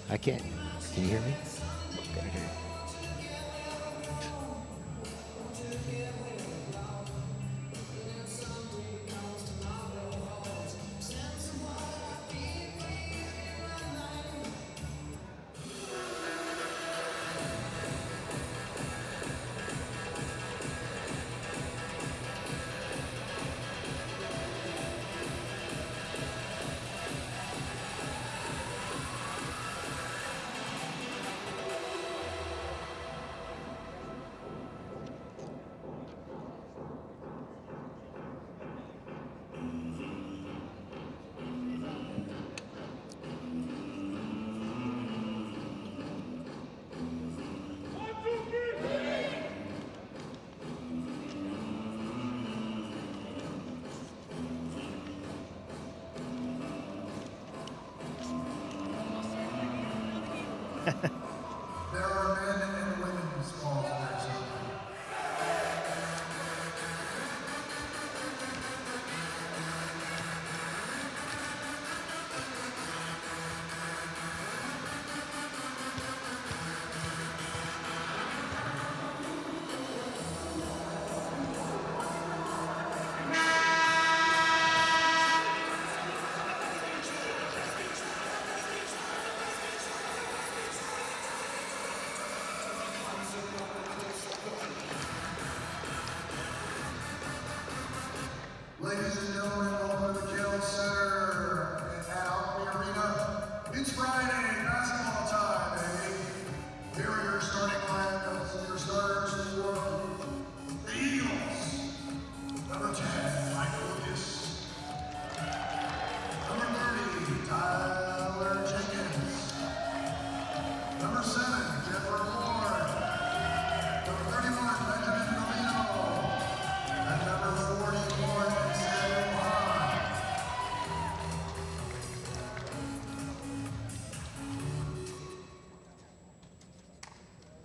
I can't. Can you hear me? Okay. There are men and women's balls there, so ladies and gentlemen, welcome to the Gale Center at Alchemy Arena. It's Friday, basketball time, baby. Here are your starting lineups, your starters for the Eagles. Number 10, Mike Lucas. Number 30, Tyler Jenkins. Number 7, Jeffrey Moore. Number 31, Benjamin Molino. And number 44, Sam Hahn.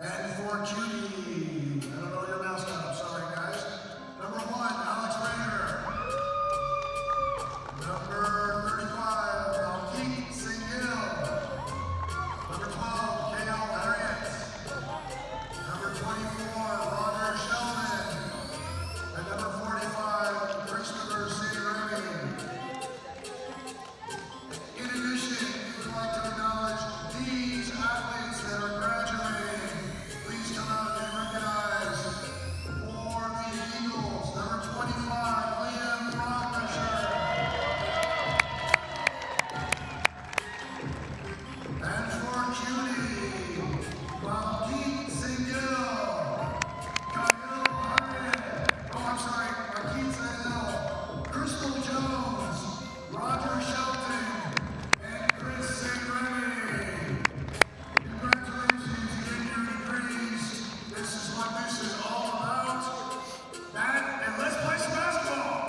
And for Cutie, I don't know your mascot, I'm sorry guys. Number 1, Alex Rager. Number 35, Malkeet Singh-Gill. Number 12, Kale Harriet. Number 24, Roger Sheldon. And number 45, Christopher St. Remy. In addition, we would like to acknowledge these athletes that are graduating. Please come out and recognize for the Eagles, number 25, Liam Rockisher. And for Cutie, Malkeet Singh-Gill. Kyle Harriet. Oh, I'm sorry, Malkeet Singh-Gill. Crystal Jones, Roger Shelton, and Chris St. Remy. Congratulations, you get your degrees. This is what this is all about. That, and let's play some basketball.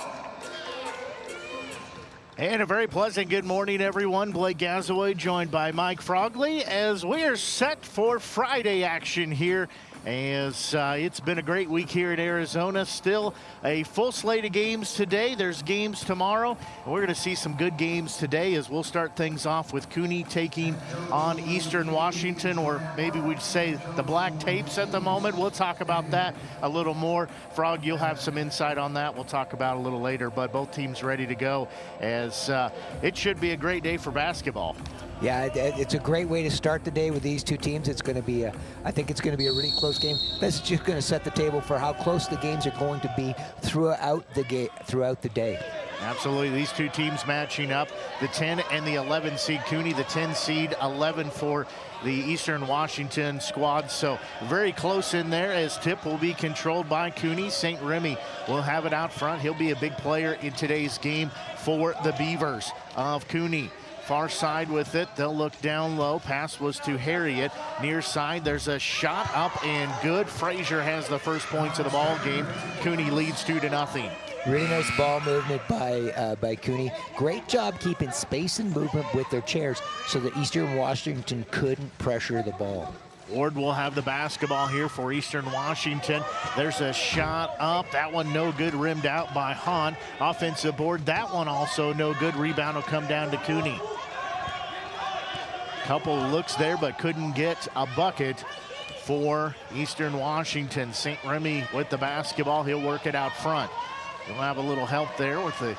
And a very pleasant good morning, everyone. Blake Gazaway joined by Mike Frogley as we are set for Friday action here. As it's been a great week here in Arizona. Still a full slate of games today. There's games tomorrow. And we're going to see some good games today as we'll start things off with Cooney taking on Eastern Washington, or maybe we'd say the Black Tapes at the moment. We'll talk about that a little more. Frog, you'll have some insight on that. We'll talk about it a little later, but both teams ready to go as it should be a great day for basketball. Yeah, it's a great way to start the day with these two teams. It's going to be I think it's going to be a really close game. That's just going to set the table for how close the games are going to be throughout the day. Absolutely. These two teams matching up, the 10 and the 11 seed Cooney, the 10 seed, 11 for the Eastern Washington squad. So very close in there as tip will be controlled by Cooney. St. Remy will have it out front. He'll be a big player in today's game for the Beavers of Cooney. Far side with it, they'll look down low. Pass was to Harriet. Near side, there's a shot up and good. Frazier has the first points of the ball game. Cooney leads 2-0. Really nice ball movement by Cooney. Great job keeping space and movement with their chairs so that Eastern Washington couldn't pressure the ball. Ward will have the basketball here for Eastern Washington. There's a shot up. That one no good, rimmed out by Hahn. Offensive board, that one also no good. Rebound will come down to Cooney. Couple looks there, but couldn't get a bucket for Eastern Washington. St. Remy with the basketball. He'll work it out front. He'll have a little help there with the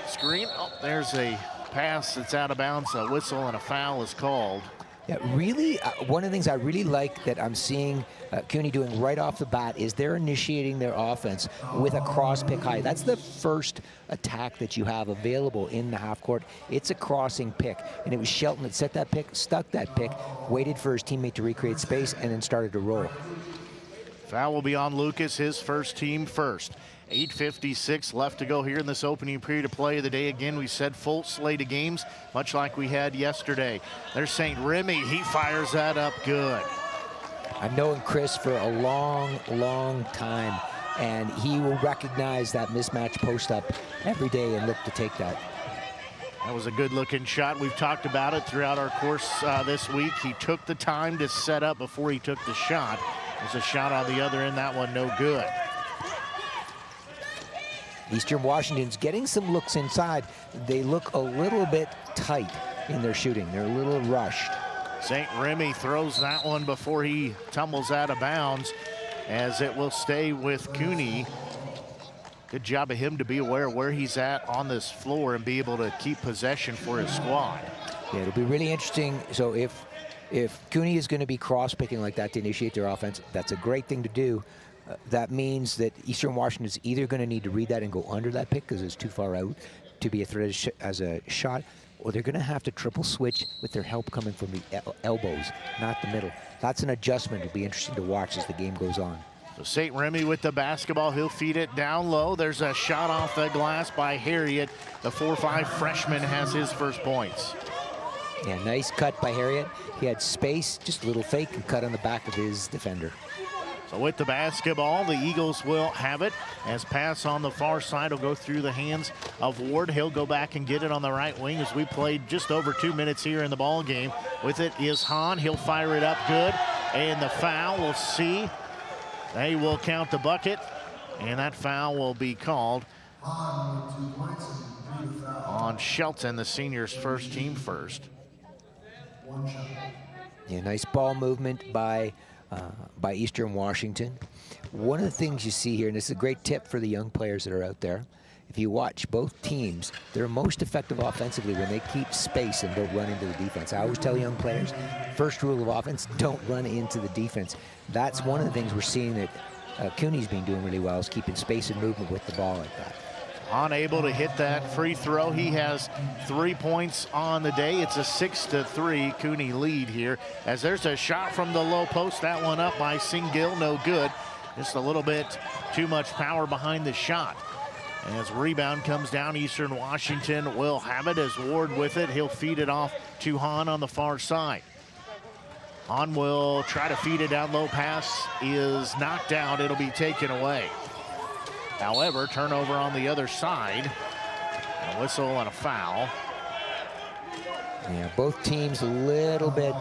screen. Oh, there's a pass that's out of bounds. A whistle and a foul is called. Yeah, really, one of the things I really like that I'm seeing CUNY doing right off the bat is they're initiating their offense with a cross pick high. That's the first attack that you have available in the half court. It's a crossing pick, and it was Shelton that set that pick, stuck that pick, waited for his teammate to recreate space, and then started to roll. Foul will be on Lucas, his first, team first. 8:56 left to go here in this opening period of play of the day. Again, we said full slate of games, much like we had yesterday. There's St. Remy. He fires that up good. I've known Chris for a long, long time, and he will recognize that mismatch post up every day and look to take that. That was a good-looking shot. We've talked about it throughout our course this week. He took the time to set up before he took the shot. There's a shot on the other end. That one no good. Eastern Washington's getting some looks inside. They look a little bit tight in their shooting. They're a little rushed. St. Remy throws that one before he tumbles out of bounds, as it will stay with CUNY. Good job of him to be aware of where he's at on this floor and be able to keep possession for his squad. Yeah, it'll be really interesting. So if CUNY is going to be cross-picking like that to initiate their offense, that's a great thing to do. That means that Eastern Washington is either going to need to read that and go under that pick because it's too far out to be a threat as a shot, or they're going to have to triple switch with their help coming from the elbows, not the middle. That's an adjustment. It'll be interesting to watch as the game goes on. So St. Remy with the basketball. He'll feed it down low. There's a shot off the glass by Harriet. The 4'5" freshman has his first points. Yeah, nice cut by Harriet. He had space, just a little fake and cut on the back of his defender. So with the basketball, the Eagles will have it. As pass on the far side will go through the hands of Ward. He'll go back and get it on the right wing as we played just over 2 minutes here in the ball game. With it is Hahn. He'll fire it up good. And the foul, we'll see. They will count the bucket. And that foul will be called on Shelton, the senior's first, team first. Yeah, nice ball movement by Eastern Washington. One of the things you see here, and this is a great tip for the young players that are out there, if you watch both teams, they're most effective offensively when they keep space and don't run into the defense. I always tell young players, first rule of offense, don't run into the defense. That's one of the things we're seeing that CUNY's been doing really well, is keeping space and movement with the ball like that. Unable to hit that free throw. He has 3 points on the day. It's a 6-3 CUNY lead here, as there's a shot from the low post. That one up by Singill, no good. Just a little bit too much power behind the shot. As rebound comes down, Eastern Washington will have it as Ward with it. He'll feed it off to Hahn on the far side. Hahn will try to feed it down low. Pass is knocked out. It'll be taken away. However, turnover on the other side. A whistle and a foul. Yeah, both teams a little bit,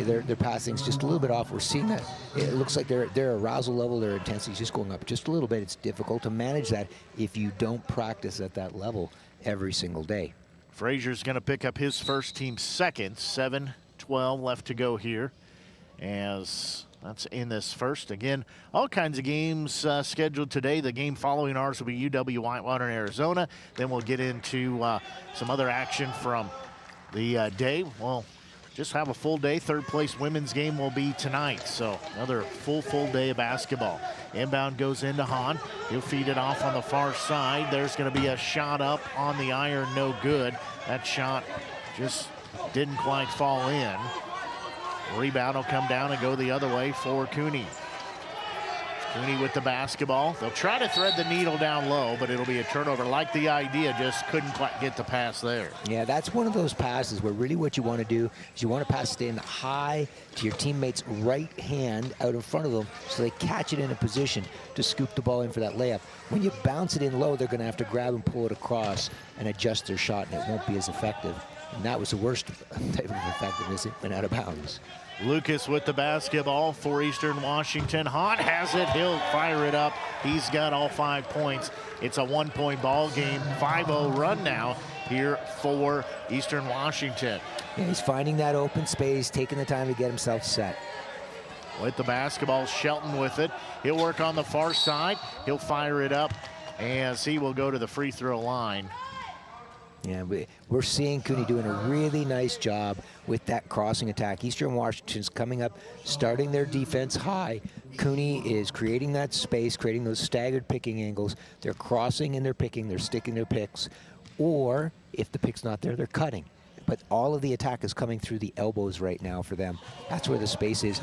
their passing's just a little bit off. We're seeing that. It looks like their arousal level, their intensity is just going up just a little bit. It's difficult to manage that if you don't practice at that level every single day. Frazier's going to pick up his first, team second. 7:12 left to go here, as that's in this first. Again, all kinds of games scheduled today. The game following ours will be UW-Whitewater in Arizona. Then we'll get into some other action from the day. We'll just have a full day. Third place women's game will be tonight. So another full day of basketball. Inbound goes into Hahn. He'll feed it off on the far side. There's going to be a shot up on the iron, no good. That shot just didn't quite fall in. Rebound will come down and go the other way for CUNY. CUNY with the basketball. They'll try to thread the needle down low, but it'll be a turnover. Like the idea, just couldn't quite get the pass there. Yeah, that's one of those passes where really what you want to do is you want to pass it in high to your teammate's right hand out in front of them so they catch it in a position to scoop the ball in for that layup. When you bounce it in low, they're going to have to grab and pull it across and adjust their shot, and it won't be as effective. And that was the worst type of effectiveness. It went out of bounds. Lucas with the basketball for Eastern Washington. Hahn has it. He'll fire it up. He's got all 5 points. It's a 1-point ball game. 5-0 run now here for Eastern Washington. Yeah, he's finding that open space, taking the time to get himself set. With the basketball, Shelton with it. He'll work on the far side. He'll fire it up as he will go to the free throw line. Yeah, we're seeing Cooney doing a really nice job with that crossing attack. Eastern Washington's coming up, starting their defense high. Cooney is creating that space, creating those staggered picking angles. They're crossing and they're picking, they're sticking their picks. Or if the pick's not there, they're cutting. But all of the attack is coming through the elbows right now for them. That's where the space is.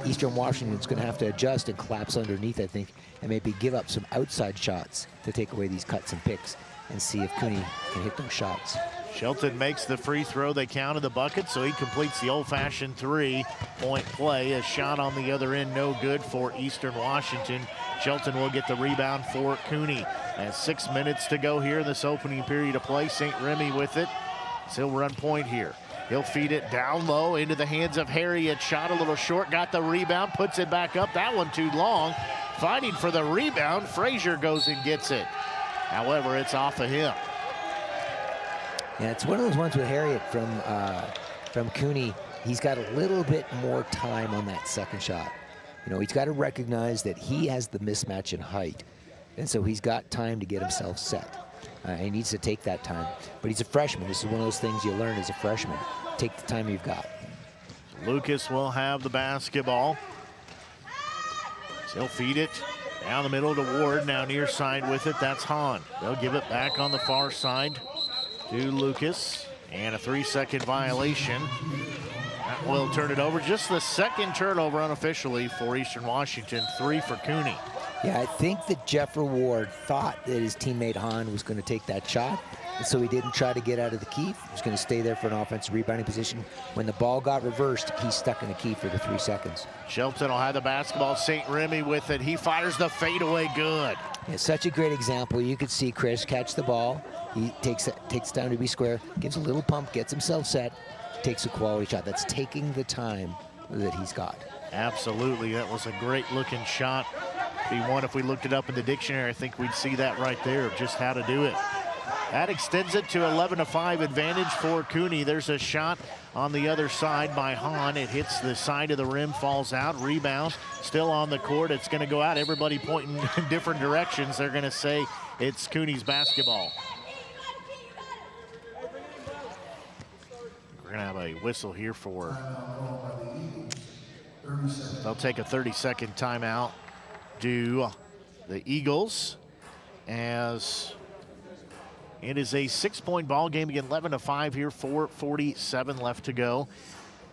Eastern Washington's going to have to adjust and collapse underneath, I think, and maybe give up some outside shots to take away these cuts and picks and see if Cooney can hit those shots. Shelton makes the free throw. They counted the bucket, so he completes the old-fashioned three-point play. A shot on the other end, no good for Eastern Washington. Shelton will get the rebound for Cooney. And 6 minutes to go here in this opening period of play. St. Remy with it. He'll run point here. He'll feed it down low into the hands of Harriet. Shot a little short, got the rebound, puts it back up. That one too long. Fighting for the rebound. Frazier goes and gets it. However, it's off of him. Yeah, it's one of those ones with Harriet from Cooney. He's got a little bit more time on that second shot. You know, he's got to recognize that he has the mismatch in height. And so he's got time to get himself set. He needs to take that time. But he's a freshman. This is one of those things you learn as a freshman. Take the time you've got. Lucas will have the basketball. He'll feed it down the middle to Ward. Now near side with it. That's Hahn. They'll give it back on the far side to Lucas. And a 3-second violation. That will turn it over. Just the second turnover unofficially for Eastern Washington. 3 for Cooney. Yeah, I think that Jeffrey Ward thought that his teammate Hahn was going to take that shot, and so he didn't try to get out of the key. He was going to stay there for an offensive rebounding position. When the ball got reversed, he stuck in the key for the 3 seconds. Shelton will have the basketball. St. Remy with it. He fires the fadeaway good. It's such a great example. You could see Chris catch the ball. He takes time to be square, gives a little pump, gets himself set, takes a quality shot. That's taking the time that he's got. Absolutely. That was a great looking shot. Be one if we looked it up in the dictionary. I think we'd see that right there of just how to do it. That extends it to 11-5 advantage for Cooney. There's a shot on the other side by Hahn. It hits the side of the rim, falls out, rebound, still on the court. It's going to go out. Everybody pointing in different directions. They're going to say it's Cooney's basketball. We're going to have a whistle here for, they'll take a 30-second timeout. Do the Eagles, as it is a 6-point ball game again, 11-5 here, 4:47 left to go.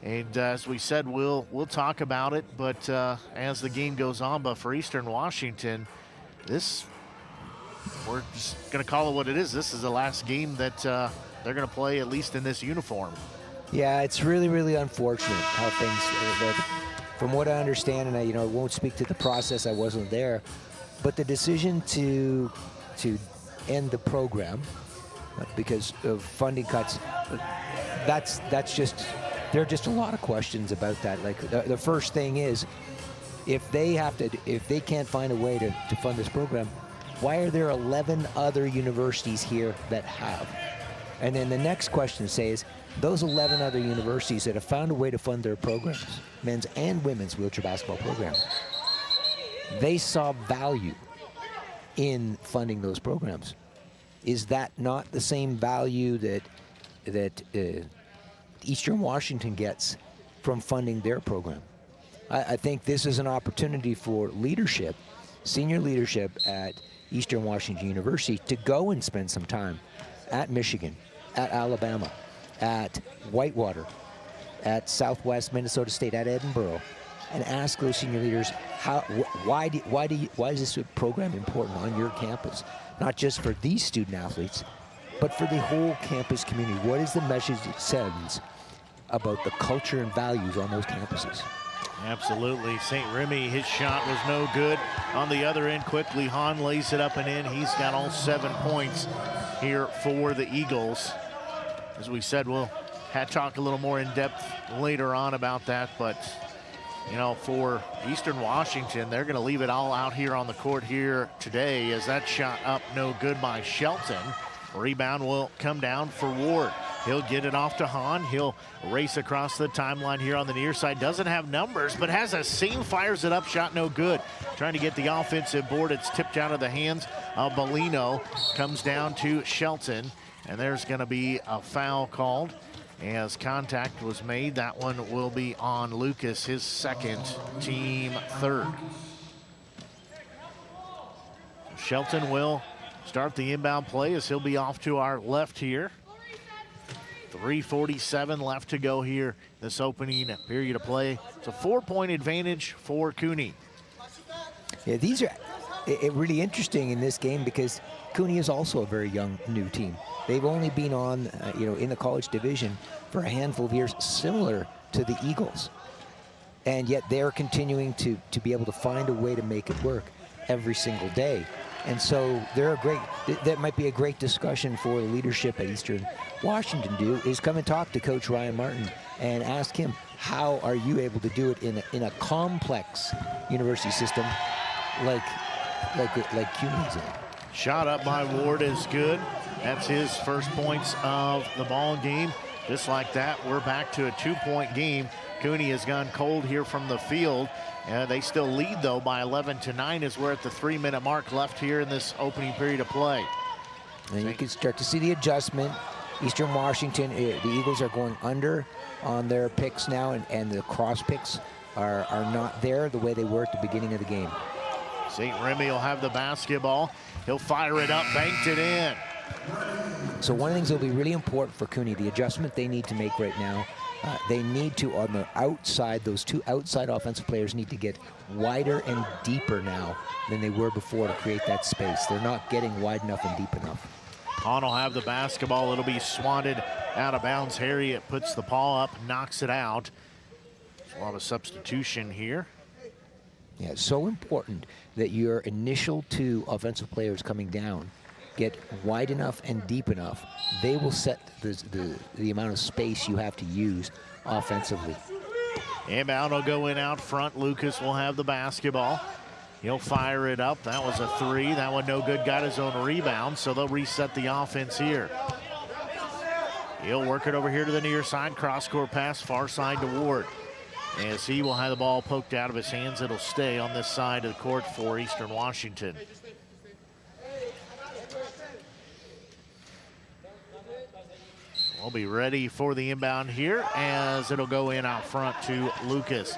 And as we said, we'll talk about it, but as the game goes on, but for Eastern Washington, we're just going to call it what it is. This is the last game that they're going to play, at least in this uniform. Yeah, it's really, really unfortunate how things. From what I understand, and I won't speak to the process, I wasn't there, but the decision to end the program because of funding cuts, that's just, there are just a lot of questions about that. Like the first thing is, if they can't find a way to fund this program, why are there 11 other universities here that have? And then the next question is, those 11 other universities that have found a way to fund their programs, men's and women's wheelchair basketball programs, they saw value in funding those programs. Is that not the same value that Eastern Washington gets from funding their program? I think this is an opportunity for leadership, senior leadership at Eastern Washington University, to go and spend some time at Michigan, at Alabama, at Whitewater, at Southwest Minnesota State, at Edinburgh, and ask those senior leaders why is this program important on your campus? Not just for these student athletes, but for the whole campus community. What is the message it sends about the culture and values on those campuses? Absolutely. St. Remy, his shot was no good. On the other end, quickly, Hahn lays it up and in. He's got all 7 points here for the Eagles. As we said, we'll talk a little more in depth later on about that, but for Eastern Washington, they're going to leave it all out here on the court here today, as that shot up no good by Shelton. Rebound will come down for Ward. He'll get it off to Hahn. He'll race across the timeline here on the near side. Doesn't have numbers, but has a seam, fires it up, shot no good. Trying to get the offensive board. It's tipped out of the hands of Bellino. Comes down to Shelton, and there's going to be a foul called as contact was made. That one will be on Lucas, his second, team third. Shelton will start the inbound play as he'll be off to our left here. 3:47 left to go here this opening period of play. It's a 4-point advantage for Cooney. Yeah, these are really interesting in this game because Cooney is also a very young new team. They've only been on, in the college division for a handful of years, similar to the Eagles. And yet they're continuing to be able to find a way to make it work every single day. And so that might be a great discussion for the leadership at Eastern Washington is come and talk to Coach Ryan Martin and ask him, how are you able to do it in a complex university system like CUNY's in? Shot up by Ward is good. That's his first points of the ball game. Just like that, we're back to a 2-point game. Cooney has gone cold here from the field. They still lead, though, by 11-9 as we're at the 3-minute mark left here in this opening period of play. And you can start to see the adjustment. Eastern Washington, the Eagles are going under on their picks now, and the cross picks are not there the way they were at the beginning of the game. St. Remy will have the basketball. He'll fire it up, banked it in. So one of the things that will be really important for Cooney, the adjustment they need to make right now, they need to, on the outside, those two outside offensive players need to get wider and deeper now than they were before to create that space. They're not getting wide enough and deep enough. Hahn will have the basketball. It'll be swatted out of bounds. Harriet puts the paw up, knocks it out. There's a lot of substitution here. Yeah, it's so important that your initial two offensive players coming down get wide enough and deep enough. They will set the amount of space you have to use offensively. Inbound will go in out front. Lucas will have the basketball. He'll fire it up. That was a three. That one no good. Got his own rebound, so they'll reset the offense here. He'll work it over here to the near side. Cross-court pass, far side to Ward. As he will have the ball poked out of his hands, it'll stay on this side of the court for Eastern Washington. We'll be ready for the inbound here as it'll go in out front to Lucas.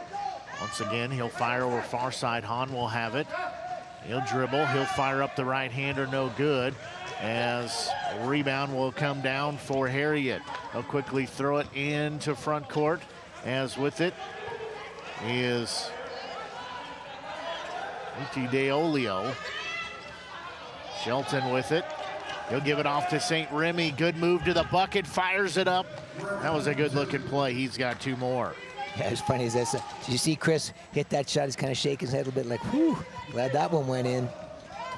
Once again, he'll fire over far side. Hahn will have it. He'll dribble. He'll fire up the right-hander, no good. As a rebound will come down for Harriet. He'll quickly throw it into front court. As with it is Uti DeOlio. Shelton with it. He'll give it off to St. Remy. Good move to the bucket, fires it up. That was a good-looking play. He's got two more. Yeah, as funny as that. Did you see Chris hit that shot? He's kind of shaking his head a little bit like, whew, glad that one went in.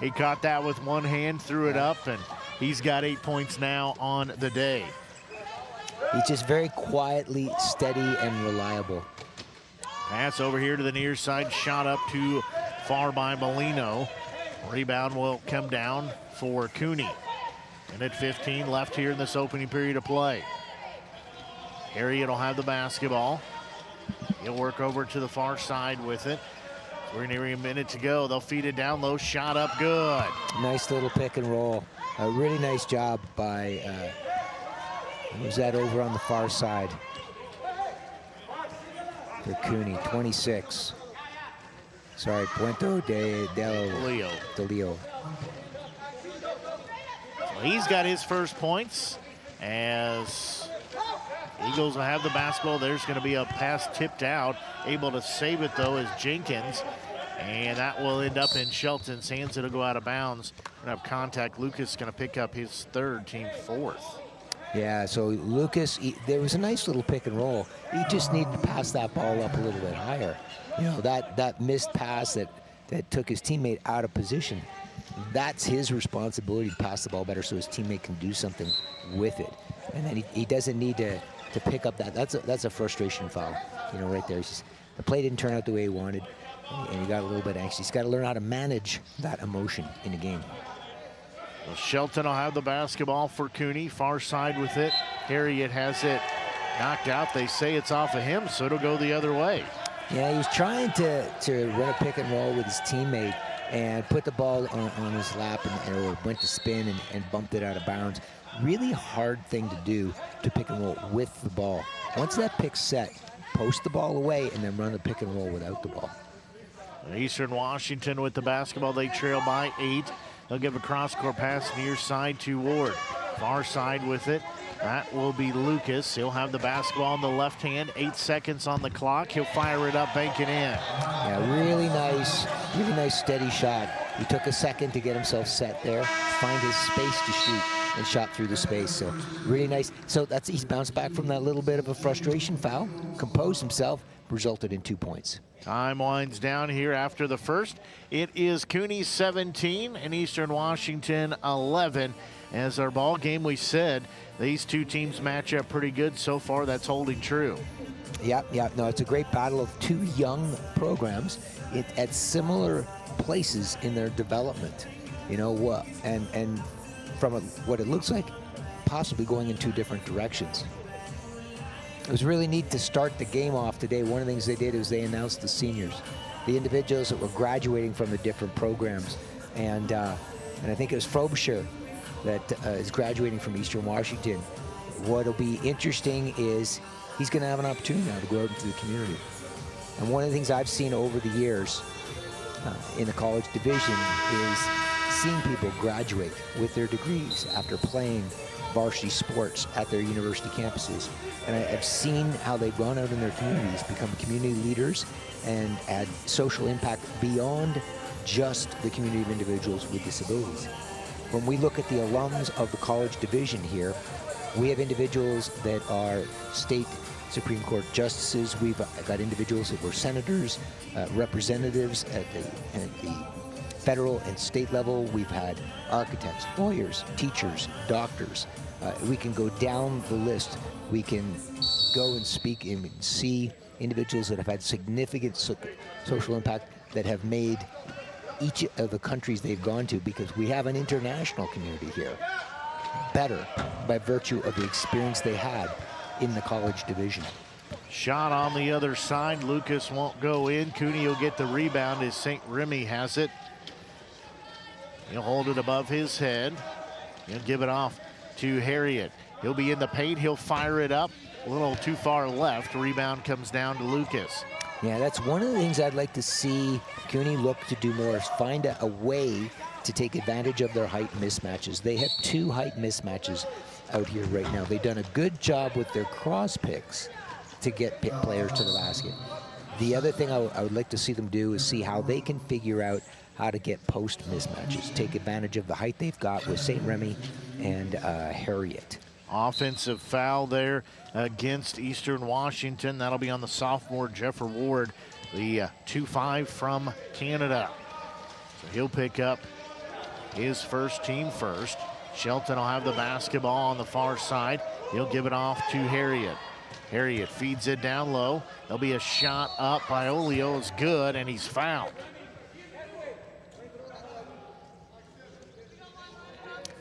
He caught that with one hand, threw it up, and he's got 8 points now on the day. He's just very quietly steady and reliable. Pass over here to the near side, shot up too far by Bellino. Rebound will come down for Cooney. And at 15 left here in this opening period of play. Harriet will have the basketball. He'll work over to the far side with it. We're nearing a minute to go. They'll feed it down low, shot up good. Nice little pick and roll. A really nice job by, who's that over on the far side? For Cooney, 26. Sorry, Puente de Leo. Well, he's got his first points as Eagles will have the basketball. There's going to be a pass tipped out. Able to save it, though, is Jenkins. And that will end up in Shelton's hands. It'll go out of bounds. Going to have contact. Lucas is going to pick up his third, team fourth. Yeah, so Lucas, there was a nice little pick and roll. He just needed to pass that ball up a little bit higher. You know, that missed pass that took his teammate out of position, that's his responsibility to pass the ball better so his teammate can do something with it. And then he doesn't need to pick up that. That's a frustration foul, you know, right there. The play didn't turn out the way he wanted, and he got a little bit anxious. He's got to learn how to manage that emotion in a game. Well, Shelton will have the basketball for Cooney. Far side with it. Harriet has it knocked out. They say it's off of him, so it'll go the other way. Yeah, he was trying to run a pick and roll with his teammate and put the ball on his lap or went to spin and bumped it out of bounds. Really hard thing to do to pick and roll with the ball. Once that pick's set, post the ball away and then run the pick and roll without the ball. Eastern Washington with the basketball. They trail by 8. They'll give a cross-court pass near side to Ward. Far side with it. That will be Lucas. He'll have the basketball in the left hand. 8 seconds on the clock. He'll fire it up, bank it in. Yeah, really nice steady shot. He took a second to get himself set there, find his space to shoot, and shot through the space. So really nice. So he's bounced back from that little bit of a frustration foul, composed himself, resulted in 2 points. Time winds down here after the first. It is Cooney 17 and Eastern Washington 11. As our ball game, we said these two teams match up pretty good so far. That's holding true. Yeah. No, it's a great battle of two young programs at similar places in their development. You know, and from what it looks like, possibly going in two different directions. It was really neat to start the game off today. One of the things they did is they announced the seniors, the individuals that were graduating from the different programs, and I think it was Frobisher that is graduating from Eastern Washington. What'll be interesting is he's going to have an opportunity now to go out into the community. And one of the things I've seen over the years in the college division is seeing people graduate with their degrees after playing varsity sports at their university campuses. And I've seen how they've gone out in their communities, become community leaders, and add social impact beyond just the community of individuals with disabilities. When we look at the alums of the college division here, we have individuals that are state Supreme Court justices. We've got individuals that were senators, representatives at the federal and state level. We've had architects, lawyers, teachers, doctors. We can go down the list. We can go and speak and see individuals that have had significant social impact that have made each of the countries they've gone to, because we have an international community here, better by virtue of the experience they had in the college division. Shot on the other side. Lucas won't go in. Cooney will get the rebound as St. Remy has it. He'll hold it above his head. He'll give it off to Harriet. He'll be in the paint. He'll fire it up. A little too far left. Rebound comes down to Lucas. Yeah, that's one of the things I'd like to see Cooney look to do more, is find a way to take advantage of their height mismatches. They have 2 height mismatches out here right now. They've done a good job with their cross picks to get players to the basket. The other thing I would like to see them do is see how they can figure out how to get post mismatches, take advantage of the height they've got with St. Remy and Harriet. Offensive foul there against Eastern Washington. That'll be on the sophomore Jeffrey Ward, the 2-5 from Canada. So he'll pick up his first team first. Shelton will have the basketball on the far side. He'll give it off to Harriet. Harriet feeds it down low. There'll be a shot up by Olio. It's good, and he's fouled.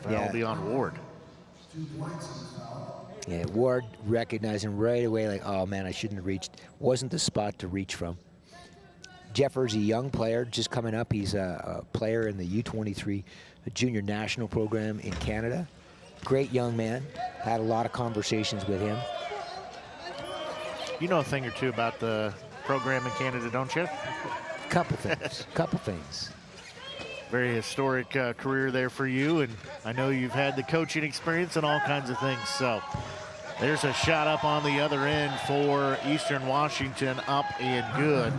That'll be on Ward. Yeah, Ward recognizing right away, like, oh man, I shouldn't have reached. Wasn't the spot to reach from. Jeffers, a young player, just coming up. He's a player in the U23 junior national program in Canada. Great young man. Had a lot of conversations with him. You know a thing or two about the program in Canada, don't you? Couple things. Very historic career there for you, and I know you've had the coaching experience and all kinds of things. So there's a shot up on the other end for Eastern Washington, up and good.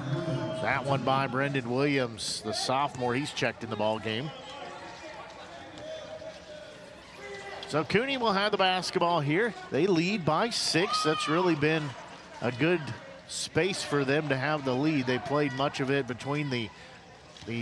That one by Brendan Williams, the sophomore. He's checked in the ball game. So Cooney will have the basketball here. They lead by 6. That's really been a good space for them to have the lead. They played much of it between the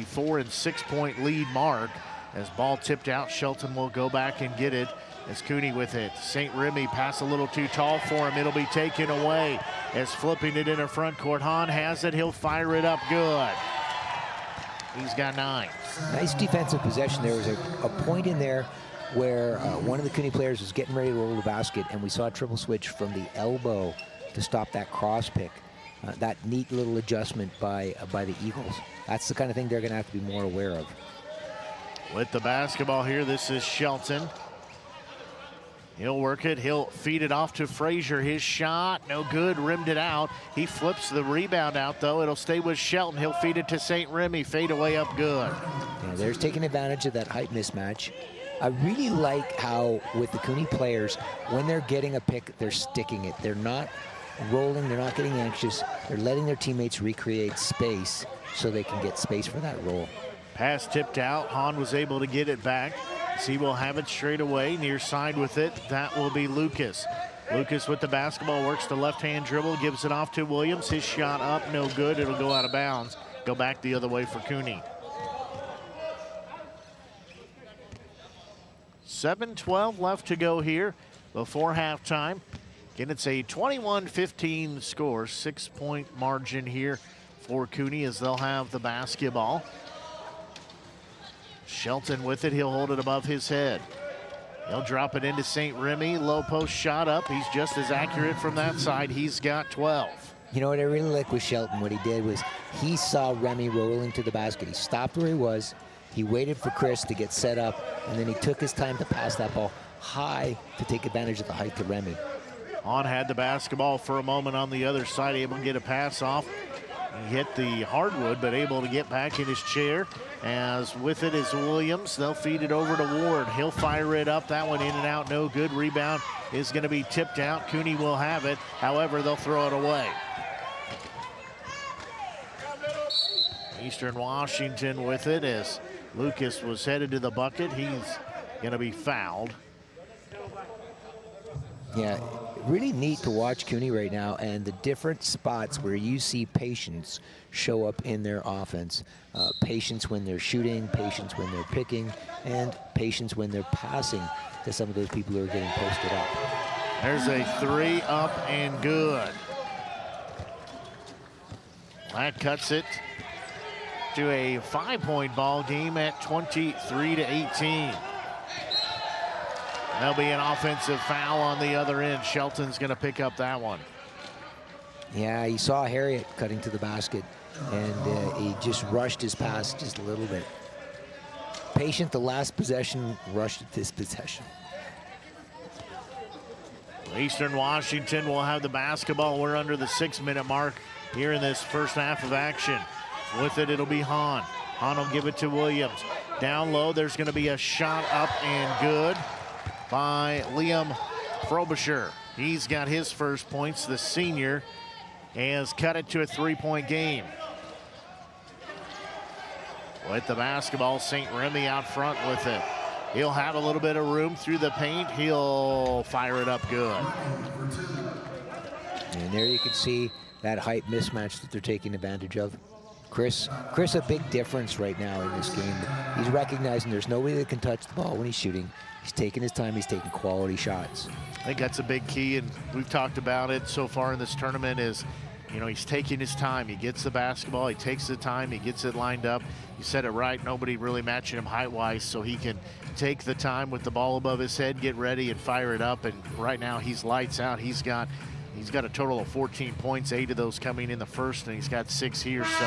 4 and 6 point lead mark. As ball tipped out, Shelton will go back and get it. As Cooney with it. St. Remy pass a little too tall for him. It'll be taken away. As flipping it in a front court. Hahn has it. He'll fire it up good. He's got 9. Nice defensive possession. There was a point in there where one of the Cooney players was getting ready to roll the basket, and we saw a triple switch from the elbow to stop that cross pick. That neat little adjustment by the Eagles. That's the kind of thing they're going to have to be more aware of. With the basketball here, this is Shelton. He'll work it. He'll feed it off to Frazier. His shot, no good, rimmed it out. He flips the rebound out, though. It'll stay with Shelton. He'll feed it to St. Remy. Fade away up good. Yeah, there's taking advantage of that height mismatch. I really like how, with the Cooney players, when they're getting a pick, they're sticking it. They're not rolling. They're not getting anxious. They're letting their teammates recreate space so they can get space for that roll. Pass tipped out. Hahn was able to get it back. He will have it straight away. Near side with it. That will be Lucas. Lucas with the basketball, works the left-hand dribble, gives it off to Williams. His shot up, no good. It'll go out of bounds. Go back the other way for Cooney. 7:12 left to go here before halftime. Again, it's a 21-15 score, 6-point margin here for Cooney as they'll have the basketball. Shelton with it, he'll hold it above his head. He'll drop it into St. Remy, low post shot up. He's just as accurate from that side. He's got 12. You know what I really like with Shelton, what he did was he saw Remy rolling to the basket. He stopped where he was, he waited for Chris to get set up, and then he took his time to pass that ball high to take advantage of the height to Remy. Hahn had the basketball for a moment on the other side, able to get a pass off. He hit the hardwood, but able to get back in his chair. As with it is Williams. They'll feed it over to Ward. He'll fire it up. That one in and out, no good. Rebound is going to be tipped out. Cooney will have it. However, they'll throw it away. Eastern Washington with it as Lucas was headed to the bucket. He's going to be fouled. Yeah, really neat to watch Cooney right now, and the different spots where you see patience show up in their offense. Patience when they're shooting, patience when they're picking, and patience when they're passing to some of those people who are getting posted up. There's a 3 up and good. That cuts it to a 5-point ball game at 23-18. There'll be an offensive foul on the other end. Shelton's going to pick up that one. Yeah, he saw Harriet cutting to the basket, and he just rushed his pass just a little bit. Patient the last possession, rushed this possession. Eastern Washington will have the basketball. We're under the 6-minute mark here in this first half of action. With it, it'll be Hahn. Hahn will give it to Williams. Down low, there's going to be a shot up and good by Liam Frobisher. He's got his first points. The senior has cut it to a 3-point game. With the basketball, St. Remy out front with it. He'll have a little bit of room through the paint. He'll fire it up good. And there you can see that height mismatch that they're taking advantage of. Chris, a big difference right now in this game. He's recognizing there's nobody that can touch the ball when he's shooting. He's taking his time, he's taking quality shots. I think that's a big key, and we've talked about it so far in this tournament is, you know, he's taking his time. He gets the basketball, he takes the time, he gets it lined up. You said it right, nobody really matching him height-wise, so he can take the time with the ball above his head, get ready and fire it up, and right now he's lights out. He's got a total of 14 points, 8 of those coming in the first, and he's got 6 here, so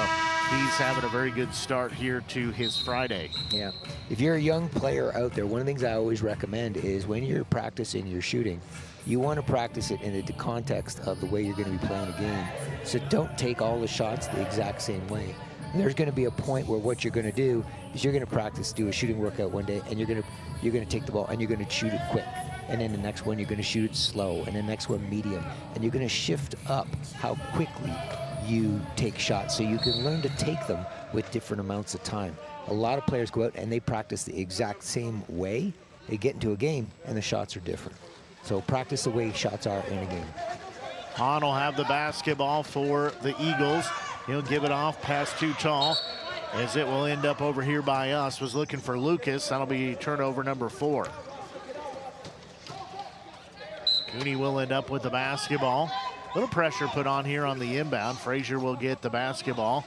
he's having a very good start here to his Friday. Yeah, if you're a young player out there, one of the things I always recommend is when you're practicing your shooting, you want to practice it in the context of the way you're going to be playing a game. So don't take all the shots the exact same way. There's going to be a point where what you're going to do is you're going to practice, do a shooting workout one day, and you're going to take the ball and you're going to shoot it quick. And then the next one, you're going to shoot it slow. And the next one, medium. And you're going to shift up how quickly you take shots so you can learn to take them with different amounts of time. A lot of players go out and they practice the exact same way. They get into a game and the shots are different. So practice the way shots are in a game. Hahn will have the basketball for the Eagles. He'll give it off past Too Tall as it will end up over here by us. Was looking for Lucas. That'll be turnover number 4. Cooney will end up with the basketball. Little pressure put on here on the inbound. Frazier will get the basketball.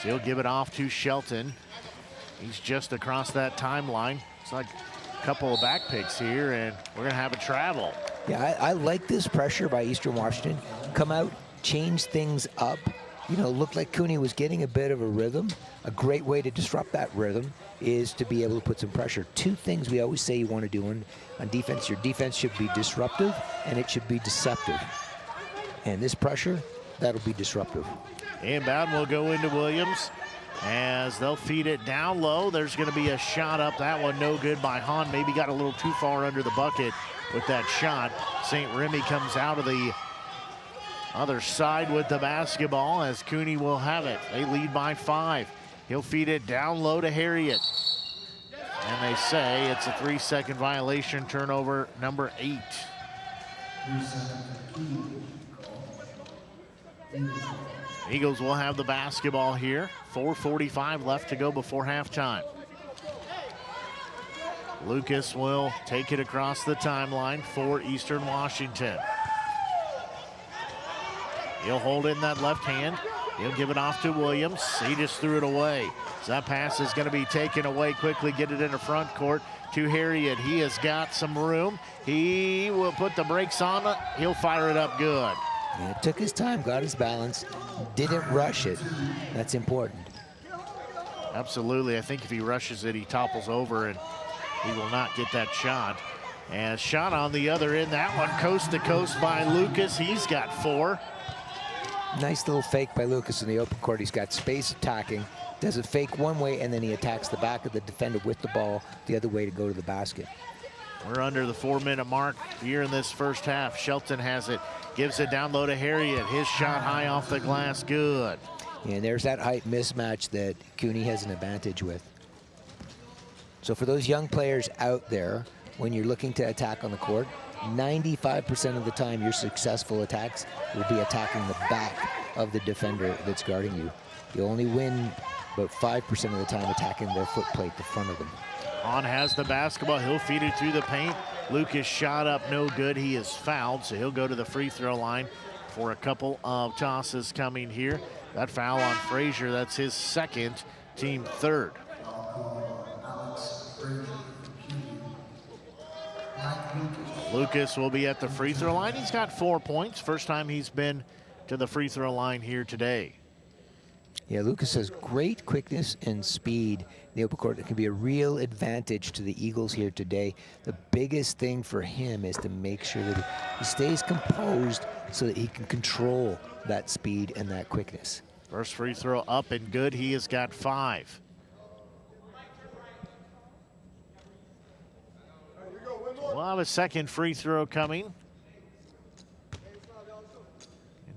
So he'll give it off to Shelton. He's just across that timeline. It's like a couple of back picks here, and we're going to have a travel. Yeah, I like this pressure by Eastern Washington. Come out, change things up. You know, looked like Cooney was getting a bit of a rhythm. A great way to disrupt that rhythm is to be able to put some pressure. Two things we always say you want to do on defense. Your defense should be disruptive, and it should be deceptive. And this pressure, that'll be disruptive. Inbound will go into Williams as they'll feed it down low. There's going to be a shot up. That one no good by Hahn. Maybe got a little too far under the bucket with that shot. St. Remy comes out of the other side with the basketball as Cooney will have it. They lead by 5. He'll feed it down low to Harriet. And they say it's a 3-second violation, turnover number 8. Eagles will have the basketball here. 4:45 left to go before halftime. Lucas will take it across the timeline for Eastern Washington. He'll hold it in that left hand. He'll give it off to Williams. He just threw it away. So that pass is going to be taken away quickly. Get it into front court to Harriet. He has got some room. He will put the brakes on it. He'll fire it up good. Yeah, took his time, got his balance, didn't rush it. That's important. Absolutely. I think if he rushes it, he topples over and he will not get that shot. And shot on the other end. That one coast to coast by Lucas. He's got 4. Nice little fake by Lucas in the open court. He's got space attacking, does a fake one way, and then he attacks the back of the defender with the ball the other way to go to the basket. We're under the 4-minute mark here in this first half. Shelton has it, gives it down low to Harriet. His shot high off the glass, good. And there's that height mismatch that Cooney has an advantage with. So for those young players out there, when you're looking to attack on the court, 95% of the time your successful attacks will be attacking the back of the defender that's guarding you. You only win about 5% of the time attacking their foot plate, the front of them. Hahn has the basketball. He'll feed it through the paint. Lucas shot up, no good. He is fouled, so he'll go to the free throw line for a couple of tosses coming here. That foul on Frazier, that's his second, team 3rd. Lucas will be at the free throw line. He's got 4 points. First time he's been to the free throw line here today. Yeah, Lucas has great quickness and speed in the open court. It can be a real advantage to the Eagles here today. The biggest thing for him is to make sure that he stays composed so that he can control that speed and that quickness. First free throw up and good. He has got 5. We'll have a second free throw coming.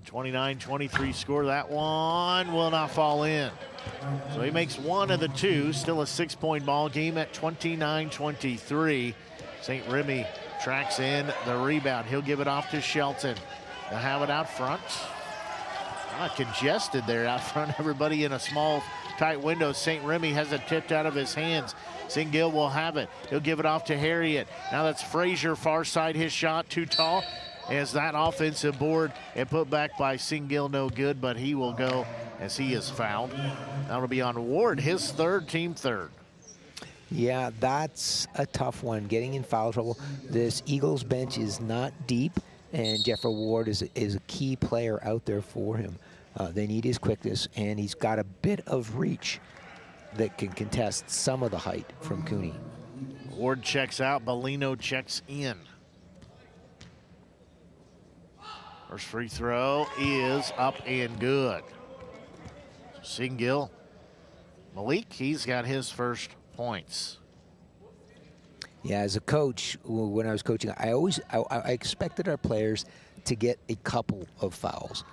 29-23 score. That one will not fall in. So he makes one of the two. Still a 6-point ball game at 29-23. St. Remy tracks in the rebound. He'll give it off to Shelton. They'll have it out front. Not congested there out front. Everybody in a small, tight window. St. Remy has it tipped out of his hands. Singill will have it. He'll give it off to Harriet. Now that's Frazier, far side. His shot too tall. As that offensive board and put back by Singill, no good, but he will go as he is fouled. That'll be on Ward, his 3rd, team 3rd. Yeah, that's a tough one, getting in foul trouble. This Eagles bench is not deep, and Jeffrey Ward is a key player out there for him. They need his quickness, and he's got a bit of reach that can contest some of the height from Cooney. Ward checks out, Bellino checks in. First free throw is up and good. Singill, Malik, he's got his first points. Yeah, as a coach, when I was coaching, I expected our players to get a couple of fouls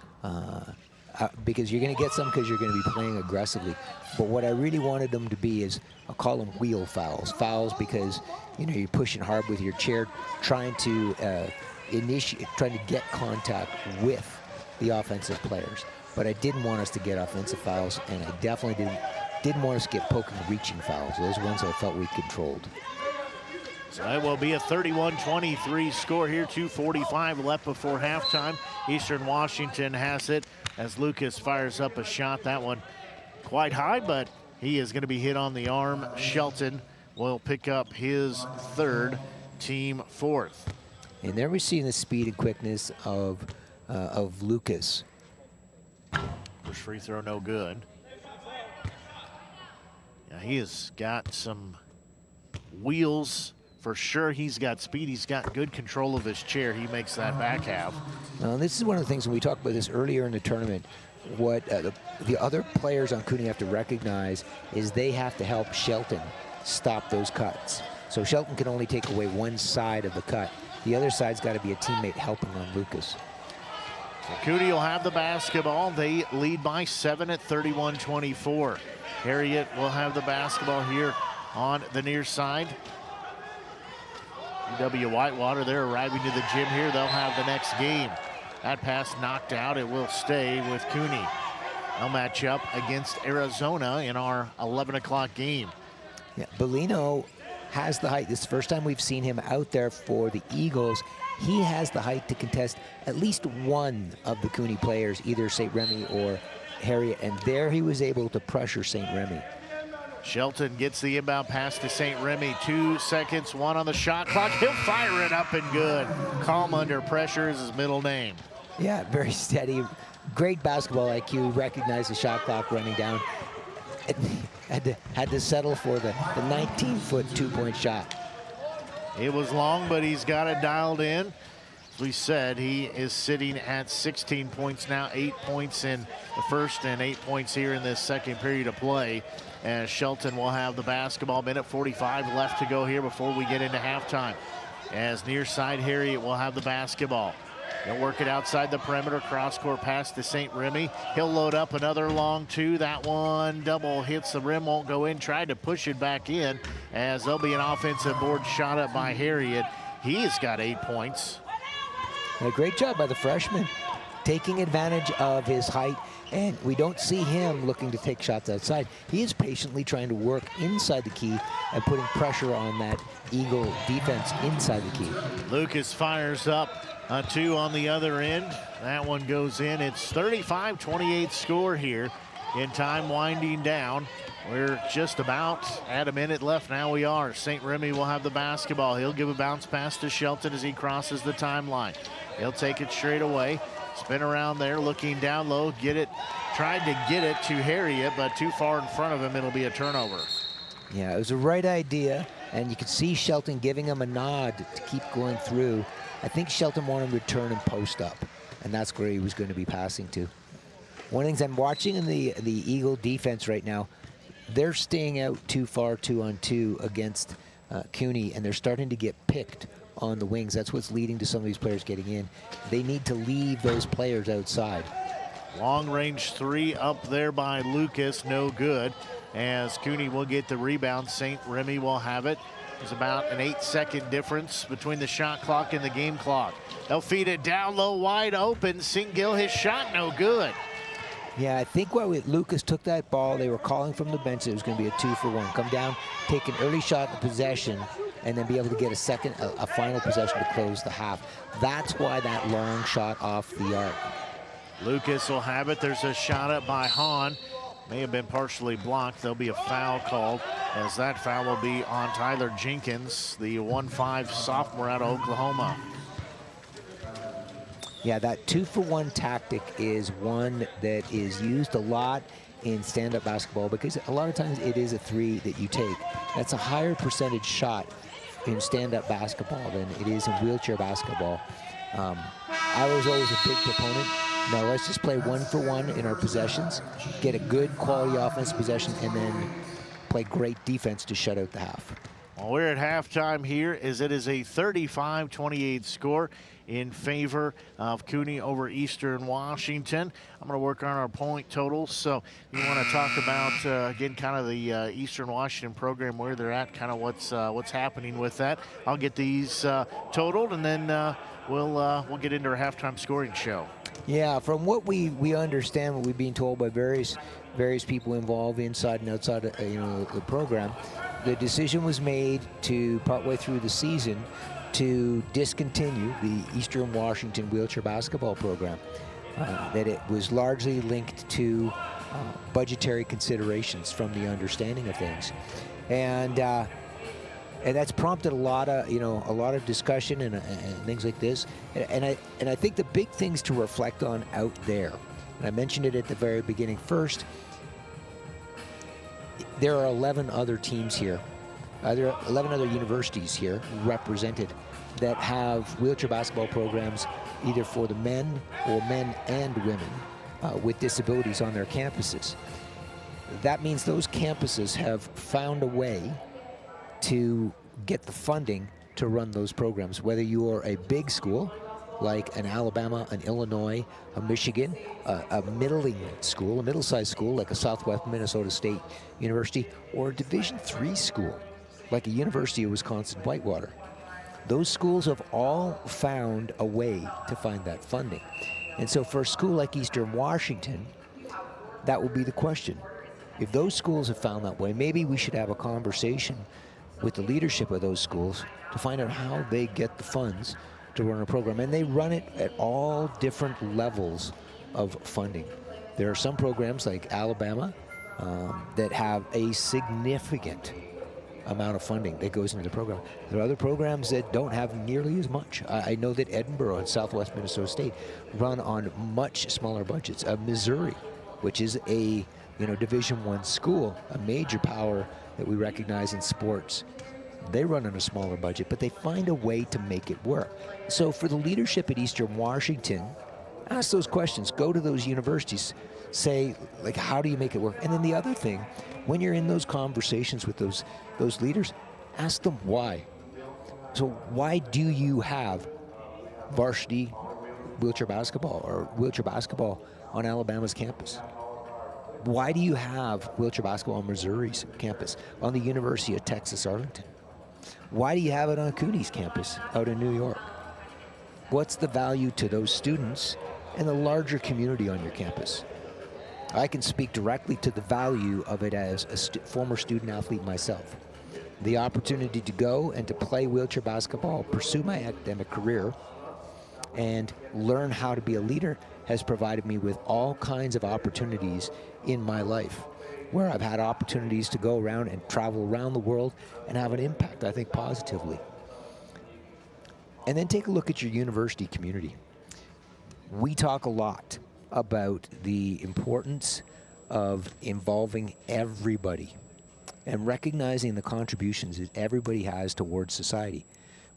because you're going to get some because you're going to be playing aggressively. But what I really wanted them to be is, I'll call them wheel fouls. Fouls because, you know, you're pushing hard with your chair, trying to get contact with the offensive players. But I didn't want us to get offensive fouls, and I definitely didn't want us to get poking, reaching fouls. Those ones I felt we controlled. So it will be a 31-23 score here. 2:45 left before halftime. Eastern Washington has it as Lucas fires up a shot. That one quite high, but he is going to be hit on the arm. Shelton will pick up his third, team fourth. And there we're seeing the speed and quickness of Lucas. First free throw, no good. Yeah, he has got some wheels for sure. He's got speed. He's got good control of his chair. He makes that back half. Now, this is one of the things when we talked about this earlier in the tournament. What the other players on Cooney have to recognize is they have to help Shelton stop those cuts. So Shelton can only take away one side of the cut. The other side's got to be a teammate helping on Lucas. Cooney will have the basketball. They lead by 7 at 31-24. Harriet will have the basketball here on the near side. UW Whitewater, they're arriving to the gym here. They'll have the next game. That pass knocked out. It will stay with Cooney. They'll match up against Arizona in our 11 o'clock game. Yeah, Bellino has the height. This is the first time we've seen him out there for the Eagles. He has the height to contest at least one of the Cooney players, either St. Remy or Harriet, and there he was able to pressure St. Remy. Shelton gets the inbound pass to St. Remy. 2 seconds, 1 on the shot clock. He'll fire it up and good. Calm under pressure is his middle name. Yeah, very steady. Great basketball IQ. Recognized the shot clock running down. Had to settle for the 19-foot two-point shot. It was long, but he's got it dialed in. As we said, he is sitting at 16 points now, 8 points in the first and 8 points here in this second period of play. As Shelton will have the basketball. Minute 45 left to go here before we get into halftime. As near side Harriet will have the basketball. They'll work it outside the perimeter. Cross-court pass to St. Remy. He'll load up another long two. That one double hits the rim, won't go in. Tried to push it back in as there'll be an offensive board shot up by Harriet. He's got 8 points. A great job by the freshman, taking advantage of his height, and we don't see him looking to take shots outside. He is patiently trying to work inside the key and putting pressure on that Eagle defense inside the key. Lucas fires up a 2 on the other end. That one goes in. It's 35-28 score here. In time winding down. We're just about at a minute left. Now we are. St. Remy will have the basketball. He'll give a bounce pass to Shelton as he crosses the timeline. He'll take it straight away. Spin around there, looking down low. Get it. Tried to get it to Harriet, but too far in front of him. It'll be a turnover. Yeah, it was the right idea, and you could see Shelton giving him a nod to keep going through. I think Shelton wanted him to turn and post up, and that's where he was going to be passing to. One of the things I'm watching in the Eagle defense right now, they're staying out too far 2-on-2 against Cooney, and they're starting to get picked on the wings. That's what's leading to some of these players getting in. They need to leave those players outside. Long range 3 up there by Lucas, no good. As Cooney will get the rebound, St. Remy will have it. There's about an 8-second difference between the shot clock and the game clock. They'll feed it down low, wide open. Singill, his shot no good. Yeah, I think Lucas took that ball, they were calling from the bench, it was going to be a 2-for-1. Come down, take an early shot in possession, and then be able to get a final possession to close the half. That's why that long shot off the arc. Lucas will have it. There's a shot up by Hahn. May have been partially blocked. There'll be a foul called, as that foul will be on Tyler Jenkins, the 1'5" sophomore out of Oklahoma. Yeah, that 2-for-1 tactic is one that is used a lot in stand-up basketball because a lot of times it is a 3 that you take. That's a higher percentage shot in stand-up basketball than it is in wheelchair basketball. I was always a big proponent. No, let's just play 1-for-1 in our possessions, get a good quality offensive possession, and then play great defense to shut out the half. Well, we're at halftime here as it is a 35-28 score in favor of Cooney over Eastern Washington. I'm going to work on our point totals. So you want to talk about, again, kind of the Eastern Washington program, where they're at, kind of what's happening with that. I'll get these totaled, and then we'll get into our halftime scoring show. Yeah, from what we understand, what we've been told by various people involved inside and outside of, the program, the decision was made to partway through the season to discontinue the Eastern Washington wheelchair basketball program. That it was largely linked to budgetary considerations from the understanding of things, and that's prompted a lot of discussion and things like this. And I think the big things to reflect on out there, and I mentioned it at the very beginning. First, there are 11 other teams here. There are 11 other universities here represented that have wheelchair basketball programs either for the men or men and women with disabilities on their campuses. That means those campuses have found a way to get the funding to run those programs. Whether you are a big school like an Alabama, an Illinois, a Michigan, a middling school, a middle-sized school like a Southwest Minnesota State University, or a Division III school like a University of Wisconsin-Whitewater. Those schools have all found a way to find that funding. And so for a school like Eastern Washington, that will be the question. If those schools have found that way, maybe we should have a conversation with the leadership of those schools to find out how they get the funds to run a program. And they run it at all different levels of funding. There are some programs like Alabama that have a significant amount of funding that goes into the program. There are other programs that don't have nearly as much. I know that Edinburgh and Southwest Minnesota State run on much smaller budgets. Missouri, which is a Division I school, a major power that we recognize in sports, they run on a smaller budget, but they find a way to make it work. So for the leadership at Eastern Washington, ask those questions. Go to those universities. Say, like, how do you make it work? And then the other thing, when you're in those conversations with those leaders, ask them why. So why do you have varsity wheelchair basketball or wheelchair basketball on Alabama's campus? Why do you have wheelchair basketball on Missouri's campus, on the University of Texas Arlington? Why do you have it on CUNY's campus out in New York? What's the value to those students and the larger community on your campus? I can speak directly to the value of it as a former student athlete myself. The opportunity to go and to play wheelchair basketball, pursue my academic career, and learn how to be a leader has provided me with all kinds of opportunities in my life, where I've had opportunities to go around and travel around the world and have an impact, I think, positively. And then take a look at your university community. We talk a lot about the importance of involving everybody and recognizing the contributions that everybody has towards society.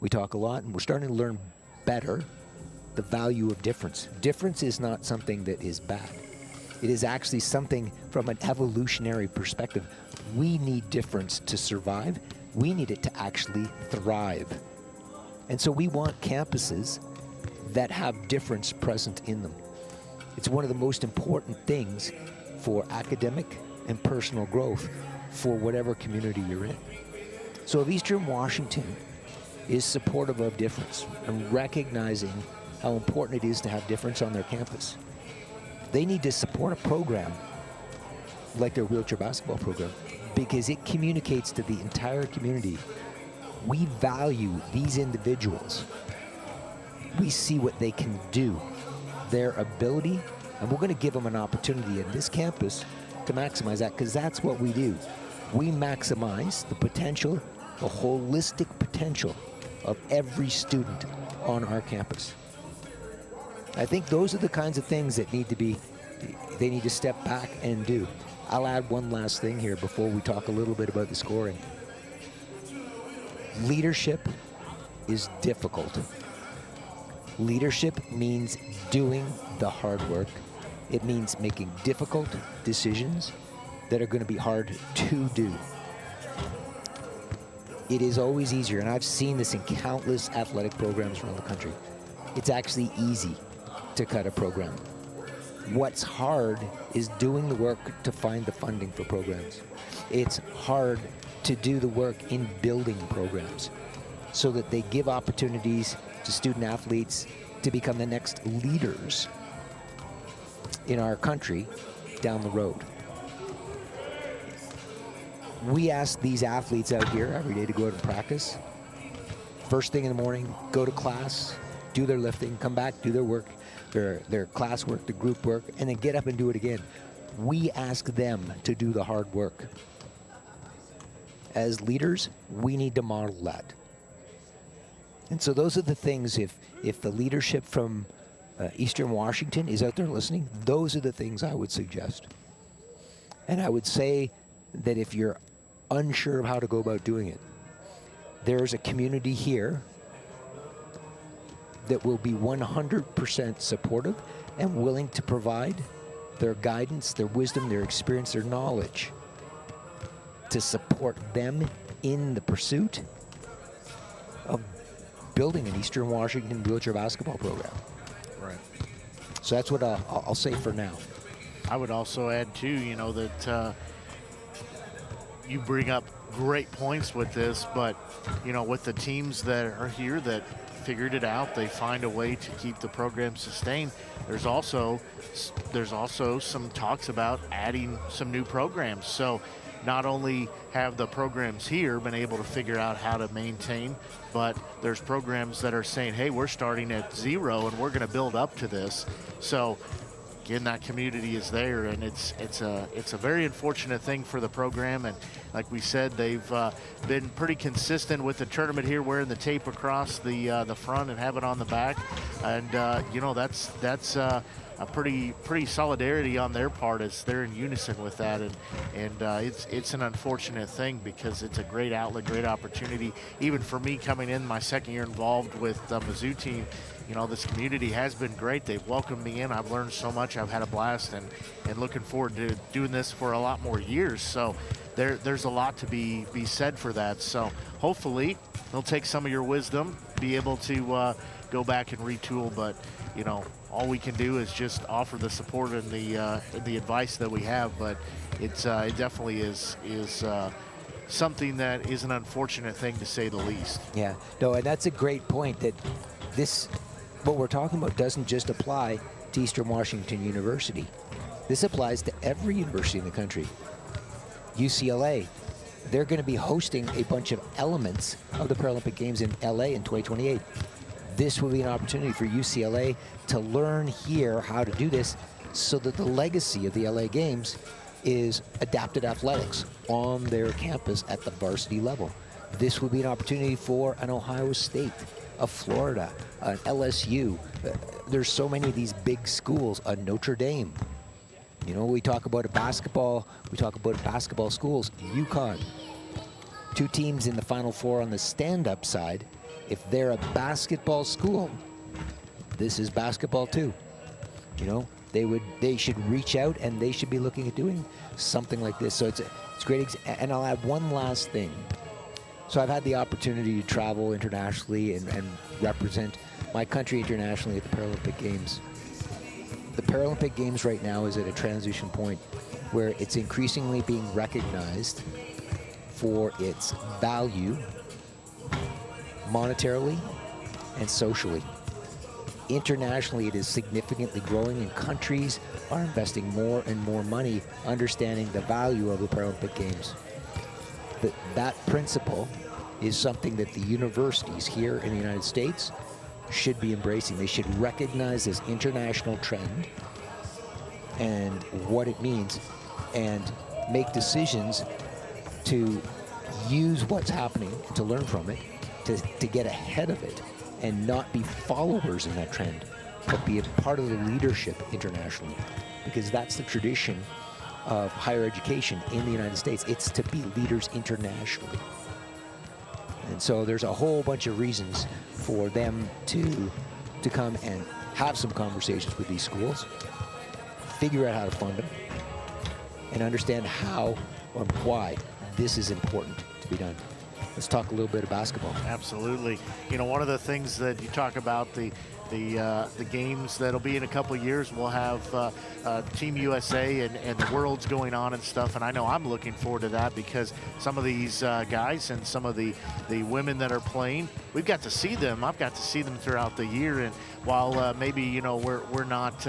We talk a lot, and we're starting to learn better the value of difference. Difference is not something that is bad. It is actually something from an evolutionary perspective. We need difference to survive. We need it to actually thrive. And so we want campuses that have difference present in them. It's one of the most important things for academic and personal growth for whatever community you're in. So if Eastern Washington is supportive of difference and recognizing how important it is to have difference on their campus, they need to support a program like their wheelchair basketball program, because it communicates to the entire community, we value these individuals. We see what they can do, their ability, and we're going to give them an opportunity at this campus to maximize that, because that's what we do. We maximize the potential, the holistic potential of every student on our campus. I think those are the kinds of things that need to step back and do. I'll add one last thing here before we talk a little bit about the scoring. Leadership is difficult. Leadership means doing the hard work. It means making difficult decisions that are going to be hard to do. It is always easier, and I've seen this in countless athletic programs around the country. It's actually easy to cut a program. What's hard is doing the work to find the funding for programs. It's hard to do the work in building programs so that they give opportunities to student athletes to become the next leaders in our country down the road. We ask these athletes out here every day to go out and practice. First thing in the morning, go to class, do their lifting, come back, do their work, their class work, the group work, and then get up and do it again. We ask them to do the hard work. As leaders, we need to model that. And so those are the things, if the leadership from Eastern Washington is out there listening, those are the things I would suggest. And I would say that if you're unsure of how to go about doing it, there's a community here that will be 100% supportive and willing to provide their guidance, their wisdom, their experience, their knowledge to support them in the pursuit of building an Eastern Washington wheelchair basketball program. Right. So that's what I'll say for now. I would also add too, you know, that you bring up great points with this, but you know, with the teams that are here that figured it out, they find a way to keep the program sustained. There's also some talks about adding some new programs. So not only have the programs here been able to figure out how to maintain, but there's programs that are saying, hey, we're starting at zero and we're going to build up to this. So again, that community is there, and it's a very unfortunate thing for the program. And like we said, they've been pretty consistent with the tournament here, wearing the tape across the front and have it on the back. And you know, that's a pretty solidarity on their part, as they're in unison with that. And it's an unfortunate thing, because it's a great outlet, great opportunity. Even for me, coming in my second year involved with the Mizzou team, you know, this community has been great. They've welcomed me in. I've learned so much. I've had a blast, and looking forward to doing this for a lot more years. So there's a lot to be said for that. So hopefully they'll take some of your wisdom, be able to go back and retool. But you know, all we can do is just offer the support and the advice that we have. But it definitely is something that is an unfortunate thing, to say the least. Yeah, no, and that's a great point, that what we're talking about doesn't just apply to Eastern Washington University. This applies to every university in the country. UCLA, they're going to be hosting a bunch of elements of the Paralympic Games in LA in 2028. This will be an opportunity for UCLA to learn here how to do this, so that the legacy of the LA Games is adapted athletics on their campus at the varsity level. This will be an opportunity for an Ohio State, a Florida, an LSU. There's so many of these big schools, a Notre Dame. You know, we talk about basketball schools, UConn. Two teams in the Final Four on the stand-up side. If they're a basketball school, this is basketball too. You know, they should reach out, and they should be looking at doing something like this. So it's great. And I'll add one last thing. So I've had the opportunity to travel internationally and represent my country internationally at the Paralympic Games. The Paralympic Games right now is at a transition point where it's increasingly being recognized for its value monetarily and socially. Internationally, it is significantly growing, and countries are investing more and more money understanding the value of the Paralympic Games. That principle is something that the universities here in the United States should be embracing. They should recognize this international trend and what it means, and make decisions to use what's happening, to learn from it, to get ahead of it, and not be followers in that trend, but be a part of the leadership internationally, because that's the tradition of higher education in the United States. It's to be leaders internationally. And so there's a whole bunch of reasons for them to come and have some conversations with these schools, figure out how to fund them, and understand how and why this is important to be done. Let's talk a little bit of basketball. Absolutely. You know, one of the things that you talk about, the games that'll be in a couple of years, we'll have Team USA and the Worlds going on and stuff, and I know I'm looking forward to that, because some of these guys and some of the women that are playing, we've got to see them. I've got to see them throughout the year, and while maybe, you know, we're not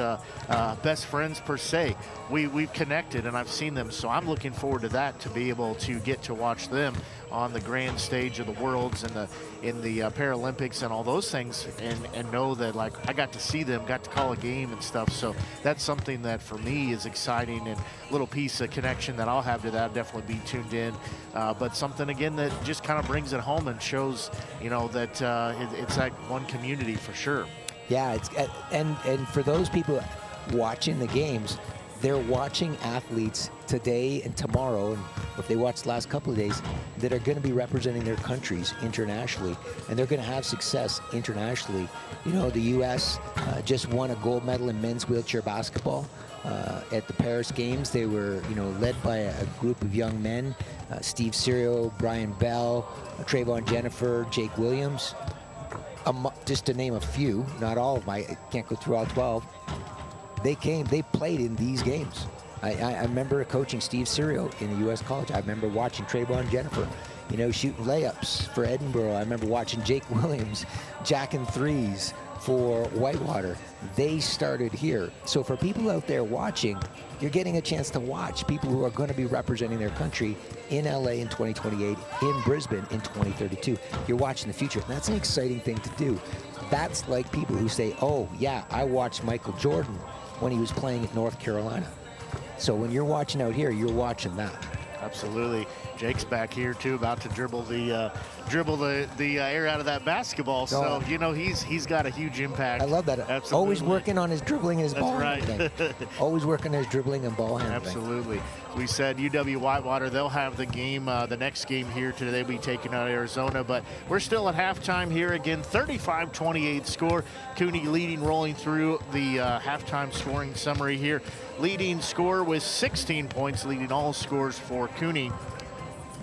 best friends per se, we've connected, and I've seen them, so I'm looking forward to that, to be able to get to watch them on the grand stage of the Worlds and in the Paralympics and all those things, and know that, like, I got to see them, got to call a game and stuff. So that's something that for me is exciting, and a little piece of connection that I'll have to that. I'll definitely be tuned in, but something again that just kind of brings it home and shows, you know, that it's like one community for sure. Yeah, it's and for those people watching the games, they're watching athletes today and tomorrow, and if they watch the last couple of days, that are going to be representing their countries internationally, and they're going to have success internationally. You know, the U.S. Just won a gold medal in men's wheelchair basketball at the Paris Games. They were, you know, led by a group of young men, Steve Serio, Brian Bell, Trayvon Jennifer, Jake Williams, just to name a few, not all of them. I can't go through all 12. They played in these games. I remember coaching Steve Serio in the U.S. college. I remember watching Trayvon Jennifer, you know, shooting layups for Edinburgh. I remember watching Jake Williams jacking threes for Whitewater. They started here. So for people out there watching, you're getting a chance to watch people who are going to be representing their country in LA in 2028, in Brisbane in 2032. You're watching the future. That's an exciting thing to do. That's like people who say, oh, yeah, I watched Michael Jordan when he was playing at North Carolina. So when you're watching out here, you're watching that. Absolutely. Jake's back here too, about to dribble the air out of that basketball. So you know he's got a huge impact. I love that. Absolutely. Always working on his dribbling and his That's ball right. handling. Always working on his dribbling and ball handling. Absolutely. We said UW Whitewater, they'll have the game, the next game here today. They'll be taking out Arizona, but we're still at halftime here. Again, 35-28 score. Cooney leading, rolling through the halftime scoring summary here. Leading scorer with 16 points, leading all scores for Cooney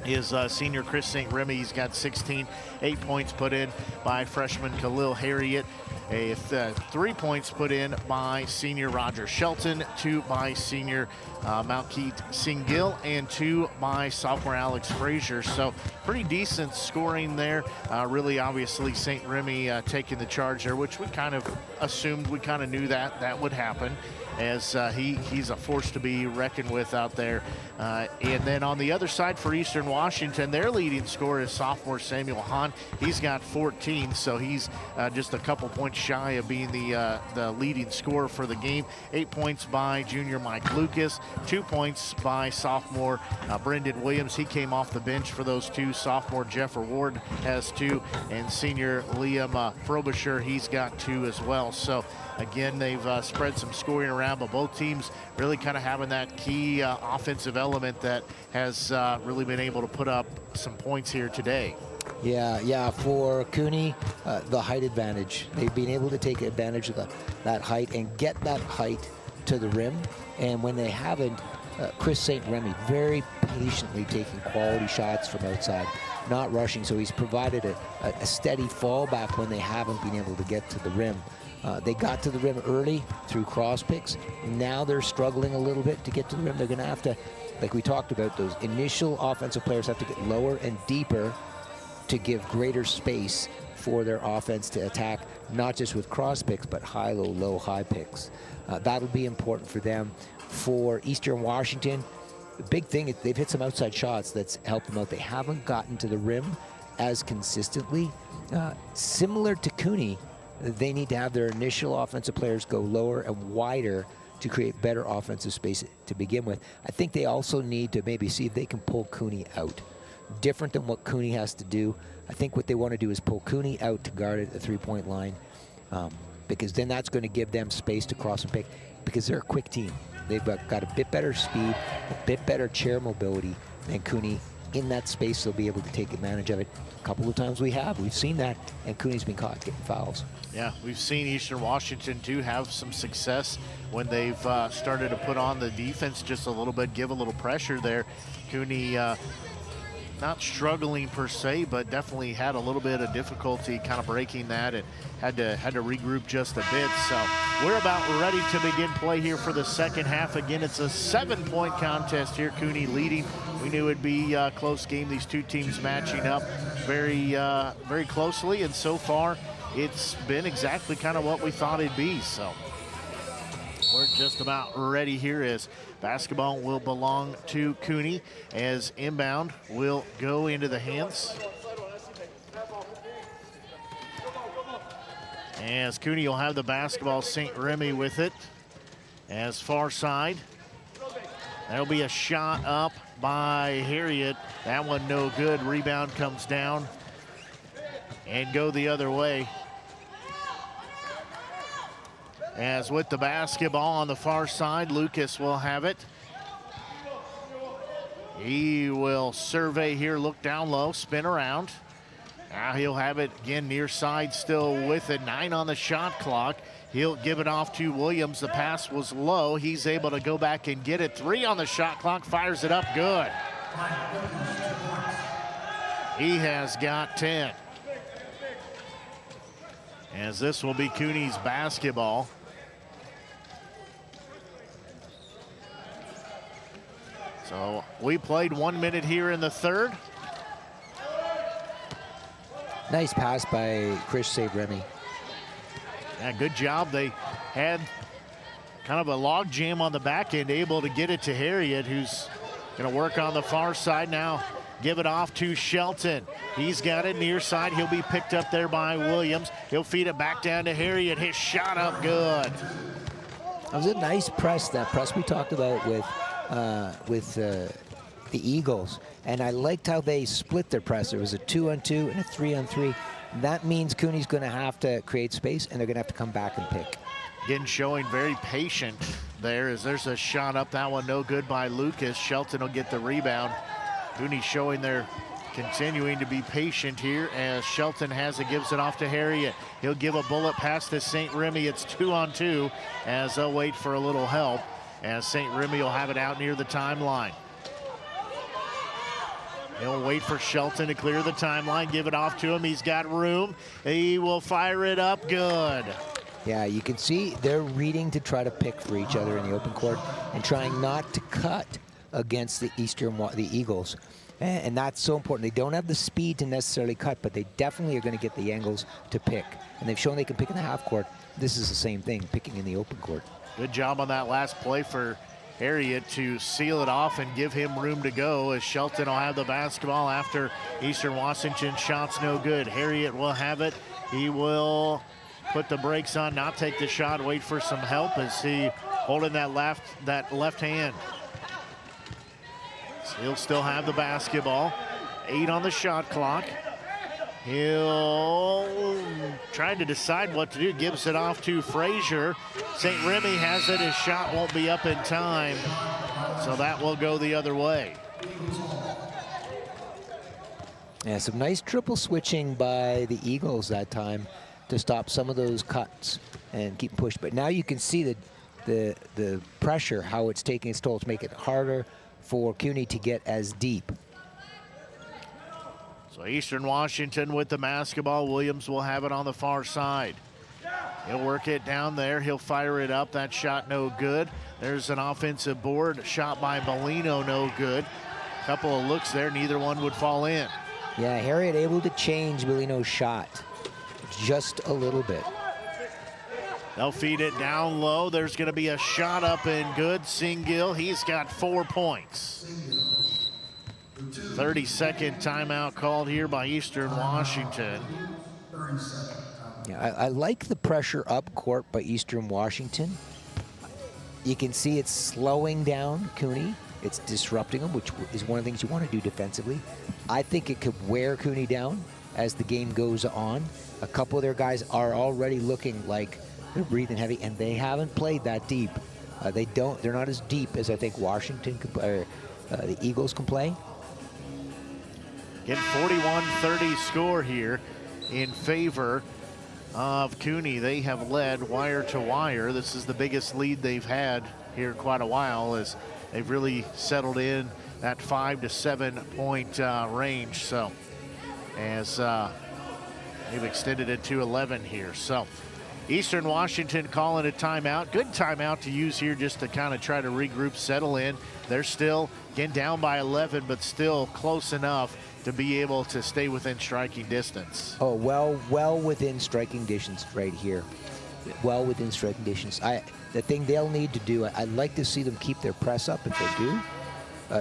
is senior Chris St. Remy. He's got 16, 8 points put in by freshman Khalil Harriet. 3 points put in by senior Roger Shelton, 2 by senior Malkeet Singhil, and 2 by sophomore Alex Frazier. So pretty decent scoring there. Really, obviously, St. Remy taking the charge there, which we kind of assumed, we kind of knew that would happen, as he's a force to be reckoned with out there. And then on the other side for Eastern Washington, their leading scorer is sophomore Samuel Hahn. He's got 14, so he's just a couple points shy of being the leading scorer for the game. 8 points by junior Mike Lucas, 2 points by sophomore Brendan Williams. He came off the bench for those two. Sophomore Jeffrey Ward has 2, and senior Liam Frobisher, he's got 2 as well. So again, they've spread some scoring around, but both teams really kind of having that key offensive element that has really been able to put up some points here today. Yeah, for Cooney, the height advantage. They've been able to take advantage of that height and get that height to the rim. And when they haven't, Chris St. Remy very patiently taking quality shots from outside, not rushing. So he's provided a steady fallback when they haven't been able to get to the rim. They got to the rim early through cross picks. Now they're struggling a little bit to get to the rim. They're going to have to, like we talked about, those initial offensive players have to get lower and deeper to give greater space for their offense to attack, not just with cross picks, but high, low, low, high picks. That'll be important for them. For Eastern Washington, the big thing is they've hit some outside shots that's helped them out. They haven't gotten to the rim as consistently. Similar to Cooney, they need to have their initial offensive players go lower and wider to create better offensive space to begin with. I think they also need to maybe see if they can pull Cooney out. Different than what Cooney has to do. I think what they want to do is pull Cooney out to guard at the three-point line, because then that's going to give them space to cross and pick, because they're a quick team. They've got a bit better speed, a bit better chair mobility than Cooney. In that space, they'll be able to take advantage of it. A couple of times we've seen that, and Cooney's been caught getting fouls. Yeah, we've seen Eastern Washington too have some success when they've started to put on the defense just a little bit, give a little pressure there. Cooney not struggling per se, but definitely had a little bit of difficulty kind of breaking that, and had to regroup just a bit. So we're about ready to begin play here for the second half. Again, it's a 7-point contest here. Cooney leading. We knew it'd be a close game. These two teams matching up very closely, and so far it's been exactly kind of what we thought it'd be. So We're just about ready here as basketball will belong to Cooney as inbound will go into the hands. As Cooney will have the basketball, St. Remy with it as far side. That'll be a shot up by Harriet. That one no good. Rebound comes down and go the other way. As with the basketball on the far side, Lucas will have it. He will survey here, look down low, spin around. Now he'll have it again near side, still with it. 9 on the shot clock. He'll give it off to Williams. The pass was low. He's able to go back and get it. 3 on the shot clock, fires it up good. He has got 10. As this will be Cooney's basketball. So we played 1 minute here in the third. Nice pass by Chris St. Remy. Yeah, good job. They had kind of a log jam on the back end, able to get it to Harriet, who's going to work on the far side now. Give it off to Shelton. He's got it near side. He'll be picked up there by Williams. He'll feed it back down to Harriet. His shot up good. That was a nice press, that press we talked about with the Eagles. And I liked how they split their press. There was a 2-on-2 and a 3-on-3. That means Cooney's going to have to create space, and they're going to have to come back and pick. Again, showing very patient there as there's a shot up. That one no good by Lucas. Shelton will get the rebound. Cooney showing they're continuing to be patient here as Shelton has it, gives it off to Harriet. He'll give a bullet pass to St. Remy. It's 2-on-2 as they'll wait for a little help as St. Remy will have it out near the timeline. He'll wait for Shelton to clear the timeline, give it off to him. He's got room. He will fire it up good. Yeah, you can see they're reading to try to pick for each other in the open court and trying not to cut against the Eagles. And that's so important. They don't have the speed to necessarily cut, but they definitely are going to get the angles to pick. And they've shown they can pick in the half court. This is the same thing, picking in the open court. Good job on that last play for Harriet to seal it off and give him room to go as Shelton will have the basketball after Eastern Washington shots no good. Harriet will have it. He will put the brakes on, not take the shot, wait for some help as he holding that left hand. So he'll still have the basketball. 8 on the shot clock. He'll try to decide what to do. Gives it off to Frazier. St. Remy has it. His shot won't be up in time. So that will go the other way. Yeah, some nice triple switching by the Eagles that time to stop some of those cuts and keep push. But now you can see the pressure, how it's taking its toll to make it harder for CUNY to get as deep. So Eastern Washington with the basketball. Williams will have it on the far side. He'll work it down there. He'll fire it up. That shot no good. There's an offensive board shot by Molino, no good. Couple of looks there, neither one would fall in. Yeah, Harriet able to change Molino's shot just a little bit. They'll feed it down low. There's going to be a shot up and good. Singill, he's got 4 points. 30-second timeout called here by Eastern Washington. Yeah, I like the pressure up court by Eastern Washington. You can see it's slowing down CUNY. It's disrupting them, which is one of the things you want to do defensively. I think it could wear CUNY down as the game goes on. A couple of their guys are already looking like they're breathing heavy, and they haven't played that deep. They're not as deep as I think Washington could, the Eagles can play. Getting 41-30 score here in favor of CUNY. They have led wire to wire. This is the biggest lead they've had here in quite a while as they've really settled in that 5 to 7 point range. So as they've extended it to 11 here. So Eastern Washington calling a timeout. Good timeout to use here just to kind of try to regroup, settle in. They're still getting down by 11, but still close enough to be able to stay within striking distance. Oh, well within striking distance right here. well within strike conditions. The thing they'll need to do, I'd like to see them keep their press up if they do.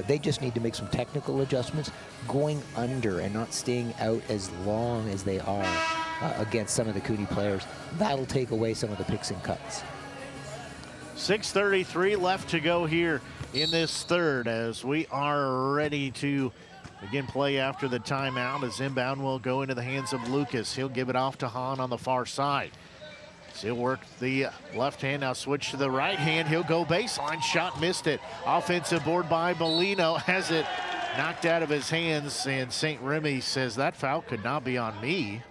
They just need to make some technical adjustments, going under and not staying out as long as they are against some of the Cooney players. That'll take away some of the picks and cuts. 6:33 left to go here in this third as we are ready to begin play after the timeout. As inbound will go into the hands of Lucas. He'll give it off to Hahn on the far side. So he'll work the left hand, now switch to the right hand. He'll go baseline, shot missed it. Offensive board by Bellino, has it knocked out of his hands, and St. Remy says that foul could not be on me.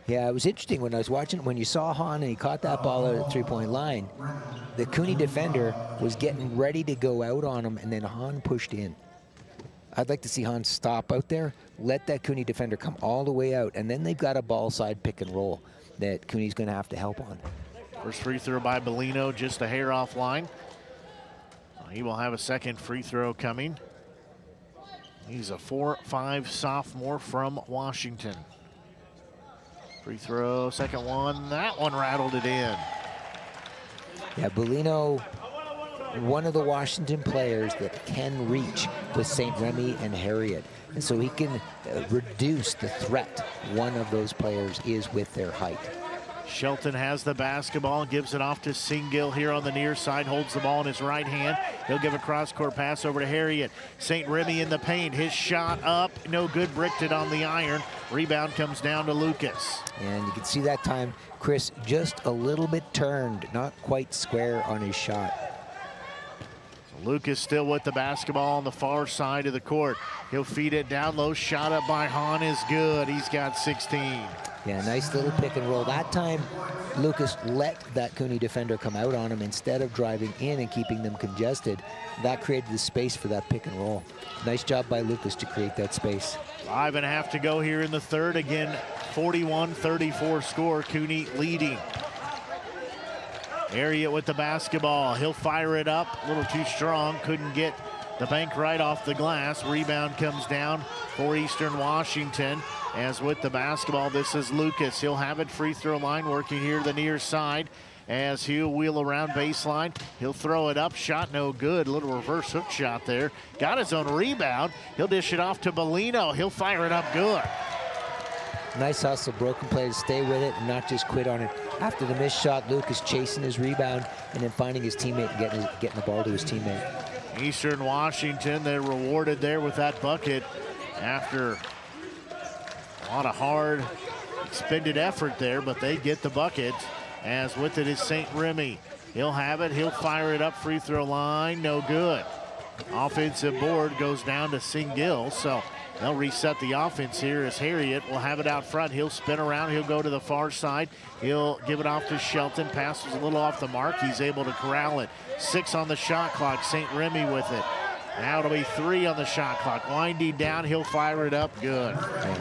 Yeah, it was interesting when I was watching, when you saw Hahn and he caught that ball out at the three-point line, the Cooney defender was getting ready to go out on him, and then Hahn pushed in. I'd like to see Hahn stop out there, let that Cooney defender come all the way out, and then they've got a ball side pick and roll that Cooney's going to have to help on. First free throw by Bellino, just a hair offline. He will have a second free throw coming. He's a 4'5" sophomore from Washington. Free throw, second one, that one rattled it in. Yeah, Bellino, one of the Washington players that can reach with St. Remy and Harriet. And so he can reduce the threat one of those players is with their height. Shelton has the basketball, gives it off to Singill here on the near side, holds the ball in his right hand. He'll give a cross-court pass over to Harriet. St. Remy in the paint, his shot up, no good, bricked it on the iron. Rebound comes down to Lucas. And you can see that time, Chris just a little bit turned, not quite square on his shot. Lucas still with the basketball on the far side of the court. He'll feed it down low, shot up by Hahn is good. He's got 16. Yeah, nice little pick and roll. That time, Lucas let that Cooney defender come out on him instead of driving in and keeping them congested. That created the space for that pick and roll. Nice job by Lucas to create that space. 5.5 to go here in the third. Again, 41-34 score, Cooney leading. Harriet with the basketball. He'll fire it up, a little too strong, couldn't get the bank right off the glass. Rebound comes down for Eastern Washington. As with the basketball, this is Lucas. He'll have it free throw line, working here the near side. As he'll wheel around baseline, he'll throw it up, shot no good. Little reverse hook shot there. Got his own rebound. He'll dish it off to Bellino. He'll fire it up good. Nice hustle, broken play to stay with it and not just quit on it. After the missed shot, Lucas chasing his rebound and then finding his teammate and getting the ball to his teammate. Eastern Washington, they're rewarded there with that bucket after a lot of hard expended effort there, but they get the bucket. As with it is St. Remy. He'll have it, he'll fire it up, free throw line, no good. Offensive board goes down to Singill, so they'll reset the offense here as Harriet will have it out front. He'll spin around, he'll go to the far side. He'll give it off to Shelton, passes a little off the mark. He's able to corral it. 6 on the shot clock, St. Remy with it. Now it'll be 3 on the shot clock. Winding down, he'll fire it up, good. Okay.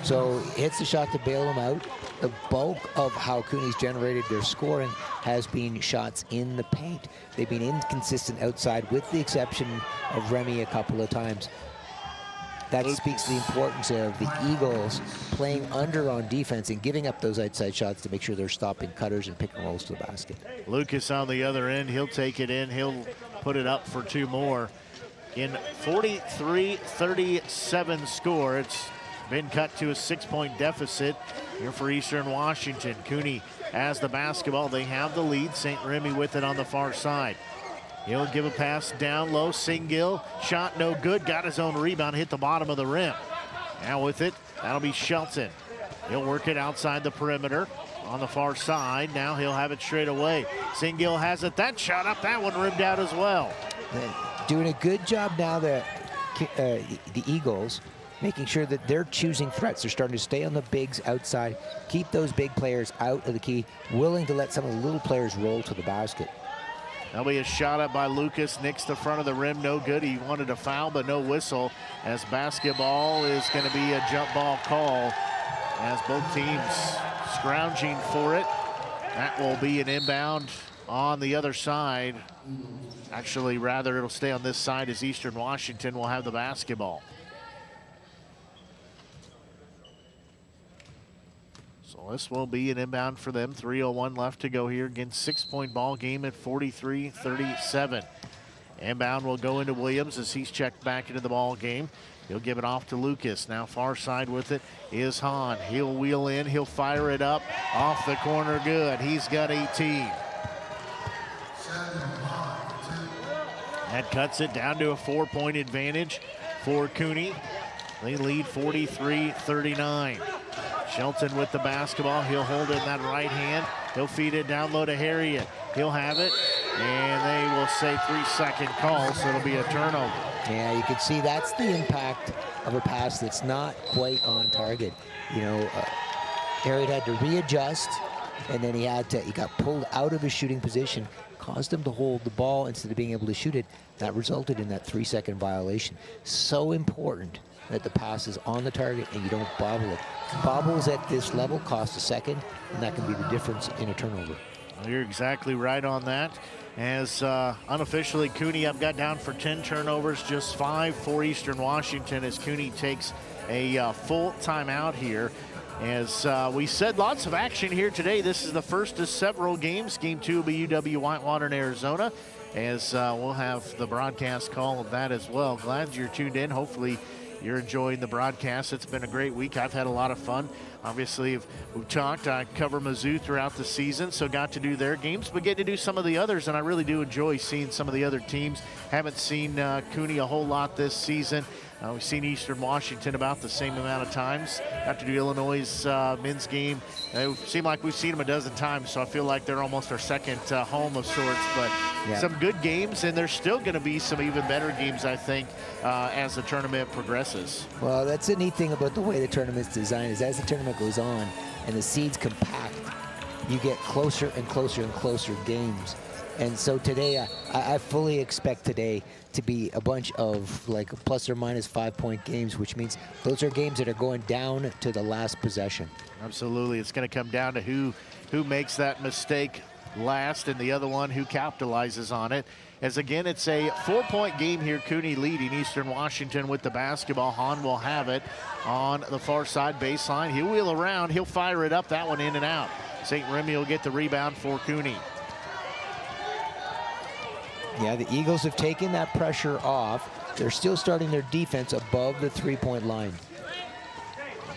So hits the shot to bail him out. The bulk of how Cooney's generated their scoring has been shots in the paint. They've been inconsistent outside with the exception of Remy a couple of times. That speaks to the importance of the Eagles playing under on defense and giving up those outside shots to make sure they're stopping cutters and pick and rolls to the basket. Lucas on the other end, he'll take it in, he'll put it up for 2 more. In 43-37 score, it's been cut to a 6-point deficit here for Eastern Washington. Cooney has the basketball, they have the lead. St. Remy with it on the far side. He'll give a pass down low. Singill, shot no good, got his own rebound, hit the bottom of the rim. Now with it, that'll be Shelton. He'll work it outside the perimeter on the far side. Now he'll have it straight away. Singill has it, that shot up, that one rimmed out as well. Doing a good job now, the Eagles, making sure that they're choosing threats. They're starting to stay on the bigs outside, keep those big players out of the key, willing to let some of the little players roll to the basket. That'll be a shot up by Lucas, nicks the front of the rim, no good. He wanted a foul, but no whistle, as basketball is going to be a jump ball call, as both teams scrounging for it. That will be an inbound on the other side. Actually, rather, it'll stay on this side as Eastern Washington will have the basketball. So So this will be an inbound for them. 3:01 left to go here. Again, 6-point ball game at 43-37. Inbound will go into Williams as he's checked back into the ball game. He'll give it off to Lucas. Now far side with it is Hahn. He'll wheel in. He'll fire it up. Off the corner, good. He's got 18. That cuts it down to a 4-point advantage for Cooney. They lead 43-39. Shelton with the basketball. He'll hold it in that right hand. He'll feed it down low to Harriet. He'll have it, and they will say 3-second call, so it'll be a turnover. Yeah, you can see that's the impact of a pass that's not quite on target. You know, Harriet had to readjust, and then he got pulled out of his shooting position, caused him to hold the ball instead of being able to shoot it. That resulted in that 3-second violation. So important that the pass is on the target and you don't bobble it. Bobbles at this level cost a second, and that can be the difference in a turnover. Well, you're exactly right on that. As unofficially, Cooney I've got down for 10 turnovers, just 5 for Eastern Washington as Cooney takes a full timeout here. As we said, lots of action here today. This is the first of several games. Game 2 will be UW-Whitewater in Arizona, as we'll have the broadcast call of that as well. Glad you're tuned in. Hopefully you're enjoying the broadcast. It's been a great week. I've had a lot of fun. Obviously, we've talked. I cover Mizzou throughout the season, so got to do their games, but get to do some of the others, and I really do enjoy seeing some of the other teams. Haven't seen Cooney a whole lot this season. We've seen Eastern Washington about the same amount of times. Got to do Illinois' men's game. It seemed like we've seen them a dozen times, so I feel like they're almost our second home of sorts. But yeah, some good games, and there's still going to be some even better games, I think, as the tournament progresses. Well, that's the neat thing about the way the tournament's designed is as the tournament goes on and the seeds compact, you get closer and closer and closer games. And so today, I fully expect today to be a bunch of like plus or minus 5-point games, which means those are games that are going down to the last possession. Absolutely. It's going to come down to who makes that mistake last and the other one who capitalizes on it. As again, it's a 4-point game here. Cooney leading Eastern Washington with the basketball. Hahn will have it on the far side baseline. He'll wheel around. He'll fire it up. That one in and out. St. Remy will get the rebound for Cooney. Yeah, the Eagles have taken that pressure off. They're still starting their defense above the 3-point line.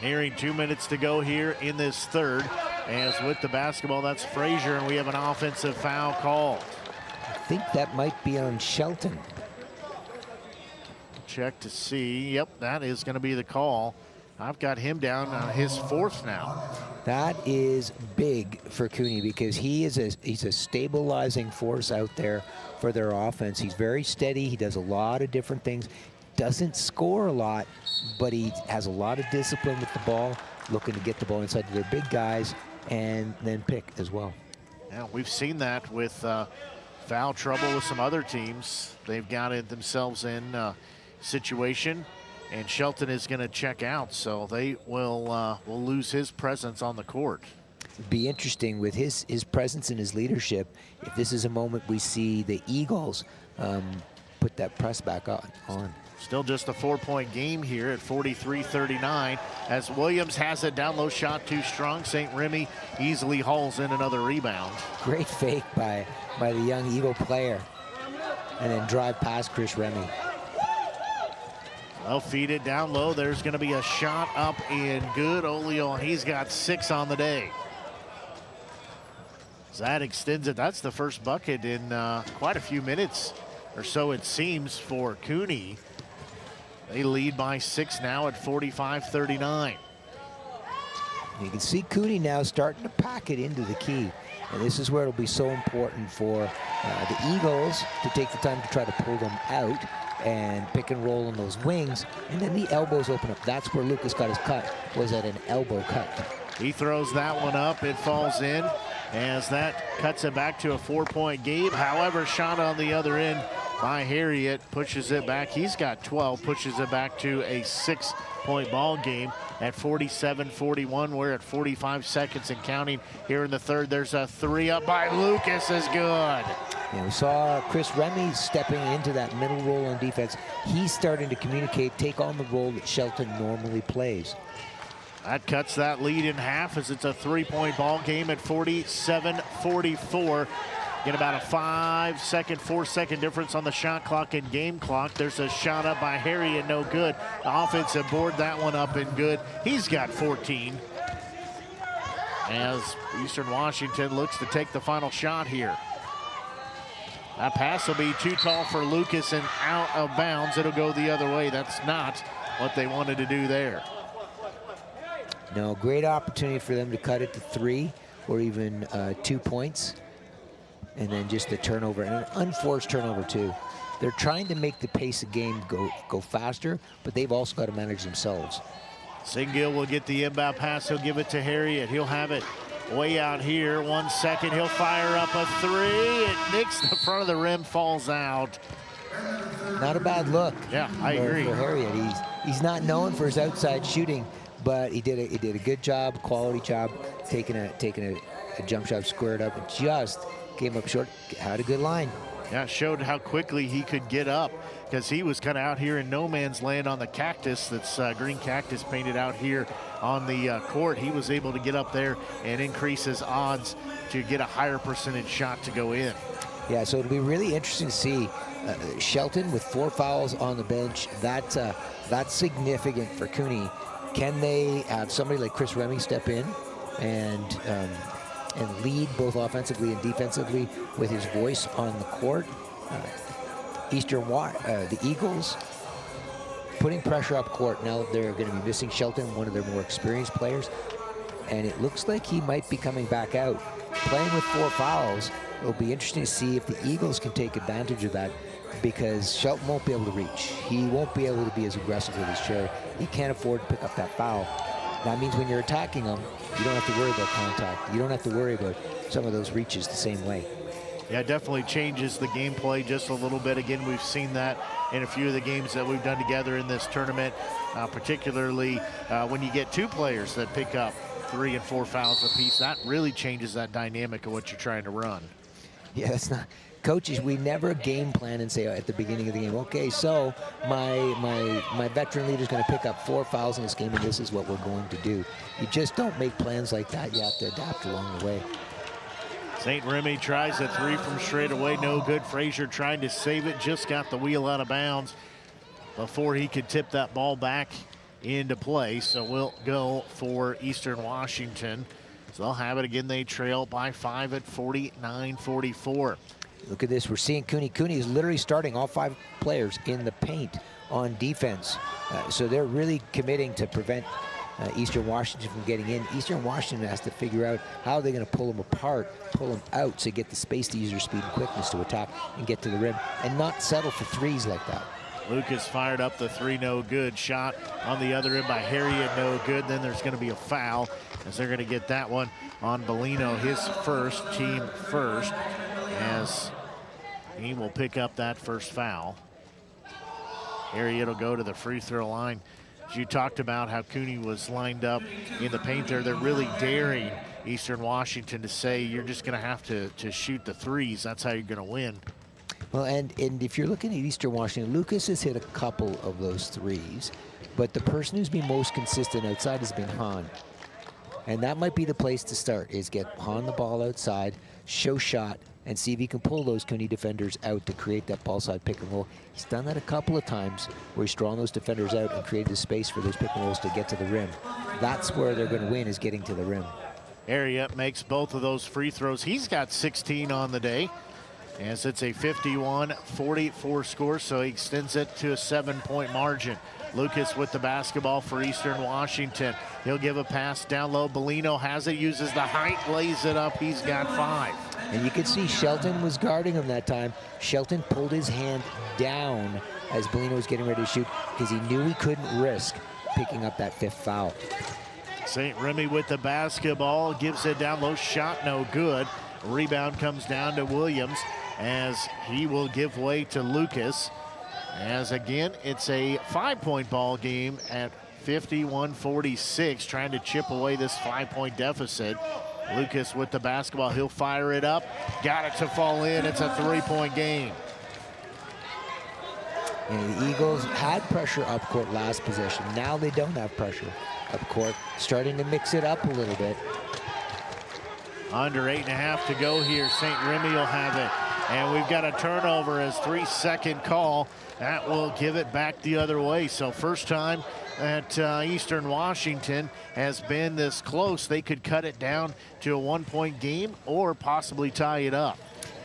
Nearing 2 minutes to go here in this third. As with the basketball, that's Frazier, and we have an offensive foul called. I think that might be on Shelton. Check to see. Yep, that is going to be the call. I've got him down on his 4th now. That is big for Cooney because he's a stabilizing force out there for their offense. He's very steady. He does a lot of different things. Doesn't score a lot, but he has a lot of discipline with the ball, looking to get the ball inside to their big guys and then pick as well. Yeah, we've seen that with foul trouble with some other teams. They've got it themselves in situation, and Shelton is going to check out, so they will lose his presence on the court. Be interesting with his presence and his leadership if this is a moment we see the Eagles put that press back on. Still just a 4-point game here at 43-39 as Williams has it down low, shot too strong. St. Remy easily hauls in another rebound. Great fake by the young Eagle player, and then drive past Chris Remy. They'll feed it down low. There's going to be a shot up and good. Olio, he's got 6 on the day. That extends it. That's the first bucket in quite a few minutes or so, it seems, for Cooney. They lead by 6 now at 45-39. You can see Cooney now starting to pack it into the key. And this is where it'll be so important for the Eagles to take the time to try to pull them out and pick and roll on those wings. And then the elbows open up. That's where Lucas got his cut, was at an elbow cut. He throws that one up. It falls in as that cuts it back to a 4-point game. However, shot on the other end by Harriet pushes it back. He's got 12, pushes it back to a 6-point ball game at 47-41. We're at 45 seconds and counting here in the third. There's a 3 up by Lucas, is good. And we saw Chris Remy stepping into that middle role on defense. He's starting to communicate, take on the role that Shelton normally plays. That cuts that lead in half as it's a 3-point ball game at 47-44. Get about a 5-second, 4-second difference on the shot clock and game clock. There's a shot up by Harry and no good. The offensive board that one up and good. He's got 14. As Eastern Washington looks to take the final shot here. That pass will be too tall for Lucas and out of bounds. It'll go the other way. That's not what they wanted to do there. No, great opportunity for them to cut it to 3 or even 2 points. And then just the turnover, and an unforced turnover too. They're trying to make the pace of game go faster, but they've also got to manage themselves. Singill will get the inbound pass. He'll give it to Harriet. He'll have it way out here. 1 second. He'll fire up a 3. It nicks the front of the rim, falls out. Not a bad look. Yeah, I agree. For Harriet, he's not known for his outside shooting, but he did a good job, quality job, taking a jump shot, squared up, and just came up short. Had a good line. Yeah, showed how quickly he could get up because he was kind of out here in no man's land on the cactus. That's green cactus painted out here on the court. He was able to get up there and increase his odds to get a higher percentage shot to go in. Yeah, so it'll be really interesting to see Shelton with 4 fouls on the bench. That's significant for Cooney. Can they have somebody like Chris Remy step in and lead both offensively and defensively with his voice on the court? The Eagles putting pressure up court. Now they're going to be missing Shelton, one of their more experienced players, and it looks like he might be coming back out. Playing with 4 fouls, it'll be interesting to see if the Eagles can take advantage of that, because Shelton won't be able to reach. He won't be able to be as aggressive with his share. He can't afford to pick up that foul. That means when you're attacking him, you don't have to worry about contact. You don't have to worry about some of those reaches the same way. Yeah, it definitely changes the gameplay just a little bit. Again, we've seen that in a few of the games that we've done together in this tournament, particularly when you get 2 players that pick up 3 and 4 fouls apiece. That really changes that dynamic of what you're trying to run. Yeah, that's not... Coaches, we never game plan and say at the beginning of the game, okay, so my veteran leader is going to pick up 4 fouls in this game, and this is what we're going to do. You just don't make plans like that. You have to adapt along the way. St. Remy tries a 3 from straight away. No good. Frazier trying to save it. Just got the wheel out of bounds before he could tip that ball back into play. So we'll go for Eastern Washington. So they'll have it again. They trail by 5 at 49-44. Look at this. We're seeing Cooney. Cooney is literally starting all 5 players in the paint on defense. So they're really committing to prevent Eastern Washington from getting in. Eastern Washington has to figure out how they're going to pull them apart, pull them out to get the space to use their speed and quickness to attack and get to the rim and not settle for 3s like that. Lucas fired up the 3, no good. Shot on the other end by Harriet, no good. Then there's going to be a foul as they're going to get that one on Bellino, his first, team first, as he will pick up that first foul. Harriet will go to the free throw line. As you talked about how Cooney was lined up in the paint there, they're really daring Eastern Washington to say you're just going to have to shoot the 3s. That's how you're going to win. Well, and if you're looking at Eastern Washington, Lucas has hit a couple of those 3s, but the person who's been most consistent outside has been Hahn. And that might be the place to start, is get Hahn the ball outside, show shot, and see if he can pull those Cooney defenders out to create that ball side pick and roll. He's done that a couple of times where he's drawn those defenders out and created the space for those pick and rolls to get to the rim. That's where they're going to win, is getting to the rim. Harriet makes both of those free throws. He's got 16 on the day, as it's a 51-44 score, so he extends it to a 7-point margin. Lucas with the basketball for Eastern Washington. He'll give a pass down low. Bellino has it, uses the height, lays it up. He's got 5. And you can see Shelton was guarding him that time. Shelton pulled his hand down as Bellino was getting ready to shoot because he knew he couldn't risk picking up that 5th foul. St. Remy with the basketball, gives it down low, shot no good. Rebound comes down to Williams as he will give way to Lucas. As again, it's a 5-point ball game at 51-46, trying to chip away this 5-point deficit. Lucas with the basketball, he'll fire it up. Got it to fall in, it's a 3-point game. And the Eagles had pressure up court last possession. Now they don't have pressure up court. Starting to mix it up a little bit. Under 8.5 to go here. St. Remy will have it. And we've got a turnover as 3-second call. That will give it back the other way. So first time that Eastern Washington has been this close. They could cut it down to a 1-point game or possibly tie it up.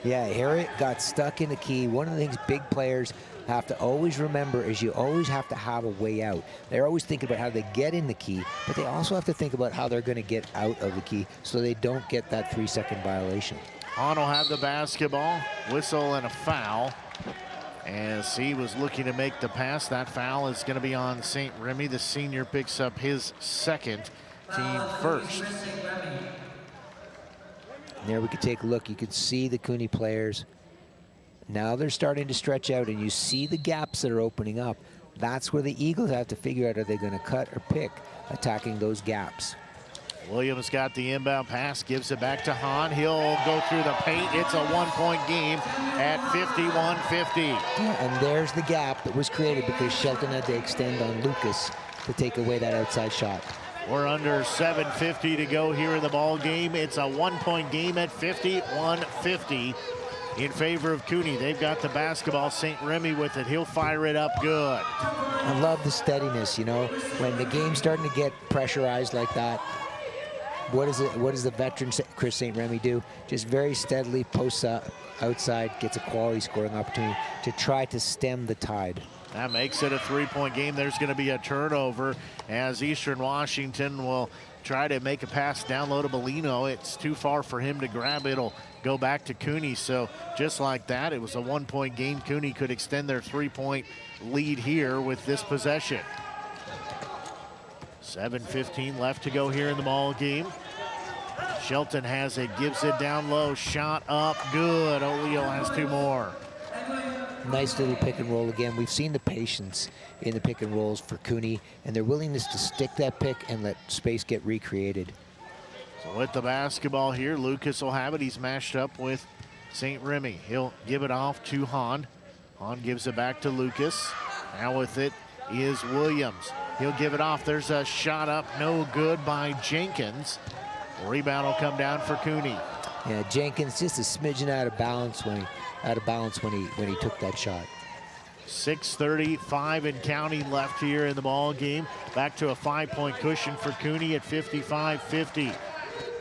Yeah, Harriet got stuck in the key. One of the things big players have to always remember is you always have to have a way out. They're always thinking about how they get in the key, but they also have to think about how they're going to get out of the key so they don't get that 3-second violation. Hahn will have the basketball. Whistle and a foul. As he was looking to make the pass, that foul is going to be on St. Remy. The senior picks up his second, team first. And there we could take a look. You could see the Cooney players. Now they're starting to stretch out, and you see the gaps that are opening up. That's where the Eagles have to figure out, are they going to cut or pick, attacking those gaps. Williams got the inbound pass, gives it back to Hahn. He'll go through the paint. It's a 1-point game at 51-50. Yeah, and there's the gap that was created because Shelton had to extend on Lucas to take away that outside shot. We're under 7:50 to go here in the ball game. It's a 1-point game at 51-50 in favor of Cooney. They've got the basketball. St. Remy with it. He'll fire it up good. I love the steadiness, you know, when the game's starting to get pressurized like that. What does the veteran Chris St. Remy do? Just very steadily posts outside, gets a quality scoring opportunity to try to stem the tide. That makes it a 3-point game. There's going to be a turnover as Eastern Washington will try to make a pass down low to Bellino. It's too far for him to grab. It'll go back to Cooney. So just like that, it was a 1-point game. Cooney could extend their 3-point lead here with this possession. 7:15 left to go here in the ball game. Shelton has it, gives it down low, shot up, good. O'Leal has 2 more. Nice little pick and roll again. We've seen the patience in the pick and rolls for Cooney and their willingness to stick that pick and let space get recreated. So with the basketball here, Lucas will have it. He's matched up with St. Remy. He'll give it off to Hahn. Hahn gives it back to Lucas. Now with it is Williams. He'll give it off. There's a shot up, no good by Jenkins. Rebound will come down for Cooney. Yeah, Jenkins just a smidgen out of balance when he took that shot. 6:35 and counting left here in the ball game. Back to a 5-point cushion for Cooney at 55-50.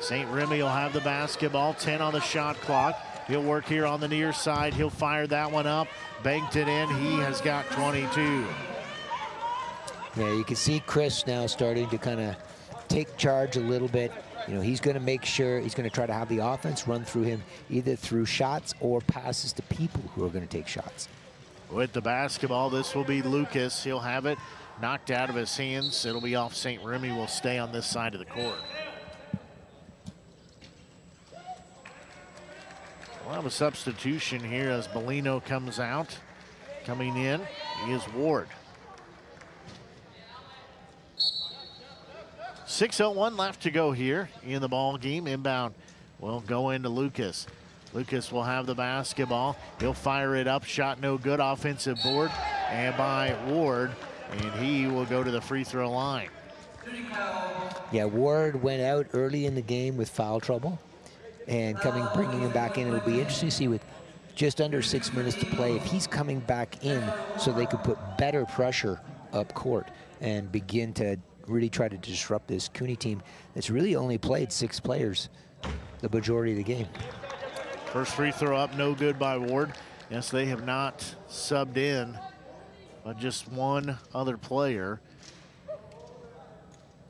St. Remy will have the basketball, 10 on the shot clock. He'll work here on the near side. He'll fire that one up, banked it in. He has got 22. Yeah, you can see Chris now starting to kind of take charge a little bit. You know, he's going to make sure he's going to try to have the offense run through him, either through shots or passes to people who are going to take shots. With the basketball, this will be Lucas. He'll have it knocked out of his hands. It'll be off. St. Remy will stay on this side of the court. We'll have a substitution here as Bellino comes out. Coming in is Ward. 6:01 left to go here in the ball game. Inbound will go into Lucas. Lucas will have the basketball. He'll fire it up. Shot no good. Offensive board and by Ward, and he will go to the free throw line. Yeah, Ward went out early in the game with foul trouble, and bringing him back in. It'll be interesting to see with just under 6 minutes to play if he's coming back in so they could put better pressure up court and begin to really try to disrupt this Cooney team that's really only played 6 players the majority of the game. First free throw up, no good by Ward. Yes, they have not subbed in, but just one other player.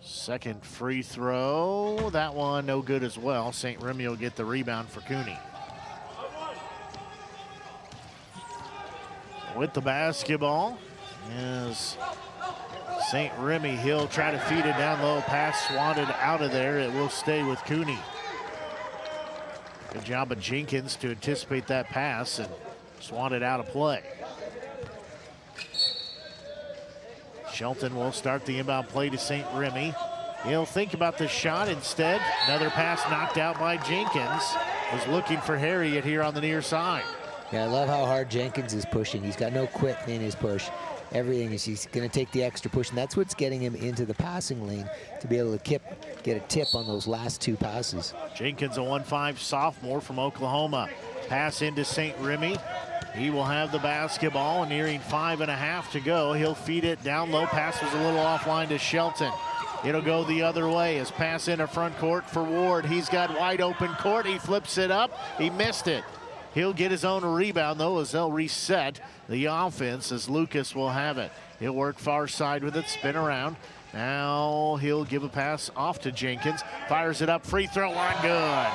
Second free throw, that one no good as well. St. Remy will get the rebound for Cooney. With the basketball is St. Remy. He'll try to feed it down low. Pass swatted out of there. It will stay with Cooney. Good job of Jenkins to anticipate that pass and swat it out of play. Shelton will start the inbound play to St. Remy. He'll think about the shot instead. Another pass knocked out by Jenkins. Was looking for Harriet here on the near side. Yeah, I love how hard Jenkins is pushing. He's got no quit in his push. Everything is he's going to take the extra push, and that's what's getting him into the passing lane to be able to get a tip on those last 2 passes. Jenkins, a 1'5" sophomore from Oklahoma. Pass into St. Remy. He will have the basketball, nearing 5.5 to go. He'll feed it down low. Pass was a little offline to Shelton. It'll go the other way as pass into front court for Ward. He's got wide open court. He flips it up. He missed it. He'll get his own rebound, though, as they'll reset the offense as Lucas will have it. He'll work far side with it, spin around. Now he'll give a pass off to Jenkins. Fires it up, free throw line, good.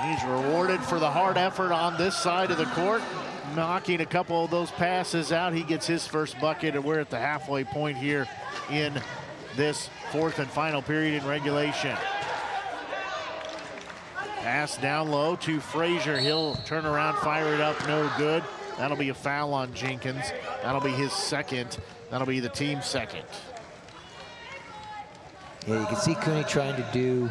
He's rewarded for the hard effort on this side of the court. Knocking a couple of those passes out. He gets his first bucket, and we're at the halfway point here in this 4th and final period in regulation. Pass down low to Frazier. He'll turn around, fire it up, no good. That'll be a foul on Jenkins. That'll be his second. That'll be the team's second. Yeah, you can see Cooney trying to do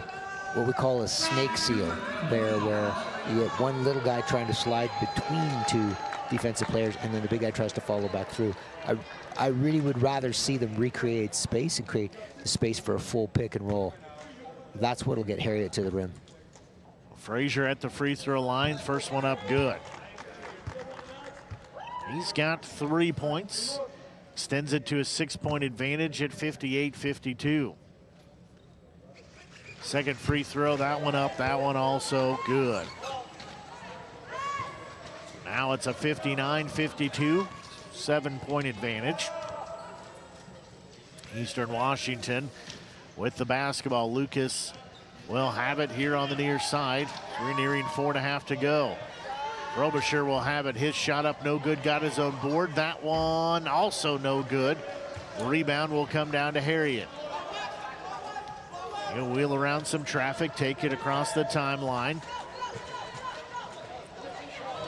what we call a snake seal there, where you get one little guy trying to slide between 2 defensive players, and then the big guy tries to follow back through. I really would rather see them recreate space and create the space for a full pick and roll. That's what'll get Harriet to the rim. Frazier at the free throw line. First one up good. He's got 3 points. Extends it to a 6-point advantage at 58-52. Second free throw, that one up, that one also good. Now it's a 59-52, 7-point advantage. Eastern Washington with the basketball. Lucas will have it here on the near side. We're nearing 4.5 to go. Frobisher will have it. His shot up, no good. Got his own board. That one also no good. The rebound will come down to Harriet. He'll wheel around some traffic, take it across the timeline.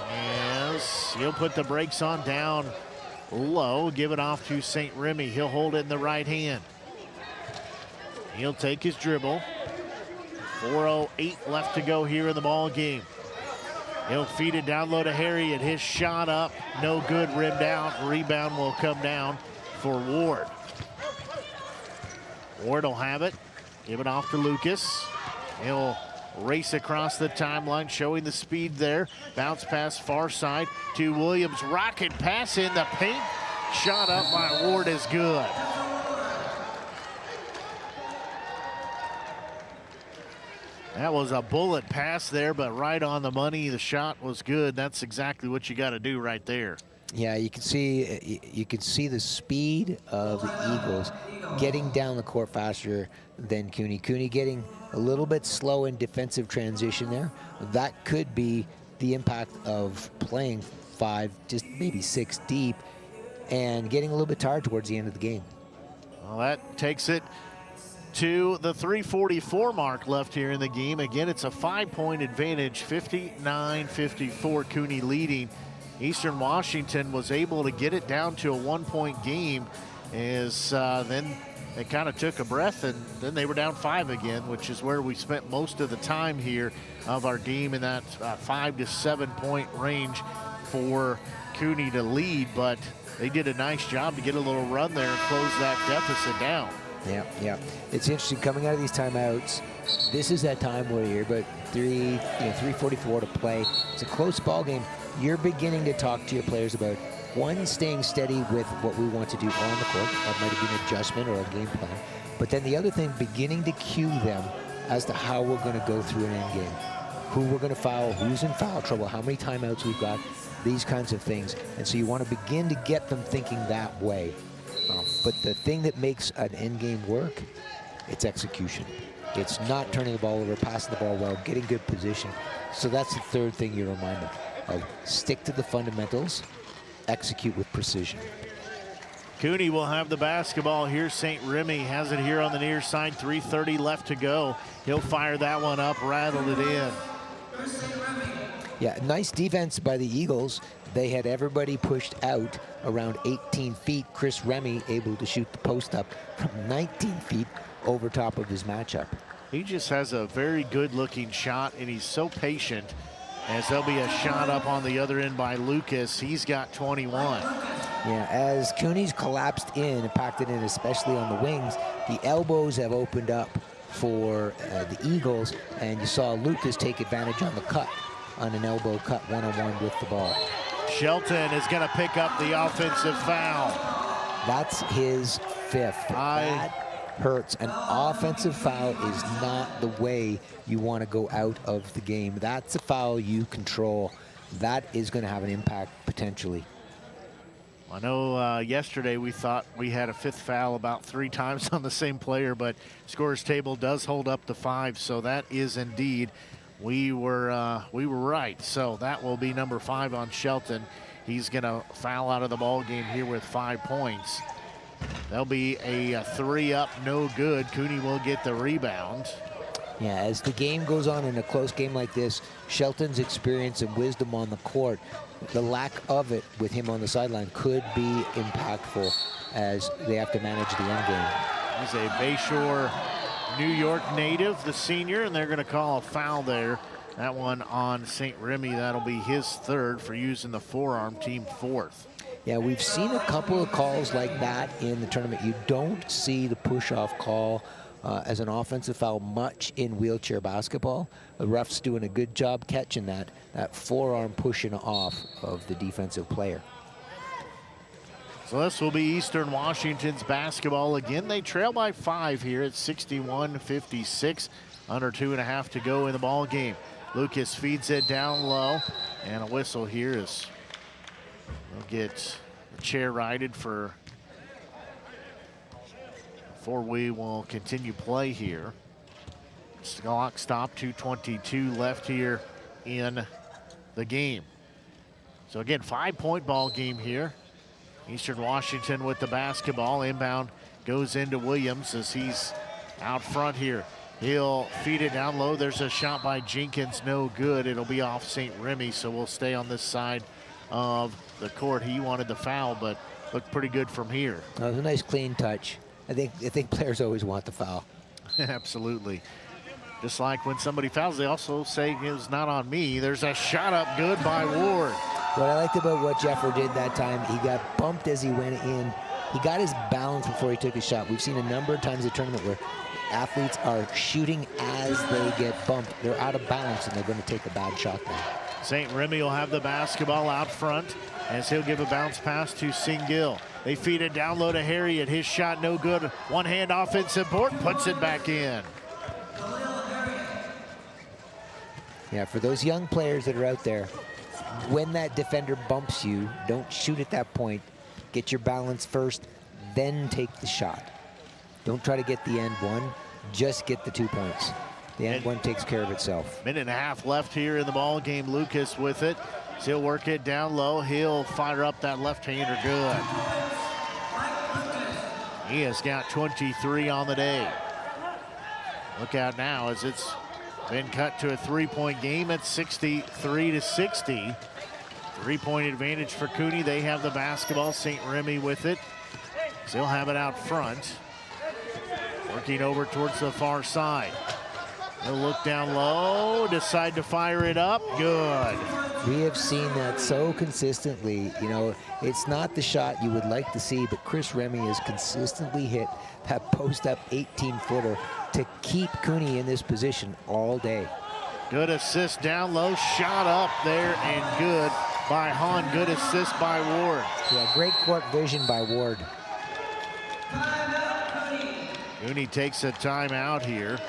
Yes, he'll put the brakes on down low, give it off to St. Remy. He'll hold it in the right hand. He'll take his dribble. 4:08 left to go here in the ball game. He'll feed it down low to Harriet. His shot up, no good, rimmed out. Rebound will come down for Ward. Ward will have it. Give it off to Lucas. He'll race across the timeline, showing the speed there. Bounce pass far side to Williams. Rocket pass in the paint. Shot up by Ward is good. That was a bullet pass there, but right on the money. The shot was good. That's exactly what you got to do right there. Yeah, you can see the speed of the Eagles getting down the court faster than Cooney. Cooney getting a little bit slow in defensive transition there. That could be the impact of playing 5, just maybe 6 deep, and getting a little bit tired towards the end of the game. Well, that takes it to the 3:44 mark left here in the game. Again, it's a 5-point advantage, 59-54, Cooney leading. Eastern Washington was able to get it down to a 1-point game, as then they kind of took a breath, and then they were down 5 again, which is where we spent most of the time here of our game, in that 5 to 7 point range for Cooney to lead. But they did a nice job to get a little run there and close that deficit down. Yeah. It's interesting coming out of these timeouts. This is that time where you're about 3:44 to play. It's a close ball game. You're beginning to talk to your players about, one, staying steady with what we want to do on the court. That might have been an adjustment or a game plan. But then the other thing, beginning to cue them as to how we're going to go through an end game. Who we're going to foul, who's in foul trouble, how many timeouts we've got, these kinds of things. And so you want to begin to get them thinking that way. But the thing that makes an end game work, it's execution. It's not turning the ball over, passing the ball well, getting good position. So that's the third thing you remind them of. Stick to the fundamentals, execute with precision. Cooney will have the basketball here. St. Remy has it here on the near side. 3:30 left to go. He'll fire that one up, rattled it in. Yeah, nice defense by the Eagles. They had everybody pushed out around 18 feet. Chris Remy able to shoot the post up from 19 feet over top of his matchup. He just has a very good looking shot, and he's so patient as there'll be a shot up on the other end by Lucas. He's got 21. Yeah, as Cooney's collapsed in and packed it in, especially on the wings, the elbows have opened up for the Eagles, and you saw Lucas take advantage on the cut, on an elbow cut one-on-one with the ball. Shelton is going to pick up the offensive foul. That's his 5th. That hurts. An offensive foul is not the way you want to go out of the game. That's a foul you control. That is going to have an impact potentially. I know yesterday we thought we had a 5th foul about 3 times on the same player, but scorer's table does hold up to 5, so that is indeed, we were right. So that will be number 5 on Shelton. He's going to foul out of the ball game here with 5 points. There'll be a 3 up, no good. Cooney will get the rebound. Yeah, as the game goes on in a close game like this, Shelton's experience and wisdom on the court, the lack of it with him on the sideline could be impactful as they have to manage the end game. He's a Bayshore, New York native, the senior, and they're going to call a foul there. That one on St. Remy. That'll be his 3rd for using the forearm, team 4th. Yeah, we've seen a couple of calls like that in the tournament. You don't see the push-off call as an offensive foul much in wheelchair basketball. The ref's doing a good job catching that forearm pushing off of the defensive player. So this will be Eastern Washington's basketball again. They trail by 5 here at 61-56. Under 2.5 to go in the ball game. Lucas feeds it down low, and a whistle here is we'll get the chair righted before we will continue play here. Clock stop, 2:22 left here in the game. So again, 5-point ball game here. Eastern Washington with the basketball. Inbound goes into Williams as he's out front here. He'll feed it down low. There's a shot by Jenkins, no good. It'll be off St. Remy, so we'll stay on this side of the court. He wanted the foul, but looked pretty good from here. That was a nice clean touch. I think players always want the foul. Absolutely. Just like when somebody fouls, they also say it was not on me. There's a shot up good by Ward. What I liked about what Jeffrey did that time, he got bumped as he went in. He got his balance before he took his shot. We've seen a number of times in the tournament where athletes are shooting as they get bumped. They're out of balance and they're going to take a bad shot then. St. Remy will have the basketball out front as he'll give a bounce pass to Singill. They feed it down low to Harriet. His shot no good. One hand offensive board, puts it back in. Yeah, for those young players that are out there, when that defender bumps you, don't shoot at that point. Get your balance first, then take the shot. Don't try to get the end one, just get the 2 points. The end one takes care of itself. 1.5 left here in the ball game. Lucas with it. He'll work it down low. He'll fire up that left-hander good. He has got 23 on the day. Look out now as it's been cut to a 3-point game at 63-60. 3-point advantage for Cooney. They have the basketball. St. Remy with it. Still have it out front. Working over towards the far side. He'll look down low, decide to fire it up. Good. We have seen that so consistently. You know, it's not the shot you would like to see, but Chris Remy has consistently hit that post-up 18-footer to keep Cooney in this position all day. Good assist down low, shot up there and good by Hahn. Good assist by Ward. Yeah, great court vision by Ward. Cooney takes a timeout here.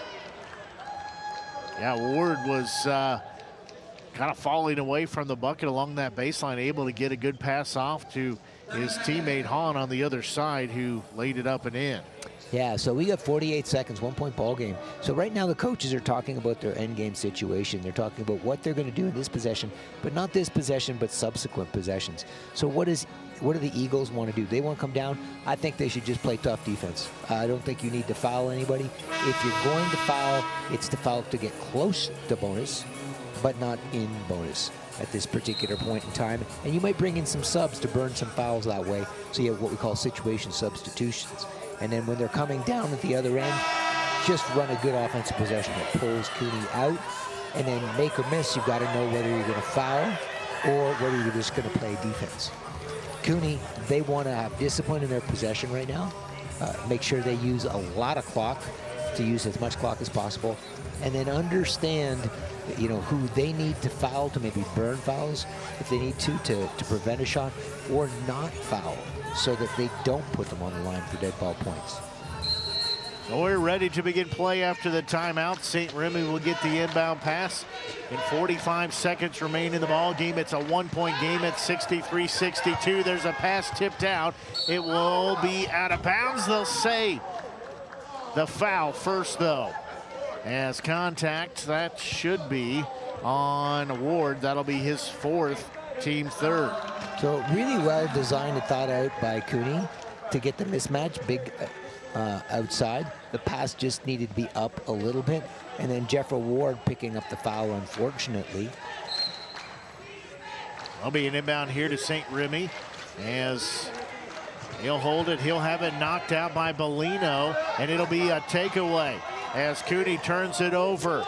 Yeah, Ward was kind of falling away from the bucket along that baseline, able to get a good pass off to his teammate Hahn on the other side, who laid it up and in. Yeah, so we got 48 seconds, 1-point ball game. So right now the coaches are talking about their end game situation. They're talking about what they're going to do in this possession, but not this possession, but subsequent possessions. So what do the Eagles want to do? They want to come down? I think they should just play tough defense. I don't think you need to foul anybody. If you're going to foul, it's to foul to get close to bonus, but not in bonus at this particular point in time. And you might bring in some subs to burn some fouls that way. So you have what we call situation substitutions. And then when they're coming down at the other end, just run a good offensive possession that pulls Cooney out And then make or miss, you've got to know whether you're going to foul or whether you're just going to play defense. Cooney, they want to have discipline in their possession right now. Make sure they use a lot of clock, to use as much clock as possible, and then understand, who they need to foul to maybe burn fouls if they need to prevent a shot, or not foul so that they don't put them on the line for dead ball points. Well, we're ready to begin play after the timeout. St. Remy will get the inbound pass. And 45 seconds remain in the ball game. It's a 1-point game at 63-62. There's a pass tipped out. It will be out of bounds. They'll say the foul first, though. As contact, that should be on Ward. That'll be his 4th, team 3rd. So really well designed and thought out by Cooney to get the mismatch big outside. The pass just needed to be up a little bit. And then Jeffrey Ward picking up the foul, unfortunately. There'll be an inbound here to St. Remy as he'll hold it. He'll have it knocked out by Bellino, and it'll be a takeaway as Cooney turns it over.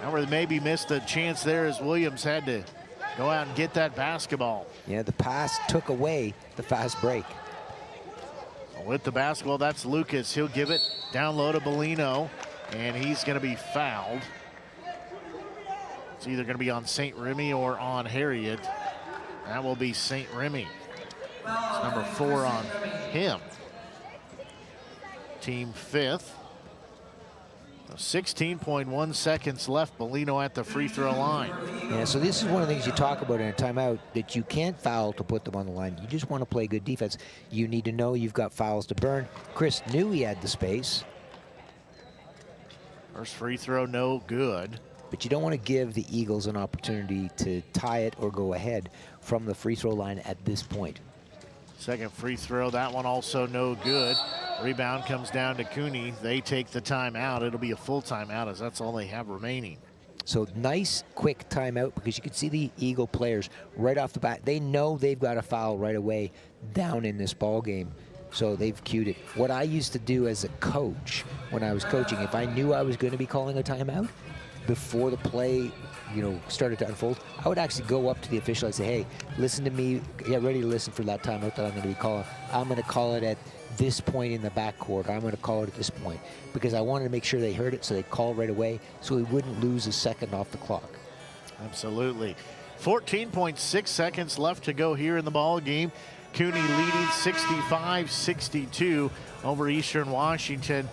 However, maybe missed a chance there as Williams had to go out and get that basketball. Yeah, the pass took away the fast break. With the basketball, that's Lucas. He'll give it down low to Bellino, and he's going to be fouled. It's either going to be on St. Remy or on Harriet. That will be St. Remy. It's number 4 on him. Team 5th. 16.1 seconds left. Bellino at the free throw line. Yeah, so this is one of the things you talk about in a timeout, that you can't foul to put them on the line. You just want to play good defense. You need to know you've got fouls to burn. Chris knew he had the space. First free throw, no good. But you don't want to give the Eagles an opportunity to tie it or go ahead from the free throw line at this point. Second free throw, that one also no good. Rebound comes down to Cooney. They take the timeout. It'll be a full timeout as that's all they have remaining. So nice, quick timeout, because you can see the Eagle players right off the bat. They know they've got a foul right away down in this ball game. So they've cued it. What I used to do as a coach when I was coaching, if I knew I was going to be calling a timeout before the play started to unfold, I would actually go up to the official and say, hey, listen to me, get ready to listen for that timeout that I'm going to be calling. I'm going to call it at this point in the backcourt. I'm going to call it at this point, because I wanted to make sure they heard it, so they called right away, so we wouldn't lose a second off the clock. Absolutely. 14.6 seconds left to go here in the ball game. Cooney leading 65-62 over Eastern Washington.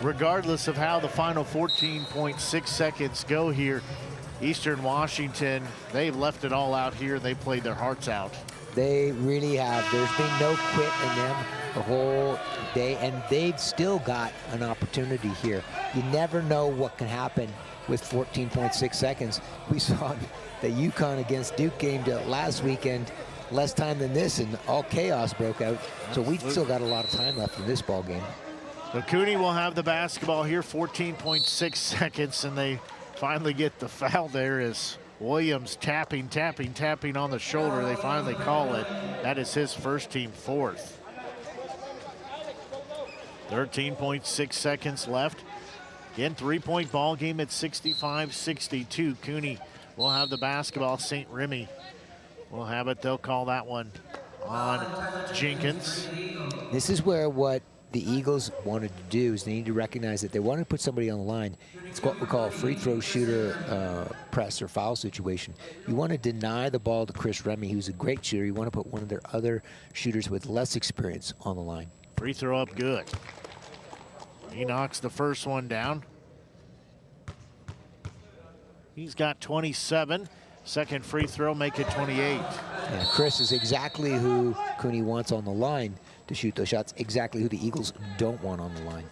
Regardless of how the final 14.6 seconds go here, Eastern Washington, they've left it all out here. They played their hearts out. They really have. There's been no quit in them the whole day, and they've still got an opportunity here. You never know what can happen with 14.6 seconds. We saw the UConn against Duke game last weekend, less time than this, and all chaos broke out. So we've still got a lot of time left in this ball game. So Cooney will have the basketball here, 14.6 seconds, and they finally get the foul there as Williams tapping on the shoulder. They finally call it. That is his first, team 4th. 13.6 seconds left. Again, 3-point ball game at 65-62. Cooney will have the basketball. St. Remy will have it. They'll call that one on Jenkins. This is where what the Eagles wanted to do is they need to recognize that they wanted to put somebody on the line. It's what we call a free throw shooter press or foul situation. You want to deny the ball to Chris Remy, who's a great shooter. You want to put one of their other shooters with less experience on the line. Free throw up good. He knocks the first one down. He's got 27. Second free throw, make it 28. Yeah, Chris is exactly who Cooney wants on the line to shoot those shots, exactly who the Eagles don't want on the line.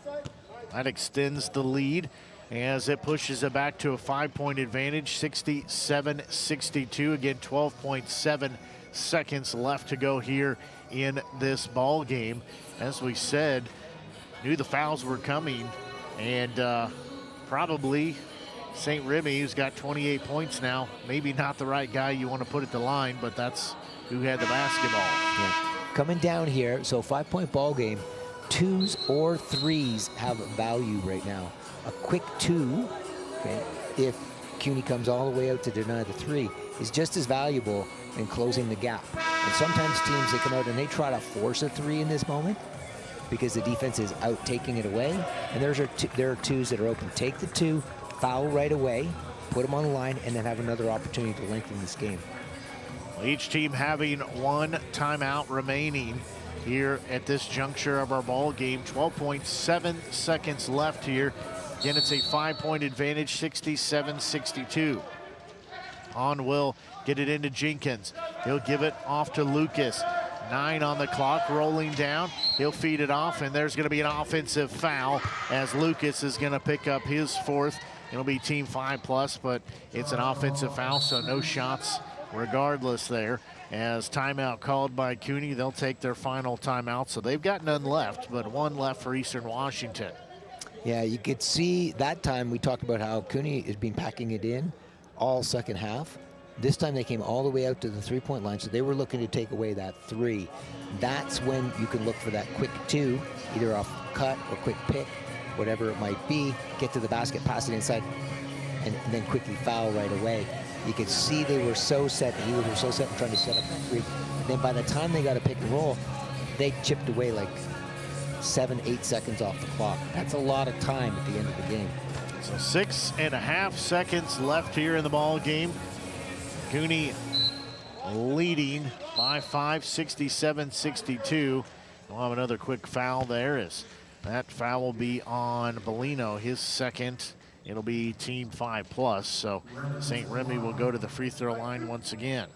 That extends the lead as it pushes it back to a 5-point advantage, 67-62. Again, 12.7 seconds left to go here in this ball game. As we said, knew the fouls were coming, and probably St. Remy, who's got 28 points now, maybe not the right guy you want to put at the line, but that's who had the basketball. Yeah. Coming down here, so 5-point ball game, 2s or 3s have value right now. A quick 2, okay, if CUNY comes all the way out to deny the three, is just as valuable in closing the gap. And sometimes teams, they come out and they try to force a three in this moment because the defense is out taking it away. And there are twos that are open. Take the two, foul right away, put them on the line, and then have another opportunity to lengthen this game. Each team having one timeout remaining here at this juncture of our ball game. 12.7 seconds left here. Again, it's a 5-point advantage, 67-62. Hahn will get it into Jenkins. He'll give it off to Lucas. 9 on the clock, rolling down. He'll feed it off, and there's going to be an offensive foul as Lucas is going to pick up his fourth. It'll be team 5+, but it's an offensive foul, so no shots regardless there. As timeout called by CUNY, they'll take their final timeout, so they've got none left, but one left for Eastern Washington. Yeah, you could see that time we talked about how CUNY has been packing it in all second half. This time they came all the way out to the three-point line, so they were looking to take away that three. That's when you can look for that quick two, either off cut or quick pick, whatever it might be, get to the basket, pass it inside, and then quickly foul right away. You could see they were so set, the Eagles were so set in trying to set up that three. And then by the time they got a pick and roll, they chipped away like 7-8 seconds off the clock. That's a lot of time at the end of the game. So 6.5 seconds left here in the ball game. CUNY leading by 5, 67-62. We'll have another quick foul there as that foul will be on Bellino, his second. It'll be team 5+, so St. Remy will go to the free throw line once again.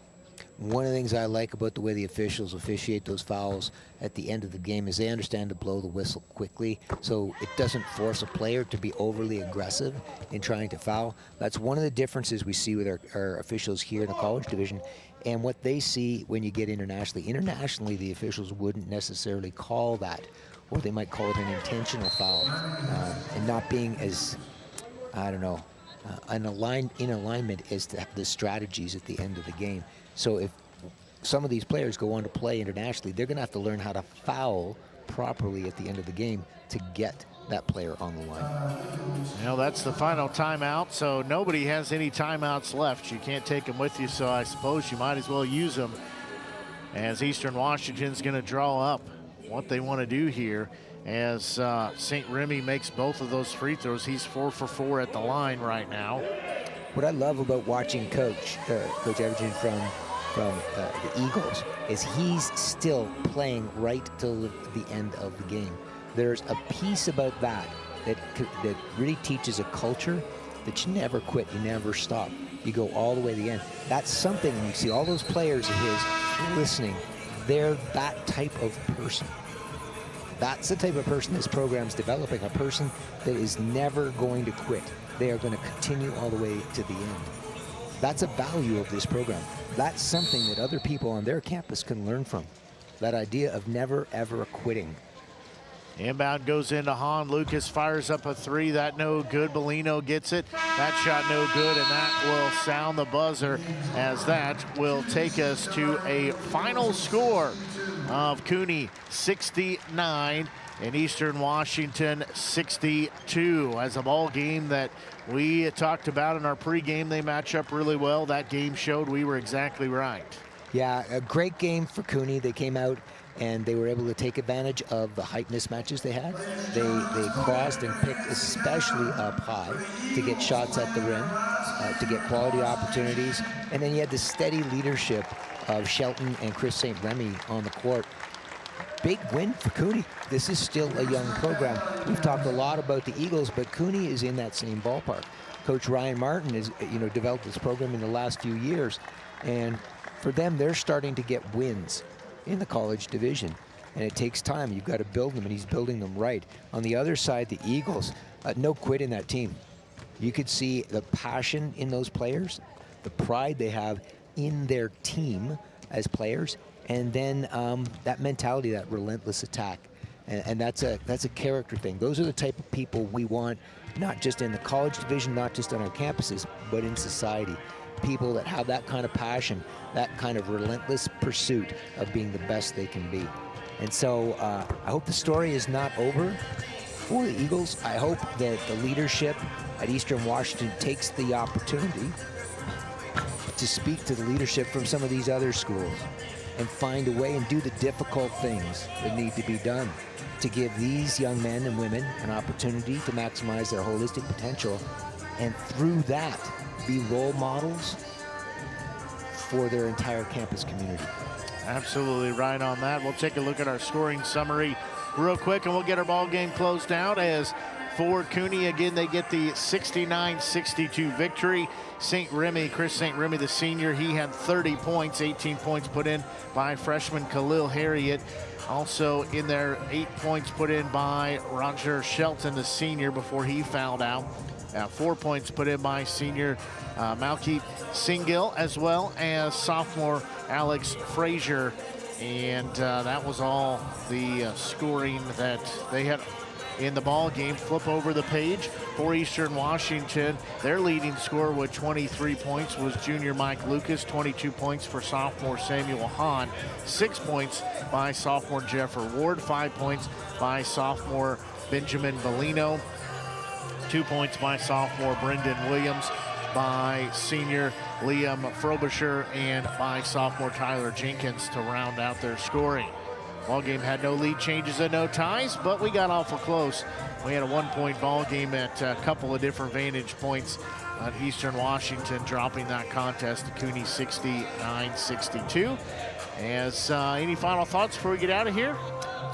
One of the things I like about the way the officials officiate those fouls at the end of the game is they understand to blow the whistle quickly, so it doesn't force a player to be overly aggressive in trying to foul. That's one of the differences we see with our officials here in the college division and what they see when you get internationally. Internationally, the officials wouldn't necessarily call that, or they might call it an intentional foul, and not being as, I don't know, in alignment as to the strategies at the end of the game. So if some of these players go on to play internationally, they're going to have to learn how to foul properly at the end of the game to get that player on the line. Well, that's the final timeout, so nobody has any timeouts left. You can't take them with you, so I suppose you might as well use them as Eastern Washington's going to draw up what they want to do here. As St. Remy makes both of those free throws. He's 4 for 4 at the line right now. What I love about watching Coach Everton from the Eagles is he's still playing right till the end of the game. There's a piece about that really teaches a culture that you never quit, you never stop. You go all the way to the end. That's something, when you see all those players of his listening, they're that type of person. That's the type of person this program's developing, a person that is never going to quit. They are going to continue all the way to the end. That's a value of this program. That's something that other people on their campus can learn from. That idea of never, ever quitting. Inbound goes into Hahn. Lucas fires up a three. That no good. Bellino gets it. That shot no good, and that will sound the buzzer as that will take us to a final score of CUNY 69 and Eastern Washington 62. As a ball game that we talked about in our pregame, they match up really well. That game showed we were exactly right. Yeah, a great game for CUNY. They came out and they were able to take advantage of the height mismatches they had. They crossed and picked, especially up high, to get shots at the rim, to get quality opportunities. And then you had the steady leadership of Shelton and Chris St. Remy on the court. Big win for CUNY. This is still a young program. We've talked a lot about the Eagles, but CUNY is in that same ballpark. Coach Ryan Martin has developed this program in the last few years, and for them, they're starting to get wins in the college division, and it takes time. You've got to build them, and he's building them right. On the other side, the Eagles, no quit in that team. You could see the passion in those players, the pride they have in their team as players, and then that mentality, that relentless attack, and that's a character thing. Those are the type of people we want, not just in the college division, not just on our campuses, but in society. People that have that kind of passion, that kind of relentless pursuit of being the best they can be. And so I hope the story is not over for the Eagles. I hope that the leadership at Eastern Washington takes the opportunity to speak to the leadership from some of these other schools and find a way and do the difficult things that need to be done to give these young men and women an opportunity to maximize their holistic potential, and through that be role models for their entire campus community. Absolutely right on that. We'll take a look at our scoring summary real quick, and we'll get our ball game closed out. As for Cooney, again, they get the 69-62 victory. Chris St. Remy, the senior, he had 30 points, 18 points put in by freshman Khalil Harriet. Also in there, 8 points put in by Roger Shelton, the senior, before he fouled out. 4 points put in by senior Malky Singil, as well as sophomore Alex Frazier. And that was all the scoring that they had in the ball game. Flip over the page for Eastern Washington. Their leading scorer with 23 points was junior Mike Lucas. 22 points for sophomore Samuel Hahn. 6 points by sophomore Jeffrey Ward. 5 points by sophomore Benjamin Bellino. 2 points by sophomore Brendan Williams, by senior Liam Frobisher, and by sophomore Tyler Jenkins to round out their scoring. Ball game had no lead changes and no ties, but we got awful close. We had a 1-point ball game at a couple of different vantage points. Eastern Washington dropping that contest to Cooney 69-62. As any final thoughts before we get out of here?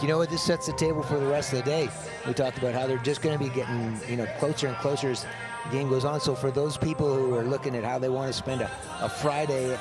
You know what? This sets the table for the rest of the day. We talked about how they're just going to be getting, closer and closer as the game goes on. So for those people who are looking at how they want to spend a Friday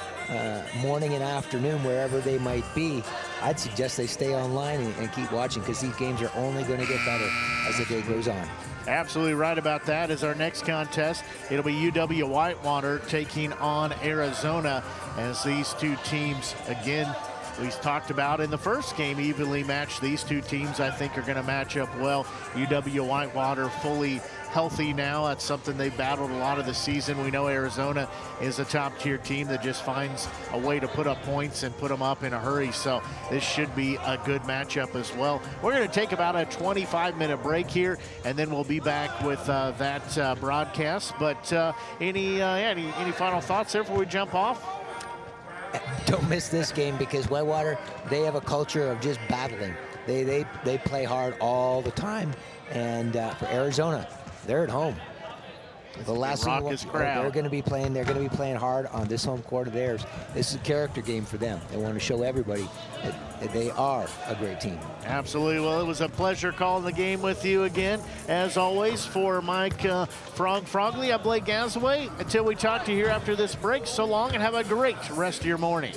morning and afternoon, wherever they might be, I'd suggest they stay online and keep watching, because these games are only going to get better as the day goes on. Absolutely right about that. As our next contest, it'll be UW-Whitewater taking on Arizona, as these two teams, again, we talked about in the first game, evenly matched. These two teams, I think, are going to match up well. UW-Whitewater fully healthy now. That's something they battled a lot of the season. We know Arizona is a top-tier team that just finds a way to put up points and put them up in a hurry. So this should be a good matchup as well. We're going to take about a 25-minute break here, and then we'll be back with that broadcast. But any final thoughts there before we jump off? Don't miss this game, because Whitewater, they have a culture of just battling. They play hard all the time. And for Arizona, they're at home. The last thing they're going to be playing hard on this home court of theirs. This is a character game for them. They want to show everybody that they are a great team. Absolutely. Well, it was a pleasure calling the game with you again. As always, for Mike Frogley, I'm Blake Gazaway. Until we talk to you here after this break, so long and have a great rest of your morning.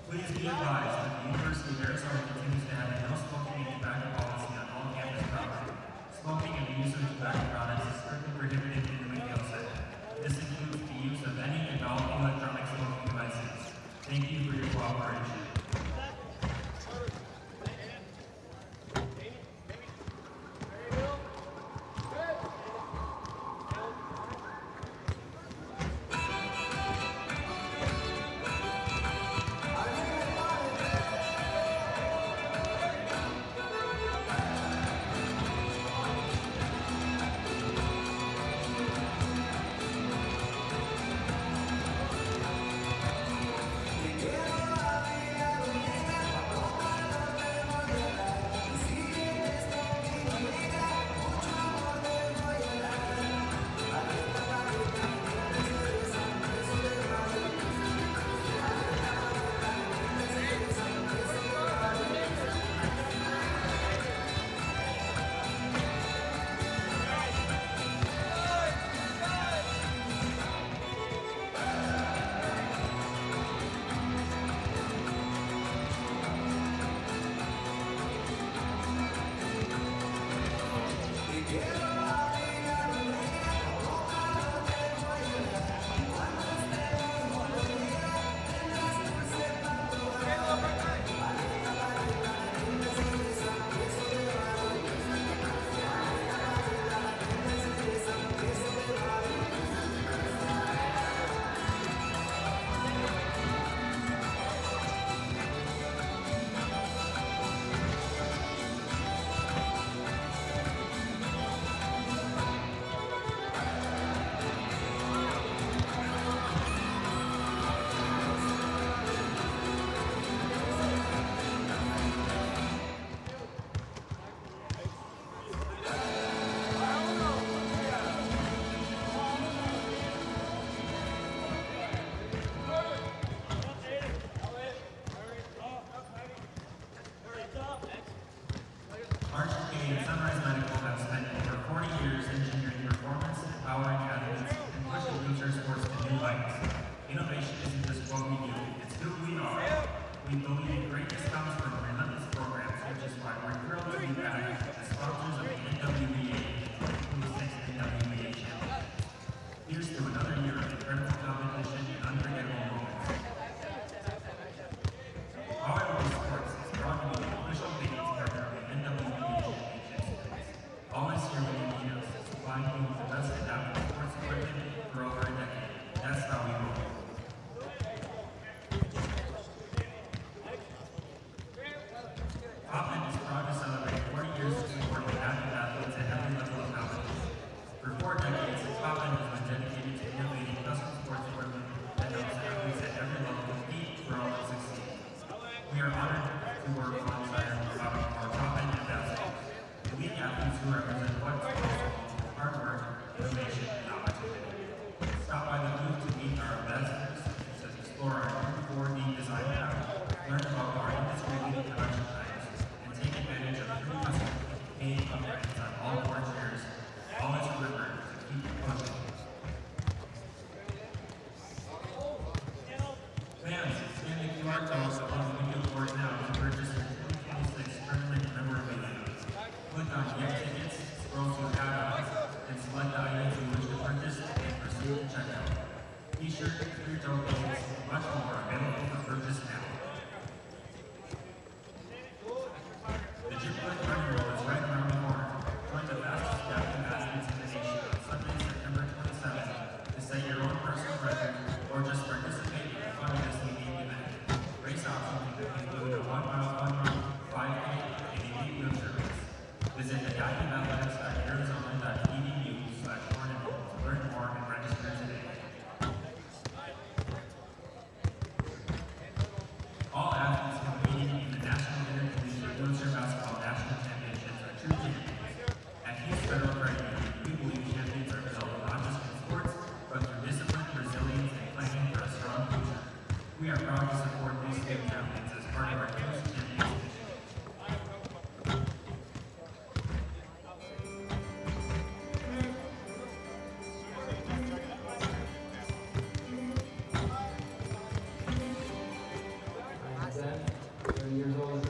Please be advised that the University of Arizona continues to have a no smoking and tobacco policy on all campus property. Smoking and the use of tobacco products is strictly prohibited in the McGill Center. This includes the use of any and all electronic smoking devices. Thank you for your cooperation. Archie and Sunrise Medical have spent over 40 years engineering performance, empowering athletes, and pushing wheelchair sports to new heights. Innovation isn't just what we do, it's who we are. We believe in great discounts from relentless programs, which is why we're thrilled to be back as sponsors of the NWBA and 2026 NWBA Championship. Here's to another year of incredible competition and unforgettable moments. Power Sports is proud to be the official bidding partner of the NWBA Championships. Always here when you need us, supplying you with the best adaptive sports equipment for over a decade. That's how we roll. Hopman is proud to celebrate 40 years of supporting active athletes at every level of competition. For 4 decades, Hopman has been dedicated to innovating custom sports equipment that helps athletes at every level compete, grow, and succeed. We are honored to work alongside our Hopman ambassadors, elite athletes who represent what's possible, hard work, innovation, and opportunity. Stop by the booth to meet our ambassadors, to explore our new 4D design lab, learn about our industry-leading production times, and take advantage of free custom paid upgrades on all 4 chairs, all is delivered to keep you pushing. Fans, scan the QR codes above the video board now to purchase your 2026 tournament memorabilia. Click on Get Tickets, scroll to Add-ons, and select the items you wish to purchase and proceed to checkout. T-shirt, free tokens, much more. support new state champions as part of our Coast Champions initiative. I'm Zen, 30 years old.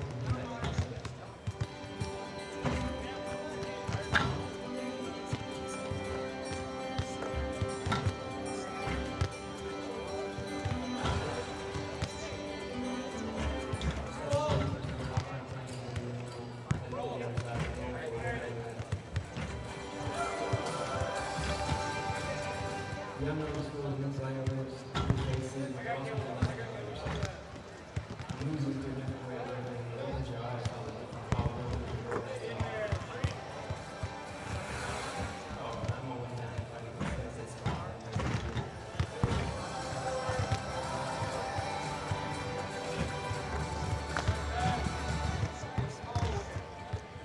Young middle school is inside others, faces, but also losing to a different way of living, it opens your eyes to the different possibilities of where they are. I'm always down to fight against this.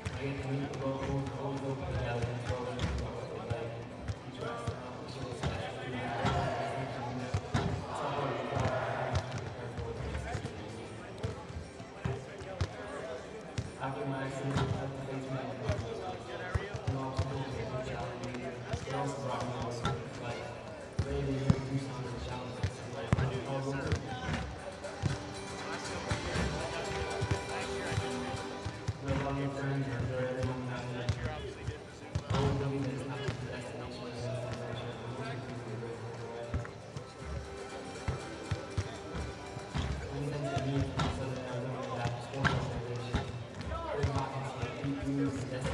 I get to meet the locals, always open together, and show them what they like. Each restaurant, which is after my accident, I had to face my and obstacles and challenges. It also brought me to like really do some of the challenges and like puzzles. My loving friends are there, everyone has it. I always believe that it's not just the destination, it's the destination. I'm looking for the great way. Many things that mean to Southern Arizona Baptist Sports Organization. There's not going to be deep views and destinations.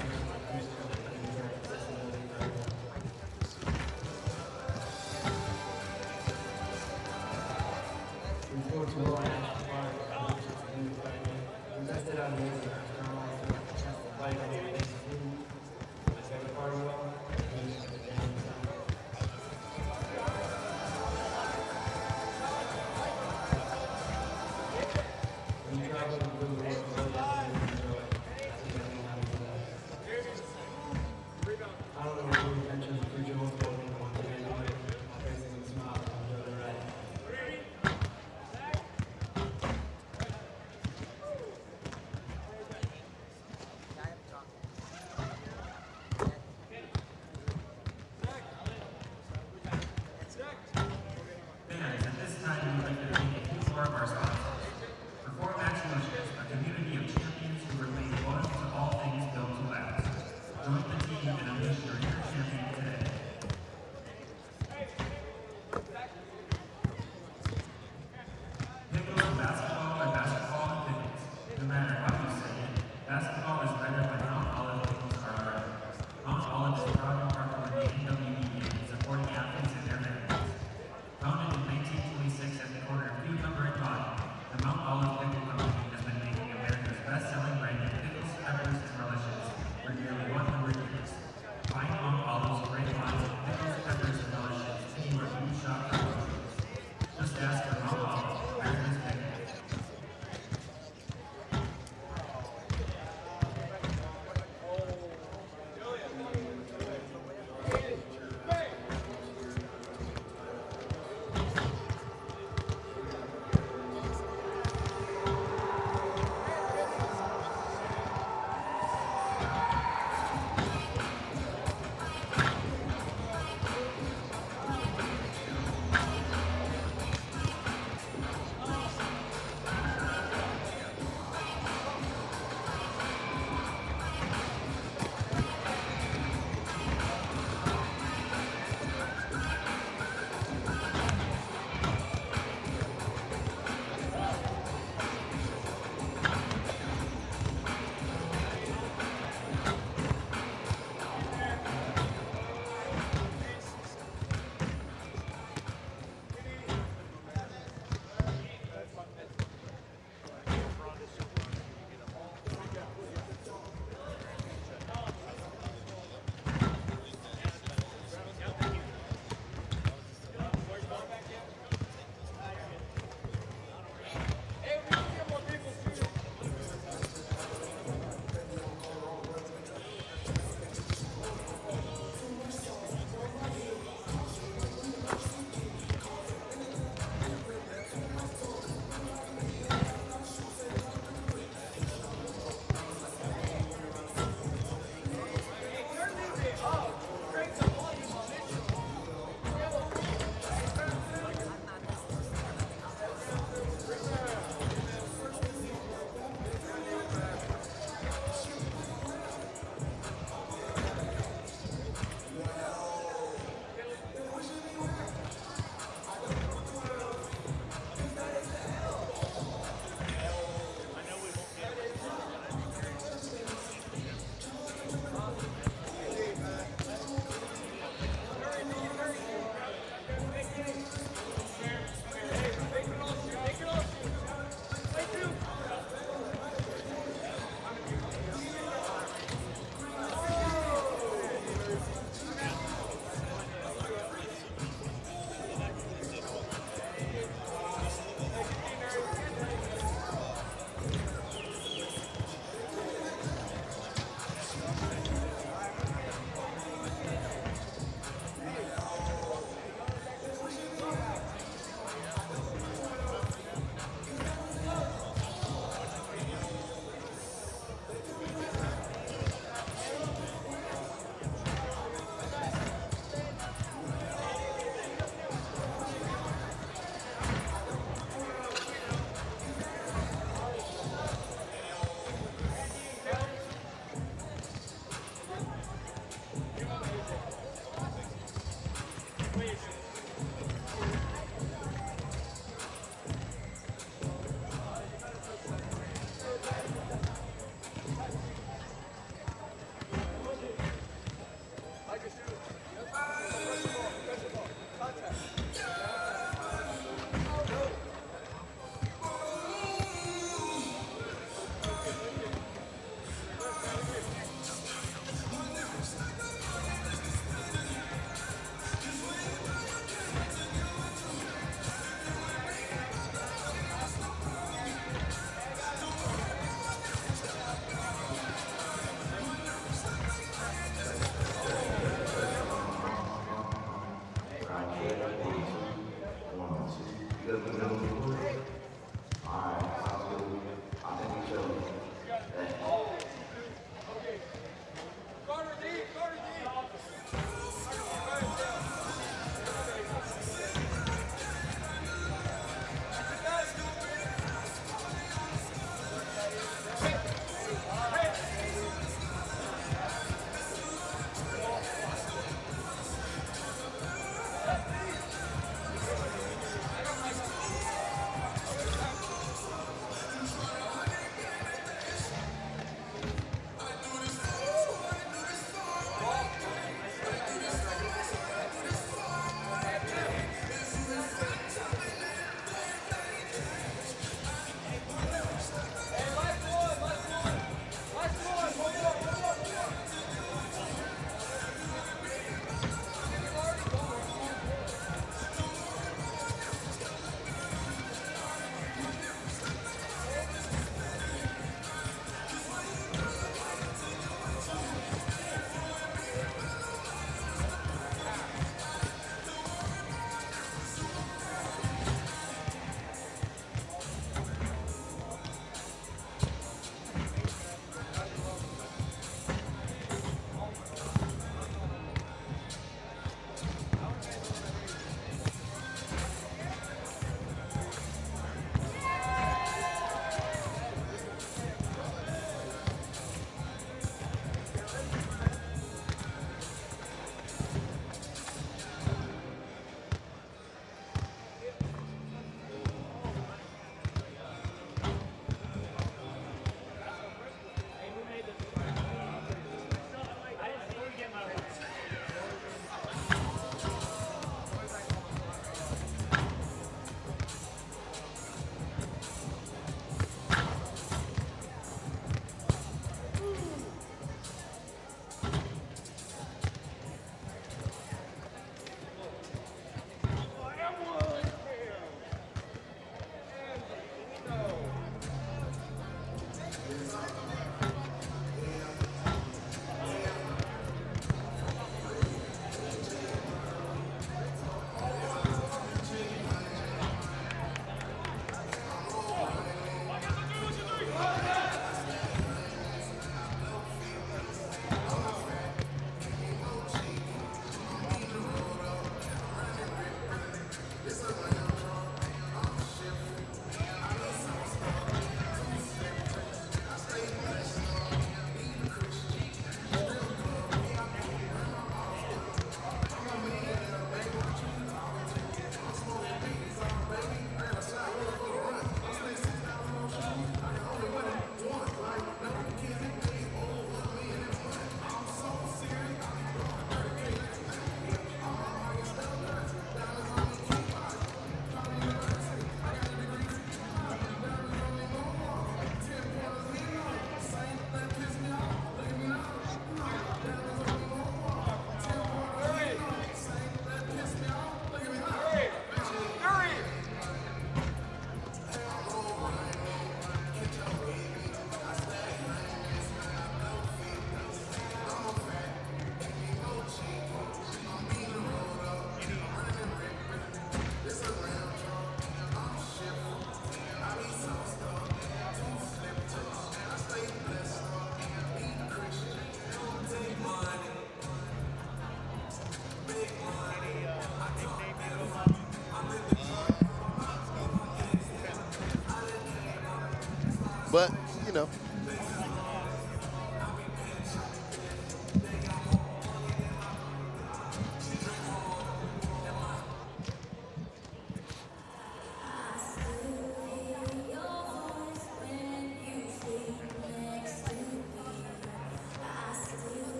But, you know,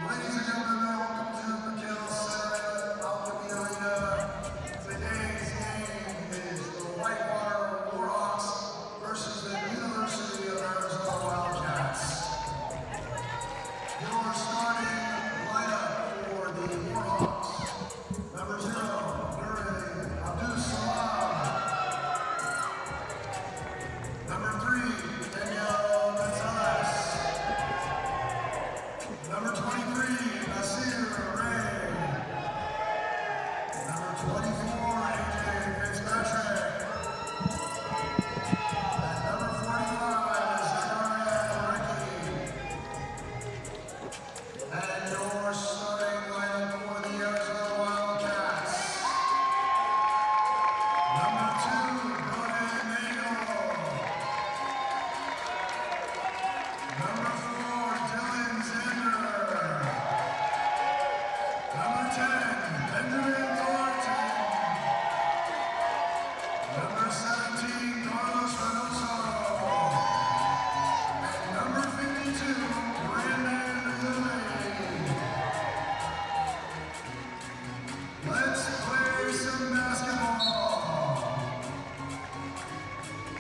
Ladies and gentlemen, welcome to McKinnell Center, Alchemy Arena. Today's game is the Whitewater Warhawks versus the University of Arizona Wildcats. Your starting lineup for the Warhawks. Number 0, Nuri Abdus-Salam. Number 3, Danielle Gonzalez. Number 23, Nasir Ray. Number 24, AJ Fitzpatrick. And number 45, Zachariah Ricky. And your starting lineup for the Arizona Wildcats. Number 2, Ronan Nagel. Number 4, Dylan Zander. Number 10, Benjamin Thornton. Number 17, Carlos Reynoso. And number 52, Brandon Lilly. Let's play some basketball.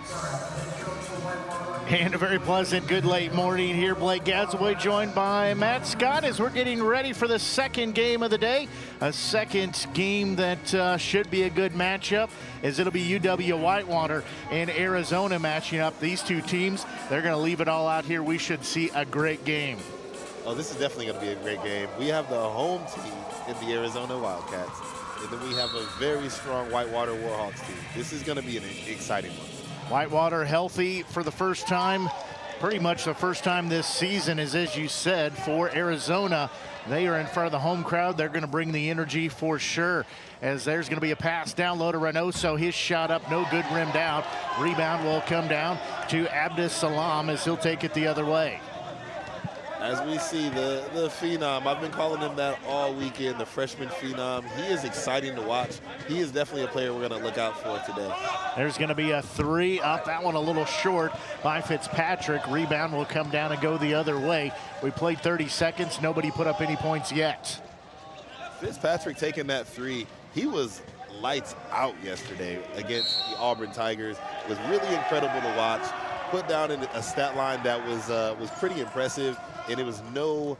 Sorry, coach for Whitewater. And a very pleasant good late morning here. Blake Gazaway joined by Matt Scott as we're getting ready for the second game of the day. A second game that should be a good matchup, as it'll be UW Whitewater and Arizona matching up. These two teams, they're going to leave it all out here. We should see a great game. oh, this is definitely going to be a great game. We have the home team in the Arizona Wildcats, and then we have a very strong Whitewater Warhawks team. This is going to be an exciting one. Whitewater healthy for the first time, pretty much the first time this season, is, as you said, for Arizona. They are in front of the home crowd. They're going to bring the energy for sure, as there's going to be a pass down low to Reynoso. His shot up, no good, rimmed out. Rebound will come down to Abdus-Salam as he'll take it the other way. As we see the phenom, I've been calling him that all weekend, the freshman phenom. He is exciting to watch. He is definitely a player we're going to look out for today. There's going to be a three up. That one a little short by Fitzpatrick. Rebound will come down and go the other way. We played 30 seconds. Nobody put up any points yet. Fitzpatrick taking that three. He was lights out yesterday against the Auburn Tigers. It was really incredible to watch. Put down in a stat line that was pretty impressive, and it was no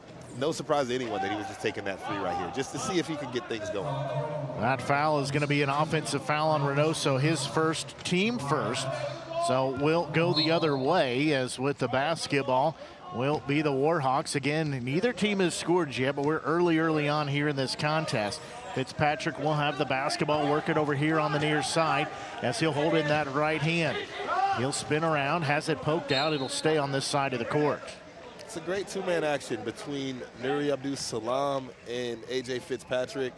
surprise to anyone that he was just taking that three right here, just to see if he could get things going. That foul is going to be an offensive foul on Reynoso, his first, team first. So we'll go the other way, as with the basketball will be the Warhawks. Again, neither team has scored yet, but we're early on here in this contest. Fitzpatrick will have the basketball, work it over here on the near side as he'll hold in that right hand. He'll spin around, has it poked out. It'll stay on this side of the court. It's a great two-man action between Nuri Abdus-Salam and A.J. Fitzpatrick.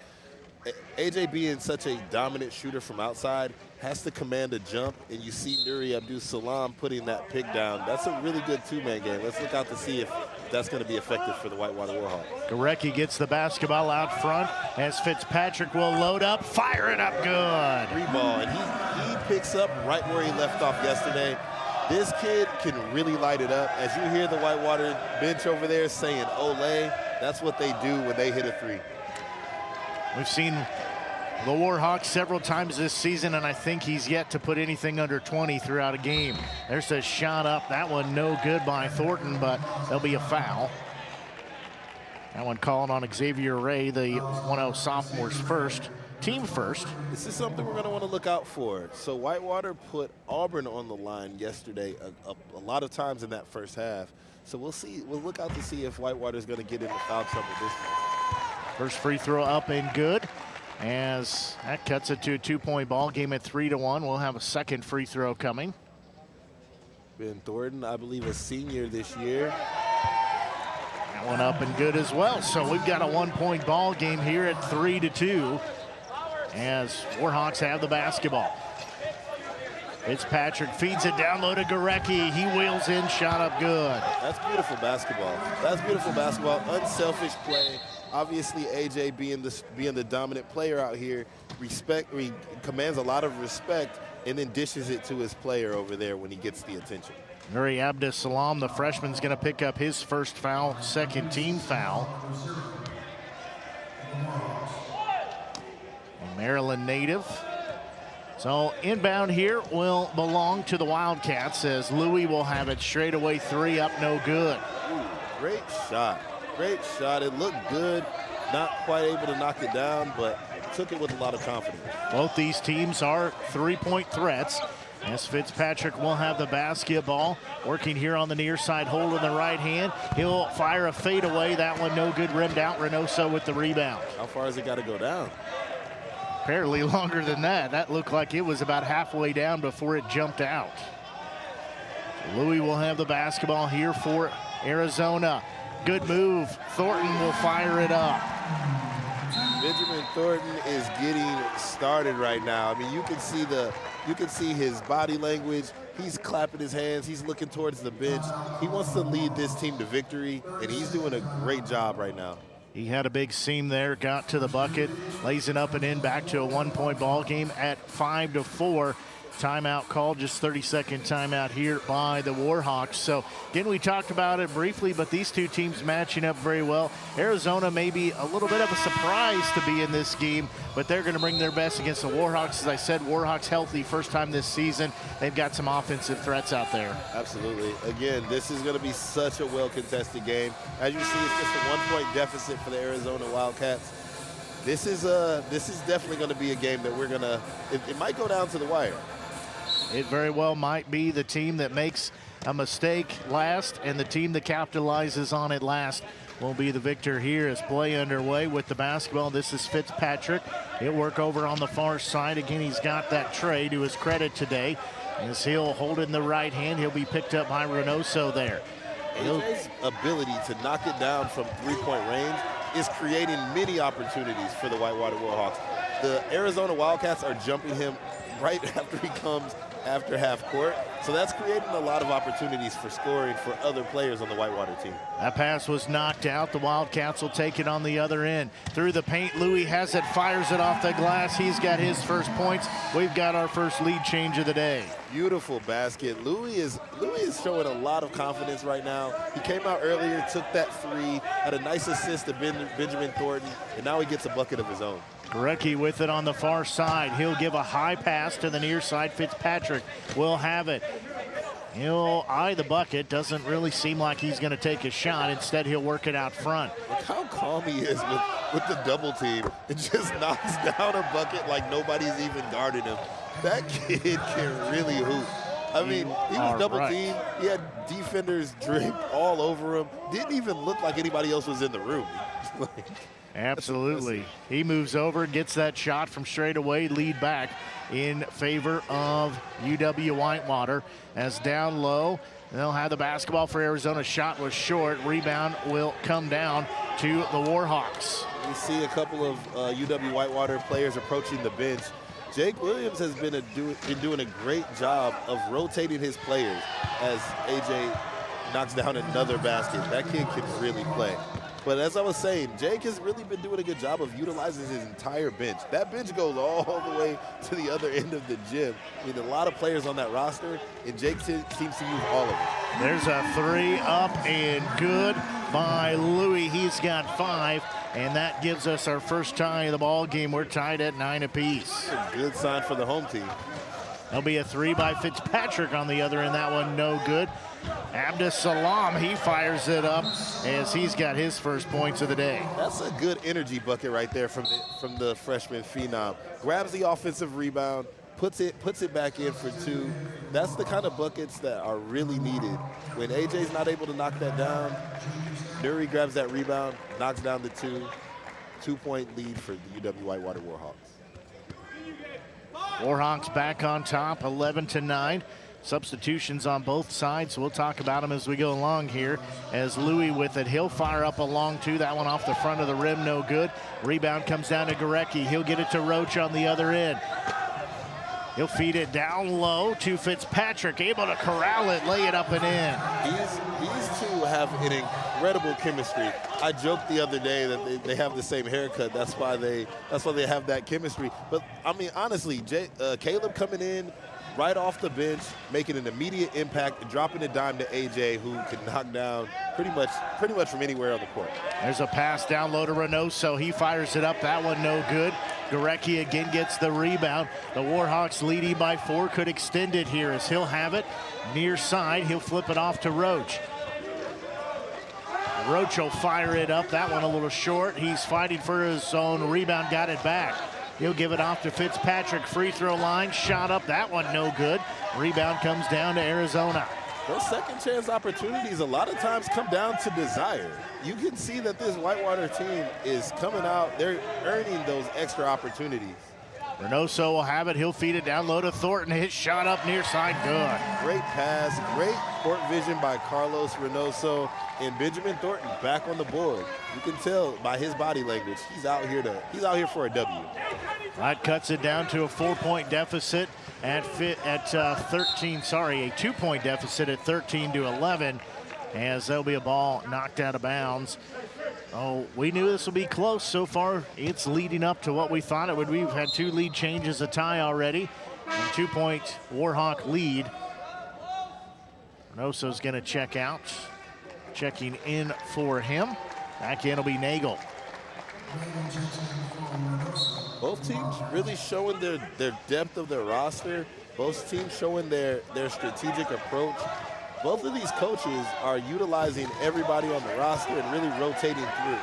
A.J. being such a dominant shooter from outside has to command a jump, and you see Nuri Abdus-Salam putting that pick down. That's a really good two-man game. Let's look out to see if that's going to be effective for the Whitewater Warhawks. Gorecki gets the basketball out front as Fitzpatrick will load up, fire it up good. Free ball, and he picks up right where he left off yesterday. This kid can really light it up. As you hear the Whitewater bench over there saying "Olé," that's what they do when they hit a three. We've seen the Warhawks several times this season, and I think he's yet to put anything under 20 throughout a game. There's a shot up. That one no good by Thornton, but there'll be a foul. That one called on Xavier Ray, the 1-0 sophomore's first. Team first. This is something we're going to want to look out for. So Whitewater put Auburn on the line yesterday a lot of times in that first half. So we'll see. We'll look out to see if Whitewater is going to get into foul trouble this time. First free throw up and good. As that cuts it to a 2-point ball game at 3-1. We'll have a second free throw coming. Ben Thornton, I believe, a senior this year. That one up and good as well. So we've got a 1-point ball game here at 3-2. As Warhawks have the basketball. Fitzpatrick feeds it down low to Gorecki. He wheels in, shot up good. That's beautiful basketball. That's beautiful basketball. Unselfish play. Obviously, AJ being the dominant player out here, he commands a lot of respect and then dishes it to his player over there when he gets the attention. Nuri Abdus-Salam, the freshman's going to pick up his first foul, second team foul. Maryland native. So inbound here will belong to the Wildcats as Louis will have it straight away, three up, no good. Ooh, great shot. Great shot. It looked good. Not quite able to knock it down, but took it with a lot of confidence. Both these teams are three-point threats. As Fitzpatrick will have the basketball, working here on the near side, holding the right hand. He'll fire a fadeaway. That one no good, rimmed out. Reynoso with the rebound. How far has it got to go down? Apparently longer than that. That looked like it was about halfway down before it jumped out. Louis will have the basketball here for Arizona. Good move. Thornton will fire it up. Benjamin Thornton is getting started right now. I mean, you can see his body language. He's clapping his hands. He's looking towards the bench. He wants to lead this team to victory, and he's doing a great job right now. He had a big seam there, got to the bucket, lays it up and in, back to a 1-point ball game at 5-4. Timeout called, just 30-second timeout here by the Warhawks. So again, we talked about it briefly, but these two teams matching up very well. Arizona may be a little bit of a surprise to be in this game, but they're going to bring their best against the Warhawks. As I said, Warhawks healthy first time this season. They've got some offensive threats out there. Absolutely. Again, this is going to be such a well-contested game. As you see, it's just a 1-point deficit for the Arizona Wildcats. This is definitely going to be a game that we're going to, it might go down to the wire. It very well might be the team that makes a mistake last, and the team that capitalizes on it last will be the victor here as play underway with the basketball. This is Fitzpatrick. He'll work over on the far side. Again, he's got that tray to his credit today. As he'll hold it in the right hand, he'll be picked up by Reynoso there. AJ's ability to knock it down from 3-point range is creating many opportunities for the Whitewater Warhawks. The Arizona Wildcats are jumping him right after he comes after half court. So that's creating a lot of opportunities for scoring for other players on the Whitewater team. That pass was knocked out. The Wildcats will take it on the other end. Through the paint, Louis has it, fires it off the glass. He's got his first points. We've got our first lead change of the day. Beautiful basket. Louis is showing a lot of confidence right now. He came out earlier, took that three, had a nice assist to Benjamin Thornton, and now he gets a bucket of his own. Gorecki with it on the far side. He'll give a high pass to the near side. Fitzpatrick will have it. He'll eye the bucket. Doesn't really seem like he's going to take a shot. Instead, he'll work it out front. Look how calm he is with the double team. It just knocks down a bucket like nobody's even guarding him. That kid can really hoop. I mean, he was double teamed. He had defenders draped all over him. Didn't even look like anybody else was in the room. Absolutely. He moves over, gets that shot from straight away, lead back in favor of UW Whitewater. As down low, they'll have the basketball for Arizona. Shot was short. Rebound will come down to the Warhawks. We see a couple of UW Whitewater players approaching the bench. Jake Williams has been doing a great job of rotating his players as AJ knocks down another basket. That kid can really play. But as I was saying, Jake has really been doing a good job of utilizing his entire bench. That bench goes all the way to the other end of the gym. I mean, a lot of players on that roster, and Jake seems to use all of them. There's a three up and good by Louis. He's got 5, and that gives us our first tie of the ball game. We're tied at 9 apiece. A good sign for the home team. There'll be a 3 by Fitzpatrick on the other end. That one no good. Abdus Salam, he fires it up as he's got his first points of the day. That's a good energy bucket right there from the freshman phenom. Grabs the offensive rebound, puts it back in for 2. That's the kind of buckets that are really needed. When AJ's not able to knock that down, Nuri grabs that rebound, knocks down the 2. 2-point lead for the UW Whitewater Warhawks. Warhawks back on top, 11-9. Substitutions on both sides. We'll talk about them as we go along here. As Louis with it, he'll fire up a long 2. That one off the front of the rim, no good. Rebound comes down to Gorecki. He'll get it to Roach on the other end. He'll feed it down low to Fitzpatrick, able to corral it, lay it up and in. These two have an incredible chemistry. I joked the other day that they have the same haircut. That's why they have that chemistry. But I mean, honestly, Caleb coming in right off the bench, making an immediate impact, dropping a dime to AJ, who can knock down pretty much from anywhere on the court. There's a pass down low to Reynoso. He fires it up. That one no good. Gorecki again gets the rebound. The Warhawks leading by 4, could extend it here as he'll have it near side. He'll flip it off to Roach. Roach will fire it up. That one a little short. He's fighting for his own rebound, got it back. He'll give it off to Fitzpatrick. Free throw line, shot up. That one no good. Rebound comes down to Arizona. Those second chance opportunities a lot of times come down to desire. You can see that this Whitewater team is coming out. They're earning those extra opportunities. Reynoso will have it. He'll feed it down low to Thornton. His shot up near side, good. Great pass, great court vision by Carlos Reynoso, and Benjamin Thornton back on the board. You can tell by his body language, he's out here for a W. That cuts it down to a 4-point deficit at 13. Sorry, a 2-point deficit at 13-11, as there'll be a ball knocked out of bounds. Oh, we knew this would be close so far. It's leading up to what we thought it would be. We've had 2 lead changes, a tie already, and 2-point Warhawk lead. Reynoso's going to check out. Checking in for him. Back in will be Nagel. Both teams really showing their depth of their roster. Both teams showing their strategic approach. Both of these coaches are utilizing everybody on the roster and really rotating through.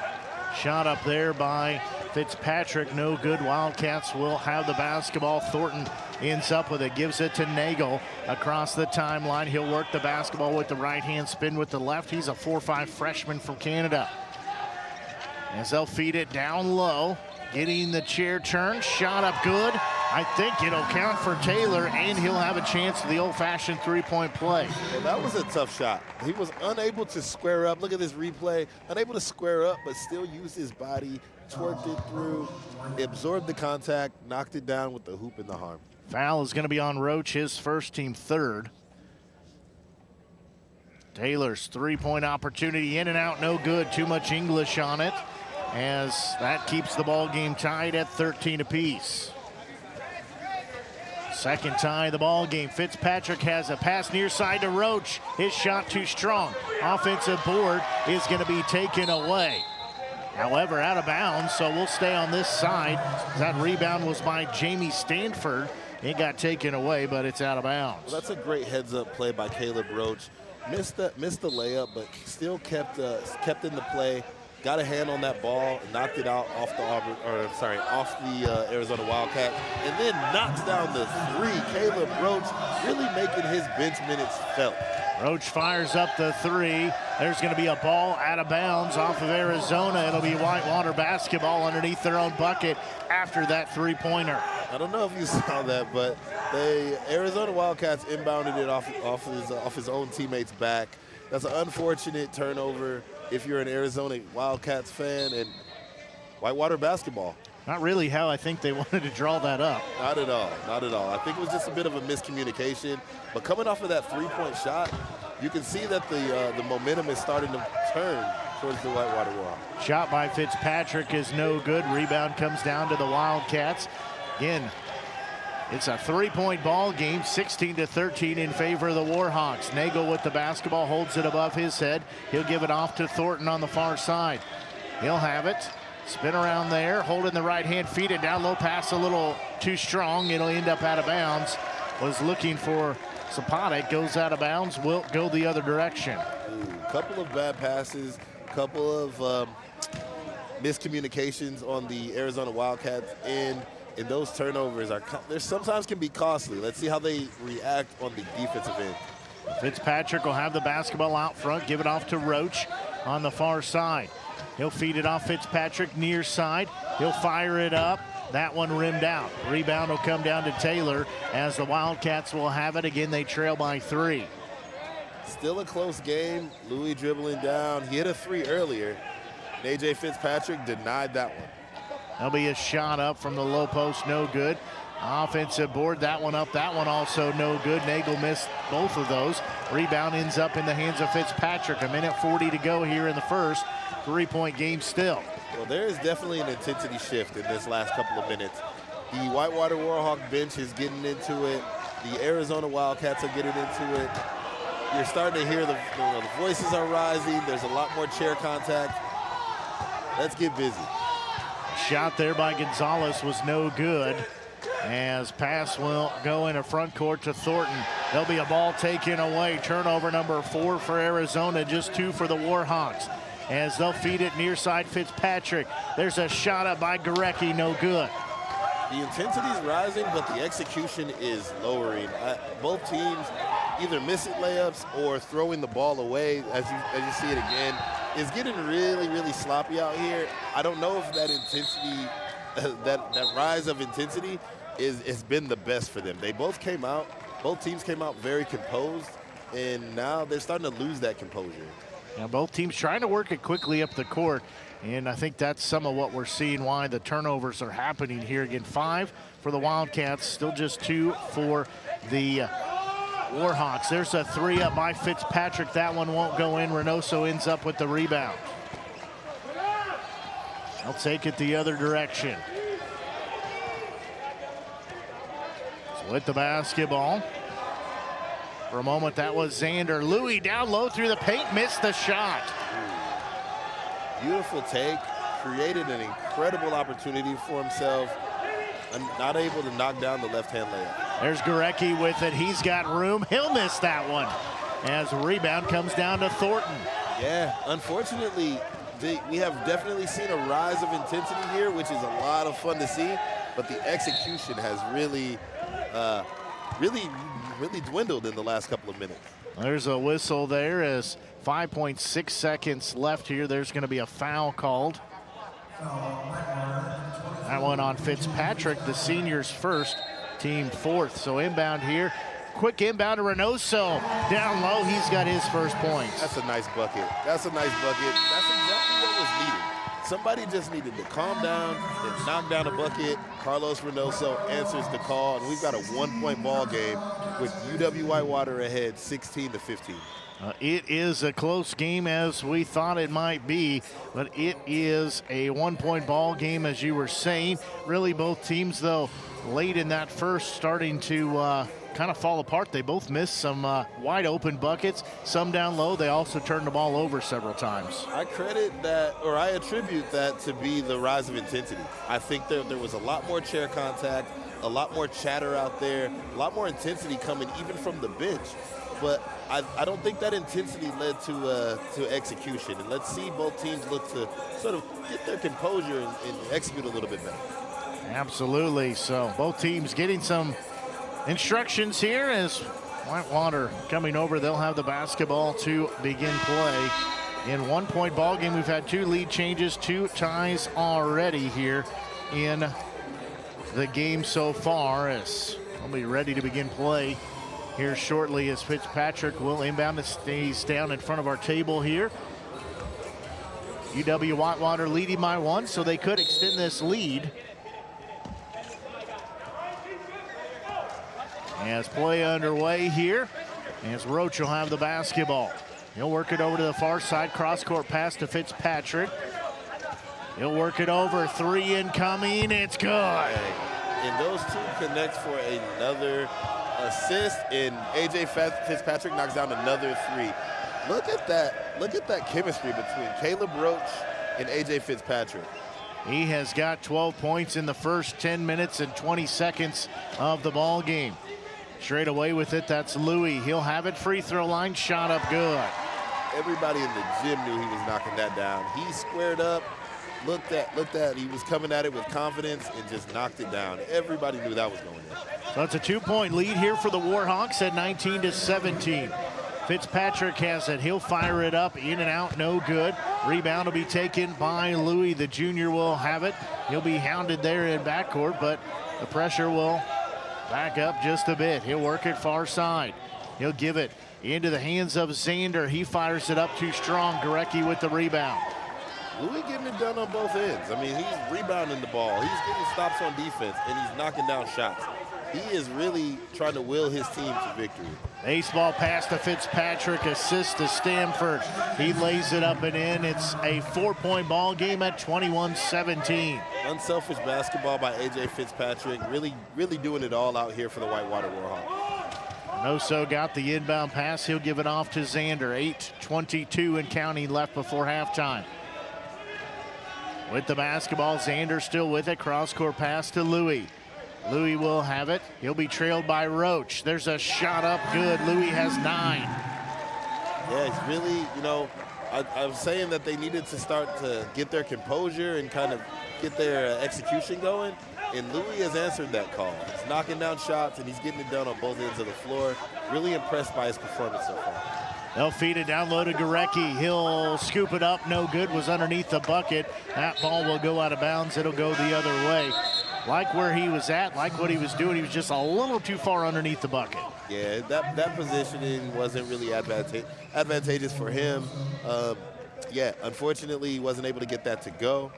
Shot up there by Fitzpatrick, no good. Wildcats will have the basketball. Thornton ends up with it, gives it to Nagel across the timeline. He'll work the basketball with the right hand, spin with the left. He's a 4'5" freshman from Canada. As they'll feed it down low, getting the chair turned, shot up good. I think it'll count for Taylor, and he'll have a chance to the old-fashioned 3-point play. Well, that was a tough shot. He was unable to square up. Look at this replay. Unable to square up, but still use his body, twerked it through, absorbed the contact, knocked it down with the hoop in the arm. Foul is going to be on Roach, his first, team third. Taylor's 3-point opportunity, in and out, no good. Too much English on it, as that keeps the ball game tied at 13 apiece. Second tie of the ball game. Fitzpatrick has a pass near side to Roach. His shot too strong. Offensive board is going to be taken away. However, out of bounds, so we'll stay on this side. That rebound was by Jamie Stanford. It got taken away, but it's out of bounds. Well, that's a great heads-up play by Caleb Roach. Missed the layup, but still kept in the play. got a hand on that ball, knocked it out off the Arizona Wildcat, and then knocks down the three. Caleb Roach really making his bench minutes felt. Roach fires up the three. There's going to be a ball out of bounds off of Arizona. It'll be Whitewater basketball underneath their own bucket after that three-pointer. I don't know if you saw that, but the Arizona Wildcats inbounded it off his own teammate's back. That's an unfortunate turnover if you're an Arizona Wildcats fan, and Whitewater basketball. Not really how I think they wanted to draw that up. Not at all, not at all. I think it was just a bit of a miscommunication. But coming off of that three-point shot, you can see that the momentum is starting to turn towards the Whitewater wall. Shot by Fitzpatrick is no good. Rebound comes down to the Wildcats. Again, it's a three-point ball game, 16-13 in favor of the Warhawks. Nagel with the basketball, holds it above his head. He'll give it off to Thornton on the far side. He'll have it. Spin around there, holding the right hand, feed it down low, pass a little too strong. It'll end up out of bounds. Was looking for Sapatic, goes out of bounds, will go the other direction. Couple of bad passes, couple of miscommunications on the Arizona Wildcats end, and those turnovers sometimes can be costly. Let's see how they react on the defensive end. Fitzpatrick will have the basketball out front, give it off to Roach on the far side. He'll feed it off Fitzpatrick near side. He'll fire it up. That one rimmed out. Rebound will come down to Taylor as the Wildcats will have it. Again, they trail by 3. Still a close game. Louis dribbling down. He hit a three earlier. And A.J. Fitzpatrick denied that one. There'll be a shot up from the low post, no good. Offensive board, that one up, that one also no good. Nagel missed both of those. Rebound ends up in the hands of Fitzpatrick. A minute 40 to go here in the first. 3-point game still. Well, there is definitely an intensity shift in this last couple of minutes. The Whitewater Warhawk bench is getting into it. The Arizona Wildcats are getting into it. You're starting to hear the voices are rising. There's a lot more chair contact. Let's get busy. Shot there by Gonzalez was no good. As pass will go into front court to Thornton. There'll be a ball taken away. Turnover number 4 for Arizona, just 2 for the Warhawks. As they'll feed it near side Fitzpatrick. There's a shot up by Gorecki, no good. The intensity is rising, but the execution is lowering. Both teams either missing layups or throwing the ball away, as you see it again. It's getting really, really sloppy out here. I don't know if that intensity, that rise of intensity has been the best for them. Both teams came out very composed, and now they're starting to lose that composure. Now both teams trying to work it quickly up the court, and I think that's some of what we're seeing why the turnovers are happening here. Again, 5 for the Wildcats, still just 2 for the Warhawks. There's a 3 up by Fitzpatrick. That one won't go in. Reynoso ends up with the rebound. They'll take it the other direction. So with the basketball. For a moment, that was Xander. Louis down low through the paint, missed the shot. Beautiful take, created an incredible opportunity for himself, and not able to knock down the left-hand layup. There's Gorecki with it. He's got room. He'll miss that one as the rebound comes down to Thornton. Yeah, unfortunately, we have definitely seen a rise of intensity here, which is a lot of fun to see, but the execution has really dwindled in the last couple of minutes. There's a whistle there as 5.6 seconds left here. There's going to be a foul called. That one on Fitzpatrick, the seniors first, team 4th. So inbound here. Quick inbound to Reynoso. Down low, he's got his first points. That's a nice bucket. That's a nice bucket. That's exactly what was needed. Somebody just needed to calm down and knock down a bucket. Carlos Reynoso answers the call, and we've got a 1-point ball game with UW Whitewater ahead 16-15. It is a close game as we thought it might be, but it is a 1-point ball game, as you were saying. Really, both teams, though, late in that first starting to kind of fall apart. They both missed some wide open buckets, some down low. They also turned the ball over several times. I attribute that to be the rise of intensity. I think there was a lot more chair contact, a lot more chatter out there, a lot more intensity coming even from the bench. but I don't think that intensity led to execution. And let's see both teams look to sort of get their composure and execute a little bit better. Absolutely. So both teams getting some instructions here as Whitewater coming over. They'll have the basketball to begin play. In 1-point ball game, we've had 2 lead changes, 2 ties already here in the game so far, as we'll be ready to begin play here shortly as Fitzpatrick will inbound. It stays down in front of our table here. UW Whitewater leading by 1, so they could extend this lead. As play underway here, as Roach will have the basketball. He'll work it over to the far side, cross-court pass to Fitzpatrick. He'll work it over, 3 incoming, it's good. And those 2 connect for another assist, and A.J. Fitzpatrick knocks down another 3. Look at that chemistry between Caleb Roach and A.J. Fitzpatrick. He has got 12 points in the first 10 minutes and 20 seconds of the ball game. Straight away with it, that's Louis. He'll have it, free throw line, shot up good. Everybody in the gym knew he was knocking that down. He squared up, looked at, he was coming at it with confidence and just knocked it down. Everybody knew that was going in. So it's a 2-point lead here for the Warhawks at 19-17. Fitzpatrick has it, he'll fire it up, in and out, no good. Rebound will be taken by Louis. The junior will have it. He'll be hounded there in backcourt, but the pressure will back up just a bit. He'll work it far side. He'll give it into the hands of Zander. He fires it up too strong. Gorecki with the rebound. Louis getting it done on both ends. I mean, he's rebounding the ball. He's getting stops on defense, and he's knocking down shots. He is really trying to will his team to victory. Baseball pass to Fitzpatrick, assist to Stanford. He lays it up and in. It's a 4-point ball game at 21-17. Unselfish basketball by A.J. Fitzpatrick. Really doing it all out here for the Whitewater Warhawks. Noso got the inbound pass. He'll give it off to Zander. 8:22 and counting left before halftime. With the basketball, Zander still with it. Cross-court pass to Louis. Louis will have it. He'll be trailed by Roach. There's a shot up good. Louis has 9. Yeah, it's really, I was saying that they needed to start to get their composure and kind of get their execution going. And Louis has answered that call. He's knocking down shots, and he's getting it done on both ends of the floor. Really impressed by his performance so far. They'll feed it down low to Gorecki. He'll scoop it up. No good. Was underneath the bucket. That ball will go out of bounds. It'll go the other way. Like where he was at, like what he was doing, he was just a little too far underneath the bucket. Yeah, that positioning wasn't really advantageous for him. Unfortunately, he wasn't able to get that to go.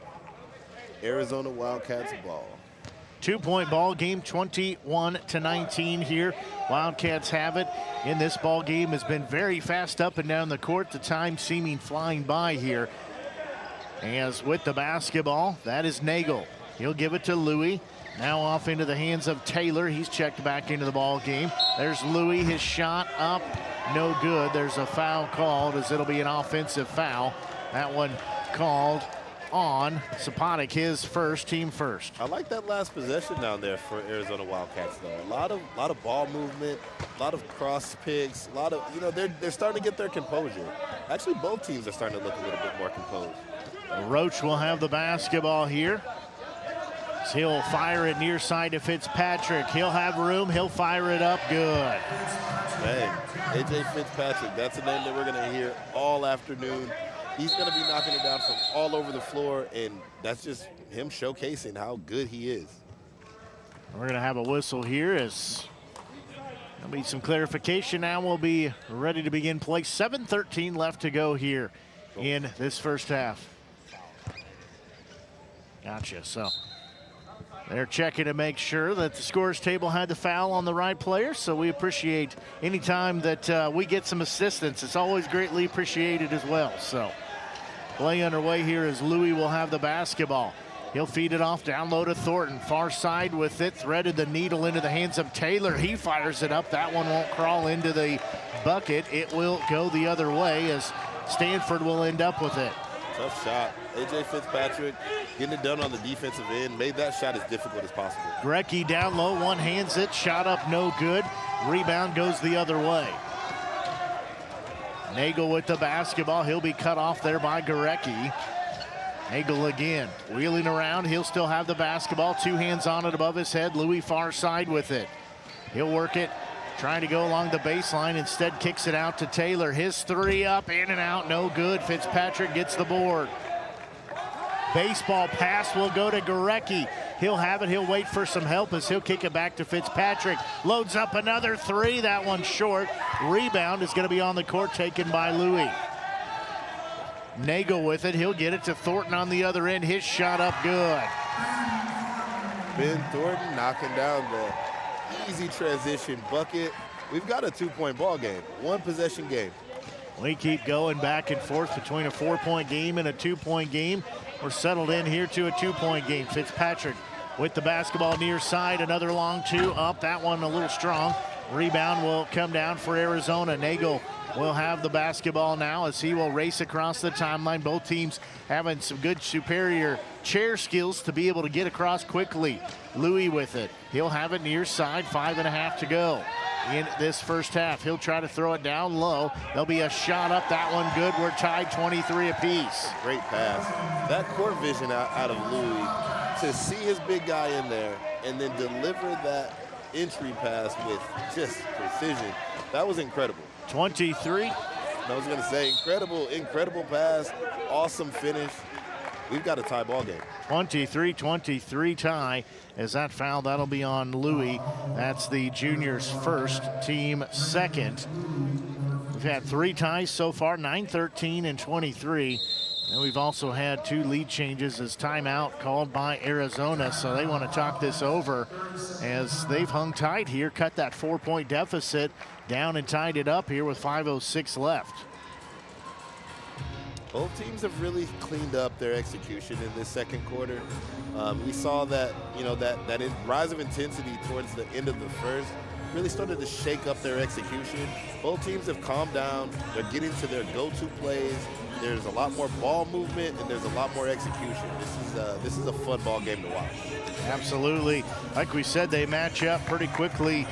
Arizona Wildcats ball. 2-point ball game, 21-19 here. Wildcats have it. In this ball game has been very fast up and down the court. The time seeming flying by here. As with the basketball, that is Nagel. He'll give it to Louis. Now off into the hands of Taylor. He's checked back into the ball game. There's Louis, his shot up, no good. There's a foul called, as it'll be an offensive foul. That one called on Sapotic, his first, team first. I like that last possession down there for Arizona Wildcats, though. A lot of ball movement, a lot of cross picks, a lot of, they're starting to get their composure. Actually, both teams are starting to look a little bit more composed. Roach will have the basketball here. He'll fire it near side to Fitzpatrick. He'll have room. He'll fire it up good. Hey, A.J. Fitzpatrick, that's a name that we're going to hear all afternoon. He's going to be knocking it down from all over the floor, and that's just him showcasing how good he is. We're going to have a whistle here as there'll be some clarification. Now we'll be ready to begin play. 7:13 left to go here in this first half. Gotcha. So they're checking to make sure that the scores table had the foul on the right player. So we appreciate any time that we get some assistance. It's always greatly appreciated as well. So play underway here as Louis will have the basketball. He'll feed it off down low to Thornton. Far side with it, threaded the needle into the hands of Taylor. He fires it up. That one won't crawl into the bucket. It will go the other way as Stanford will end up with it. Tough shot. A.J. Fitzpatrick getting it done on the defensive end. Made that shot as difficult as possible. Gorecki down low, one hands it. Shot up, no good. Rebound goes the other way. Nagel with the basketball. He'll be cut off there by Gorecki. Nagel again, wheeling around. He'll still have the basketball. 2 hands on it above his head. Louis far side with it. He'll work it, trying to go along the baseline. Instead kicks it out to Taylor. His 3 up, in and out, no good. Fitzpatrick gets the board. Baseball pass will go to Gorecki. He'll have it. He'll wait for some help as he'll kick it back to Fitzpatrick. Loads up another 3. That one short. Rebound is going to be on the court, taken by Louis. Nagel with it. He'll get it to Thornton on the other end. His shot up good. Ben Thornton knocking down the easy transition bucket. We've got a 2-point ball game, 1-possession game. We keep going back and forth between a 4-point game and a 2-point game. We're settled in here to a 2-point game. Fitzpatrick with the basketball near side. Another long 2 up. That one a little strong. Rebound will come down for Arizona. Nagel will have the basketball now as he will race across the timeline. Both teams having some good superior chair skills to be able to get across quickly. Louis with it. He'll have it near side. 5.5 to go in this first half. He'll try to throw it down low. There'll be a shot up. That one good. We're tied 23 apiece. Great pass. That court vision out of Louis to see his big guy in there and then deliver that entry pass with just precision. That was incredible. 23. I was going to say, incredible pass, awesome finish. We've got a tie ball game. 23-23 tie. As that foul, that'll be on Louis. That's the juniors' first, team second. We've had 3 ties so far, 9-13 and 23. And we've also had 2 lead changes as timeout called by Arizona. So they want to talk this over as they've hung tight here, cut that 4-point deficit down and tied it up here with 5:06 left. Both teams have really cleaned up their execution in this second quarter. We saw that, that rise of intensity towards the end of the first really started to shake up their execution. Both teams have calmed down. They're getting to their go-to plays. There's a lot more ball movement and there's a lot more execution. This is a fun ball game to watch. Absolutely. Like we said, they match up pretty quickly,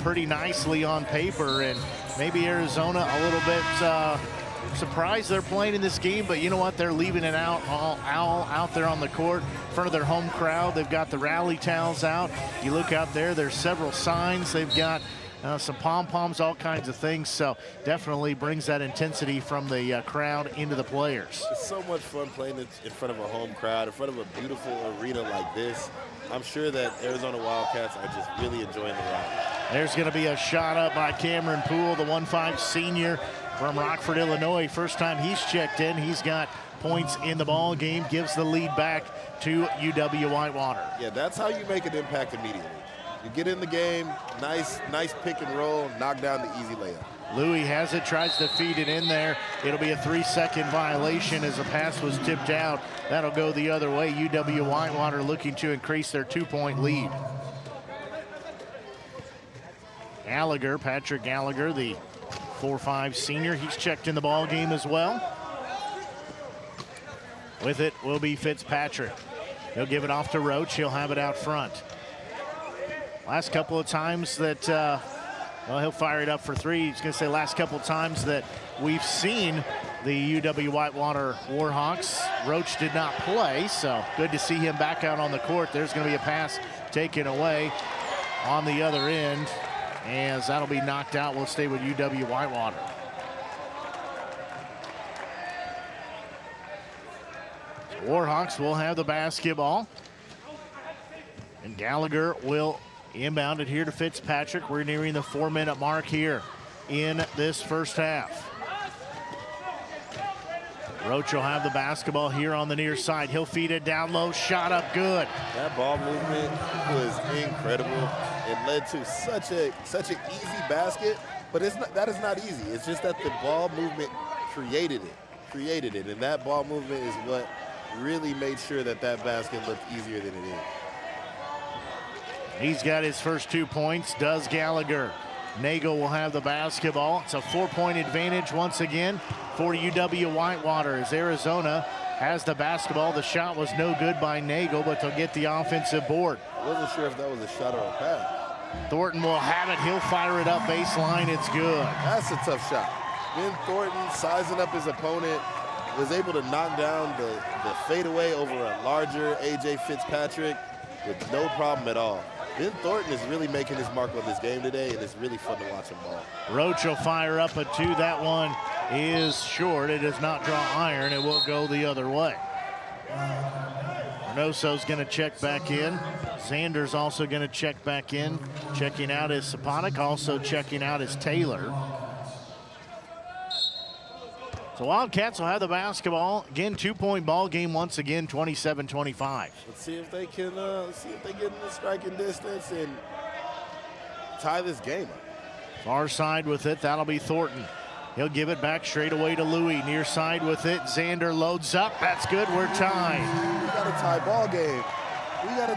pretty nicely on paper, and maybe Arizona a little bit surprised they're playing in this game, but you know what? They're leaving it all out there on the court in front of their home crowd. They've got the rally towels out. You look out there, there's several signs. They've got some pom-poms, all kinds of things. So definitely brings that intensity from the crowd into the players. It's so much fun playing in front of a home crowd, in front of a beautiful arena like this. I'm sure that Arizona Wildcats are just really enjoying the ride. There's going to be a shot up by Cameron Poole, the 1'5" senior from Rockford, Illinois. First time he's checked in. He's got points in the ball game, gives the lead back to UW-Whitewater. Yeah, that's how you make an impact immediately. You get in the game, nice pick and roll, knock down the easy layup. Louis has it, tries to feed it in there. It'll be a 3-second violation as the pass was tipped out. That'll go the other way. UW-Whitewater looking to increase their 2-point lead. Gallagher, Patrick Gallagher, the 4'5" senior. He's checked in the ball game as well. With it will be Fitzpatrick. He'll give it off to Roach. He'll have it out front. Last couple of times that, well, he'll fire it up for 3. He's going to say last couple of times that we've seen the UW-Whitewater Warhawks. Roach did not play, so good to see him back out on the court. There's going to be a pass taken away on the other end, as that'll be knocked out. We'll stay with UW-Whitewater. Warhawks will have the basketball, and Gallagher will inbound it here to Fitzpatrick. We're nearing the 4-minute mark here in this first half. Roach will have the basketball here on the near side. He'll feed it down low, shot up good. That ball movement was incredible. It led to such an easy basket, but that is not easy. It's just that the ball movement created it, and that ball movement is what really made sure that basket looked easier than it is. He's got his first 2 points, does Gallagher. Nagel will have the basketball. It's a 4-point advantage once again for UW-Whitewater as Arizona has the basketball. The shot was no good by Nagel, but they'll get the offensive board. I wasn't sure if that was a shot or a pass. Thornton will have it. He'll fire it up baseline. It's good. That's a tough shot. Ben Thornton sizing up his opponent, was able to knock down the fadeaway over a larger A.J. Fitzpatrick with no problem at all. Ben Thornton is really making his mark on this game today, and it's really fun to watch him ball. Roach will fire up a 2. That one is short. It does not draw iron. It will go the other way. Reynoso's going to check back in. Xander's also going to check back in. Checking out is Saponik. Also checking out is Taylor. So Wildcats will have the basketball. Again, 2-point ball game once again, 27-25. Let's see if they can get in the striking distance and tie this game up. Far side with it, that'll be Thornton. He'll give it back straight away to Louis. Near side with it, Xander loads up. That's good, we're tied. We got a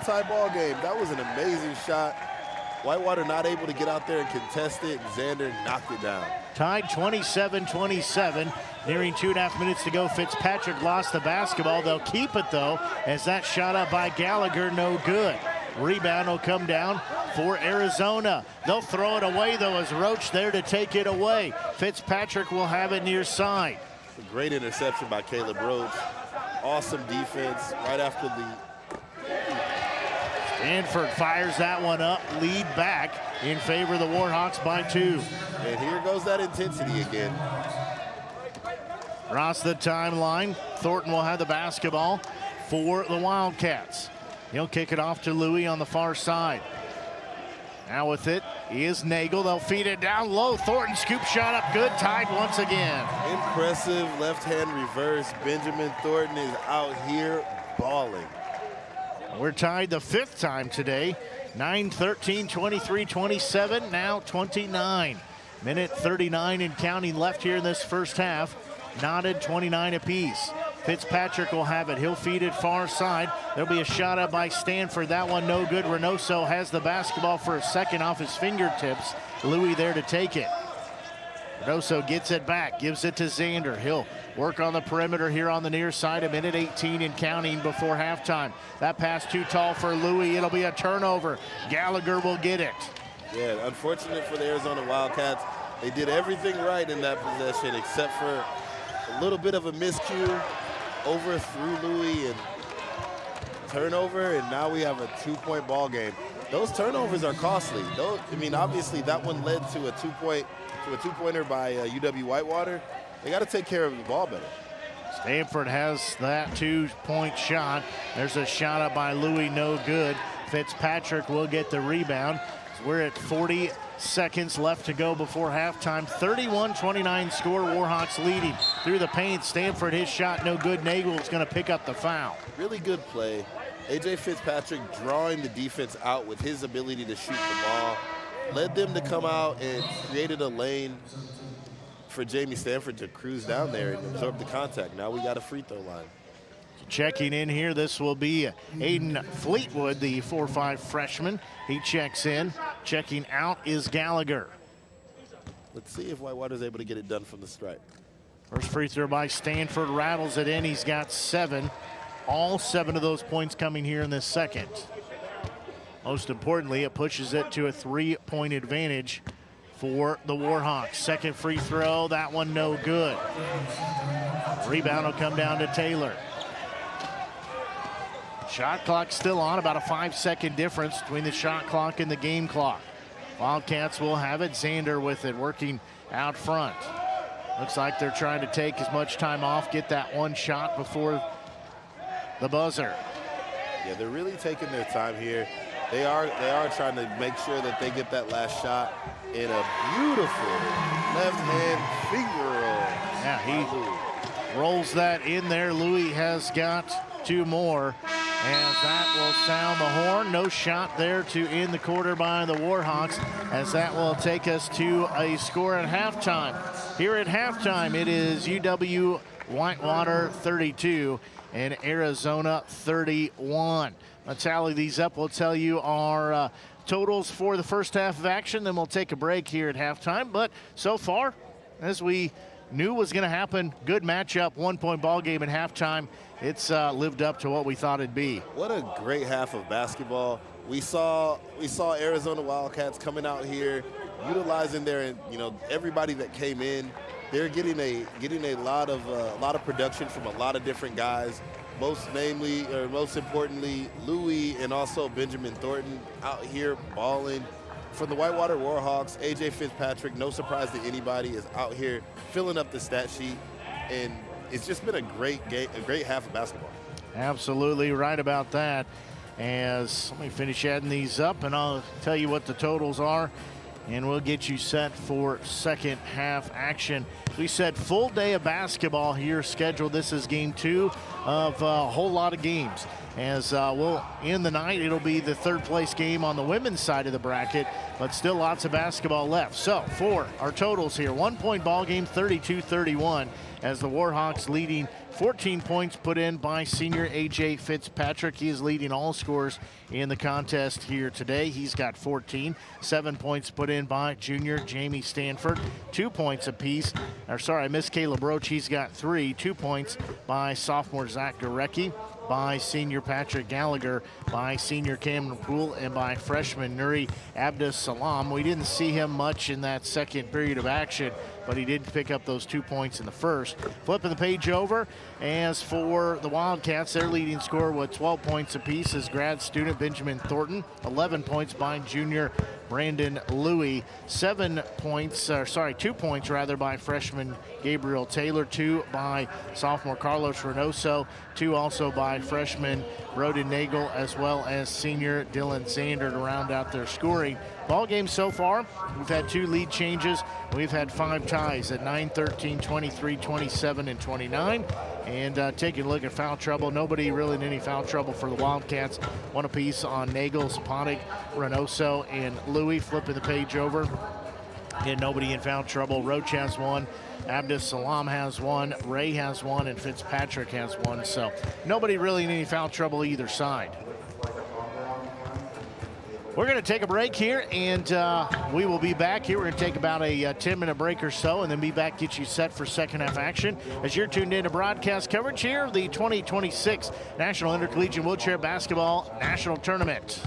tie ball game. That was an amazing shot. Whitewater not able to get out there and contest it. Xander knocked it down. Tied 27-27. Nearing 2.5 minutes to go. Fitzpatrick lost the basketball. They'll keep it though, as that shot up by Gallagher, no good. Rebound will come down for Arizona. They'll throw it away though, as Roach there to take it away. Fitzpatrick will have it near side. A great interception by Caleb Roach. Awesome defense right after the. Stanford fires that one up, lead back in favor of the Warhawks by 2. And here goes that intensity again. Across the timeline, Thornton will have the basketball for the Wildcats. He'll kick it off to Louis on the far side. Now with it is Nagel. They'll feed it down low. Thornton scoop shot up good, tied once again. Impressive left-hand reverse. Benjamin Thornton is out here balling. We're tied the 5th time today. 9-13, 23-27, now 29. Minute 39 and counting left here in this first half. Knotted 29 apiece. Fitzpatrick will have it. He'll feed it far side. There'll be a shot up by Stanford. That one no good. Reynoso has the basketball for a second off his fingertips. Louis there to take it. Reynoso gets it back, gives it to Xander. He'll work on the perimeter here on the near side. A minute 18 and counting before halftime. That pass too tall for Louis. It'll be a turnover. Gallagher will get it. Yeah, unfortunate for the Arizona Wildcats. They did everything right in that possession except for a little bit of a miscue, overthrew Louis and turnover, and now we have a 2-point ball game. Those turnovers are costly. Obviously that one led to a two-pointer by UW Whitewater. They got to take care of the ball better. Stanford has that 2-point shot. There's a shot up by Louis, no good. Fitzpatrick will get the rebound. We're at 40 seconds left to go before halftime. 31-29 score. Warhawks leading through the paint. Stanford, his shot no good. Nagel is going to pick up the foul. Really good play. A.J. Fitzpatrick drawing the defense out with his ability to shoot the ball. Led them to come out and created a lane for Jamie Stanford to cruise down there and absorb the contact. Now we got a free throw line. Checking in here, this will be Aiden Fleetwood, the 4'5" freshman. He checks in. Checking out is Gallagher. Let's see if Whitewater's able to get it done from the stripe. First free throw by Stanford rattles it in. He's got 7. All 7 of those points coming here in this second. Most importantly, it pushes it to a 3-point advantage for the Warhawks. Second free throw, that one no good. Rebound will come down to Taylor. Shot clock still on, about a 5-second difference between the shot clock and the game clock. Wildcats will have it. Xander with it, working out front. Looks like they're trying to take as much time off, get that one shot before the buzzer. Yeah, they're really taking their time here. They are trying to make sure that they get that last shot in a beautiful left-hand finger roll. Yeah, he rolls that in there. Louis has got 2 more. As that will sound the horn. No shot there to end the quarter by the Warhawks, as that will take us to a score at halftime. Here at halftime, it is UW Whitewater 32 and Arizona 31. Let's tally these up. We'll tell you our totals for the first half of action, then we'll take a break here at halftime. But so far, as we knew was going to happen, good matchup, 1-point ball game at halftime. It's lived up to what we thought it'd be. What a great half of basketball. We saw Arizona Wildcats coming out here, utilizing everybody that came in. they're getting a lot of production from a lot of different guys. Most importantly, Louis and also Benjamin Thornton out here balling. From the Whitewater Warhawks, AJ Fitzpatrick, no surprise to anybody, is out here filling up the stat sheet, and it's just been a great half of basketball. Absolutely right about that. As let me finish adding these up, and I'll tell you what the totals are, and we'll get you set for second half action. We said full day of basketball here scheduled. This is game 2 of a whole lot of games. As we'll end the night, it'll be the third place game on the women's side of the bracket, but still lots of basketball left. So for our totals here, 1-point ball game, 32-31, as the Warhawks leading 14 points put in by senior AJ Fitzpatrick. He is leading all scores in the contest here today. He's got 14. 7 points put in by junior Jamie Stanford. 2 points apiece. I missed Caleb Roach. He's got 3. 2 points by sophomore Zach Gorecki, by senior Patrick Gallagher, by senior Cameron Poole, and by freshman Nuri Abdus Salam. We didn't see him much in that second period of action, but he did pick up those 2 points in the first. Flipping the page over, as for the Wildcats, their leading scorer with 12 points apiece is grad student Benjamin Thornton. 11 points by junior Brandon Louis. 2 points by freshman Gabriel Taylor. 2 by sophomore Carlos Reynoso. 2 also by freshman Broden Nagel, as well as senior Dylan Zander to round out their scoring. Ball game so far, we've had 2 lead changes. We've had 5 ties at 9-13, 23, 27, and 29. And taking a look at foul trouble, nobody really in any foul trouble for the Wildcats. 1 apiece on Nagel, Saponic, Reynoso, and Louis. Flipping the page over. Again, nobody in foul trouble. Roach has 1. Abdus Salam has 1. Ray has 1. And Fitzpatrick has 1. So nobody really in any foul trouble either side. We're going to take a break here, and we will be back here. We're going to take about a 10-minute break or so, and then be back, get you set for second half action as you're tuned in to broadcast coverage here of the 2026 National Intercollegiate Wheelchair Basketball National Tournament.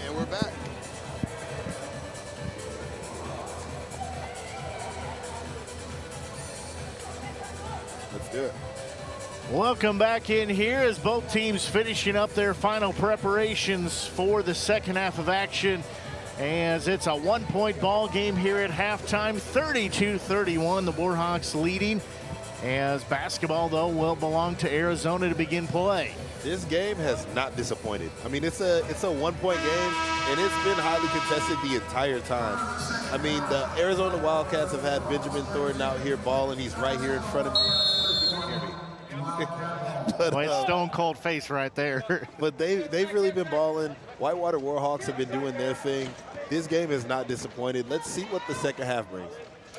And we're back. Let's do it. Welcome back in here as both teams finishing up their final preparations for the second half of action, as it's a 1-point ball game here at halftime. 32-31, the Warhawks leading, as basketball though will belong to Arizona to begin play. This game has not disappointed. I mean, it's a 1-point game, and it's been highly contested the entire time. I mean, the Arizona Wildcats have had Benjamin Thornton out here balling. He's right here in front of me. But, Boy, it's stone cold face right there. but they've really been balling. Whitewater Warhawks have been doing their thing. This game has not disappointed. Let's see what the second half brings.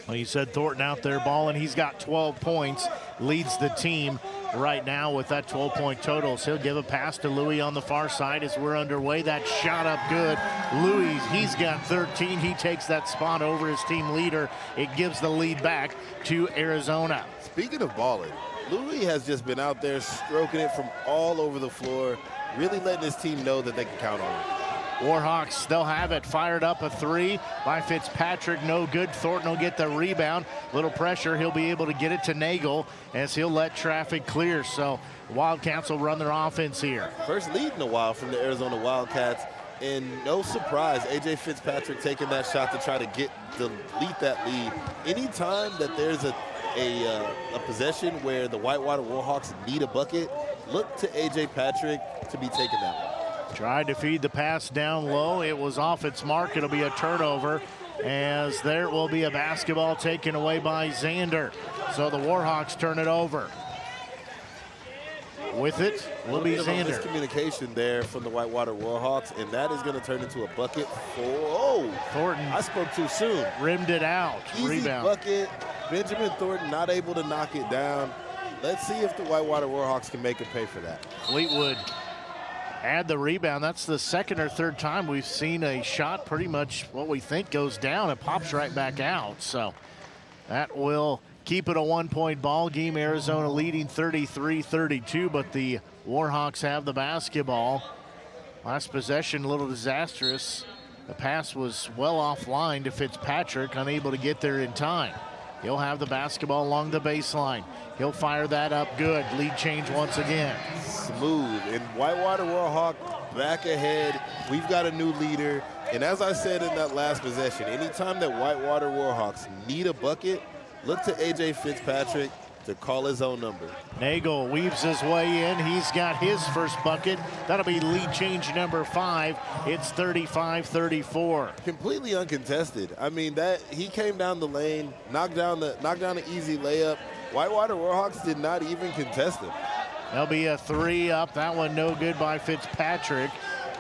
Well, you said Thornton out there balling. He's got 12 points, leads the team right now with that 12-point total. So he'll give a pass to Louis on the far side as we're underway. That shot up good. Louis, he's got 13. He takes that spot over his team leader. It gives the lead back to Arizona. Speaking of balling, Louis has just been out there stroking it from all over the floor, really letting his team know that they can count on him. Warhawks, they'll have it fired up. A three by Fitzpatrick, no good. Thornton will get the rebound. Little pressure, he'll be able to get it to Nagel as he'll let traffic clear. So Wildcats will run their offense here. First lead in a while from the Arizona Wildcats, and no surprise, A.J. Fitzpatrick taking that shot to try to delete that lead. Anytime that there's a possession where the Whitewater Warhawks need a bucket, look to A.J. Patrick to be taking that one. Tried to feed the pass down low. It was off its mark. It'll be a turnover, as there will be a basketball taken away by Xander. So the Warhawks turn it over. With it will be Xander. Miscommunication there from the Whitewater Warhawks, and that is going to turn into a bucket for Thornton. I spoke too soon. Rimmed it out. Easy Rebound. bucket. Benjamin Thornton not able to knock it down. Let's see if the Whitewater Warhawks can make it pay for that. Fleetwood add the rebound. That's the second or third time we've seen a shot pretty much what we think goes down. It pops right back out. So that will keep it a 1-point ball game. Arizona leading 33-32, but the Warhawks have the basketball. Last possession, a little disastrous. The pass was well offline to Fitzpatrick, unable to get there in time. He'll have the basketball along the baseline. He'll fire that up good. Lead change once again. Smooth. And Whitewater Warhawk back ahead. We've got a new leader. And as I said in that last possession, anytime that Whitewater Warhawks need a bucket, look to A.J. Fitzpatrick to call his own number. Nagel weaves his way in. He's got his first bucket. That'll be lead change number 5. It's 35-34. Completely uncontested. I mean, that he came down the lane, knocked down the easy layup. Whitewater Warhawks did not even contest him. There'll be a 3 up. That one no good by Fitzpatrick.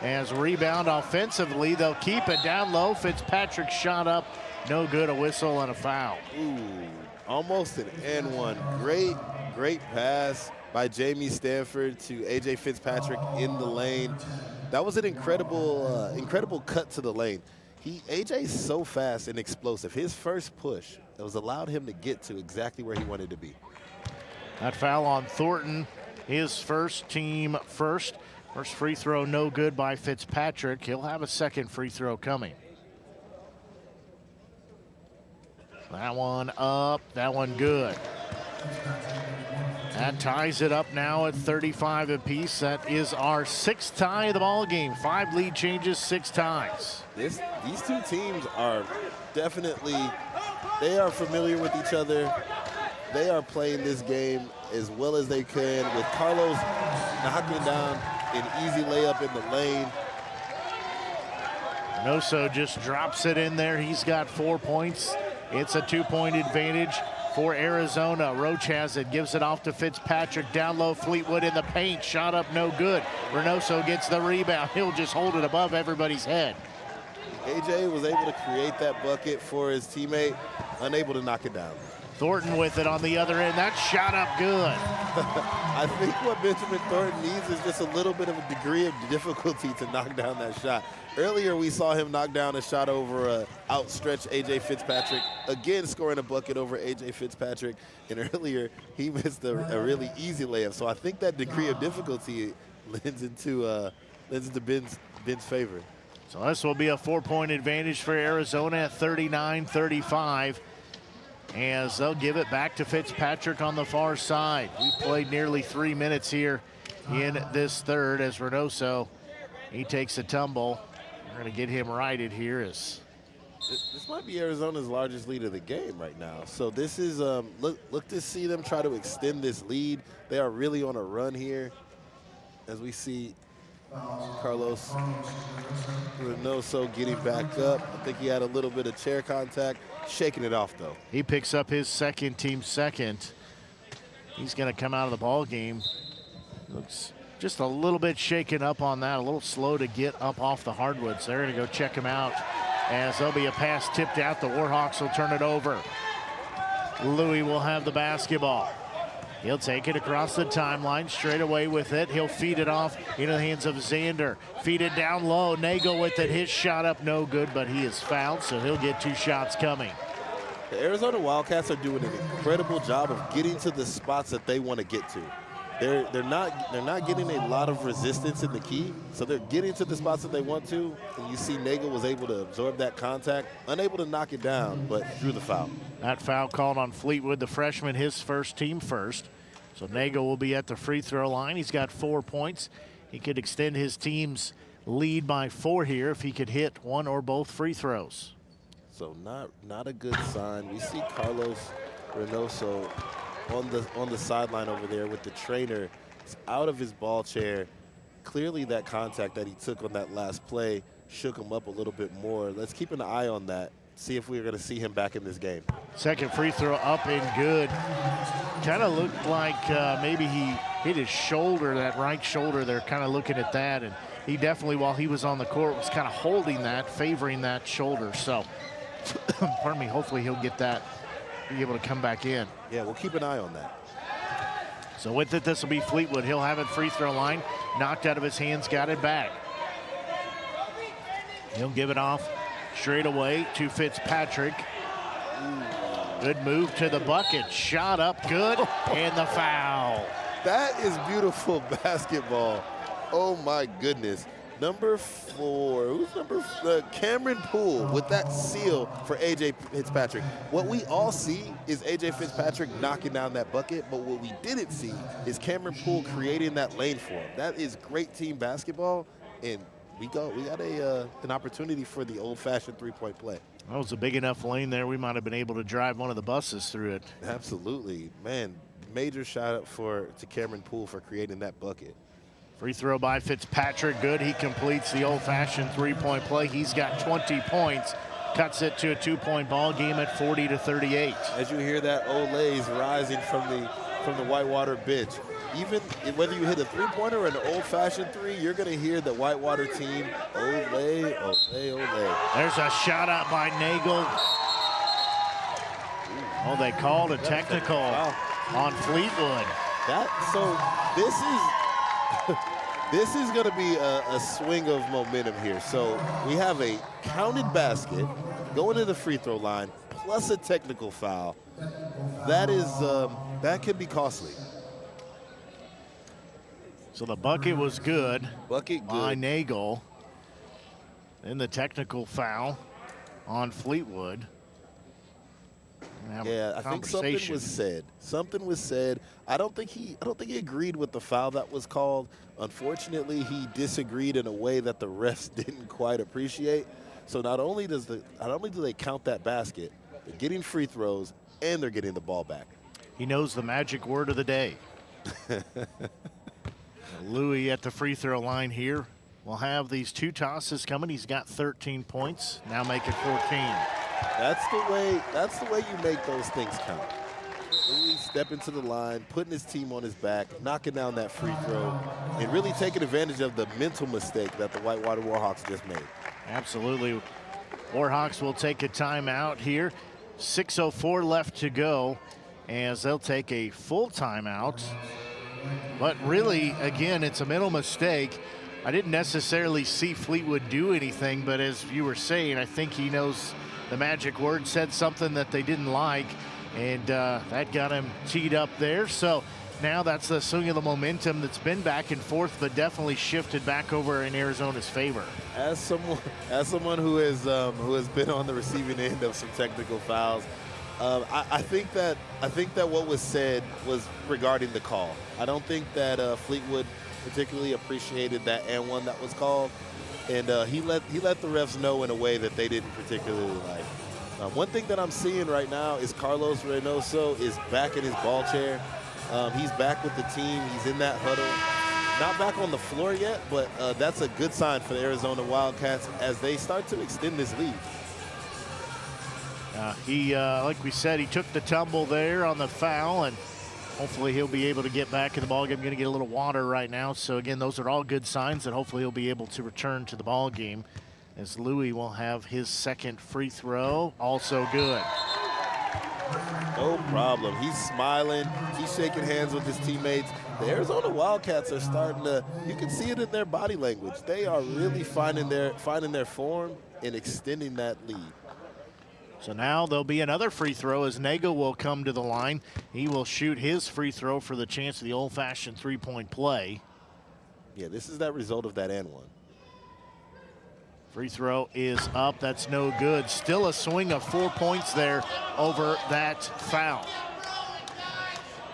As rebound offensively, they'll keep it down low. Fitzpatrick shot up, no good. A whistle and a foul. Ooh, almost an and one. Great pass by Jamie Stanford to A.J. Fitzpatrick in the lane. That was an incredible cut to the lane. A.J. is so fast and explosive. His first push that was allowed him to get to exactly where he wanted to be. That foul on Thornton, his first, team first. First free throw no good by Fitzpatrick. He'll have a second free throw coming. That one up, that one good. That ties it up now at 35 apiece. That is our 6th tie of the ball game. 5 lead changes, 6 ties. These two teams are definitely, they are familiar with each other. They are playing this game as well as they can, with Carlos knocking down an easy layup in the lane. Noso just drops it in there. He's got 4 points. It's a 2-point advantage for Arizona. Roach has it, gives it off to Fitzpatrick. Down low, Fleetwood in the paint. Shot up, no good. Reynoso gets the rebound. He'll just hold it above everybody's head. AJ was able to create that bucket for his teammate, unable to knock it down. Thornton with it on the other end. That shot up good. I think what Benjamin Thornton needs is just a little bit of a degree of difficulty to knock down that shot. Earlier, we saw him knock down a shot over outstretched A.J. Fitzpatrick, again scoring a bucket over A.J. Fitzpatrick. And earlier, he missed a really easy layup. So I think that degree of difficulty lends into Ben's favor. So this will be a 4-point advantage for Arizona at 39-35. As they'll give it back to Fitzpatrick on the far side. We played nearly 3 minutes here in this third as Reynoso, he takes a tumble. We're going to get him righted here. As this might be Arizona's largest lead of the game right now. So this is, look to see them try to extend this lead. They are really on a run here. As we see Carlos Reynoso getting back up. I think he had a little bit of chair contact. Shaking it off, though. he picks up his team second. He's going to come out of the ball game. Looks just a little bit shaken up on that, a little slow to get up off the hardwoods. They're going to go check him out as there'll be a pass tipped out. The Warhawks will turn it over. Louis will have the basketball. He'll take it across the timeline, straight away with it. He'll feed it off into the hands of Xander. Feed it down low. Nagel with it. His shot up, no good, but he is fouled, so he'll get 2 shots coming. The Arizona Wildcats are doing an incredible job of getting to the spots that they want to get to. They're not getting a lot of resistance in the key, so they're getting to the spots that they want to. And you see Nagel was able to absorb that contact, unable to knock it down, but drew the foul. That foul called on Fleetwood, the freshman, his team first. So Nagel will be at the free throw line. He's got 4 points. He could extend his team's lead by 4 here if he could hit one or both free throws. So not a good sign. We see Carlos Reynoso on the sideline over there with the trainer. He's out of his ball chair. Clearly that contact that he took on that last play shook him up a little bit more. Let's keep an eye on that. See if we're going to see him back in this game. Second free throw up and good. Kind of looked like maybe he hit his shoulder, that right shoulder. They're kind of looking at that, and he definitely, while he was on the court, was kind of holding that, favoring that shoulder. So, pardon me, hopefully he'll get that, be able to come back in. Yeah, we'll keep an eye on that. So with it, this will be Fleetwood. He'll have it free throw line, knocked out of his hands, got it back. He'll give it off straight away to Fitzpatrick. Good move to the bucket. Shot up good, and the foul. That is beautiful basketball. Oh, my goodness. Number 4, who's number 4? Cameron Poole with that seal for A.J. Fitzpatrick. What we all see is A.J. Fitzpatrick knocking down that bucket, but what we didn't see is Cameron Poole creating that lane for him. That is great team basketball, and we got an opportunity for the old-fashioned three-point play. That was a big enough lane there. We might have been able to drive one of the buses through it. Absolutely. Man, major shout out to Cameron Poole for creating that bucket. Free throw by Fitzpatrick, good. He completes the old-fashioned three-point play. He's got 20 points, cuts it to a 2-point ball game at 40-38. As you hear that Olays rising from the Whitewater bench, even whether you hit a three-pointer or an old-fashioned three, you're going to hear the Whitewater team, Olay, Olay, Olay. There's a shot out by Nagel. Oh, they called a technical on Fleetwood. This is going to be a swing of momentum here. So we have a counted basket going to the free throw line plus a technical foul. That could be costly. So the bucket was good. Bucket good. By Nagel. Then the technical foul on Fleetwood. Yeah, I think something was said. Something was said. I don't think he agreed with the foul that was called. Unfortunately, he disagreed in a way that the refs didn't quite appreciate. So not only do they count that basket, they're getting free throws and they're getting the ball back. He knows the magic word of the day. Louis at the free throw line here. We'll have these 2 tosses coming. He's got 13 points. Now make it 14. That's the way you make those things count. Louis stepping to the line, putting his team on his back, knocking down that free throw, and really taking advantage of the mental mistake that the Whitewater Warhawks just made. Absolutely. Warhawks will take a timeout here. 6:04 left to go as they'll take a full timeout. But really, again, it's a mental mistake. I didn't necessarily see Fleetwood do anything, but as you were saying, I think he knows the magic word, said something that they didn't like, and that got him teed up there. So now. That's the swing of the momentum that's been back and forth, but definitely shifted back over in Arizona's favor. As someone who has been on the receiving end of some technical fouls, I think that what was said was regarding the call. I don't think that Fleetwood particularly appreciated that and one that was called, and he let the refs know in a way that they didn't particularly like. One thing that I'm seeing right now is Carlos Reynoso is back in his ball chair. He's back with the team. He's in that huddle. Not back on the floor yet, but that's a good sign for the Arizona Wildcats as they start to extend this lead. Like we said, he took the tumble there on the foul, and hopefully he'll be able to get back in the ball game. Going to get a little water right now. So again, those are all good signs that hopefully he'll be able to return to the ball game, as Louis will have his second free throw, also good. No problem. He's smiling. He's shaking hands with his teammates. The Arizona Wildcats are starting to, you can see it in their body language. They are really finding their form and extending that lead. So now there'll be another free throw as Nagel will come to the line. He will shoot his free throw for the chance of the old-fashioned three-point play. Yeah, this is that result of that and one. Free throw is up. That's no good. Still a swing of 4 points there over that foul.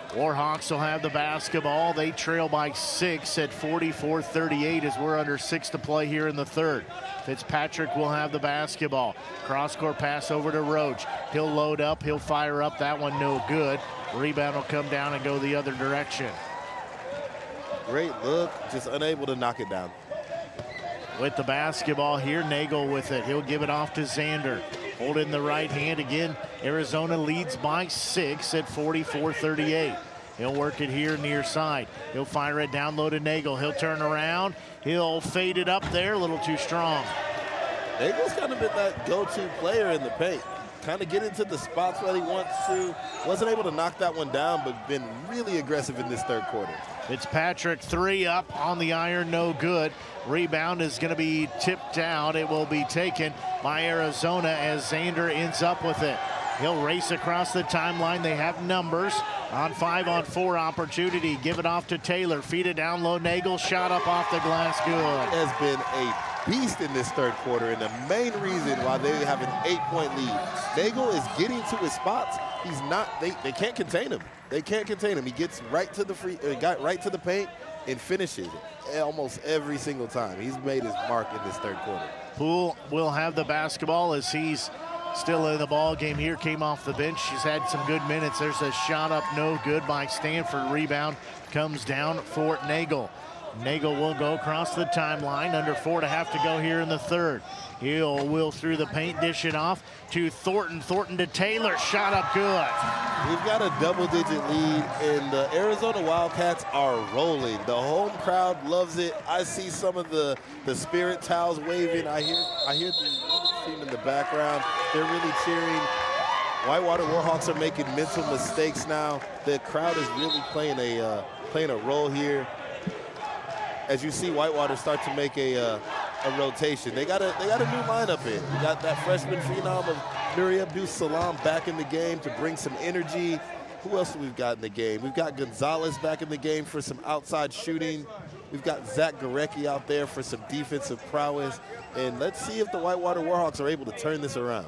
Warhawks will have the basketball. They trail by 6 at 44-38 as we're under 6 to play here in the third. Fitzpatrick will have the basketball. Cross-court pass over to Roach. He'll load up. He'll fire up. That one no good. Rebound will come down and go the other direction. Great look, just unable to knock it down. With the basketball here, Nagel with it. He'll give it off to Xander. Hold in the right hand again. Arizona leads by 6 at 44-38. He'll work it here near side. He'll fire it down low to Nagel. He'll turn around. He'll fade it up there, a little too strong. Nagel's kind of been that go-to player in the paint. Kind of get into the spots that he wants to. Wasn't able to knock that one down, but been really aggressive in this third quarter. Fitzpatrick 3 up on the iron, no good. Rebound is going to be tipped out. It will be taken by Arizona as Xander ends up with it. He'll race across the timeline. They have numbers on 5-on-4 opportunity. Give it off to Taylor. Feed it down low. Nagel shot up off the glass. Good. Has been a beast in this third quarter, and the main reason why they have an 8-point lead. Nagel is getting to his spots. He's not. They can't contain him. They can't contain him. He gets right to the got right to the paint and finishes it almost every single time. He's made his mark in this third quarter. Poole will have the basketball as he's still in the ball game here. Came off the bench. She's had some good minutes. There's a shot up, no good by Stanford. Rebound comes down for Nagel. Nagel will go across the timeline. Under 4 to have to go here in the third. He'll will through the paint, dish it off to Thornton. Thornton to Taylor. Shot up good. We've got a double-digit lead, and the Arizona Wildcats are rolling. The home crowd loves it. I see some of the spirit towels waving. I hear the team in the background. They're really cheering. Whitewater Warhawks are making mental mistakes now. The crowd is really playing a role here. As you see Whitewater start to make a rotation. They got a new lineup in. We got that freshman phenom of Nuri Abdus-Salam back in the game to bring some energy. Who else have we got in the game? We've got Gonzalez back in the game for some outside shooting. We've got Zach Gorecki out there for some defensive prowess. And let's see if the Whitewater Warhawks are able to turn this around.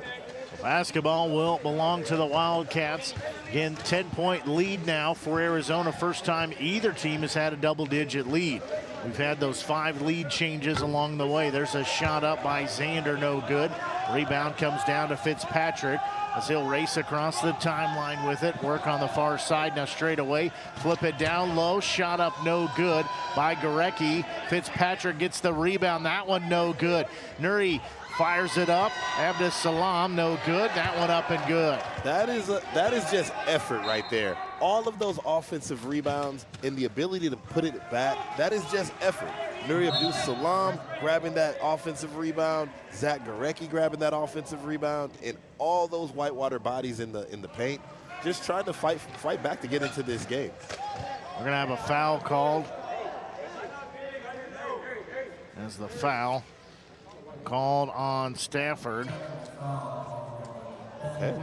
Basketball will belong to the Wildcats. Again, 10-point lead now for Arizona. First time either team has had a double-digit lead. We've had those 5 lead changes along the way. There's a shot up by Xander, no good. Rebound comes down to Fitzpatrick as he'll race across the timeline with it. Work on the far side now straight away. Flip it down low. Shot up, no good by Gorecki. Fitzpatrick gets the rebound. That one no good. Nuri fires it up. Abdus-Salam, no good. That one up and good. That is just effort right there. All of those offensive rebounds and the ability to put it back, that is just effort. Nuri Abdus-Salam grabbing that offensive rebound, Zach Gorecki grabbing that offensive rebound, and all those Whitewater bodies in the paint, just trying to fight back to get into this game. We're gonna have a foul called. As the foul called on Stafford. Okay.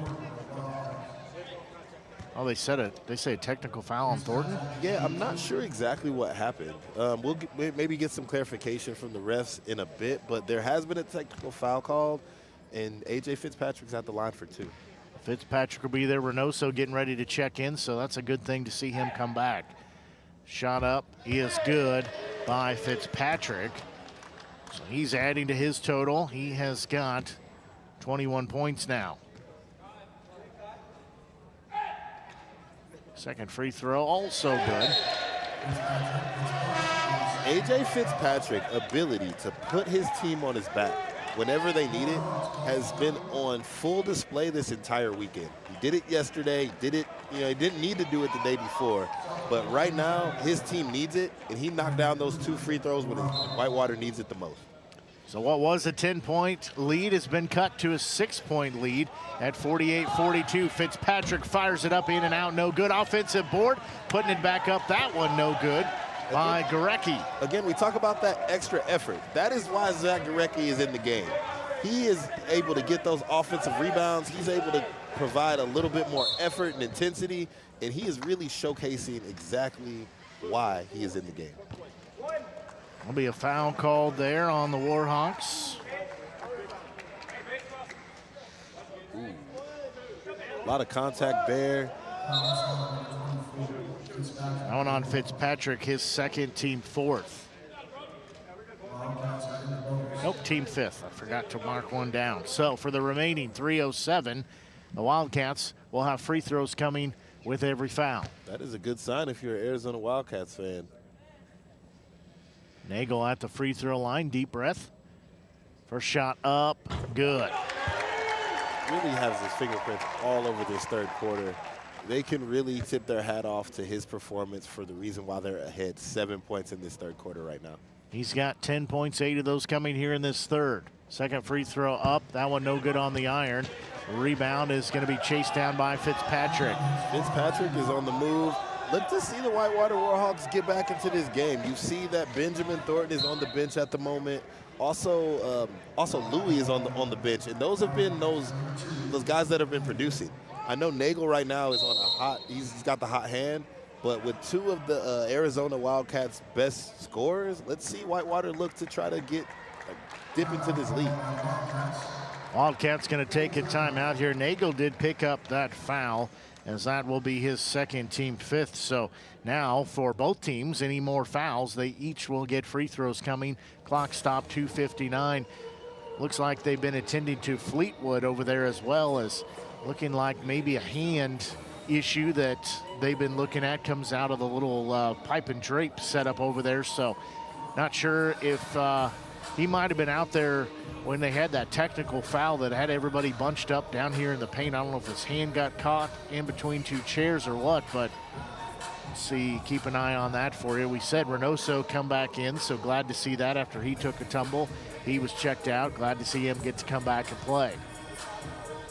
Oh, they say a technical foul on Thornton. Yeah, I'm not sure exactly what happened. We'll maybe get some clarification from the refs in a bit, but there has been a technical foul called, and A.J. Fitzpatrick's at the line for 2. Fitzpatrick will be there. Reynoso getting ready to check in, so that's a good thing to see him come back. Shot up is good by Fitzpatrick. So he's adding to his total. He has got 21 points now. Second free throw also good. A.J. Fitzpatrick's ability to put his team on his back whenever they need it has been on full display this entire weekend. He did it yesterday, he didn't need to do it the day before, but right now his team needs it, and he knocked down those 2 free throws when Whitewater needs it the most. So what was a 10-point lead has been cut to a 6-point lead at 48-42. Fitzpatrick fires it up, in and out, no good. Offensive board, putting it back up, that one no good by Gurecki. Again, we talk about that extra effort. That is why Zach Gurecki is in the game. He is able to get those offensive rebounds. He's able to provide a little bit more effort and intensity, and he is really showcasing exactly why he is in the game. There'll be a foul called there on the Warhawks. A lot of contact there. That one on Fitzpatrick, his second, team 4th. Nope, team 5th. I forgot to mark one down. So for the remaining 3:07, the Wildcats will have free throws coming with every foul. That is a good sign if you're an Arizona Wildcats fan. Nagel at the free throw line, deep breath. First shot up, good. Really has his fingerprints all over this third quarter. They can really tip their hat off to his performance for the reason why they're ahead 7 points in this third quarter right now. He's got 10 points, 8 of those coming here in this third. Second free throw up, that one no good on the iron. Rebound is going to be chased down by Fitzpatrick. Fitzpatrick is on the move. Look to see the Whitewater Warhawks get back into this game. You see that Benjamin Thornton is on the bench at the moment. Also Louis is on the bench, and those have been those guys that have been producing. I know Nagel right now is on he's got the hot hand, but with 2 of the Arizona Wildcats' best scorers, let's see Whitewater look to try to dip into this lead. Wildcats going to take a timeout here. Nagel did pick up that foul, as that will be his second, team 5th. So now for both teams, any more fouls, they each will get free throws coming. Clock stop 2:59. Looks like they've been attending to Fleetwood over there, as well as looking like maybe a hand issue that they've been looking at comes out of the little pipe and drape setup over there. So not sure if he might have been out there when they had that technical foul that had everybody bunched up down here in the paint. I don't know if his hand got caught in between 2 chairs or what, but see, keep an eye on that for you. We said Reynoso come back in, so glad to see that after he took a tumble. He was checked out. Glad to see him get to come back and play.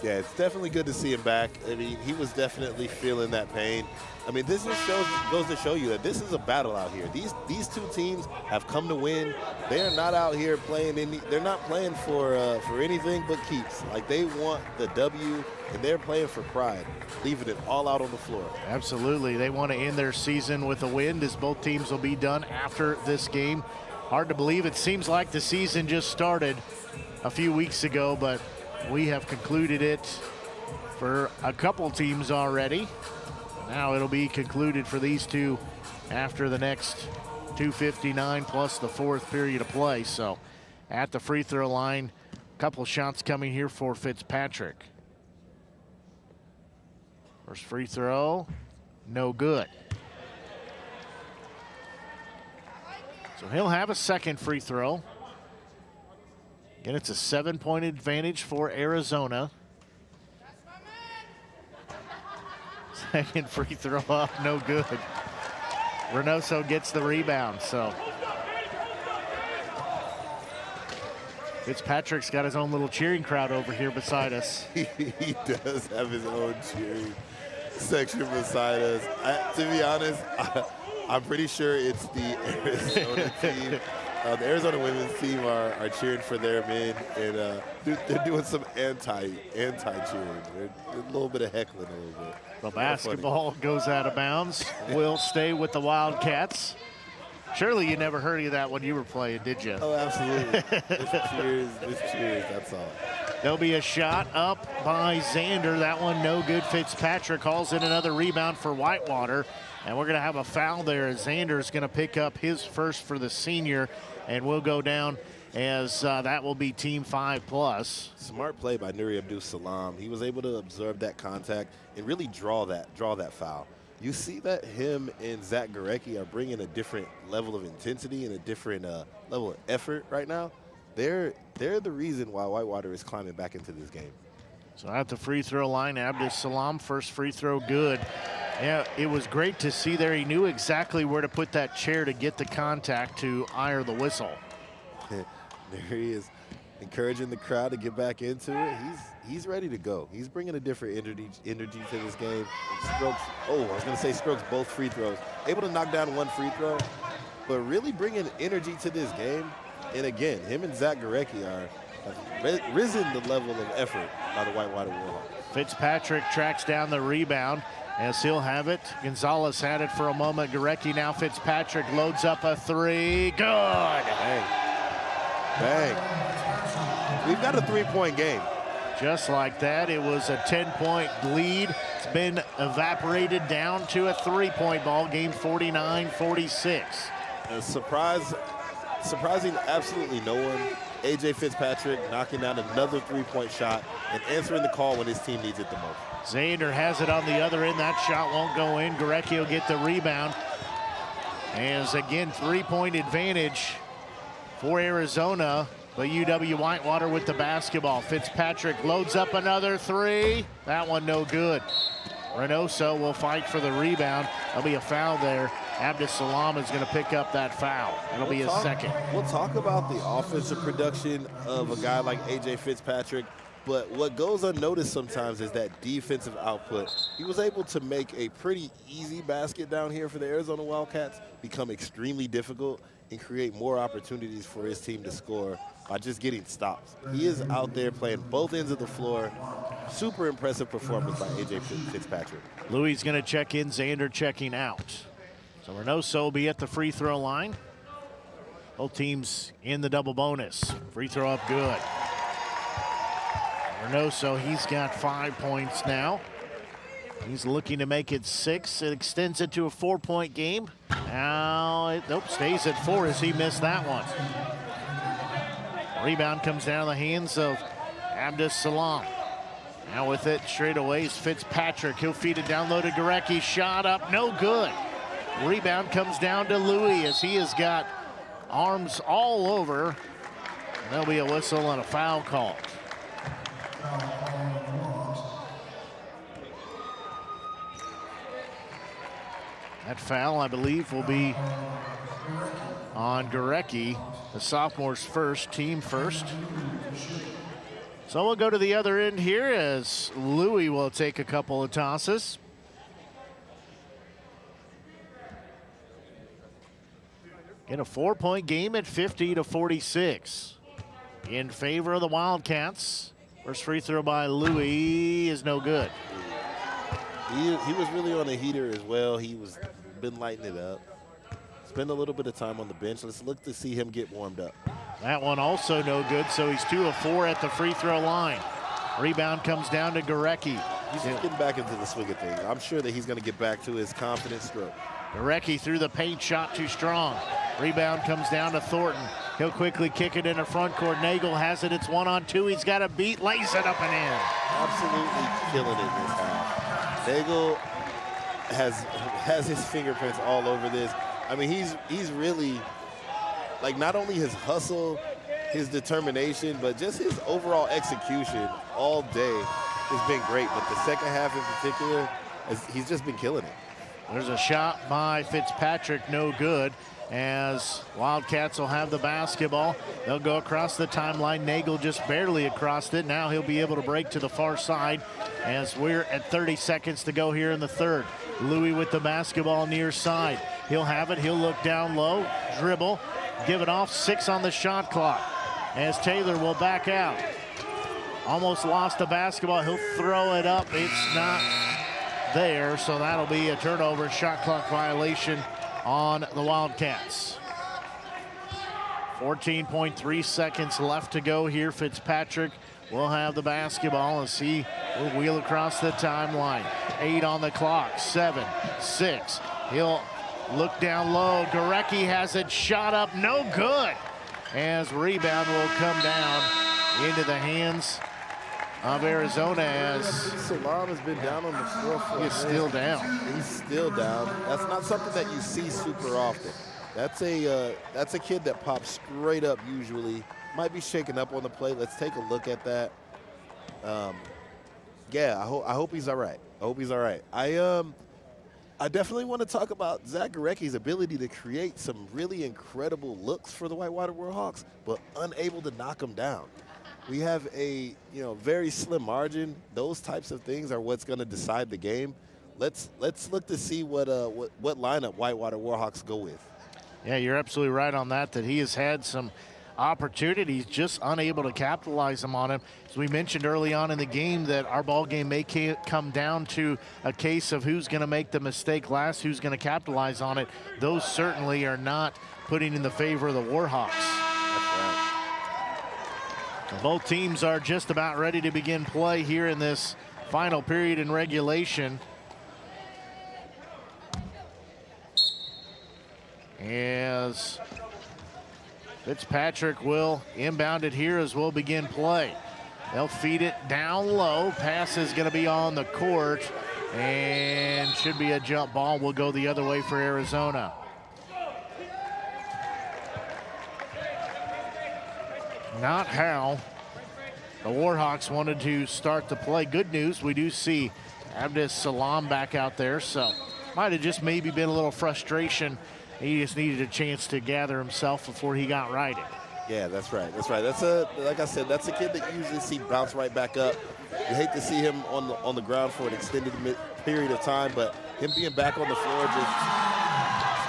Yeah, it's definitely good to see him back. I mean, he was definitely feeling that pain. I mean, this just goes to show you that this is a battle out here. These 2 teams have come to win. They are not out here playing they're not playing for anything but keeps. Like, they want the W, and they're playing for pride, leaving it all out on the floor. Absolutely. They want to end their season with a win, as both teams will be done after this game. Hard to believe it seems like the season just started a few weeks ago, but we have concluded it for a couple teams already. Now it'll be concluded for these 2 after the next 2:59 plus the 4th period of play. So at the free throw line, a couple shots coming here for Fitzpatrick. First free throw, no good. So he'll have a second free throw. Again, it's a 7-point advantage for Arizona. Second free throw up, no good. Reynoso gets the rebound, so. Fitzpatrick's got his own little cheering crowd over here beside us. He does have his own cheering section beside us. To be honest, I'm pretty sure it's the Arizona team The Arizona women's team are cheering for their men, and they're doing some anti-cheering. They're a little bit of heckling a little bit. The basketball goes out of bounds. Will stay with the Wildcats. Surely you never heard of that when you were playing, did you? Oh, absolutely. It's cheers, that's all. There'll be a shot up by Xander. That one no good. Fitzpatrick calls in another rebound for Whitewater. And we're going to have a foul there as Xander's going to pick up his first for the senior. And we'll go down as that will be team 5+. Smart play by Nuri Abdus-Salam. He was able to absorb that contact and really draw that foul. You see that him and Zach Gorecki are bringing a different level of intensity and a different level of effort right now. They're the reason why Whitewater is climbing back into this game. So at the free throw line, Abdus-Salam, first free throw good. Yeah, it was great to see there. He knew exactly where to put that chair to get the contact to ire the whistle. There he is, encouraging the crowd to get back into it. He's ready to go. He's bringing a different energy to this game. Strokes both free throws. Able to knock down one free throw, but really bringing energy to this game. And again, him and Zach Gorecki have risen the level of effort by the Whitewater Warhawks. Fitzpatrick tracks down the rebound as he'll have it. Gonzalez had it for a moment. Gorecki now. Fitzpatrick loads up a three. Good. Bang. We've got a 3-point game. Just like that, it was a 10-point lead. It's been evaporated down to a 3-point ball game, 49-46. Surprising absolutely no one. A.J. Fitzpatrick knocking down another 3-point shot and answering the call when his team needs it the most. Zander has it on the other end. That shot won't go in. Gorecki will get the rebound. As again, 3-point advantage for Arizona, but UW Whitewater with the basketball. Fitzpatrick loads up another three. That one no good. Reynoso will fight for the rebound. There'll be a foul there. Abdus-Salam is going to pick up that foul. It'll be his second. We'll talk about the offensive production of a guy like A.J. Fitzpatrick, but what goes unnoticed sometimes is that defensive output. He was able to make a pretty easy basket down here for the Arizona Wildcats become extremely difficult and create more opportunities for his team to score by just getting stops. He is out there playing both ends of the floor. Super impressive performance by A.J. Fitzpatrick. Louis going to check in, Xander checking out. So Reynoso will be at the free throw line. Both teams in the double bonus. Free throw up good. Reynoso, he's got 5 points now. He's looking to make it 6. It extends it to a 4-point game. Now it stays at 4 as he missed that one. Rebound comes down the hands of Abdus-Salam. Now with it straight away is Fitzpatrick. He'll feed it down low to Gorecki. Shot up, no good. Rebound comes down to Louis as he has got arms all over. And there'll be a whistle and a foul call. That foul, I believe, will be on Gorecki, the sophomore's first, team first. So we'll go to the other end here as Louis will take a couple of tosses. In a 4-point game at 50-46 in favor of the Wildcats. First free throw by Louis is no good. He was really on a heater as well. Been lighting it up. Spend a little bit of time on the bench. Let's look to see him get warmed up. That one also no good, so he's 2 of 4 at the free throw line. Rebound comes down to Gorecki. He's just getting back into the swing of things. I'm sure that he's going to get back to his confident stroke. Gorecki through the paint, shot too strong. Rebound comes down to Thornton. He'll quickly kick it in the front court. Nagel has it. It's 1-on-2. He's got a beat, lays it up and in. Absolutely killing it this half. Nagel has his fingerprints all over this. I mean, he's really, like, not only his hustle, his determination, but just his overall execution all day has been great. But the second half in particular, he's just been killing it. There's a shot by Fitzpatrick, no good, as Wildcats will have the basketball. They'll go across the timeline. Nagel just barely across it. Now he'll be able to break to the far side as we're at 30 seconds to go here in the third. Louis with the basketball near side. He'll have it. He'll look down low, dribble, give it off. 6 on the shot clock as Taylor will back out. Almost lost the basketball. He'll throw it up. It's not there, so that'll be a turnover, shot clock violation on the Wildcats. 14.3 seconds left to go here. Fitzpatrick will have the basketball as he will wheel across the timeline. 8 on the clock, 7, 6. He'll look down low. Gorecki has it, shot up, no good. As rebound will come down into the hands of Arizona as Salam has been down on the floor for he's still down. He's still down. That's not something that you see super often. That's a kid that pops straight up usually. Might be shaken up on the play. Let's take a look at that. Yeah, I hope he's all right. I hope he's all right. I definitely want to talk about Zach Gorecki's ability to create some really incredible looks for the Whitewater Warhawks, but unable to knock them down. We have a very slim margin. Those types of things are what's going to decide the game. Let's look to see what lineup Whitewater Warhawks go with. Yeah, you're absolutely right on that he has had some opportunities, just unable to capitalize them on him. As we mentioned early on in the game that our ball game may come down to a case of who's going to make the mistake last, who's going to capitalize on it. Those certainly are not putting in the favor of the Warhawks. That's right. Both teams are just about ready to begin play here in this final period in regulation. As Fitzpatrick will inbound it here as we'll begin play. They'll feed it down low. Pass is going to be on the court and should be a jump ball. Will go the other way for Arizona. Not how the Warhawks wanted to start the play. Good news, we do see Abdus Salam back out there, so might have just maybe been a little frustration. He just needed a chance to gather himself before he got righted. Yeah, that's right. That's right. Like I said, that's a kid that you usually see bounce right back up. You hate to see him on the ground for an extended period of time, but him being back on the floor just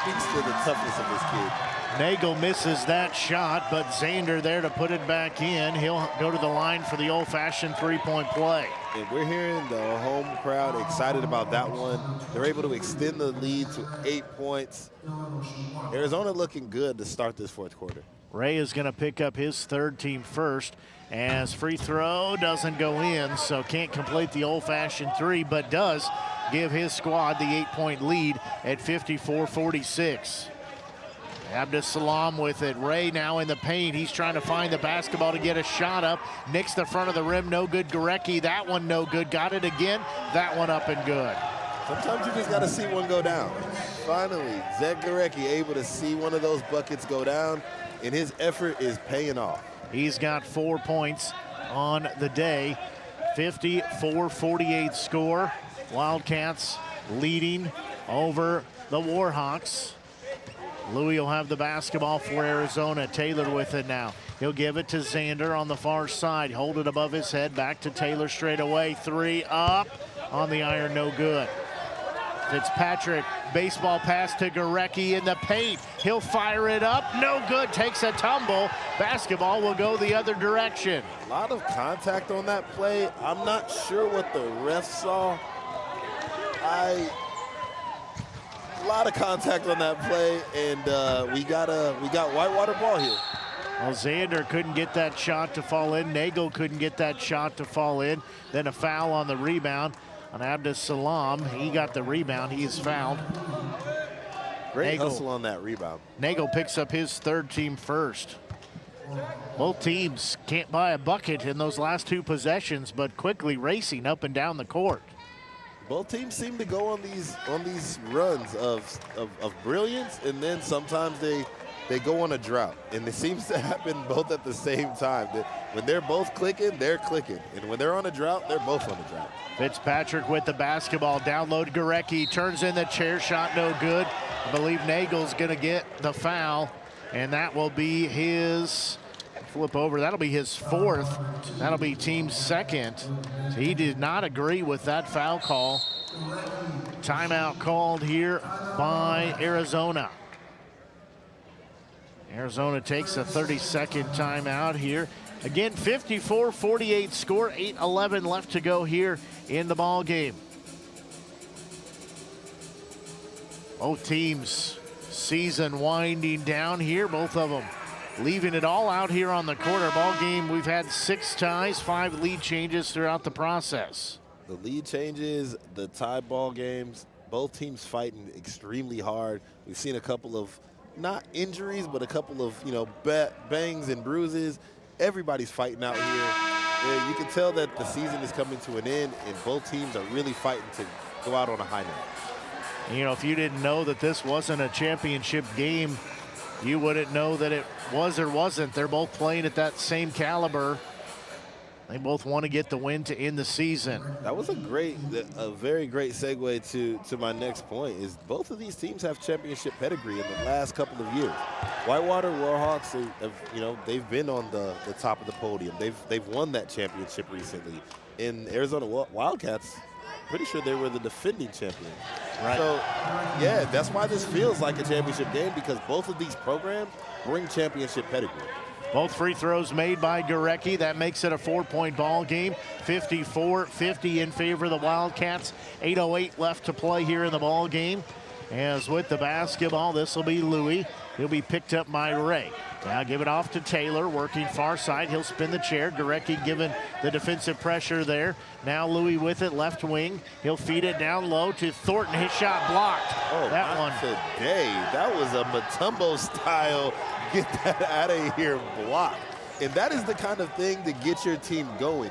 speaks to the toughness of this kid. Nagel misses that shot, but Zander there to put it back in. He'll go to the line for the old-fashioned three-point play. And we're hearing the home crowd excited about that one. They're able to extend the lead to 8 points. Arizona looking good to start this fourth quarter. Ray is going to pick up his third team first as free throw doesn't go in, so can't complete the old-fashioned three, but does give his squad the 8-point lead at 54-46. Abdus Salam with it. Ray now in the paint. He's trying to find the basketball to get a shot up. Nicks the front of the rim. No good. Gorecki. That one no good. Got it again. That one up and good. Sometimes you just got to see one go down. Finally, Zach Gorecki able to see one of those buckets go down, and his effort is paying off. He's got 4 points on the day. 54-48 score. Wildcats leading over the Warhawks. Louis will have the basketball for Arizona. Taylor with it now. He'll give it to Zander on the far side. Hold it above his head. Back to Taylor straight away. 3 up on the iron, no good. Fitzpatrick, baseball pass to Gorecki in the paint. He'll fire it up. No good. Takes a tumble. Basketball will go the other direction. A lot of contact on that play. I'm not sure what the refs saw. A lot of contact on that play, and we got Whitewater ball here. Well, Zander couldn't get that shot to fall in. Nagel couldn't get that shot to fall in. Then a foul on the rebound on Abdus Salam. He got the rebound. He is fouled. Great hustle on that rebound. Nagel picks up his third team first. Both teams can't buy a bucket in those last 2 possessions, but quickly racing up and down the court. Both teams seem to go on these runs of brilliance, and then sometimes they go on a drought, and it seems to happen both at the same time. When they're both clicking, they're clicking, and when they're on a drought, they're both on a drought. Fitzpatrick with the basketball, download Gorecki, turns in the chair shot, no good. I believe Nagel's going to get the foul, and that will be his flip over. That'll be his 4th. That'll be team second. So he did not agree with that foul call. Timeout called here by Arizona. Arizona takes a 30-second timeout here. Again, 54-48 score, 8:11 left to go here in the ball game. Both teams' season winding down here. Both of them leaving it all out here on the court. Our ball game, we've had 6 ties, 5 lead changes throughout the process. The lead changes, the tie ball games, both teams fighting extremely hard. We've seen a couple of, not injuries, but a couple of, bangs and bruises. Everybody's fighting out here. And you can tell that the season is coming to an end, and both teams are really fighting to go out on a high note. If you didn't know that this wasn't a championship game, you wouldn't know that it was or wasn't. They're both playing at that same caliber. They both want to get the win to end the season. That was a very great segue to my next point. Is both of these teams have championship pedigree in the last couple of years. Whitewater Warhawks, they've been on the top of the podium. They've won that championship recently. In Arizona Wildcats, pretty sure they were the defending champion. Right. So, yeah, that's why this feels like a championship game, because both of these programs bring championship pedigree. Both free throws made by Gurecki. That makes it a 4-point ball game. 54-50 in favor of the Wildcats. 8:08 left to play here in the ball game. As with the basketball, this will be Louis. He'll be picked up by Ray. Now give it off to Taylor, working far side. He'll spin the chair. Gurecki given the defensive pressure there. Now Louis with it, left wing. He'll feed it down low to Thornton. His shot blocked. Oh, that one today. That was a Mutombo style. Get that out of here block. And that is the kind of thing that gets your team going.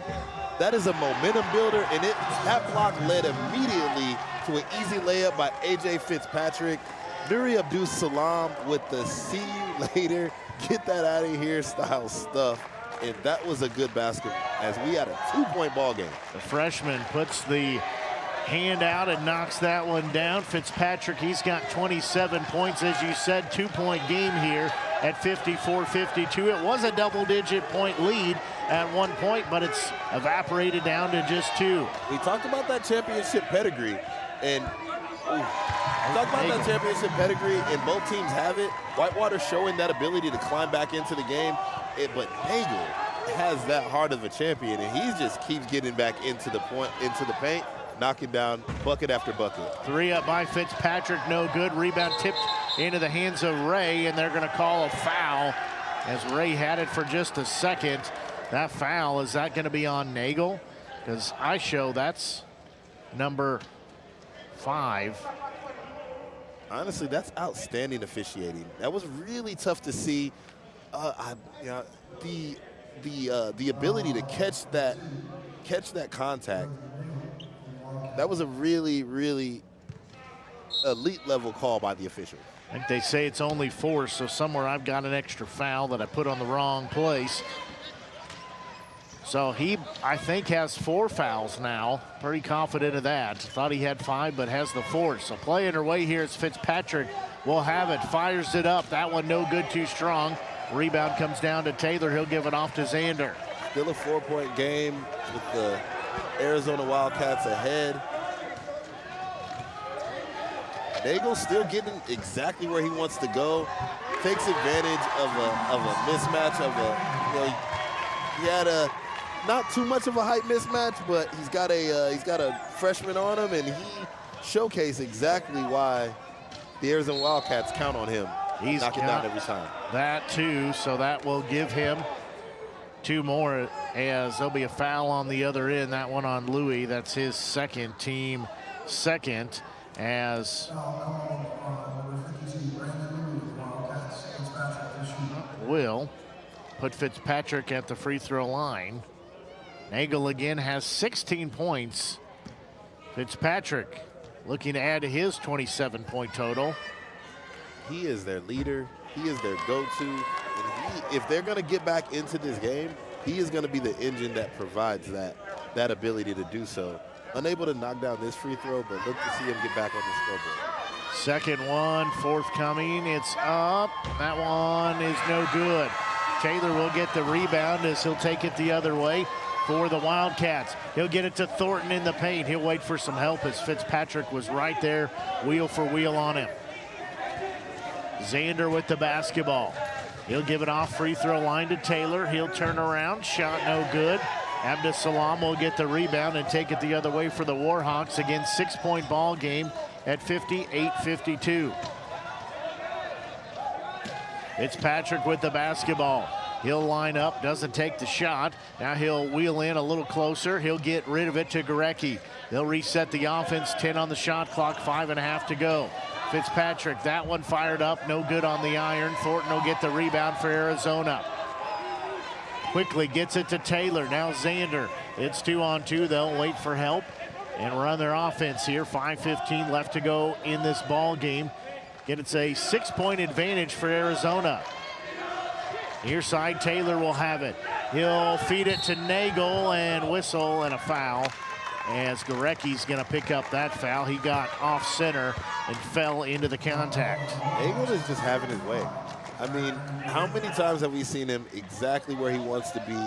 That is a momentum builder, and that block led immediately to an easy layup by A.J. Fitzpatrick. Nuri Abdus-Salam with the see you later, get that out of here style stuff. And that was a good basket as we had a 2-point ball game. The freshman puts the hand out and knocks that one down. Fitzpatrick, he's got 27 points, as you said, 2-point game here at 54-52. It was a double-digit point lead at one point, but it's evaporated down to just 2. We talked about that championship pedigree, and both teams have it. Whitewater showing that ability to climb back into the game, but Nagel has that heart of a champion, and he just keeps getting back into the paint, knocking down bucket after bucket. 3 up by Fitzpatrick, no good. Rebound tipped into the hands of Ray, and they're going to call a foul as Ray had it for just a second. That foul, is that going to be on Nagel? Because I show that's number 5. Honestly, that's outstanding officiating. That was really tough to see. The ability to catch that contact. That was a really, really elite level call by the official. I think they say it's only 4, so somewhere I've got an extra foul that I put on the wrong place. So he, I think, has 4 fouls now. Pretty confident of that. Thought he had 5, but has the 4. So play underway here as Fitzpatrick will have it. Fires it up. That one no good, too strong. Rebound comes down to Taylor. He'll give it off to Xander. Still a 4-point game with the Arizona Wildcats ahead. Nagel still getting exactly where he wants to go. Takes advantage of a mismatch he had a not too much of a height mismatch, but he's got a freshman on him, and he showcased exactly why the Arizona Wildcats count on him. He's knocking down every time. That too, so that will give him 2 more, as there'll be a foul on the other end. That one on Louis. That's his second, team second, as will put Fitzpatrick at the free throw line. Nagel again has 16 points. Fitzpatrick looking to add to his 27-point total. He is their leader. He is their go-to. And if they're going to get back into this game, he is going to be the engine that provides that ability to do so. Unable to knock down this free throw, but look to see him get back on the scoreboard. Second one forthcoming. It's up. That one is no good. Taylor will get the rebound as he'll take it the other way. for the Wildcats. He'll get it to Thornton in the paint. He'll wait for some help as Fitzpatrick was right there, wheel for wheel on him. Zander with the basketball. He'll give it off free throw line to Taylor. He'll turn around, shot no good. Abdus-Salam will get the rebound and take it the other way for the Warhawks. Again, 6-point ball game at 58-52. Fitzpatrick with the basketball. He'll line up, doesn't take the shot. Now he'll wheel in a little closer. He'll get rid of it to Gorecki. They'll reset the offense, 10 on the shot clock, 5.5 to go. Fitzpatrick, that one fired up, no good on the iron. Thornton will get the rebound for Arizona. Quickly gets it to Taylor, now Zander. It's 2-on-2, they'll wait for help and run their offense here. 5:15 left to go in this ball game. Again, it's a 6-point advantage for Arizona. Near side, Taylor will have it. He'll feed it to Nagel and whistle and a foul as Gorecki's gonna pick up that foul. He got off center and fell into the contact. Nagel is just having his way. I mean, how many times have we seen him exactly where he wants to be,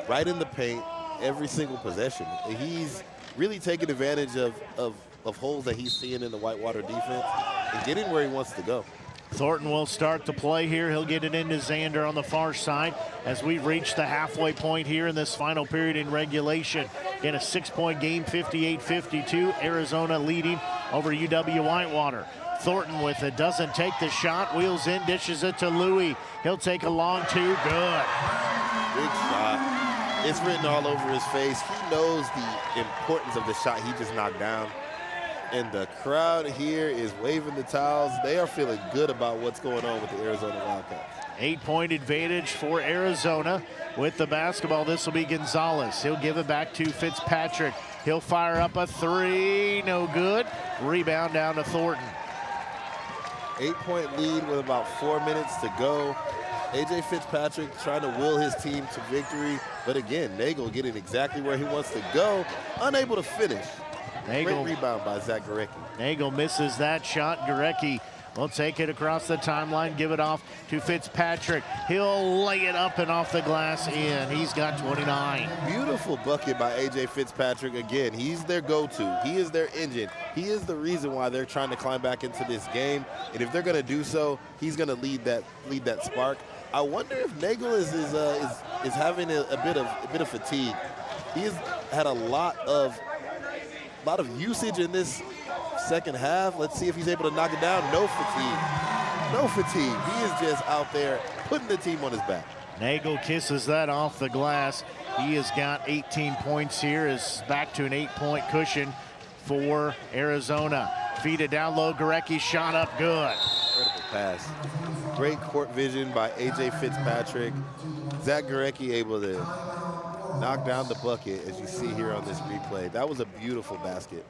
right in the paint, every single possession? He's really taking advantage of holes that he's seeing in the Whitewater defense and getting where he wants to go. Thornton will start the play here. He'll get it into Zander on the far side as we've reached the halfway point here in this final period in regulation. In a 6-point game, 58-52, Arizona leading over UW-Whitewater. Thornton with it, doesn't take the shot, wheels in, dishes it to Louis. He'll take a long two, good. Big shot. It's written all over his face. He knows the importance of the shot he just knocked down. And the crowd here is waving the towels. They are feeling good about what's going on with the Arizona Wildcats. 8-point advantage for Arizona. With the basketball, this will be Gonzalez. He'll give it back to Fitzpatrick. He'll fire up a three, no good. Rebound down to Thornton. 8-point lead with about 4 minutes to go. A.J. Fitzpatrick trying to will his team to victory. But again, Nagel getting exactly where he wants to go, unable to finish. Nagel, great rebound by Zach Gorecki. Nagel misses that shot. Gorecki will take it across the timeline, give it off to Fitzpatrick. He'll lay it up and off the glass in. He's got 29. Beautiful bucket by A.J. Fitzpatrick. Again, he's their go-to. He is their engine. He is the reason why they're trying to climb back into this game. And if they're going to do so, he's going to lead that spark. I wonder if Nagel is having a bit of fatigue. He has had a lot of usage in this second half. Let's see if he's able to knock it down. No fatigue. No fatigue. He is just out there putting the team on his back. Nagel kisses that off the glass. He has got 18 points here. Is back to an 8-point cushion for Arizona. Feed it down low. Gorecki shot up good. Incredible pass. Great court vision by A.J. Fitzpatrick. Zach Gorecki able to knock down the bucket, as you see here on this replay. That was a beautiful basket.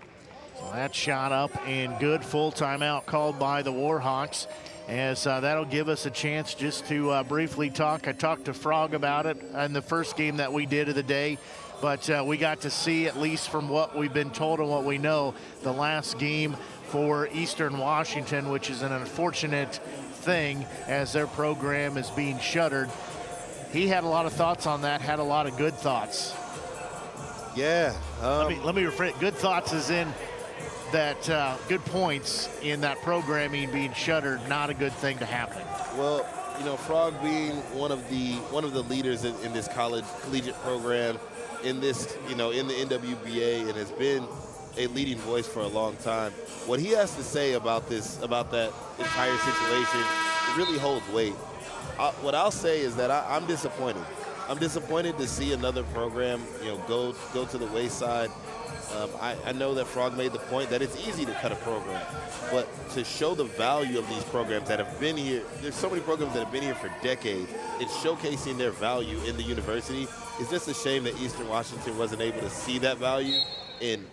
So that shot up and good. Full timeout called by the Warhawks, as that'll give us a chance just to briefly talk. I talked to Frog about it in the first game that we did of the day, but we got to see, at least from what we've been told and what we know, the last game for Eastern Washington, which is an unfortunate thing as their program is being shuttered. He had a lot of thoughts on that, had a lot of good thoughts. Yeah. Let me rephrase. Good thoughts is in that good points in that programming being shuttered, not a good thing to happen. Well, you know, Frog being one of the leaders in this collegiate program, in this, you know, in the NWBA, and has been a leading voice for a long time. What he has to say about that entire situation, it really holds weight. What I'll say is that I'm disappointed. I'm disappointed to see another program, you know, go to the wayside. I know that Frog made the point that it's easy to cut a program, but to show the value of these programs that have been here, there's so many programs that have been here for decades, it's showcasing their value in the university. It's just a shame that Eastern Washington wasn't able to see that value and,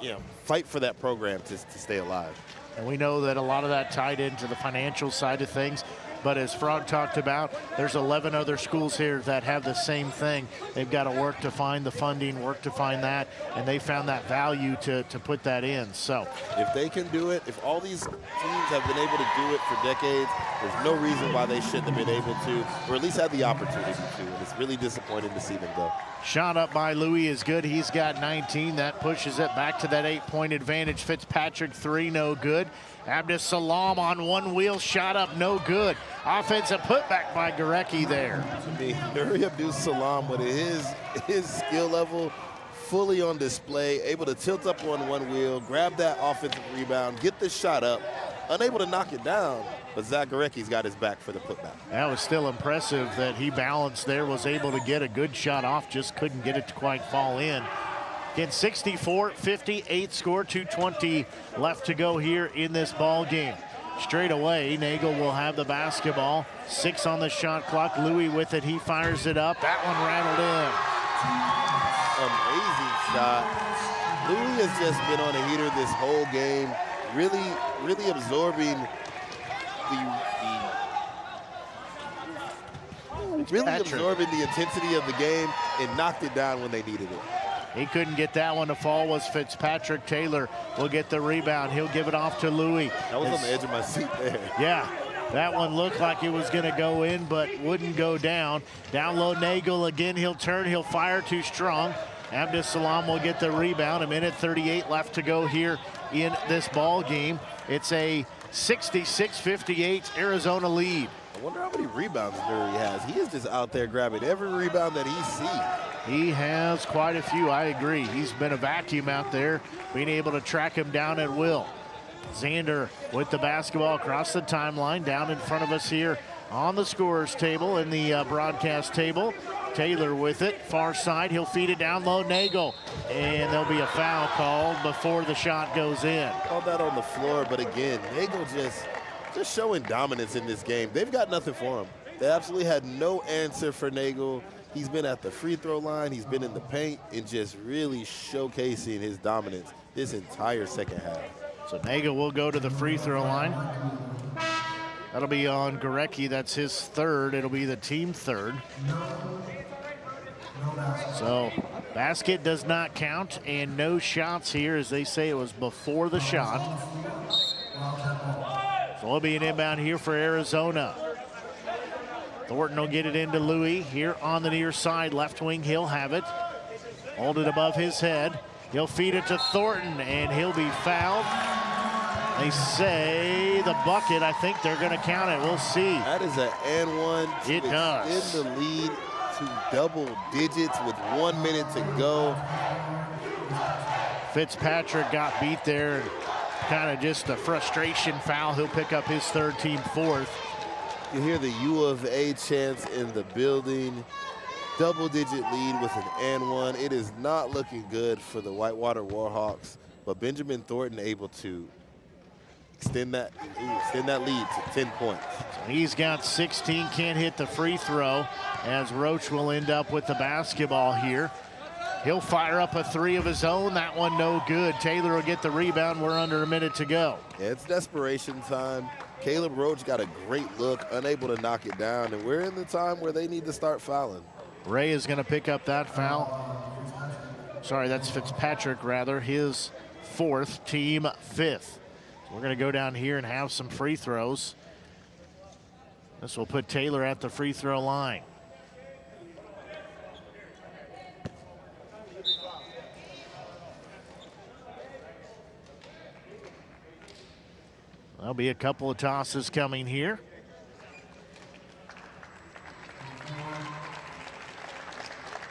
you know, fight for that program to stay alive. And we know that a lot of that tied into the financial side of things. but as Frog talked about, there's 11 other schools here that have the same thing. They've got to work to find the funding, work to find that, and they found that value to put that in. So if they can do it, if all these teams have been able to do it for decades, there's no reason why they shouldn't have been able to, or at least had the opportunity to. And it's really disappointing to see them go. shot up by Louis is good. He's got 19. That pushes it back to that 8-point advantage. Fitzpatrick 3, no good. Abdus Salam on one wheel, shot up, no good. Offensive putback by Gorecki there. I mean, Nuri Abdus Salam with his skill level fully on display, able to tilt up on one wheel, grab that offensive rebound, get the shot up, unable to knock it down, but Zach Gorecki's got his back for the putback. That was still impressive that he balanced there, was able to get a good shot off, just couldn't get it to quite fall in. Again, 64-58 score, 2:20 left to go here in this ball game. Straight away, Nagel will have the basketball. 6 on the shot clock. Louis with it, he fires it up. That one rattled Amazing shot. Louis has just been on a heater this whole game, really absorbing the intensity of the game and knocked it down when they needed it. He couldn't get that one to fall, was Fitzpatrick. Taylor will get the rebound. He'll give it off to Louis. That was on the edge of my seat there. Yeah, that one looked like it was going to go in, but wouldn't go down. Down low, Nagel again. He'll turn, he'll fire too strong. Abdus Salam will get the rebound. 1:38 left to go here in this ball game. It's a 66-58 Arizona lead. I wonder how many rebounds Nuri has. He is just out there grabbing every rebound that he sees. He has quite a few, I agree. He's been a vacuum out there, being able to track him down at will. Xander with the basketball across the timeline, down in front of us here on the scorer's table, in the broadcast table. Taylor with it, far side, he'll feed it down low, Nagel, and there'll be a foul called before the shot goes in. Called that on the floor, but again, Nagel just showing dominance in this game. They've got nothing for him. They absolutely had no answer for Nagel. He's been at the free throw line, he's been in the paint, and just really showcasing his dominance this entire second half. So Nagel will go to the free throw line. That'll be on Gorecki, that's his third. It'll be the team third. So basket does not count, and no shots here, as they say it was before the shot. So it'll be an inbound here for Arizona. Thornton will get it into Louis here on the near side. Left wing, he'll have it. Hold it above his head. He'll feed it to Thornton, and he'll be fouled. They say the bucket. I think they're going to count it. We'll see. That is an and one to It does. extend the lead to double digits with 1 minute to go. Fitzpatrick got beat there, and kind of just a frustration foul. He'll pick up his third, team fourth. You hear the U of A chants in the building. Double-digit lead with an and one. It is not looking good for the Whitewater Warhawks, but Benjamin Thornton able to extend that lead to 10 points. So he's got 16, can't hit the free throw, as Roach will end up with the basketball here. He'll fire up a 3 of his own. That one no good. Taylor will get the rebound. We're under a minute to go. Yeah, it's desperation time. Caleb Roach got a great look, unable to knock it down, and we're in the time where they need to start fouling. Ray is going to pick up that foul. Sorry, that's Fitzpatrick, rather. His fourth, team fifth. So we're going to go down here and have some free throws. This will put Taylor at the free throw line. There'll be a couple of tosses coming here.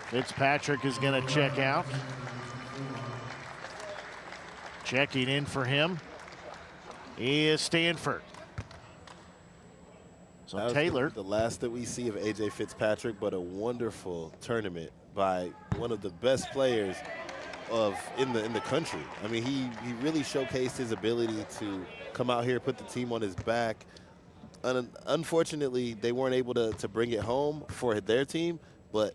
Fitzpatrick is going to check out. Checking in for him is Stanford. So That was Taylor. the last that we see of A.J. Fitzpatrick, but a wonderful tournament by one of the best players in the country. I mean, he really showcased his ability to come out here, put the team on his back. Unfortunately, they weren't able to bring it home for their team, but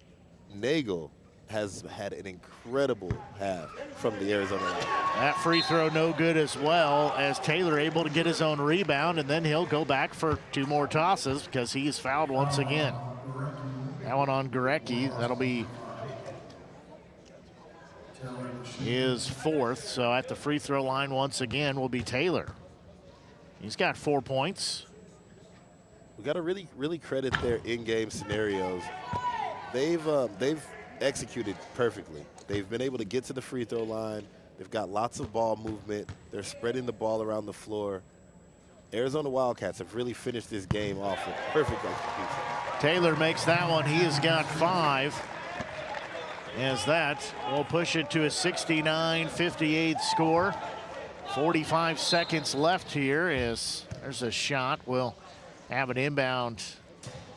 Nagel has had an incredible half from the Arizona line. That free throw no good as well, as Taylor able to get his own rebound, and then he'll go back for 2 more tosses because he's fouled once again. That one on Gurecki. That'll be his 4th. So at the free throw line once again will be Taylor. He's got 4 points. We got to really credit their in-game scenarios. They've executed perfectly. They've been able to get to the free throw line. They've got lots of ball movement. They're spreading the ball around the floor. Arizona Wildcats have really finished this game off with perfect execution. Taylor makes that one. He has got 5. As that will push it to a 69-58 score. 45 seconds left here as there's a shot. We'll have an inbound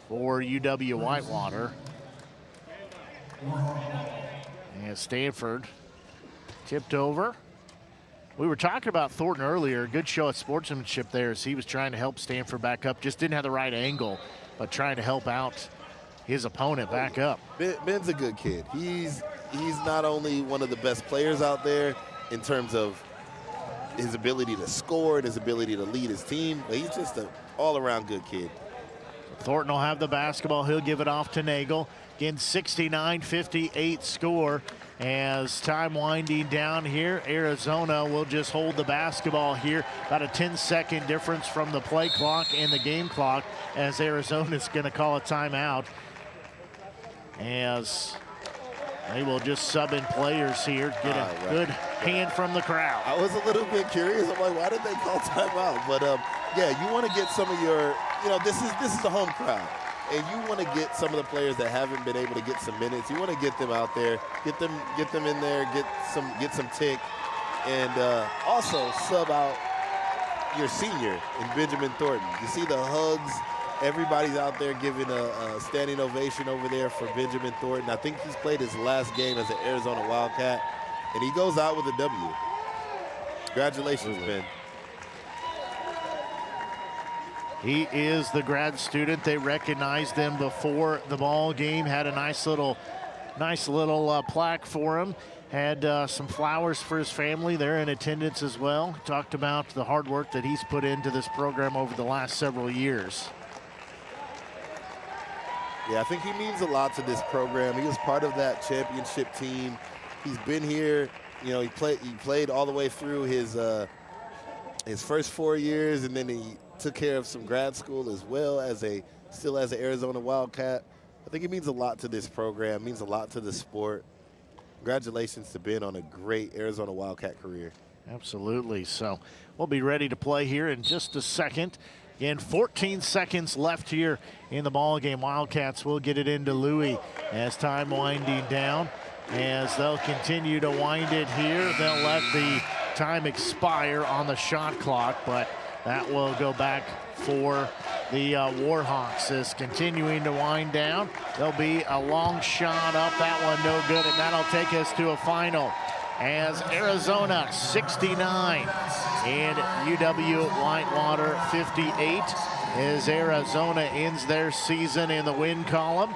for UW Whitewater. And Stanford tipped over. We were talking about Thornton earlier. Good show of sportsmanship there as he was trying to help Stanford back up. Just didn't have the right angle, but trying to help out his opponent back up. Ben's a good kid. He's not only one of the best players out there in terms of his ability to score and his ability to lead his team, but he's just an all-around good kid. Thornton will have the basketball. He'll give it off to Nagel. Again, 69-58 score. As time winding down here, Arizona will just hold the basketball here. About a 10-second difference from the play clock and the game clock, as Arizona's going to call a timeout. As they will just sub in players here, get a good hand from the crowd. I was a little bit curious. I'm like, why did they call timeout? But yeah, you want to get some of your, this is the home crowd, and you want to get some of the players that haven't been able to get some minutes. You want to get them out there, get them in there, get some tick, and also sub out your senior in Benjamin Thornton. You see the hugs. Everybody's out there giving a standing ovation over there for Benjamin Thornton. I think he's played his last game as an Arizona Wildcat, and he goes out with a W. Congratulations, Ben. He is the grad student. They recognized him before the ball game. Had a nice little plaque for him. Had some flowers for his family. They're in attendance as well. Talked about the hard work that he's put into this program over the last several years. Yeah, I think he means a lot to this program. He was part of that championship team. He's been here. He played all the way through his first 4 years, and then he took care of some grad school as well still as an Arizona Wildcat. I think it means a lot to this program, means a lot to the sport. Congratulations to Ben on a great Arizona Wildcat career. Absolutely. So we'll be ready to play here in just a second. Again, 14 seconds left here in the ball game. Wildcats will get it into Louis as time winding down. As they'll continue to wind it here, they'll let the time expire on the shot clock, but that will go back for the Warhawks. Is continuing to wind down. There'll be a long shot up. That one no good, and that'll take us to a final. As Arizona 69 and UW Whitewater 58, as Arizona ends their season in the win column.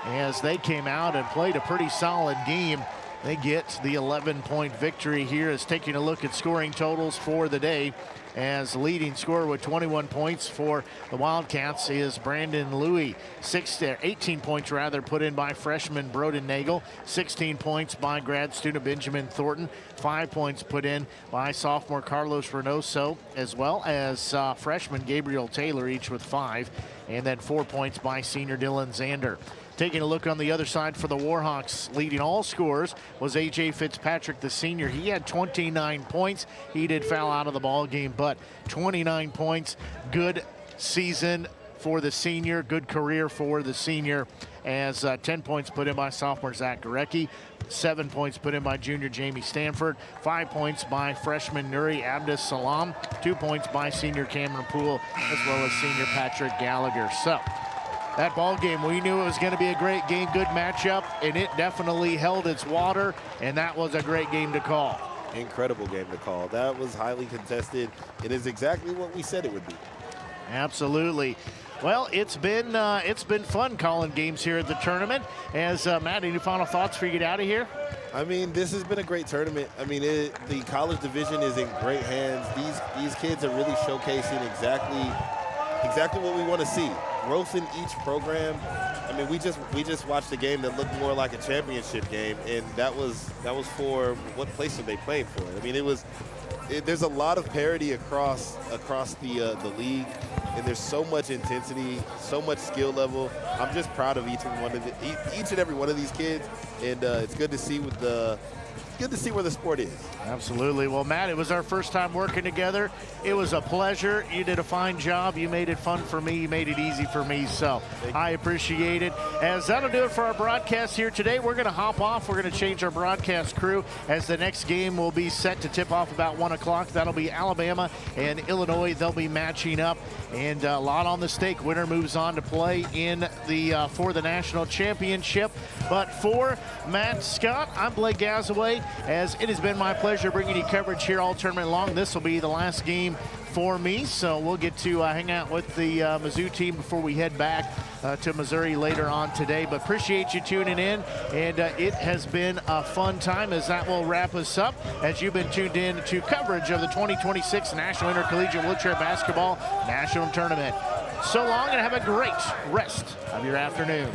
As they came out and played a pretty solid game, they get the 11-point victory here. As taking a look at scoring totals for the day, as leading scorer with 21 points for the Wildcats is Brandon Louis. 18 points rather put in by freshman Broden Nagel. 16 points by grad student Benjamin Thornton. 5 points put in by sophomore Carlos Reynoso, as well as freshman Gabriel Taylor, each with 5. And then 4 points by senior Dylan Zander. Taking a look on the other side for the Warhawks, leading all scorers was A.J. Fitzpatrick, the senior. He had 29 points. He did foul out of the ball game, but 29 points. Good season for the senior. Good career for the senior, as 10 points put in by sophomore Zach Gurecki. 7 points put in by junior Jamie Stanford. 5 points by freshman Nuri Abdus Salam. 2 points by senior Cameron Poole, as well as senior Patrick Gallagher. So that ball game, we knew it was going to be a great game, good matchup, and it definitely held its water, and that was a great game to call. Incredible game to call. That was highly contested. It is exactly what we said it would be. Absolutely. Well, it's been fun calling games here at the tournament. As Matt, any final thoughts for you to get out of here? I mean, this has been a great tournament. I mean, the college division is in great hands. These kids are really showcasing exactly what we want to see. Growth in each program. I mean, we just watched a game that looked more like a championship game, and that was for what place are they playing for? I mean, there's a lot of parity across the league, and there's so much intensity, so much skill level. I'm just proud of each and every one of these kids, and it's good to see where the sport is. Absolutely. Well, Matt, it was our first time working together. It was a pleasure. You did a fine job. You made it fun for me. You made it easy for me. So I appreciate it. As that'll do it for our broadcast here today. We're going to hop off. We're going to change our broadcast crew as the next game will be set to tip off about 1 o'clock. That'll be Alabama and Illinois. They'll be matching up, and a lot on the stake. Winner moves on to play in for the national championship. But for Matt Scott, I'm Blake Gazaway. As it has been my pleasure bringing you coverage here all tournament long. This will be the last game for me, so we'll get to hang out with the Mizzou team before we head back to Missouri later on today. But appreciate you tuning in, and it has been a fun time, as that will wrap us up as you've been tuned in to coverage of the 2026 National Intercollegiate Wheelchair Basketball National Tournament. So long, and have a great rest of your afternoon.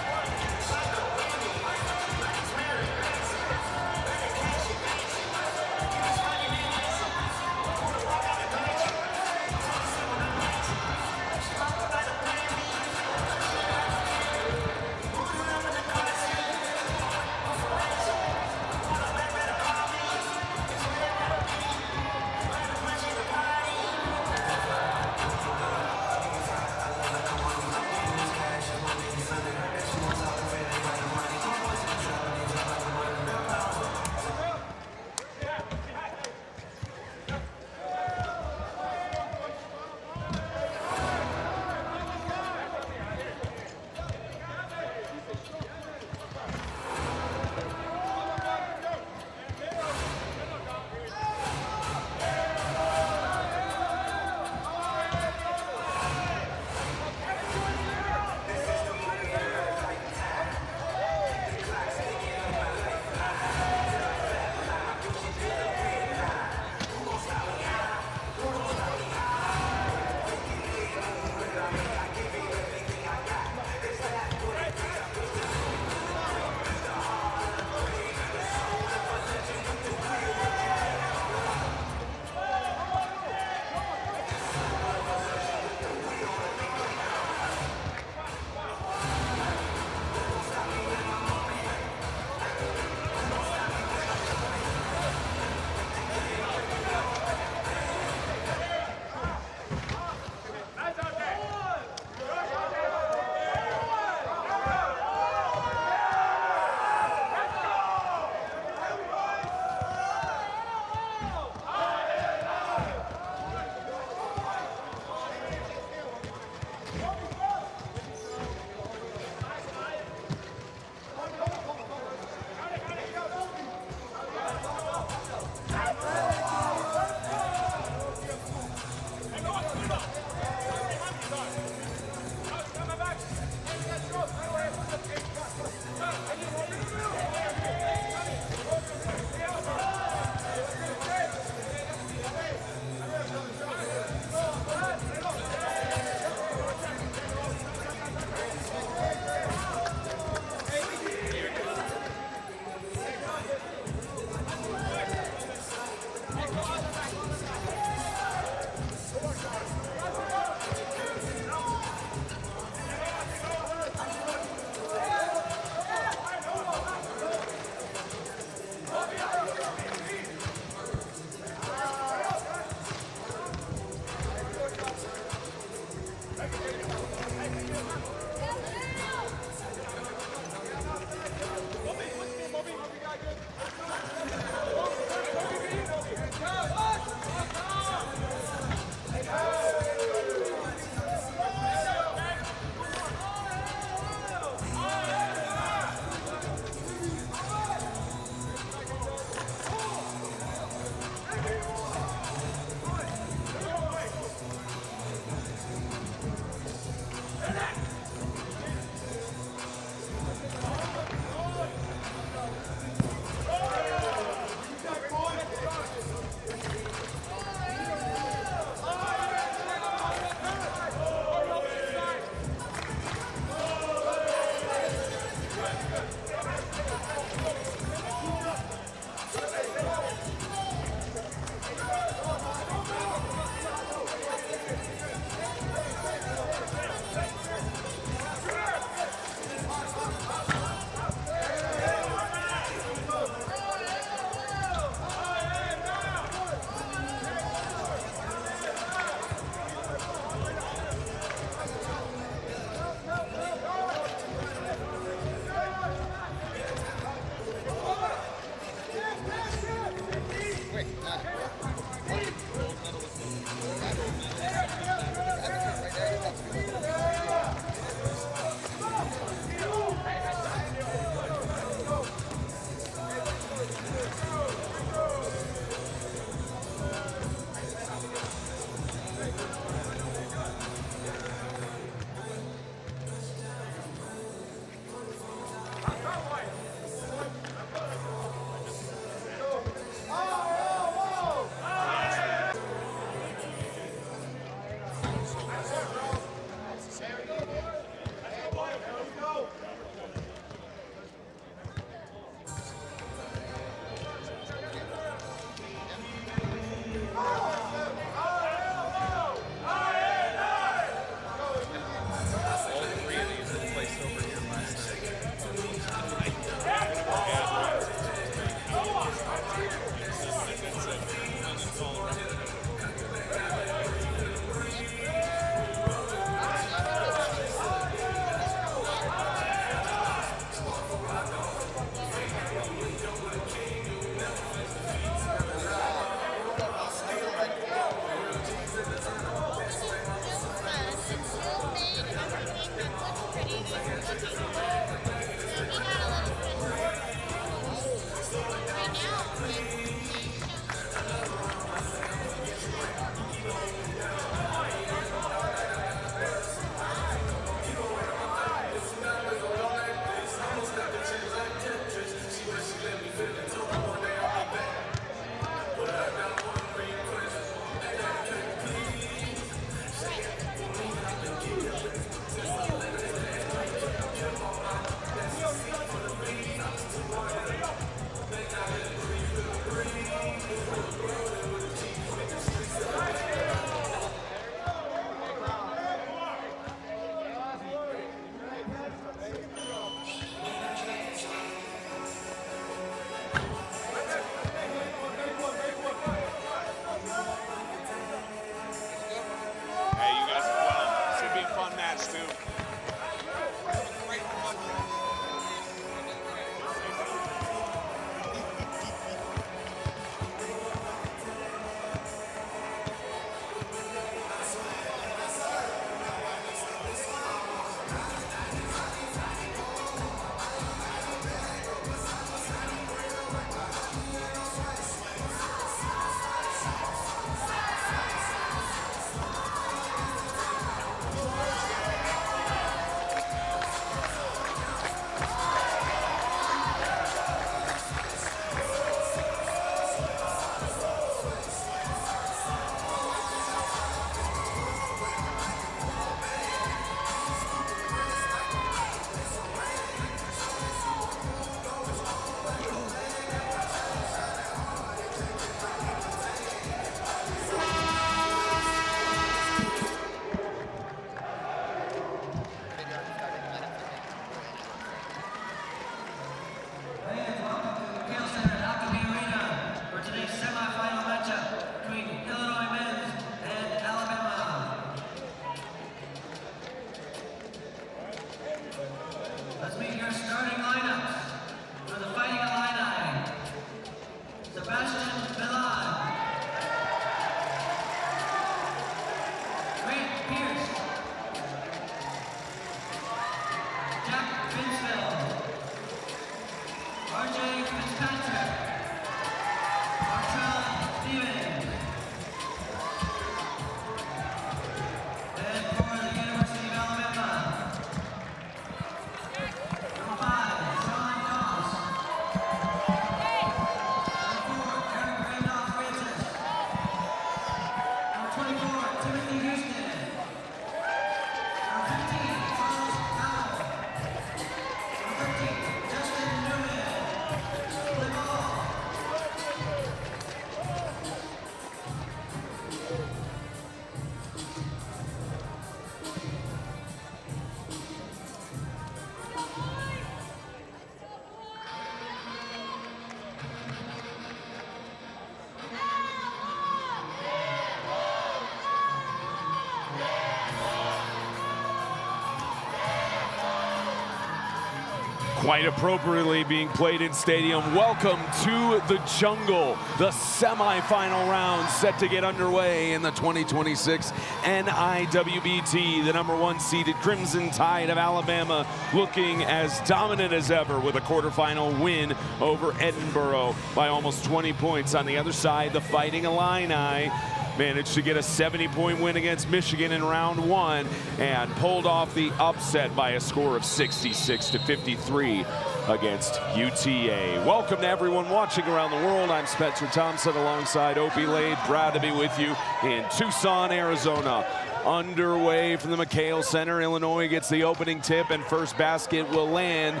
Quite appropriately being played in stadium. Welcome to the jungle. The semifinal round set to get underway in the 2026 NIWBT. The #1 seeded Crimson Tide of Alabama looking as dominant as ever with a quarterfinal win over Edinboro by almost 20 points. On the other side, the Fighting Illini managed to get a 70-point win against Michigan in round 1 and pulled off the upset by a score of 66-53 against UTA. Welcome to everyone watching around the world. I'm Spencer Thompson alongside Opie Lade. Proud to be with you in Tucson, Arizona. Underway from the McHale Center. Illinois gets the opening tip and first basket will land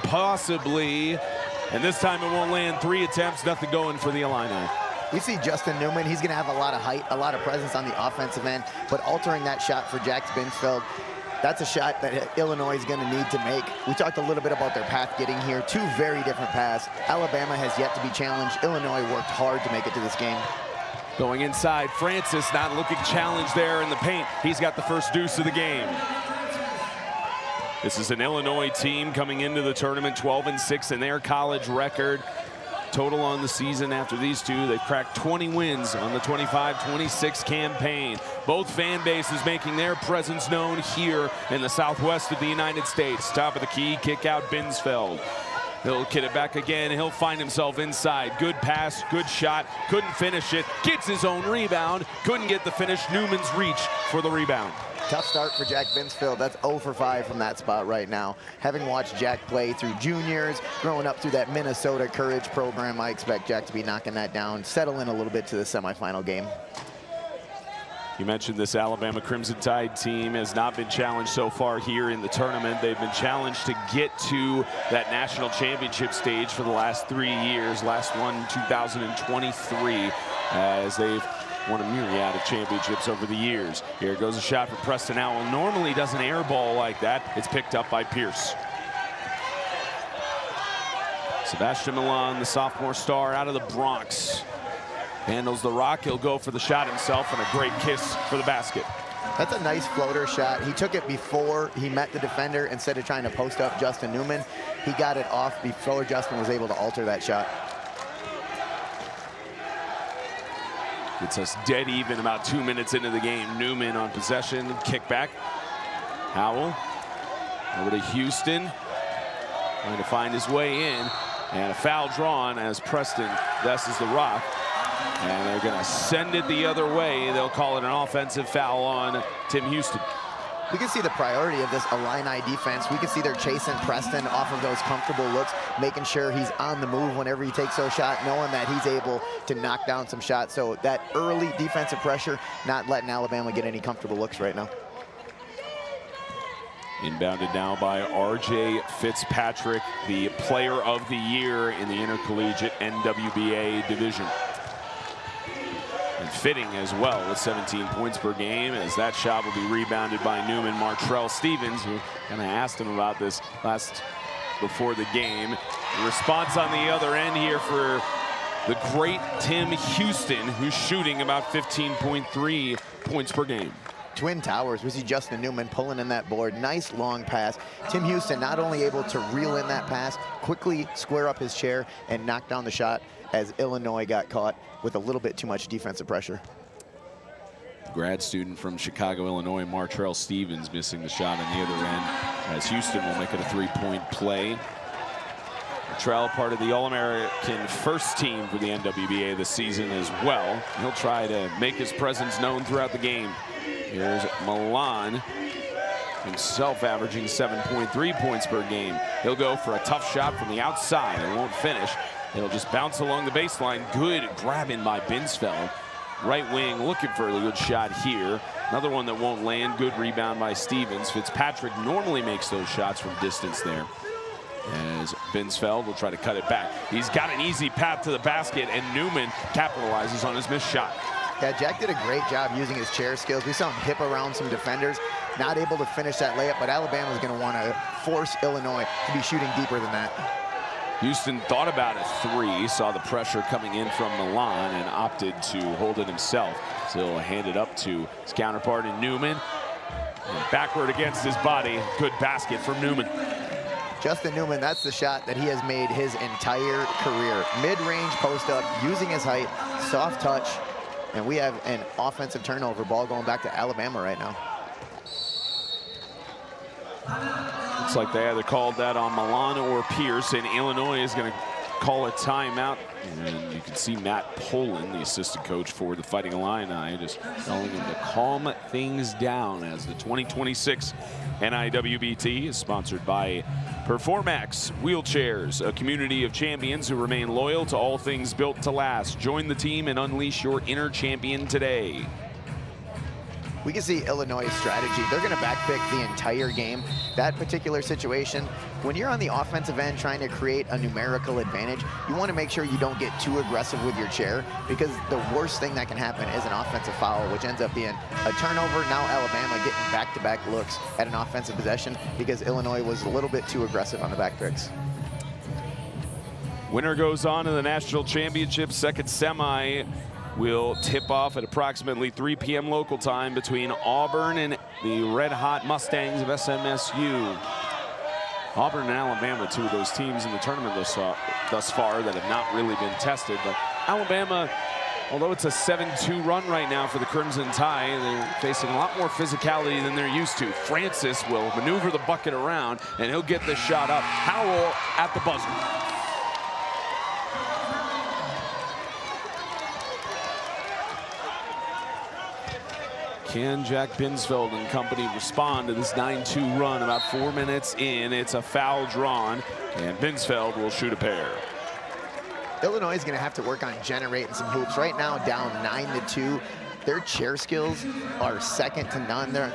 possibly, and this time it won't land. 3 attempts, nothing going for the Illini. We see Justin Newman. He's going to have a lot of height, a lot of presence on the offensive end, but altering that shot for Jack Binsfeld, that's a shot that Illinois is going to need to make. We talked a little bit about their path getting here. 2 very different paths. Alabama has yet to be challenged. Illinois worked hard to make it to this game. Going inside, Francis not looking challenged there in the paint. He's got the first deuce of the game. This is an Illinois team coming into the tournament 12-6 in their college record. Total on the season after these two, they've cracked 20 wins on the 25-26 campaign. Both fan bases making their presence known here in the southwest of the United States. Top of the key, kick out Binsfeld. He'll get it back again. He'll find himself inside. Good pass, good shot. Couldn't finish it. Gets his own rebound. Couldn't get the finish. Newman's reach for the rebound. Tough start for Jack Binsfeld. That's 0 for 5 from that spot right now. Having watched Jack play through juniors, growing up through that Minnesota Courage program, I expect Jack to be knocking that down, settle in a little bit to the semifinal game. You mentioned this Alabama Crimson Tide team has not been challenged so far here in the tournament. They've been challenged to get to that national championship stage for the last 3 years. Last one, 2023, as they've won a myriad of championships over the years. Here goes a shot for Preston Howell. Normally doesn't air ball like that. It's picked up by Pierce. Sebastian Milan, the sophomore star out of the Bronx, handles the rock. He'll go for the shot himself and a great kiss for the basket. That's a nice floater shot. He took it before he met the defender instead of trying to post up Justin Newman. He got it off before Justin was able to alter that shot. Gets us dead even about 2 minutes into the game. Newman on possession, kick back. Howell over to Houston, trying to find his way in, and a foul drawn as Preston vesses the rock. And they're going to send it the other way. They'll call it an offensive foul on Tim Houston. We can see the priority of this Illini defense. We can see they're chasing Preston off of those comfortable looks, making sure he's on the move whenever he takes those shots, knowing that he's able to knock down some shots. So that early defensive pressure, not letting Alabama get any comfortable looks right now. Inbounded now by R.J. Fitzpatrick, the player of the year in the intercollegiate NWBA division. And fitting as well with 17 points per game, as that shot will be rebounded by Newman. Martrell Stevens, who kind of asked him about this before the game. The response on the other end here for the great Tim Houston, who's shooting about 15.3 points per game. Twin Towers, we see Justin Newman pulling in that board. Nice long pass. Tim Houston not only able to reel in that pass, quickly square up his chair and knock down the shot as Illinois got caught with a little bit too much defensive pressure. Grad student from Chicago, Illinois, Martrell Stevens missing the shot on the other end, as Houston will make it a three-point play. Martrell, part of the All-American first team for the NWBA this season as well. He'll try to make his presence known throughout the game. Here's Milan, himself averaging 7.3 points per game. He'll go for a tough shot from the outside. It won't finish. It'll just bounce along the baseline. Good grabbing by Binsfeld. Right wing looking for a good shot here. Another one that won't land. Good rebound by Stevens. Fitzpatrick normally makes those shots from distance there, as Binsfeld will try to cut it back. He's got an easy path to the basket, and Newman capitalizes on his missed shot. Yeah, Jack did a great job using his chair skills. We saw him hip around some defenders, not able to finish that layup, but Alabama's going to want to force Illinois to be shooting deeper than that. Houston thought about a three, saw the pressure coming in from Milan, and opted to hold it himself. So he'll hand it up to his counterpart in Newman. And backward against his body, good basket from Newman. Justin Newman, that's the shot that he has made his entire career. Mid-range post up, using his height, soft touch, and we have an offensive turnover ball going back to Alabama right now. Looks like they either called that on Milan or Pierce, and Illinois is going to call a timeout. And you can see Matt Poland, the assistant coach for the Fighting Illini, just telling him to calm things down, as the 2026 NIWBT is sponsored by Performax Wheelchairs, a community of champions who remain loyal to all things built to last. Join the team and unleash your inner champion today. We can see Illinois' strategy. They're going to backpick the entire game. That particular situation, when you're on the offensive end trying to create a numerical advantage, you want to make sure you don't get too aggressive with your chair, because the worst thing that can happen is an offensive foul, which ends up being a turnover. Now Alabama getting back-to-back looks at an offensive possession because Illinois was a little bit too aggressive on the back picks. Winner goes on to the national championship. Second semi will tip off at approximately 3 p.m. local time between Auburn and the red-hot Mustangs of SMSU. Auburn and Alabama, two of those teams in the tournament thus far that have not really been tested. But Alabama, although it's a 7-2 run right now for the Crimson Tide, they're facing a lot more physicality than they're used to. Francis will maneuver the bucket around, and he'll get the shot up. Howell at the buzzer. Can Jack Binsfeld and company respond to this 9-2 run? About 4 minutes in, it's a foul drawn, and Binsfeld will shoot a pair. Illinois is going to have to work on generating some hoops. Right now, down 9-2. Their chair skills are second to none. They're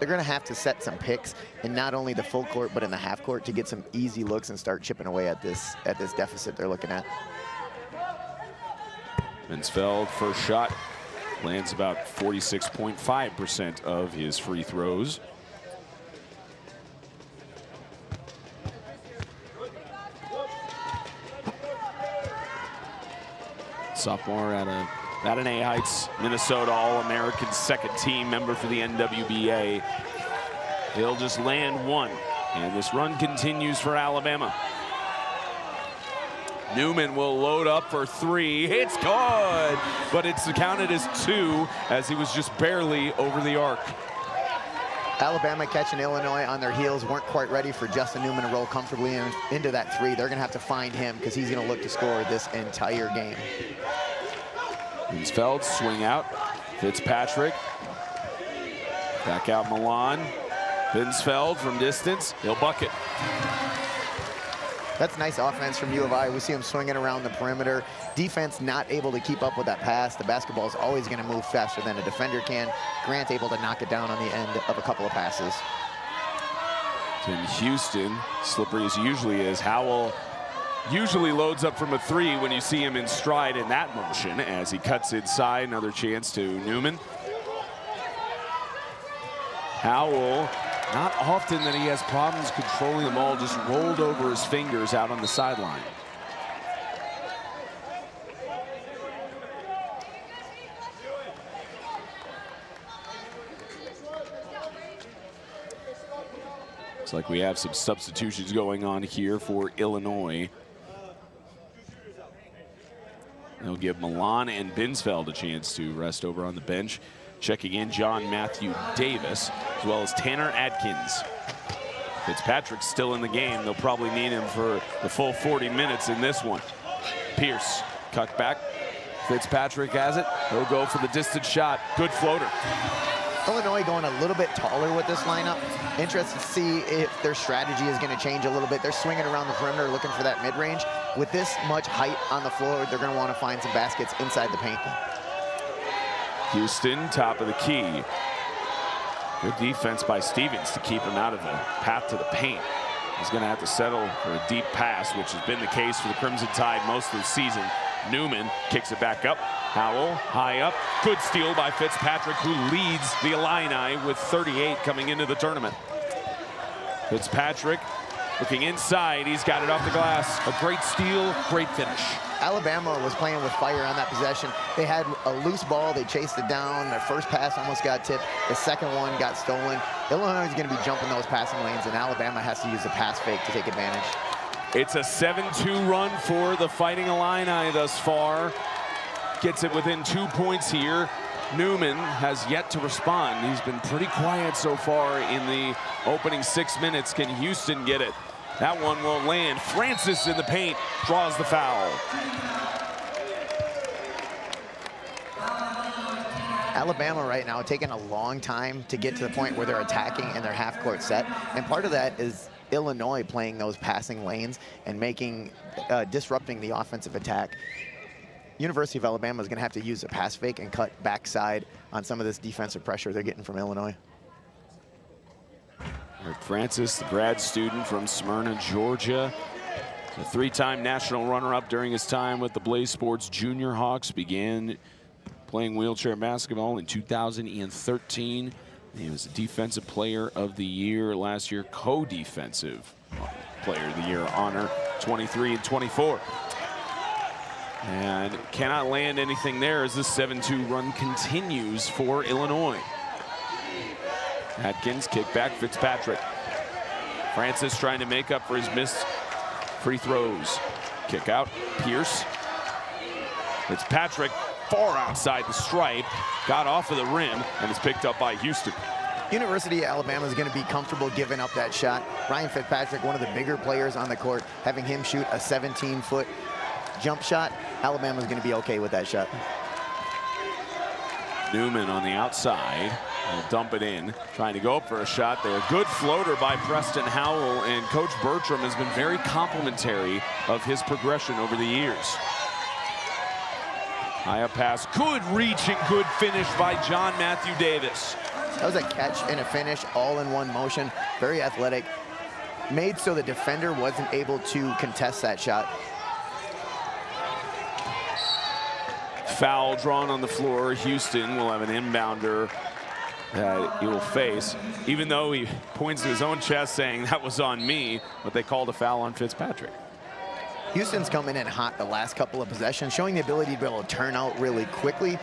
going to have to set some picks in not only the full court, but in the half court to get some easy looks and start chipping away at this deficit they're looking at. Binsfeld, first shot, lands about 46.5% of his free throws. Sophomore out of That an A Heights, Minnesota All-American second team member for the NWBA. He'll just land one, and this run continues for Alabama. Newman will load up for three. It's good, but it's counted as two as he was just barely over the arc. Alabama catching Illinois on their heels, weren't quite ready for Justin Newman to roll comfortably into that three. They're going to have to find him because he's going to look to score this entire game. Binsfeld, swing out. Fitzpatrick. Back out Milan. Binsfeld from distance. He'll bucket. That's nice offense from U of I. We see him swinging around the perimeter. Defense not able to keep up with that pass. The basketball is always going to move faster than a defender can. Grant able to knock it down on the end of a couple of passes. Tim Houston, slippery as he usually is. Howell usually loads up from a three when you see him in stride in that motion as he cuts inside. Another chance to Newman. Howell, not often that he has problems controlling the ball, just rolled over his fingers out on the sideline. Looks like we have some substitutions going on here for Illinois. They'll give Milan and Binsfeld a chance to rest over on the bench. Checking in John Matthew Davis, as well as Tanner Adkins. Fitzpatrick's still in the game. They'll probably need him for the full 40 minutes in this one. Pierce, cut back. Fitzpatrick has it. He'll go for the distance shot. Good floater. Illinois going a little bit taller with this lineup. Interested to see if their strategy is going to change a little bit. They're swinging around the perimeter looking for that mid-range. With this much height on the floor, they're going to want to find some baskets inside the paint. Houston, top of the key. Good defense by Stevens to keep him out of the path to the paint. He's going to have to settle for a deep pass, which has been the case for the Crimson Tide most of the season. Newman kicks it back up. Howell, high up. Good steal by Fitzpatrick, who leads the Illini with 38 coming into the tournament. Fitzpatrick looking inside. He's got it off the glass. A great steal, great finish. Alabama was playing with fire on that possession. They had a loose ball. They chased it down. Their first pass almost got tipped. The second one got stolen. Illinois is going to be jumping those passing lanes, and Alabama has to use the pass fake to take advantage. It's a 7-2 run for the Fighting Illini thus far. Gets it within 2 points here. Newman has yet to respond. He's been pretty quiet so far in the opening 6 minutes. Can Houston get it? That one won't land. Francis in the paint draws the foul. Alabama right now taking a long time to get to the point where they're attacking in their half-court set. And part of that is Illinois playing those passing lanes and disrupting the offensive attack. University of Alabama is going to have to use a pass fake and cut backside on some of this defensive pressure they're getting from Illinois. Eric Francis, the grad student from Smyrna, Georgia. A three-time national runner-up during his time with the Blaze Sports Junior Hawks. Began playing wheelchair basketball in 2013. He was a Defensive Player of the Year last year, co-defensive Player of the Year honor, 23 and 24. And cannot land anything there as this 7-2 run continues for Illinois. Atkins, kick back, Fitzpatrick. Francis trying to make up for his missed free throws. Kick out, Pierce. Fitzpatrick far outside the stripe, got off of the rim, and is picked up by Houston. University of Alabama is going to be comfortable giving up that shot. Ryan Fitzpatrick, one of the bigger players on the court, having him shoot a 17-foot jump shot, Alabama's going to be okay with that shot. Newman on the outside. He'll dump it in, trying to go up for a shot there. Good floater by Preston Howell, and Coach Bertram has been very complimentary of his progression over the years. High up pass, good reach and good finish by John Matthew Davis. That was a catch and a finish all in one motion. Very athletic. Made so the defender wasn't able to contest that shot. Foul drawn on the floor. Houston will have an inbounder that he will face, even though he points to his own chest saying that was on me, but they called a foul on Fitzpatrick. Houston's coming in hot the last couple of possessions, showing the ability to be able to turn out really quickly,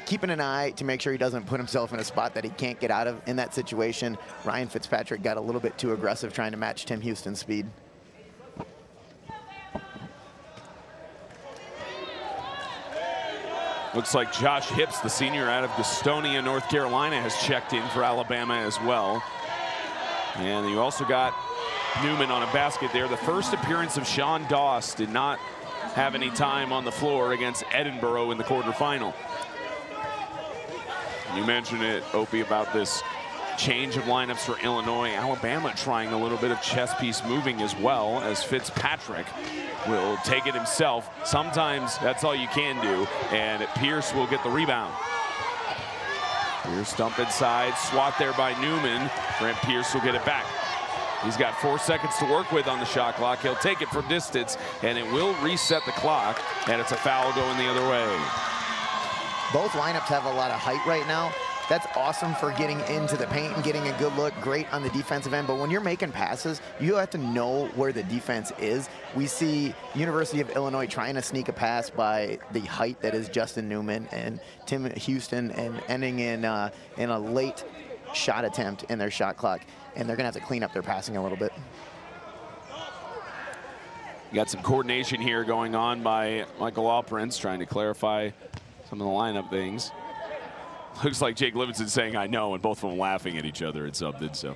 keeping an eye to make sure he doesn't put himself in a spot that he can't get out of in that situation. Ryan Fitzpatrick got a little bit too aggressive trying to match Tim Houston's speed. Looks like Josh Hips, the senior out of Gastonia, North Carolina, has checked in for Alabama as well. And you also got Newman on a basket there. The first appearance of Sean Doss did not have any time on the floor against Edinburgh in the quarterfinal. You mentioned it, Opie, about this change of lineups for Illinois. Alabama trying a little bit of chess piece moving as well, as Fitzpatrick will take it himself. Sometimes that's all you can do, and Pierce will get the rebound. Pierce dump inside, swat there by Newman. Grant Pierce will get it back. He's got 4 seconds to work with on the shot clock. He'll take it from distance, and it will reset the clock, and it's a foul going the other way. Both lineups have a lot of height right now. That's awesome for getting into the paint and getting a good look, great on the defensive end. But when you're making passes, you have to know where the defense is. We see University of Illinois trying to sneak a pass by the height that is Justin Newman and Tim Houston, and ending in a late shot attempt in their shot clock. And they're going to have to clean up their passing a little bit. You got some coordination here going on by Michael Allprince, trying to clarify some of the lineup things. Looks like Jake Livingston saying, I know, and both of them laughing at each other at something. So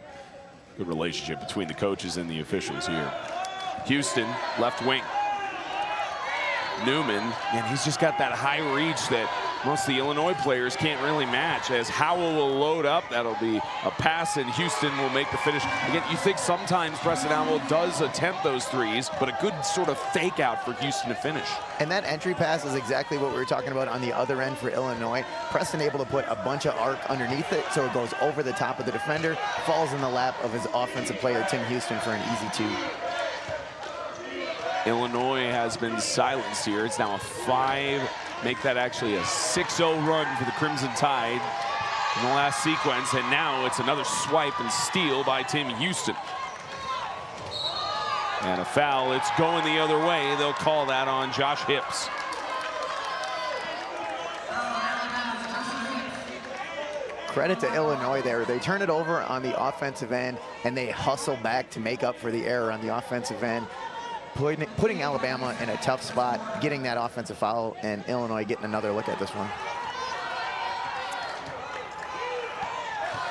good relationship between the coaches and the officials here. Houston, left wing. Newman, and he's just got that high reach that most of the Illinois players can't really match. As Howell will load up, that'll be a pass, and Houston will make the finish. Again, you think sometimes Preston Howell does attempt those threes, but a good sort of fake out for Houston to finish. And that entry pass is exactly what we were talking about on the other end for Illinois. Preston able to put a bunch of arc underneath it, so it goes over the top of the defender, falls in the lap of his offensive player, Tim Houston, for an easy 2. Illinois has been silenced here. It's now a 5, make that actually a 6-0 run for the Crimson Tide in the last sequence, and now it's another swipe and steal by Tim Houston. And a foul, it's going the other way. They'll call that on Josh Hips. Credit to Illinois there. They turn it over on the offensive end, and they hustle back to make up for the error on the offensive end, putting Alabama in a tough spot, getting that offensive foul, and Illinois getting another look at this one.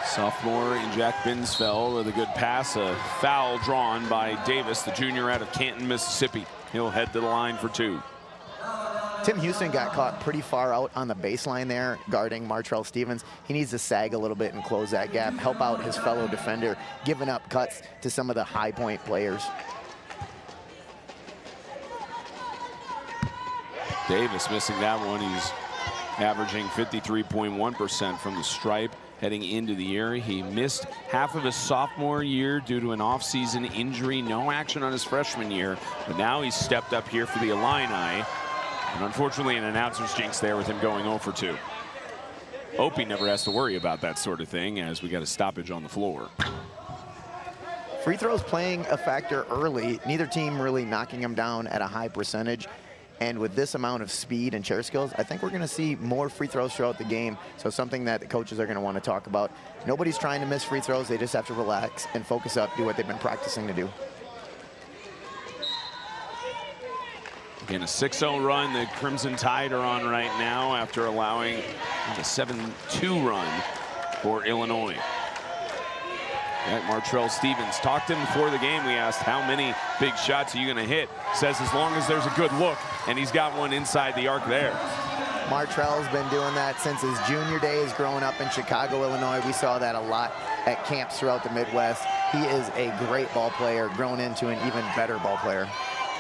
Sophomore in Jack Binsfeld with a good pass. A foul drawn by Davis, the junior out of Canton, Mississippi. He'll head to the line for 2. Tim Houston got caught pretty far out on the baseline there, guarding Martrell Stevens. He needs to sag a little bit and close that gap, help out his fellow defender, giving up cuts to some of the high point players. Davis missing that one. He's averaging 53.1% from the stripe heading into the year. He missed half of his sophomore year due to an off-season injury. No action on his freshman year, but now he's stepped up here for the Illini. And unfortunately, an announcer's jinx there with him going 0 for 2. Opie never has to worry about that sort of thing, as we got a stoppage on the floor. Free throws playing a factor early. Neither team really knocking them down at a high percentage. And with this amount of speed and chair skills, I think we're going to see more free throws throughout the game. So something that the coaches are going to want to talk about. Nobody's trying to miss free throws. They just have to relax and focus up, do what they've been practicing to do. Again, a 6-0 run the Crimson Tide are on right now after allowing a 7-2 run for Illinois. At Martrell Stevens, talked to him before the game. We asked, how many big shots are you going to hit? Says as long as there's a good look, and he's got one inside the arc there. Martrell's been doing that since his junior days growing up in Chicago, Illinois. We saw that a lot at camps throughout the Midwest. He is a great ball player, grown into an even better ball player.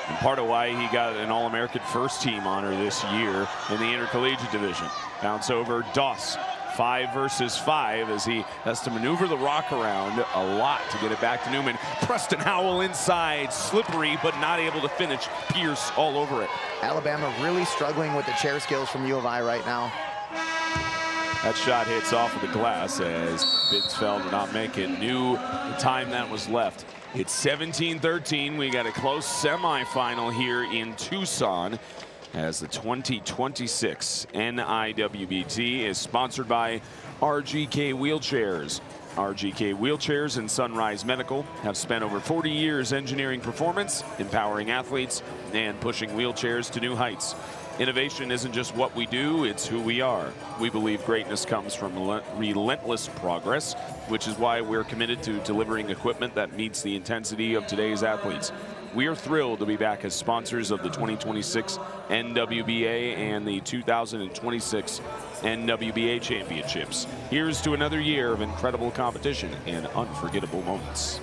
And part of why he got an All-American first team honor this year in the intercollegiate division. Bounce over Doss. 5 versus 5 as he has to maneuver the rock around a lot to get it back to Newman. Preston Howell inside, slippery but not able to finish. Pierce all over it. Alabama really struggling with the chair skills from U of I right now. That shot hits off of the glass as Binsfeld did not make it. Knew the time that was left. It's 17-13. We got a close semifinal here in Tucson as the 2026 NIWBT is sponsored by RGK Wheelchairs. RGK Wheelchairs and Sunrise Medical have spent over 40 years engineering performance, empowering athletes, and pushing wheelchairs to new heights. Innovation isn't just what we do, it's who we are. We believe greatness comes from relentless progress, which is why we're committed to delivering equipment that meets the intensity of today's athletes. We are thrilled to be back as sponsors of the 2026 NWBA and the 2026 NWBA championships. Here's to another year of incredible competition and unforgettable moments.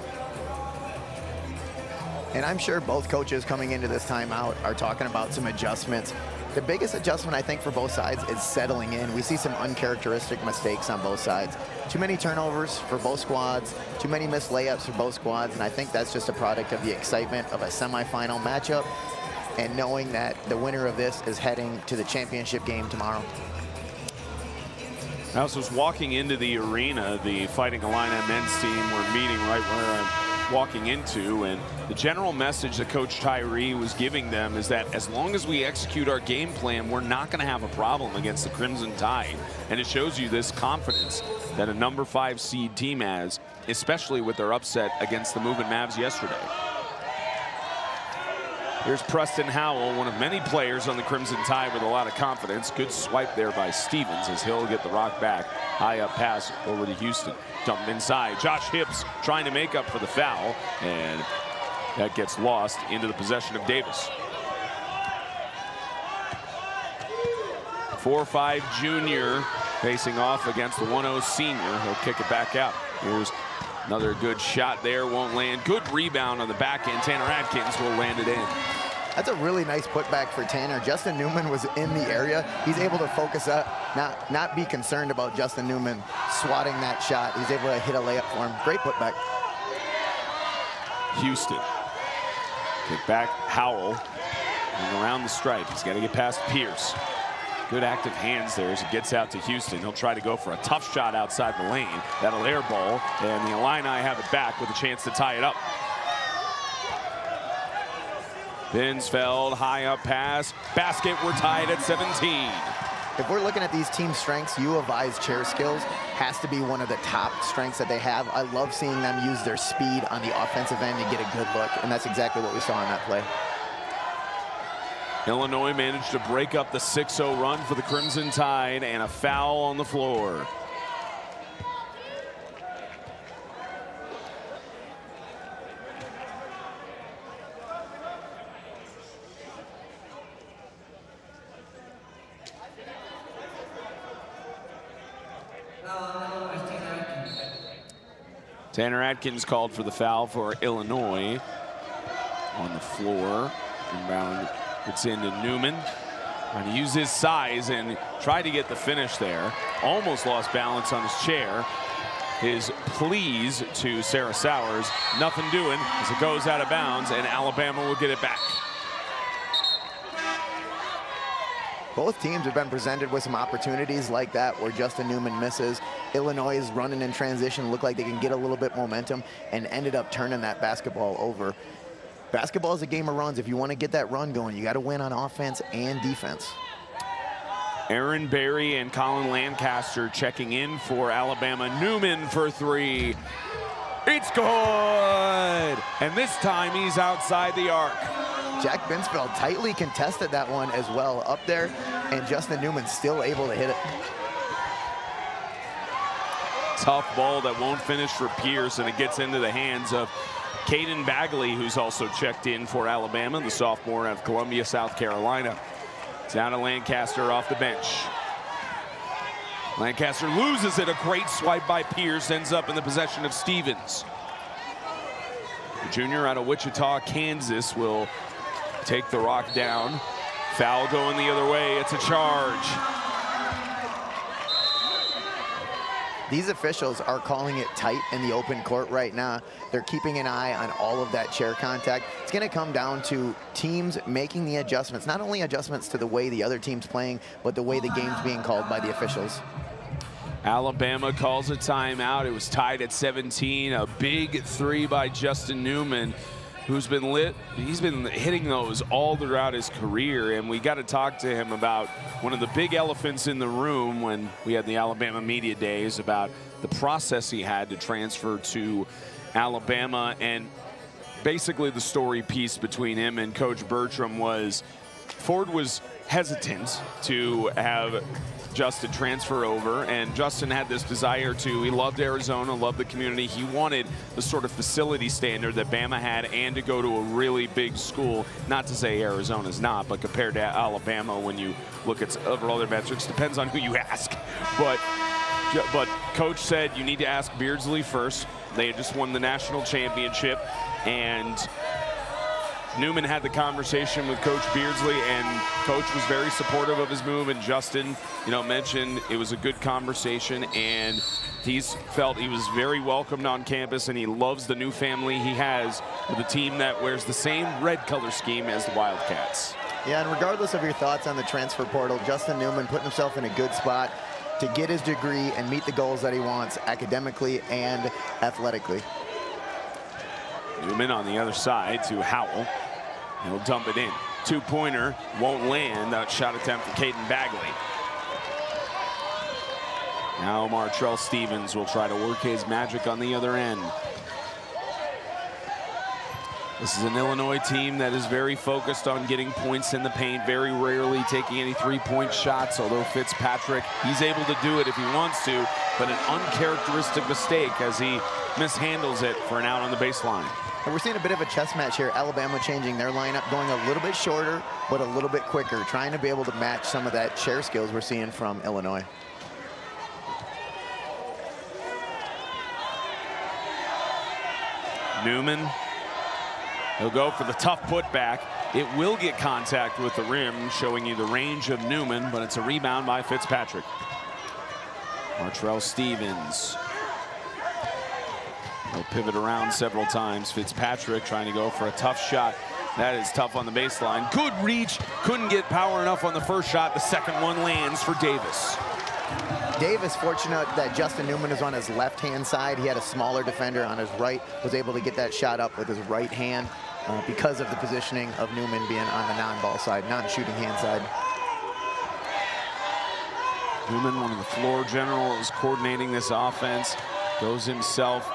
And I'm sure both coaches coming into this timeout are talking about some adjustments. The biggest adjustment, I think, for both sides is settling in. We see some uncharacteristic mistakes on both sides. Too many turnovers for both squads, too many missed layups for both squads, and I think that's just a product of the excitement of a semifinal matchup and knowing that the winner of this is heading to the championship game tomorrow. I was walking into the arena, the Fighting Illini men's team were meeting right where I'm walking into, and the general message that Coach Tyree was giving them is that as long as we execute our game plan, we're not going to have a problem against the Crimson Tide. And it shows you this confidence that a number 5 seed team has, especially with their upset against the Moving Mavs yesterday. Here's Preston Howell, one of many players on the Crimson Tide with a lot of confidence. Good swipe there by Stevens as he'll get the rock back. High up pass over to Houston. Dump inside. Josh Hibbs trying to make up for the foul, and that gets lost into the possession of Davis. 4'5" junior facing off against the 1-0 senior. He'll kick it back out. Here's another good shot there, won't land. Good rebound on the back end. Tanner Atkins will land it in. That's a really nice putback for Tanner. Justin Newman was in the area. He's able to focus up, not be concerned about Justin Newman swatting that shot. He's able to hit a layup for him. Great putback. Houston. Kick back, Howell. And around the stripe. He's got to get past Pierce. Good active hands there as it gets out to Houston. He'll try to go for a tough shot outside the lane. That'll airball, and the Illini have it back with a chance to tie it up. Binsfeld, high up pass. Basket, we're tied at 17. If we're looking at these team strengths, U of I's chair skills has to be one of the top strengths that they have. I love seeing them use their speed on the offensive end to get a good look, and that's exactly what we saw in that play. Illinois managed to break up the 6-0 run for the Crimson Tide, and a foul on the floor. Tanner Atkins called for the foul for Illinois on the floor. Inbound, it's into Newman. Trying to use his size and try to get the finish there. Almost lost balance on his chair. His pleas to Sarah Sowers, nothing doing as it goes out of bounds, and Alabama will get it back. Both teams have been presented with some opportunities like that where Justin Newman misses. Illinois is running in transition, look like they can get a little bit momentum, and ended up turning that basketball over. Basketball is a game of runs. If you want to get that run going, you got to win on offense and defense. Aaron Berry and Colin Lancaster checking in for Alabama. Newman for three. It's good! And this time he's outside the arc. Jack Binsfeld tightly contested that one as well up there, and Justin Newman still able to hit it. Tough ball that won't finish for Pierce, and it gets into the hands of Caden Bagley, who's also checked in for Alabama, the sophomore out of Columbia, South Carolina. Down to Lancaster off the bench. Lancaster loses it. A great swipe by Pierce, ends up in the possession of Stevens. The junior out of Wichita, Kansas, will take the rock down. Foul going the other way. It's a charge. These officials are calling it tight in the open court right now. They're keeping an eye on all of that chair contact. It's going to come down to teams making the adjustments, not only adjustments to the way the other team's playing, but the way the game's being called by the officials. Alabama calls a timeout. It was tied at 17. A big three by Justin Newman, who's been lit. He's been hitting those all throughout his career, and we got to talk to him about one of the big elephants in the room when we had the Alabama media days, about the process he had to transfer to Alabama. And basically the story piece between him and Coach Bertram was Ford was hesitant to have Justin transfer over, and Justin had this desire to. He loved Arizona, loved the community. He wanted the sort of facility standard that Bama had, and to go to a really big school. Not to say Arizona's not, but compared to Alabama, when you look at several other metrics, depends on who you ask. But Coach said you need to ask Beardsley first. They had just won the national championship, and Newman had the conversation with Coach Beardsley, and Coach was very supportive of his move. And Justin, mentioned it was a good conversation, and he's felt he was very welcomed on campus, and he loves the new family he has with a team that wears the same red color scheme as the Wildcats. Yeah, and regardless of your thoughts on the transfer portal, Justin Newman putting himself in a good spot to get his degree and meet the goals that he wants academically and athletically. Newman on the other side to Howell. He'll dump it in. Two-pointer won't land. That shot attempt for Caden Bagley. Now Martrell Stevens will try to work his magic on the other end. This is an Illinois team that is very focused on getting points in the paint, very rarely taking any three-point shots, although Fitzpatrick, he's able to do it if he wants to, but an uncharacteristic mistake as he mishandles it for an out on the baseline. And we're seeing a bit of a chess match here. Alabama changing their lineup, going a little bit shorter, but a little bit quicker, trying to be able to match some of that share skills we're seeing from Illinois. Newman, he'll go for the tough putback. It will get contact with the rim, showing you the range of Newman, but it's a rebound by Fitzpatrick. Martrell Stevens. He'll pivot around several times. Fitzpatrick trying to go for a tough shot. That is tough on the baseline. Good reach, couldn't get power enough on the first shot. The second one lands for Davis. Davis, fortunate that Justin Newman is on his left-hand side. He had a smaller defender on his right, was able to get that shot up with his right hand because of the positioning of Newman being on the non-ball side, non-shooting hand side. Newman, one of the floor generals, coordinating this offense, goes himself,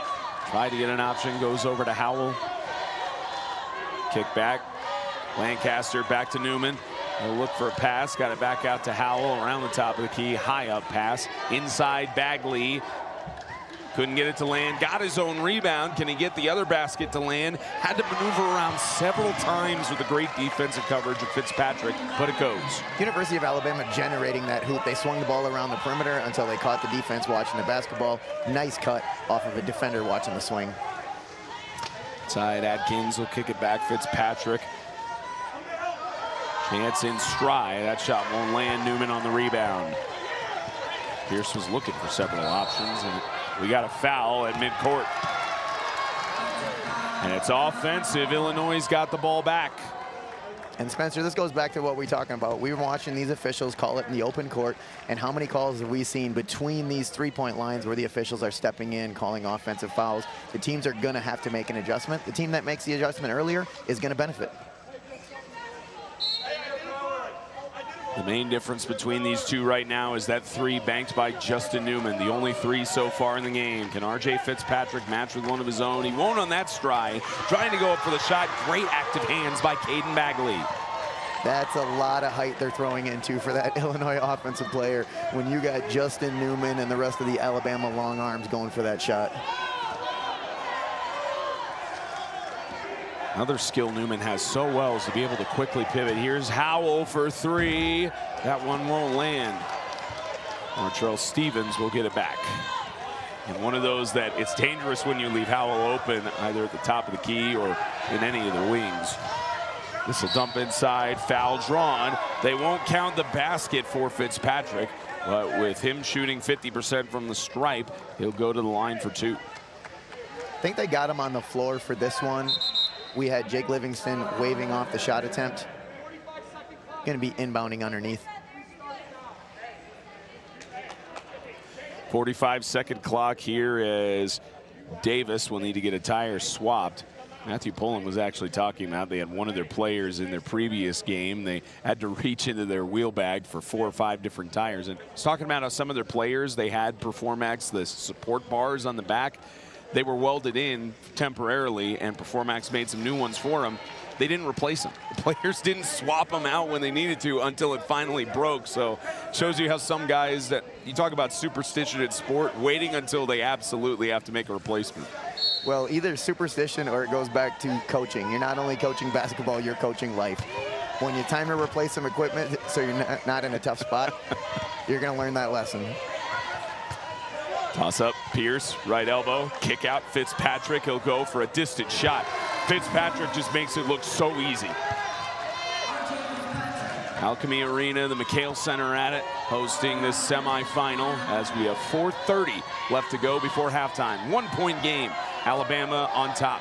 tried to get an option, goes over to Howell. Kick back, Lancaster back to Newman. He'll look for a pass, got it back out to Howell around the top of the key, high up pass. Inside Bagley, couldn't get it to land, got his own rebound. Can he get the other basket to land? Had to maneuver around several times with the great defensive coverage of Fitzpatrick, but it goes. University of Alabama generating that hoop. They swung the ball around the perimeter until they caught the defense watching the basketball. Nice cut off of a defender watching the swing. Side Adkins will kick it back, Fitzpatrick. Chance in stride, that shot won't land. Newman on the rebound. Pierce was looking for several options, and we got a foul at midcourt. And it's offensive. Illinois got the ball back. And Spencer, this goes back to what we're talking about. We were watching these officials call it in the open court, and how many calls have we seen between these three-point lines where the officials are stepping in, calling offensive fouls? The teams are going to have to make an adjustment. The team that makes the adjustment earlier is going to benefit. The main difference between these two right now is that three banked by Justin Newman, the only three so far in the game. Can R.J. Fitzpatrick match with one of his own? He won't on that stride. Trying to go up for the shot. Great active hands by Caden Bagley. That's a lot of height they're throwing into for that Illinois offensive player when you got Justin Newman and the rest of the Alabama long arms going for that shot. Another skill Newman has so well is to be able to quickly pivot. Here's Howell for three. That one won't land. Martrell Stevens will get it back. And one of those that it's dangerous when you leave Howell open either at the top of the key or in any of the wings. This will dump inside, foul drawn. They won't count the basket for Fitzpatrick, but with him shooting 50% from the stripe, he'll go to the line for two. I think they got him on the floor for this one. We had Jake Livingston waving off the shot attempt. Going to be inbounding underneath. 45-second clock here as Davis will need to get a tire swapped. Matthew Pullen was actually talking about they had one of their players in their previous game. They had to reach into their wheel bag for 4 or 5 different tires. And he's talking about how some of their players, they had Performax, the support bars on the back. They were welded in temporarily, and Performax made some new ones for them. They didn't replace them. The players didn't swap them out when they needed to until it finally broke. So shows you how some guys that you talk about superstition in sport, waiting until they absolutely have to make a replacement. Well, either superstition or it goes back to coaching. You're not only coaching basketball, you're coaching life. When you time to replace some equipment so you're not in a tough spot, you're going to learn that lesson. Toss up, Pierce, right elbow, kick out, Fitzpatrick. He'll go for a distant shot. Fitzpatrick just makes it look so easy. Alchemy Arena, the McHale Center at it, hosting this semifinal as we have 4:30 left to go before halftime. 1-point game, Alabama on top.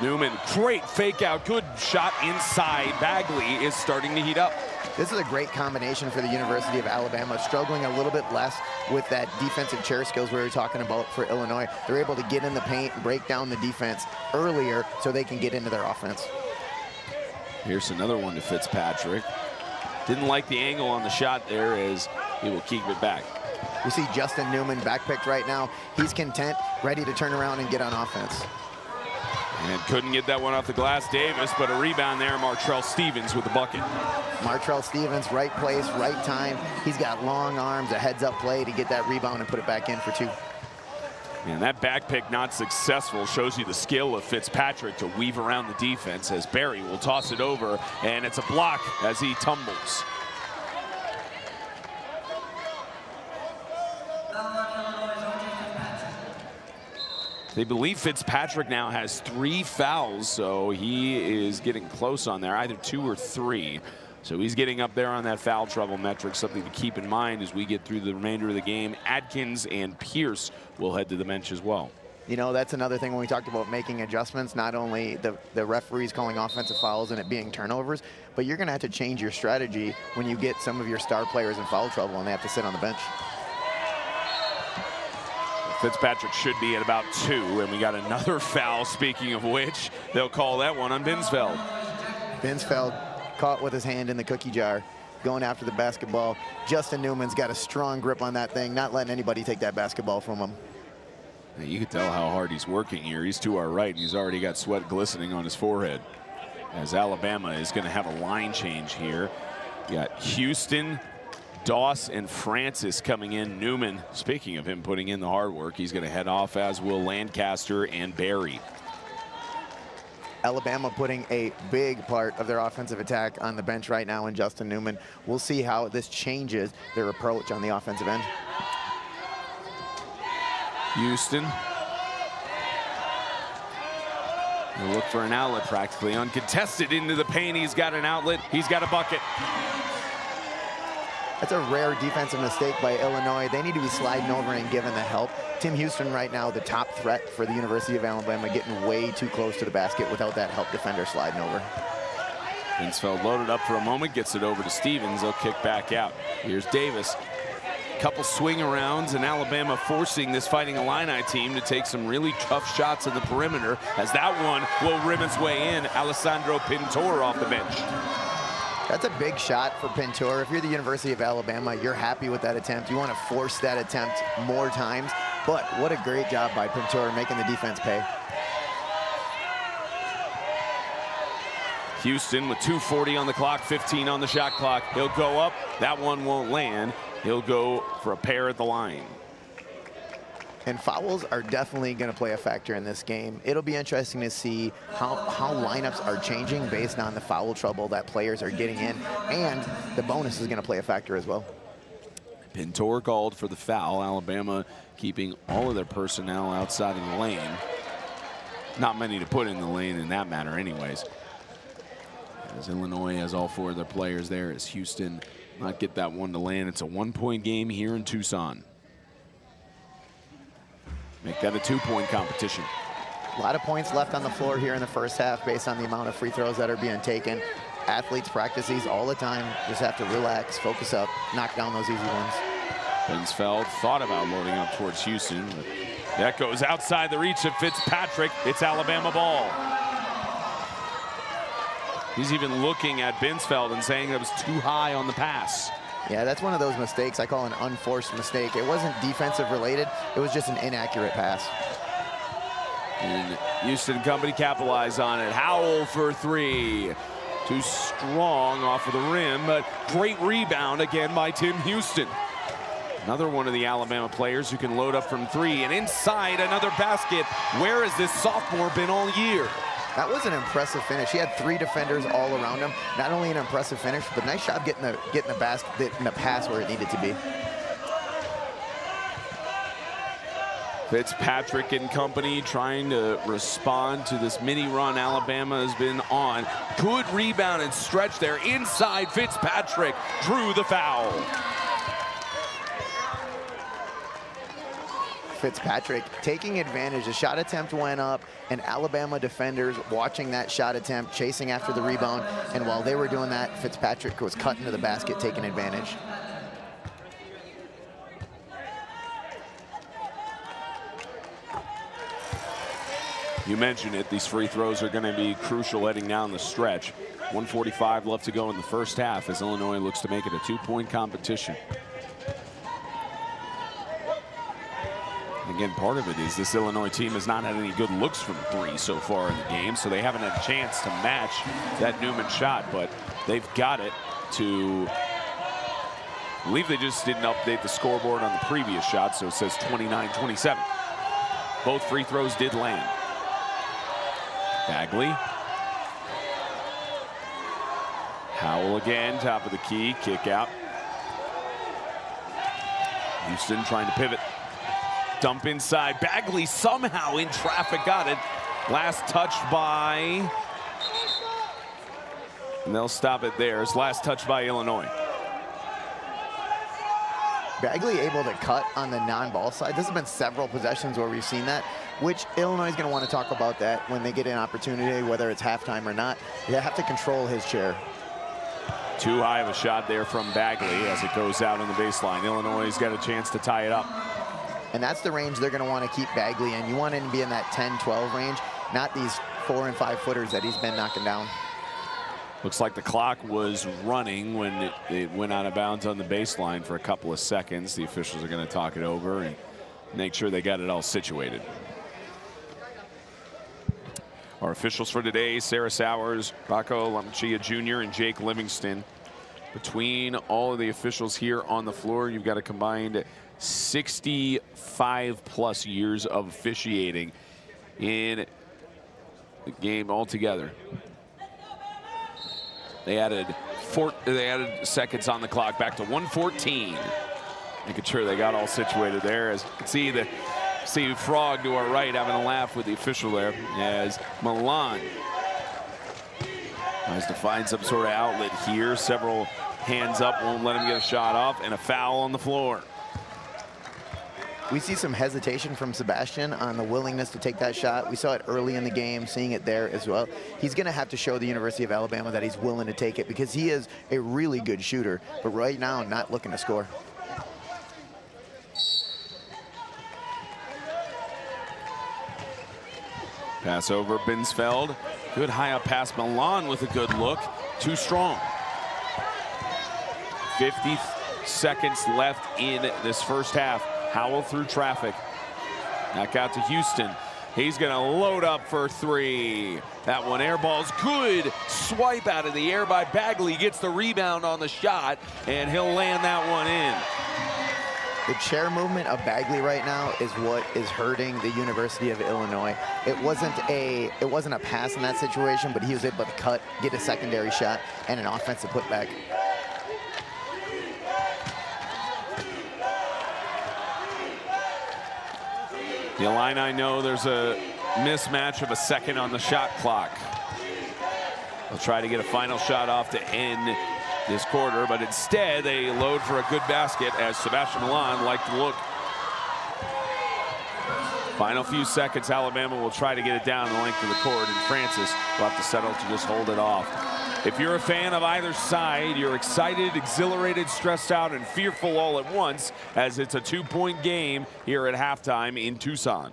Newman, great fake out, good shot inside. Bagley is starting to heat up. This is a great combination for the University of Alabama, struggling a little bit less with that defensive chair skills we were talking about for Illinois. They're able to get in the paint, break down the defense earlier so they can get into their offense. Here's another one to Fitzpatrick. Didn't like the angle on the shot there as he will keep it back. We see Justin Newman backpicked right now. He's content, ready to turn around and get on offense. And couldn't get that one off the glass, Davis, but a rebound there, Martrell Stevens with the bucket. Martrell Stevens, right place, right time. He's got long arms, a heads-up play to get that rebound and put it back in for 2. And that back pick not successful shows you the skill of Fitzpatrick to weave around the defense as Barry will toss it over, and it's a block as he tumbles. They believe Fitzpatrick now has 3 fouls, so he is getting close on there, either 2 or 3. So he's getting up there on that foul trouble metric, something to keep in mind as we get through the remainder of the game. Adkins and Pierce will head to the bench as well. You know, that's another thing when we talked about making adjustments, not only the referees calling offensive fouls and it being turnovers, but you're going to have to change your strategy when you get some of your star players in foul trouble and they have to sit on the bench. Fitzpatrick should be at about 2, and we got another foul, speaking of which. They'll call that one on Binsfeld. Binsfeld caught with his hand in the cookie jar, going after the basketball. Justin Newman's got a strong grip on that thing, not letting anybody take that basketball from him. Now you can tell how hard he's working here. He's to our right, and he's already got sweat glistening on his forehead. As Alabama is going to have a line change here. You got Houston, Doss, and Francis coming in. Newman, speaking of him putting in the hard work, he's going to head off, as will Lancaster and Barry. Alabama putting a big part of their offensive attack on the bench right now in Justin Newman. We'll see how this changes their approach on the offensive end. Houston. He'll look for an outlet, practically uncontested into the paint. He's got an outlet. He's got a bucket. That's a rare defensive mistake by Illinois. They need to be sliding over and giving the help. Tim Houston right now, the top threat for the University of Alabama, getting way too close to the basket without that help defender sliding over. Binsfeld loaded up for a moment, gets it over to Stevens. They'll kick back out. Here's Davis. Couple swing arounds, and Alabama forcing this Fighting Illini team to take some really tough shots in the perimeter, as that one will rim its way in. Alessandro Pintor off the bench. That's a big shot for Pintor. If you're the University of Alabama, you're happy with that attempt. You want to force that attempt more times. But what a great job by Pintor making the defense pay. Houston with 2:40 on the clock, 15 on the shot clock. He'll go up. That one won't land. He'll go for a pair at the line. And fouls are definitely going to play a factor in this game. It'll be interesting to see how lineups are changing based on the foul trouble that players are getting in. And the bonus is going to play a factor as well. Pintor called for the foul. Alabama keeping all of their personnel outside of the lane. Not many to put in the lane in that matter anyways. As Illinois has all 4 of their players there, as Houston not get that one to land. It's a 1-point game here in Tucson. Make that a 2-point competition. A lot of points left on the floor here in the first half based on the amount of free throws that are being taken. Athletes practice these all the time. Just have to relax, focus up, knock down those easy ones. Binsfeld thought about loading up towards Houston, but that goes outside the reach of Fitzpatrick. It's Alabama ball. He's even looking at Binsfeld and saying that was too high on the pass. Yeah, that's one of those mistakes I call an unforced mistake. It wasn't defensive related. It was just an inaccurate pass. And Houston Company capitalized on it. Howell for three. Too strong off of the rim, but great rebound again by Tim Houston. Another one of the Alabama players who can load up from three, and inside another basket. Where has this sophomore been all year? That was an impressive finish. He had 3 defenders all around him. Not only an impressive finish, but nice job getting the basket, in the pass where it needed to be. Fitzpatrick and company trying to respond to this mini run Alabama has been on. Good rebound and stretch there inside. Fitzpatrick drew the foul. Fitzpatrick taking advantage. The shot attempt went up, and Alabama defenders watching that shot attempt, chasing after the rebound. And while they were doing that, Fitzpatrick was cutting to the basket, taking advantage. You mentioned it, these free throws are going to be crucial heading down the stretch. 145 left to go in the first half as Illinois looks to make it a 2-point competition. Again, part of it is this Illinois team has not had any good looks from three so far in the game, so they haven't had a chance to match that Newman shot, but they've got it to, I believe they just didn't update the scoreboard on the previous shot, so it says 29-27. Both free throws did land. Bagley. Howell again, top of the key, kick out. Houston trying to pivot. Dump inside. Bagley somehow in traffic got it. Last touch by, and they'll stop it there. It's last touch by Illinois. Bagley able to cut on the non-ball side. This has been several possessions where we've seen that, which Illinois is going to want to talk about that when they get an opportunity, whether it's halftime or not. They have to control his chair. Too high of a shot there from Bagley as it goes out on the baseline. Illinois has got a chance to tie it up. And that's the range they're going to want to keep Bagley in. You want him to be in that 10-12 range, not these 4- and 5-footers that he's been knocking down. Looks like the clock was running when it went out of bounds on the baseline for a couple of seconds. The officials are going to talk it over and make sure they got it all situated. Our officials for today, Sarah Sowers, Rocco Lamachia Jr., and Jake Livingston. Between all of the officials here on the floor, you've got a combined 65+ years of officiating in the game altogether. They added seconds on the clock, back to 1:14. Making sure they got all situated there. As you can see, see Frog to our right having a laugh with the official there as Milan tries to find some sort of outlet here. Several hands up, won't let him get a shot off, and a foul on the floor. We see some hesitation from Sebastian on the willingness to take that shot. We saw it early in the game, seeing it there as well. He's going to have to show the University of Alabama that he's willing to take it because he is a really good shooter, but right now not looking to score. Pass over Binsfeld. Good high up pass. Milan with a good look. Too strong. 50 seconds left in this first half. Howell through traffic. Back out to Houston. He's going to load up for three. That one air ball's good. Swipe out of the air by Bagley. Gets the rebound on the shot, and he'll land that one in. The chair movement of Bagley right now is what is hurting the University of Illinois. It wasn't a pass in that situation, but he was able to cut, get a secondary shot, and an offensive putback. The Illini know there's a mismatch of a second on the shot clock. They'll try to get a final shot off to end this quarter, but instead they load for a good basket as Sebastian Milan liked to look. Final few seconds, Alabama will try to get it down the length of the court, and Francis will have to settle to just hold it off. If you're a fan of either side, you're excited, exhilarated, stressed out, and fearful all at once, as it's a 2-point game here at halftime in Tucson.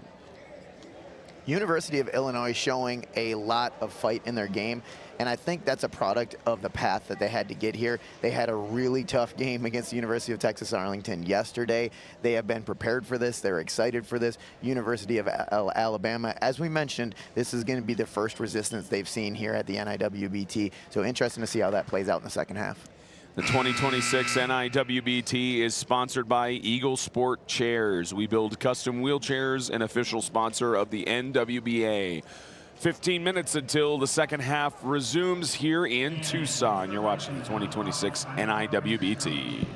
University of Illinois showing a lot of fight in their game, and I think that's a product of the path that they had to get here. They had a really tough game against the University of Texas Arlington yesterday. They have been prepared for this. They're excited for this. University of Alabama, as we mentioned, this is going to be the first resistance they've seen here at the NIWBT, so interesting to see how that plays out in the second half. The 2026 NIWBT is sponsored by Eagle Sport Chairs. We build custom wheelchairs, an official sponsor of the NWBA. 15 minutes until the second half resumes here in Tucson. You're watching the 2026 NIWBT.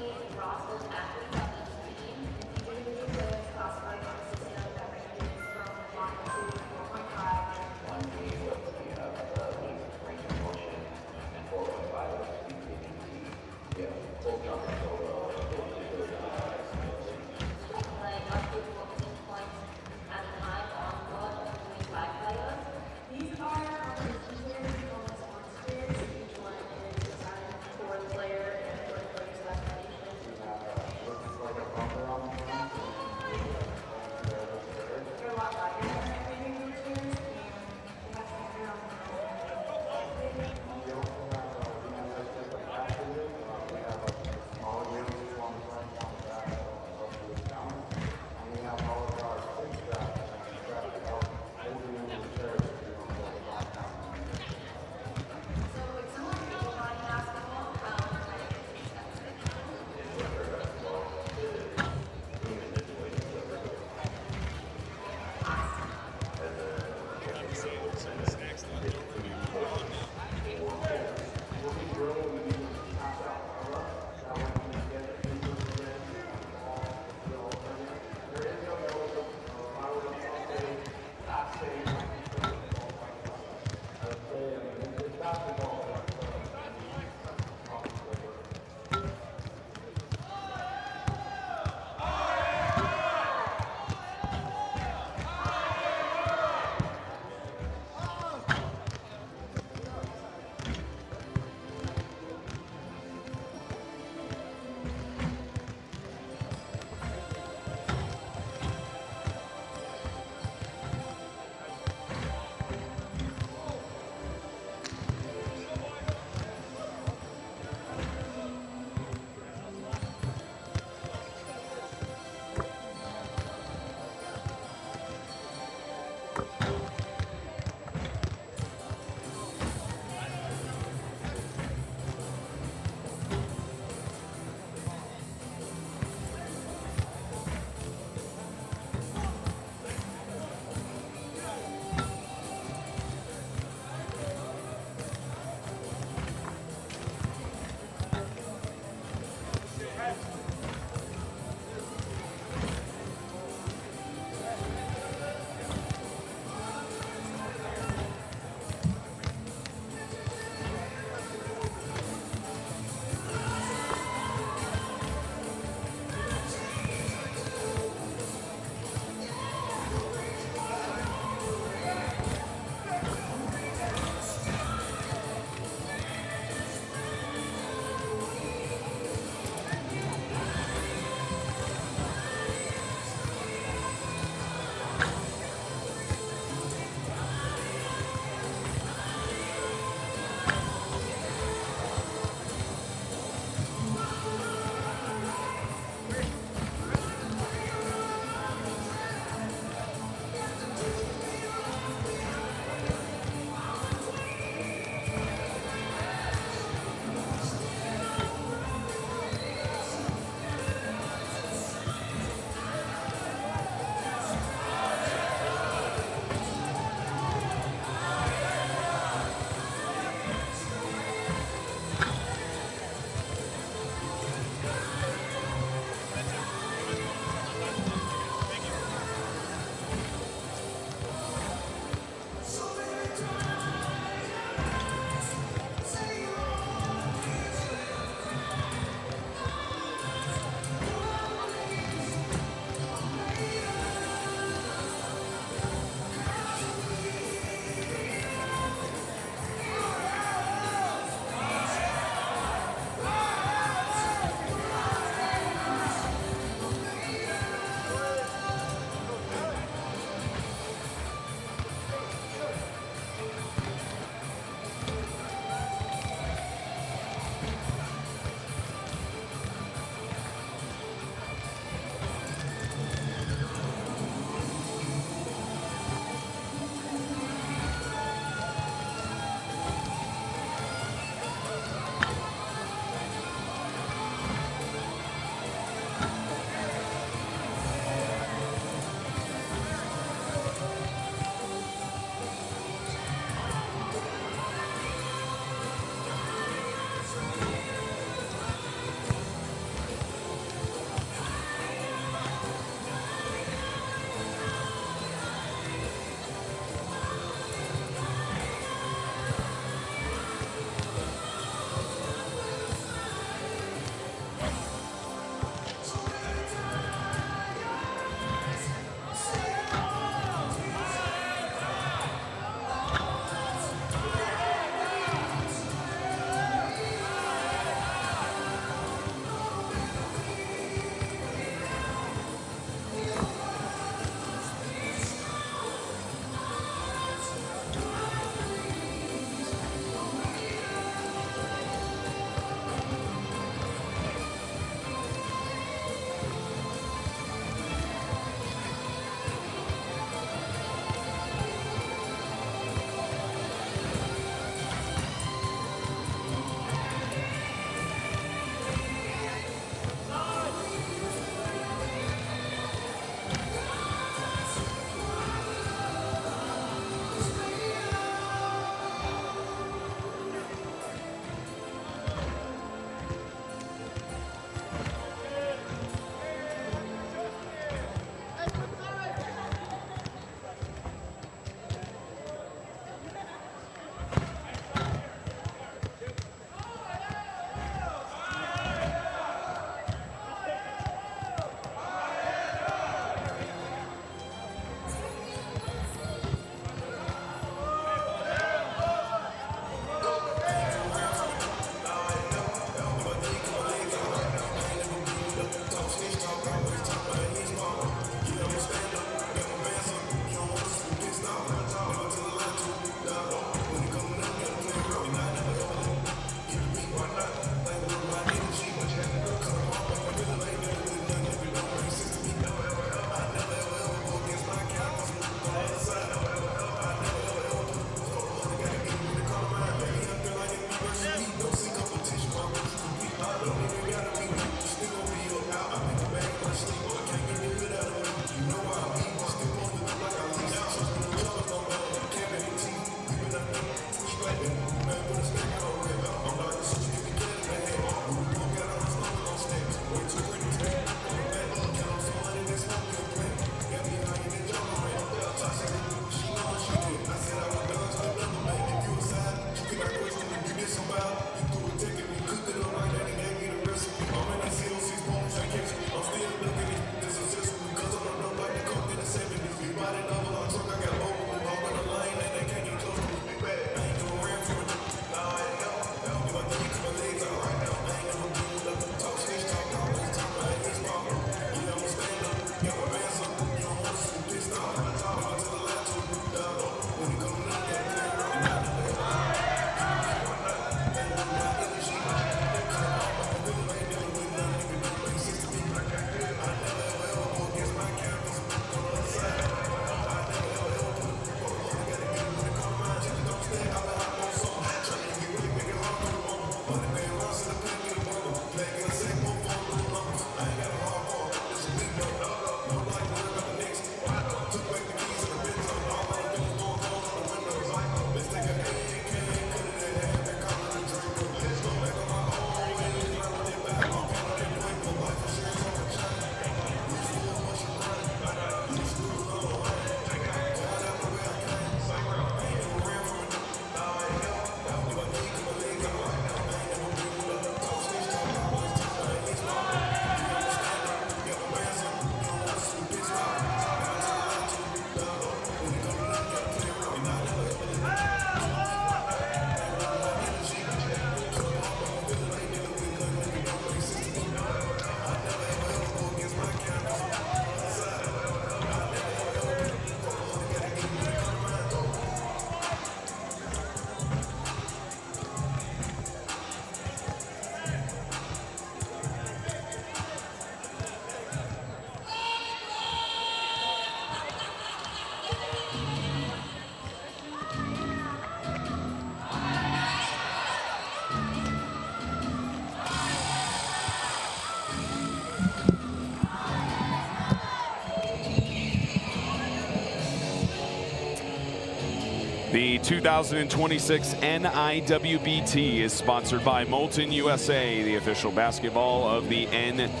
The 2026 NIWBT is sponsored by Molten USA, the official basketball of the NWBA.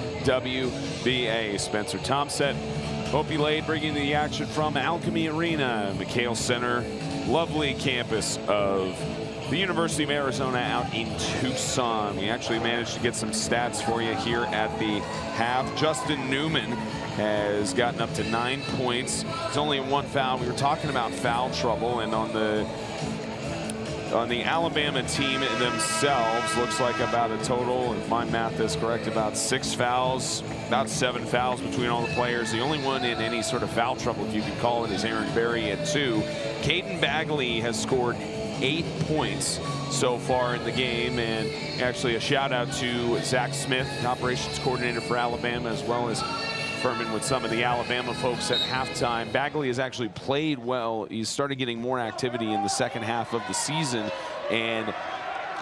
Spencer Thompson, Opie Lade bringing the action from Alchemy Arena, McHale Center, lovely campus of the University of Arizona out in Tucson. We actually managed to get some stats for you here at the half. Justin Newman has gotten up to 9 points. It's only 1 foul. We were talking about foul trouble, and on the Alabama team themselves, looks like about a total, if my math is correct, about 6 fouls, about 7 fouls between all the players. The only one in any sort of foul trouble, if you could call it, is Aaron Berry at 2. Caden Bagley has scored 8 points so far in the game, and actually a shout out to Zach Smith, operations coordinator for Alabama, as well as Furman with some of the Alabama folks at halftime. Bagley has actually played well. He's started getting more activity in the second half of the season, and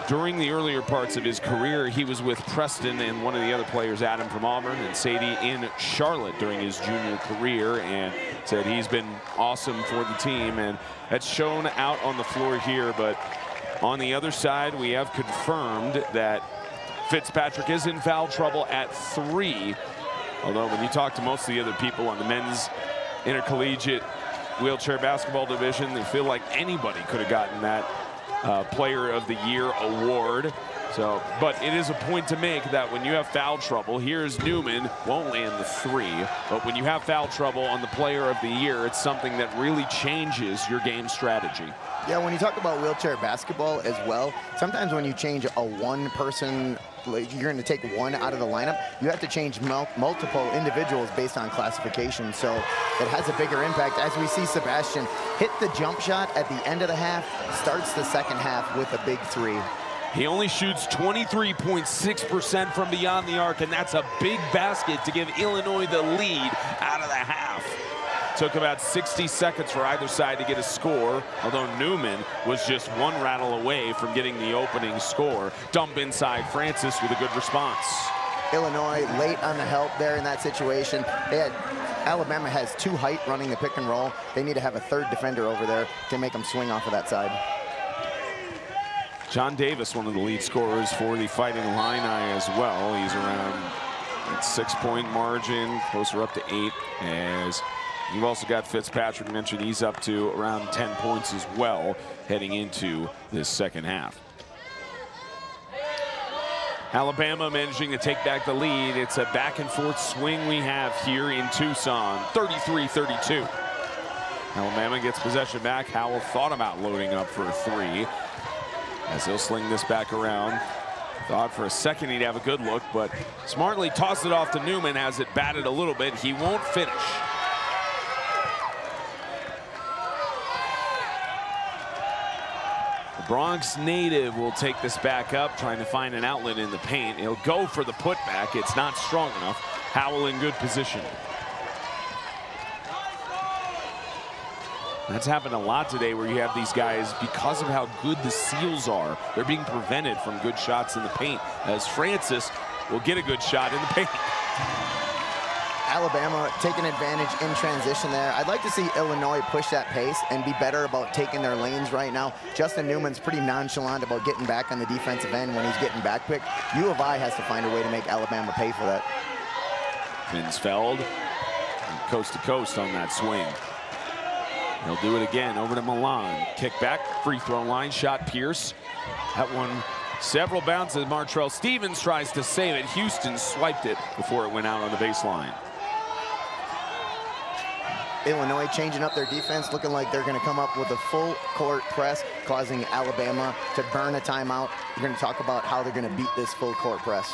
during the earlier parts of his career, he was with Preston and one of the other players, Adam from Auburn, and Sadie in Charlotte during his junior career, and said he's been awesome for the team, and that's shown out on the floor here. But on the other side, we have confirmed that Fitzpatrick is in foul trouble at 3. Although when you talk to most of the other people on the men's intercollegiate wheelchair basketball division, they feel like anybody could have gotten that Player of the Year award. So, but it is a point to make that when you have foul trouble, here's Newman, won't land the 3, but when you have foul trouble on the Player of the Year, it's something that really changes your game strategy. Yeah, when you talk about wheelchair basketball as well, sometimes when you change a one-person, you're going to take one out of the lineup, you have to change multiple individuals based on classification. So it has a bigger impact. As we see Sebastian hit the jump shot at the end of the half, starts the second half with a big 3. He only shoots 23.6% from beyond the arc, and that's a big basket to give Illinois the lead out of the half. Took about 60 seconds for either side to get a score, although Newman was just 1 rattle away from getting the opening score. Dump inside Francis with a good response. Illinois late on the help there in that situation. Alabama has 2 height running the pick and roll. They need to have a 3rd defender over there to make them swing off of that side. John Davis, one of the lead scorers for the Fighting Illini as well. He's around a 6-point margin, closer up to 8, as you've also got Fitzpatrick mentioned. He's up to around 10 points as well heading into this second half. Alabama managing to take back the lead. It's a back and forth swing we have here in Tucson, 33-32. Alabama gets possession back. Howell thought about loading up for a 3 as he'll sling this back around. Thought for a second he'd have a good look, but smartly tossed it off to Newman. Has it batted a little bit. He won't finish. Bronx native will take this back up, trying to find an outlet in the paint. He'll go for the putback. It's not strong enough. Howell in good position. That's happened a lot today where you have these guys, because of how good the Seals are, they're being prevented from good shots in the paint, as Francis will get a good shot in the paint. Alabama taking advantage in transition there. I'd like to see Illinois push that pace and be better about taking their lanes right now. Justin Newman's pretty nonchalant about getting back on the defensive end when he's getting back picked. U of I has to find a way to make Alabama pay for that. Finsfeld, coast to coast on that swing. He'll do it again over to Milan. Kick back, free throw line, shot Pierce. That one, several bounces. Martrell Stevens tries to save it. Houston swiped it before it went out on the baseline. Illinois changing up their defense, looking like they're going to come up with a full court press, causing Alabama to burn a timeout. We're going to talk about how they're going to beat this full court press.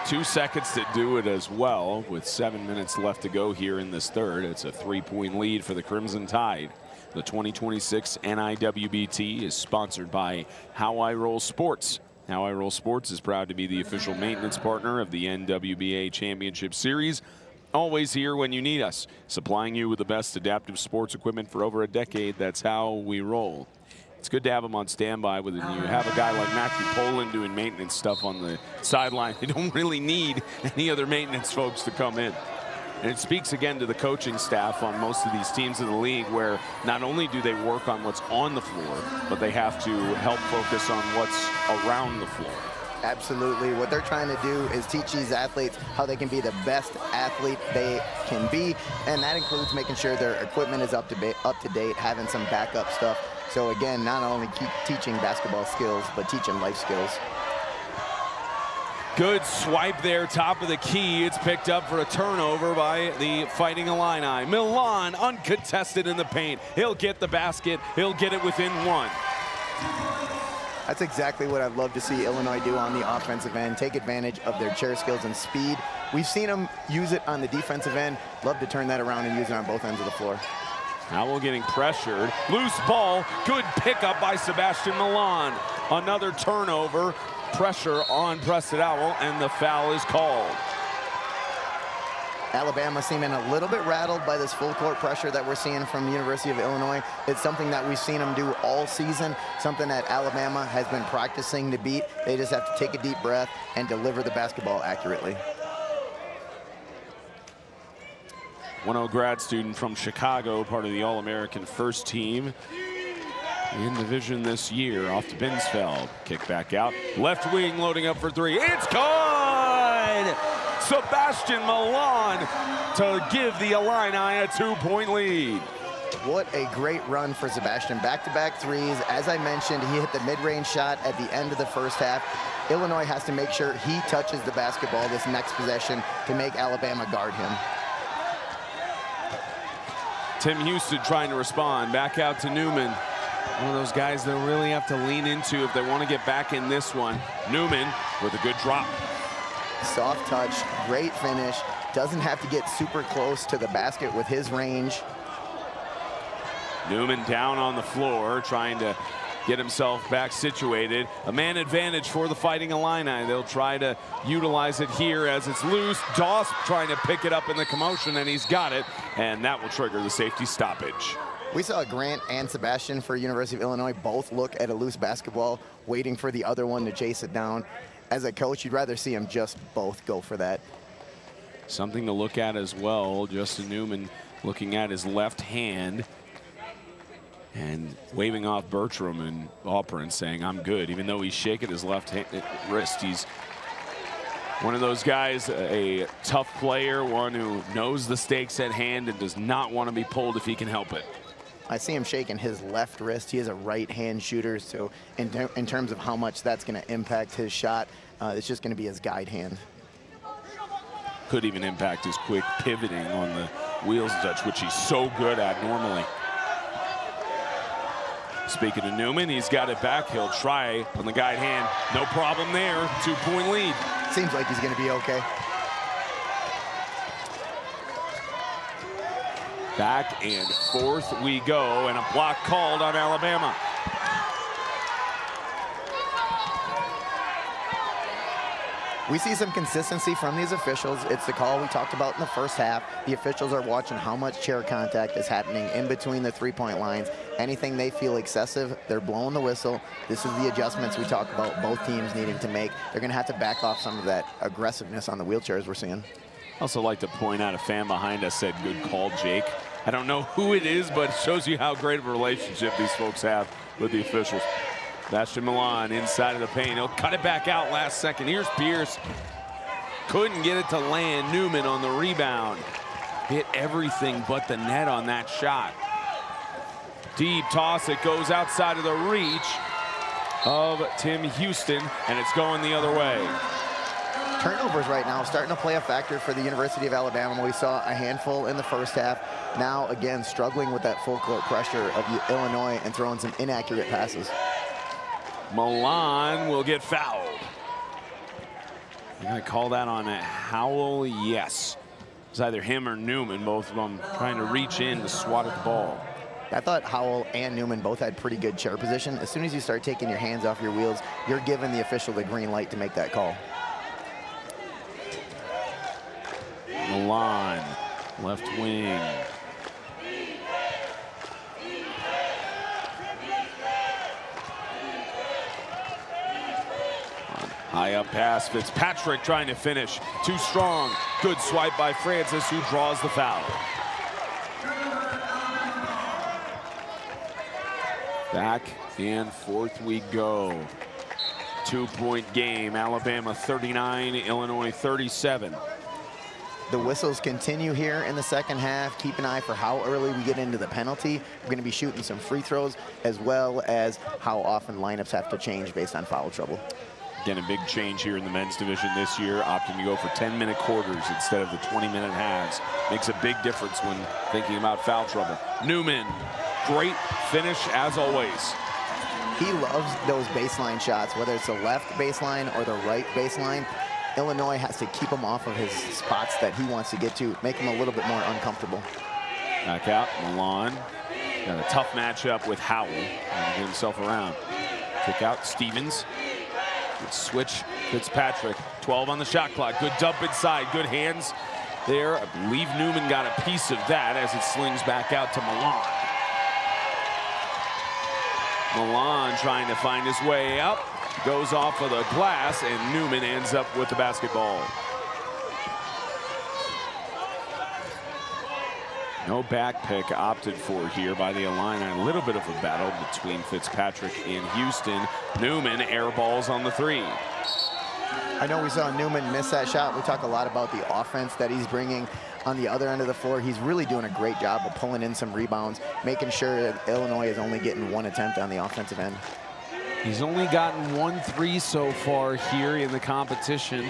2 seconds to do it as well, with 7 minutes left to go here in this third. It's a 3-point lead for the Crimson Tide. The 2026 NIWBT is sponsored by How I Roll Sports. How I Roll Sports is proud to be the official maintenance partner of the NWBA Championship Series. Always here when you need us, supplying you with the best adaptive sports equipment for over a decade. That's how we roll. It's good to have them on standby. When you have a guy like Matthew Poland doing maintenance stuff on the sideline, you don't really need any other maintenance folks to come in. And it speaks again to the coaching staff on most of these teams in the league, where not only do they work on what's on the floor, but they have to help focus on what's around the floor. Absolutely. What they're trying to do is teach these athletes how they can be the best athlete they can be, and that includes making sure their equipment is up to date, having some backup stuff. So again, not only keep teaching basketball skills, but teaching life skills. Good swipe there, top of the key. It's picked up for a turnover by the Fighting Illini. Milan uncontested in the paint. He'll get the basket. He'll get it within one. That's exactly what I'd love to see Illinois do on the offensive end, take advantage of their chair skills and speed. We've seen them use it on the defensive end. Love to turn that around and use it on both ends of the floor. Howell getting pressured. Loose ball. Good pickup by Sebastian Milan. Another turnover. Pressure on Preston Howell, and the foul is called. Alabama seeming a little bit rattled by this full court pressure that we're seeing from the University of Illinois. It's something that we've seen them do all season, something that Alabama has been practicing to beat. They just have to take a deep breath and deliver the basketball accurately. 1-0 grad student from Chicago, part of the All-American first team in the division this year. Off to Binsfeld. Kick back out. Left wing loading up for three. It's good! Sebastian Milan to give the Illini a 2-point lead. What a great run for Sebastian. Back-to-back threes. As I mentioned, he hit the mid-range shot at the end of the first half. Illinois has to make sure he touches the basketball this next possession to make Alabama guard him. Tim Houston trying to respond. Back out to Newman. One of those guys they'll really have to lean into if they want to get back in this one. Newman with a good drop. Soft touch, great finish. Doesn't have to get super close to the basket with his range. Newman down on the floor, trying to get himself back situated. A man advantage for the Fighting Illini. They'll try to utilize it here as it's loose. Doss trying to pick it up in the commotion, and he's got it, and that will trigger the safety stoppage. We saw Grant and Sebastian for University of Illinois both look at a loose basketball, waiting for the other one to chase it down. As a coach, you'd rather see them just both go for that. Something to look at as well. Justin Newman looking at his left hand and waving off Bertram and Alperin, saying, I'm good, even though he's shaking his left wrist. He's one of those guys, a tough player, one who knows the stakes at hand and does not want to be pulled if he can help it. I see him shaking his left wrist. He is a right-hand shooter, so in terms of how much that's going to impact his shot, it's just going to be his guide hand. Could even impact his quick pivoting on the wheels touch, which he's so good at normally. Speaking of Newman, he's got it back. He'll try on the guide hand. No problem there. 2-point lead. Seems like he's going to be okay. Back and forth we go, and a block called on Alabama. We see some consistency from these officials. It's the call we talked about in the first half. The officials are watching how much chair contact is happening in between the three-point lines. Anything they feel excessive, they're blowing the whistle. This is the adjustments we talk about both teams needing to make. They're going to have to back off some of that aggressiveness on the wheelchairs we're seeing. Also like to point out, a fan behind us said, good call, Jake. I don't know who it is, but it shows you how great of a relationship these folks have with the officials. Sebastian Milan inside of the paint. He'll cut it back out last second. Here's Pierce. Couldn't get it to land. Newman on the rebound. Hit everything but the net on that shot. Deep toss. It goes outside of the reach of Tim Houston, and it's going the other way. Turnovers right now starting to play a factor for the University of Alabama. We saw a handful in the first half. Now, again, struggling with that full court pressure of Illinois and throwing some inaccurate passes. Milan will get fouled. You're going to call that on Howell? Yes. It's either him or Newman, both of them trying to reach in to swat at the ball. I thought Howell and Newman both had pretty good chair position. As soon as you start taking your hands off your wheels, you're giving the official the green light to make that call. Milan, left wing. High up pass, Fitzpatrick trying to finish. Too strong. Good swipe by Francis, who draws the foul. Back and forth we go. 2-point game. Alabama 39, Illinois 37. The whistles continue here in the second half. Keep an eye for how early we get into the penalty. We're going to be shooting some free throws, as well as how often lineups have to change based on foul trouble. Again, a big change here in the men's division this year, opting to go for 10-minute quarters instead of the 20-minute halves. Makes a big difference when thinking about foul trouble. Newman, great finish as always. He loves those baseline shots, whether it's the left baseline or the right baseline. Illinois has to keep him off of his spots that he wants to get to, make him a little bit more uncomfortable. Back out, Milan. Got a tough matchup with Howell. Trying to get himself around. Kick out, Stevens. Good switch, Fitzpatrick. 12 on the shot clock. Good dump inside, good hands there. I believe Newman got a piece of that as it slings back out to Milan. Milan trying to find his way up. Goes off of the glass, and Newman ends up with the basketball. No back pick opted for here by the Illini. A little bit of a battle between Fitzpatrick and Houston. Newman airballs on the three. I know we saw Newman miss that shot. We talk a lot about the offense that he's bringing on the other end of the floor. He's really doing a great job of pulling in some rebounds, making sure that Illinois is only getting one attempt on the offensive end. He's only gotten 1 3 so far here in the competition.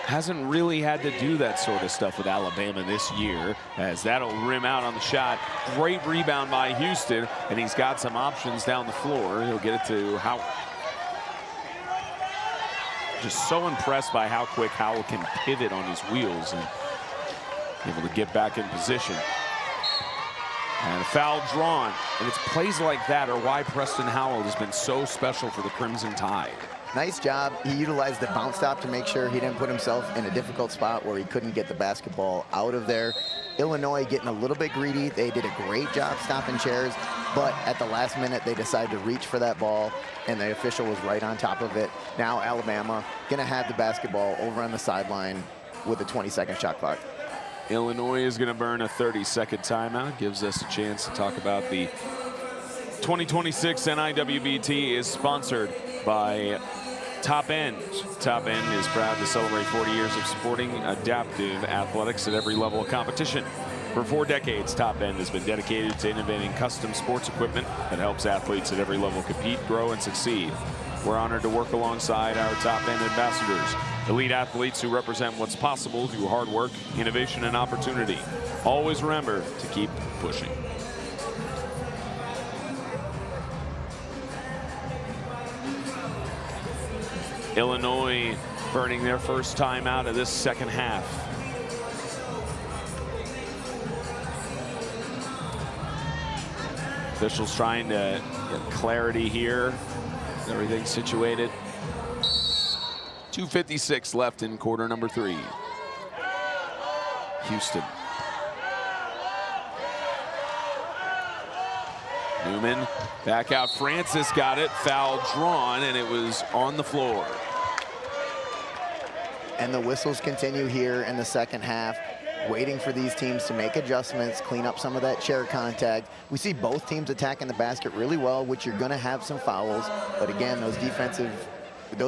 Hasn't really had to do that sort of stuff with Alabama this year, as that'll rim out on the shot. Great rebound by Houston, and he's got some options down the floor. He'll get it to Howell. Just so impressed by how quick Howell can pivot on his wheels and able to get back in position. And a foul drawn, and it's plays like that are why Preston Howell has been so special for the Crimson Tide. Nice job. He utilized the bounce stop to make sure he didn't put himself in a difficult spot where he couldn't get the basketball out of there. Illinois getting a little bit greedy. They did a great job stopping chairs, but at the last minute they decided to reach for that ball, and the official was right on top of it. Now Alabama gonna have the basketball over on the sideline with a 20-second shot clock. Illinois is going to burn a 30-second timeout. Gives us a chance to talk about the 2026 NIWBT is sponsored by Top End. Top End is proud to celebrate 40 years of supporting adaptive athletics at every level of competition. For 4 decades, Top End has been dedicated to innovating custom sports equipment that helps athletes at every level compete, grow, and succeed. We're honored to work alongside our Top End ambassadors, elite athletes who represent what's possible through hard work, innovation, and opportunity. Always remember to keep pushing. Illinois burning their first time out of this second half. Officials trying to get clarity here. Everything situated. 2:56 left in quarter number 3. Houston. Newman back out. Francis got it. Foul drawn, and it was on the floor. And the whistles continue here in the second half, waiting for these teams to make adjustments, clean up some of that chair contact. We see both teams attacking the basket really well, which you're going to have some fouls. But again, those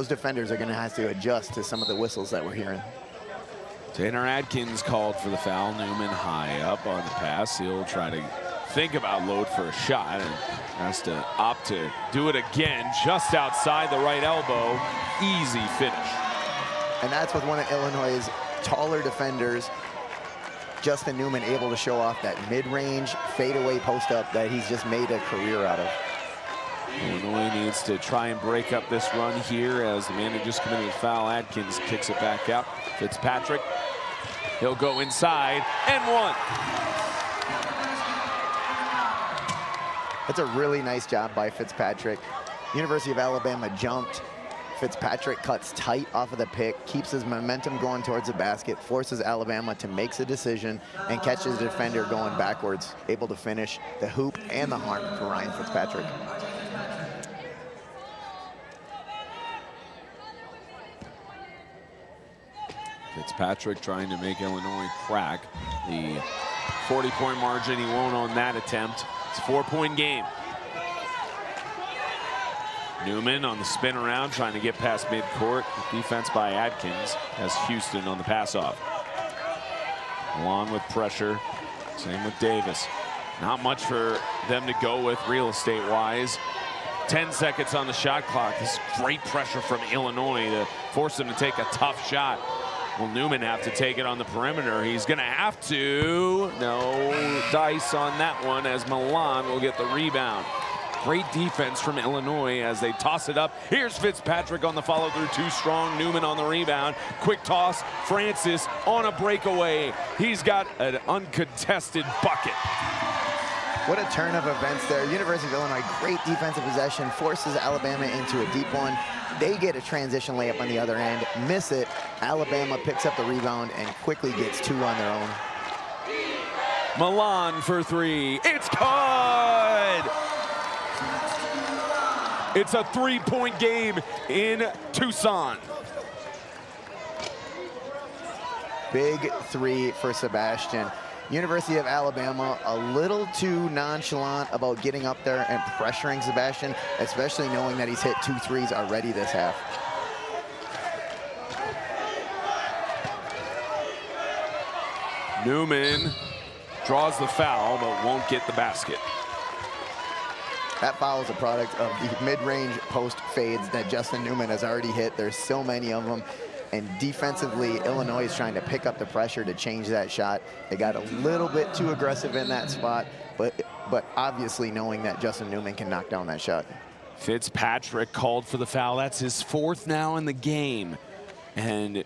defenders are going to have to adjust to some of the whistles that we're hearing. Tanner Adkins called for the foul. Newman high up on the pass. He'll try to think about load for a shot and has to opt to do it again just outside the right elbow. Easy finish. And that's with one of Illinois' taller defenders, Justin Newman, able to show off that mid-range fadeaway post-up that he's just made a career out of. Illinois needs to try and break up this run here as the man who just committed a foul, Adkins, kicks it back out. Fitzpatrick, he'll go inside and one. That's a really nice job by Fitzpatrick. University of Alabama jumped. Fitzpatrick cuts tight off of the pick, keeps his momentum going towards the basket, forces Alabama to make the decision, and catches the defender going backwards, able to finish the hoop and the harm for Ryan Fitzpatrick. Fitzpatrick trying to make Illinois crack the 40-point margin. He won't on that attempt. It's a 4-point game. Newman on the spin around, trying to get past midcourt. Defense by Adkins has Houston on the pass off. Along with pressure, same with Davis. Not much for them to go with real estate-wise. 10 seconds on the shot clock. This is great pressure from Illinois to force them to take a tough shot. Will Newman have to take it on the perimeter? He's going to have to. No dice on that one, as Milan will get the rebound. Great defense from Illinois as they toss it up. Here's Fitzpatrick on the follow through, too strong. Newman on the rebound. Quick toss. Francis on a breakaway. He's got an uncontested bucket. What a turn of events there. University of Illinois, great defensive possession, forces Alabama into a deep one. They get a transition layup on the other end, miss it. Alabama picks up the rebound and quickly gets 2 on their own. Milan for 3. It's good! It's a 3-point game in Tucson. Big 3 for Sebastian. University of Alabama a little too nonchalant about getting up there and pressuring Sebastian, especially knowing that he's hit 2 threes already this half. Newman draws the foul, but won't get the basket. That foul is a product of the mid-range post fades that Justin Newman has already hit. There's so many of them. And defensively, Illinois is trying to pick up the pressure to change that shot. They got a little bit too aggressive in that spot, but obviously knowing that Justin Newman can knock down that shot. Fitzpatrick called for the foul. That's his 4th now in the game. And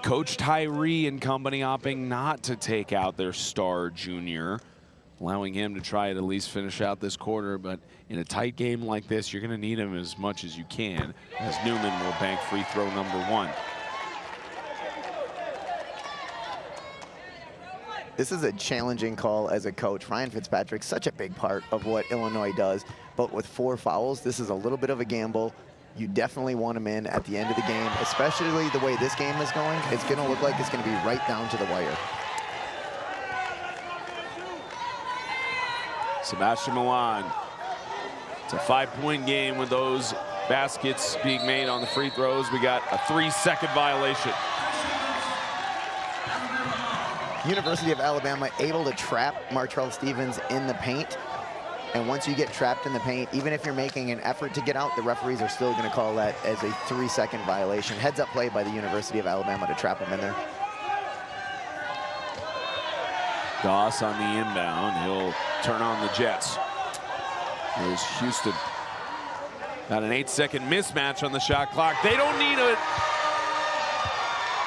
Coach Tyree and company opting not to take out their star junior, allowing him to try to at least finish out this quarter. But in a tight game like this, you're going to need him as much as you can, as Newman will bank free throw number 1. This is a challenging call as a coach. Ryan Fitzpatrick's such a big part of what Illinois does, but with 4 fouls, this is a little bit of a gamble. You definitely want him in at the end of the game, especially the way this game is going. It's going to look like it's going to be right down to the wire. Sebastian Milan. It's a 5-point game with those baskets being made on the free throws. We got a 3-second violation. University of Alabama able to trap Martrell Stevens in the paint. And once you get trapped in the paint, even if you're making an effort to get out, the referees are still going to call that as a 3-second violation. Heads up play by the University of Alabama to trap him in there. Doss on the inbound. He'll turn on the Jets. There's Houston. Got an 8-second mismatch on the shot clock. They don't need it.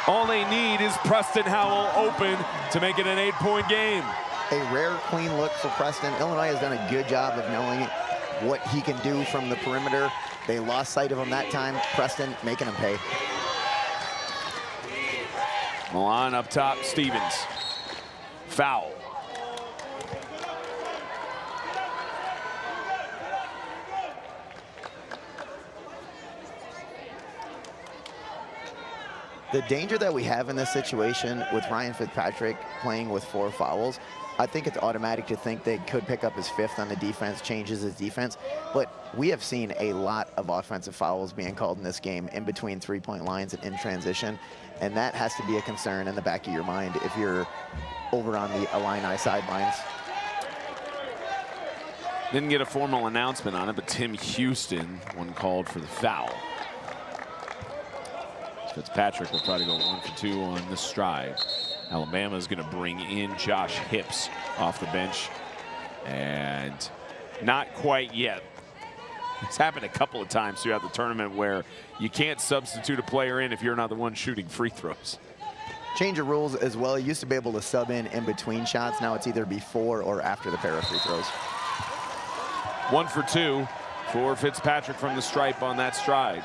All they need is Preston Howell open to make it an 8-point game. A rare clean look for Preston. Illinois has done a good job of knowing what he can do from the perimeter. They lost sight of him that time. Preston making him pay. Milan up top, Stevens. Foul. The danger that we have in this situation with Ryan Fitzpatrick playing with 4 fouls, I think it's automatic to think they could pick up his 5th on the defense, changes his defense. But we have seen a lot of offensive fouls being called in this game in between 3-point lines and in transition. And that has to be a concern in the back of your mind if you're over on the Illini sidelines. Didn't get a formal announcement on it, but Tim Houston, one called for the foul. Fitzpatrick will try to go 1 for 2 on this stride. Alabama is going to bring in Josh Hips off the bench. And not quite yet. It's happened a couple of times throughout the tournament where you can't substitute a player in if you're not the one shooting free throws. Change of rules as well. You used to be able to sub in between shots. Now it's either before or after the pair of free throws. 1 for 2 for Fitzpatrick from the stripe on that stride.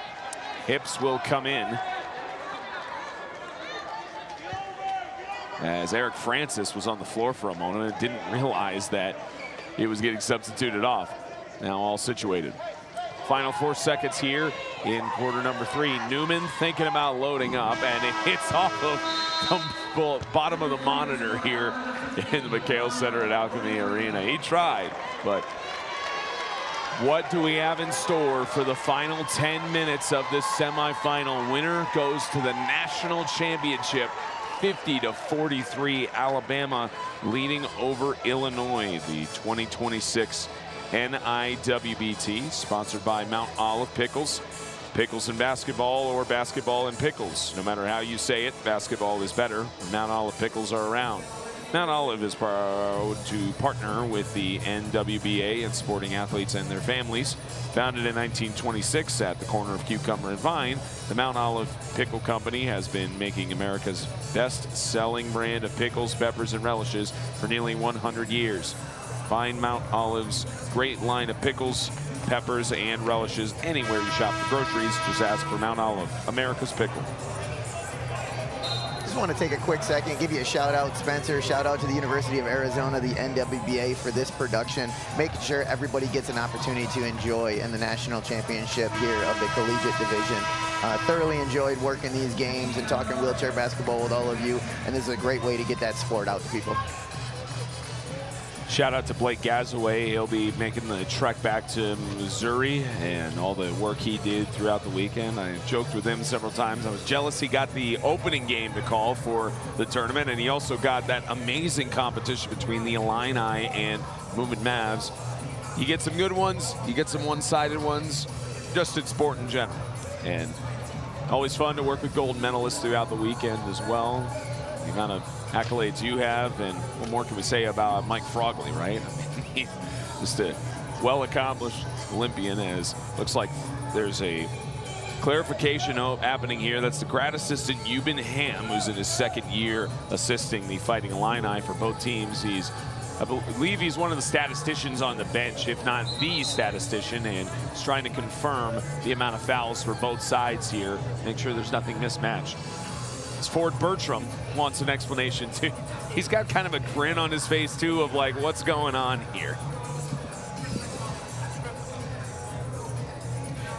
Hips will come in. As Eric Francis was on the floor for a moment and didn't realize that he was getting substituted off. Now all situated. Final 4 seconds here in quarter number 3. Newman thinking about loading up, and it hits off of the bottom of the monitor here in the McHale Center at Alchemy Arena. He tried, but what do we have in store for the final 10 minutes of this semifinal? Winner goes to the national championship, 50-43, Alabama leading over Illinois, the 2026 NIWBT, sponsored by Mount Olive Pickles. Pickles and basketball, or basketball and pickles. No matter how you say it, basketball is better. Mount Olive Pickles are around. Mount Olive is proud to partner with the NWBA and sporting athletes and their families. Founded in 1926 at the corner of Cucumber and Vine, the Mount Olive Pickle Company has been making America's best-selling brand of pickles, peppers, and relishes for nearly 100 years. Find Mount Olive's great line of pickles, peppers, and relishes anywhere you shop for groceries. Just ask for Mount Olive, America's pickle. Just want to take a quick second, give you a shout out, Spencer. Shout out to the University of Arizona, the NWBA, for this production, making sure everybody gets an opportunity to enjoy in the national championship here of the collegiate division. Thoroughly enjoyed working these games and talking wheelchair basketball with all of you, and this is a great way to get that sport out to people. Shout out to Blake Gazaway. He'll be making the trek back to Missouri and all the work he did throughout the weekend. I joked with him several times. I was jealous he got the opening game to call for the tournament, and he also got that amazing competition between the Illini and Movement Mavs. You get some good ones, you get some one-sided ones, just in sport in general. And always fun to work with gold medalists throughout the weekend as well. The amount of accolades you have, and what more can we say about Mike Frogley, right? I mean, just a well-accomplished Olympian. As looks like there's a clarification happening here. That's the grad assistant Euban Ham, who's in his second year assisting the Fighting Illini for both teams. I believe he's one of the statisticians on the bench, if not the statistician, and he's trying to confirm the amount of fouls for both sides here, make sure there's nothing mismatched. Ford Bertram wants an explanation too. He's got kind of a grin on his face too of like, what's going on here?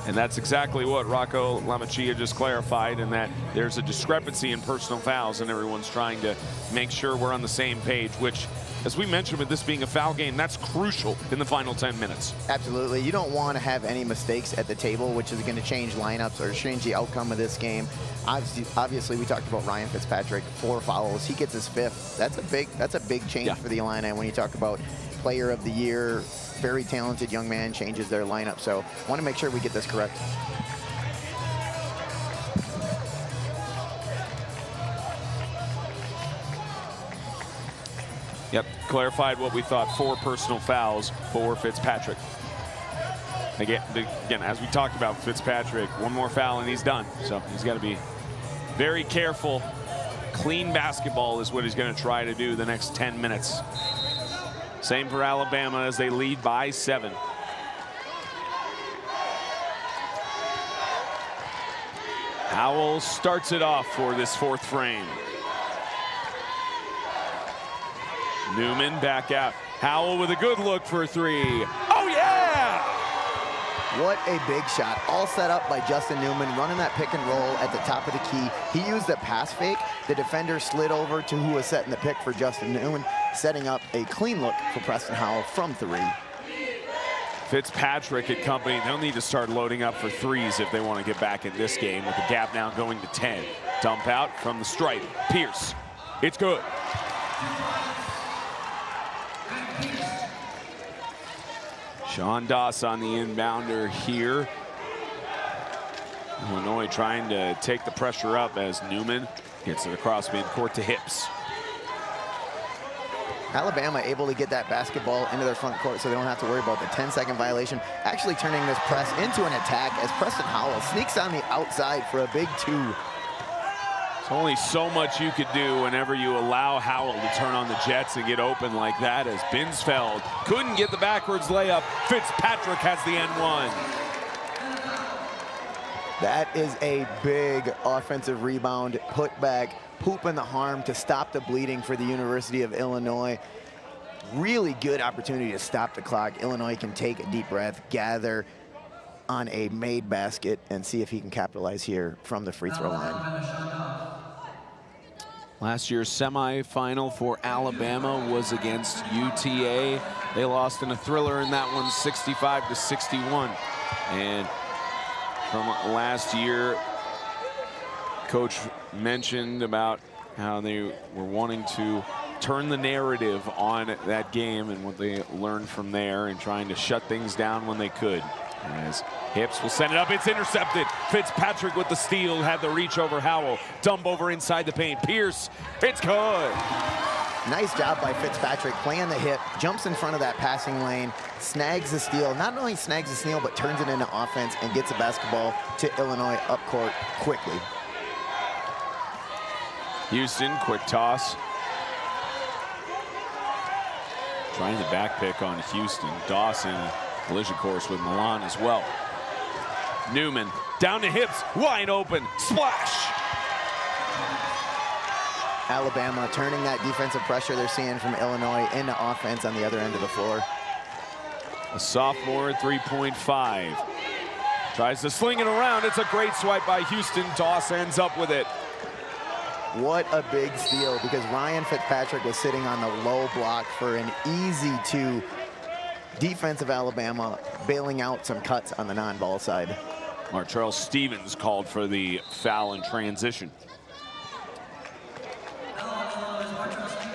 And that's exactly what Rocco Lamachia just clarified, in that there's a discrepancy in personal fouls and everyone's trying to make sure we're on the same page, which, as we mentioned, with this being a foul game, that's crucial in the final 10 minutes. Absolutely. You don't want to have any mistakes at the table, which is going to change lineups or change the outcome of this game. Obviously, we talked about Ryan Fitzpatrick, 4 fouls. He gets his 5th. That's a big change for the Illini when you talk about player of the year. Very talented young man changes their lineup. So want to make sure we get this correct. Yep, clarified what we thought, 4 personal fouls for Fitzpatrick. Again, as we talked about Fitzpatrick, 1 more foul and he's done. So he's got to be very careful. Clean basketball is what he's going to try to do the next 10 minutes. Same for Alabama as they lead by 7. Howell starts it off for this 4th frame. Newman back out. Howell with a good look for 3. Oh, yeah! What a big shot. All set up by Justin Newman, running that pick and roll at the top of the key. He used the pass fake. The defender slid over to who was setting the pick for Justin Newman, setting up a clean look for Preston Howell from 3. Fitzpatrick and company, they'll need to start loading up for 3s if they want to get back in this game, with the gap now going to 10. Dump out from the stripe. Pierce. It's good. Sean Doss on the inbounder here. Illinois trying to take the pressure up as Newman gets it across midcourt to Hips. Alabama able to get that basketball into their front court so they don't have to worry about the 10-second violation, actually turning this press into an attack as Preston Howell sneaks on the outside for a big 2. There's only so much you could do whenever you allow Howell to turn on the Jets and get open like that, as Binsfeld couldn't get the backwards layup. Fitzpatrick has the N1. That is a big offensive rebound, put back, hoop in the harm to stop the bleeding for the University of Illinois. Really good opportunity to stop the clock. Illinois can take a deep breath, gather, on a made basket and see if he can capitalize here from the free throw line. Last year's semifinal for Alabama was against UTA. They lost in a thriller in that one, 65-61. And from last year, Coach mentioned about how they were wanting to turn the narrative on that game and what they learned from there and trying to shut things down when they could. As Hips will send it up, it's intercepted. Fitzpatrick with the steal, had the reach over Howell. Dump over inside the paint. Pierce, it's good. Nice job by Fitzpatrick playing the hip, jumps in front of that passing lane, snags the steal. Not only snags the steal, but turns it into offense and gets the basketball to Illinois up court quickly. Houston, quick toss. Trying the back pick on Houston. Dawson, collision course with Milan as well. Newman, down to Hips, wide open, splash! Alabama turning that defensive pressure they're seeing from Illinois into offense on the other end of the floor. A sophomore, 3.5. Tries to sling it around, it's a great swipe by Houston. Doss ends up with it. What a big steal, because Ryan Fitzpatrick was sitting on the low block for an easy two. Defensive Alabama bailing out some cuts on the non-ball side. Martrell Stevens called for the foul in transition.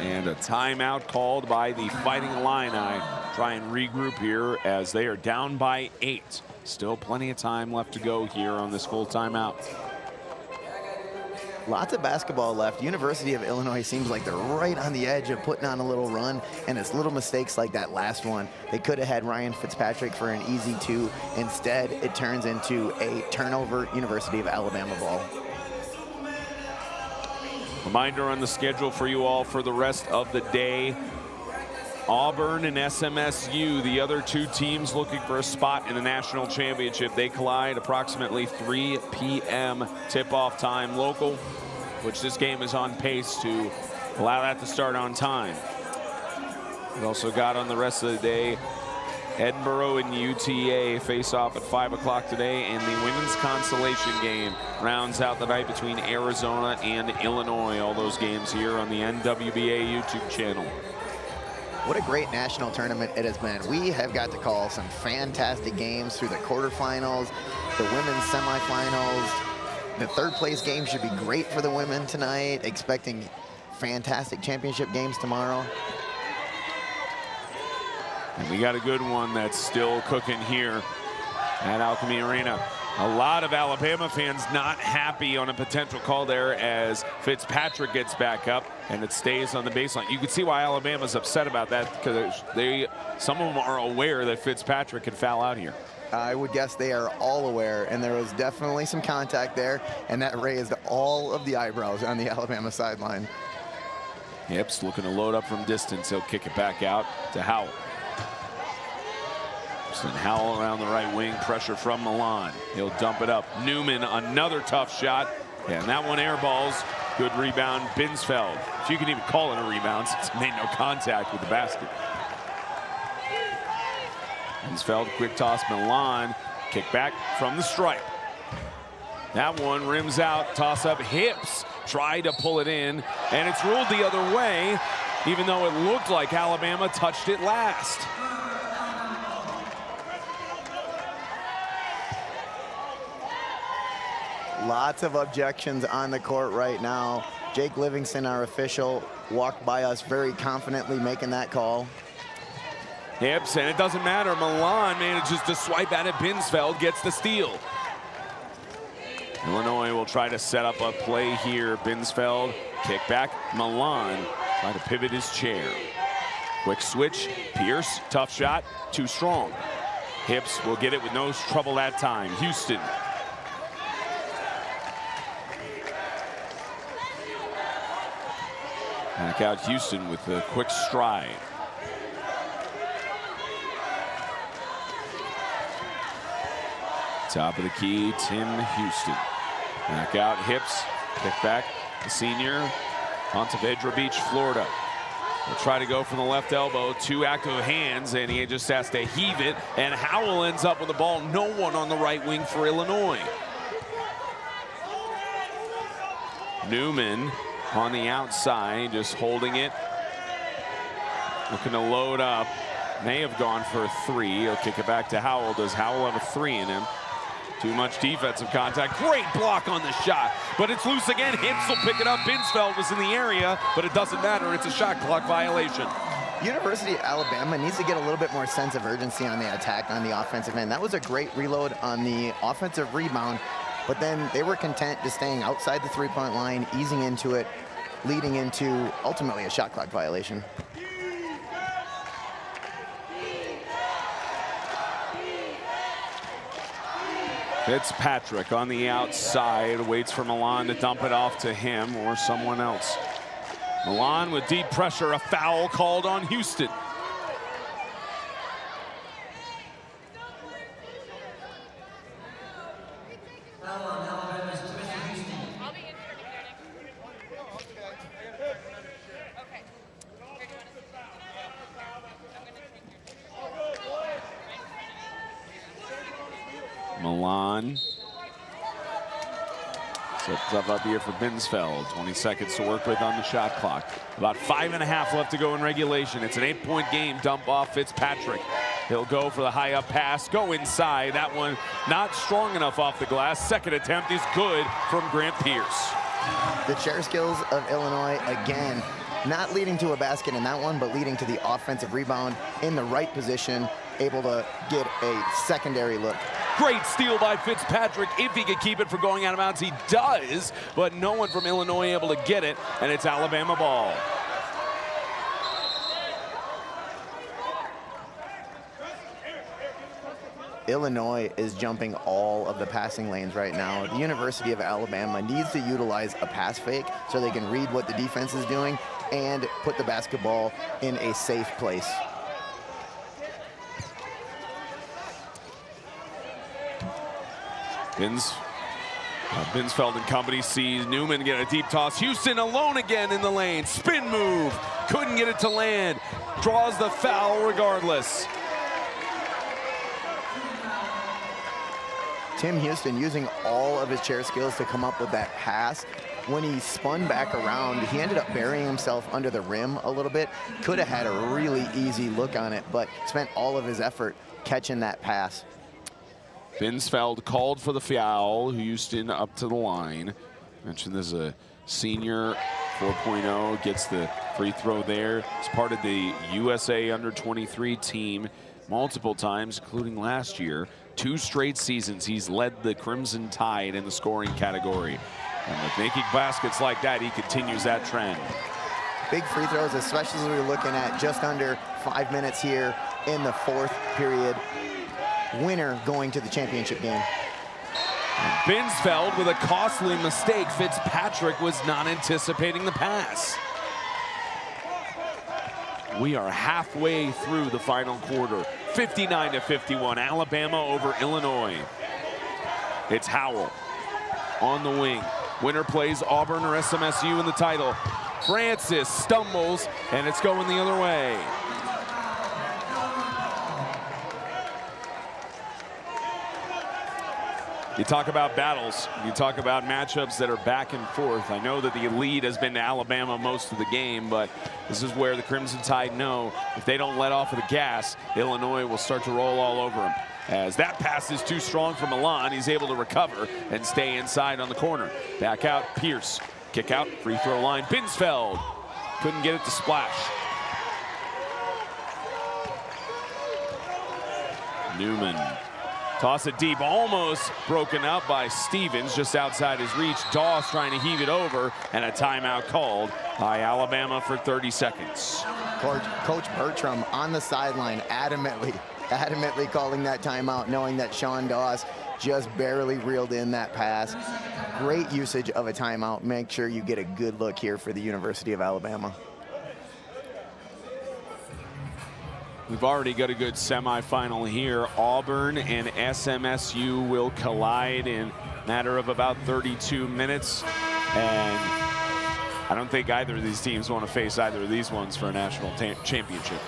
And a timeout called by the Fighting Illini. Try and regroup here as they are down by 8. Still plenty of time left to go here on this full timeout. Lots of basketball left. University of Illinois seems like they're right on the edge of putting on a little run, and it's little mistakes like that last one. They could have had Ryan Fitzpatrick for an easy two. Instead, it turns into a turnover, University of Alabama ball. Reminder on the schedule for you all for the rest of the day. Auburn and SMSU, the other two teams looking for a spot in the national championship. They collide approximately 3 p.m. tip-off time local, which this game is on pace to allow that to start on time. We've also got on the rest of the day, Edinboro and UTA face off at 5 o'clock today, and the women's consolation game rounds out the night between Arizona and Illinois. All those games here on the NWBA YouTube channel. What a great national tournament it has been. We have got to call some fantastic games through the quarterfinals, the women's semifinals. The third place game should be great for the women tonight. Expecting fantastic championship games tomorrow. And we got a good one that's still cooking here at Alchemy Arena. A lot of Alabama fans not happy on a potential call there as Fitzpatrick gets back up and it stays on the baseline. You can see why Alabama's upset about that, because some of them are aware that Fitzpatrick can foul out here. I would guess they are all aware, and there was definitely some contact there, and that raised all of the eyebrows on the Alabama sideline. Hips looking to load up from distance. He'll kick it back out to Howell. And Howell around the right wing, pressure from Milan. He'll dump it up. Newman, another tough shot. And that one airballs. Good rebound, Binsfeld. If you can even call it a rebound, since it made no contact with the basket. Binsfeld, quick toss, Milan. Kick back from the stripe. That one rims out, toss up, Hips. Try to pull it in, and it's ruled the other way, even though it looked like Alabama touched it last. Lots of objections on the court right now. Jake Livingston, our official, walked by us very confidently making that call. Hips, and it doesn't matter. Milan manages to swipe at it. Binsfeld gets the steal. Illinois will try to set up a play here. Binsfeld, kick back. Milan trying to pivot his chair. Quick switch. Pierce, tough shot, too strong. Hips will get it with no trouble that time. Houston. Back out Houston with a quick stride. Top of the key, Tim Houston. Back out Hips, kick back, the senior, Ponte Vedra Beach, Florida. He'll try to go from the left elbow, 2 active hands, and he just has to heave it, and Howell ends up with the ball. No one on the right wing for Illinois. Newman on the outside, just holding it. Looking to load up. May have gone for a 3. He'll kick it back to Howell. Does Howell have a 3 in him? Too much defensive contact. Great block on the shot, but it's loose again. Hips will pick it up. Binsfeld was in the area, but it doesn't matter. It's a shot clock violation. University of Alabama needs to get a little bit more sense of urgency on the attack on the offensive end. That was a great reload on the offensive rebound, but then they were content just staying outside the three-point line, easing into it, leading into ultimately a shot clock violation. Fitzpatrick on the outside, waits for Milan to dump it off to him or someone else. Milan with deep pressure, a foul called on Houston. Milan sets up here for Binsfeld. 20 seconds to work with on the shot clock. About 5.5 left to go in regulation. It's an 8-point game. Dump off Fitzpatrick. He'll go for the high up pass, go inside. That one not strong enough off the glass. Second attempt is good from Grant Pierce. The chair skills of Illinois, again, not leading to a basket in that one, but leading to the offensive rebound in the right position, able to get a secondary look. Great steal by Fitzpatrick. If he could keep it from going out of bounds, he does, but no one from Illinois able to get it, and it's Alabama ball. Illinois is jumping all of the passing lanes right now. The University of Alabama needs to utilize a pass fake so they can read what the defense is doing and put the basketball in a safe place. Binsfeld and company sees Newman get a deep toss. Houston alone again in the lane. Spin move. Couldn't get it to land. Draws the foul regardless. Tim Houston using all of his chair skills to come up with that pass. When he spun back around, he ended up burying himself under the rim a little bit. Could have had a really easy look on it, but spent all of his effort catching that pass. Binsfeld called for the foul. Houston up to the line. Mentioned this is a senior 4.0, gets the free throw there. He's part of the USA under-23 team multiple times, including last year. 2 straight seasons he's led the Crimson Tide in the scoring category. And with making baskets like that, he continues that trend. Big free throws, especially as we're looking at just under 5 minutes here in the 4th period. Winner going to the championship game. Binsfeld with a costly mistake. Fitzpatrick was not anticipating the pass. We are halfway through the final quarter. 59-51, Alabama over Illinois. It's Howell on the wing. Winner plays Auburn or SMSU in the title. Francis stumbles, and it's going the other way. You talk about battles, you talk about matchups that are back and forth. I know that the lead has been to Alabama most of the game, but this is where the Crimson Tide know if they don't let off of the gas, Illinois will start to roll all over them. As that pass is too strong for Milan, he's able to recover and stay inside on the corner. Back out, Pierce. Kick out, free throw line. Binsfeld couldn't get it to splash. Newman. Toss it deep, almost broken up by Stevens, just outside his reach. Doss trying to heave it over, and a timeout called by Alabama for 30 seconds. Coach Bertram on the sideline adamantly calling that timeout, knowing that Sean Doss just barely reeled in that pass. Great usage of a timeout. Make sure you get a good look here for the University of Alabama. We've already got a good semifinal here. Auburn and SMSU will collide in a matter of about 32 minutes. And I don't think either of these teams want to face either of these ones for a national championship.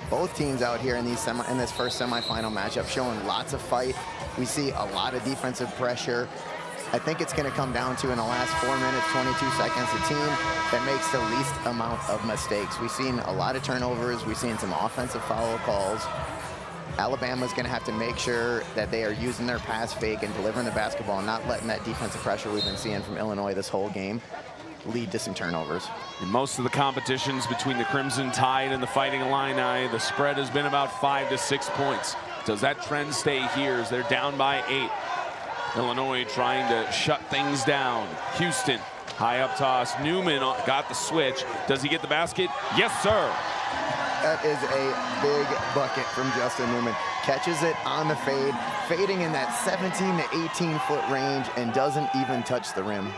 Both teams out here in these in this first semifinal matchup showing lots of fight. We see a lot of defensive pressure. I think it's going to come down to, in the last 4 minutes, 22 seconds, the team that makes the least amount of mistakes. We've seen a lot of turnovers. We've seen some offensive foul calls. Alabama's going to have to make sure that they are using their pass fake and delivering the basketball and not letting that defensive pressure we've been seeing from Illinois this whole game lead to some turnovers. In most of the competitions between the Crimson Tide and the Fighting Illini, the spread has been about 5 to 6 points. Does that trend stay here as they're down by 8? Illinois trying to shut things down. Houston, high up toss. Newman got the switch. Does he get the basket? Yes, sir. That is a big bucket from Justin Newman. Catches it on the fade, fading in that 17 to 18-foot range and doesn't even touch the rim.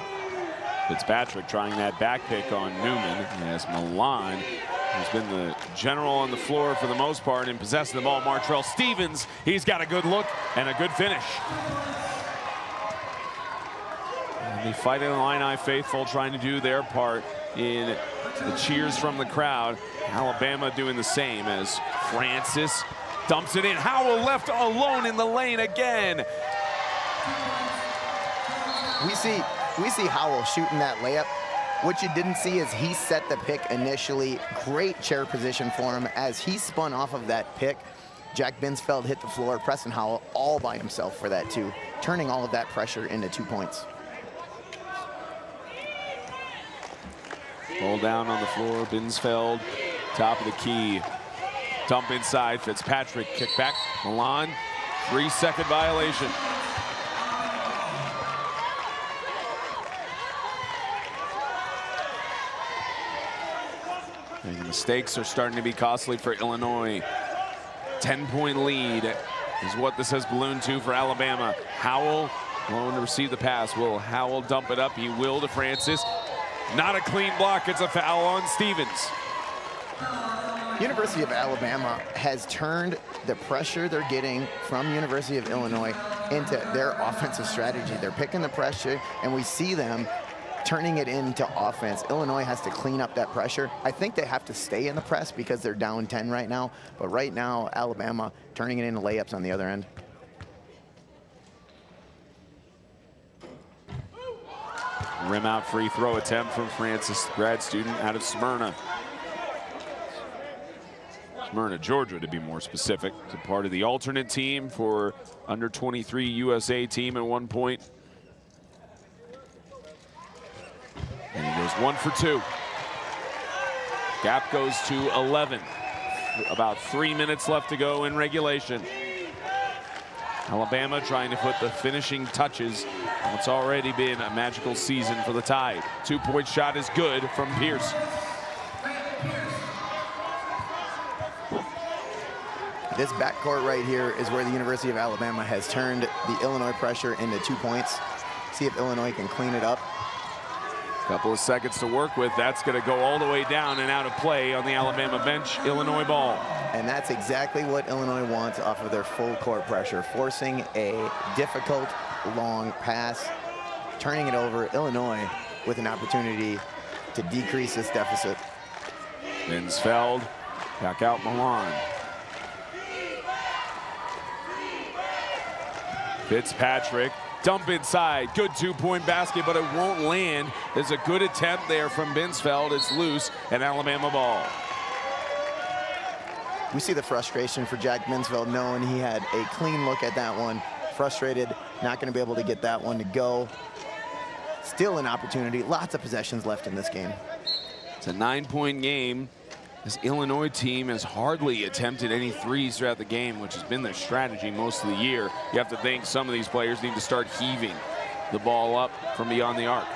Fitzpatrick trying that back pick on Newman as Milan, who's been the general on the floor for the most part in possessing the ball. Martrell Stevens, he's got a good look and a good finish. And the Fighting Illini faithful trying to do their part in the cheers from the crowd. Alabama doing the same as Francis dumps it in. Howell left alone in the lane again. We see Howell shooting that layup. What you didn't see is he set the pick initially. Great chair position for him. As he spun off of that pick, Jack Binsfeld hit the floor. Preston Howell all by himself for that 2, turning all of that pressure into 2 points. Roll down on the floor, Binsfeld, top of the key. Dump inside, Fitzpatrick, kick back, Milan, 3-second violation. And the mistakes are starting to be costly for Illinois. 10-point lead is what this has ballooned to for Alabama. Howell, alone to receive the pass. Will Howell dump it up? He will to Francis. Not a clean block, it's a foul on Stevens. University of Alabama has turned the pressure they're getting from University of Illinois into their offensive strategy. They're picking the pressure, and we see them turning it into offense. Illinois has to clean up that pressure. I think they have to stay in the press because they're down 10 right now, but right now, Alabama turning it into layups on the other end. Rim out free throw attempt from Francis, grad student out of Smyrna. Smyrna, Georgia, to be more specific. It's a part of the alternate team for under 23 USA team at one point. And he goes 1 for 2. Gap goes to 11. About 3 minutes left to go in regulation. Alabama trying to put the finishing touches on what's already been a magical season for the Tide. 2-point shot is good from Pierce. This backcourt right here is where the University of Alabama has turned the Illinois pressure into 2 points. See if Illinois can clean it up. Couple of seconds to work with. That's going to go all the way down and out of play on the Alabama bench. Illinois ball. And that's exactly what Illinois wants off of their full court pressure, forcing a difficult long pass, turning it over. Illinois with an opportunity to decrease this deficit. Binsfeld, back out Milan. Fitzpatrick, dump inside, good 2-point basket, but it won't land. There's a good attempt there from Binsfeld. It's loose, and Alabama ball. We see the frustration for Jack Binsfeld, knowing he had a clean look at that one. Frustrated, not going to be able to get that one to go. Still an opportunity, lots of possessions left in this game. It's a 9-point game. This Illinois team has hardly attempted any threes throughout the game, which has been their strategy most of the year. You have to think some of these players need to start heaving the ball up from beyond the arc.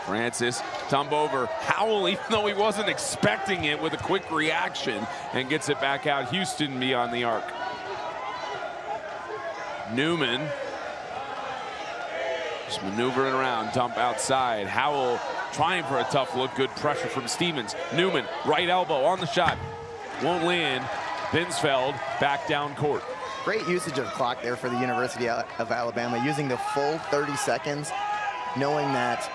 Francis, dump over. Howell, even though he wasn't expecting it, with a quick reaction and gets it back out. Houston beyond the arc. Newman just maneuvering around, dump outside. Howell trying for a tough look, good pressure from Stevens. Newman, right elbow on the shot. Won't land. Binsfeld back down court. Great usage of clock there for the University of Alabama, using the full 30 seconds, knowing that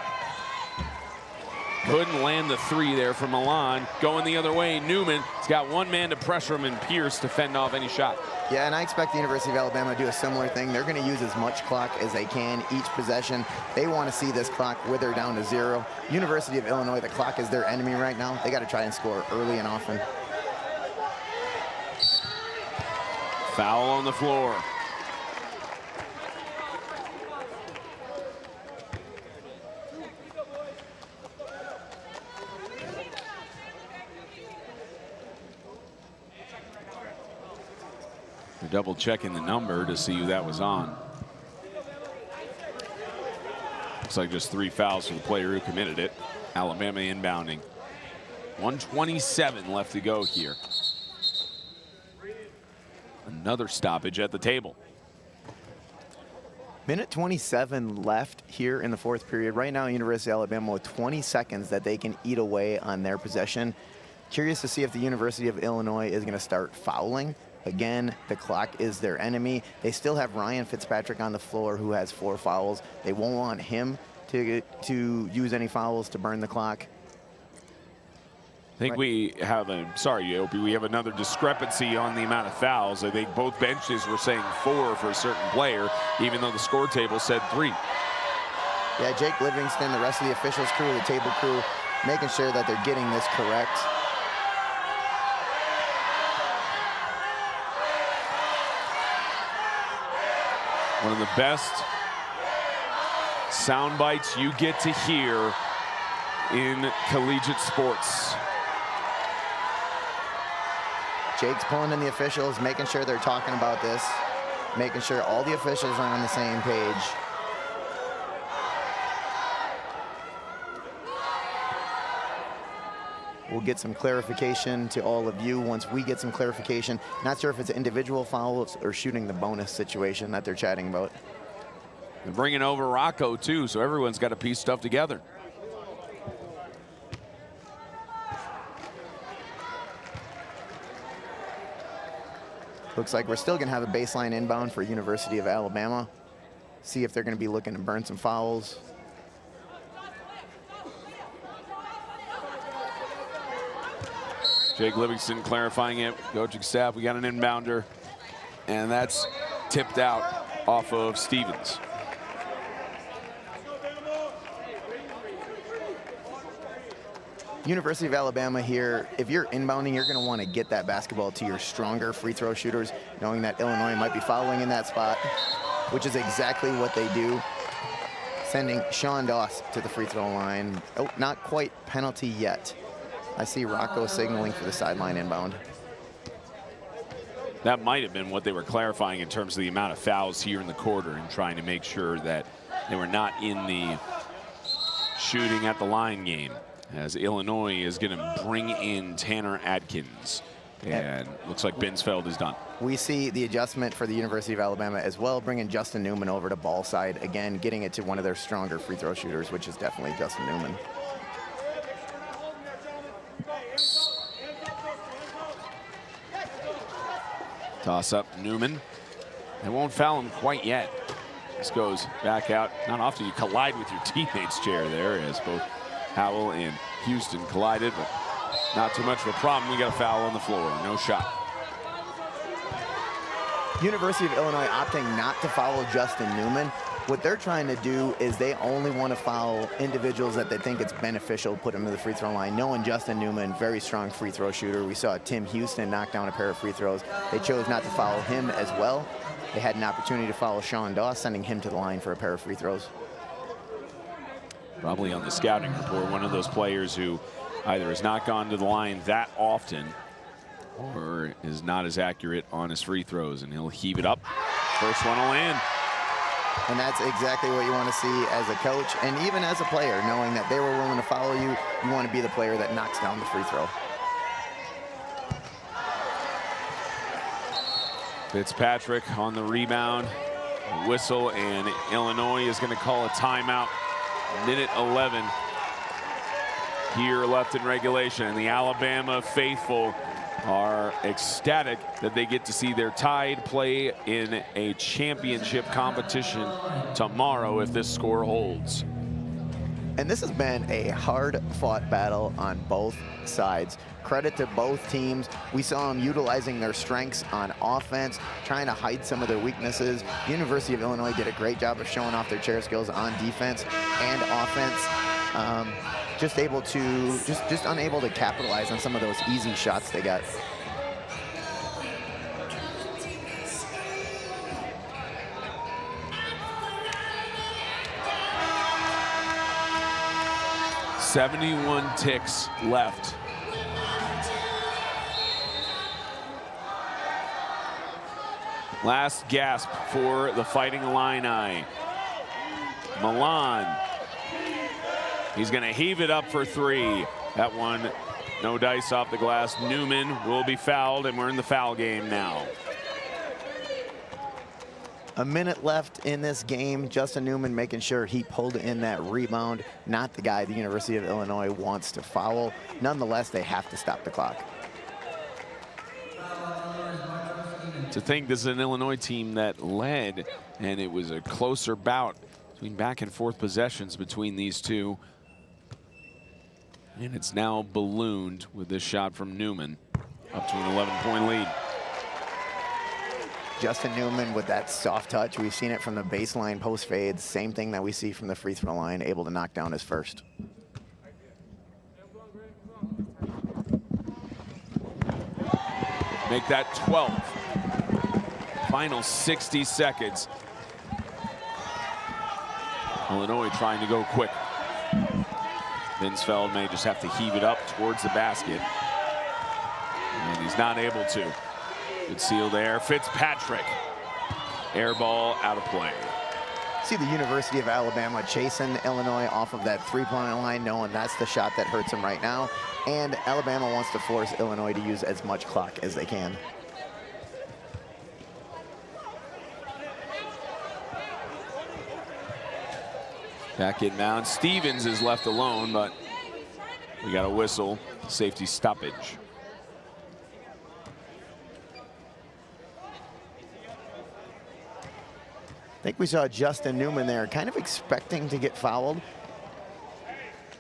Couldn't land the three there for Milan. Going the other way, Newman. He's got one man to pressure him and Pierce to fend off any shot. Yeah, and I expect the University of Alabama to do a similar thing. They're going to use as much clock as they can each possession. They want to see this clock wither down to 0. University of Illinois, the clock is their enemy right now. They got to try and score early and often. Foul on the floor. They're double checking the number to see who that was on. Looks like just 3 fouls for the player who committed it. Alabama inbounding. 1:27 left to go here. Another stoppage at the table. Minute 27 left here in the 4th period. Right now, University of Alabama with 20 seconds that they can eat away on their possession. Curious to see if the University of Illinois is going to start fouling. Again, the clock is their enemy. They still have Ryan Fitzpatrick on the floor, who has 4 fouls. They won't want him to use any fouls to burn the clock. I think we have we have another discrepancy on the amount of fouls. I think both benches were saying 4 for a certain player, even though the score table said 3. Yeah, Jake Livingston, the rest of the officials crew, the table crew, making sure that they're getting this correct. One of the best sound bites you get to hear in collegiate sports. Jake's pulling in the officials, making sure they're talking about this, making sure all the officials are on the same page. We'll get some clarification to all of you once we get some clarification. Not sure if it's individual fouls or shooting the bonus situation that they're chatting about. They're bringing over Rocco too, so everyone's got to piece stuff together. Looks like we're still going to have a baseline inbound for University of Alabama. See if they're going to be looking to burn some fouls. Jake Livingston clarifying it. Coaching staff, we got an inbounder, and that's tipped out off of Stevens. University of Alabama here, if you're inbounding, you're going to want to get that basketball to your stronger free throw shooters, knowing that Illinois might be fouling in that spot, which is exactly what they do. Sending Sean Doss to the free throw line. Oh, not quite penalty yet. I see Rocco signaling for the sideline inbound. That might have been what they were clarifying in terms of the amount of fouls here in the quarter and trying to make sure that they were not in the shooting at the line game, as Illinois is going to bring in Tanner Adkins. And looks like Binsfeld is done. We see the adjustment for the University of Alabama as well, bringing Justin Newman over to ball side. Again, getting it to one of their stronger free throw shooters, which is definitely Justin Newman. Toss up Newman. They won't foul him quite yet. This goes back out. Not often you collide with your teammate's chair there, as both Howell and Houston collided, but not too much of a problem. We got a foul on the floor, no shot. University of Illinois opting not to foul Justin Newman. What they're trying to do is they only want to foul individuals that they think it's beneficial to put them to the free throw line. Knowing Justin Newman, very strong free throw shooter. We saw Tim Houston knock down a pair of free throws. They chose not to foul him as well. They had an opportunity to foul Sean Doss, sending him to the line for a pair of free throws. Probably on the scouting report, one of those players who either has not gone to the line that often or is not as accurate on his free throws, and he'll heave it up. First one will land. And that's exactly what you want to see as a coach and even as a player, knowing that they were willing to follow you. You want to be the player that knocks down the free throw. Fitzpatrick on the rebound. A whistle, and Illinois is going to call a timeout. Minute 11 here left in regulation, and the Alabama faithful are ecstatic that they get to see their Tide play in a championship competition tomorrow if this score holds. And this has been a hard-fought battle on both sides. Credit to both teams. We saw them utilizing their strengths on offense, trying to hide some of their weaknesses. University of Illinois did a great job of showing off their chair skills on defense and offense. Just unable to capitalize on some of those easy shots they got. "71 ticks left. Last gasp for the Fighting Illini. Milan. He's going to heave it up for three. That one, no dice off the glass. Newman will be fouled, and we're in the foul game now. A minute left in this game. Justin Newman making sure he pulled in that rebound. Not the guy the University of Illinois wants to foul. Nonetheless, they have to stop the clock. To think this is an Illinois team that led, and it was a closer bout between back and forth possessions between these two. And it's now ballooned with this shot from Newman, up to an 11-point lead. Justin Newman with that soft touch. We've seen it from the baseline post fades. Same thing that we see from the free throw line, able to knock down his first. Make that 12. Final 60 seconds. Illinois trying to go quick. Binsfeld may just have to heave it up towards the basket. And he's not able to. Good seal there. Fitzpatrick. Air ball out of play. See the University of Alabama chasing Illinois off of that three-point line, knowing that's the shot that hurts them right now. And Alabama wants to force Illinois to use as much clock as they can. Back in mound. Stevens is left alone, but we got a whistle. Safety stoppage. I think we saw Justin Newman there kind of expecting to get fouled.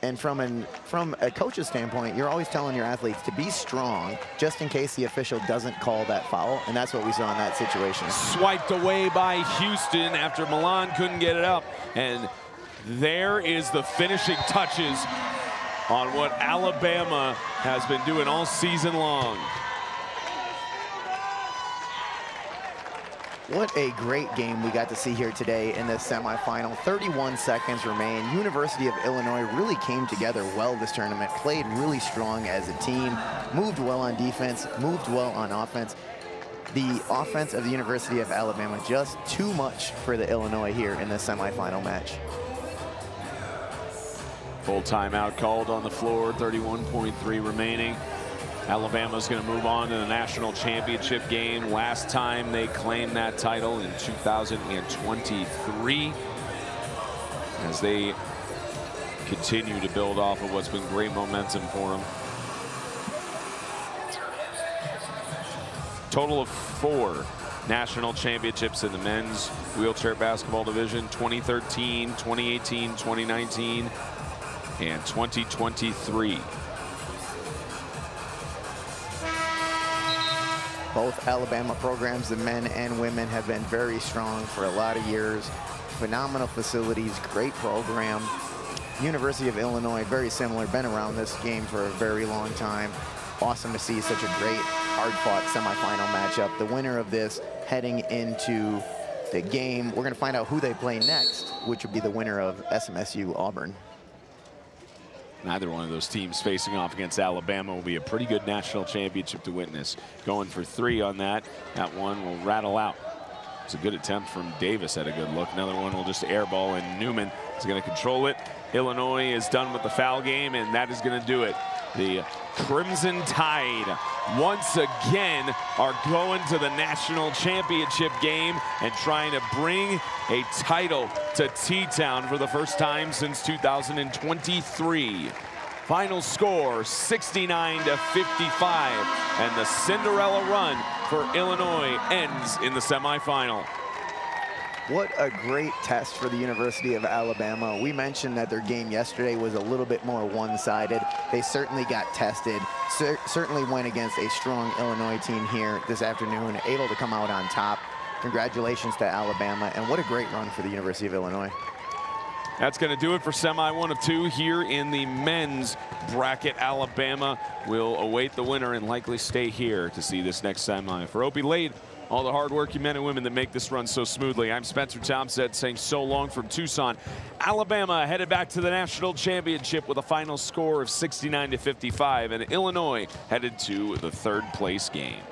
And from a coach's standpoint, you're always telling your athletes to be strong just in case the official doesn't call that foul. And that's what we saw in that situation. Swiped away by Houston after Milan couldn't get it up. And there is the finishing touches on what Alabama has been doing all season long. What a great game we got to see here today in this semifinal. 31 seconds remain. University of Illinois really came together well this tournament, played really strong as a team, moved well on defense, moved well on offense. The offense of the University of Alabama just too much for the Illinois here in this semifinal match. Full timeout called on the floor, 31.3 remaining. Alabama's going to move on to the national championship game. Last time they claimed that title in 2023. As they continue to build off of what's been great momentum for them. Total of 4 national championships in the men's wheelchair basketball division: 2013, 2018, 2019, and 2023. Both Alabama programs, the men and women, have been very strong for a lot of years. Phenomenal facilities, great program. University of Illinois, very similar, been around this game for a very long time. Awesome to see such a great, hard-fought semifinal matchup. The winner of this heading into the game, we're going to find out who they play next, which would be the winner of SMSU Auburn. Neither one of those teams facing off against Alabama will be a pretty good national championship to witness. Going for 3 on that. That one will rattle out. It's a good attempt from Davis at a good look. Another one will just airball, and Newman is going to control it. Illinois is done with the foul game, and that is going to do it. The Crimson Tide once again are going to the national championship game and trying to bring a title to T-Town for the first time since 2023. Final score 69-55, and the Cinderella run for Illinois ends in the semifinal. What a great test for the University of Alabama. We mentioned that their game yesterday was a little bit more one-sided. They certainly got tested, certainly went against a strong Illinois team here this afternoon, able to come out on top. Congratulations to Alabama, and what a great run for the University of Illinois. That's going to do it for semi 1 of 2 here in the men's bracket. Alabama will await the winner and likely stay here to see this next semi. For Opie Lade, all the hardworking men and women that make this run so smoothly, I'm Spencer Townsend saying so long from Tucson. Alabama headed back to the national championship with a final score of 69-55, and Illinois headed to the 3rd place game.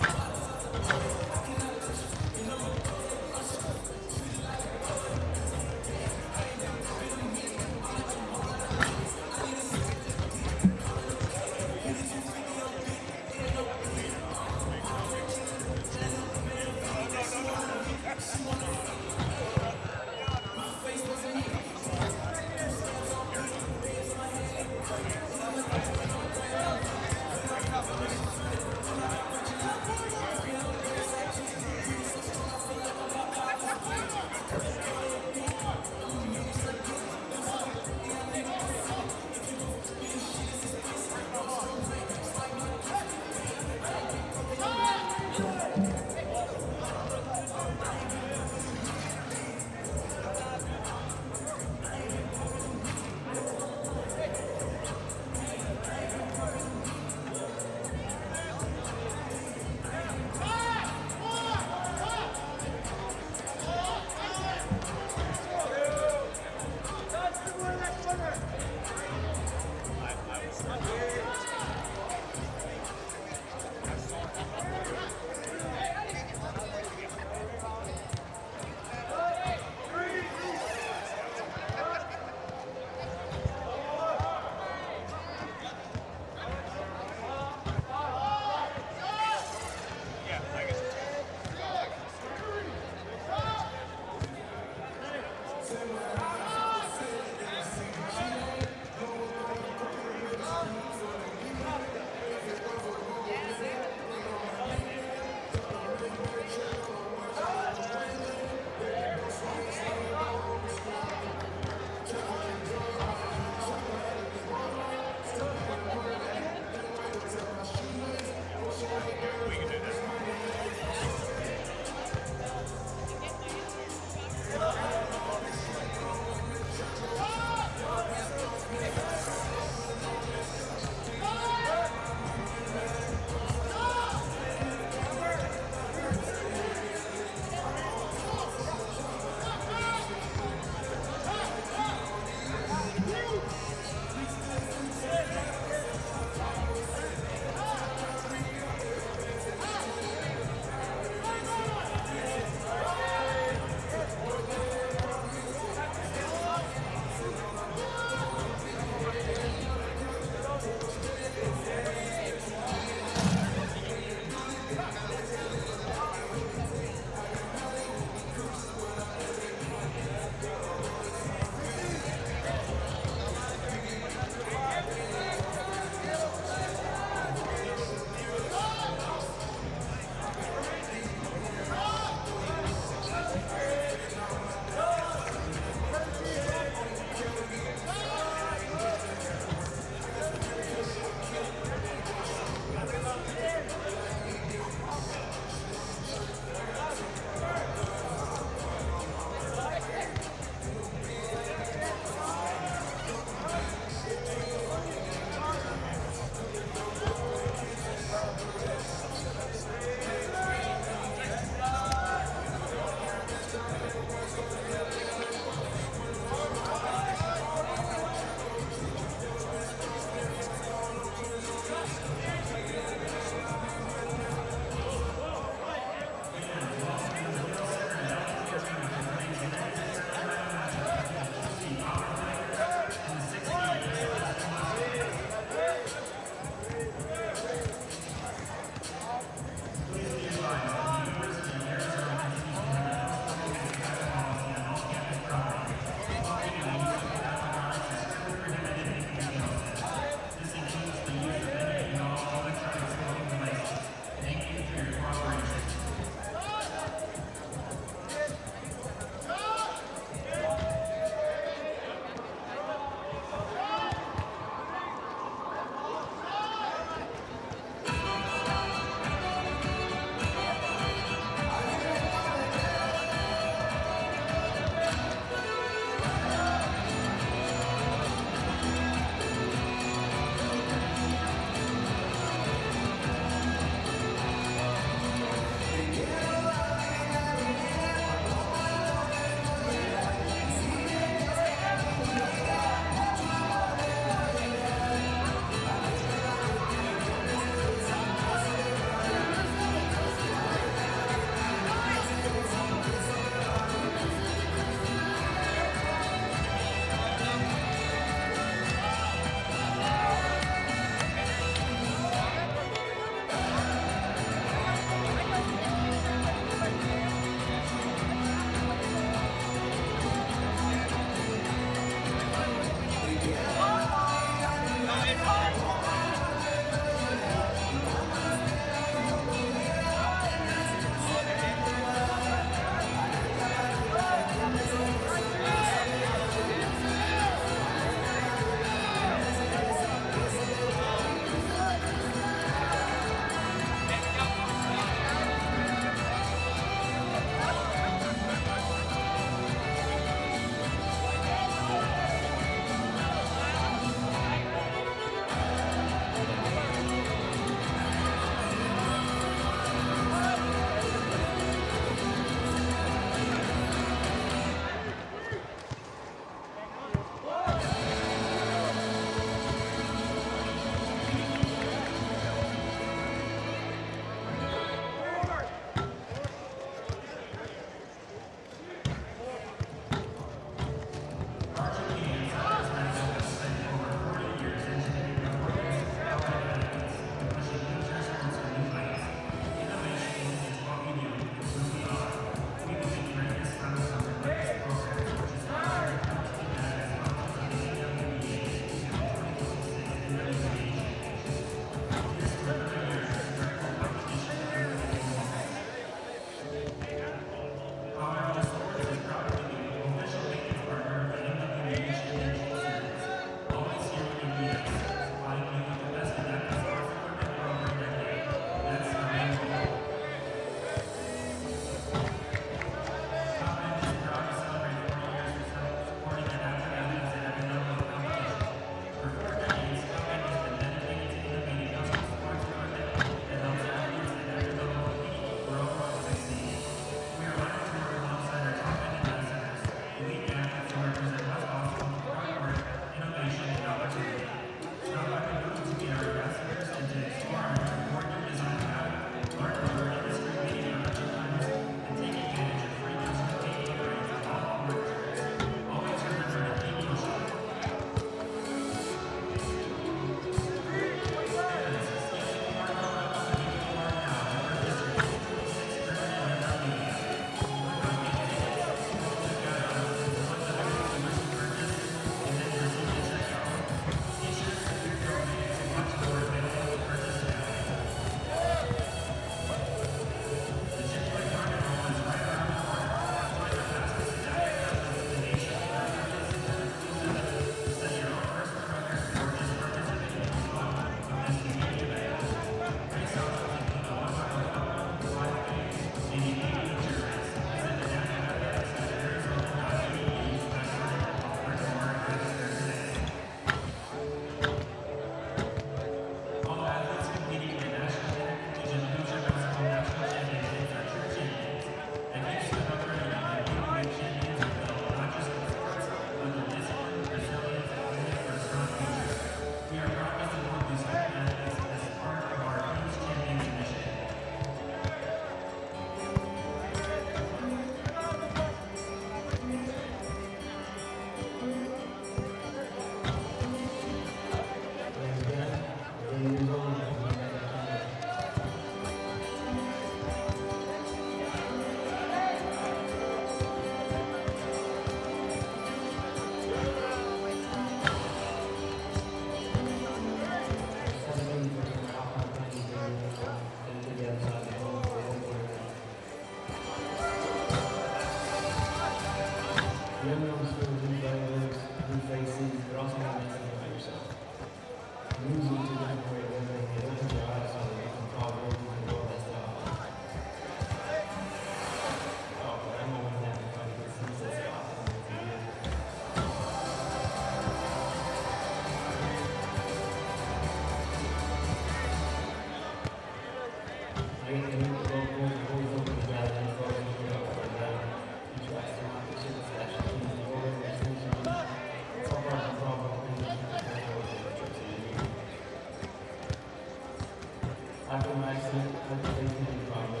After an accident, I had to take many problems.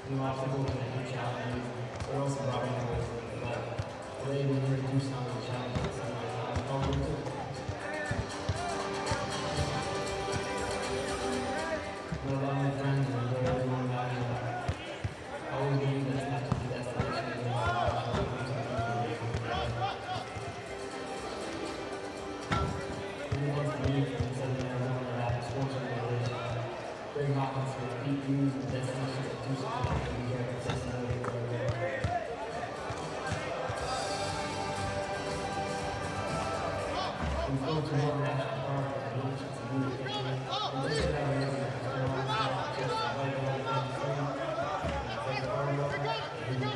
New obstacles and new challenges. What else brought me to this? But today we're here to do some of the challenges. I'm going to. I love my friends and enjoy everyone out here. I always believe that it's not just a destination. It's a Greg Hawkins with Pete Hughes and destination to do something that we hear consistently every day. We go to one national park and beach to do the picture. And this is how we have just right on the street. Take the party up and do it.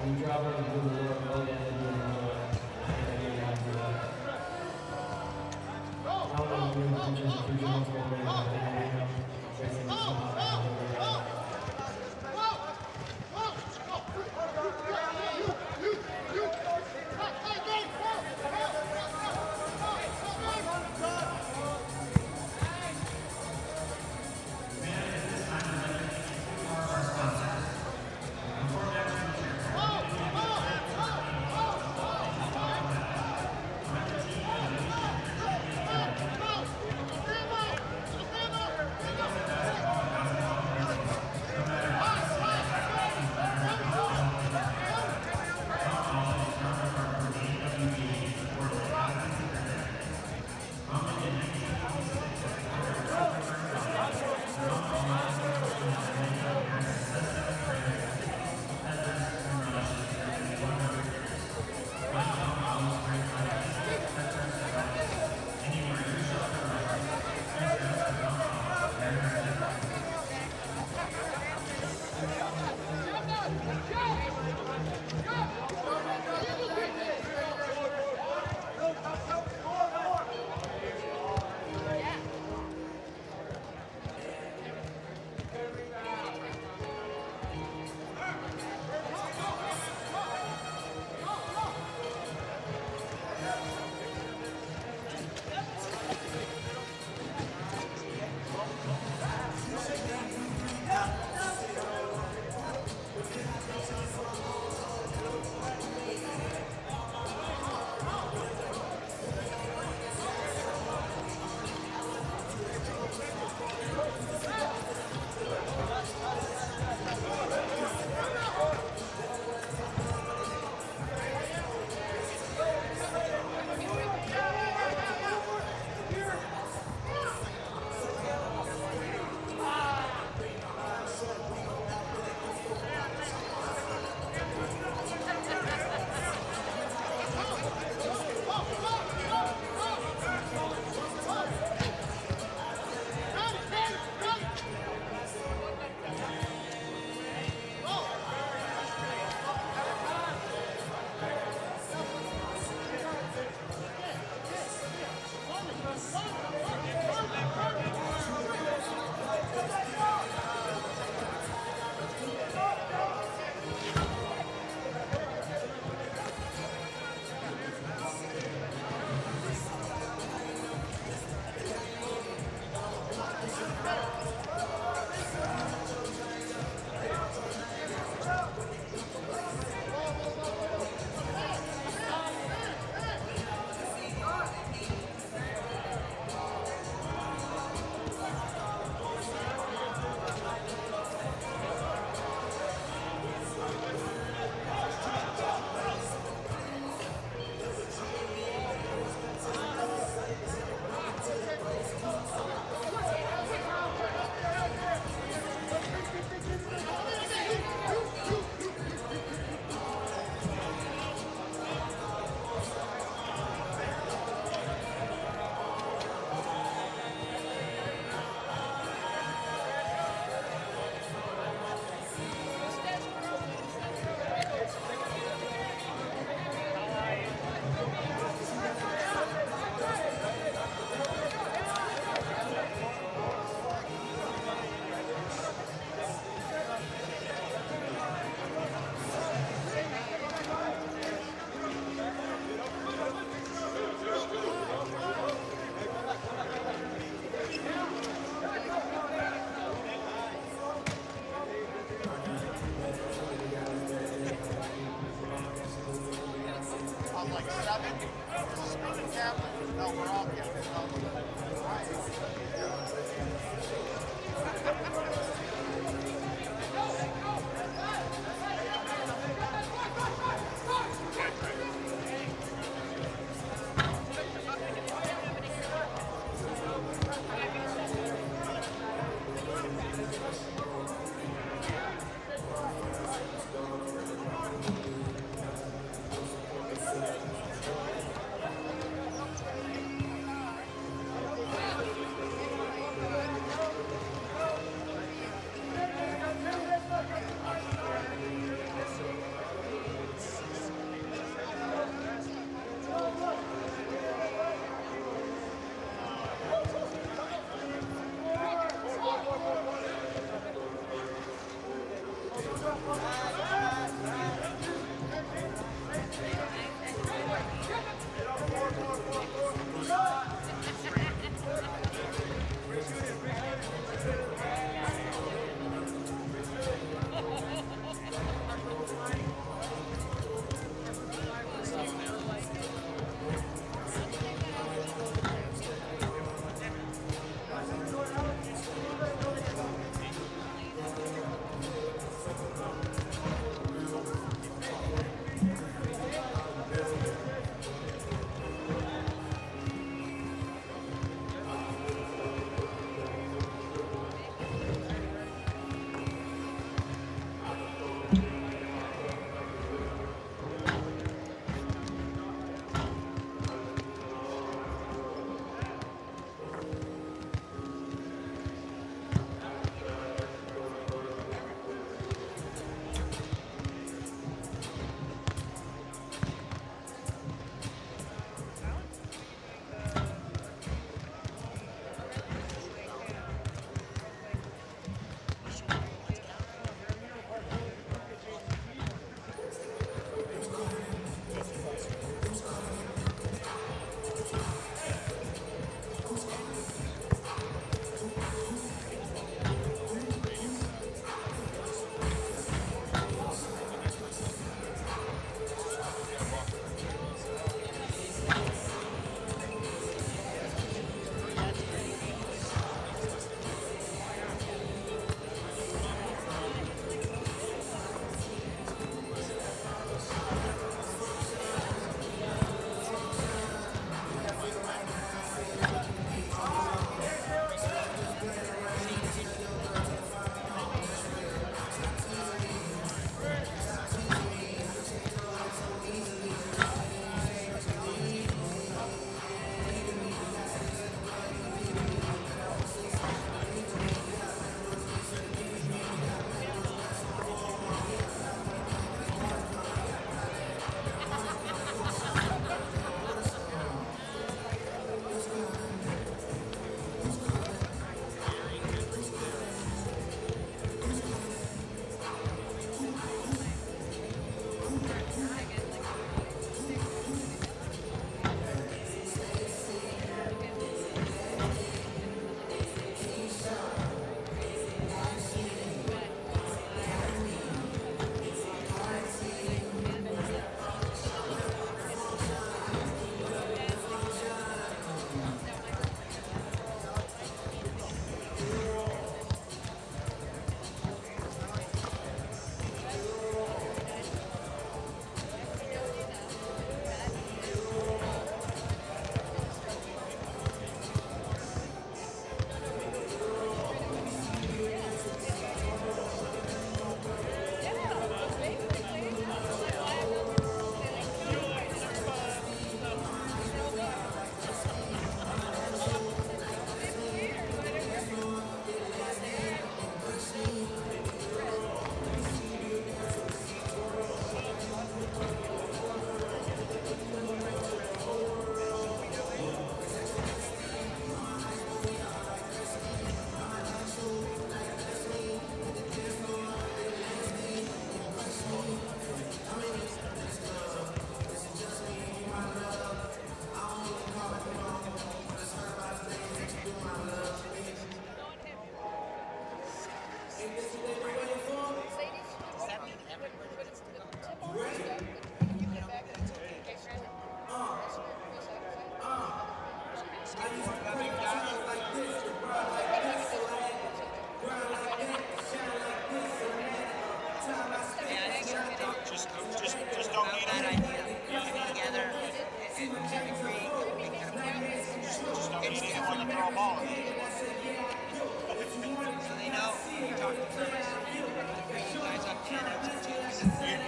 When you drive around and do the work, all you have to do is how long you in the future months will be racing the summer.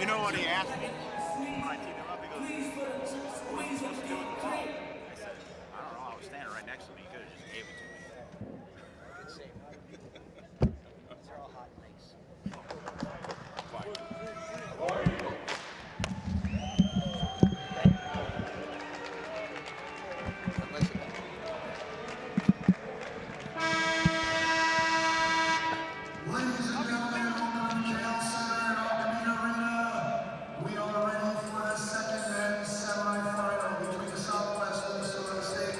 You know what he asked me when I teed him up? He goes, what are you supposed to do with the ball? I said, I don't know. I was standing right next to me. He could have just gave it to me. These are all hot legs. Ladies and gentlemen, welcome to KL Center at Alcamina Arena. We are ready for the second men's semifinal between the Southwest Minnesota State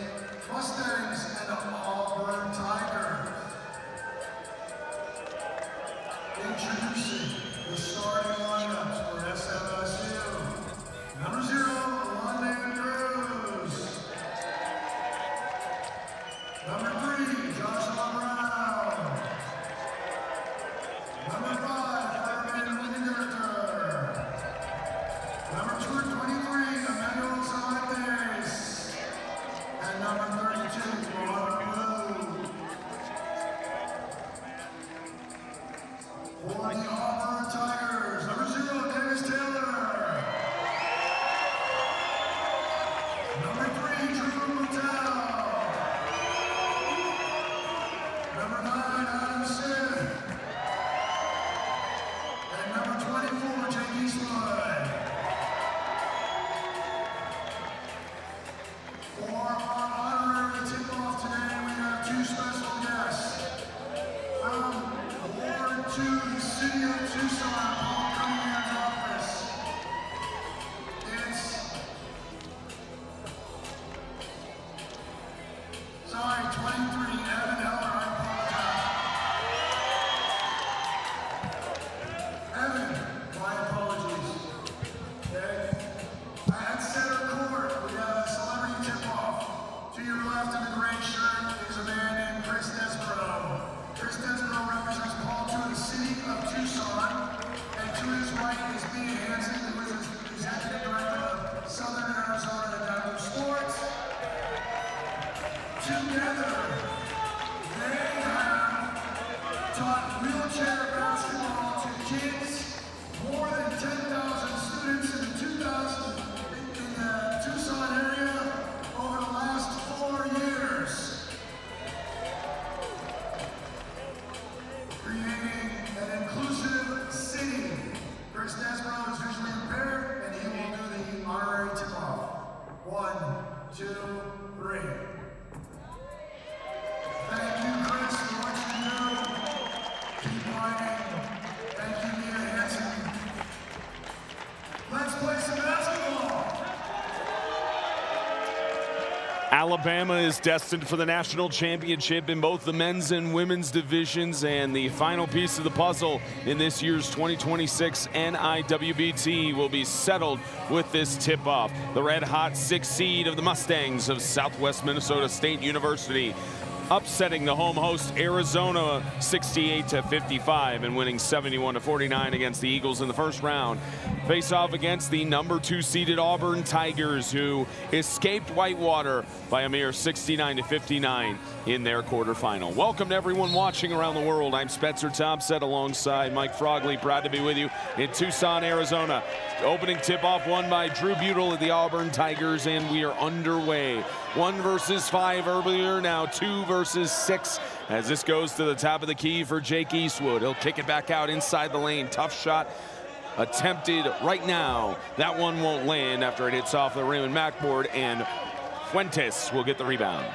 Mustangs and the Auburn Tigers. Introducing the starting lineups for SMSU. Number 0, London Cruz. Number 3, Joshua Brown. Number 5, Herman Wingerter. Number 23, Emmanuel Cervantes. And number 32, Ron Blue. For the Auburn Tigers, number 0, Dennis Taylor. Number 3, Drew Patel. Number 9, Adam Smith. And number 24, Jake Eastwood. For our honorary tip-off today, we have 2 special guests. From Ward 2, the city of Tucson, Paul Cunningham's office. Sorry, 23, Evan Heller, I apologize. Evan, my apologies. Okay. At center court, we have a celebrity tip-off. To your left in the gray shirt is a man named Chris Desborough. Chris Desborough represents Paul II, the city of Tucson. And to his right is B. Hansen, who is the executive director of Southern Arizona Adaptive Sports. Together, they have taught wheelchair basketball to kids, more than 10,000 students in the Tucson area over the last 4 years, creating an inclusive city. Chris Desborough is visually impaired, and he will do the honorary tip-off. 1, 2, 3. Thank you, Chris, for what you do. Keep fighting. Thank you, Mia Hansen. Let's play some basketball. Alabama is destined for the national championship in both the men's and women's divisions, and the final piece of the puzzle in this year's 2026 NIWBT will be settled with this tip-off. The red-hot 6th seed of the Mustangs of Southwest Minnesota State University upsetting the home host Arizona 68-55 and winning 71-49 against the Eagles in the first round. Face off against the number 2 seeded Auburn Tigers, who escaped Whitewater by a mere 69-59 in their quarterfinal. Welcome to everyone watching around the world. I'm Spencer Thompson alongside Mike Frogley. Proud to be with you in Tucson, Arizona. Opening tip-off won by Drew Butel of the Auburn Tigers, and we are underway. 1 versus 5 earlier, now 2 versus 6 as this goes to the top of the key for Jake Eastwood. He'll kick it back out inside the lane. Tough shot attempted right now. That one won't land after it hits off the rim and backboard, and Fuentes will get the rebound.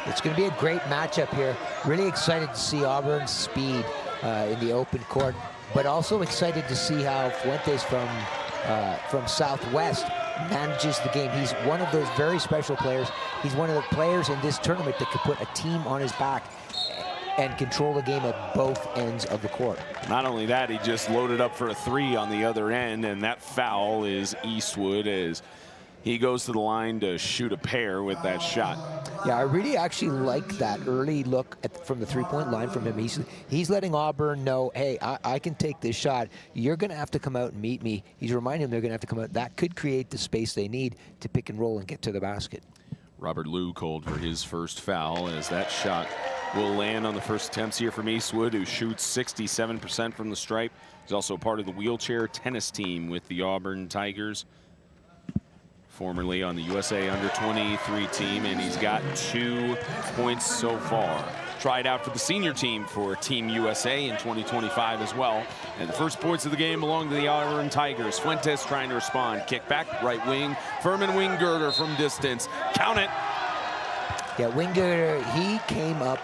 It's going to be a great matchup here. Really excited to see Auburn's speed in the open court, but also excited to see how Fuentes from Southwest manages the game. He's one of those very special players. He's one of the players in this tournament that could put a team on his back and control the game at both ends of the court. Not only that, he just loaded up for a 3 on the other end, and that foul is Eastwood as he goes to the line to shoot a pair with that shot. Yeah, I really actually like that early look from the three-point line from him. He's letting Auburn know, hey, I can take this shot. You're going to have to come out and meet me. He's reminding them they're going to have to come out. That could create the space they need to pick and roll and get to the basket. Robert Liu called for his first foul as that shot will land on the first attempts here from Eastwood, who shoots 67% from the stripe. He's also part of the wheelchair tennis team with the Auburn Tigers, formerly on the USA Under-23 team, and he's got 2 points so far. Tried out for the senior team for Team USA in 2025 as well. And the first points of the game belong to the Auburn Tigers. Fuentes trying to respond. Kick back, right wing. Furman Wingirder from distance. Count it. Yeah, Wingirder, he came up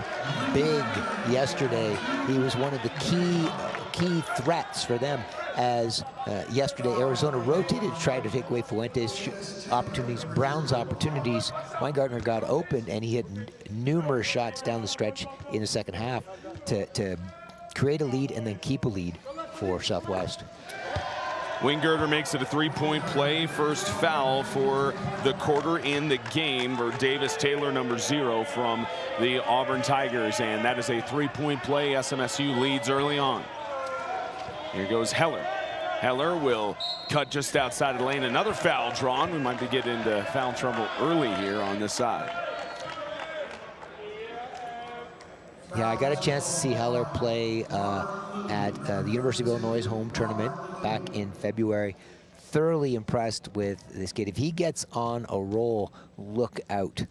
big yesterday. He was one of the key threats for them as yesterday Arizona rotated to try to take away Fuentes' opportunities, Brown's opportunities. Weingartner got open, and he had numerous shots down the stretch in the second half to create a lead and then keep a lead for Southwest. Wingirder makes it a 3-point play. First foul for the quarter in the game for Davis Taylor, number 0 from the Auburn Tigers. And that is a 3-point play. SMSU leads early on. Here goes Heller. Heller will cut just outside of the lane. Another foul drawn. We might be getting into foul trouble early here on this side. Yeah, I got a chance to see Heller play at the University of Illinois home tournament back in February. Thoroughly impressed with this kid. If he gets on a roll, look out.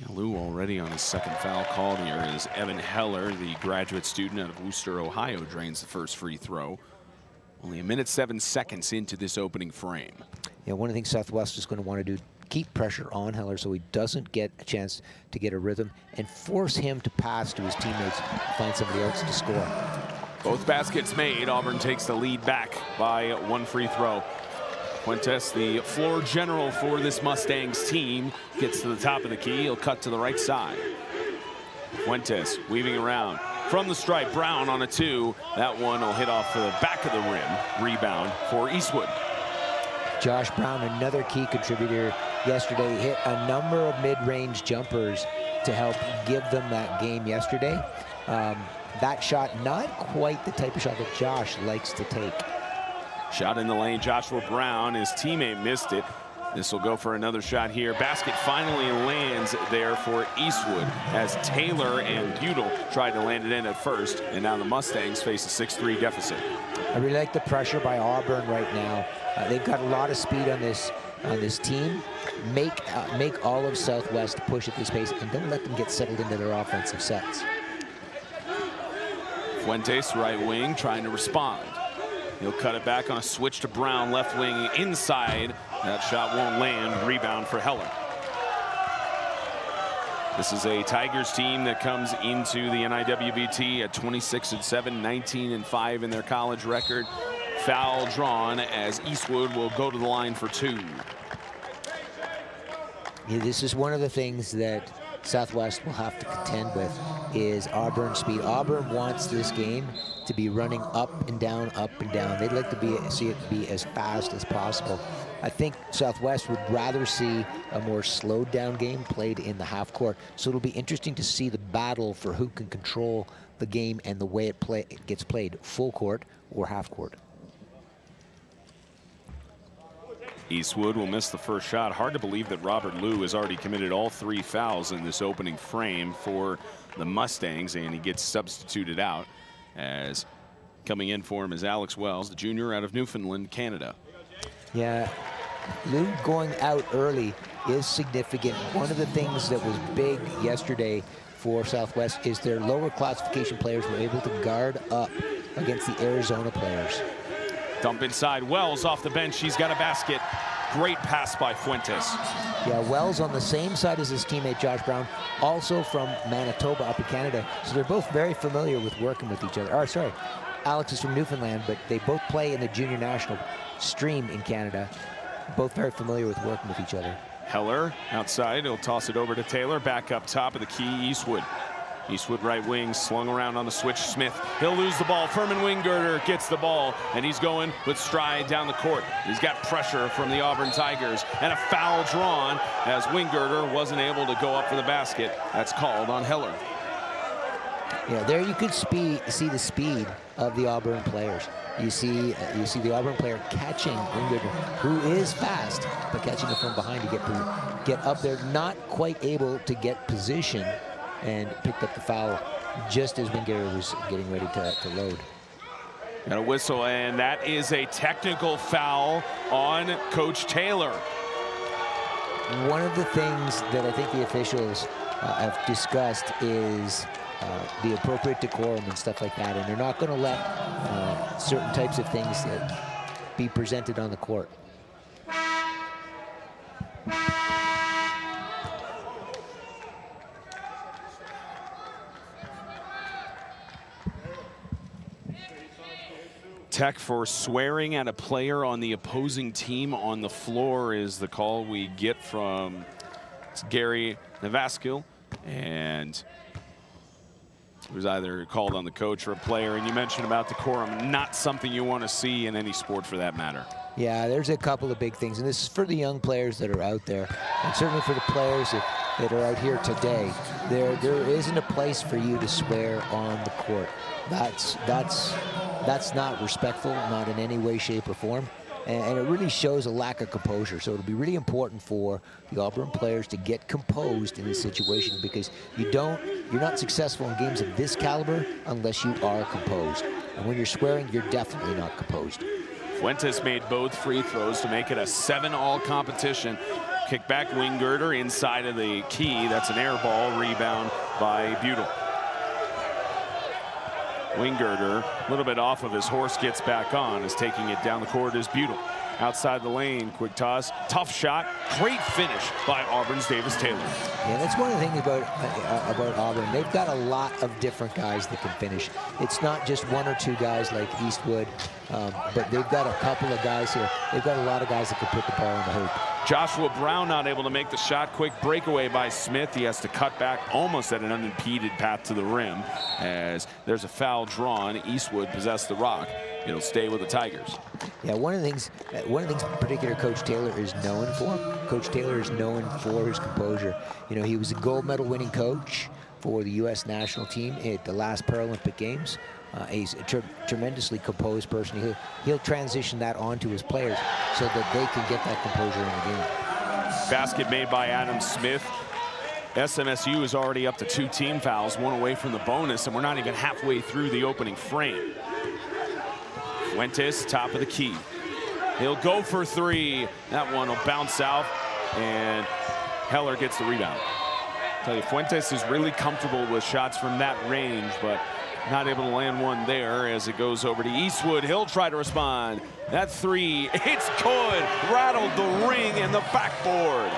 Lou already on his second foul called here as Evan Heller, the graduate student out of Wooster, Ohio, drains the first free throw. Only 1:07 into this opening frame. Yeah, one of the things Southwest is going to want to do, keep pressure on Heller so he doesn't get a chance to get a rhythm and force him to pass to his teammates, find somebody else to score. Both baskets made. Auburn takes the lead back by 1 free throw. Fuentes, the floor general for this Mustangs team, gets to the top of the key. He'll cut to the right side. Fuentes weaving around from the stripe. Brown on a 2. That one will hit off the back of the rim. Rebound for Eastwood. Josh Brown, another key contributor yesterday, hit a number of mid-range jumpers to help give them that game yesterday. That shot, not quite the type of shot that Josh likes to take. Shot in the lane, Joshua Brown. His teammate missed it. This will go for another shot here. Basket finally lands there for Eastwood as Taylor and Butel tried to land it in at first, and now the Mustangs face a 6-3 deficit. I really like the pressure by Auburn right now. They've got a lot of speed on this team. Make all of Southwest push at this pace, and don't let them get settled into their offensive sets. Fuentes, right wing, trying to respond. He'll cut it back on a switch to Brown, left wing inside. That shot won't land. Rebound for Heller. This is a Tigers team that comes into the NIWBT at 26-7, 19-5 in their college record. Foul drawn as Eastwood will go to the line for 2. Yeah, this is one of the things that Southwest will have to contend with is Auburn's speed. Auburn wants this game to be running up and down, up and down. They'd like to see it be as fast as possible. I think Southwest would rather see a more slowed down game played in the half court. So it'll be interesting to see the battle for who can control the game and the way it gets played, full court or half court. Eastwood will miss the first shot. Hard to believe that Robert Liu has already committed all 3 fouls in this opening frame for the Mustangs, and he gets substituted out as coming in for him is Alex Wells, the junior out of Newfoundland, Canada. Yeah, Liu going out early is significant. One of the things that was big yesterday for Southwest is their lower classification players were able to guard up against the Arizona players. Dump inside, Wells off the bench, he's got a basket. Great pass by Fuentes. Yeah, Wells on the same side as his teammate Josh Brown, also from Manitoba up in Canada. So they're both very familiar with working with each other. Oh, sorry, Alex is from Newfoundland, but they both play in the junior national stream in Canada. Both very familiar with working with each other. Heller outside, he'll toss it over to Taylor, back up top of the key, Eastwood. Eastwood right wing, slung around on the switch. Smith, he'll lose the ball. Furman Wingirder gets the ball, and he's going with stride down the court. He's got pressure from the Auburn Tigers, and a foul drawn as Wingirder wasn't able to go up for the basket. That's called on Heller. Yeah, there you could see the speed of the Auburn players. You see the Auburn player catching Wingirder, who is fast, but catching him from behind to get up there. Not quite able to get position and picked up the foul just as Wingate was getting ready to load. And a whistle, and that is a technical foul on Coach Taylor. One of the things that I think the officials have discussed is the appropriate decorum and stuff like that, and they're not going to let certain types of things be presented on the court. Tech for swearing at a player on the opposing team on the floor is the call we get from Gary Navaskill, and it was either called on the coach or a player. And you mentioned about decorum, not something you want to see in any sport for that matter. Yeah, there's a couple of big things, and this is for the young players that are out there, and certainly for the players that are out here today. There isn't a place for you to swear on the court. That's not respectful, not in any way, shape, or form. And it really shows a lack of composure. So it'll be really important for the Auburn players to get composed in this situation, because you're not successful in games of this caliber unless you are composed. And when you're swearing, you're definitely not composed. Fuentes made both free throws to make it a 7-all competition. Kick back Wingirter inside of the key. That's an air ball, rebound by Butel. Wingirter, a little bit off of his horse, gets back on, is taking it down the court is Butel. Outside the lane, quick toss, tough shot, great finish by Auburn's Davis Taylor. Yeah, that's one of the things about Auburn. They've got a lot of different guys that can finish. It's not just one or two guys like Eastwood, but they've got a couple of guys here. They've got a lot of guys that can put the ball in the hoop. Joshua Brown not able to make the shot. Quick breakaway by Smith. He has to cut back almost at an unimpeded path to the rim as there's a foul drawn. Eastwood possessed the rock. It'll stay with the Tigers. Yeah, one of the things in particular Coach Taylor is known for. Coach Taylor is known for his composure. You know, he was a gold medal winning coach for the U.S. national team at the last Paralympic Games. He's a tremendously composed person. He'll transition that onto his players so that they can get that composure in the game. Basket made by Adam Smith. SMSU is already up to 2 team fouls, 1 away from the bonus, and we're not even halfway through the opening frame. Fuentes, top of the key. He'll go for 3. That one will bounce out, and Heller gets the rebound. I tell you, Fuentes is really comfortable with shots from that range, but not able to land one there as it goes over to Eastwood. He'll try to respond. That 3, it's good. Rattled the ring and the backboard.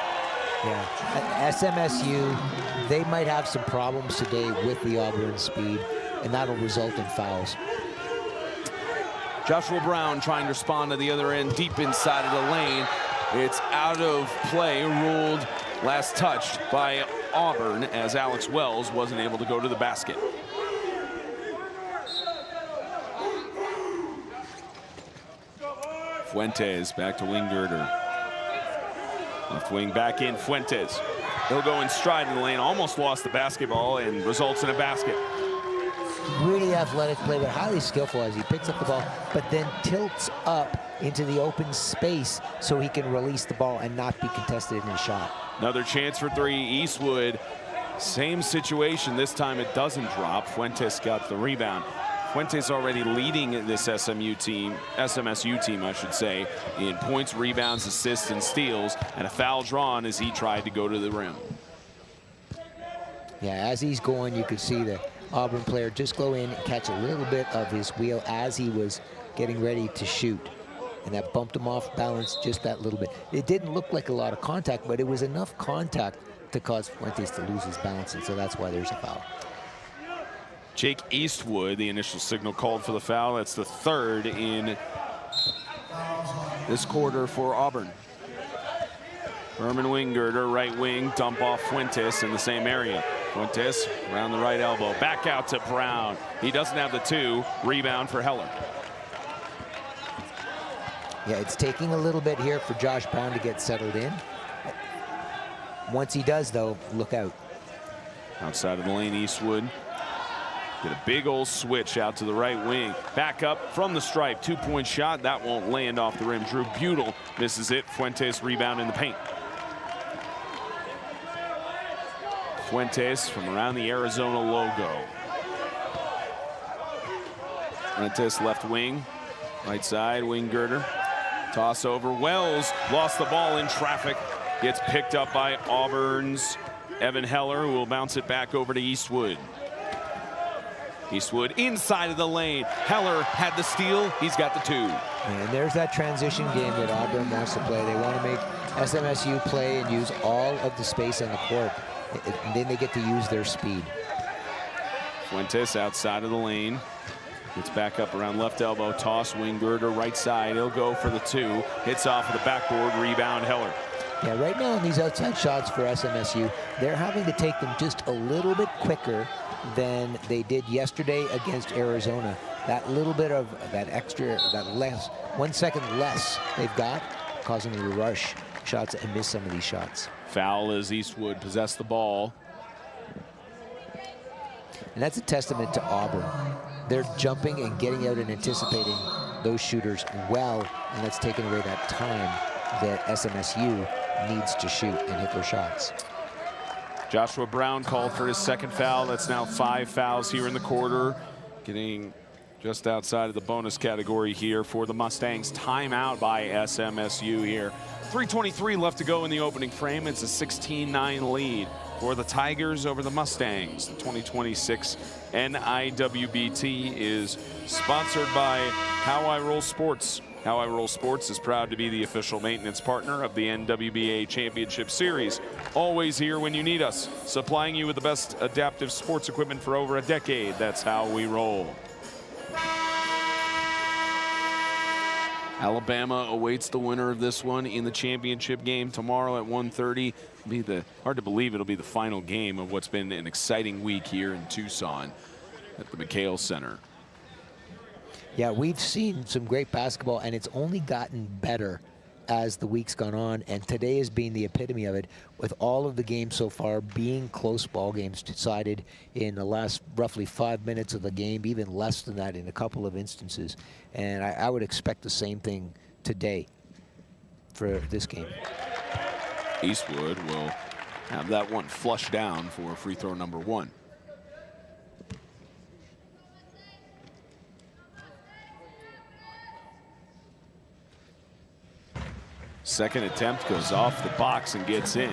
Yeah, at SMSU, they might have some problems today with the Auburn speed, and that'll result in fouls. Joshua Brown trying to respond to the other end, deep inside of the lane. It's out of play, ruled last touched by Auburn as Alex Wells wasn't able to go to the basket. Fuentes back to Wingirter. Left wing back in, Fuentes. He'll go in stride in the lane, almost lost the basketball and results in a basket. Really athletic play, but highly skillful as he picks up the ball, but then tilts up into the open space so he can release the ball and not be contested in his shot. Another chance for 3, Eastwood. Same situation, this time it doesn't drop. Fuentes got the rebound. Fuentes already leading this SMSU team, I should say, in points, rebounds, assists, and steals, and a foul drawn as he tried to go to the rim. Yeah, as he's going, you could see the Auburn player just go in and catch a little bit of his wheel as he was getting ready to shoot. And that bumped him off balance just that little bit. It didn't look like a lot of contact, but it was enough contact to cause Fuentes to lose his balance, and so that's why there's a foul. Jake Eastwood, the initial signal called for the foul. That's the 3rd in this quarter for Auburn. Herman Wingirter, right wing, dump off Fuentes in the same area. Fuentes around the right elbow, back out to Brown. He doesn't have the 2, rebound for Heller. Yeah, it's taking a little bit here for Josh Brown to get settled in. Once he does, though, look out. Outside of the lane, Eastwood. Get a big old switch out to the right wing. Back up from the stripe, 2-point shot. That won't land off the rim. Drew Butel misses it. Fuentes rebound in the paint. Fuentes from around the Arizona logo. Fuentes left wing, right side, wing girder. Toss over, Wells lost the ball in traffic. Gets picked up by Auburn's Evan Heller, who will bounce it back over to Eastwood. Eastwood inside of the lane. Heller had the steal, he's got the 2. And there's that transition game that Auburn wants to play. They want to make SMSU play and use all of the space on the court. And then they get to use their speed. Fuentes outside of the lane. Gets back up around left elbow, toss, wing girder, right side. He'll go for the 2. Hits off of the backboard, rebound Heller. Yeah, right now in these outside shots for SMSU, they're having to take them just a little bit quicker than they did yesterday against Arizona. That little bit of that extra, that less, 1 second less they've got, causing them to rush shots and miss some of these shots. Foul as Eastwood possessed the ball. And that's a testament to Auburn. They're jumping and getting out and anticipating those shooters well, and that's taken away that time that SMSU needs to shoot and hit their shots. Joshua Brown called for his second foul. That's now 5 fouls here in the quarter. Getting just outside of the bonus category here for the Mustangs. Timeout by SMSU here. 3:23 left to go in the opening frame. It's a 16-9 lead for the Tigers over the Mustangs. The 2026 NIWBT is sponsored by How I Roll Sports. How I Roll Sports is proud to be the official maintenance partner of the NWBA Championship Series. Always here when you need us, supplying you with the best adaptive sports equipment for over a decade. That's how we roll. Alabama awaits the winner of this one in the championship game tomorrow at 1:30. Hard to believe it'll be the final game of what's been an exciting week here in Tucson at the McHale Center. Yeah, we've seen some great basketball, and it's only gotten better as the week's gone on, and today has been the epitome of it, with all of the games so far being close ball games decided in the last roughly 5 minutes of the game, even less than that in a couple of instances. And I would expect the same thing today for this game. Eastwood will have that one flushed down for free throw number 1. Second attempt goes off the box and gets in.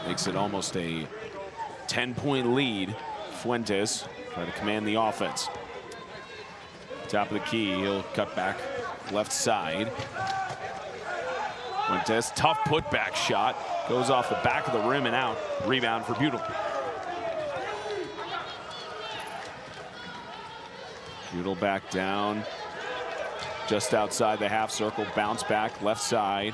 Makes it almost a 10-point lead. Fuentes trying to command the offense. Top of the key, he'll cut back left side. Fuentes, tough putback shot. Goes off the back of the rim and out. Rebound for Butel. Butel back down. Just outside the half circle, bounce back left side.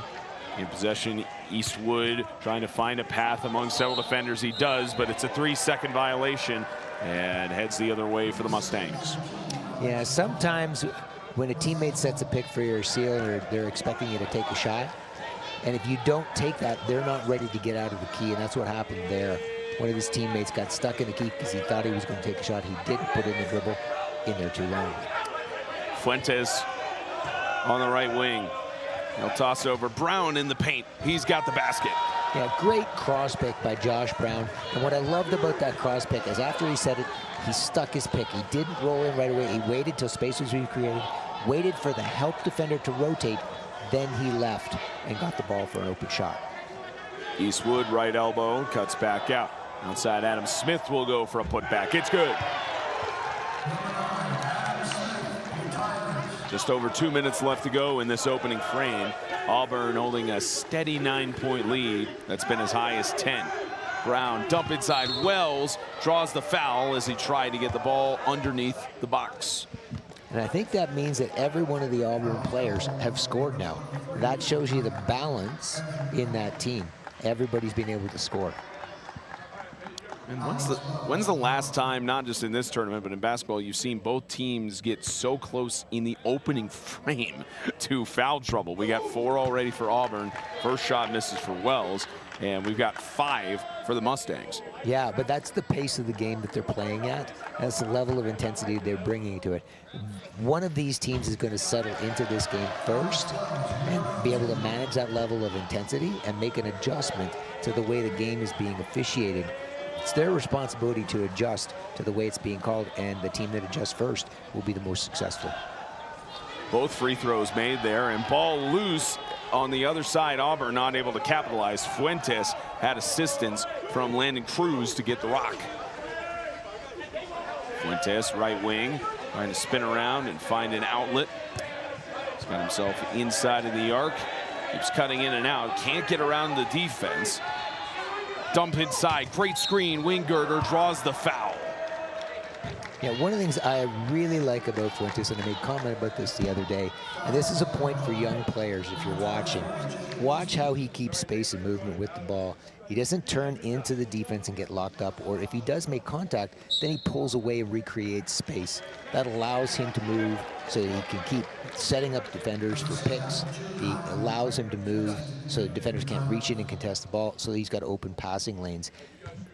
In possession, Eastwood trying to find a path among several defenders. He does, but it's a 3-second violation and heads the other way for the Mustangs. Yeah, sometimes when a teammate sets a pick for your seal, they're expecting you to take a shot. And if you don't take that, they're not ready to get out of the key, and that's what happened there. One of his teammates got stuck in the key because he thought he was going to take a shot. He didn't put in the dribble in there too long. Fuentes on the right wing. He'll toss over. Brown in the paint. He's got the basket. Yeah, great cross pick by Josh Brown. And what I loved about that cross pick is after he set it, he stuck his pick. He didn't roll in right away. He waited till space was recreated, waited for the help defender to rotate, then he left and got the ball for an open shot. Eastwood, right elbow, cuts back out. Outside, Adam Smith will go for a putback. It's good. Just over 2 minutes left to go in this opening frame. Auburn holding a steady 9-point lead. That's been as high as 10. Brown dump inside. Wells draws the foul as he tried to get the ball underneath the box. And I think that means that every one of the Auburn players have scored now. That shows you the balance in that team. Everybody's been able to score. And when's the last time, not just in this tournament, but in basketball, you've seen both teams get so close in the opening frame to foul trouble? We got 4 already for Auburn. First shot misses for Wells, and we've got 5 for the Mustangs. Yeah, but that's the pace of the game that they're playing at. That's the level of intensity they're bringing to it. One of these teams is going to settle into this game first and be able to manage that level of intensity and make an adjustment to the way the game is being officiated it's their responsibility to adjust to the way it's being called, and the team that adjusts first will be the most successful. Both free throws made there, and ball loose on the other side. Auburn not able to capitalize. Fuentes had assistance from Landon Cruz to get the rock. Fuentes, right wing, trying to spin around and find an outlet. He's got himself inside of the arc. Keeps cutting in and out. Can't get around the defense. Dump inside. Great screen. Wingirder draws the foul. Yeah, one of the things I really like about Fuentes, and I made comment about this the other day, and this is a point for young players if you're watching. Watch how he keeps space and movement with the ball. He doesn't turn into the defense and get locked up, or if he does make contact, then he pulls away and recreates space. That allows him to move so that he can keep setting up defenders for picks. He allows him to move so the defenders can't reach in and contest the ball, so he's got open passing lanes.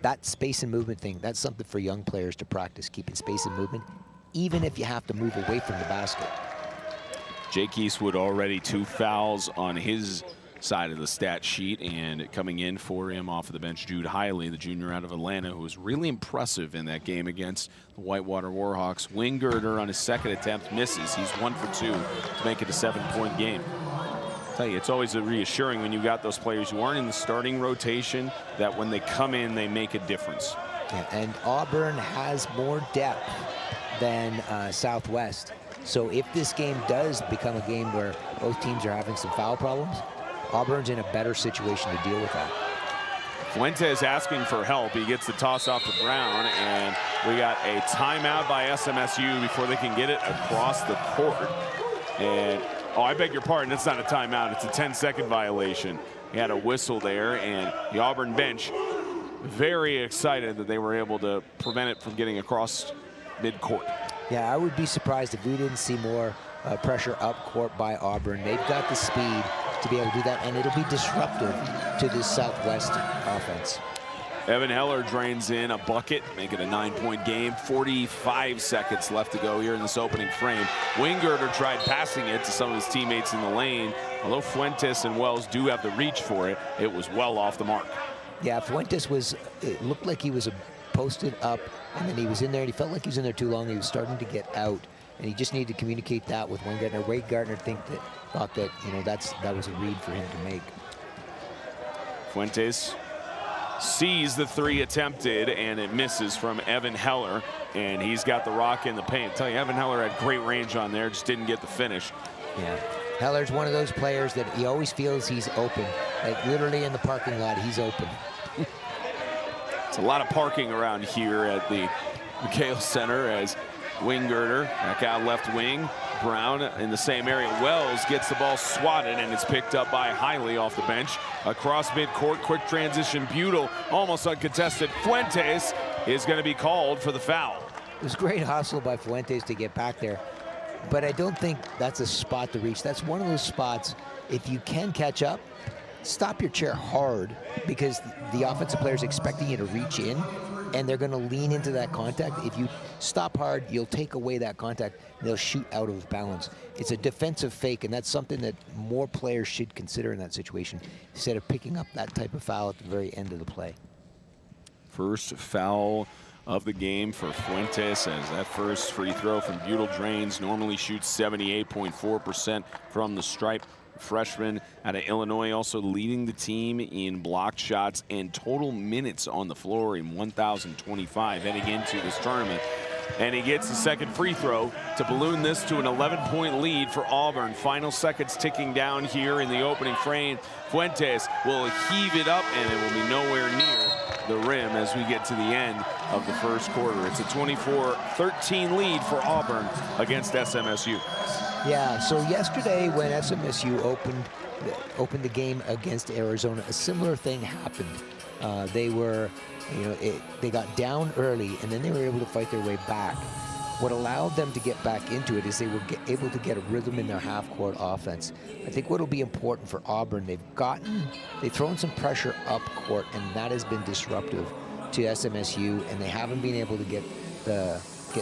That space and movement thing, that's something for young players to practice, keeping space and movement, even if you have to move away from the basket. Jake Eastwood already 2 fouls on his side of the stat sheet, and coming in for him off of the bench, Jude Hiley, the junior out of Atlanta, who was really impressive in that game against the Whitewater Warhawks. Wingirder on his second attempt misses. He's 1 for 2 to make it a 7-point game. I tell you, it's always reassuring when you got those players who aren't in the starting rotation, that when they come in, they make a difference. Yeah, and Auburn has more depth than Southwest. So if this game does become a game where both teams are having some foul problems, Auburn's in a better situation to deal with that. Fuentes asking for help. He gets the toss off to Brown, and we got a timeout by SMSU before they can get it across the court. And, oh, I beg your pardon, it's not a timeout. It's a 10-second violation. He had a whistle there, and the Auburn bench very excited that they were able to prevent it from getting across midcourt. Yeah, I would be surprised if we didn't see more pressure up court by Auburn. They've got the speed to be able to do that, and it'll be disruptive to this Southwest offense. Evan Heller drains in a bucket, make it a 9-point game. 45 seconds left to go here in this opening frame. Wingirder tried passing it to some of his teammates in the lane. Although Fuentes and Wells do have the reach for it, it was well off the mark. Yeah, Fuentes was, it looked like he was posted up, and then he was in there, and he felt like he was in there too long. He was starting to get out, and he just needed to communicate that with Wayne Gardner. Wade Gardner thought that, you know, that was a read for him to make. Fuentes sees the 3 attempted, and it misses from Evan Heller, and he's got the rock in the paint. I tell you, Evan Heller had great range on there, just didn't get the finish. Yeah, Heller's one of those players that he always feels he's open. Like literally in the parking lot, he's open. It's a lot of parking around here at the McHale Center as Wingirder back out left wing. Brown in the same area. Wells gets the ball swatted, and it's picked up by Hiley off the bench. Across midcourt, quick transition, Butel, almost uncontested. Fuentes is going to be called for the foul. It was great hustle by Fuentes to get back there, but I don't think that's a spot to reach. That's one of those spots, if you can catch up, stop your chair hard, because the offensive player is expecting you to reach in, and they're going to lean into that contact. If you stop hard, you'll take away that contact, and they'll shoot out of bounds. It's a defensive fake, and that's something that more players should consider in that situation, instead of picking up that type of foul at the very end of the play. First foul of the game for Fuentes, as that first free throw from Butel drains. Normally shoots 78.4% from the stripe. Freshman out of Illinois, also leading the team in blocked shots and total minutes on the floor in 1,025 heading into this tournament. And he gets the second free throw to balloon this to an 11-point lead for Auburn. Final seconds ticking down here in the opening frame. Fuentes will heave it up, and it will be nowhere near the rim as we get to the end of the first quarter. It's a 24-13 lead for Auburn against SMSU. Yeah, so yesterday when SMSU opened the game against Arizona, a similar thing happened. They were, they got down early, and then they were able to fight their way back. What allowed them to get back into it is they were able to get a rhythm in their half-court offense. I think what will be important for Auburn, they've thrown some pressure up court, and that has been disruptive to SMSU, and they haven't been able to get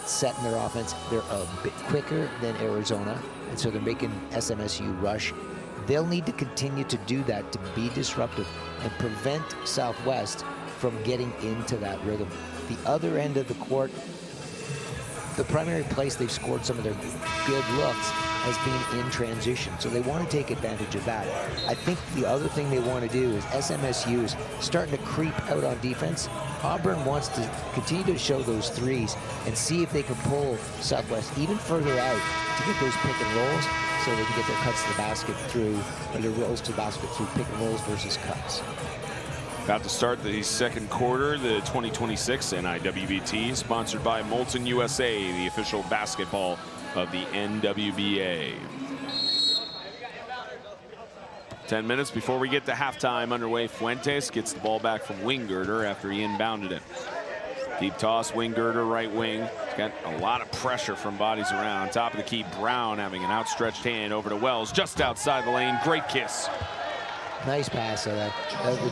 set in their offense. They're a bit quicker than Arizona, and so they're making SMSU rush. They'll need to continue to do that to be disruptive and prevent Southwest from getting into that rhythm. The other end of the court, the primary place they've scored some of their good looks has been in transition, so they want to take advantage of that. I think the other thing they want to do is SMSU is starting to creep out on defense. Auburn wants to continue to show those threes and see if they can pull Southwest even further out to get those pick and rolls so they can get their cuts to the basket through, or their rolls to the basket through pick and rolls versus cuts. About to start the second quarter, the 2026 NIWBT, sponsored by Molten USA, the official basketball of the NWBA. 10 minutes before we get to halftime underway. Fuentes gets the ball back from Wingirder after he inbounded it. Deep toss, Wingirder right wing. He's got a lot of pressure from bodies around. Top of the key, Brown having an outstretched hand over to Wells just outside the lane. Great kiss. Nice pass. The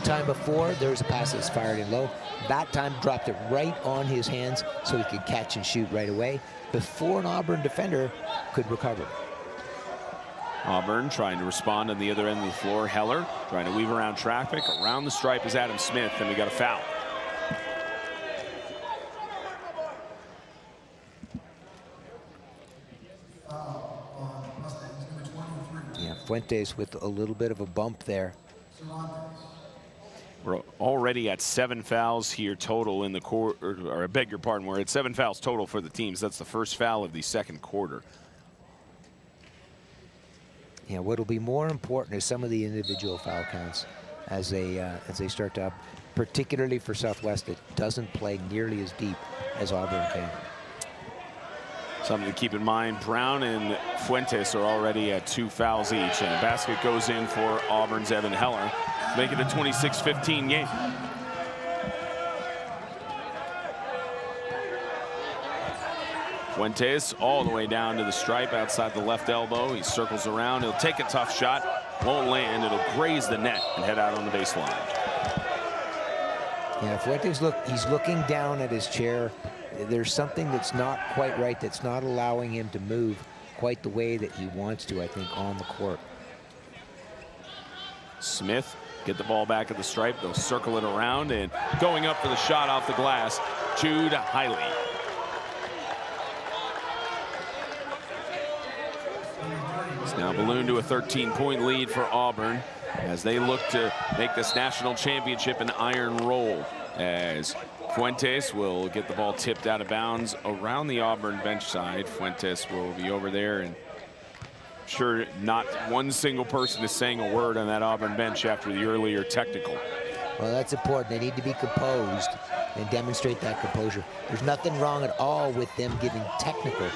time before, there was a pass that was fired in low. That time dropped it right on his hands so he could catch and shoot right away before an Auburn defender could recover. Auburn trying to respond on the other end of the floor. Heller trying to weave around traffic. Around the stripe is Adam Smith, and we got a foul. Yeah, Fuentes with a little bit of a bump there. We're already at 7 fouls here total in the quarter, or I beg your pardon, we're at 7 fouls total for the teams. That's the first foul of the second quarter. Yeah, what'll be more important is some of the individual foul counts as they start to up, particularly for Southwest that doesn't play nearly as deep as Auburn can. Something to keep in mind, Brown and Fuentes are already at 2 fouls each, and the basket goes in for Auburn's Evan Heller, make it a 26-15 game. Fuentes all the way down to the stripe outside the left elbow. He circles around, he'll take a tough shot, won't land, it'll graze the net and head out on the baseline. Yeah, Fuentes, he's looking down at his chair. There's something that's not quite right, that's not allowing him to move quite the way that he wants to, I think, on the court. Smith get the ball back at the stripe. They'll circle it around, and going up for the shot off the glass, Jude Hiley. It's now ballooned to a 13-point lead for Auburn as they look to make this national championship an iron roll, as Fuentes will get the ball tipped out of bounds around the Auburn bench side. Fuentes will be over there, and I'm sure not one single person is saying a word on that Auburn bench after the earlier technical. Well, that's important. They need to be composed and demonstrate that composure. There's nothing wrong at all with them giving technical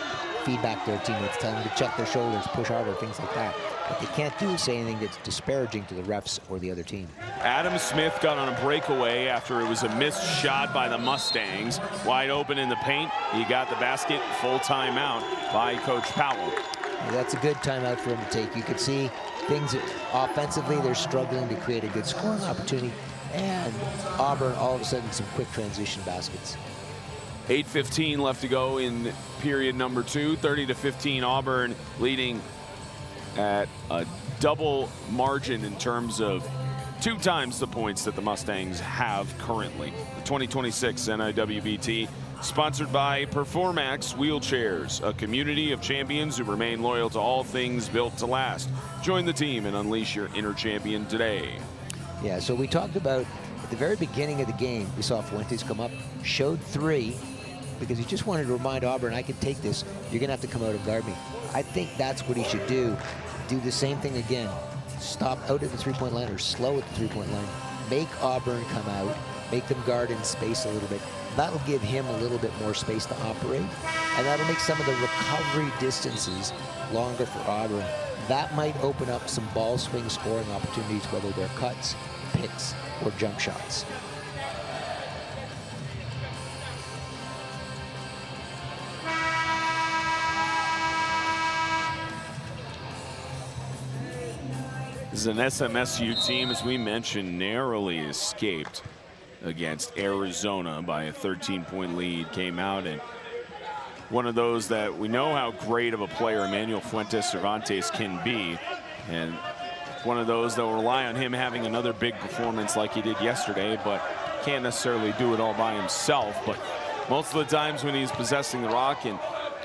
feedback to their teammates, telling them to check their shoulders, push harder, things like that. What they can't do is say anything that's disparaging to the refs or the other team. Adam Smith got on a breakaway after it was a missed shot by the Mustangs. Wide open in the paint. He got the basket, full timeout by Coach Powell. Well, that's a good timeout for him to take. You can see things that offensively, they're struggling to create a good scoring opportunity. And Auburn, all of a sudden, some quick transition baskets. 8:15 left to go in period number 2. 30-15 Auburn leading at a double margin in terms of 2 times the points that the Mustangs have currently. The 2026 NIWBT sponsored by Performax Wheelchairs, a community of champions who remain loyal to all things built to last. Join the team and unleash your inner champion today. Yeah, so we talked about at the very beginning of the game, we saw Fuentes come up, showed 3, because he just wanted to remind Auburn, I can take this. You're going to have to come out and guard me. I think that's what he should do. Do the same thing again. Stop out at the three-point line or slow at the three-point line. Make Auburn come out. Make them guard in space a little bit. That'll give him a little bit more space to operate. And that'll make some of the recovery distances longer for Auburn. That might open up some ball swing scoring opportunities, whether they're cuts, picks, or jump shots. This is an SMSU team, as we mentioned, narrowly escaped against Arizona by a 13-point lead. Came out, and one of those that we know how great of a player Emmanuel Fuentes Cervantes can be, and one of those that will rely on him having another big performance like he did yesterday, but can't necessarily do it all by himself, but most of the times when he's possessing the rock and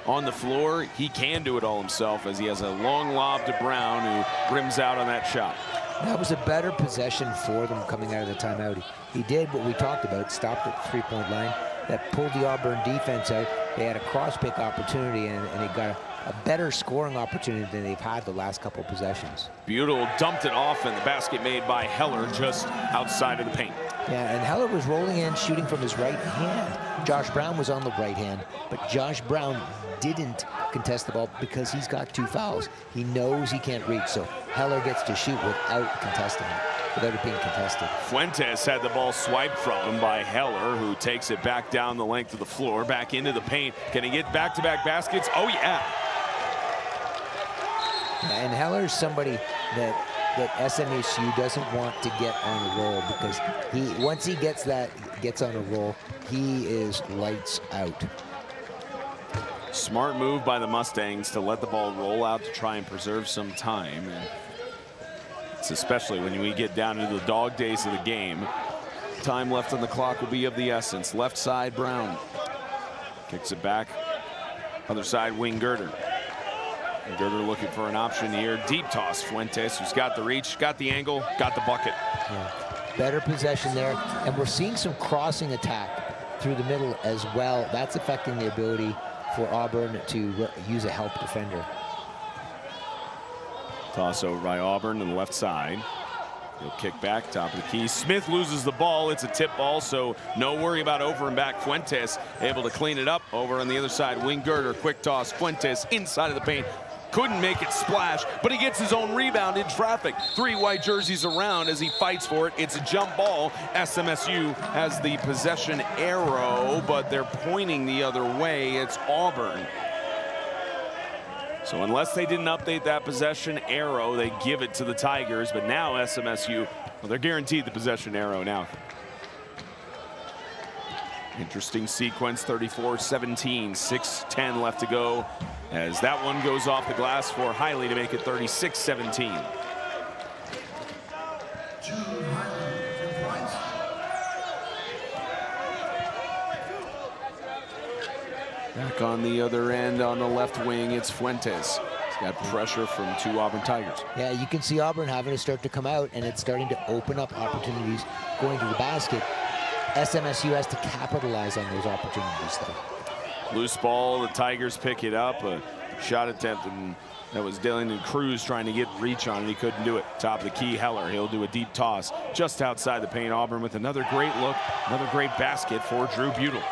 on the floor, he can do it all himself, as he has a long lob to Brown, who rims out on that shot. That was a better possession for them coming out of the timeout. He did what we talked about, stopped at the three-point line. That pulled the Auburn defense out. They had a cross-pick opportunity, and they got a better scoring opportunity than they've had the last couple of possessions. Buell dumped it off, and the basket made by Heller just outside of the paint. Yeah, and Heller was rolling in, shooting from his right hand. Josh Brown was on the right hand, but Josh Brown didn't contest the ball because he's got 2 fouls. He knows he can't reach, so Heller gets to shoot without contesting it, without it being contested. Fuentes had the ball swiped from him by Heller, who takes it back down the length of the floor, back into the paint. Can he get back-to-back baskets? Oh, yeah. And Heller's somebody that SMSU doesn't want to get on a roll, because once he gets on a roll, he is lights out. Smart move by the Mustangs to let the ball roll out to try and preserve some time. And it's especially when we get down into the dog days of the game. Time left on the clock will be of the essence. Left side, Brown kicks it back. Other side, wing Girder. Girder looking for an option here. Deep toss. Fuentes, who's got the reach, got the angle, got the bucket. Yeah. Better possession there, and we're seeing some crossing attack through the middle as well. That's affecting the ability for Auburn to use a help defender. Toss over by Auburn on the left side. He'll kick back, top of the key. Smith loses the ball. It's a tip ball, so no worry about over and back. Fuentes able to clean it up. Over on the other side, wing Girder, quick toss. Fuentes inside of the paint. Couldn't make it splash, but he gets his own rebound in traffic. 3 white jerseys around as he fights for it. It's a jump ball. SMSU has the possession arrow, but they're pointing the other way. It's Auburn. So unless they didn't update that possession arrow, they give it to the Tigers. But now SMSU, well, they're guaranteed the possession arrow now. Interesting sequence, 34-17, 6:10 left to go, as that one goes off the glass for Hiley to make it 36-17. Back on the other end on the left wing, it's Fuentes. He's got pressure from 2 Auburn Tigers. Yeah, you can see Auburn having to start to come out, and it's starting to open up opportunities going to the basket. SMSU has to capitalize on those opportunities, though. Loose ball, the Tigers pick it up. A shot attempt, and that was Dylan Cruz trying to get reach on it. He couldn't do it. Top of the key, Heller. He'll do a deep toss just outside the paint. Auburn with another great look, another great basket for Drew Buell.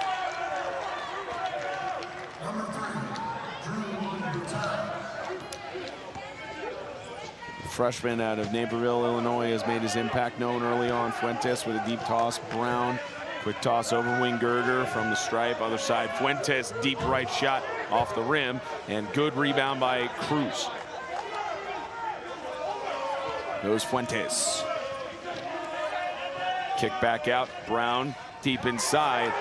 Freshman out of Naperville, Illinois, has made his impact known early on. Fuentes with a deep toss. Brown, quick toss over wing Girder from the stripe. Other side, Fuentes, deep right shot off the rim, and good rebound by Cruz. Goes Fuentes. Kick back out. Brown deep inside,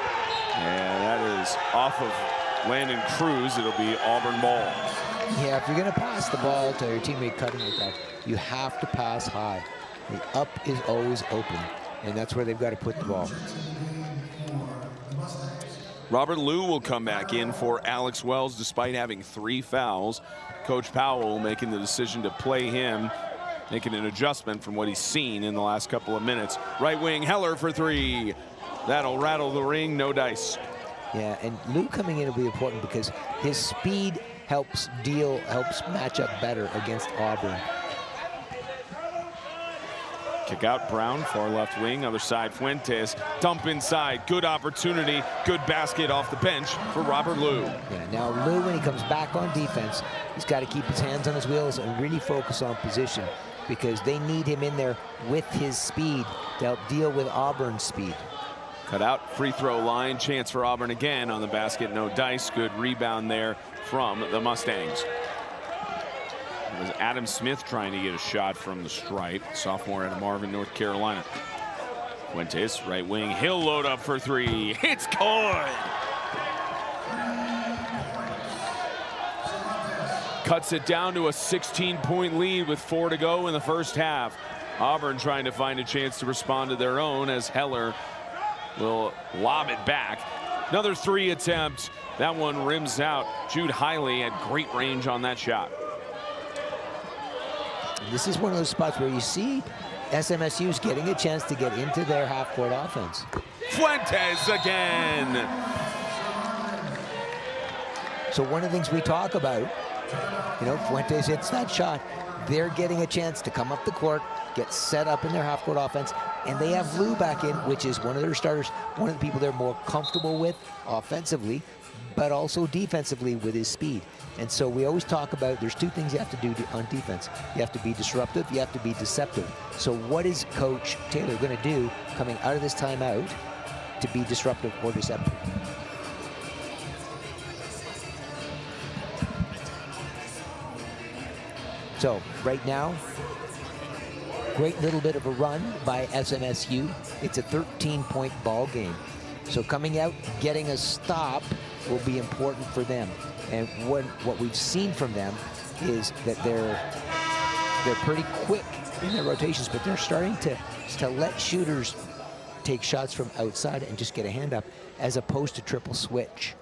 and that is off of Landon Cruz. It'll be Auburn ball. Yeah, if you're going to pass the ball to your teammate cutting like that, you have to pass high. The up is always open, and that's where they've got to put the ball. Robert Liu will come back in for Alex Wells despite having 3 fouls. Coach Powell making the decision to play him, making an adjustment from what he's seen in the last couple of minutes. Right wing, Heller for 3. That'll rattle the ring, no dice. Yeah, and Liu coming in will be important because his speed helps match up better against Auburn. Kick out, Brown, far left wing, other side, Fuentes, dump inside, good opportunity, good basket off the bench for Robert Liu. Yeah, now Liu, when he comes back on defense, he's got to keep his hands on his wheels and really focus on position, because they need him in there with his speed to help deal with Auburn's speed. Cut out, free throw line, chance for Auburn again on the basket, no dice, good rebound there from the Mustangs. It was Adam Smith trying to get a shot from the stripe, sophomore out of Marvin, North Carolina. Fuentes, right wing, he'll load up for 3. It's good! Cuts it down to a 16-point lead with 4 to go in the first half. Auburn trying to find a chance to respond to their own as Heller will lob it back. Another 3 attempt. That one rims out. Jude Hiley had great range on that shot. This is one of those spots where you see SMSU's getting a chance to get into their half-court offense. Fuentes again. So one of the things we talk about, Fuentes hits that shot. They're getting a chance to come up the court, get set up in their half-court offense, and they have Lou back in, which is one of their starters, one of the people they're more comfortable with offensively, but also defensively with his speed. And so we always talk about there's 2 things you have to do on defense. You have to be disruptive, you have to be deceptive. So what is Coach Taylor going to do coming out of this timeout to be disruptive or deceptive? So right now, great little bit of a run by SMSU. It's a 13-point ball game. So coming out, getting a stop will be important for them. And what we've seen from them is that they're pretty quick in their rotations, but they're starting to let shooters take shots from outside and just get a hand up, as opposed to triple switch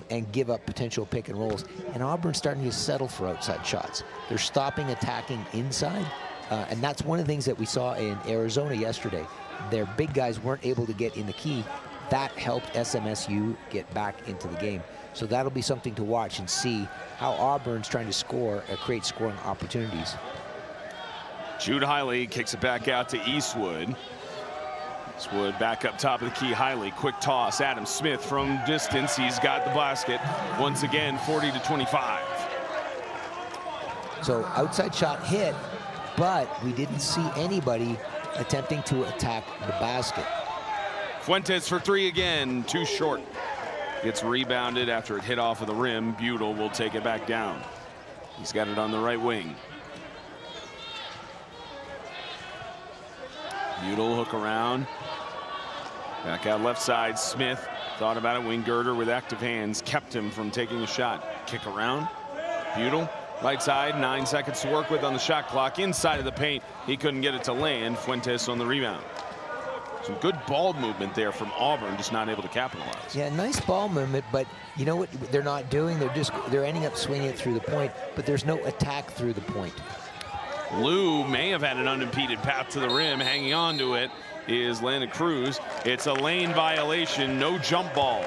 and give up potential pick and rolls. And Auburn's starting to settle for outside shots. They're stopping attacking inside, and that's one of the things that we saw in Arizona yesterday. Their big guys weren't able to get in the key. That helped SMSU get back into the game. So that'll be something to watch and see how Auburn's trying to score or create scoring opportunities. Jude Hiley kicks it back out to Eastwood. Eastwood back up top of the key. Hiley, quick toss. Adam Smith from distance. He's got the basket. Once again, 40-25. So outside shot hit, but we didn't see anybody attempting to attack the basket. Fuentes for 3 again, too short. Gets rebounded after it hit off of the rim. Butel will take it back down. He's got it on the right wing. Butel hook around. Back out left side. Smith thought about it. Wing girder with active hands kept him from taking a shot. Kick around. Butel, right side. 9 seconds to work with on the shot clock. Inside of the paint. He couldn't get it to land. Fuentes on the rebound. Some good ball movement there from Auburn, just not able to capitalize. Yeah, nice ball movement, but you know what they're not doing? They're ending up swinging it through the point, but there's no attack through the point. Lou may have had an unimpeded path to the rim. Hanging on to it is Landon Cruz. It's a lane violation, no jump ball,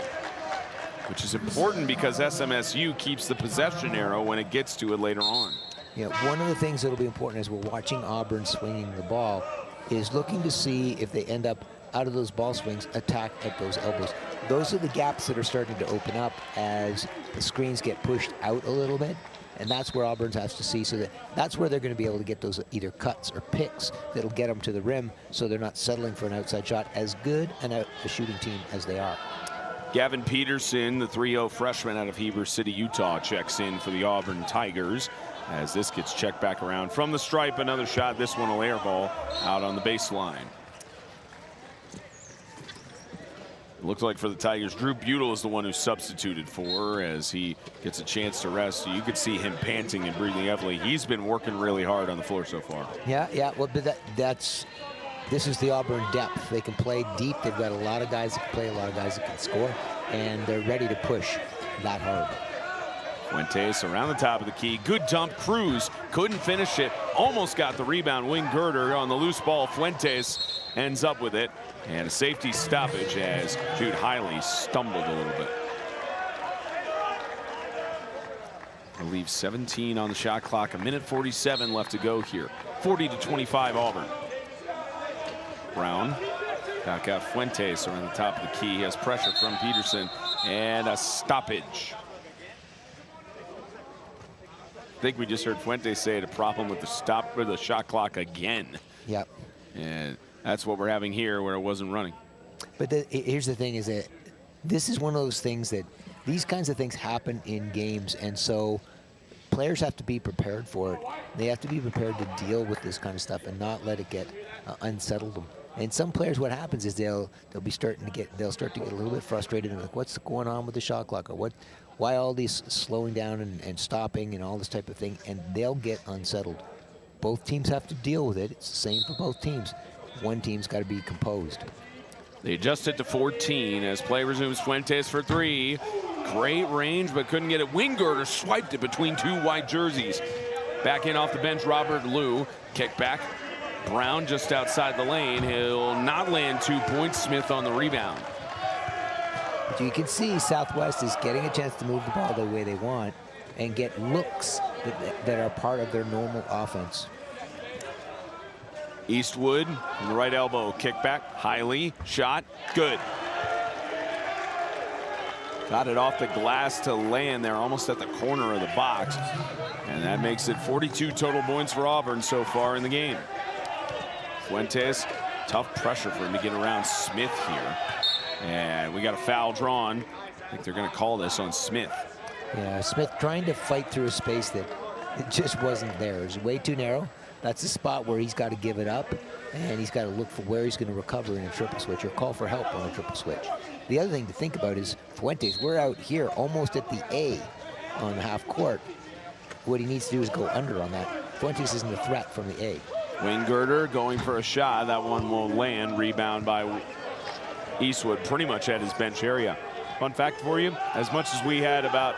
which is important because SMSU keeps the possession arrow when it gets to it later on. Yeah, one of the things that'll be important as we're watching Auburn swinging the ball is looking to see if they end up out of those ball swings, attack at those elbows. Those are the gaps that are starting to open up as the screens get pushed out a little bit. And that's where Auburn has to see, so that's where they're going to be able to get those either cuts or picks that'll get them to the rim, so they're not settling for an outside shot. As good a shooting team as they are. Gavin Peterson, the 3-0 freshman out of Heber City, Utah, checks in for the Auburn Tigers. As this gets checked back around from the stripe, another shot. This one a air ball out on the baseline. It looked like for the Tigers, Drew Butel is the one who substituted for as he gets a chance to rest. You could see him panting and breathing heavily. He's been working really hard on the floor so far. Yeah. Well, but this is the Auburn depth. They can play deep. They've got a lot of guys that can play, a lot of guys that can score, and they're ready to push that hard. Fuentes around the top of the key. Good dump. Cruz couldn't finish it. Almost got the rebound. Wing girder on the loose ball. Fuentes ends up with it. And a safety stoppage as Jude Hiley stumbled a little bit. I believe 17 on the shot clock. 1:47 left to go here. 40-25 Auburn. Brown back out Fuentes around the top of the key. He has pressure from Peterson and a stoppage. I think we just heard Fuentes say it, a problem with the shot clock again. Yep. And that's what we're having here where it wasn't running. But here's the thing is that this is one of those things that these kinds of things happen in games, and so players have to be prepared for it. They have to be prepared to deal with this kind of stuff and not let it get unsettled them. And some players, what happens is they'll start to get a little bit frustrated and like, what's going on with the shot clock, or why all these slowing down and stopping and all this type of thing, and they'll get unsettled. Both teams have to deal with it. It's the same for both teams. One team's got to be composed. They adjust it to 14 as play resumes. Fuentes for three. Great range, but couldn't get it. Wingirder swiped it between two white jerseys. Back in off the bench, Robert Liu. Kick back. Brown just outside the lane. He'll not land 2 points. Smith on the rebound. But you can see Southwest is getting a chance to move the ball the way they want and get looks that are part of their normal offense. Eastwood, the right elbow, kick back, Hiley, shot, good. Got it off the glass to land there, almost at the corner of the box. And that makes it 42 total points for Auburn so far in the game. Fuentes, tough pressure for him to get around Smith here. And we got a foul drawn. I think they're gonna call this on Smith. Yeah, Smith trying to fight through a space that it just wasn't there. It was way too narrow. That's the spot where he's got to give it up, and he's got to look for where he's going to recover in a triple switch or call for help on a triple switch. The other thing to think about is Fuentes. We're out here almost at the A on the half court. What he needs to do is go under on that. Fuentes isn't a threat from the A. Wingirder going for a shot. That one will land. Rebound by Eastwood, pretty much at his bench area. Fun fact for you, as much as we had about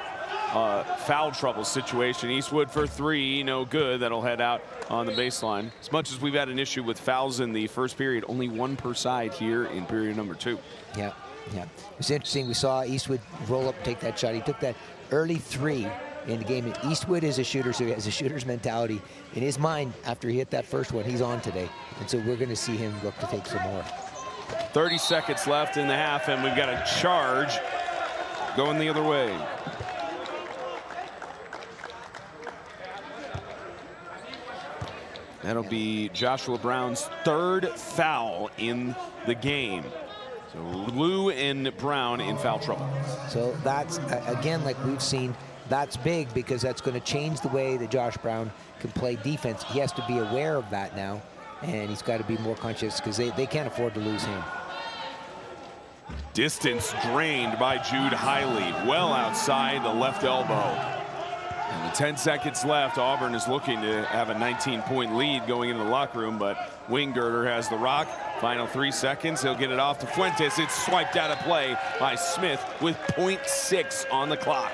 foul trouble situation, Eastwood for three, no good. That'll head out on the baseline. As much as we've had an issue with fouls in the first period, only one per side here in period number 2. Yeah, yeah. It's interesting. We saw Eastwood roll up, take that shot. He took that early three in the game. And Eastwood is a shooter, so he has a shooter's mentality. In his mind, after he hit that first one, he's on today. And so we're going to see him look to take some more. 30 seconds left in the half, and we've got a charge going the other way. That'll be Joshua Brown's 3rd foul in the game. So Liu and Brown in foul trouble. So that's, again, like we've seen, that's big because that's going to change the way that Josh Brown can play defense. He has to be aware of that now, and he's got to be more conscious because they can't afford to lose him. Distance drained by Jude Hiley, well outside the left elbow. And with 10 seconds left, Auburn is looking to have a 19-point lead going into the locker room, but Wingirder has the rock. Final 3 seconds, he'll get it off to Fuentes. It's swiped out of play by Smith with .6 on the clock.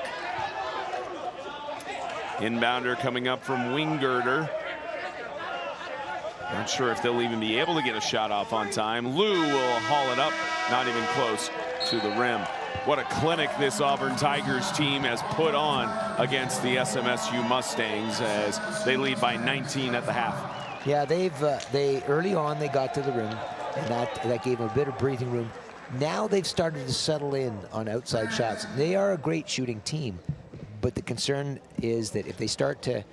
Inbounder coming up from Wingirder. Not sure if they'll even be able to get a shot off on time. Liu will haul it up, not even close to the rim. What a clinic this Auburn Tigers team has put on against the SMSU Mustangs as they lead by 19 at the half. Yeah, they early on they got to the rim, and that gave them a bit of breathing room. Now they've started to settle in on outside shots. They are a great shooting team, but the concern is that if they start to,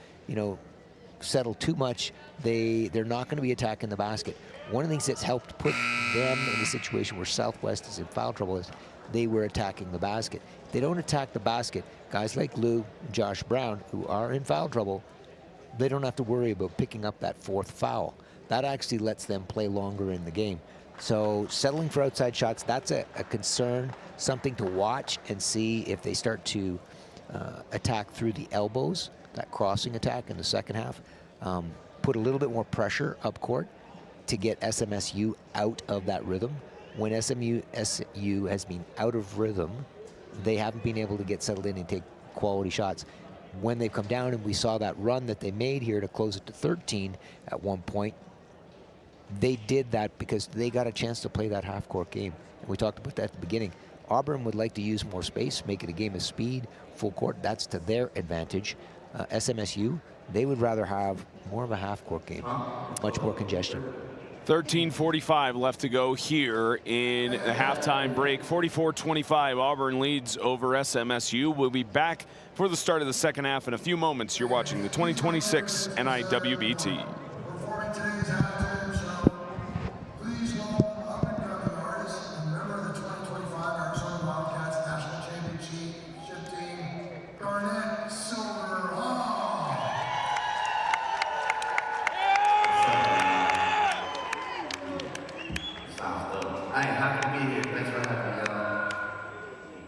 settle too much, they're not going to be attacking the basket. One of the things that's helped put them in a situation where Southwest is in foul trouble is they were attacking the basket. If they don't attack the basket, guys like Liu and Josh Brown, who are in foul trouble, they don't have to worry about picking up that 4th foul. That actually lets them play longer in the game. So settling for outside shots, that's a concern, something to watch and see if they start to attack through the elbows, that crossing attack in the second half. Put a little bit more pressure up court to get SMSU out of that rhythm. When SMU has been out of rhythm, they haven't been able to get settled in and take quality shots. When they've come down, and we saw that run that they made here to close it to 13 at one point, they did that because they got a chance to play that half-court game. And we talked about that at the beginning. Auburn would like to use more space, make it a game of speed, full court. That's to their advantage. SMSU, they would rather have more of a half-court game, much more congestion. 13:45 left to go here in the halftime break. 44-25, Auburn leads over SMSU. We'll be back for the start of the second half in a few moments. You're watching the 2026 NIWBT. Performing today's halftime show, please welcome up-and-coming artist and member of the 2025 Arizona Wildcats National Championship team, Garnett Silverhawk. I am happy to be here. Thanks for having me, y'all.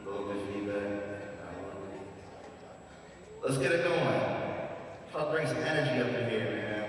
Little bit of feedback. Let's get it going. I'll bring some energy up in here, man.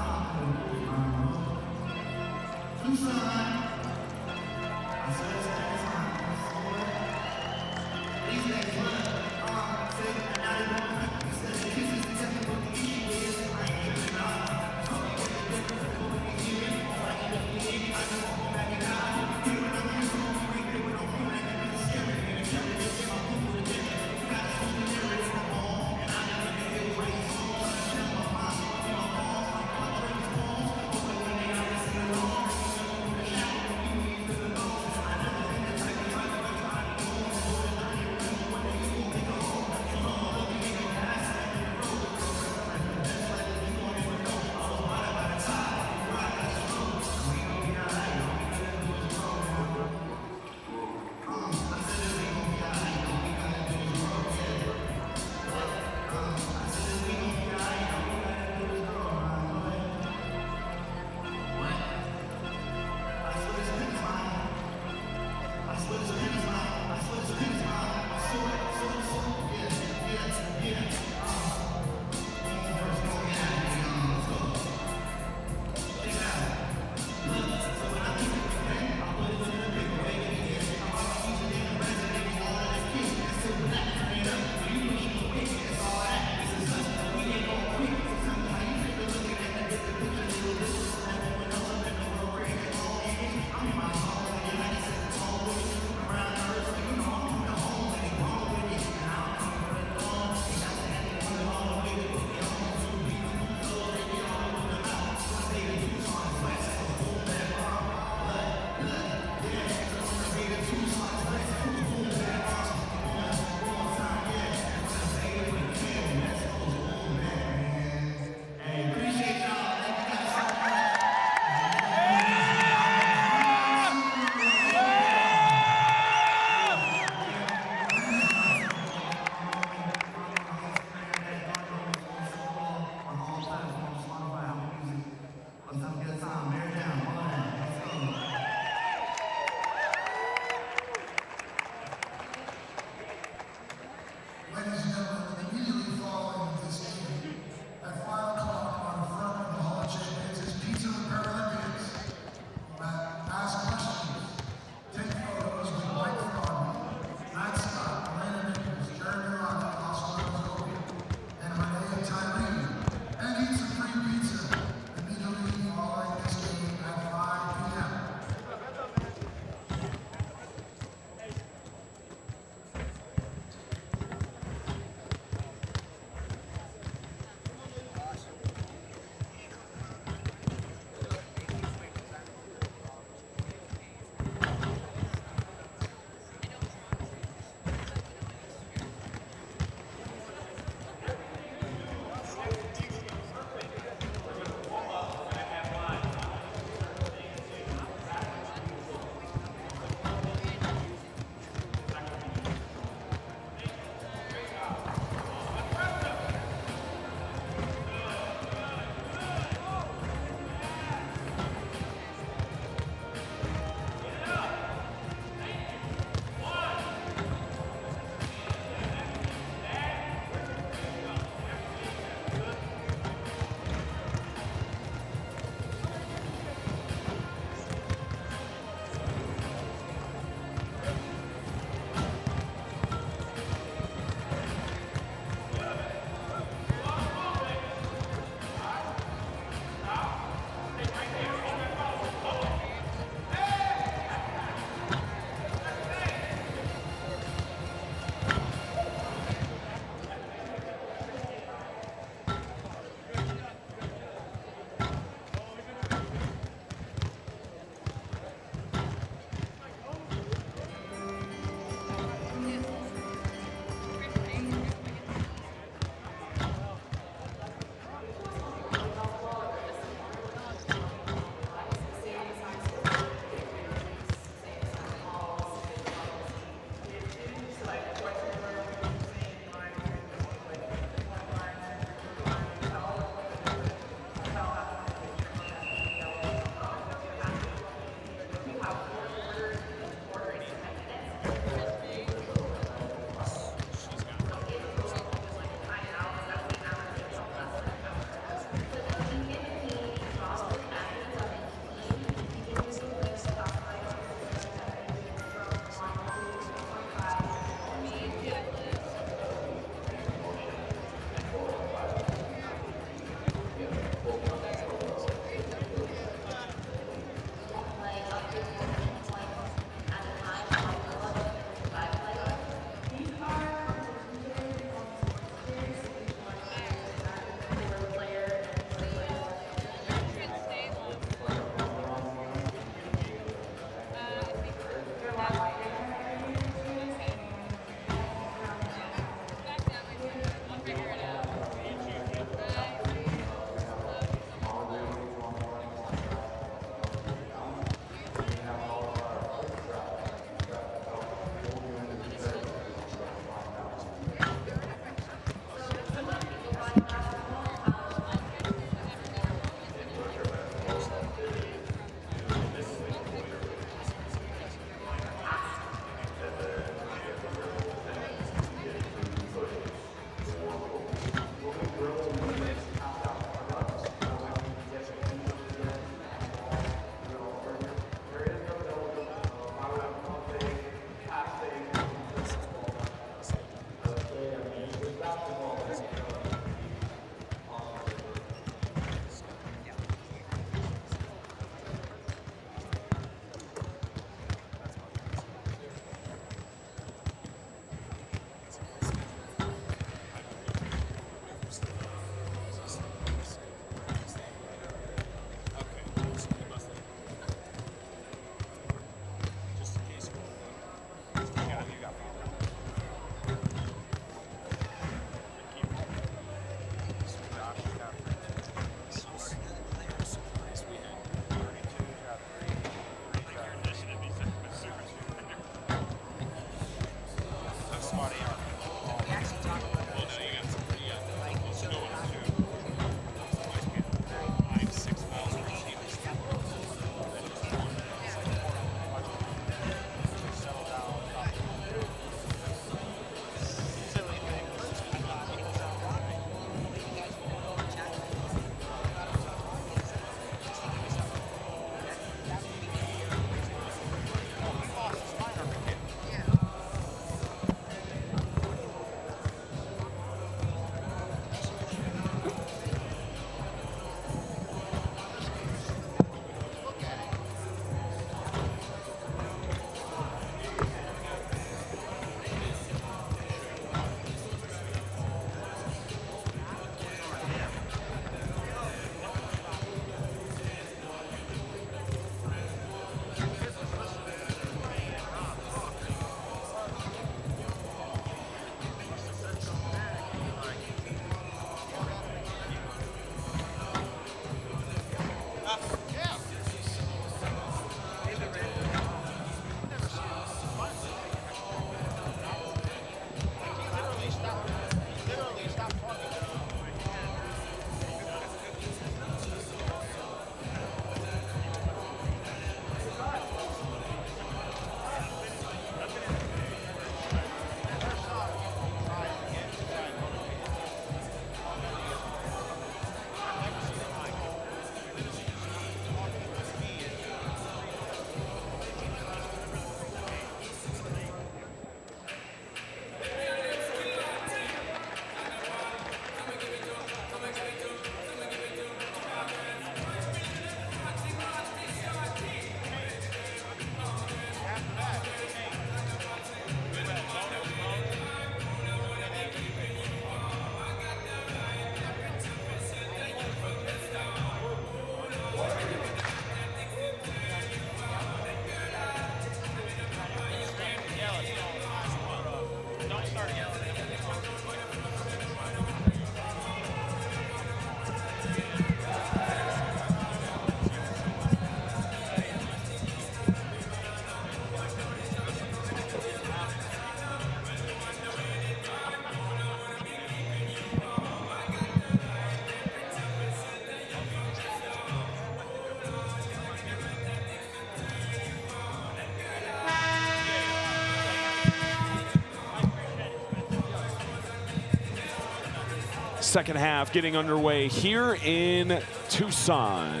second half getting underway here in Tucson.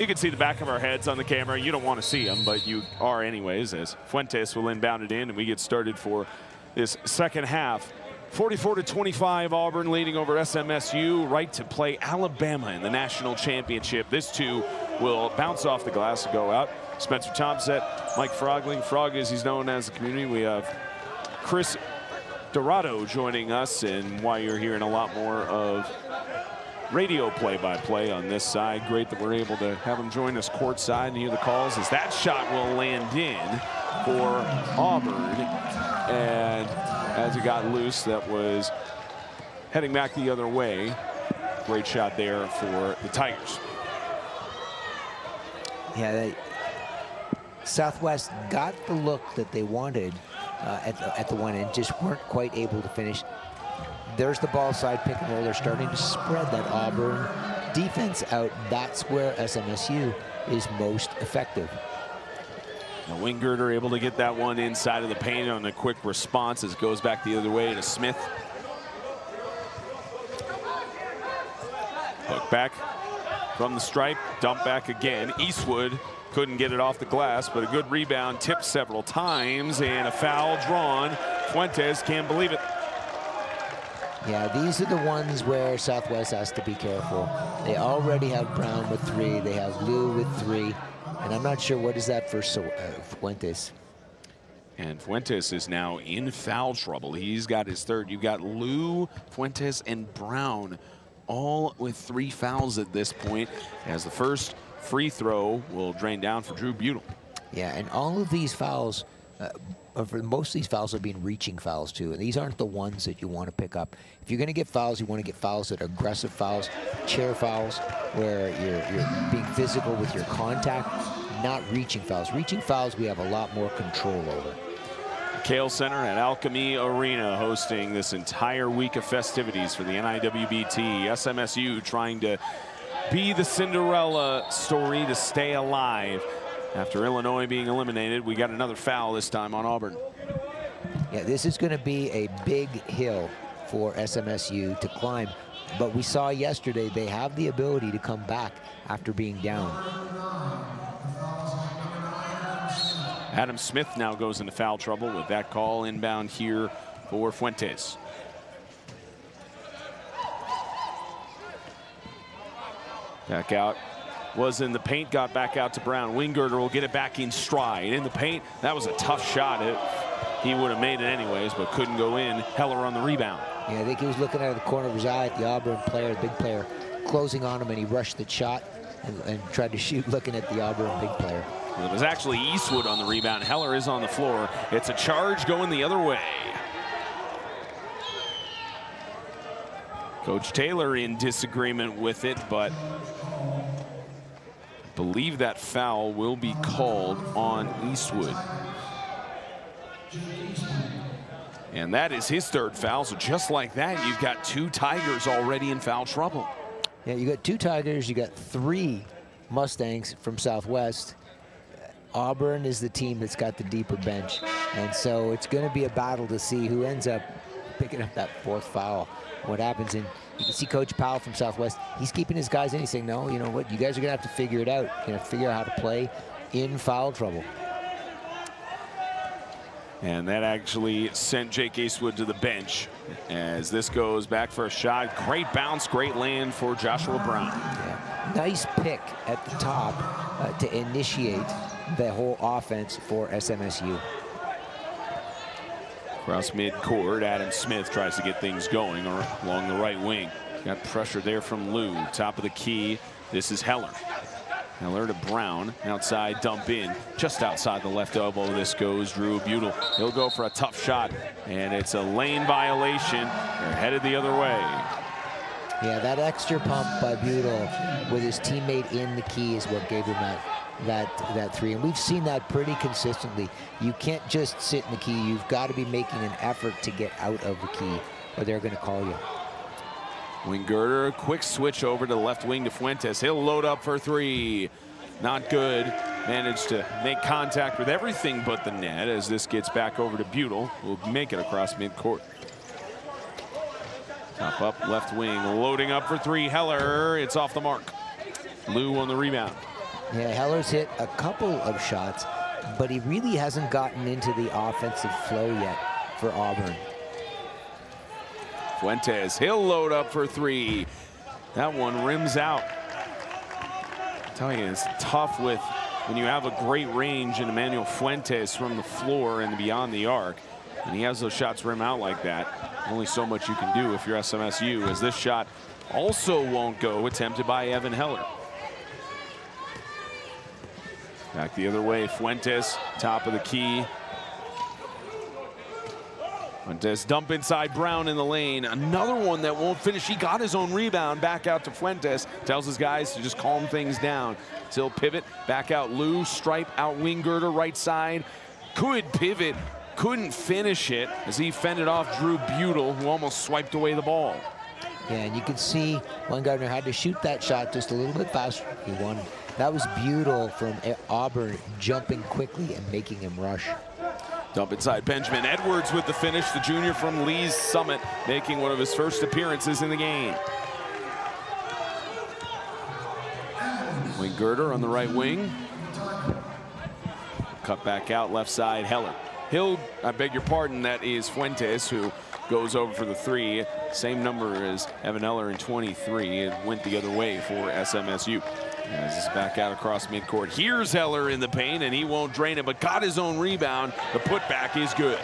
You can see the back of our heads on the camera. You don't want to see them, but you are anyways, as Fuentes will inbound it in, and we get started for this second half. 44-25, Auburn leading over SMSU, right to play Alabama in the national championship. This too will bounce off the glass and go out. Spencer Thompson, Mike Frogling, Frog as he's known as the community. We have Chris Dorado joining us, and why you're hearing a lot more of radio play-by-play on this side. Great that we're able to have him join us courtside and hear the calls as that shot will land in for Auburn. And as it got loose, that was heading back the other way. Great shot there for the Tigers. Yeah, Southwest got the look that they wanted at the one end, just weren't quite able to finish. There's the ball side pick and roll. They're starting to spread that Auburn defense out. That's where SMSU is most effective. Now Wingert able to get that one inside of the paint on a quick response as it goes back the other way to Smith. Hook back from the stripe, dump back again. Eastwood couldn't get it off the glass, but a good rebound, tipped several times, and a foul drawn. Fuentes can't believe it. Yeah, these are the ones where Southwest has to be careful. They already have Brown with 3. They have Lou with 3. And I'm not sure what is that for Fuentes. And Fuentes is now in foul trouble. He's got his third. You've got Lou, Fuentes, and Brown all with 3 fouls at this point, as the first free throw will drain down for Drew Butel. Yeah, and all of these fouls, for most of these fouls are being reaching fouls too, and these aren't the ones that you want to pick up. If you're going to get fouls, you want to get fouls that are aggressive fouls, chair fouls, where you're being physical with your contact, not reaching fouls. Reaching fouls, we have a lot more control over. Kale Center at Alchemy Arena hosting this entire week of festivities for the NIWBT. SMSU trying to be the Cinderella story to stay alive. After Illinois being eliminated, we got another foul this time on Auburn. Yeah, this is going to be a big hill for SMSU to climb. But we saw yesterday they have the ability to come back after being down. Adam Smith now goes into foul trouble with that call inbound here for Fuentes. Back out. Was in the paint, got back out to Brown. Wingert will get it back in stride. In the paint, that was a tough shot. He would have made it anyways, but couldn't go in. Heller on the rebound. Yeah, I think he was looking out of the corner of his eye at the Auburn player, the big player, closing on him, and he rushed the shot and tried to shoot looking at the Auburn big player. Well, it was actually Eastwood on the rebound. Heller is on the floor. It's a charge going the other way. Coach Taylor in disagreement with it, but I believe that foul will be called on Eastwood. And that is his third foul, so just like that, you've got 2 Tigers already in foul trouble. Yeah, you got 2 Tigers, you got 3 Mustangs from Southwest. Auburn is the team that's got the deeper bench, and so it's going to be a battle to see who ends up picking up that 4th foul. What happens, and you can see Coach Powell from Southwest, he's keeping his guys in. He's saying, no, you know what, you guys are going to have to figure it out. You're going to figure out how to play in foul trouble. And that actually sent Jake Eastwood to the bench as this goes back for a shot. Great bounce, great land for Joshua Brown. Yeah. Nice pick at the top to initiate the whole offense for SMSU. Across midcourt, Adam Smith tries to get things going along the right wing. Got pressure there from Lou. Top of the key. This is Heller. Heller to Brown. Outside, dump in. Just outside the left elbow. This goes Drew Butel. He'll go for a tough shot, and it's a lane violation. They're headed the other way. Yeah, that extra pump by Butel with his teammate in the key is what gave him that 3. And we've seen that pretty consistently. You can't just sit in the key. You've got to be making an effort to get out of the key, or they're going to call you. Wingert, quick switch over to the left wing to Fuentes. He'll load up for 3. Not good. Managed to make contact with everything but the net as this gets back over to Butel. Will make it across midcourt. Top up, left wing, loading up for three. Heller, it's off the mark. Lou on the rebound. Yeah, Heller's hit a couple of shots, but he really hasn't gotten into the offensive flow yet for Auburn. Fuentes, he'll load up for three. That one rims out. I tell you, it's tough when you have a great range in Emmanuel Fuentes from the floor and beyond the arc, and he has those shots rim out like that. Only so much you can do if you're SMSU, as this shot also won't go, attempted by Evan Heller. Back the other way, Fuentes, top of the key. Fuentes dump inside, Brown in the lane. Another one that won't finish. He got his own rebound, back out to Fuentes. Tells his guys to just calm things down. Still pivot, back out Lou, stripe out wing girder, right side. Could pivot, couldn't finish it as he fended off Drew Butel, who almost swiped away the ball. Yeah, and you can see Weingartner had to shoot that shot just a little bit faster. He won. That was Butel from Auburn jumping quickly and making him rush. Dump inside Benjamin Edwards with the finish. The junior from Lee's Summit making one of his first appearances in the game. Wing girder on the right wing. Cut back out left side, Heller. I beg your pardon, that is Fuentes, who goes over for the three. Same number as Evan Heller in 23. It went the other way for SMSU. As it's back out across midcourt. Here's Heller in the paint, and he won't drain it, but got his own rebound. The putback is good.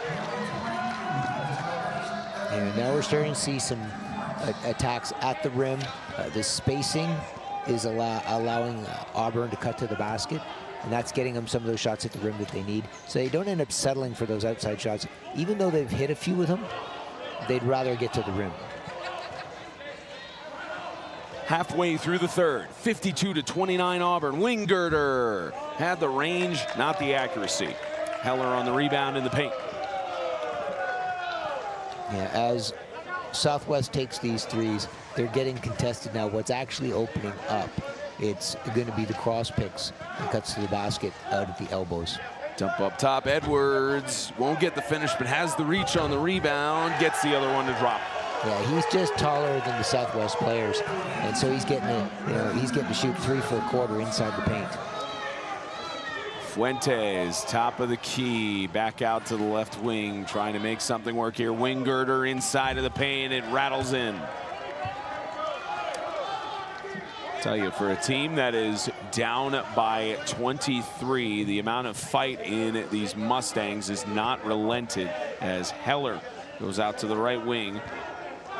And now we're starting to see some attacks at the rim. The spacing is allowing Auburn to cut to the basket, and that's getting them some of those shots at the rim that they need. So they don't end up settling for those outside shots. Even though they've hit a few of them, they'd rather get to the rim. Halfway through the third, 52-29 Auburn. Wing girder had the range, not the accuracy. Heller on the rebound in the paint. Yeah, as Southwest takes these threes, they're getting contested now. What's actually opening up, it's going to be the cross picks and cuts to the basket out at the elbows. Dump up top, Edwards won't get the finish, but has the reach on the rebound, gets the other one to drop. Yeah, he's just taller than the Southwest players, and so he's getting to shoot 3 for a quarter inside the paint. Fuentes, top of the key, back out to the left wing, trying to make something work here. Wing girder inside of the paint, it rattles in. Tell you, for a team that is down by 23, the amount of fight in these Mustangs is not relented as Heller goes out to the right wing.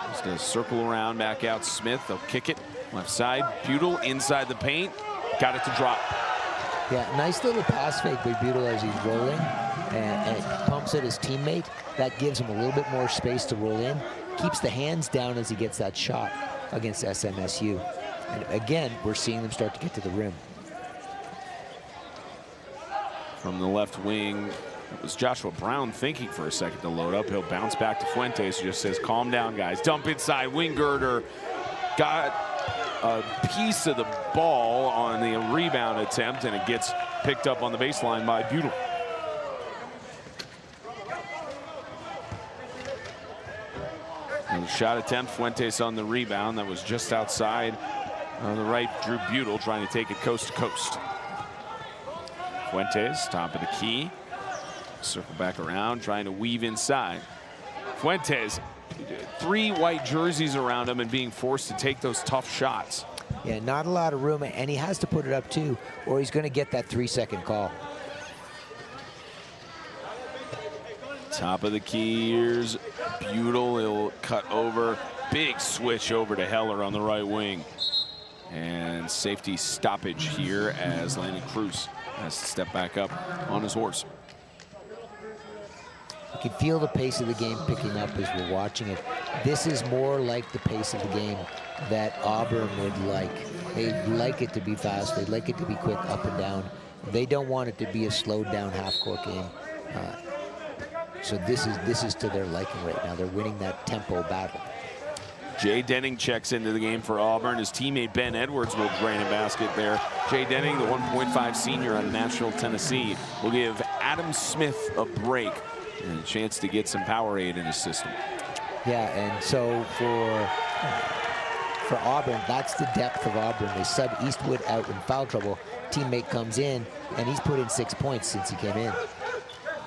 Just a circle around, back out Smith. They'll kick it left side. Butel inside the paint. Got it to drop. Yeah, nice little pass fake by Butel as he's rolling and pumps at his teammate. That gives him a little bit more space to roll in. Keeps the hands down as he gets that shot against SMSU. And again, we're seeing them start to get to the rim. From the left wing, it was Joshua Brown thinking for a second to load up. He'll bounce back to Fuentes, who just says, calm down, guys. Dump inside, wing girder. Got a piece of the ball on the rebound attempt, and it gets picked up on the baseline by Butel. And the shot attempt, Fuentes on the rebound. That was just outside on the right. Drew Butel trying to take it coast to coast. Fuentes, top of the key. Circle back around, trying to weave inside. Fuentes, 3 white jerseys around him and being forced to take those tough shots. Yeah, not a lot of room, and he has to put it up too, or he's going to get that 3-second call. Top of the key, here's Butel. He'll cut over. Big switch over to Heller on the right wing. And safety stoppage here as Landon Cruz has to step back up on his horse. You can feel the pace of the game picking up as we're watching it. This is more like the pace of the game that Auburn would like. They'd like it to be fast. They'd like it to be quick up and down. They don't want it to be a slowed down half-court game. So this is to their liking right now. They're winning that tempo battle. Jay Denning checks into the game for Auburn. His teammate Ben Edwards will drain a basket there. Jay Denning, the 1.5 senior out of Nashville, Tennessee, will give Adam Smith a break and a chance to get some Powerade in his system. Yeah, and so for Auburn, that's the depth of Auburn. They sub Eastwood out in foul trouble. Teammate comes in, and he's put in 6 points since he came in.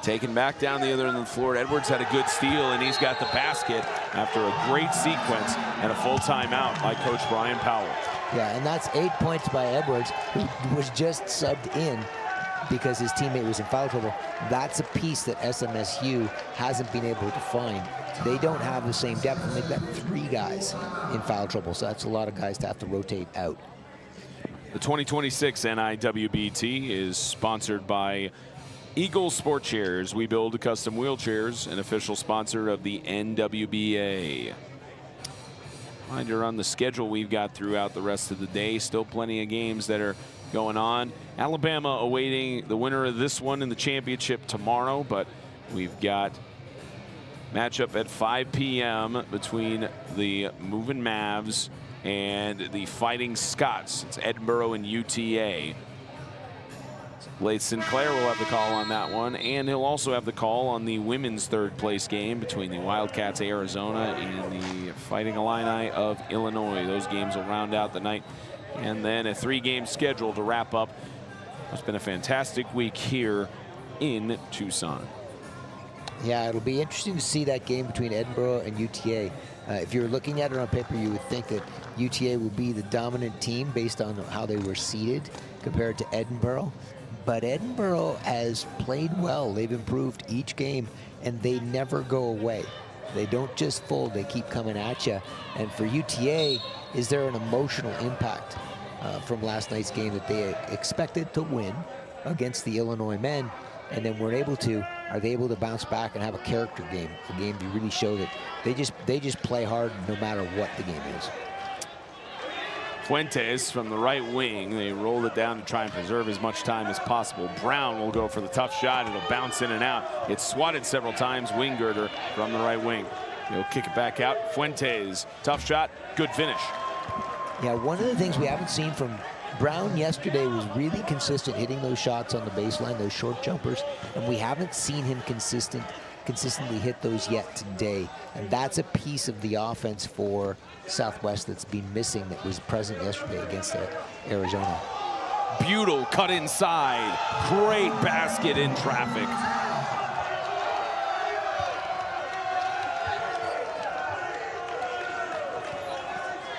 Taken back down the other end of the floor. Edwards had a good steal, and he's got the basket after a great sequence and a full timeout by Coach Brian Powell. Yeah, and that's 8 points by Edwards, who was just subbed in because his teammate was in foul trouble. That's a piece that SMSU hasn't been able to find. They don't have the same depth, and they've got 3 guys in foul trouble, so that's a lot of guys to have to rotate out. The 2026 NIWBT is sponsored by Eagle Sport Chairs. We build custom wheelchairs, an official sponsor of the NWBA. Reminder on the schedule we've got throughout the rest of the day. Still plenty of games that are going on. Alabama awaiting the winner of this one in the championship tomorrow, but we've got matchup at 5 p.m. between the Moving Mavs and the Fighting Scots. It's Edinboro and UTA. Blake Sinclair will have the call on that one, and he'll also have the call on the women's third-place game between the Wildcats of Arizona and the Fighting Illini of Illinois. Those games will round out the night, and then a 3-game schedule to wrap up. It's been a fantastic week here in Tucson. Yeah, it'll be interesting to see that game between Edinboro and UTA. If you're looking at it on paper, you would think that UTA will be the dominant team based on how they were seeded compared to Edinboro. But Edinboro has played well. They've improved each game, and they never go away. They don't just fold, they keep coming at you. And for UTA, is there an emotional impact from last night's game that they expected to win against the Illinois men, and then weren't able to? Are they able to bounce back and have a character game, a game to really show that they just play hard no matter what the game is? Fuentes from the right wing. They roll it down to try and preserve as much time as possible. Brown will go for the tough shot. It'll bounce in and out. It's swatted several times. Wingirder from the right wing. He'll kick it back out. Fuentes, tough shot, good finish. Yeah, one of the things we haven't seen from Brown yesterday was really consistent hitting those shots on the baseline, those short jumpers, and we haven't seen him consistently hit those yet today. And that's a piece of the offense for Southwest that's been missing that was present yesterday against Arizona. Butel cut inside. Great basket in traffic.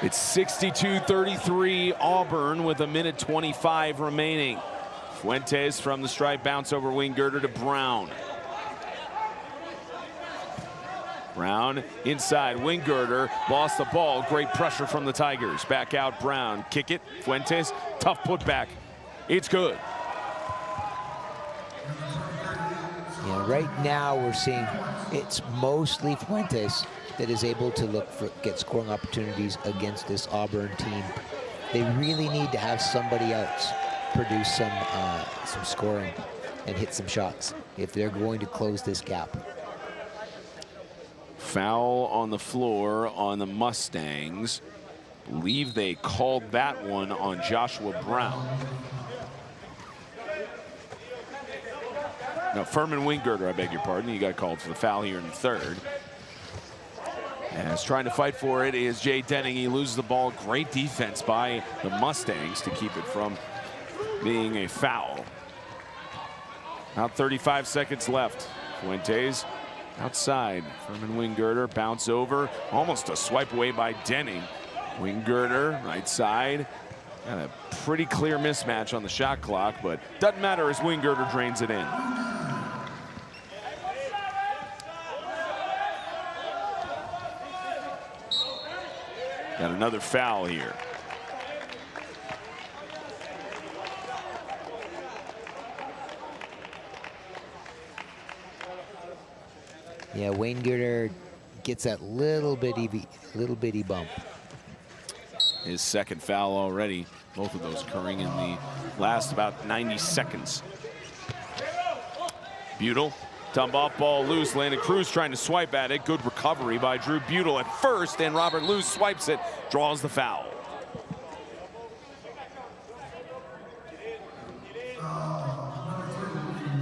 It's 62-33 Auburn with 1:25 remaining. Fuentes from the stripe, bounce over Wingirder to Brown. Brown inside, Wingirder lost the ball. Great pressure from the Tigers. Back out Brown, kick it, Fuentes, tough putback. It's good. Yeah, right now we're seeing it's mostly Fuentes that is able to get scoring opportunities against this Auburn team. They really need to have somebody else produce some scoring and hit some shots if they're going to close this gap. Foul on the floor on the Mustangs. Believe they called that one on Joshua Brown. No, Furman Wingirder, I beg your pardon. He got called for the foul here in the third. As trying to fight for it is Jay Denning. He loses the ball. Great defense by the Mustangs to keep it from being a foul. About 35 seconds left. Fuentes outside. Furman Wingirder, bounce over. Almost a swipe away by Denning. Wingirder, right side. Got a pretty clear mismatch on the shot clock, but doesn't matter as Wingirder drains it in. Got another foul here. Yeah, Wingirder gets that little bitty bump. His second foul already. Both of those occurring in the last about 90 seconds. Butel, dump off ball loose. Landon Cruz trying to swipe at it. Good recovery by Drew Butel at first, and Robert Luce swipes it, draws the foul.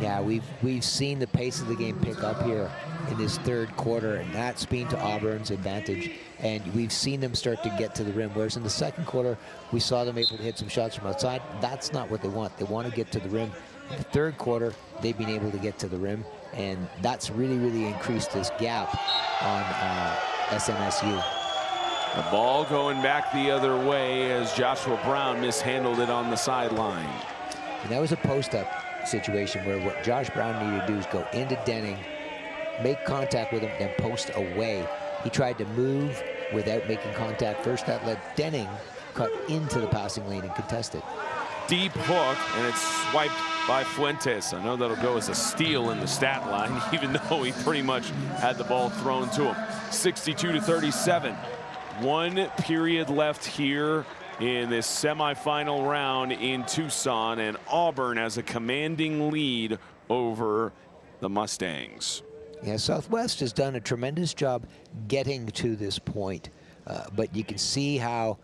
Yeah, we've seen the pace of the game pick up here in this third quarter, and that's been to Auburn's advantage. And we've seen them start to get to the rim, whereas in the second quarter, we saw them able to hit some shots from outside. That's not what they want. They want to get to the rim. In the third quarter, they've been able to get to the rim, and that's really, really increased this gap on SMSU. The ball going back the other way as Joshua Brown mishandled it on the sideline. And that was a post-up situation where what Josh Brown needed to do is go into Denning, make contact with him, then post away. He tried to move without making contact first. That let Denning cut into the passing lane and contest it. Deep hook, and it's swiped by Fuentes. I know that'll go as a steal in the stat line, even though he pretty much had the ball thrown to him. 62-37. 1 period left here in this semifinal round in Tucson, and Auburn has a commanding lead over the Mustangs. Yeah, Southwest has done a tremendous job getting to this point, but you can see how,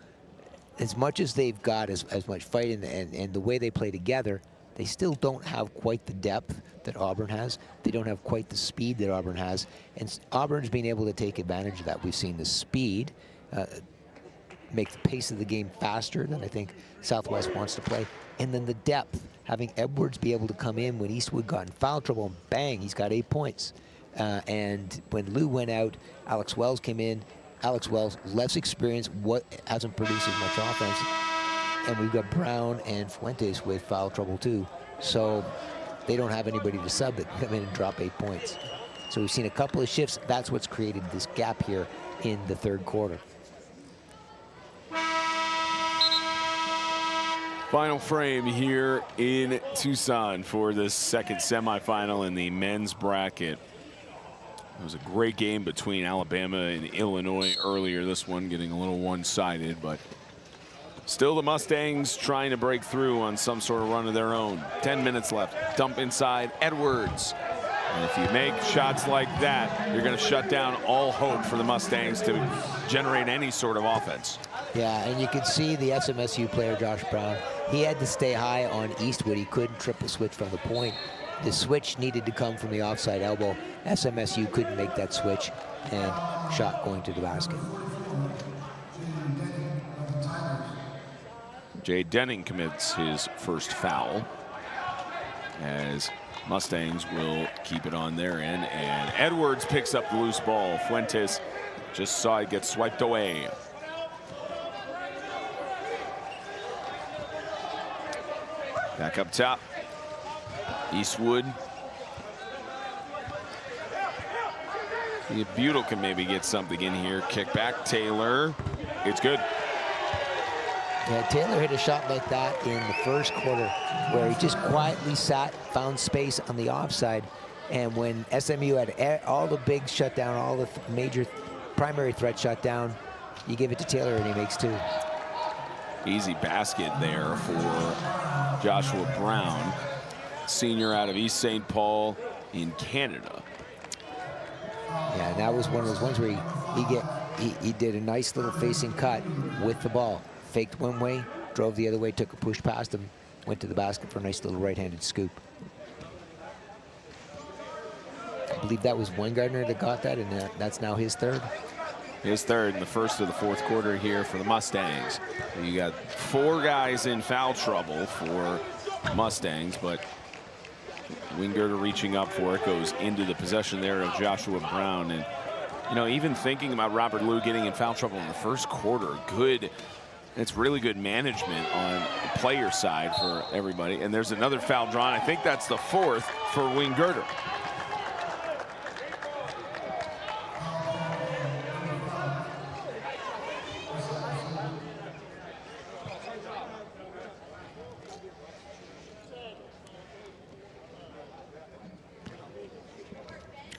as much as they've got as much fight and the way they play together, they still don't have quite the depth that Auburn has. They don't have quite the speed that Auburn has, and Auburn's been able to take advantage of that. We've seen the speed make the pace of the game faster than I think Southwest wants to play. And then the depth, having Edwards be able to come in when Eastwood got in foul trouble, and bang, he's got 8 points. And when Lou went out, Alex Wells came in. Alex Wells, less experience, hasn't produced as much offense. And we've got Brown and Fuentes with foul trouble too. So they don't have anybody to sub that can come in and drop 8 points. So we've seen a couple of shifts. That's what's created this gap here in the third quarter. Final frame here in Tucson for the second semifinal in the men's bracket. It was a great game between Alabama and Illinois earlier. This one getting a little one-sided, but still the Mustangs trying to break through on some sort of run of their own. 10 minutes left. Dump inside Edwards. And if you make shots like that, you're going to shut down all hope for the Mustangs to generate any sort of offense. Yeah, and you can see the SMSU player, Josh Brown, he had to stay high on Eastwood. He couldn't triple switch from the point. The switch needed to come from the offside elbow. SMSU couldn't make that switch, and shot going to the basket. Jay Denning commits his first foul as Mustangs will keep it on their end, and Edwards picks up the loose ball. Fuentes just saw it get swiped away. Back up top, Eastwood. Butyl can maybe get something in here. Kick back, Taylor. It's good. Yeah, Taylor hit a shot like that in the first quarter where he just quietly sat, found space on the offside, and when SMU had all the big shut down, all the major primary threats shut down, you give it to Taylor and he makes 2. Easy basket there for Joshua Brown, senior out of East St. Paul in Canada. Yeah, and that was one of those ones where he did a nice little facing cut with the ball. Faked one way, drove the other way, took a push past him, went to the basket for a nice little right-handed scoop. I believe that was Weingartner that got that, and that's now his third. His third in the first of the fourth quarter here for the Mustangs. You got 4 guys in foul trouble for Mustangs, but Weingartner reaching up for it, goes into the possession there of Joshua Brown. And, you know, even thinking about Robert Lou getting in foul trouble in the first quarter, it's really good management on the player side for everybody. And there's another foul drawn. I think that's the 4th for Weingartner.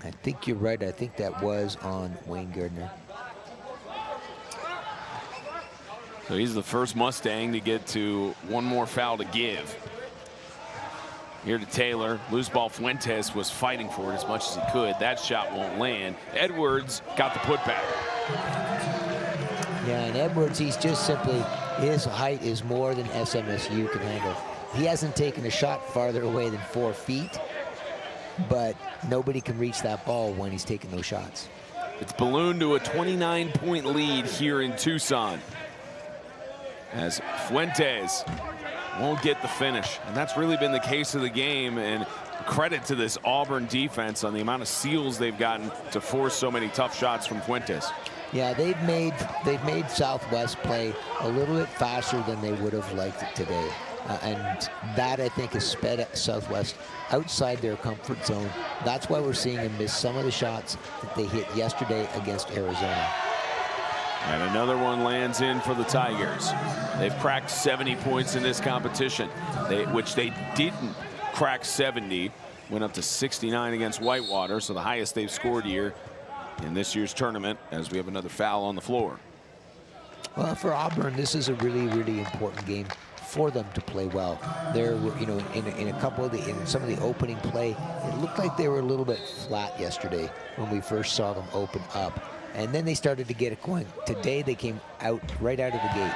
I think you're right. I think that was on Weingartner. So he's the first Mustang to get to one more foul to give. Here to Taylor. Loose ball. Fuentes was fighting for it as much as he could. That shot won't land. Edwards got the putback. Yeah, and Edwards, he's just simply, his height is more than SMSU can handle. He hasn't taken a shot farther away than 4 feet, but nobody can reach that ball when he's taking those shots. It's ballooned to a 29-point lead here in Tucson, as Fuentes won't get the finish. And that's really been the case of the game, and credit to this Auburn defense on the amount of seals they've gotten to force so many tough shots from Fuentes. Yeah, they've made Southwest play a little bit faster than they would have liked it today. And that, I think, has sped Southwest outside their comfort zone. That's why we're seeing them miss some of the shots that they hit yesterday against Arizona. And another one lands in for the Tigers. They've cracked 70 points in this competition, which they didn't crack 70. Went up to 69 against Whitewater, so the highest they've scored here in this year's tournament, as we have another foul on the floor. Well, for Auburn, this is a really, really important game for them to play well. There were, you know, in a couple of in some of the opening play, it looked like they were a little bit flat yesterday when we first saw them open up. And then they started to get it going. Today they came out right out of the gate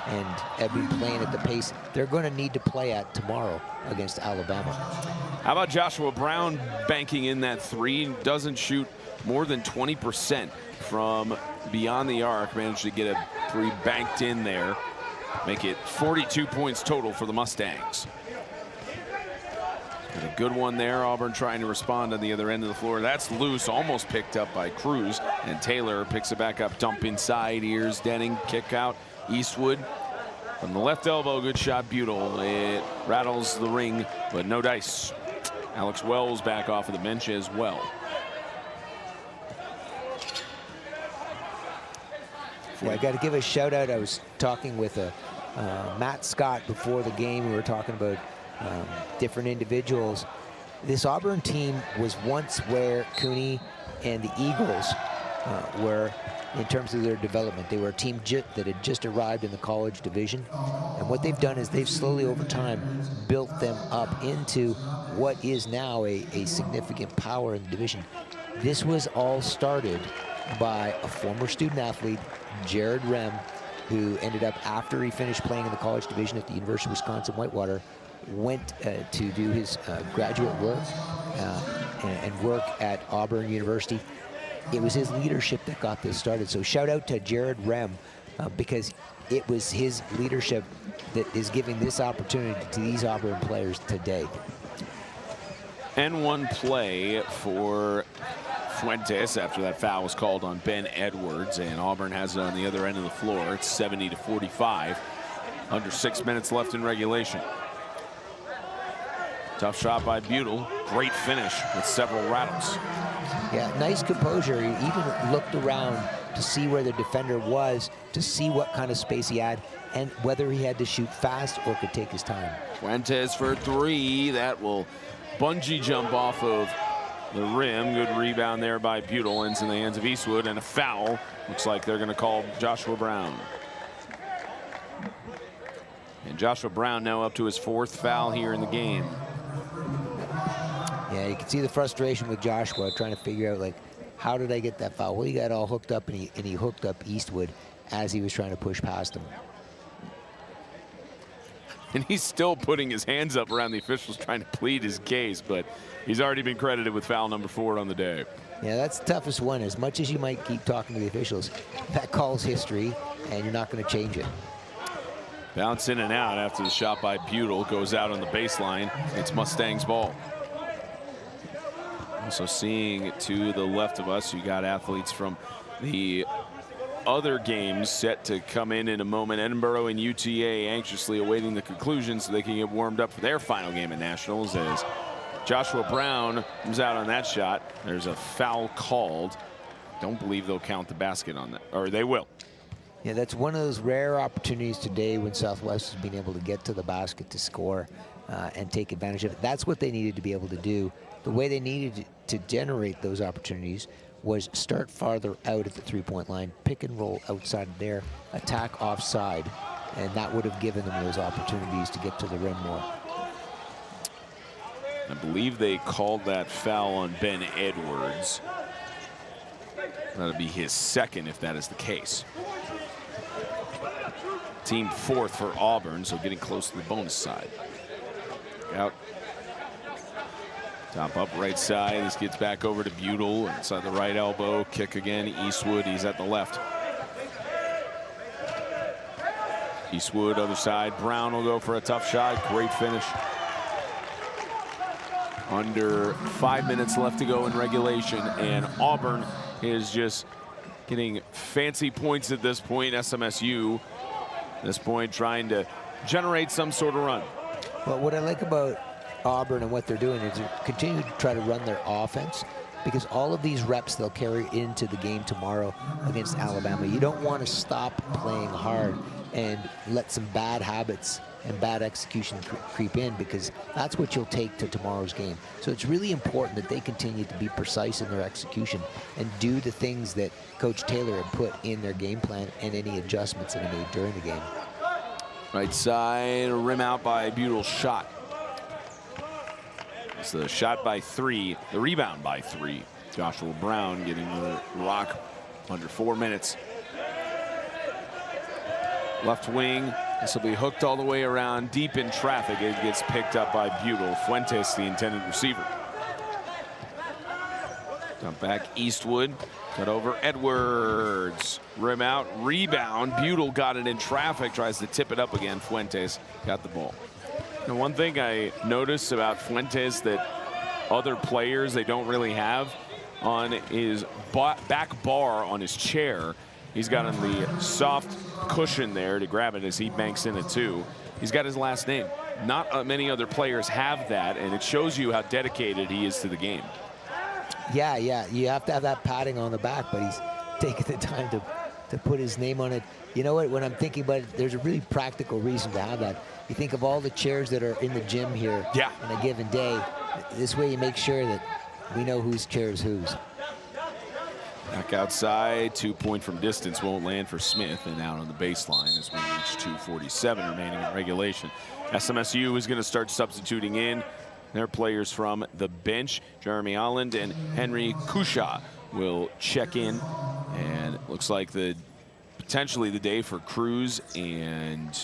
and have been playing at the pace they're going to need to play at tomorrow against Alabama. How about Joshua Brown banking in that three? Doesn't shoot more than 20% from beyond the arc. Managed to get a three banked in there. Make it 42 points total for the Mustangs. And a good one there. Auburn trying to respond on the other end of the floor. That's loose, almost picked up by Cruz. And Taylor picks it back up. Dump inside. Ears Denning. Kick out. Eastwood from the left elbow. Good shot. Butel. It rattles the ring, but no dice. Alex Wells back off of the bench as well. Yeah, I got to give a shout out. I was talking with Matt Scott before the game. We were talking about different individuals. This Auburn team was once where Cooney and the Eagles were in terms of their development. They were a team that had just arrived in the college division. And what they've done is they've slowly over time built them up into what is now a significant power in the division. This was all started by a former student athlete, Jared Rem, who ended up, after he finished playing in the college division at the University of Wisconsin-Whitewater, went to do his graduate work and work at Auburn University. It was his leadership that got this started. So shout out to Jared Rem, because it was his leadership that is giving this opportunity to these Auburn players today. N1 play for Fuentes after that foul was called on Ben Edwards, and Auburn has it on the other end of the floor. It's 70-45. Under 6 minutes left in regulation. Tough shot by Butel. Great finish with several rattles. Yeah, nice composure. He even looked around to see where the defender was, to see what kind of space he had, and whether he had to shoot fast or could take his time. Fuentes for three. That will bungee jump off of the rim. Good rebound there by Butel. Ends in the hands of Eastwood, and a foul. Looks like they're going to call Joshua Brown. And Joshua Brown now up to his 4th foul here in the game. Yeah, you can see the frustration with Joshua trying to figure out, like, how did I get that foul? Well, he got all hooked up, and he hooked up Eastwood as he was trying to push past him. And he's still putting his hands up around the officials trying to plead his case, but he's already been credited with foul number 4 on the day. Yeah, that's the toughest one. As much as you might keep talking to the officials, that call's history, and you're not going to change it. Bounce in and out after the shot by Butel. Goes out on the baseline. It's Mustangs ball. Also seeing to the left of us, you got athletes from the other games set to come in a moment. Edinboro and UTA anxiously awaiting the conclusion so they can get warmed up for their final game at Nationals, as Joshua Brown comes out on that shot. There's a foul called. Don't believe they'll count the basket on that, or they will. Yeah, that's one of those rare opportunities today when Southwest has been able to get to the basket to score and take advantage of it. That's what they needed to be able to do. The way they needed to generate those opportunities was start farther out at the three-point line, pick and roll outside of there, attack offside, and that would have given them those opportunities to get to the rim more. I believe they called that foul on Ben Edwards. That'll be his 2nd if that is the case. Team 4th for Auburn, so getting close to the bonus side. Out Top up right side. This gets back over to Butel inside the right elbow. Kick again. Eastwood. He's at the left. Eastwood other side. Brown will go for a tough shot. Great finish. Under 5 minutes left to go in regulation, and Auburn is just getting fancy points at this point. SMSU at this point trying to generate some sort of run. Well, what I like about Auburn and what they're doing is they're continuing to try to run their offense, because all of these reps they'll carry into the game tomorrow against Alabama. You don't want to stop playing hard and let some bad habits and bad execution creep in, because that's what you'll take to tomorrow's game. So it's really important that they continue to be precise in their execution and do the things that Coach Taylor had put in their game plan and any adjustments that he made during the game. Right side, rim out by Butel's shot. It's the shot by 3, the rebound by 3. Joshua Brown getting the rock under 4 minutes. Left wing, this will be hooked all the way around, deep in traffic. It gets picked up by Butel. Fuentes, the intended receiver. Dump back Eastwood, cut over Edwards. Rim out, rebound. Butel got it in traffic, tries to tip it up again. Fuentes got the ball. And one thing I noticed about Fuentes that other players they don't really have on his back bar on his chair. He's got on the soft cushion there to grab it as he banks in it too. He's got his last name. Not many other players have that, and it shows you how dedicated he is to the game. Yeah, you have to have that padding on the back, but he's taking the time to put his name on it. You know what, when I'm thinking about it, there's a really practical reason to have that. You think of all the chairs that are in the gym here on a given day. This way you make sure that we know whose chair is whose. Back outside, 2 point from distance won't land for Smith, and out on the baseline as we reach 2:47 remaining in regulation. SMSU is going to start substituting in their players from the bench. Jeremy Holland and Henry Kusha will check in, and it looks like potentially the day for Cruz and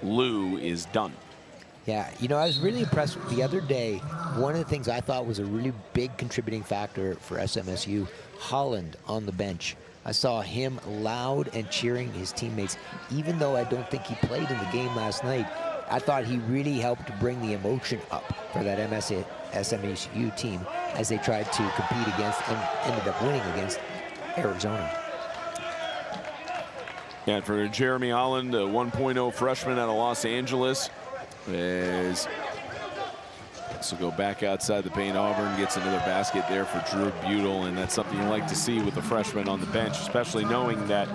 Lou is done. Yeah, you know, I was really impressed with the other day. One of the things I thought was a really big contributing factor for SMSU, Holland on the bench. I saw him loud and cheering his teammates, even though I don't think he played in the game last night. I thought he really helped to bring the emotion up for that SMSU team as they tried to compete against and ended up winning against Arizona. Yeah, for Jeremy Holland, a 1.0 freshman out of Los Angeles, this will go back outside the paint. Auburn gets another basket there for Drew Butel, and that's something you like to see with the freshman on the bench, especially knowing that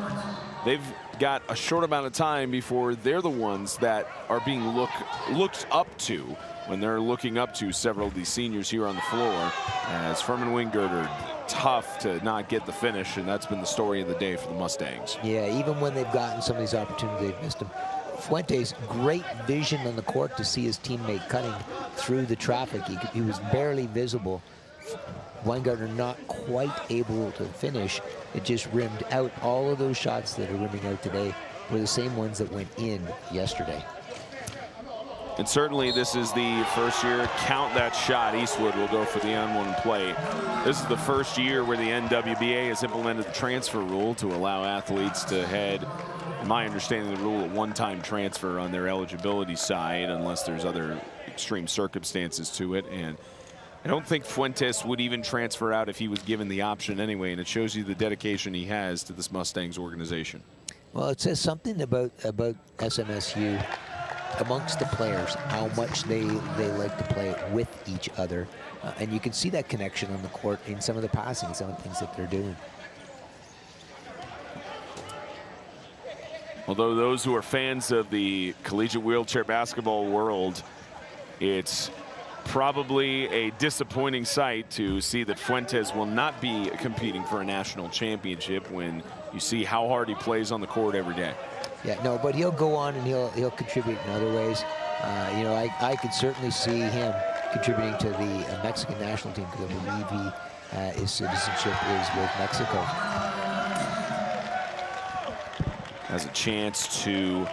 they've got a short amount of time before they're the ones that are being looked up to when they're looking up to several of these seniors here on the floor. As Furman Wingert, tough to not get the finish, and that's been the story of the day for the Mustangs. Yeah, even when they've gotten some of these opportunities, they've missed them. Fuentes, great vision on the court to see his teammate cutting through the traffic. He was barely visible. Weingartner not quite able to finish. It just rimmed out. All of those shots that are rimming out today were the same ones that went in yesterday. And certainly this is the first year, count that shot, Eastwood will go for the N1 play. This is the first year where the NWBA has implemented the transfer rule to allow athletes to head, in my understanding, the rule, a one-time transfer on their eligibility side unless there's other extreme circumstances to it. And I don't think Fuentes would even transfer out if he was given the option anyway, and it shows you the dedication he has to this Mustangs organization. Well, it says something about SMSU amongst the players, how much they like to play with each other. And you can see that connection on the court in some of the passing, some of the things that they're doing. Although those who are fans of the collegiate wheelchair basketball world, it's probably a disappointing sight to see that Fuentes will not be competing for a national championship when you see how hard he plays on the court every day. Yeah, no, but he'll go on and he'll contribute in other ways. You know, I could certainly see him contributing to the Mexican national team, because I believe his citizenship is with Mexico. Has a chance to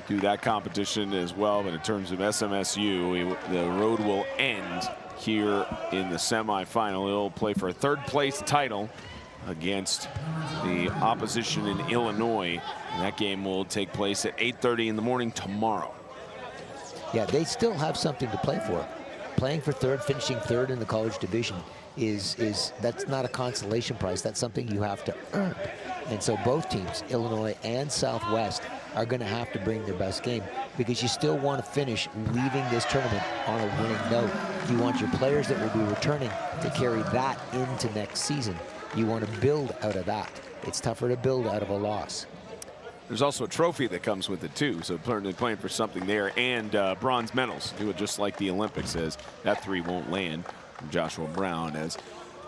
do that competition as well, but in terms of SMSU, the road will end here in the semifinal. He'll play for a third-place title against the opposition in Illinois. And that game will take place at 8:30 in the morning tomorrow. Yeah, they still have something to play for. Playing for third, finishing third in the college division that's not a consolation prize. That's something you have to earn. And so both teams, Illinois and Southwest, are going to have to bring their best game, because you still want to finish leaving this tournament on a winning note. You want your players that will be returning to carry that into next season. You want to build out of that. It's tougher to build out of a loss. There's also a trophy that comes with it too, so playing for something there, and bronze medals. Do it just like the Olympics, as that three won't land from Joshua Brown. As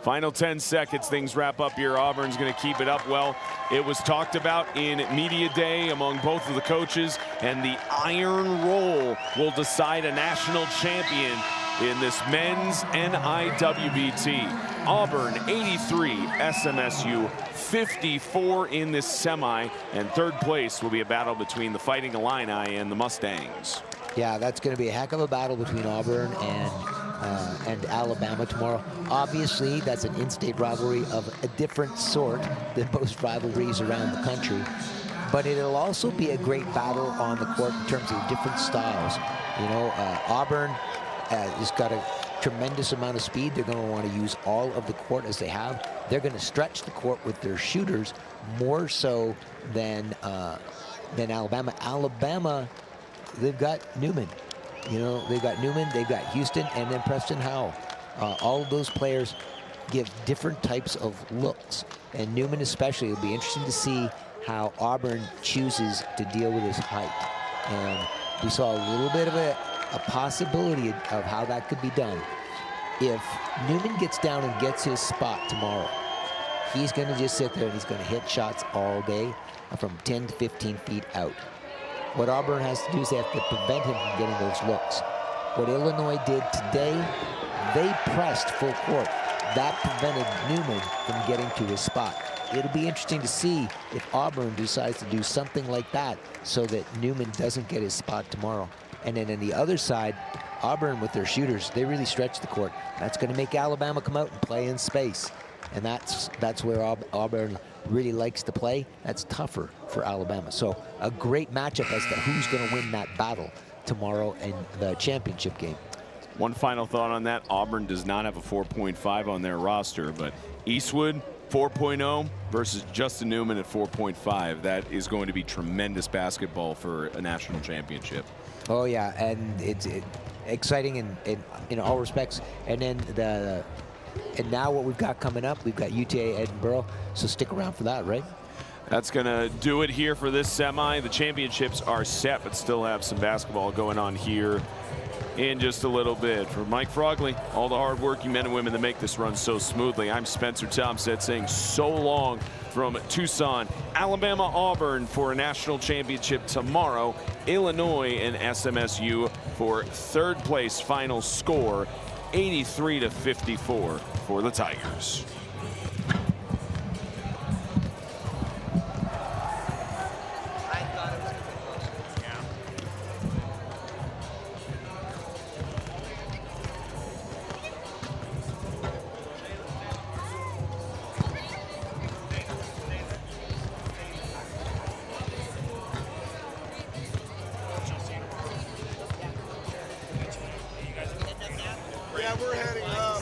final 10 seconds, things wrap up here. Auburn's going to keep it up. Well, it was talked about in media day among both of the coaches, and the Iron Roll will decide a national champion in this men's NIWBT. Auburn 83, SMSU 54 in this semi, and third place will be a battle between the Fighting Illini and the Mustangs. Yeah, that's going to be a heck of a battle between Auburn and Alabama tomorrow. Obviously, that's an in-state rivalry of a different sort than most rivalries around the country. But it'll also be a great battle on the court in terms of different styles. You know, Auburn has got a tremendous amount of speed. They're going to want to use all of the court as they have. They're going to stretch the court with their shooters more so than Alabama. Alabama, they've got Newman. You know, they've got Newman, they've got Houston, and then Preston Howell. All of those players give different types of looks. And Newman especially, it'll be interesting to see how Auburn chooses to deal with his height. And we saw a little bit of a possibility of how that could be done. If Newman gets down and gets his spot tomorrow, he's going to just sit there and he's going to hit shots all day from 10 to 15 feet out. What Auburn has to do is they have to prevent him from getting those looks. What Illinois did today, they pressed full court. That prevented Newman from getting to his spot. It'll be interesting to see if Auburn decides to do something like that so that Newman doesn't get his spot tomorrow. And then on the other side, Auburn with their shooters, they really stretch the court. That's going to make Alabama come out and play in space. And that's where Auburn really likes to play. That's tougher for Alabama. So a great matchup as to who's going to win that battle tomorrow in the championship game. One final thought on that. Auburn does not have a 4.5 on their roster, but Eastwood 4.0 versus Justin Newman at 4.5. That is going to be tremendous basketball for a national championship. Oh yeah, and it's exciting in all respects. And then and now what we've got coming up, we've got UTA Edinburgh, so stick around for that, right? That's going to do it here for this semi. The championships are set, but still have some basketball going on here in just a little bit. For Mike Frogley, all the hardworking men and women that make this run so smoothly, I'm Spencer Thompson saying so long from Tucson. Alabama Auburn for a national championship tomorrow. Illinois and SMSU for third place. Final score 83-54 for the Tigers. Yeah, we're heading up.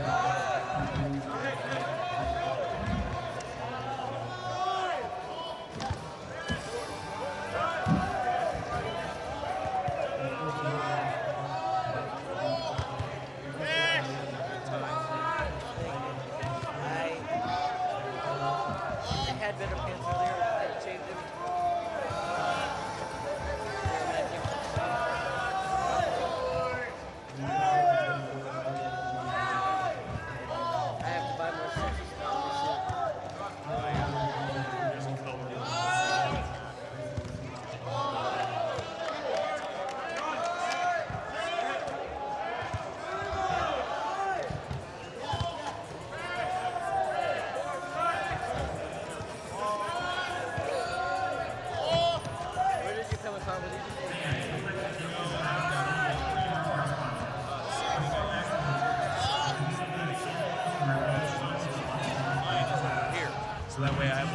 I had better pants earlier. I shaved them. I have to buy more sexy stuff. Where did you come upon with these? Here. So that way I have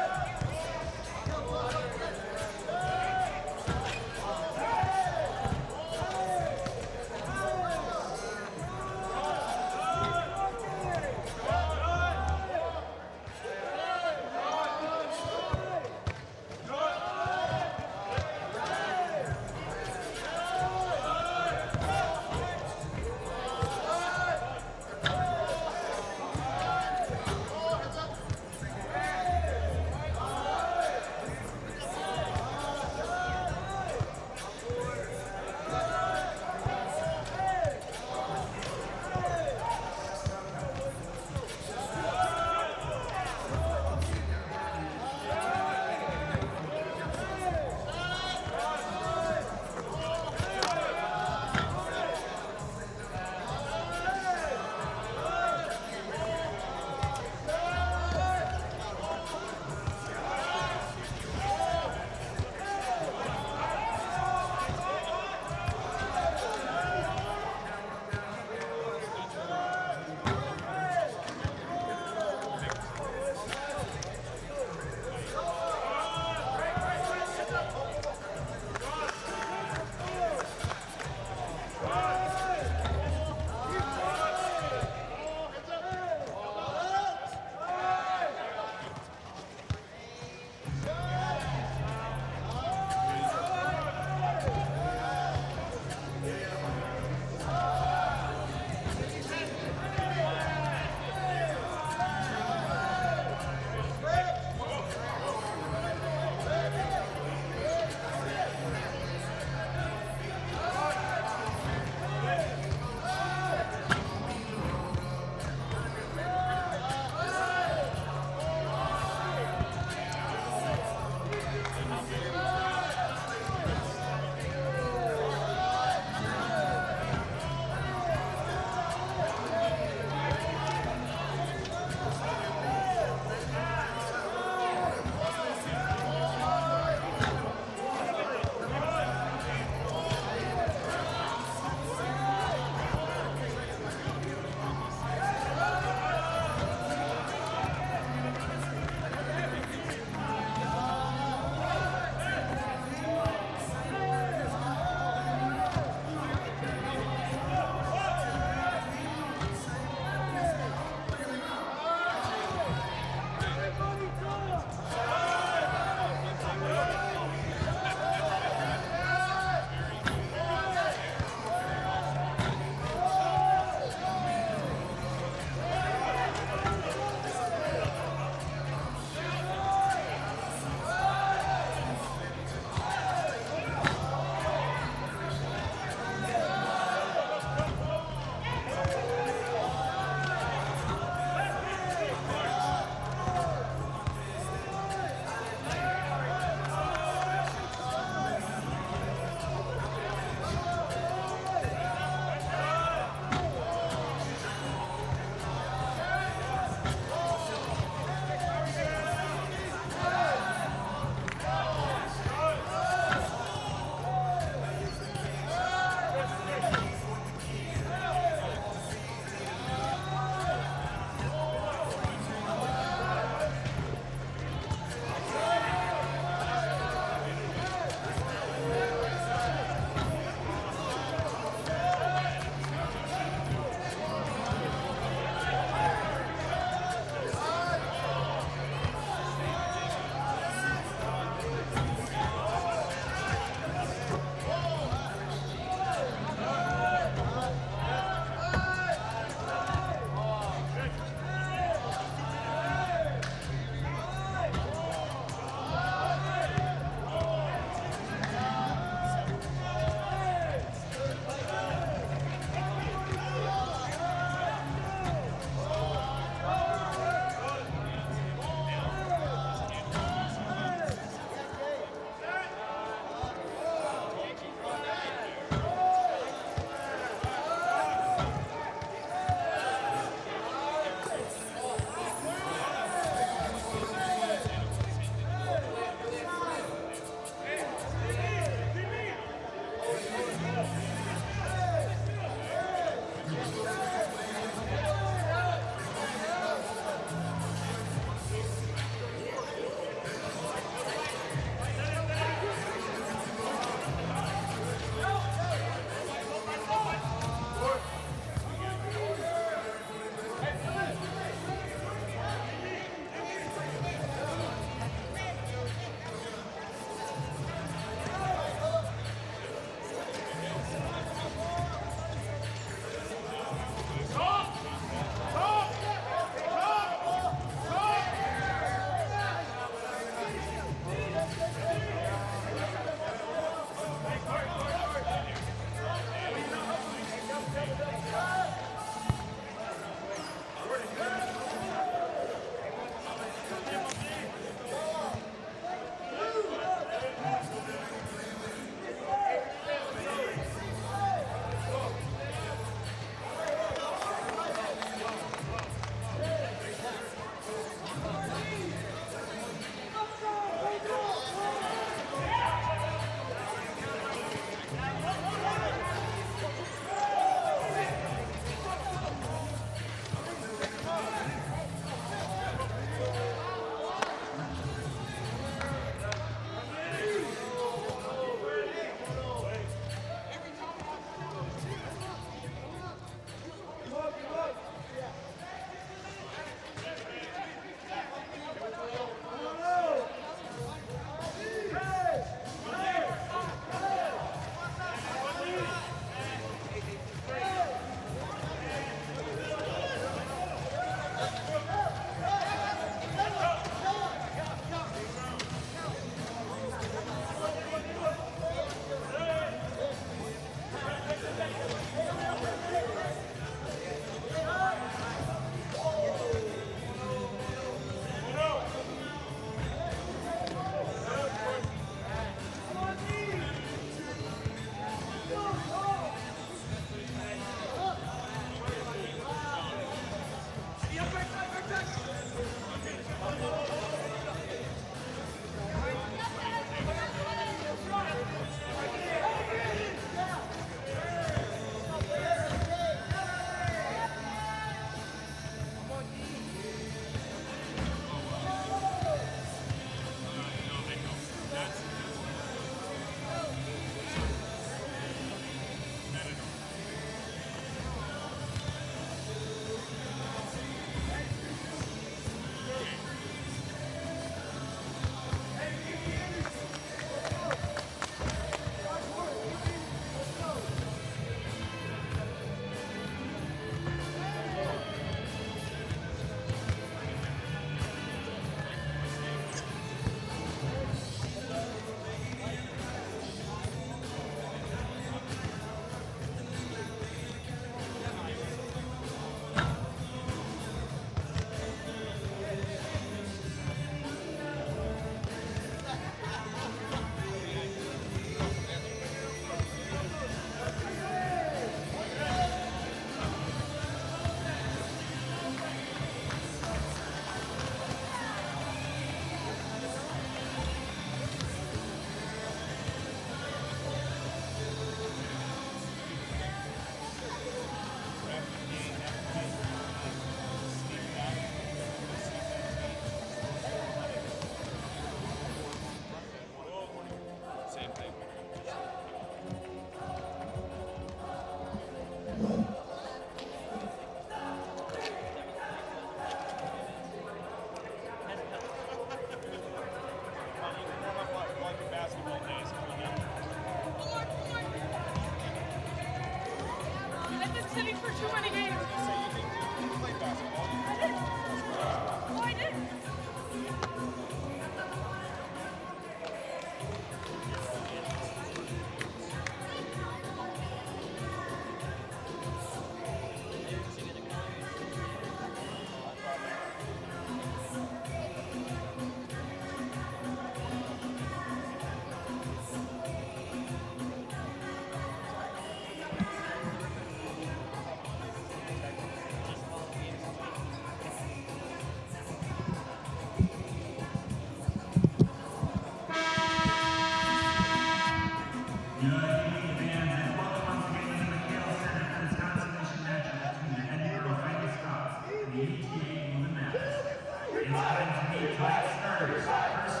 tonight's starters. First,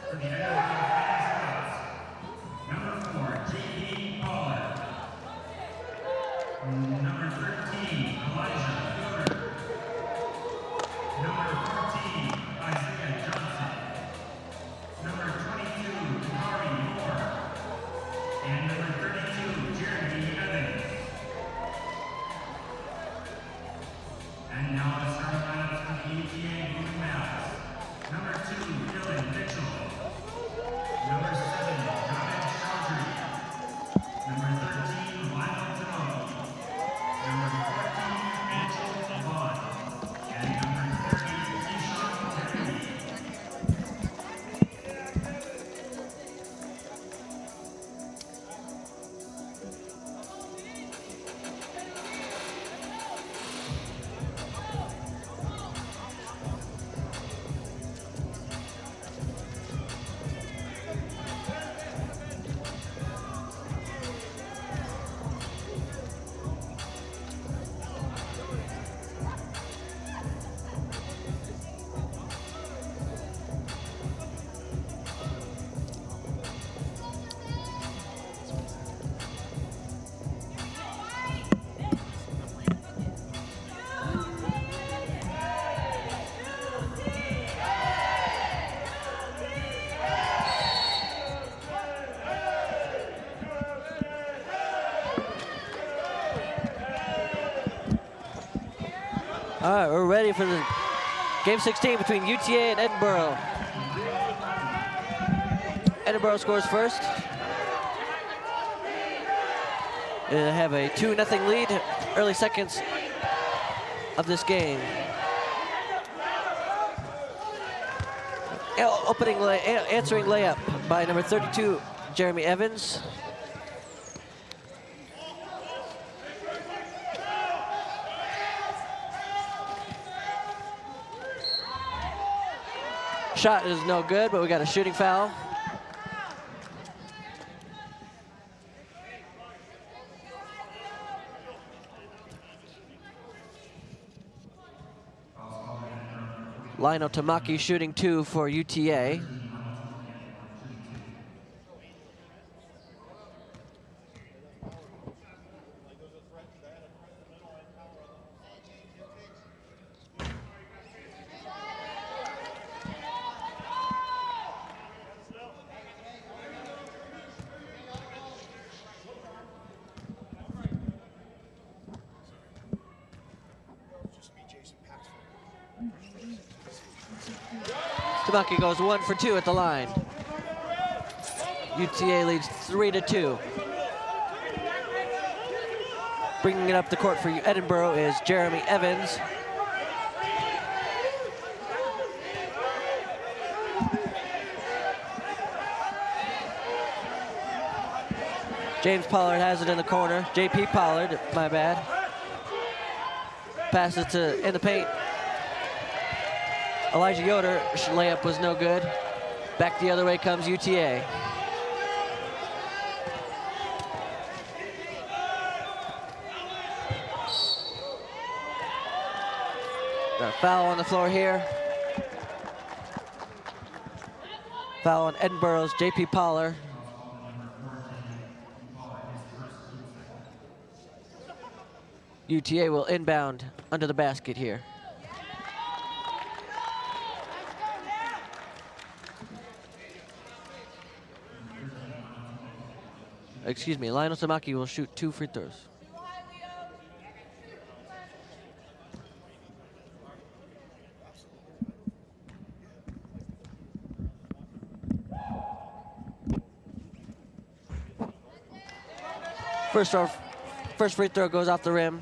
for the Edinburgh Scouts, number 4, J.P. Pollard. Number 13, Elijah Yoder. Number 14, Isaiah Johnson. Number 22, Kamari Moore. And number 32, Jeremy Evans. And now the starting lineups for the UTA Blue Mavs. Number 2, Dylan Mitchell. Number 7, Robin Chaudhry. Number 13, Lionel Timothy. Number 14, Angel Vaughn. And number 30, Keyshawn Kennedy. All right, we're ready for the game 16 between UTA and Edinburgh. Edinburgh scores first. They have a 2-0 lead, early seconds of this game. Answering layup by number 32, Jeremy Evans. Shot is no good, but we got a shooting foul. Lionel Tamaki shooting 2 for UTA. Tamaki goes 1 for 2 at the line. UTA leads 3-2. Bringing it up the court for Edinburgh is Jeremy Evans. James Pollard has it in the corner. JP Pollard, my bad. Passes to in the paint. Elijah Yoder, layup was no good. Back the other way comes UTA. Got a foul on the floor here. Foul on Edinburgh's JP Pollard. UTA will inbound under the basket here. Excuse me, Lionel Tamaki will shoot 2 free throws. First free throw goes off the rim.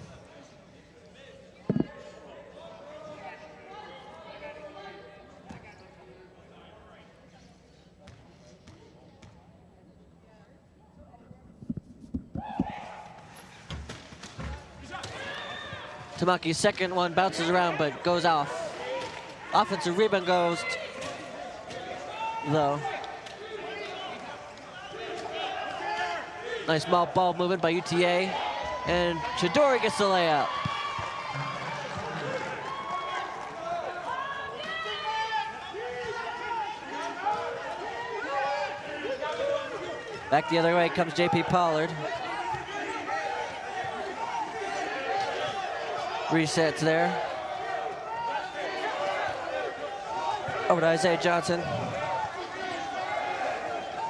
Tamaki's second one bounces around but goes off. Offensive rebound goes though. Nice ball movement by UTA. And Chidori gets the layup. Back the other way comes JP Pollard. Resets there. Over to Isaiah Johnson.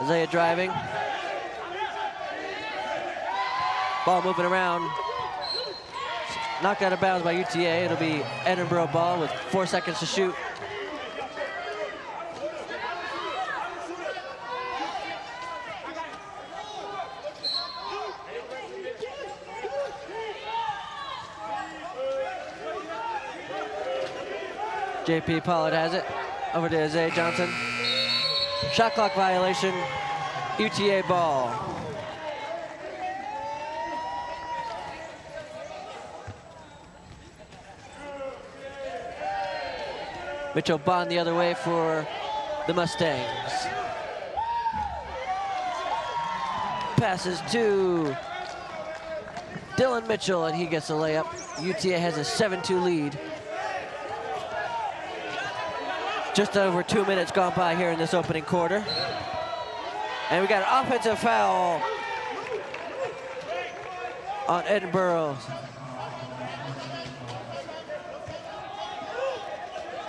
Isaiah driving. Ball moving around. Knocked out of bounds by UTA. It'll be Edinboro ball with 4 seconds to shoot. JP Pollard has it. Over to Isaiah Johnson. Shot clock violation. UTA ball. Mitchell Bond the other way for the Mustangs. Passes to Dylan Mitchell, and he gets a layup. UTA has a 7-2 lead. Just over 2 minutes gone by here in this opening quarter. And we got an offensive foul on Edinboro.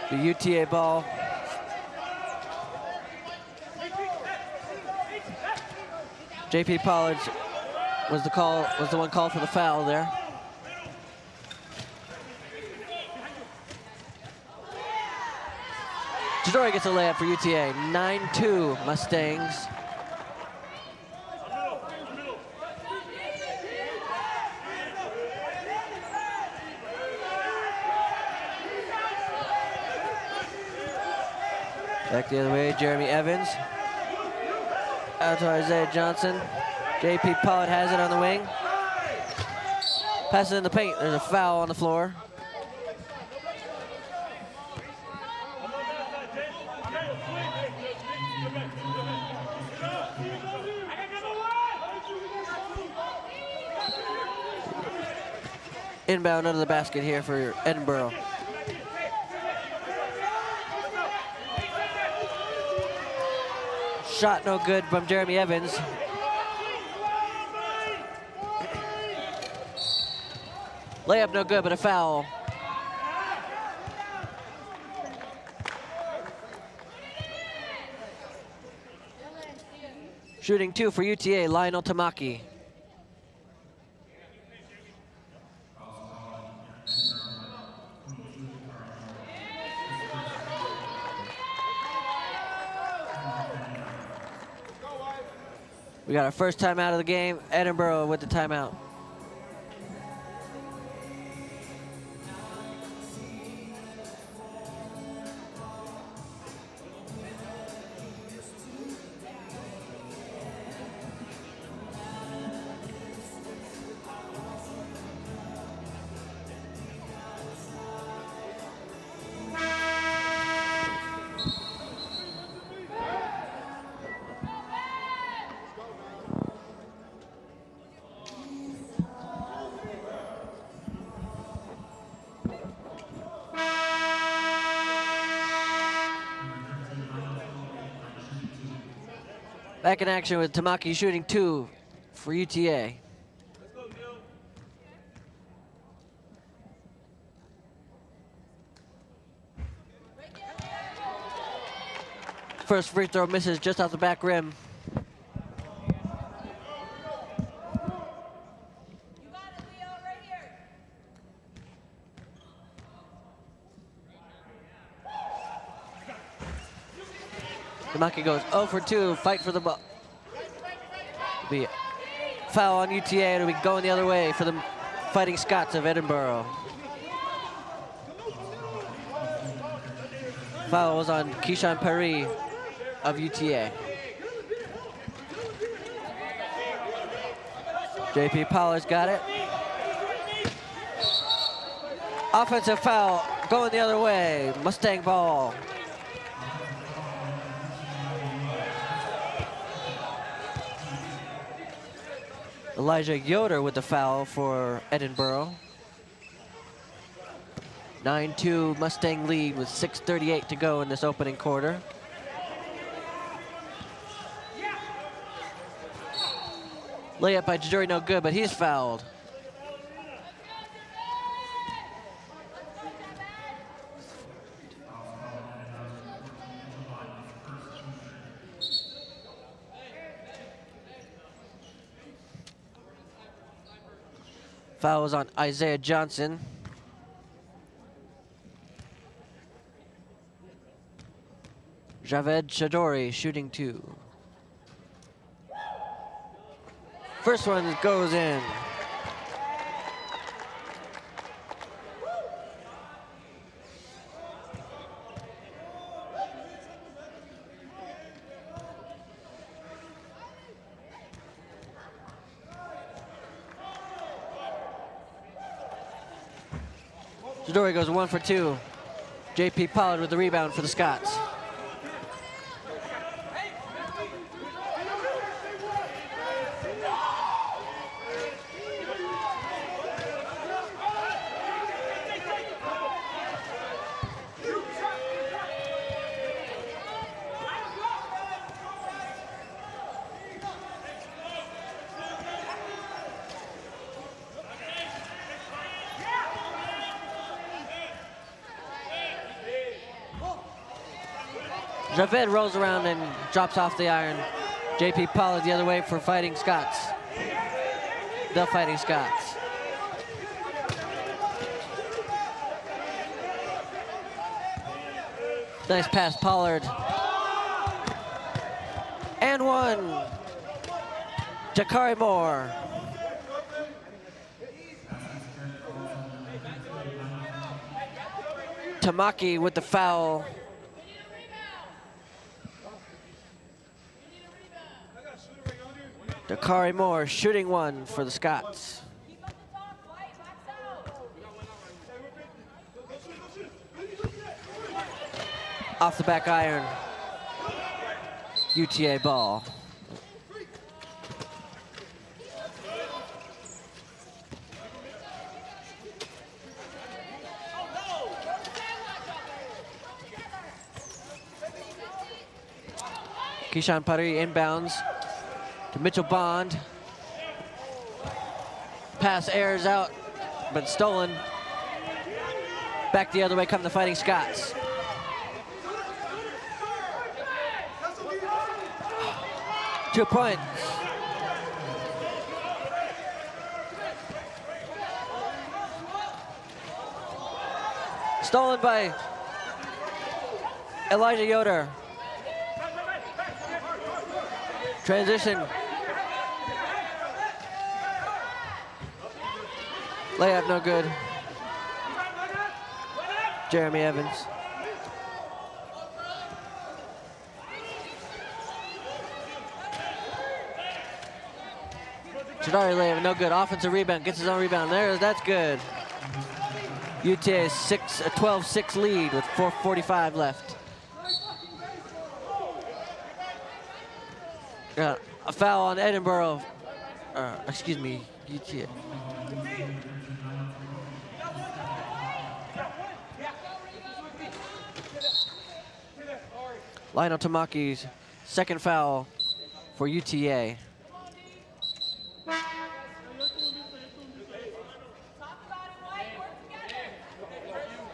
The UTA ball. JP Pollard was the one called for the foul there. Jadori gets a layup for UTA. 9-2 Mustangs. Back the other way, Jeremy Evans. Out to Isaiah Johnson. JP Pollard has it on the wing. Passes in the paint. There's a foul on the floor. Inbound under the basket here for Edinboro. Shot no good from Jeremy Evans. Layup no good, but a foul. Shooting 2 for UTA, Lionel Tamaki. We got our first timeout of the game. Edinboro with the timeout. Back in action with Tamaki shooting 2 for UTA. First free throw misses just off the back rim. Tamaki goes 0 for 2, fight for the ball. Be foul on UTA, it'll be going the other way for the Fighting Scots of Edinboro. Foul was on Keyshawn Perry of UTA. JP Pollard's got it. Offensive foul going the other way, Mustang ball. Elijah Yoder with the foul for Edinboro. 9-2 Mustang lead with 6:38 to go in this opening quarter. Layup by Jadori, no good, but he's fouled. Foul was on Isaiah Johnson. Javed Chadori shooting 2. First one goes in. Chadori goes 1 for 2. JP Pollard with the rebound for the Scots. Javed rolls around and drops off the iron. JP Pollard the other way for Fighting Scots. The Fighting Scots. Nice pass, Pollard. And one. Jakari Moore. Tamaki with the foul. Dakari Moore shooting 1 for the Scots. Off the back iron. UTA ball. Keyshawn Putty inbounds to Mitchell Bond. Pass airs out, but stolen. Back the other way come the Fighting Scots. Two points. Stolen by Elijah Yoder. Transition. Layup no good. Jeremy Evans. Chidari layup no good. Offensive rebound, gets his own rebound. That's good. UTA 12-6 lead with 4:45 left. Got a foul on Edinburgh. Excuse me, UTA. Lionel Tamaki's second foul for UTA.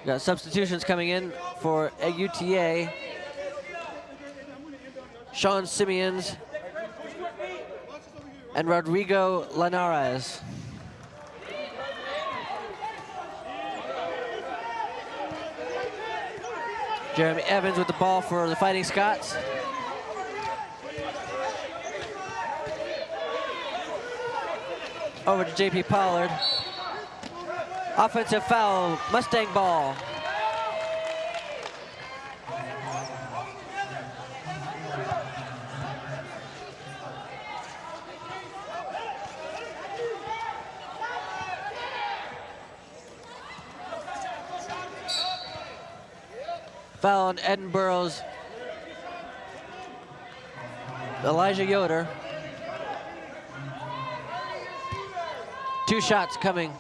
Got substitutions coming in for UTA. Sean Simeons and Rodrigo Linares. Jeremy Evans with the ball for the Fighting Scots. Over to JP Pollard. Offensive foul, Mustang ball. Foul on Edinburgh's Elijah Yoder. Two shots coming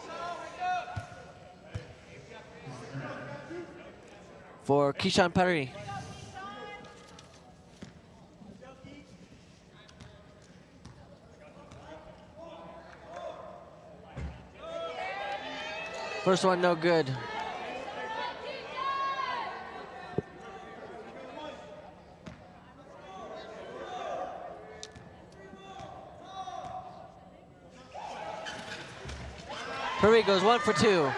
for Keyshawn Putty. First one, no good. Puri goes 1 for 2.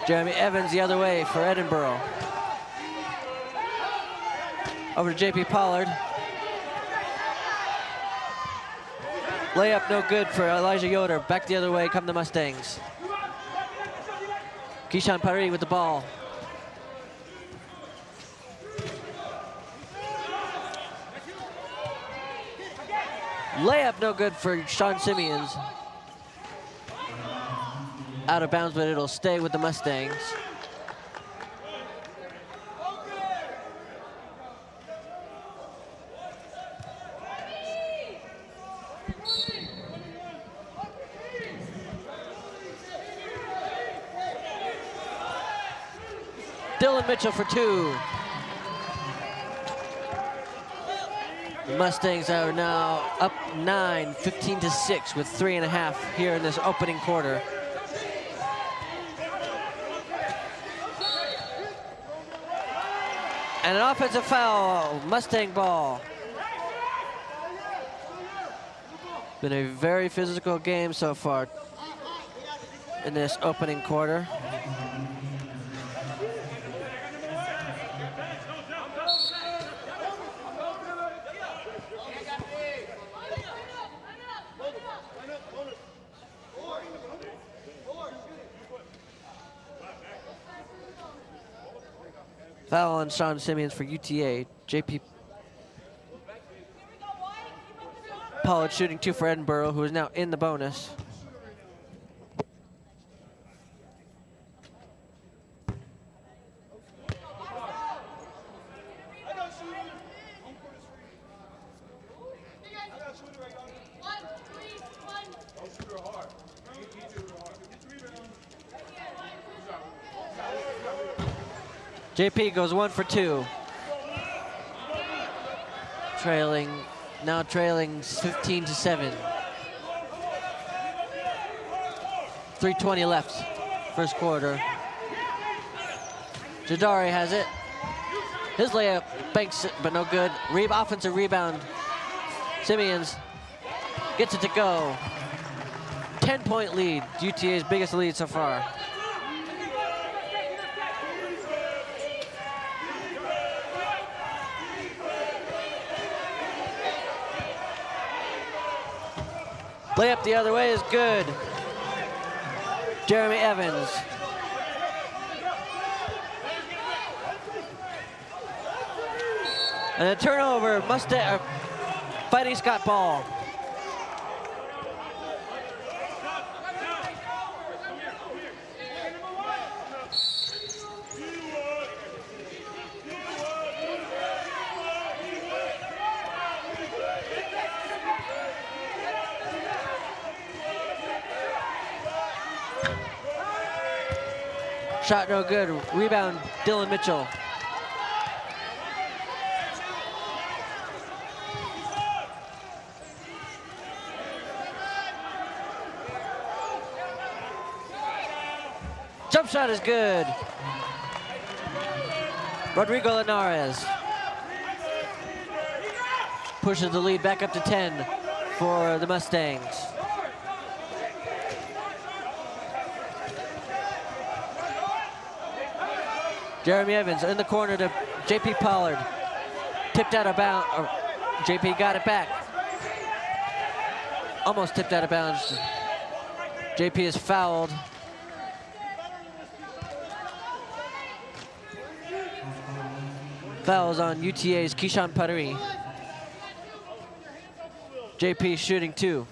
Jeremy Evans the other way for Edinburgh. Over to JP Pollard. Layup no good for Elijah Yoder. Back the other way come the Mustangs. Keyshawn Paris with the ball. Layup no good for Sean Simeons. Out of bounds, but it'll stay with the Mustangs. Dylan Mitchell for 2. The Mustangs are now up 9, 15-6 with 3.5 here in this opening quarter. And an offensive foul, Mustang ball. Been a very physical game so far in this opening quarter. Foul on Sean Simeons for UTA. JP Pollard shooting 2 for Edinburgh, who is now in the bonus. JP goes 1 for 2. Now trailing 15-7. 3:20 left, first quarter. Jadari has it. His layup banks it, but no good. Offensive rebound. Simeons gets it to go. 10-point lead, UTA's biggest lead so far. Layup the other way is good. Jeremy Evans. And a turnover, Fighting Scott ball. Shot no good. Rebound, Dylan Mitchell. Jump shot is good. Rodrigo Linares pushes the lead back up to 10 for the Mustangs. Jeremy Evans in the corner to JP Pollard. Tipped out of bounds. JP got it back. Almost tipped out of bounds. JP is fouled. Fouls on UTA's Keyshawn Paris. JP shooting 2.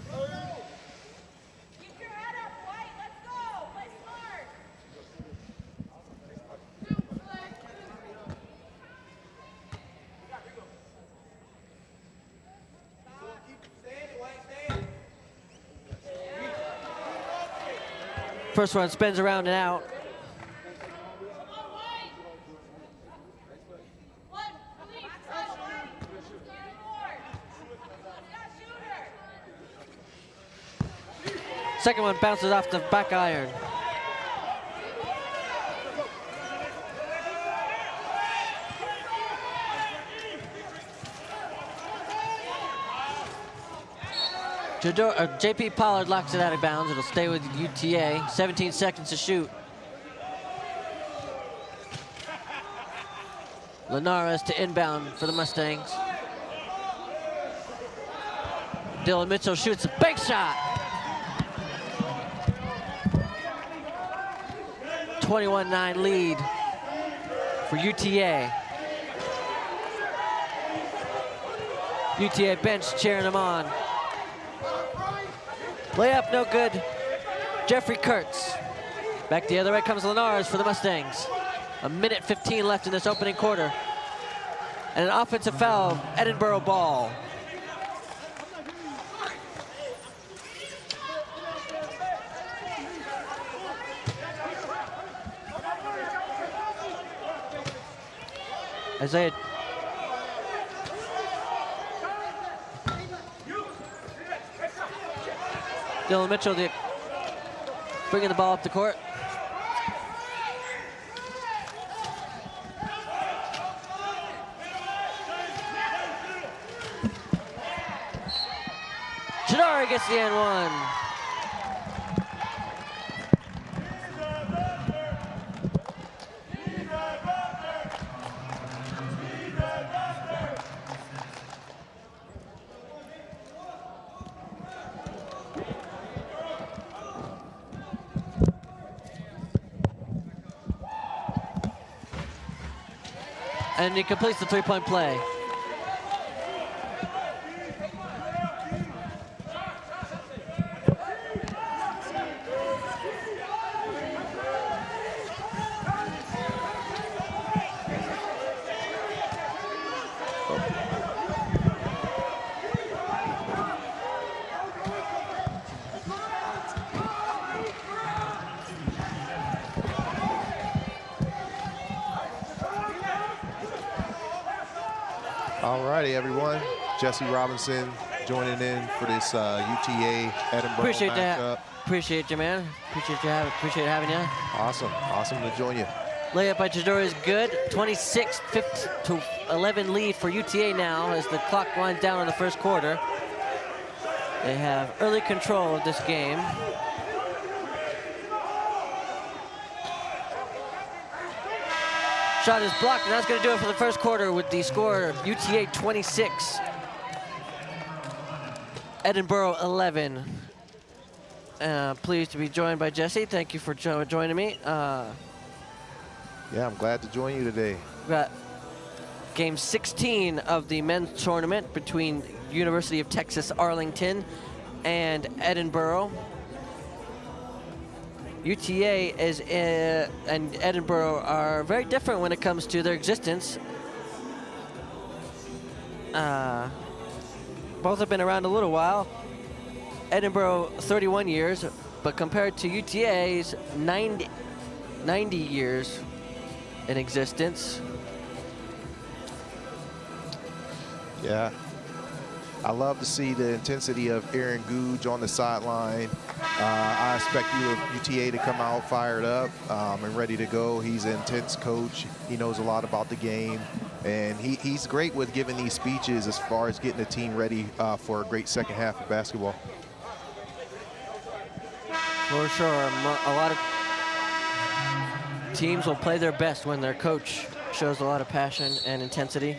First one spins around and out. Second one bounces off the back iron. JP Pollard locks it out of bounds. It'll stay with UTA. 17 seconds to shoot. Linares to inbound for the Mustangs. Dylan Mitchell shoots a big shot. 21-9 lead for UTA. UTA bench cheering him on. Layup no good. Jeffrey Kurtz. Back the other way comes Linares for the Mustangs. A minute 15 left in this opening quarter. And an offensive foul, Edinboro ball. Isaiah. Dylan Mitchell bringing the ball up the court. Chidori gets the N1. And he completes the three-point play. Alrighty, everyone. Jesse Robinson joining in for this UTA Edinboro Appreciate matchup. that. Appreciate you, man. Appreciate having you. Awesome to join you. Layup by Chidori is good. 26-11 lead for UTA now as the clock winds down in the first quarter. They have early control of this game. Shot is blocked, and that's going to do it for the first quarter with the score UTA 26, Edinboro 11. Pleased to be joined by Jesse. Thank you for joining me. Yeah, I'm glad to join you today. We've got game 16 of the men's tournament between University of Texas Arlington and Edinboro. UTA and Edinboro are very different when it comes to their existence. Both have been around a little while. Edinboro 31 years, but compared to UTA's 90 years in existence. Yeah. I love to see the intensity of Aaron Googe on the sideline. I expect UTA to come out fired up and ready to go. He's an intense coach. He knows a lot about the game. And he's great with giving these speeches as far as getting the team ready for a great second half of basketball. For sure. A lot of teams will play their best when their coach shows a lot of passion and intensity.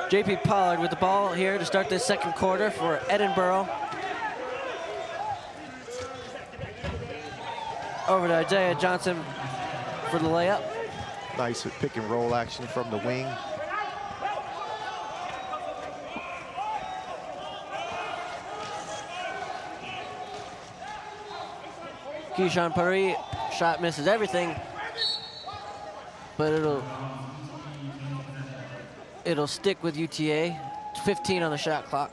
JP Pollard with the ball here to start this second quarter for Edinboro. Over to Isaiah Johnson for the layup. Nice pick and roll action from the wing. Keyshawn Paris, shot misses everything, but it'll stick with UTA. 15 on the shot clock.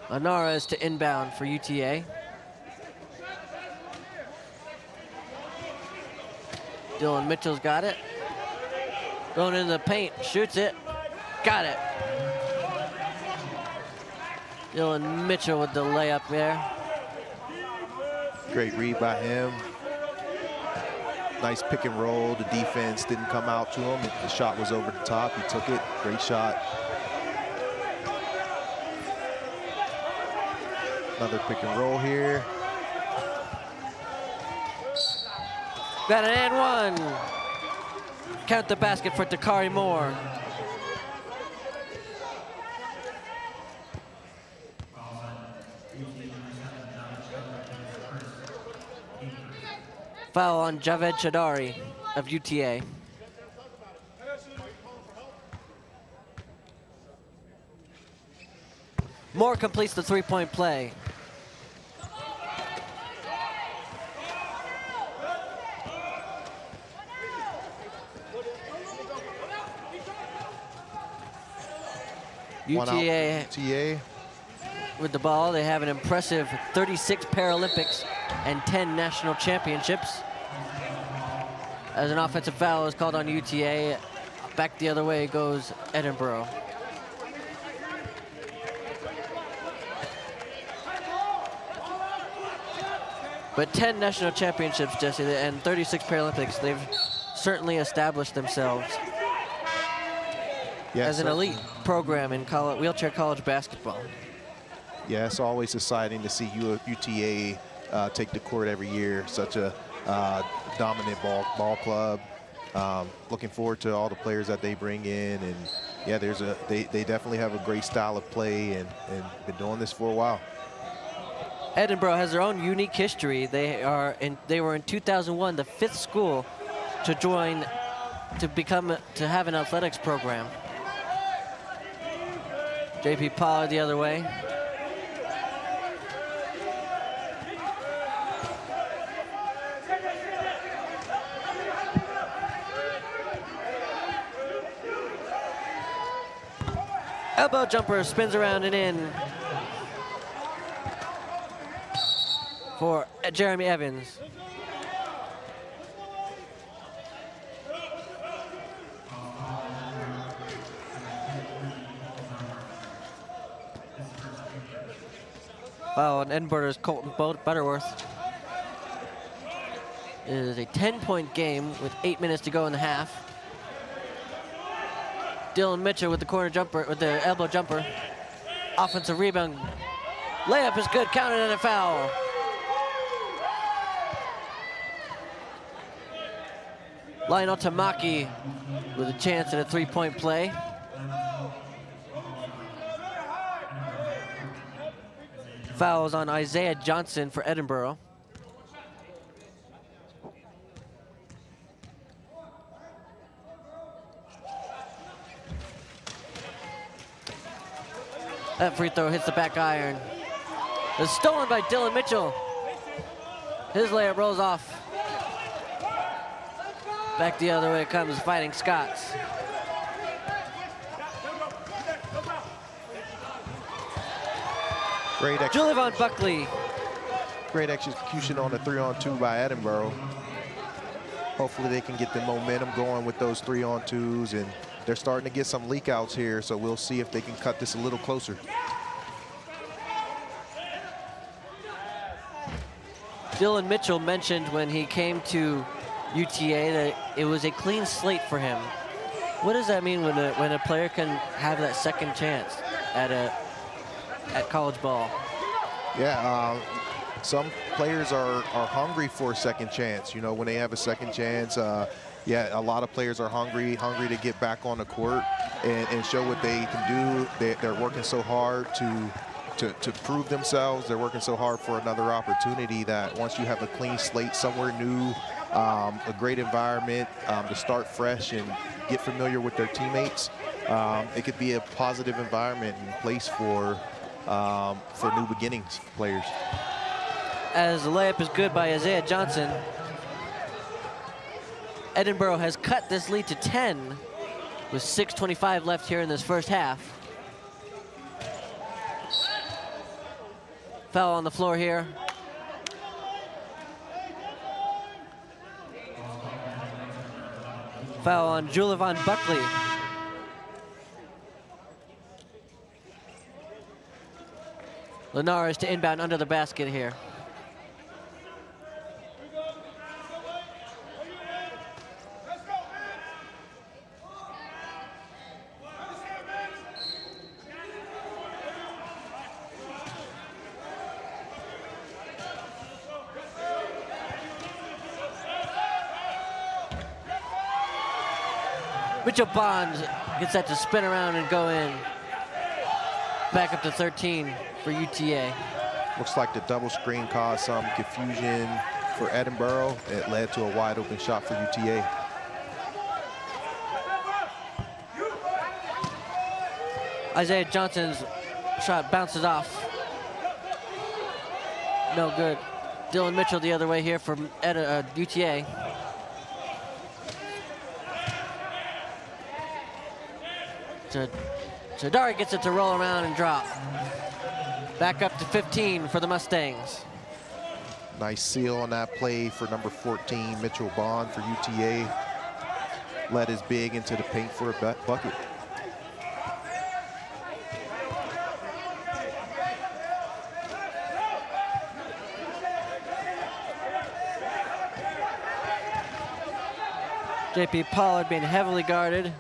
Linares to inbound for UTA. Dylan Mitchell's got it. Going into the paint, shoots it, got it. Dylan Mitchell with the layup there. Great read by him. Nice pick and roll. The defense didn't come out to him. The shot was over the top. He took it. Great shot. Another pick and roll here. Got an and one. Count the basket for Dakari Moore. Foul on Javed Chadari of UTA. Moore completes the three-point play. UTA with the ball. They have an impressive 36 Paralympics and 10 national championships. As an offensive foul is called on UTA, back the other way goes Edinboro. But 10 national championships, Jesse, and 36 Paralympics, they've certainly established themselves as an elite program in wheelchair college basketball. Yeah, it's always exciting to see UTA take the court every year. Such a dominant ball club. Looking forward to all the players that they bring in, and yeah, they definitely have a great style of play and been doing this for a while. Edinboro has their own unique history. They were in 2001 the 5th school to have an athletics program. JP Pollard the other way. Elbow jumper spins around and in for Jeremy Evans. Foul on Edinboro's Colton Butterworth. It is a 10-point game with 8 minutes to go in the half. Dylan Mitchell with the corner jumper, with the elbow jumper. Offensive rebound. Layup is good, counted and a foul. Lionel Tamaki with a chance at a three-point play. Fouls on Isaiah Johnson for Edinboro. That free throw hits the back iron. It's stolen by Dylan Mitchell. His layup rolls off. Back the other way comes Fighting Scots. Julivon Buckley. Great execution on the 3-on-2 by Edinboro. Hopefully they can get the momentum going with those 3-on-2s, and they're starting to get some leak outs here, so we'll see if they can cut this a little closer. Dylan Mitchell mentioned when he came to UTA that it was a clean slate for him. What does that mean when a player can have that second chance at college ball? Yeah, some players are hungry for a second chance. You know, when they have a second chance, yeah, a lot of players are hungry to get back on the court and show what they can do. They're working so hard to prove themselves. They're working so hard for another opportunity that once you have a clean slate, somewhere new, a great environment to start fresh and get familiar with their teammates, it could be a positive environment and place for new beginnings players. As the layup is good by Isaiah Johnson, Edinboro has cut this lead to 10 with 6:25 left here in this first half. Foul on the floor here. Foul on Julivan Buckley. Linares to inbound under the basket here. Mitchell Bonds gets that to spin around and go in. Back up to 13 for UTA. Looks like the double screen caused some confusion for Edinburgh. It led to a wide open shot for UTA. Isaiah Johnson's shot bounces off. No good. Dylan Mitchell the other way here from UTA. Chidari gets it to roll around and drop. Back up to 15 for the Mustangs. Nice seal on that play for number 14, Mitchell Bond for UTA. Led his big into the paint for a bucket. JP Pollard being heavily guarded.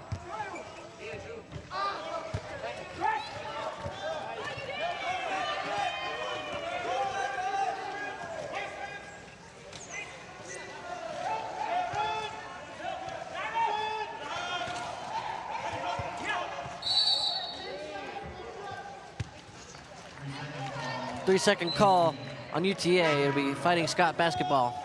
Three-second call on UTA. It'll be Fighting Scott basketball.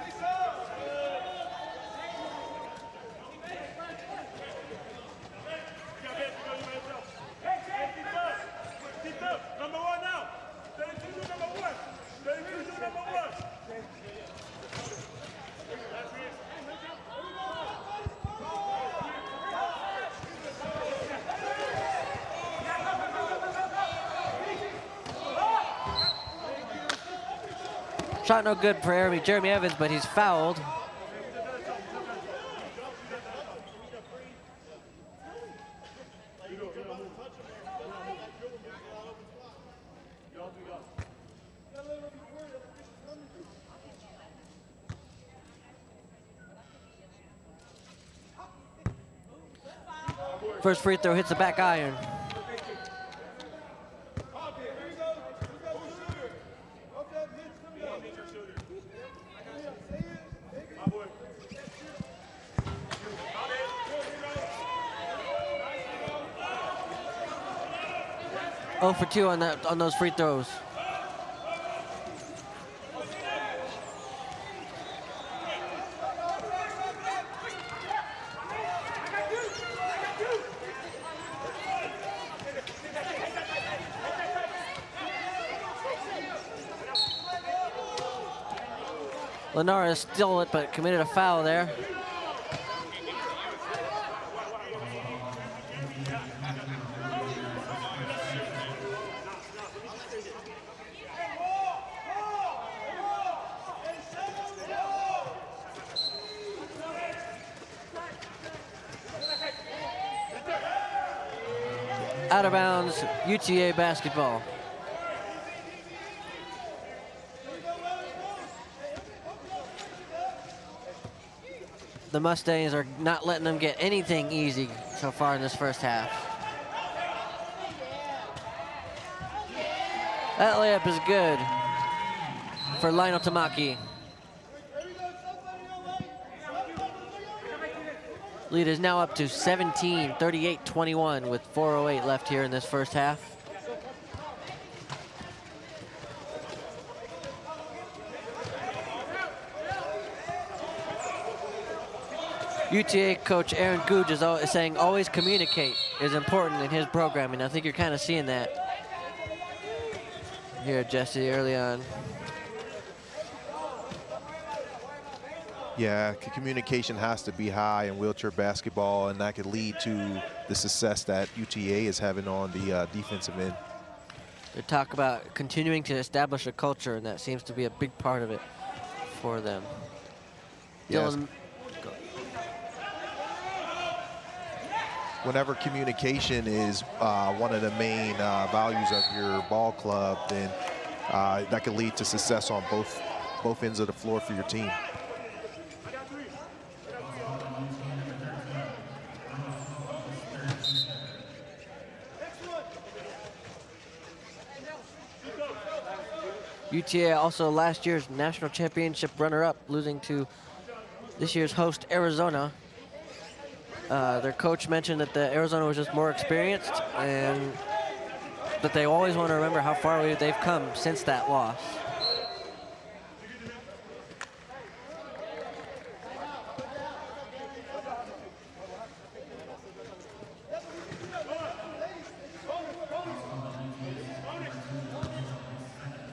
Shot no good for Jeremy Evans, but he's fouled. First free throw hits the back iron. Oh for 2 on those free throws. Linares stole it, but committed a foul there. Out of bounds, UTA basketball. The Mustangs are not letting them get anything easy so far in this first half. That layup is good for Lionel Tamaki. Lead is now up to 17, 38-21 with 4:08 left here in this first half. UTA coach Aaron Googe is saying always communicate is important in his programming. I think you're kind of seeing that here, Jesse, early on. Yeah, communication has to be high in wheelchair basketball, and that could lead to the success that UTA is having on the defensive end. They talk about continuing to establish a culture, and that seems to be a big part of it for them. Yes. Dylan, whenever communication is one of the main values of your ball club, then that can lead to success on both ends of the floor for your team. UTA also last year's national championship runner-up, losing to this year's host, Arizona. Their coach mentioned that the Arizona was just more experienced and that they always want to remember how far they've come since that loss.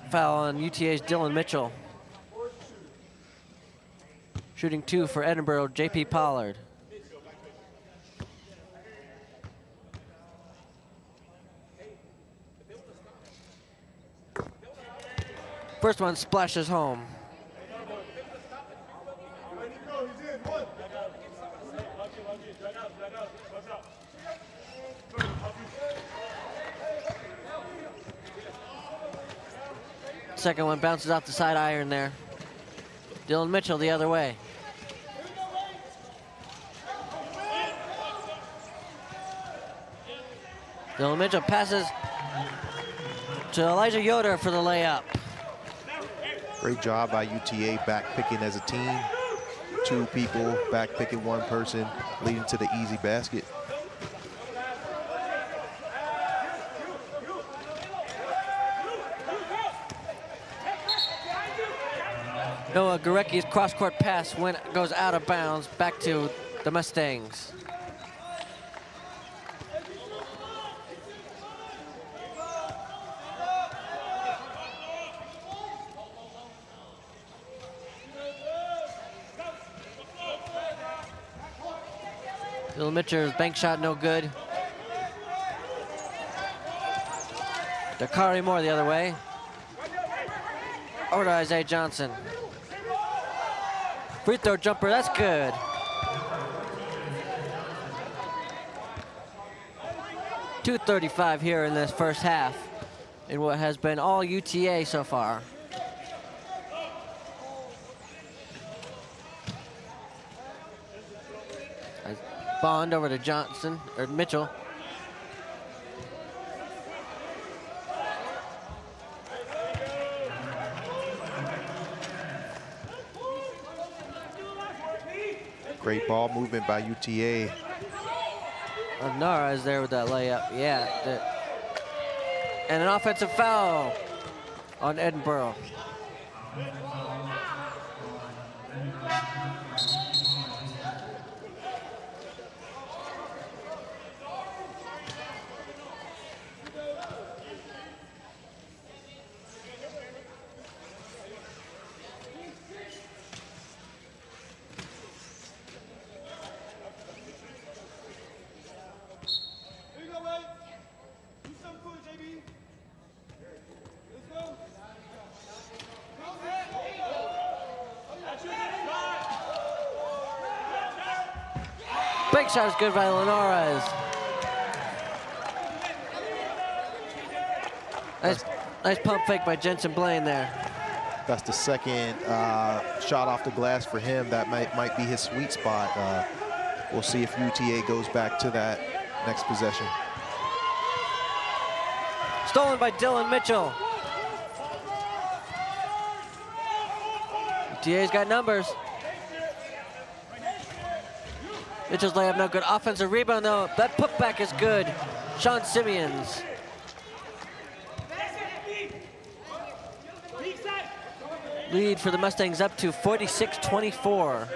Foul on UTA's Dylan Mitchell. Shooting 2 for Edinburgh, JP Pollard. First one splashes home. Second one bounces off the side iron there. Dylan Mitchell the other way. Dylan Mitchell passes to Elijah Yoder for the layup. Great job by UTA back picking as a team. 2 people back picking 1 person, leading to the easy basket. Noah Gorecki's cross-court pass goes out of bounds back to the Mustangs. Dylan Mitchell's bank shot no good. Dakari Moore the other way. Over to Isaiah Johnson. Free throw jumper, that's good. .235 here in this first half in what has been all UTA so far. Bond over to Johnson, or Mitchell. Great ball movement by UTA. Nara is there with that layup, yeah. And an offensive foul on Edinburgh. Big shot is good by Linares. Nice pump fake by Jensen Blaine there. That's the second shot off the glass for him. That might be his sweet spot. We'll see if UTA goes back to that next possession. Stolen by Dylan Mitchell. UTA's got numbers. Mitchell's layup no good. Offensive rebound though. That putback is good. Sean Simeons. Lead for the Mustangs up to 46-24.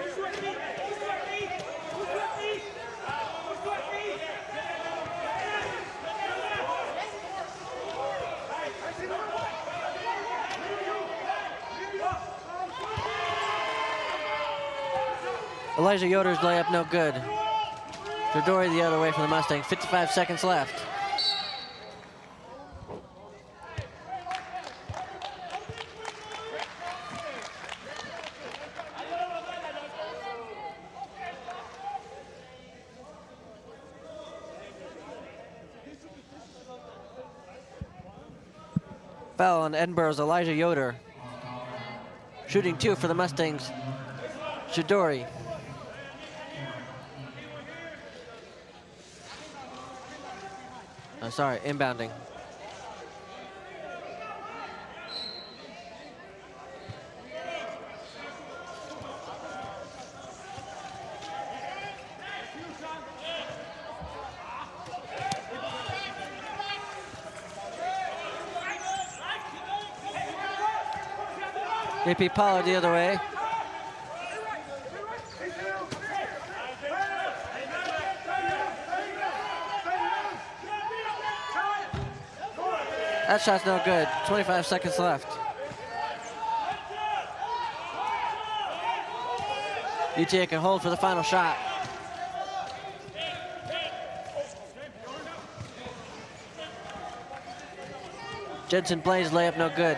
Elijah Yoder's layup no good. Dradori the other way for the Mustangs. 55 seconds left. Foul on Edinburgh's Elijah Yoder. Shooting 2 for the Mustangs, Shidori. Sorry, inbounding. JP Pollard the other way. That shot's no good. 25 seconds left. UTA can hold for the final shot. Jensen Blaine's layup no good.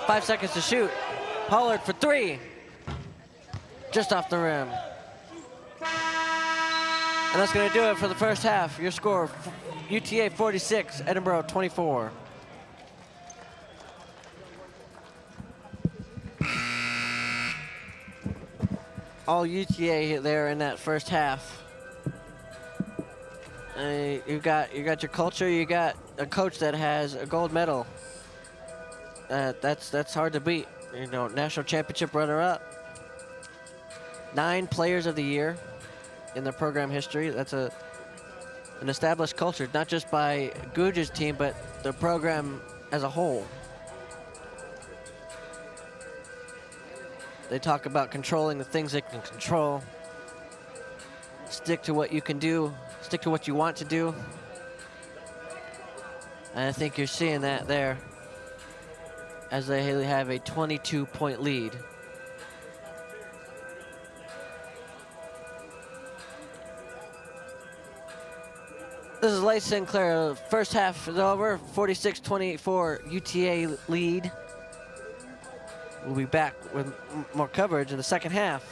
Five seconds to shoot. Pollard for 3. Just off the rim. And that's going to do it for the first half. Your score, UTA 46, Edinburgh 24. All UTA there in that first half. You got your culture. You got a coach that has a gold medal. That's hard to beat. You know, national championship runner-up. 9 players of the year in the program history. That's an established culture, not just by Gooj's team, but the program as a whole. They talk about controlling the things they can control. Stick to what you can do. Stick to what you want to do. And I think you're seeing that there as they have a 22-point lead. This is Leigh Sinclair. First half is over. 46-24 UTA lead. We'll be back with more coverage in the second half.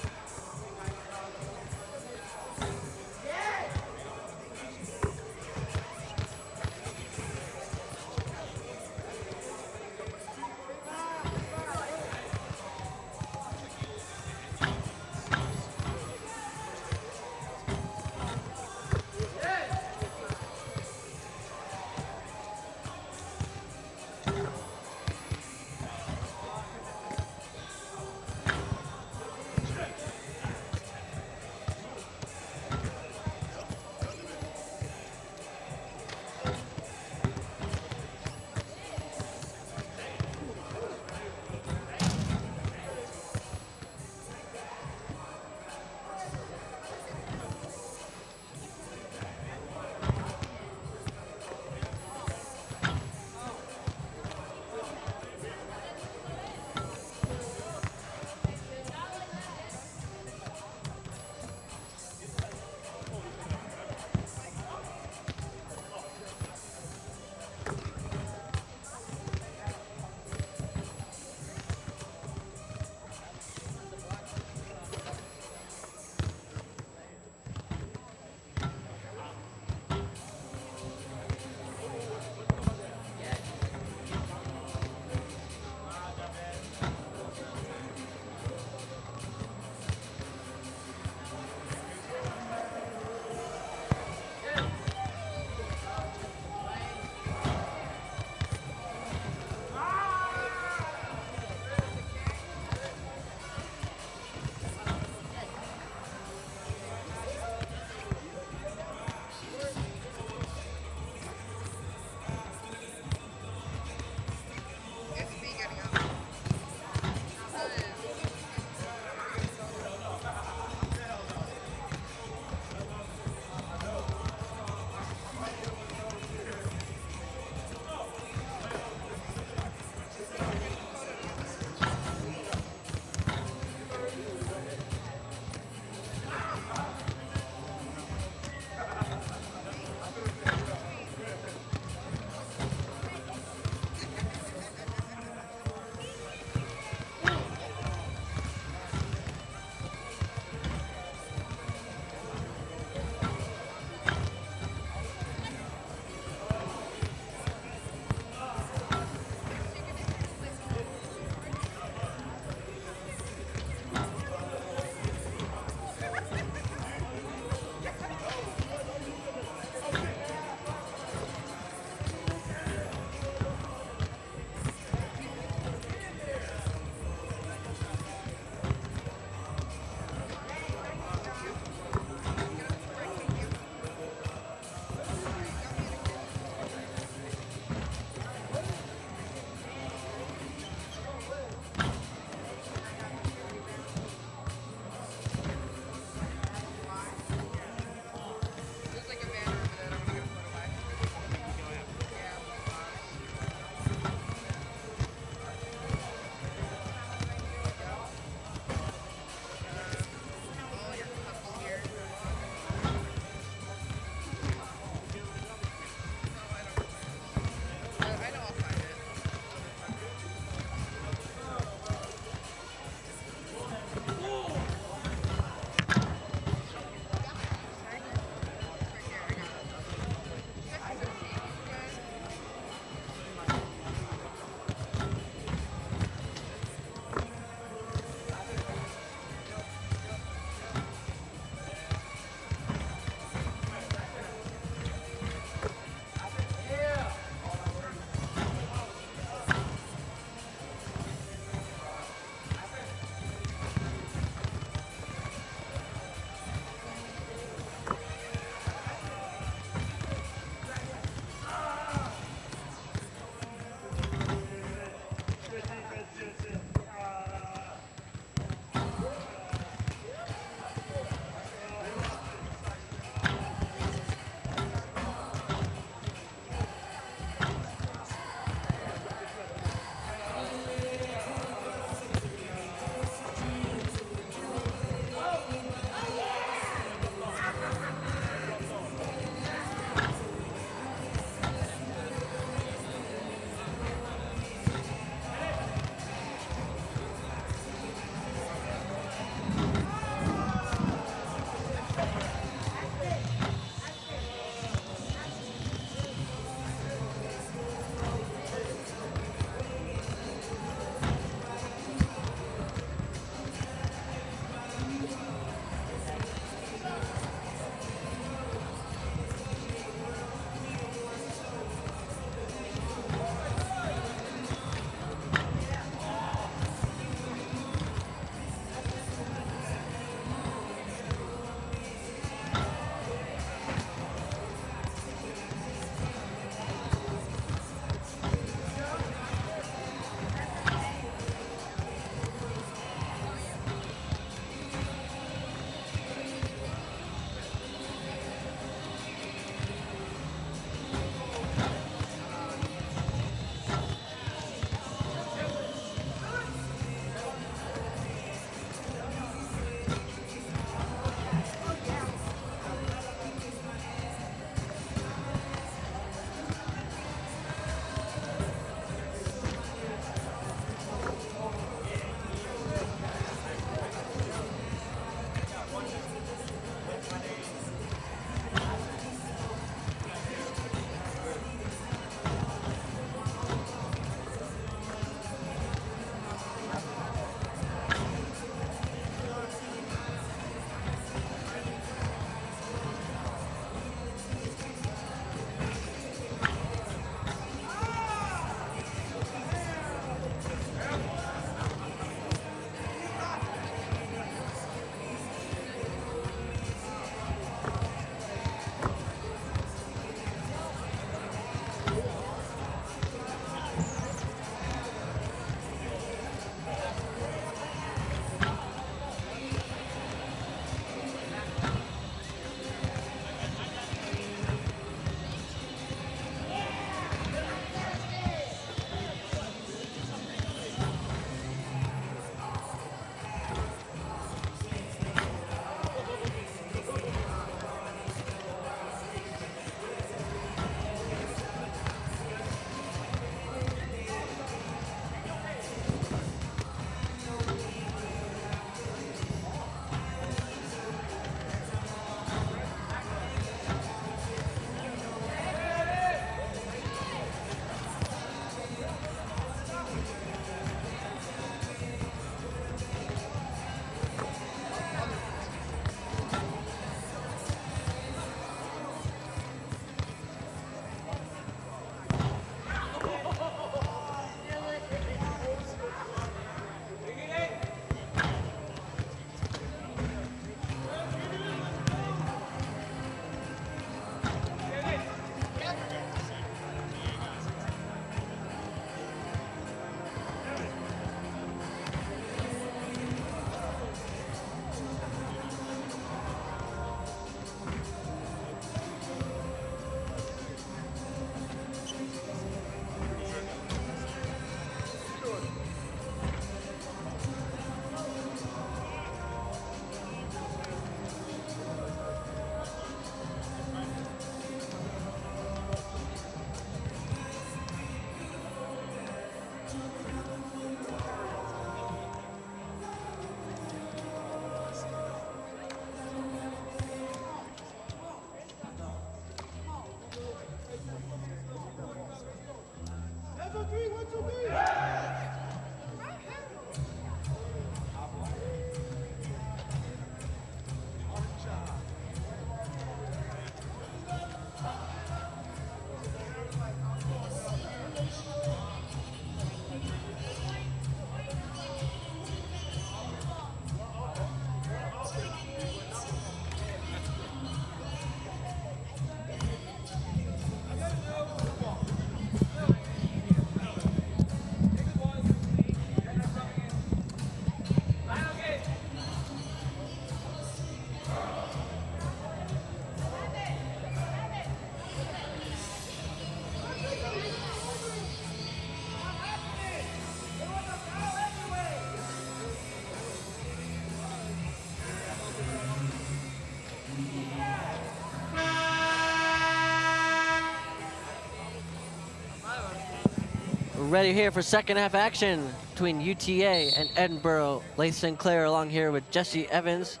ready here for second half action between UTA and Edinboro. Laith Sinclair along here with Jesse Evans.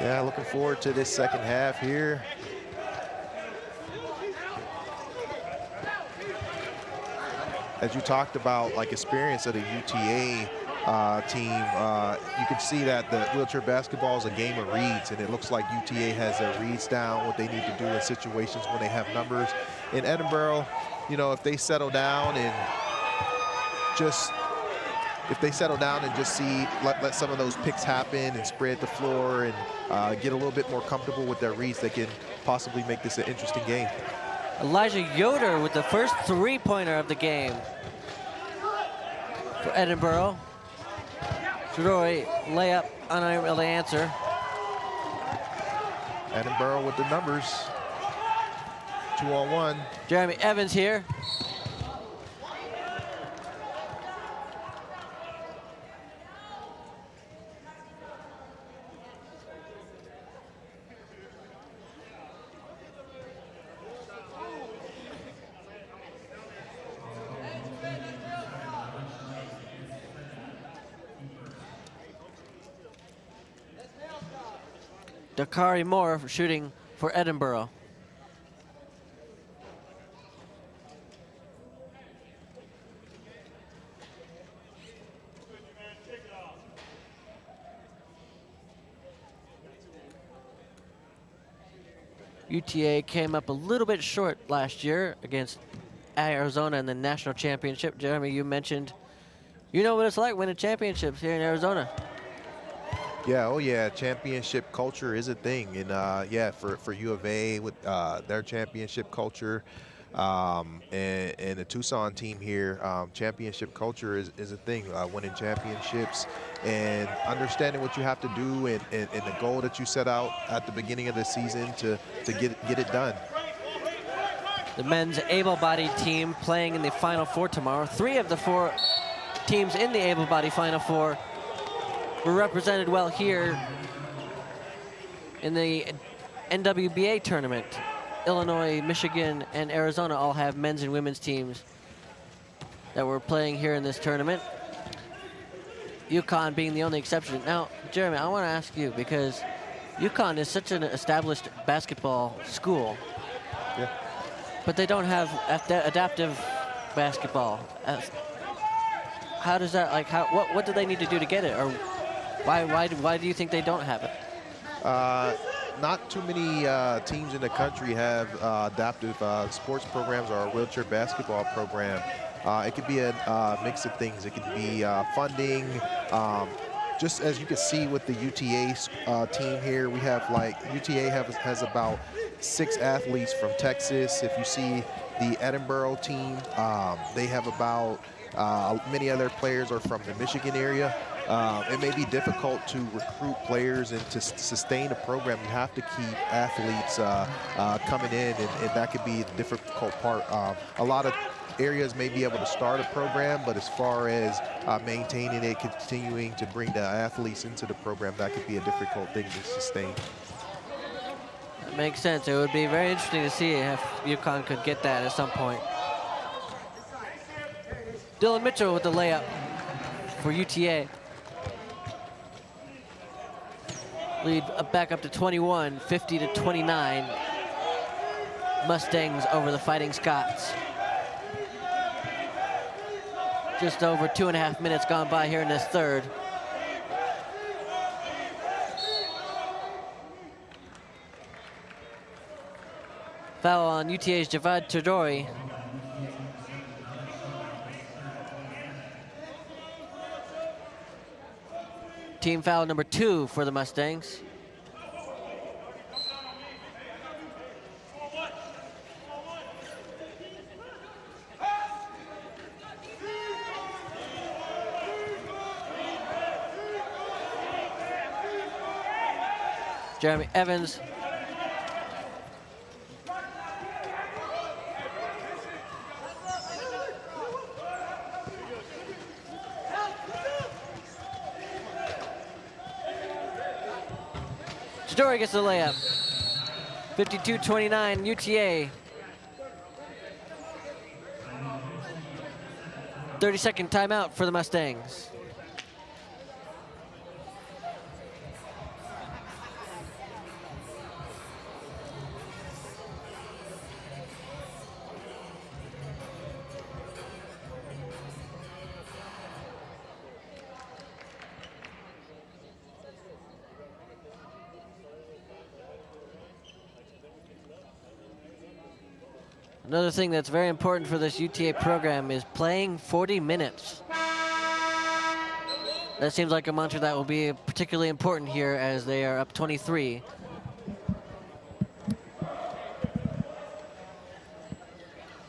Yeah, looking forward to this second half here. As you talked about, like, experience of the UTA team, you can see that the wheelchair basketball is a game of reads, and it looks like UTA has their reads down, what they need to do in situations when they have numbers. In Edinboro, you know, if they settle down and just see, let some of those picks happen and spread the floor and get a little bit more comfortable with their reads, they can possibly make this an interesting game. Elijah Yoder with the first three-pointer of the game for Edinboro. Chidori layup unable to answer. Edinboro with the numbers. 2-on-1. Jeremy Evans here. Dakari Moore shooting for Edinboro. UTA came up a little bit short last year against Arizona in the national championship. Jeremy, you mentioned, you know what it's like winning championships here in Arizona. Yeah, oh yeah, championship culture is a thing. And yeah, for U of A with their championship culture and the Tucson team here, championship culture is a thing. Winning championships and understanding what you have to do and the goal that you set out at the beginning of the season to get it done. The men's able-bodied team playing in the Final Four tomorrow. 3 of the 4 teams in the able-bodied Final Four were represented well here in the NWBA tournament. Illinois, Michigan, and Arizona all have men's and women's teams that were playing here in this tournament. UConn being the only exception. Now, Jeremy, I want to ask you, because UConn is such an established basketball school, yeah, but they don't have adaptive basketball. How does that, like, what do they need to do to get it? Or why do you think they don't have it? Not too many teams in the country have adaptive sports programs or a wheelchair basketball program. It could be a mix of things. It could be funding. Just as you can see with the UTA team here, we have, like, UTA has about 6 athletes from Texas. If you see the Edinboro team, they have about, many other players are from the Michigan area. It may be difficult to recruit players and to sustain a program. You have to keep athletes coming in, and that could be the difficult part. A lot of areas may be able to start a program, but as far as maintaining it, continuing to bring the athletes into the program, that could be a difficult thing to sustain. That makes sense. It would be very interesting to see if UConn could get that at some point. Dylan Mitchell with the layup for UTA. Lead back up to 21, 50 to 29. Mustangs over the Fighting Scots. Just over 2.5 minutes gone by here in this third. Foul on UTA's Javad Todori. Team foul number 2 for the Mustangs. Jeremy Evans. Chidori gets the layup. 52-29 UTA. 30-second timeout for the Mustangs. Another thing that's very important for this UTA program is playing 40 minutes. That seems like a mantra that will be particularly important here as they are up 23.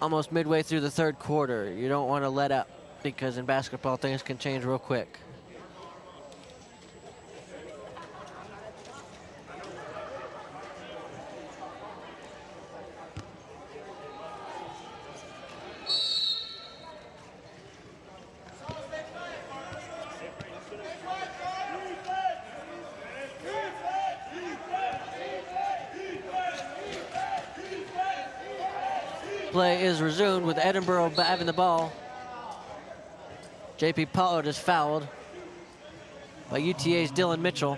Almost midway through the third quarter. You don't want to let up because in basketball things can change real quick. Play is resumed with Edinboro having the ball. JP Pollard is fouled by UTA's Dylan Mitchell.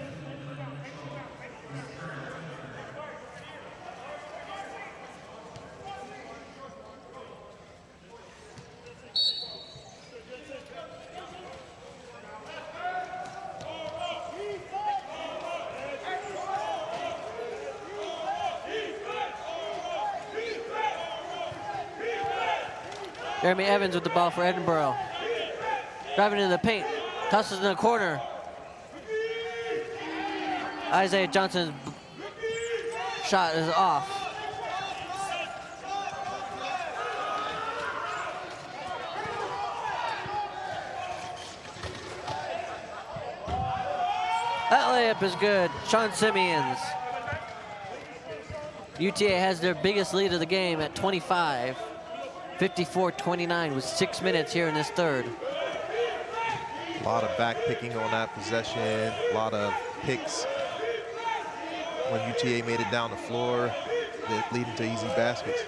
Jeremy Evans with the ball for Edinboro. Driving into the paint, tosses in the corner. Isaiah Johnson's shot is off. That layup is good. Sean Simeons. UTA has their biggest lead of the game at 25. 54-29 with 6 minutes here in this third. A lot of back picking on that possession, a lot of picks when UTA made it down the floor, leading to easy baskets.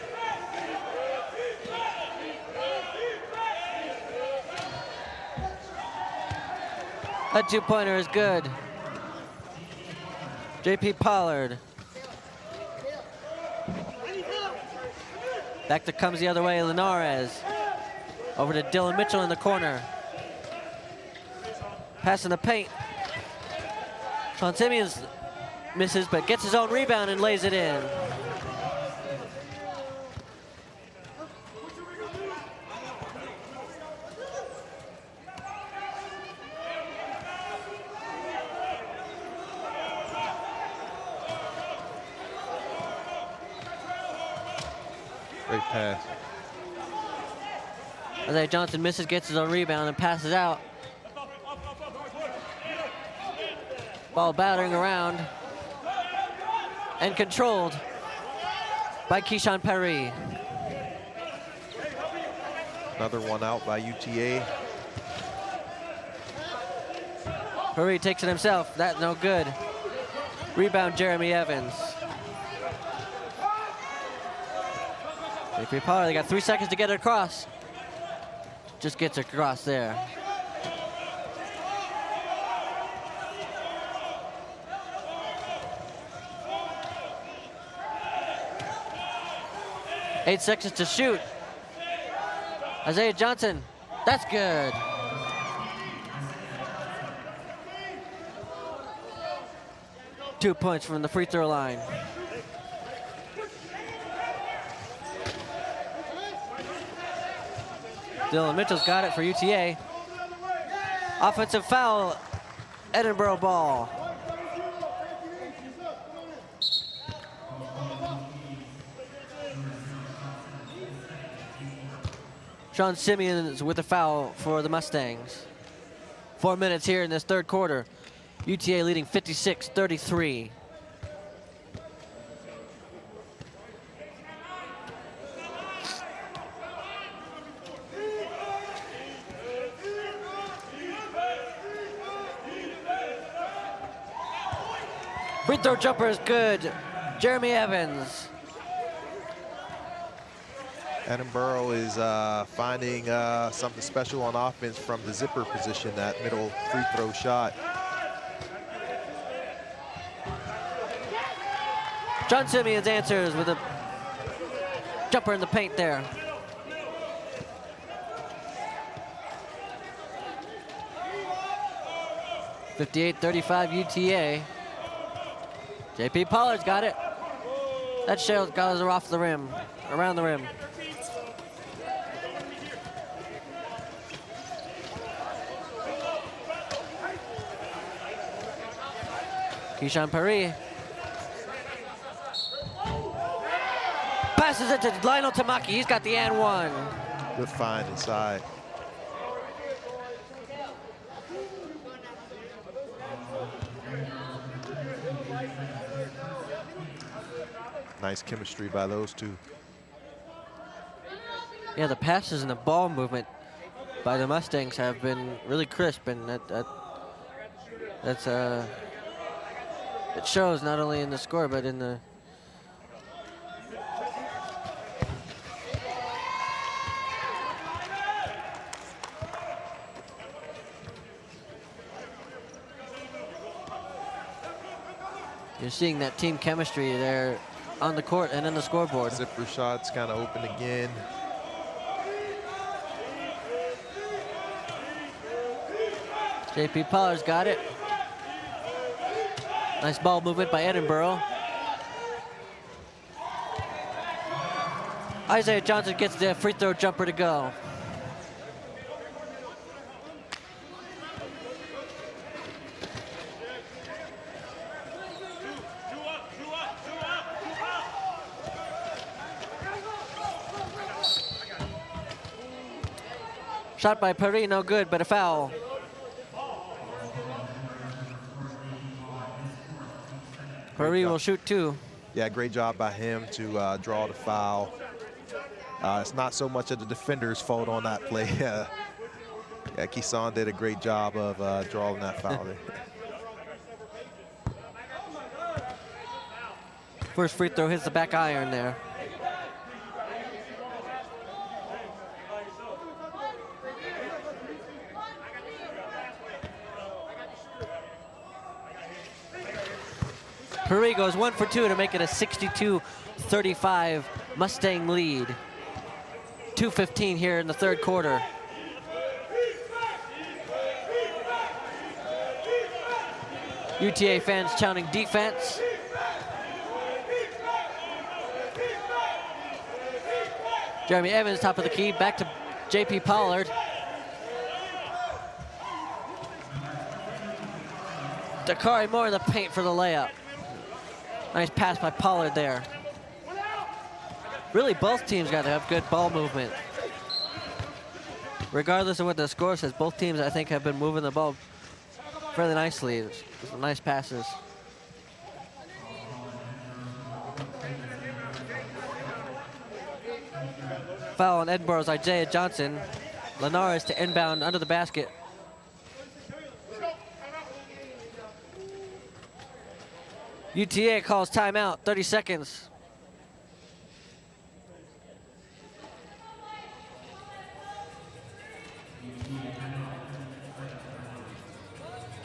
That two-pointer is good. JP Pollard. Back that comes the other way, Linares. Over to Dylan Mitchell in the corner. Pass in the paint. Sean Simeons misses, but gets his own rebound and lays it in. Great pass. Isaiah Johnson misses, gets his own rebound, and passes out. Ball battering around and controlled by Keyshawn Perry. Another one out by UTA. Perry takes it himself. That's no good. Rebound, Jeremy Evans. JP Pollard, they got 3 seconds to get it across. Just gets it across there. Eight seconds to shoot. Isaiah Johnson, that's good. Two points from the free throw line. Dylan Mitchell's got it for UTA. Offensive foul, Edinboro ball. Sean Simeons with a foul for the Mustangs. 4 minutes here in this third quarter. UTA leading 56-33. Free throw jumper is good. Jeremy Evans. Edinburgh is finding something special on offense from the zipper position, that middle free throw shot. John Simeons answers with a jumper in the paint there. (58-35) UTA. JP Pollard's got it. That shell goes off the rim, around the rim. Keyshawn Paris passes it to Lionel Tamaki. He's got the and one. Good find inside. Nice chemistry by those two. Yeah, the passes and the ball movement by the Mustangs have been really crisp, and that's it shows not only in the score but in the you're seeing that team chemistry there on the court and in the scoreboard. Zipper shots kind of open again. JP Pollard's got it. Nice ball movement by Edinburgh. Isaiah Johnson gets the free throw jumper to go. Shot by Paris, no good, but a foul. Paris will shoot two. Yeah, great job by him to draw the foul. It's not so much of the defender's fault on that play. Yeah, Keyshawn did a great job of drawing that foul there. First free throw hits the back iron there. Paris goes 1 for 2 to make it a 62-35 Mustang lead. 2:15 here in the third quarter. UTA fans chanting defense. Jeremy Evans, top of the key, back to JP Pollard. Dakari Moore in the paint for the layup. Nice pass by Pollard there. Really, both teams got to have good ball movement. Regardless of what the score says, both teams, I think, have been moving the ball fairly nicely. Some nice passes. Foul on Edinburgh's Isaiah Johnson. Linares to inbound under the basket. UTA calls timeout, 30 seconds.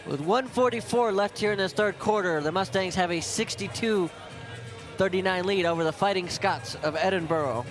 With 1:44 left here in this third quarter, the Mustangs have a 62-39 lead over the Fighting Scots of Edinburgh.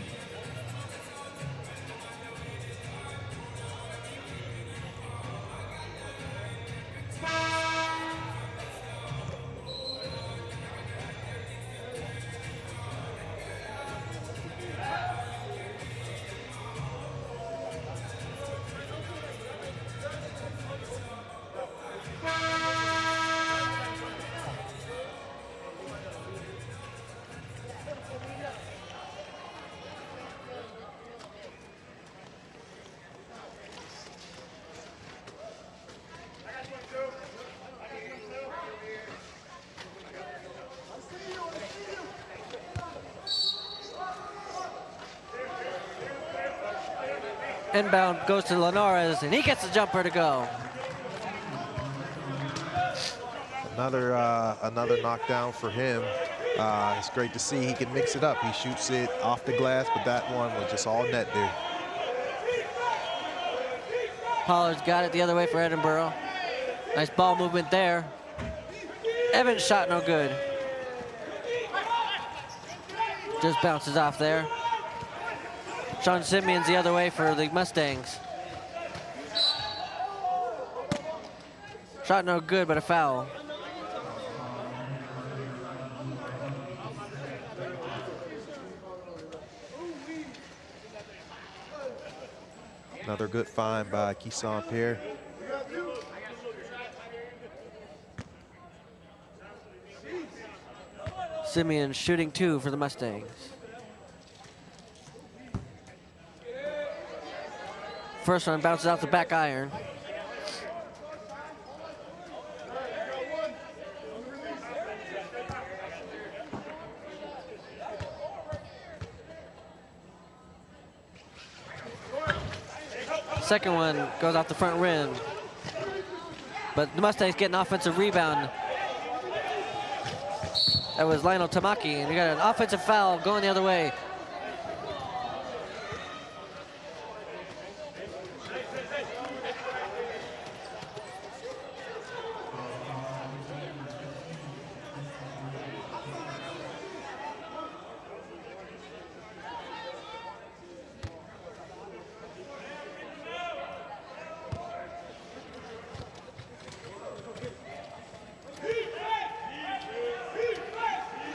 Inbound goes to Linares, and he gets the jumper to go. Another knockdown for him. It's great to see he can mix it up. He shoots it off the glass, but that one was just all net there. Pollard's got it the other way for Edinburgh. Nice ball movement there. Evans' shot no good. Just bounces off there. Sean Simeons the other way for the Mustangs. Shot no good, but a foul. Another good find by Keeson Pear. Simeon shooting 2 for the Mustangs. First one bounces off the back iron. Second one goes off the front rim. But the Mustangs get an offensive rebound. That was Lionel Tamaki, and we got an offensive foul going the other way.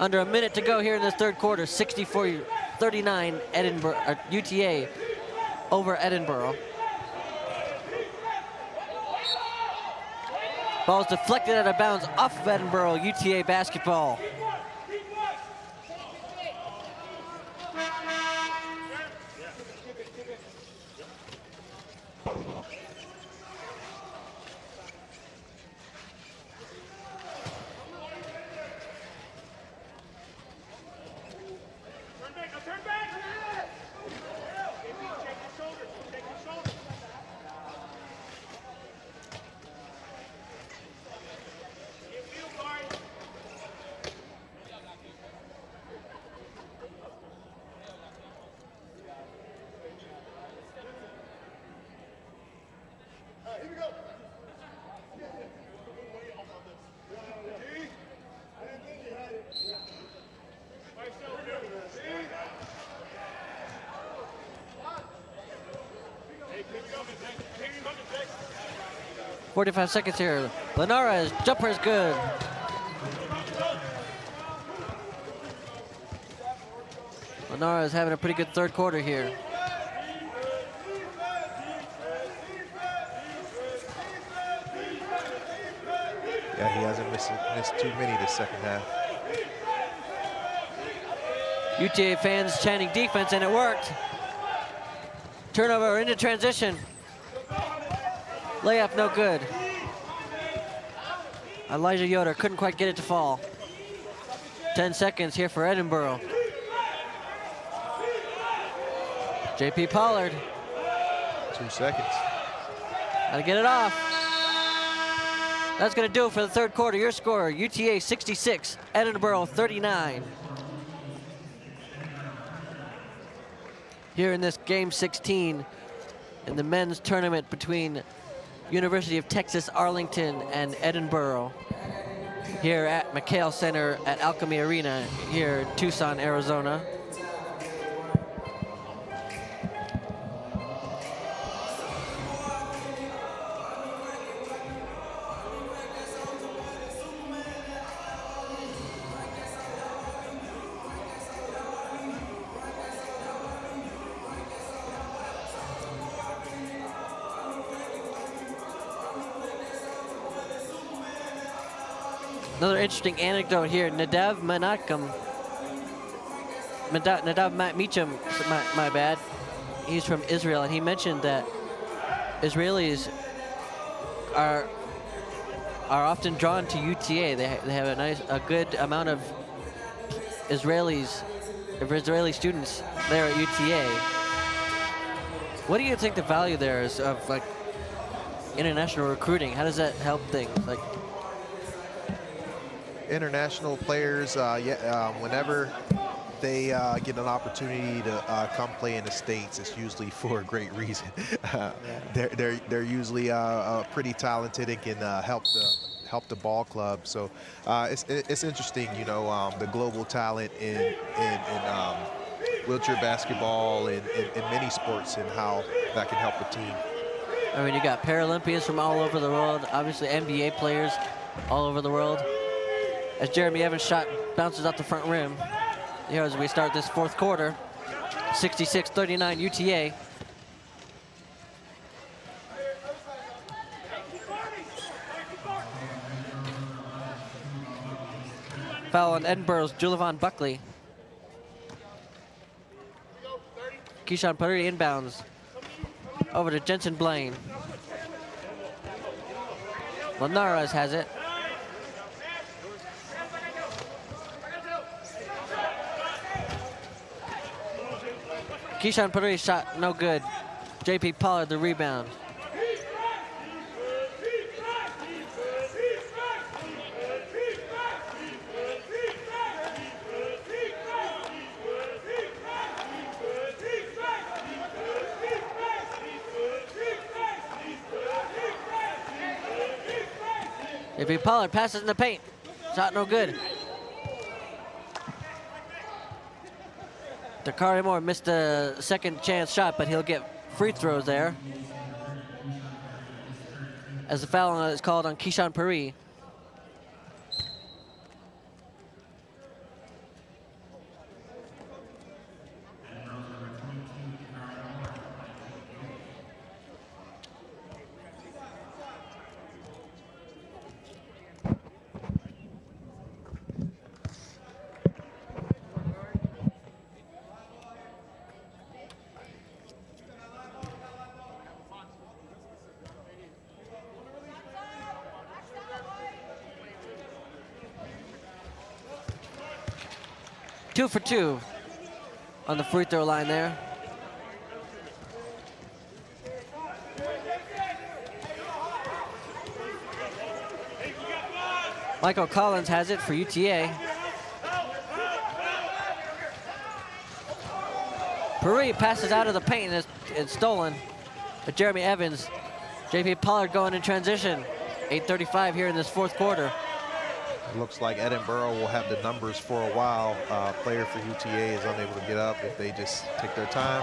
Under a minute to go here in this third quarter, 64-39 Edinburgh, UTA over Edinburgh. Ball's deflected out of bounds off of Edinburgh, UTA basketball. .45 seconds here. Linares, jumper is good. Linares having a pretty good third quarter here. Yeah, he hasn't missed too many this second half. UTA fans chanting defense, and it worked. Turnover into transition. Layup no good. Elijah Yoder couldn't quite get it to fall. 10 seconds here for Edinburgh. JP Pollard. 2 seconds. Gotta get it off. That's gonna do it for the third quarter. Your score, UTA 66, Edinburgh 39. Here in this game 16 in the men's tournament between University of Texas Arlington and Edinburgh here at McHale Center at Alchemy Arena here in Tucson, Arizona. Another interesting anecdote here. Nadav Meacham, my bad. He's from Israel, and he mentioned that Israelis are often drawn to UTA. They have a good amount of Israeli students there at UTA. What do you think the value there is of like international recruiting? How does that help things? Like, international players, whenever they get an opportunity to come play in the States, it's usually for a great reason. They're usually pretty talented and can help the ball club. So it's interesting, you know, the global talent in wheelchair basketball and in many sports and how that can help a team. I mean, you got Paralympians from all over the world, obviously NBA players all over the world. As Jeremy Evans' shot bounces out the front rim, here as we start this fourth quarter, 66-39 UTA. Foul on Edinburgh's Julavon Buckley. Keyshawn Puri inbounds over to Jensen Blaine. Linares has it. Keyshawn Puri shot no good. JP Pollard the rebound. JP Pollard passes in the paint. Shot no good. Dakari Moore missed a second chance shot, but he'll get free throws there. As the foul is called on Keyshawn Puri. Two for two on the free throw line there. Michael Collins has it for UTA. Puri passes out of the paint and it's stolen. But Jeremy Evans, JP Pollard going in transition. 8:35 here in this fourth quarter. It looks like Edinburgh will have the numbers for a while. Player for UTA is unable to get up if they just take their time.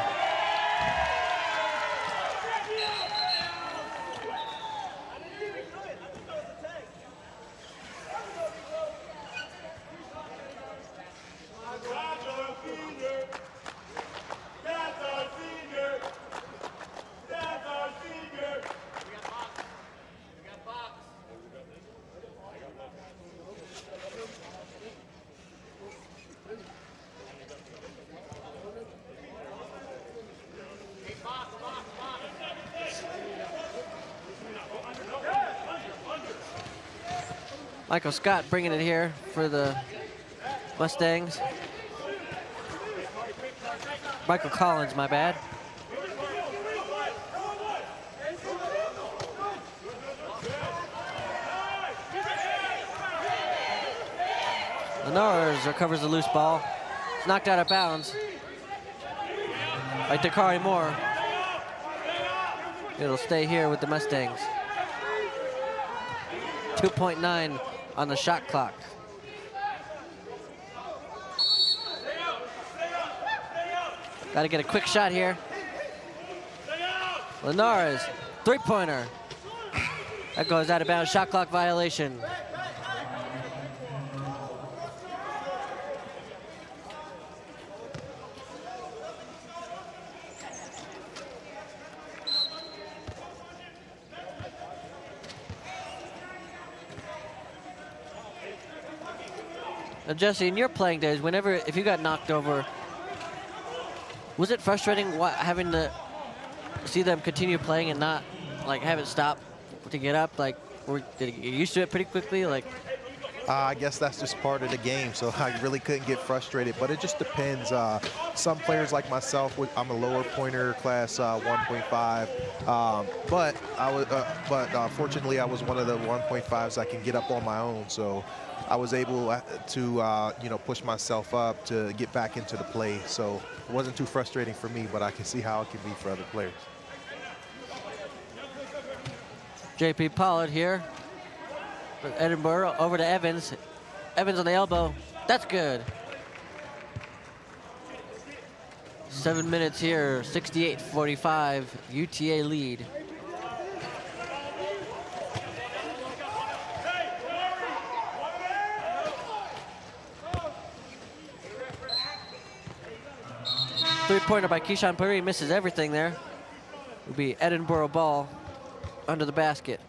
Michael Scott bringing it here for the Mustangs. Michael Collins, my bad. Linares recovers the loose ball. It's knocked out of bounds by Dakari Moore. It'll stay here with the Mustangs. 2.9 on the shot clock. Got to get a quick shot here. Linares, three-pointer. That goes out of bounds, shot clock violation. Now, Jesse, in your playing days, if you got knocked over, was it frustrating having to see them continue playing and not have it stop to get up? Did you get used to it pretty quickly? I guess that's just part of the game, so I really couldn't get frustrated. But it just depends. Some players like myself, I'm a lower pointer, class 1.5, but fortunately I was one of the 1.5s that can get up on my own. So I was able to push myself up to get back into the play. So it wasn't too frustrating for me, but I can see how it can be for other players. JP Pollard here. Edinburgh over to Evans. Evans on the elbow. That's good. 7 minutes here, 68-45, UTA lead. Three-pointer by Keyshawn Puri, misses everything there. Will be Edinburgh ball under the basket.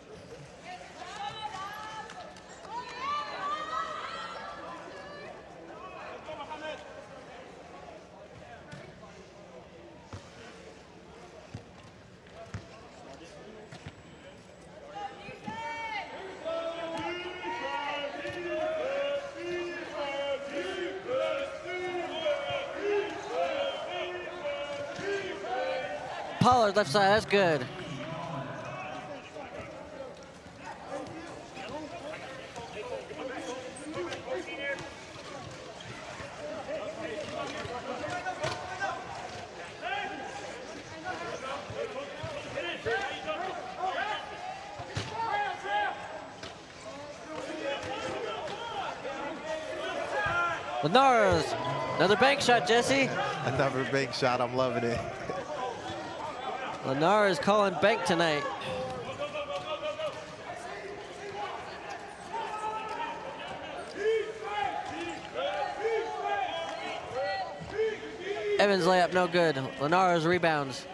Pollard left side, that's good. Linares, another bank shot, Jesse. Another bank shot, I'm loving it. Linares calling bank tonight. Evans layup, no good. Linares rebounds.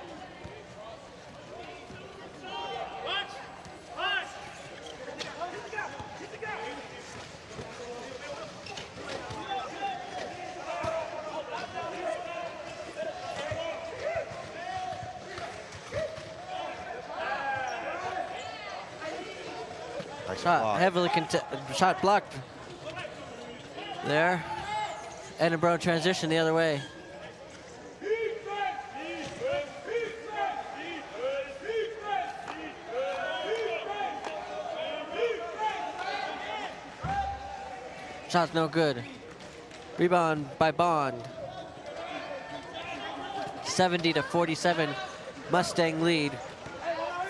Shot heavily shot blocked there. Edinburgh transition the other way. Shot's no good. Rebound by Bond. 70-47, Mustang lead.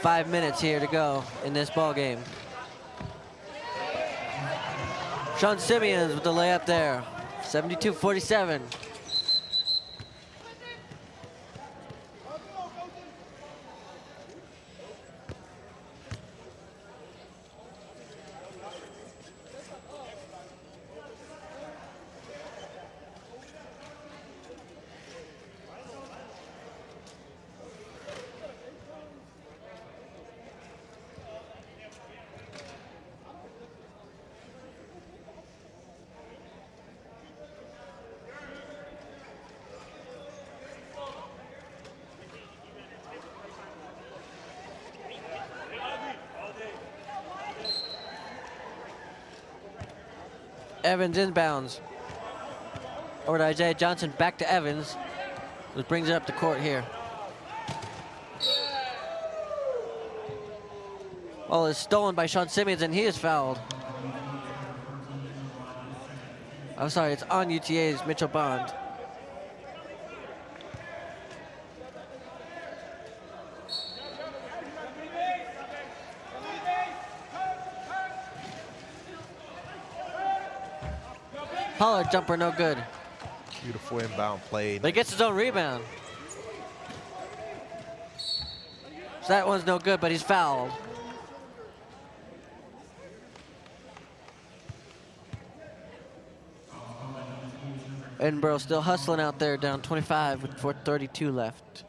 5 minutes here to go in this ball game. Sean Simeons with the layup there. 72-47. Evans inbounds. Over to Isaiah Johnson, back to Evans, which brings it up the court here. Ball is stolen by Sean Simeons, and he is fouled. I'm sorry, it's on UTA's Mitchell Bond. Pollard jumper, no good. Beautiful inbound play. But he gets his own rebound. So that one's no good, but he's fouled. Edinburgh still hustling out there, down 25 with 4:32 left.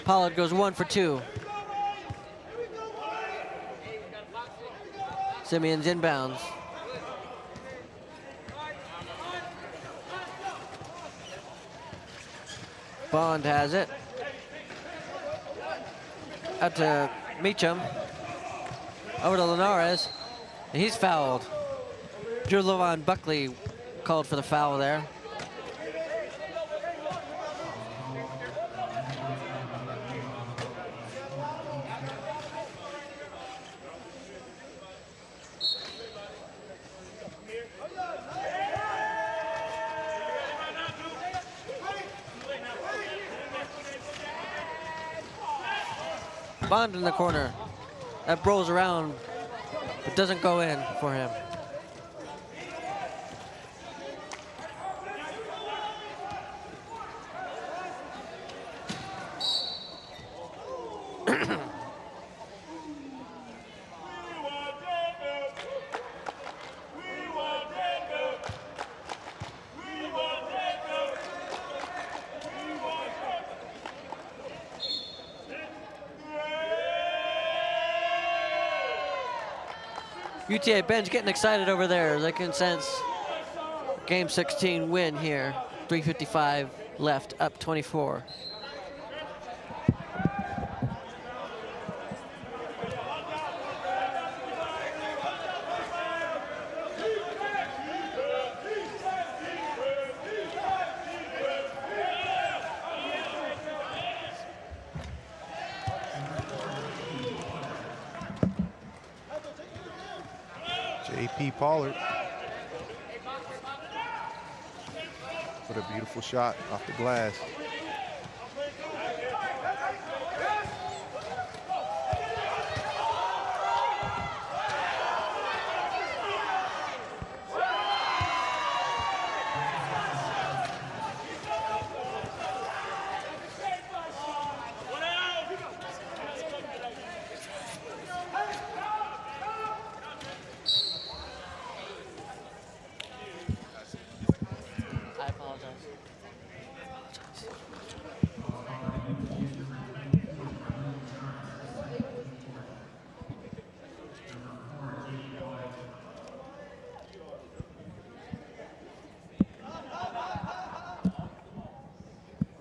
Pollard goes 1 for 2. Simeons inbounds. Bond has it. Out to Meacham. Over to Linares. And he's fouled. Drew Levon Buckley called for the foul there. Bond in the corner. That rolls around, but doesn't go in for him. UTA bench getting excited over there. They can sense game 16 win here. 3:55 left, up 24. J.P. Pollard. What a beautiful shot off the glass. I apologize.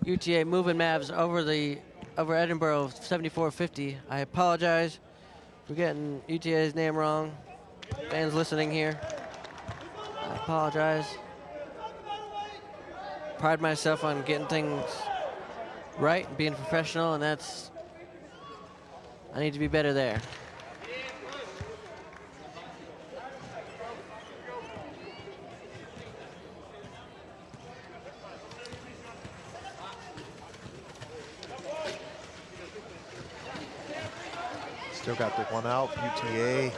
UTA moving Mavs over Edinburgh 74-50. I apologize for getting UTA's name wrong. Fans listening here, I apologize. Pride myself on getting things right and being professional, and I need to be better there. Still got the one out, UTA.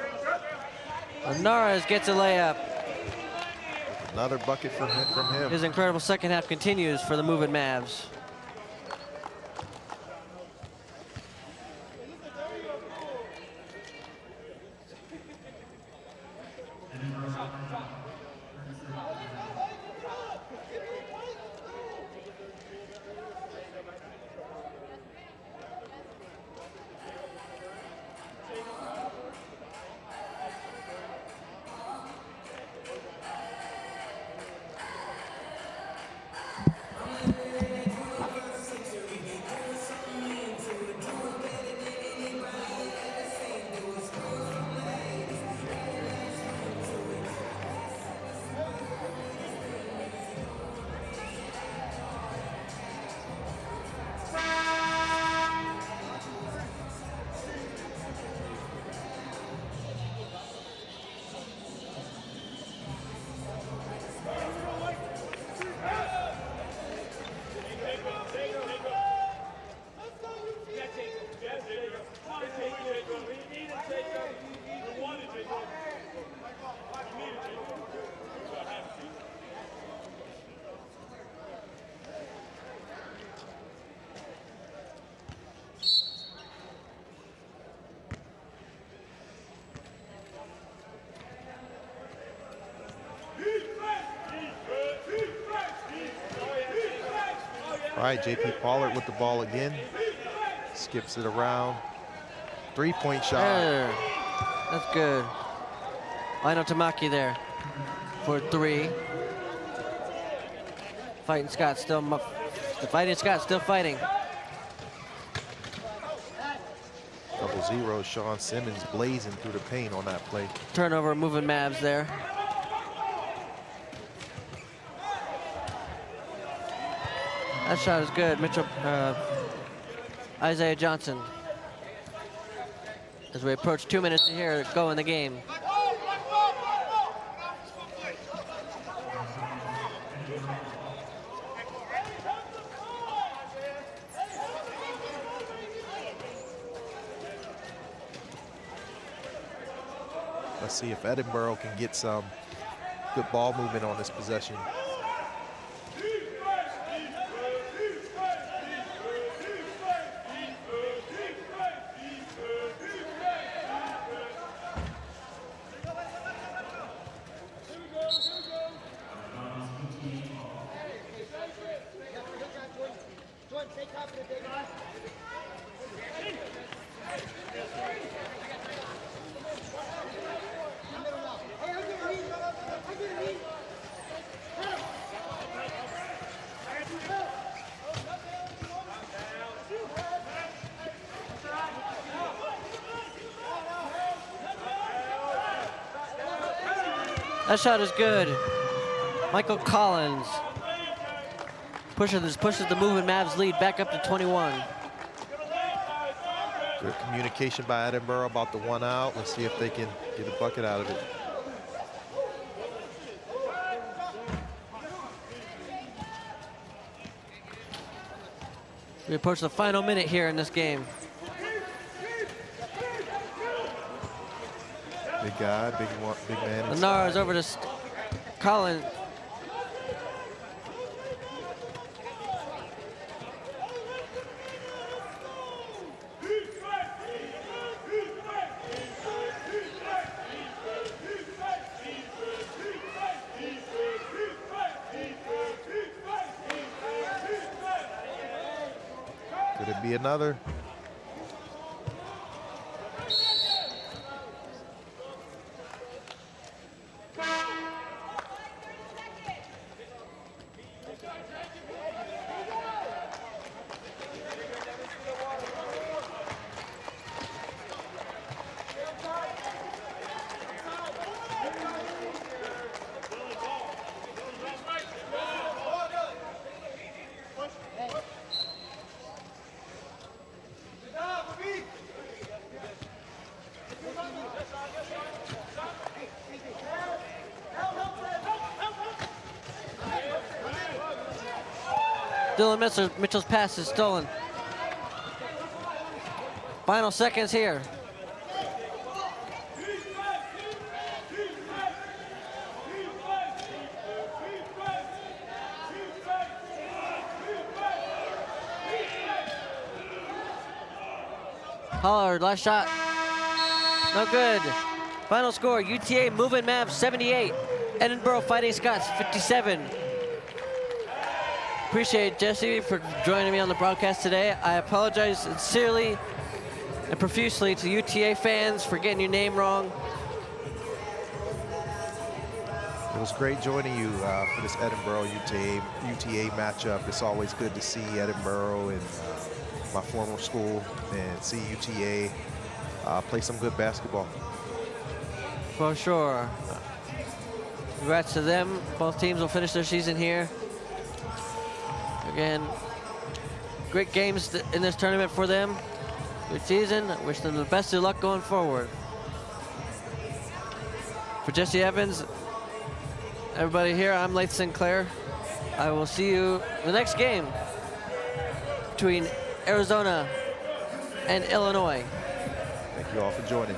Linares gets a layup. Another bucket from him. His incredible second half continues for the moving Mavs. All right, J.P. Pollard with the ball again. Skips it around. Three-point shot. There. That's good. Lino Tamaki there for 3. Fighting Scott still, Fighting Scott still fighting. 0-0, Sean Simmons blazing through the paint on that play. Turnover, moving Mavs there. That shot is good. Mitchell, Isaiah Johnson. As we approach 2 minutes here to go in the game. Let's see if Edinboro can get some good ball movement on this possession. That shot is good. Michael Collins pushes the moving Mavs lead back up to 21. Good communication by Edinboro about the 1 out. Let's see if they can get a bucket out of it. We approach the final minute here in this game. Big guy, big man. Lennar is over to Collins. Could it be another? Dylan Mitchell's pass is stolen. Final seconds here. Pollard, last shot. No good. Final score, UTA moving Mavs 78. Edinboro Fighting Scots 57. Appreciate Jesse for joining me on the broadcast today. I apologize sincerely and profusely to UTA fans for getting your name wrong. It was great joining you for this Edinboro UTA matchup. It's always good to see Edinboro and my former school and see UTA play some good basketball. For sure. Congrats to them. Both teams will finish their season here. Again, great games in this tournament for them. Good season. Wish them the best of luck going forward. For Jesse Evans, everybody here, I'm Laith Sinclair. I will see you in the next game between Arizona and Illinois. Thank you all for joining.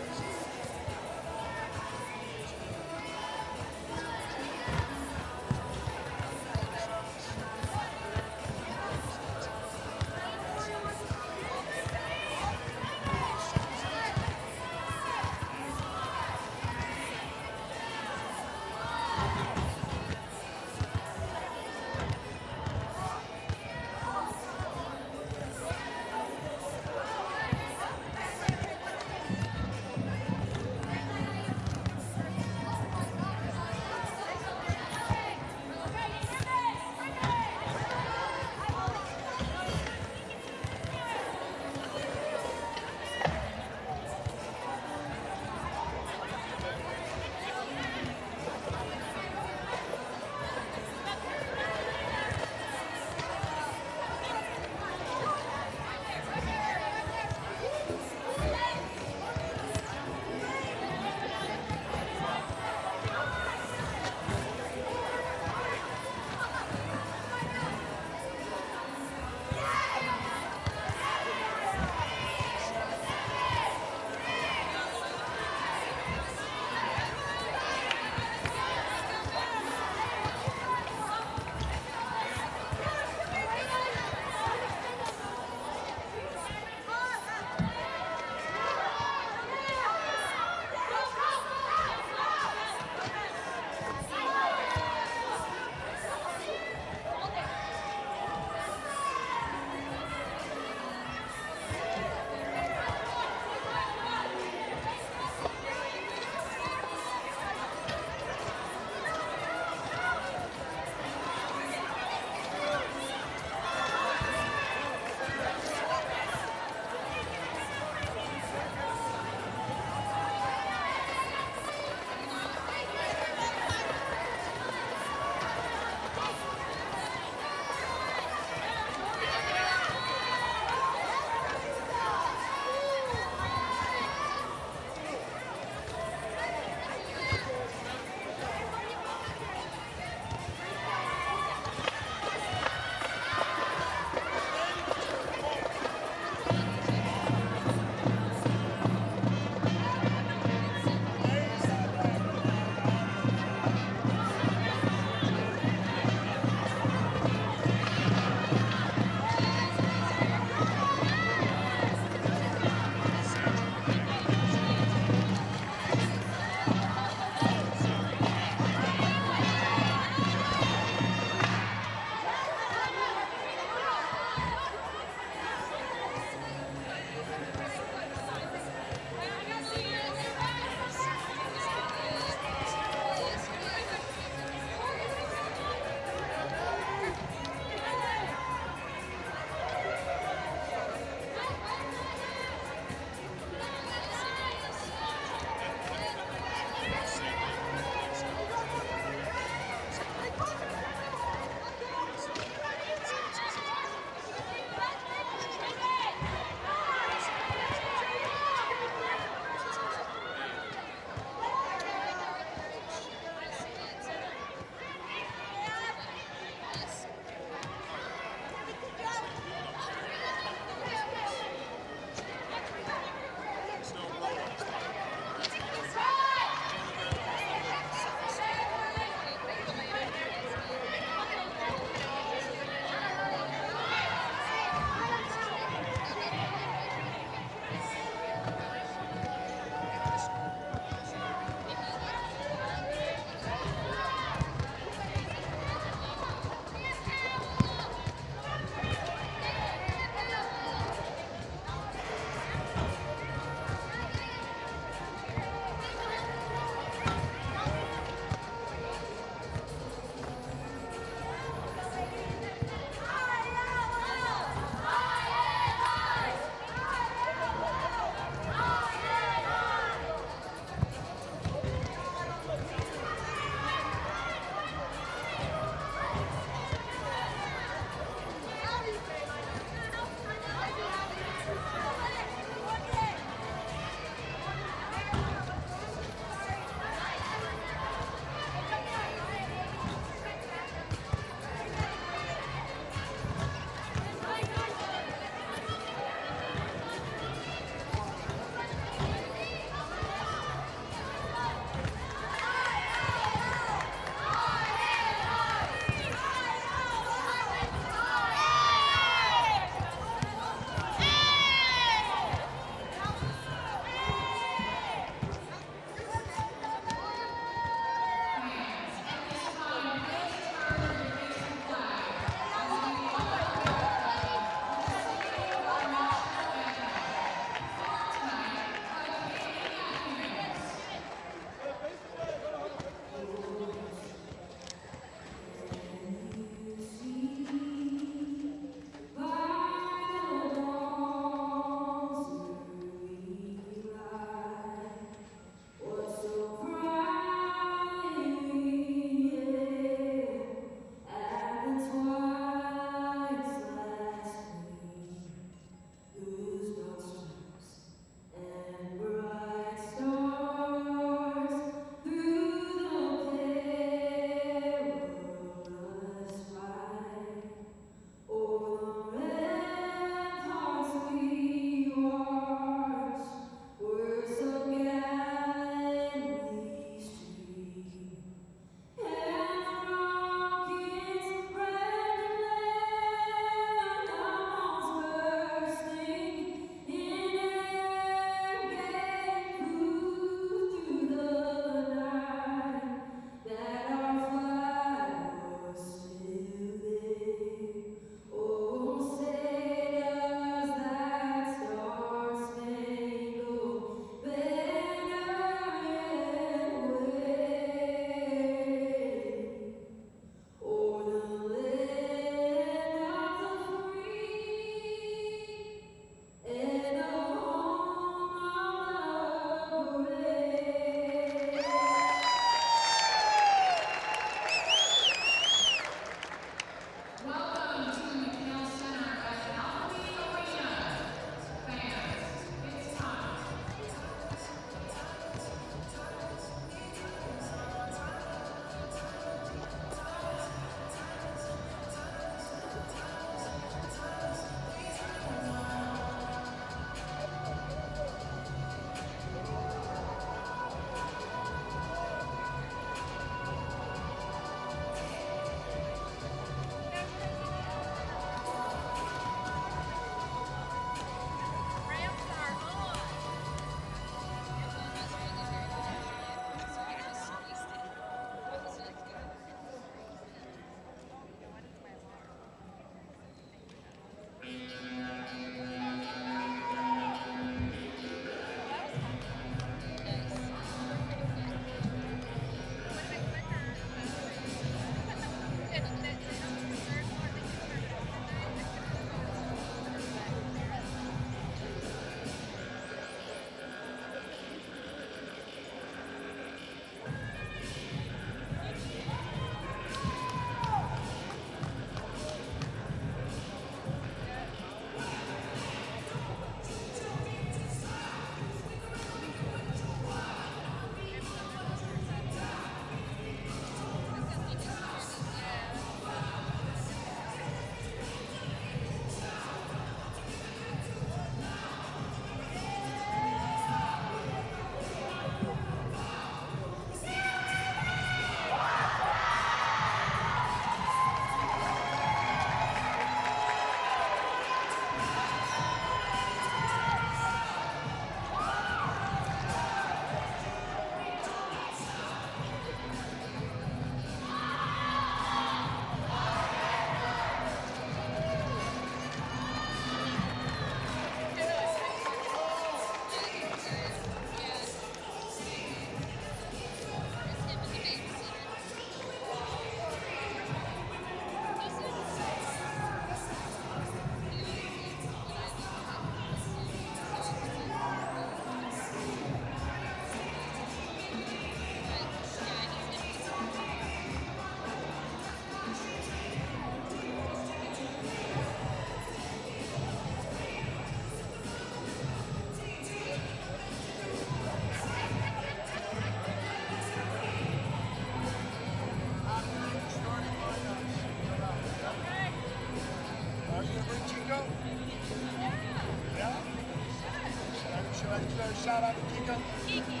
a shout out to Kiko? Kiki.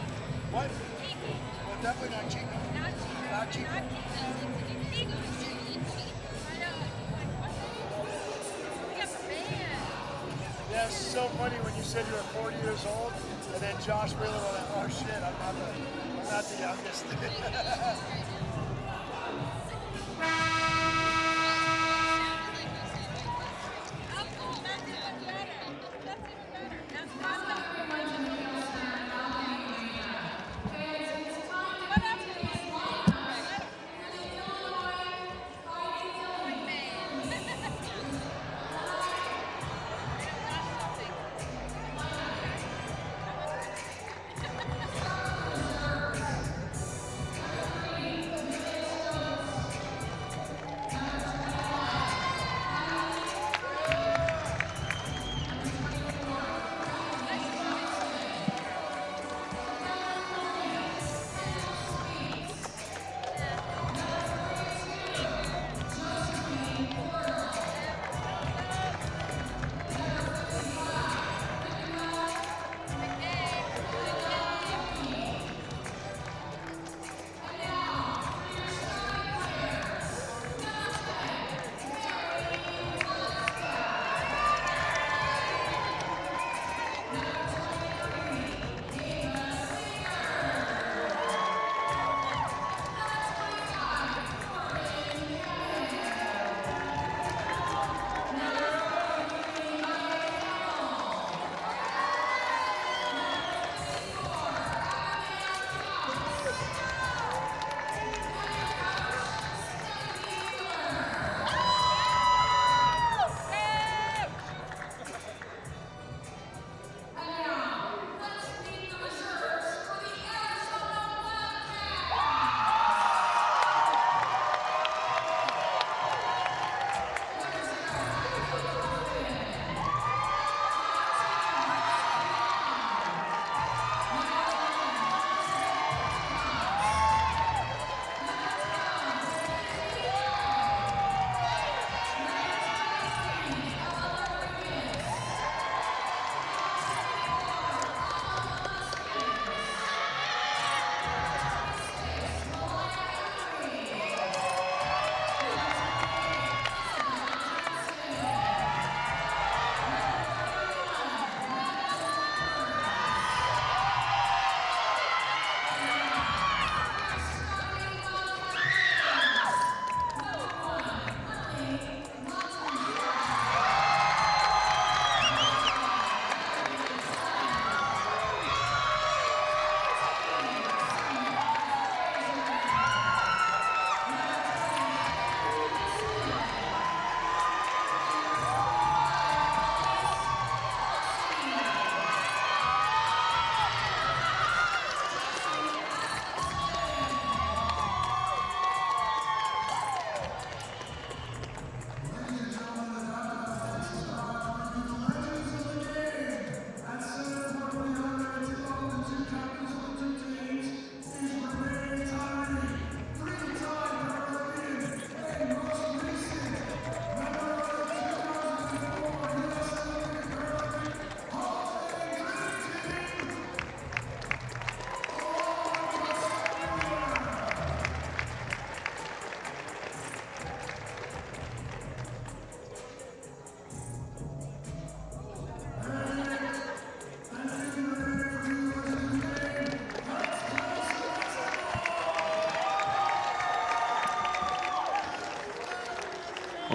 What? Kiki. Well, definitely not Chico. Not Chico. Not Chico. Yeah, it's so funny when you said you were 40 years old, and then Josh Wheeler was like, oh shit, I'm not the youngest.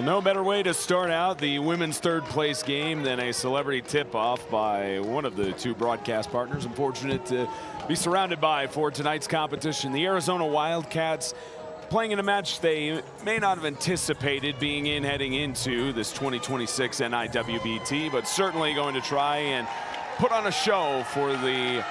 Well, no better way to start out the women's third place game than a celebrity tip-off by one of the two broadcast partners I'm fortunate to be surrounded by for tonight's competition. The Arizona Wildcats playing in a match they may not have anticipated being in heading into this 2026 NIWBT, but certainly going to try and put on a show for the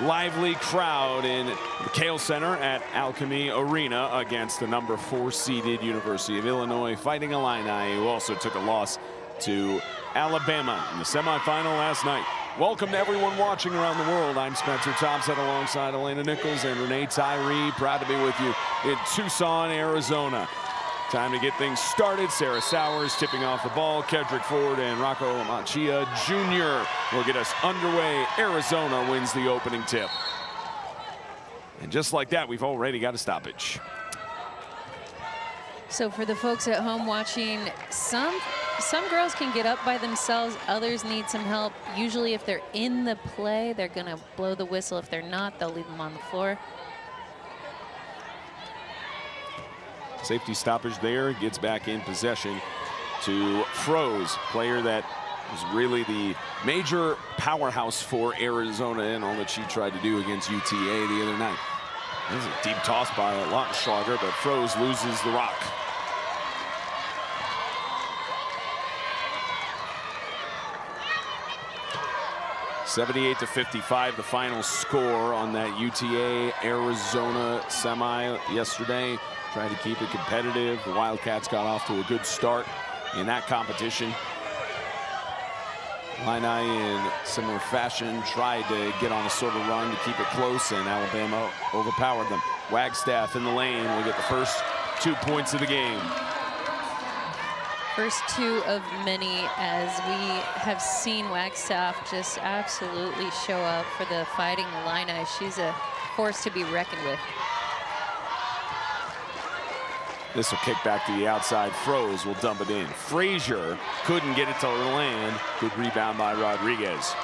lively crowd in the Kale Center at Alchemy Arena against the number 4 seeded University of Illinois Fighting Illini, who also took a loss to Alabama in the semifinal last night. Welcome to everyone watching around the world. I'm Spencer Thompson alongside Elena Nichols and Renee Tyree. Proud to be with you in Tucson, Arizona. Time to get things started. Sarah Sowers tipping off the ball. Kedrick Ford and Rocco Machia Jr. will get us underway. Arizona wins the opening tip. And just like that, we've already got a stoppage. So for the folks at home watching, some girls can get up by themselves, others need some help. Usually if they're in the play, they're gonna blow the whistle. If they're not, they'll leave them on the floor. Safety stoppage there, gets back in possession to Froese, player that was really the major powerhouse for Arizona and all that she tried to do against UTA the other night. This is a deep toss by Lautenschlager, but Froese loses the rock. (78-55) the final score on that UTA-Arizona semi yesterday. Trying to keep it competitive. The Wildcats got off to a good start in that competition. Illini in similar fashion tried to get on a sort of run to keep it close, and Alabama overpowered them. Wagstaff in the lane will get the first 2 points of the game. First 2 of many, as we have seen Wagstaff just absolutely show up for the Fighting Illini. She's a force to be reckoned with. This will kick back to the outside. Froese will dump it in. Frazier couldn't get it to land. Good rebound by Rodriguez.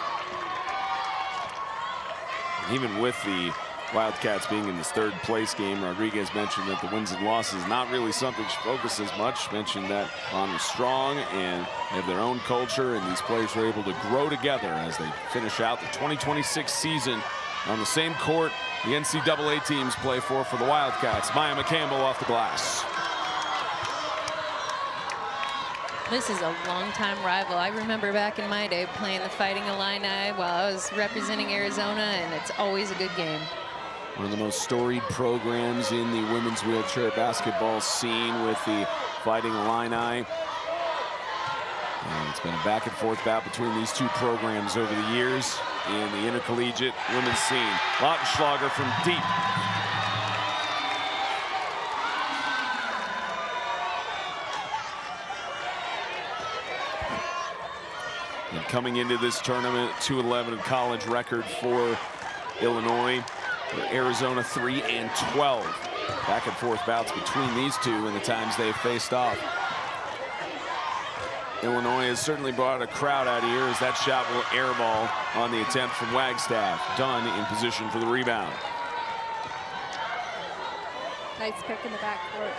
And even with the Wildcats being in this third place game, Rodriguez mentioned that the wins and losses not really something she focuses much. Mentioned that on was strong and they have their own culture, and these players are able to grow together as they finish out the 2026 season on the same court the NCAA teams play for the Wildcats. Maya McCampbell off the glass. This is a longtime rival. I remember back in my day playing the Fighting Illini while I was representing Arizona, and it's always a good game. One of the most storied programs in the women's wheelchair basketball scene with the Fighting Illini. And it's been a back and forth bout between these two programs over the years in the intercollegiate women's scene. Lautenschlager from deep. And coming into this tournament, 2-11 college record for Illinois. Arizona 3-12. Back and forth bouts between these two in the times they've faced off. Illinois has certainly brought a crowd out here as that shot will airball on the attempt from Wagstaff. Dunn in position for the rebound. Nice pick in the backcourt.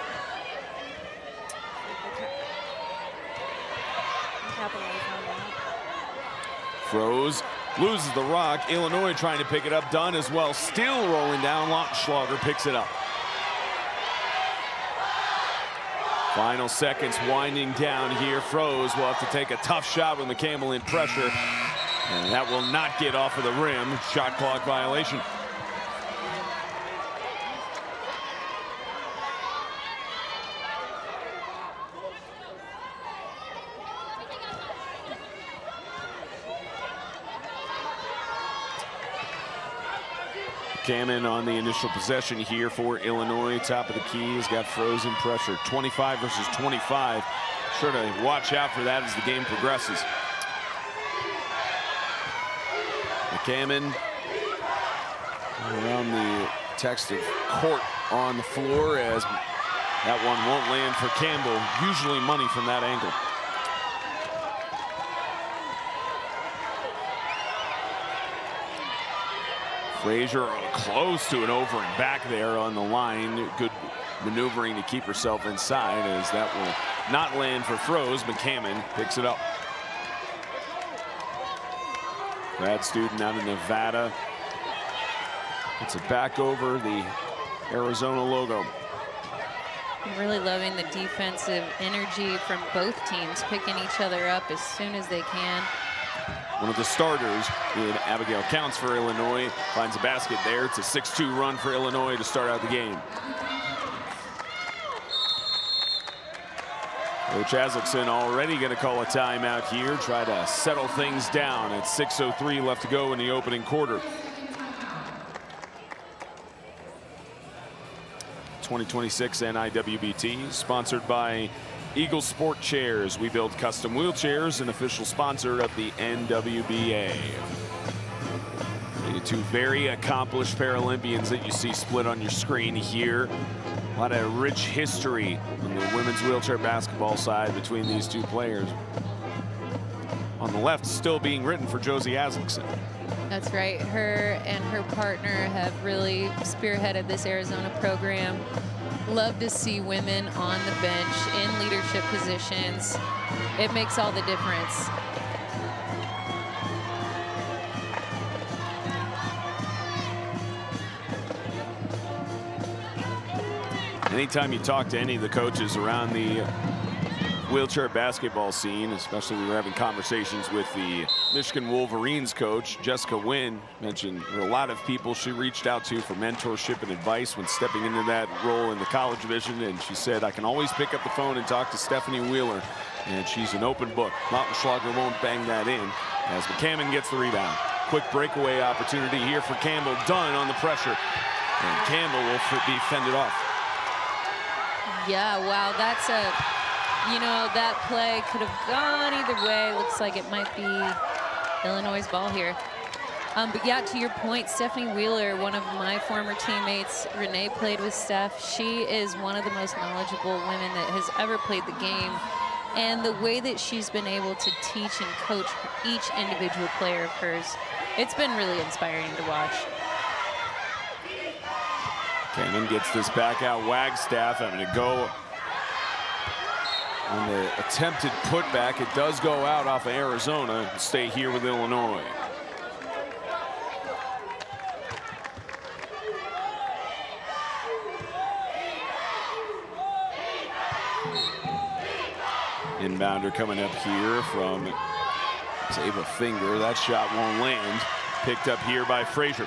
Froese loses the rock. Illinois trying to pick it up. Dunn as well, still rolling down. Lautenschlager picks it up. Final seconds winding down here. Froese will have to take a tough shot with McCampbell in pressure. And that will not get off of the rim. Shot clock violation. Cannon on the initial possession here for Illinois. Top of the key has got frozen pressure. 25 versus 25. Sure to watch out for that as the game progresses. McCammon around the text of court on the floor as that one won't land for Campbell. Usually money from that angle. Frazier close to an over and back there on the line. Good maneuvering to keep herself inside as that will not land for Froese. McCammon picks it up. Grad student out of Nevada. It's it back over the Arizona logo. I'm really loving the defensive energy from both teams, picking each other up as soon as they can. One of the starters in Abigail Counts for Illinois finds a basket there. It's a 6-2 run for Illinois to start out the game. Coach Hazelton already going to call a timeout here, try to settle things down at 6:03 left to go in the opening quarter. 2026 NIWBT, sponsored by Eagle Sport Chairs. We build custom wheelchairs, an official sponsor of the NWBA. The two very accomplished Paralympians that you see split on your screen here. A lot of rich history on the women's wheelchair basketball side between these two players. On the left, still being written for Josie Aslickson. That's right. Her and her partner have really spearheaded this Arizona program. Love to see women on the bench in leadership positions. It makes all the difference. Anytime you talk to any of the coaches around the wheelchair basketball scene, especially we were having conversations with the Michigan Wolverines coach, Jessica Wynn, mentioned there were a lot of people she reached out to for mentorship and advice when stepping into that role in the college division. And she said, I can always pick up the phone and talk to Stephanie Wheeler, and she's an open book. Lautenschlager won't bang that in as McCammon gets the rebound. Quick breakaway opportunity here for Campbell. Dunn on the pressure, and Campbell will be fended off. Yeah, wow, that's a, you know, that play could have gone either way. Looks like it might be Illinois' ball here. But yeah, to your point, Stephanie Wheeler, one of my former teammates, Renee played with Steph. She is one of the most knowledgeable women that has ever played the game. And the way that she's been able to teach and coach each individual player of hers, it's been really inspiring to watch. Cannon gets this back out. Wagstaff having to go on the attempted putback. It does go out off of Arizona and stay here with Illinois. Inbounder coming up here from Ava Finger. That shot won't land. Picked up here by Frazier.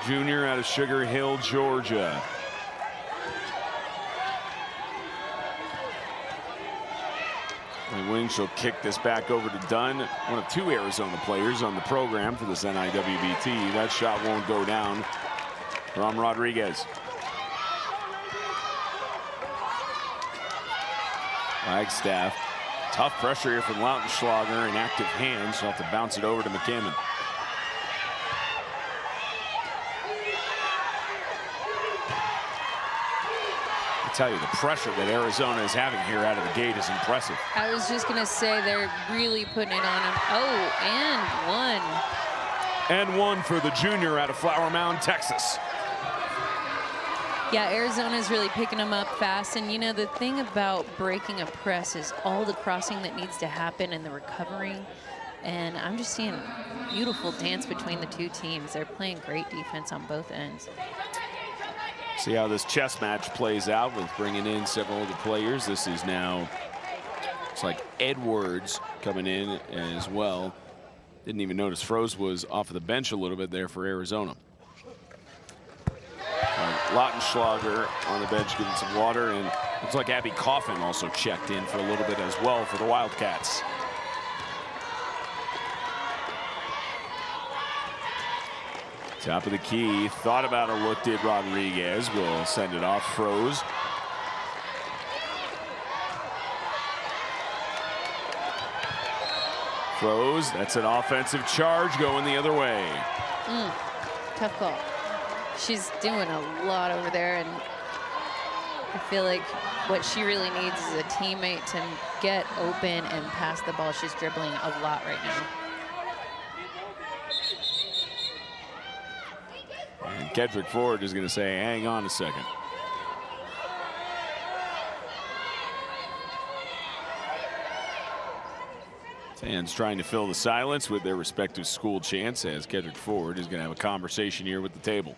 Junior out of Sugar Hill, Georgia. And Wings will kick this back over to Dunn, one of two Arizona players on the program for this NIWBT. That shot won't go down from Rodriguez. Wagstaff, tough pressure here from Lautenschlager, in active hands. She'll have to bounce it over to McCammon. Tell you, the pressure that Arizona is having here out of the gate is impressive. I was just going to say they're really putting it on him. Oh, and one. And one for the junior out of Flower Mound, Texas. Yeah, Arizona's really picking them up fast. And, you know, the thing about breaking a press is all the crossing that needs to happen and the recovering. And I'm just seeing a beautiful dance between the two teams. They're playing great defense on both ends. See how this chess match plays out with bringing in several of the players. This is now, it's like Edwards coming in as well. Didn't even notice Froese was off of the bench a little bit there for Arizona. Lautenschlager on the bench getting some water, and looks like Abby Coffin also checked in for a little bit as well for the Wildcats. Top of the key, thought about a look, did Rodriguez. Will send it off. Froese. Froese, that's an offensive charge going the other way. Tough call. She's doing a lot over there, and I feel like what she really needs is a teammate to get open and pass the ball. She's dribbling a lot right now. And Kedrick Ford is going to say, hang on a second. Fans trying to fill the silence with their respective school chants as Kedrick Ford is going to have a conversation here with the table.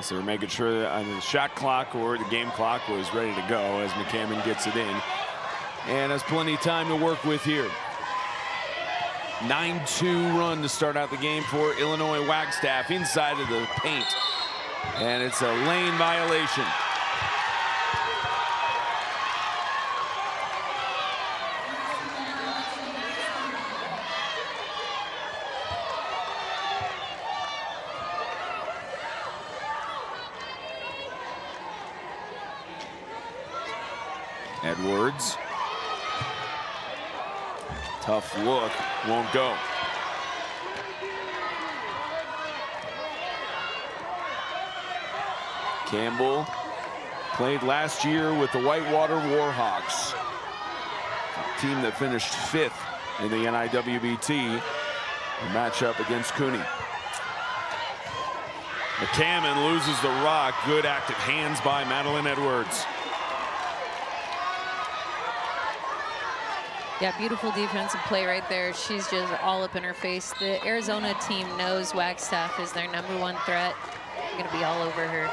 So they're making sure that either the shot clock or the game clock was ready to go as McCammon gets it in. And has plenty of time to work with here. 9-2 run to start out the game for Illinois. Wagstaff inside of the paint. And it's a lane violation. Edwards. Tough look, won't go. Campbell played last year with the Whitewater Warhawks, a team that finished 5th in the NIWBT. A matchup against Cooney. McCammon loses the rock. Good active hands by Madeline Edwards. Yeah, beautiful defensive play right there. She's just all up in her face. The Arizona team knows Wagstaff is their #1 threat. They're going to be all over her.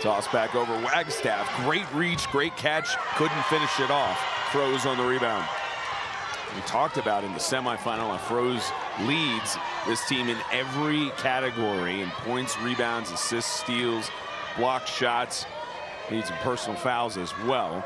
Toss back over Wagstaff. Great reach, great catch. Couldn't finish it off. Froze on the rebound. We talked about in the semifinal, Froze leads this team in every category in points, rebounds, assists, steals, blocked shots. Needs some personal fouls as well.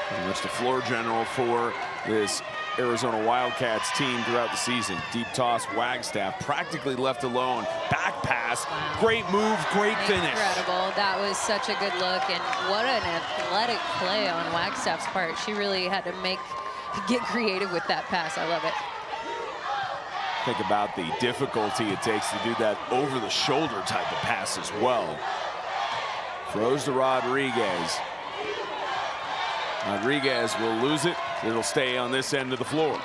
Pretty much the floor general for this Arizona Wildcats team throughout the season. Deep toss, Wagstaff practically left alone. Back pass, great move, great finish. Incredible. That was such a good look, and what an athletic play on Wagstaff's part. She really had to get creative with that pass. I love it. Think about the difficulty it takes to do that over the shoulder type of pass as well. Throws to Rodriguez. Rodriguez will lose it. It'll stay on this end of the floor.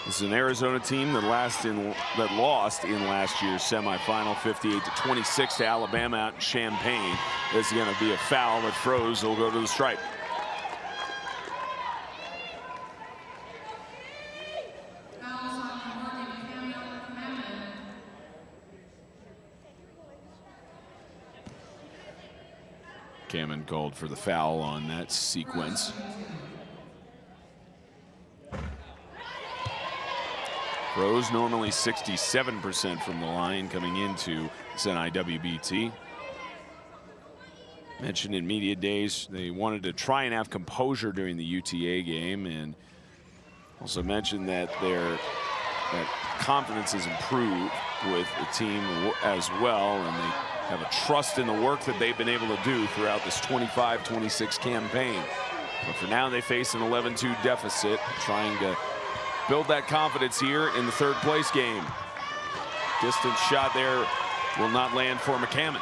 This is an Arizona team that lost in last year's semifinal, 58-26 to Alabama out in Champaign. This is going to be a foul, but Froze will go to the stripe. Cameron called for the foul on that sequence. Rose normally 67% from the line coming into this NIWBT. Mentioned in media days they wanted to try and have composure during the UTA game, and also mentioned that that confidence has improved with the team as well, and they have a trust in the work that they've been able to do throughout this 25-26 campaign. But for now, they face an 11-2 deficit, trying to build that confidence here in the third place game. Distance shot there will not land for McCammon.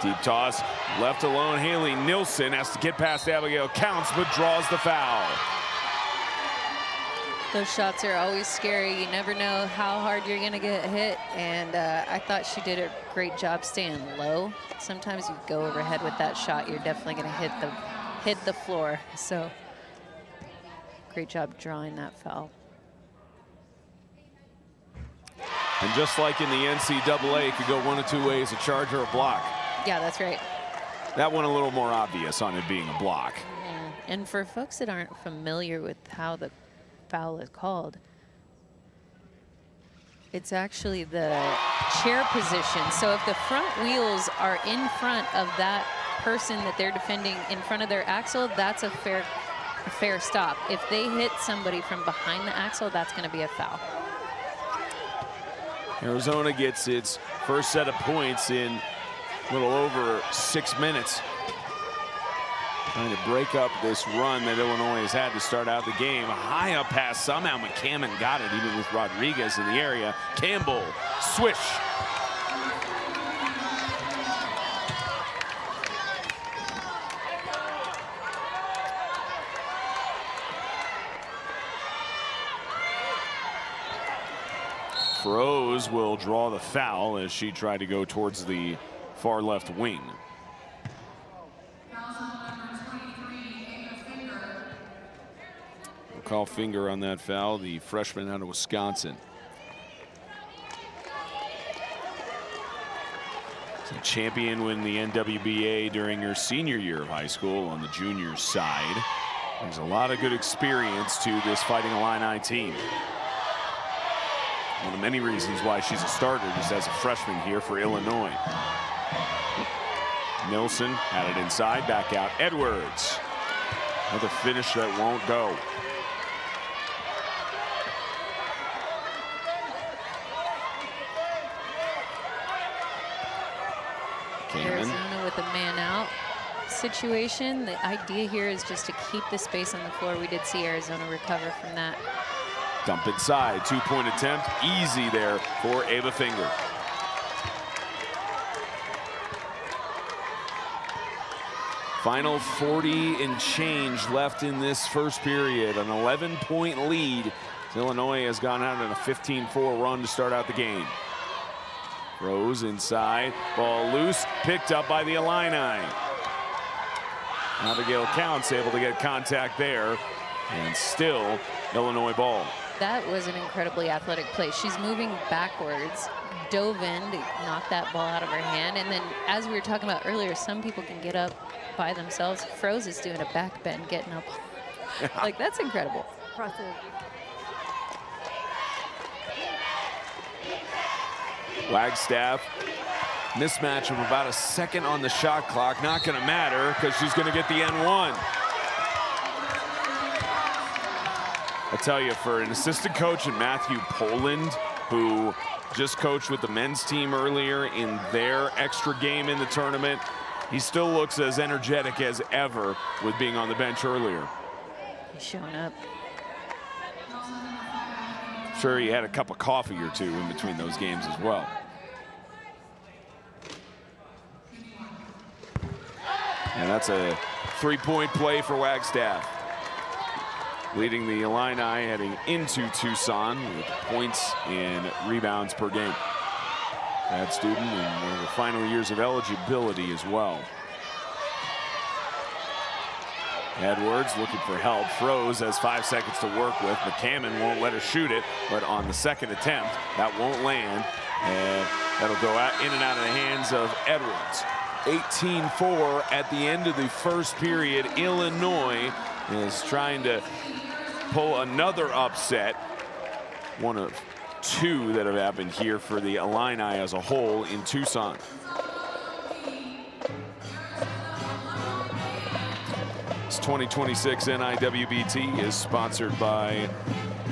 Deep toss, left alone. Haley Nilsson has to get past Abigail Counts, but draws the foul. Those shots are always scary. You never know how hard you're going to get hit, and I thought she did a great job staying low. Sometimes you go overhead with that shot, you're definitely going to hit the floor. So great job drawing that foul. And just like in the NCAA, it could go one of two ways, a charge or a block. Yeah, that's right. That one a little more obvious on it being a block. Yeah. And for folks that aren't familiar with how the foul is called, it's actually the chair position. So if the front wheels are in front of that person that they're defending in front of their axle, that's a fair stop. If they hit somebody from behind the axle, that's going to be a foul. Arizona gets its first set of points in a little over 6 minutes. Trying to break up this run that Illinois has had to start out the game. A high up pass, somehow McCammon got it, even with Rodriguez in the area. Campbell, swish. Froze will draw the foul as she tried to go towards the far left wing. We'll call finger on that foul, the freshman out of Wisconsin. So champion win the NWBA during her senior year of high school on the juniors side. There's a lot of good experience to this Fighting Illini team. One of many reasons why she's a starter just as a freshman here for Illinois. Nilsson had it inside, back out. Edwards. Another finish that won't go. Arizona with a man out situation. The idea here is just to keep the space on the floor. We did see Arizona recover from that. Dump inside, 2-point attempt, easy there for Ava Finger. Final 40 and change left in this first period. An 11-point lead. Illinois has gone out on a 15-4 run to start out the game. Rose inside, ball loose, picked up by the Illini. Abigail Counts able to get contact there, and still Illinois ball. That was an incredibly athletic play. She's moving backwards, dove in to knock that ball out of her hand, and then as we were talking about earlier, some people can get up by themselves. Froze is doing a back bend, getting up. Like, that's incredible. Impressive. Wagstaff, mismatch of about a second on the shot clock. Not going to matter because she's going to get the N1. I tell you, for an assistant coach in Matthew Poland, who just coached with the men's team earlier in their extra game in the tournament, he still looks as energetic as ever with being on the bench earlier. He's showing up. Sure, he had a cup of coffee or two in between those games as well. And that's a 3-point play for Wagstaff, leading the Illini heading into Tucson with points and rebounds per game. That student in one of the final years of eligibility as well. Edwards looking for help. Froze has 5 seconds to work with. McCammon won't let her shoot it, but on the second attempt, that won't land. And that'll go out in and out of the hands of Edwards. 18-4 at the end of the first period. Illinois is trying to pull another upset. One of 2 that have happened here for the Illini as a whole in Tucson. This 2026 NIWBT is sponsored by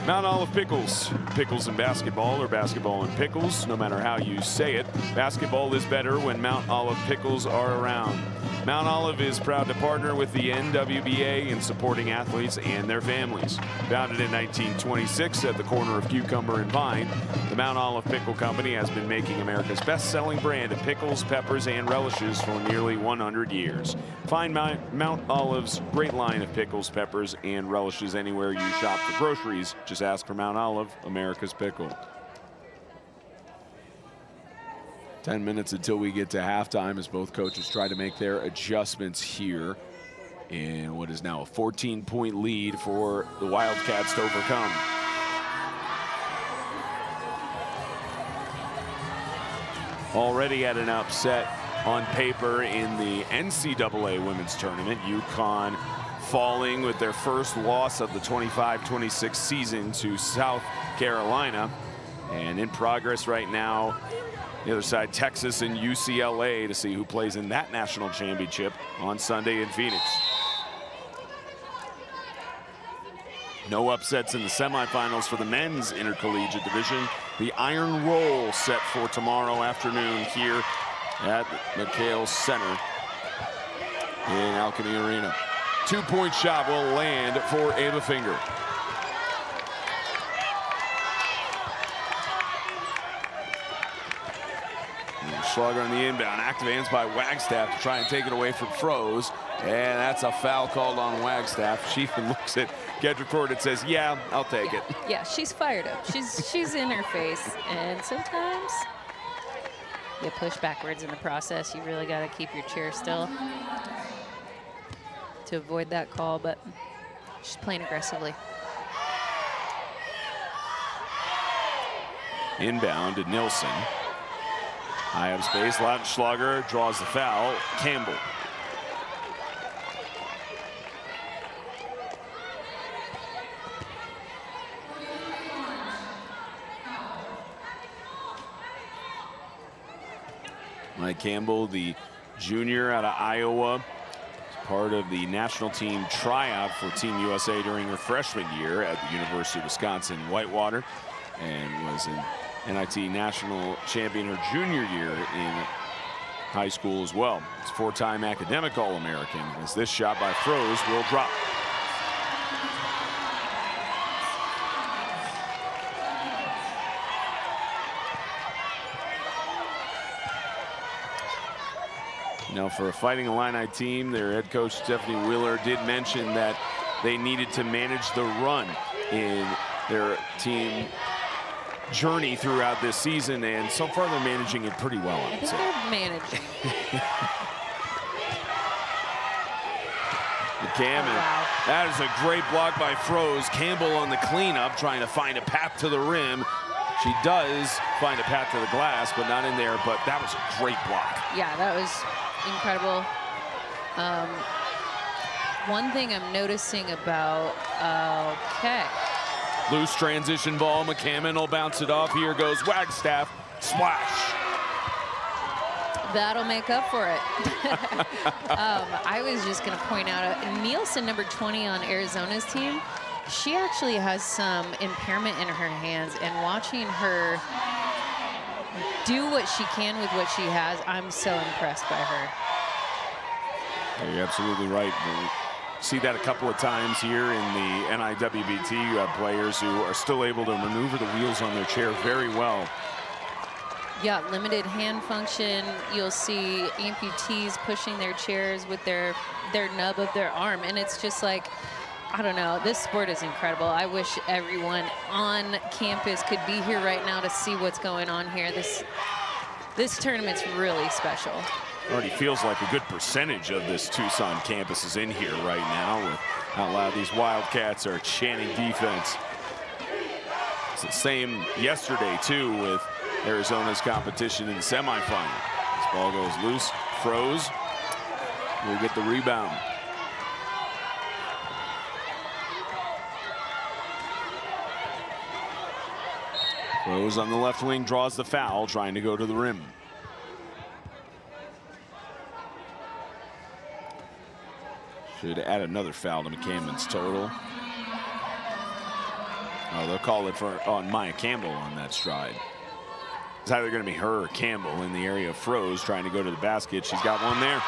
Mount Olive Pickles. Pickles and basketball, or basketball and pickles, no matter how you say it. Basketball is better when Mount Olive Pickles are around. Mount Olive is proud to partner with the NWBA in supporting athletes and their families. Founded in 1926 at the corner of Cucumber and Vine, the Mount Olive Pickle Company has been making America's best-selling brand of pickles, peppers, and relishes for nearly 100 years. Find Mount Olive's great line of pickles, peppers, and relishes anywhere you shop for groceries. Just ask for Mount Olive, America's pickle. 10 minutes until we get to halftime as both coaches try to make their adjustments here in what is now a 14-point lead for the Wildcats to overcome. Already had an upset on paper in the NCAA women's tournament. UConn falling with their first loss of the 25-26 season to South Carolina. And in progress right now, the other side, Texas and UCLA, to see who plays in that national championship on Sunday in Phoenix. No upsets in the semifinals for the men's intercollegiate division. The Iron Roll set for tomorrow afternoon here at McHale Center in Alchemy Arena. 2-point shot will land for Ava Finger. Schlager on the inbound. Active hands by Wagstaff to try and take it away from Froze. And that's a foul called on Wagstaff. She even looks at Gedrick and says, yeah, I'll take it. Yeah, she's fired up. She's in her face. And sometimes you push backwards in the process. You really got to keep your chair still to avoid that call, but she's playing aggressively. Inbound to Nilsson. High up space, Lautenschlager draws the foul. Campbell. Mike Campbell, the junior out of Iowa. Part of the national team tryout for Team USA during her freshman year at the University of Wisconsin-Whitewater, and was an NIT national champion her junior year in high school as well. It's 4-time academic All-American, as this shot by Froese will drop. Now, for a Fighting Illini team, their head coach Stephanie Wheeler did mention that they needed to manage the run in their team journey throughout this season, and so far they're managing it pretty well. I think they're managing. McCammon, that is a great block by Froese. Campbell on the cleanup, trying to find a path to the rim. She does find a path to the glass, but not in there, but that was a great block. Yeah, that was incredible. One thing I'm noticing about, Loose transition ball, McCammon will bounce it off. Here goes Wagstaff, splash. That'll make up for it. I was just gonna point out, Nielsen, number 20 on Arizona's team, she actually has some impairment in her hands, and watching her do what she can with what she has, I'm so impressed by her. You're absolutely right. We see that a couple of times here in the NIWBT. You have players who are still able to maneuver the wheels on their chair very well. Yeah, limited hand function. You'll see amputees pushing their chairs with their nub of their arm, and it's just like, I don't know, this sport is incredible. I wish everyone on campus could be here right now to see what's going on here. This tournament's really special. Already feels like a good percentage of this Tucson campus is in here right now with how loud these Wildcats are chanting defense. It's the same yesterday, too, with Arizona's competition in the semifinal. This ball goes loose. Froese will get the rebound. Froese on the left wing draws the foul, trying to go to the rim. Should add another foul to McCammon's total. Oh, they'll call it on Maya Campbell on that stride. It's either going to be her or Campbell in the area of Froese trying to go to the basket. She's got one there.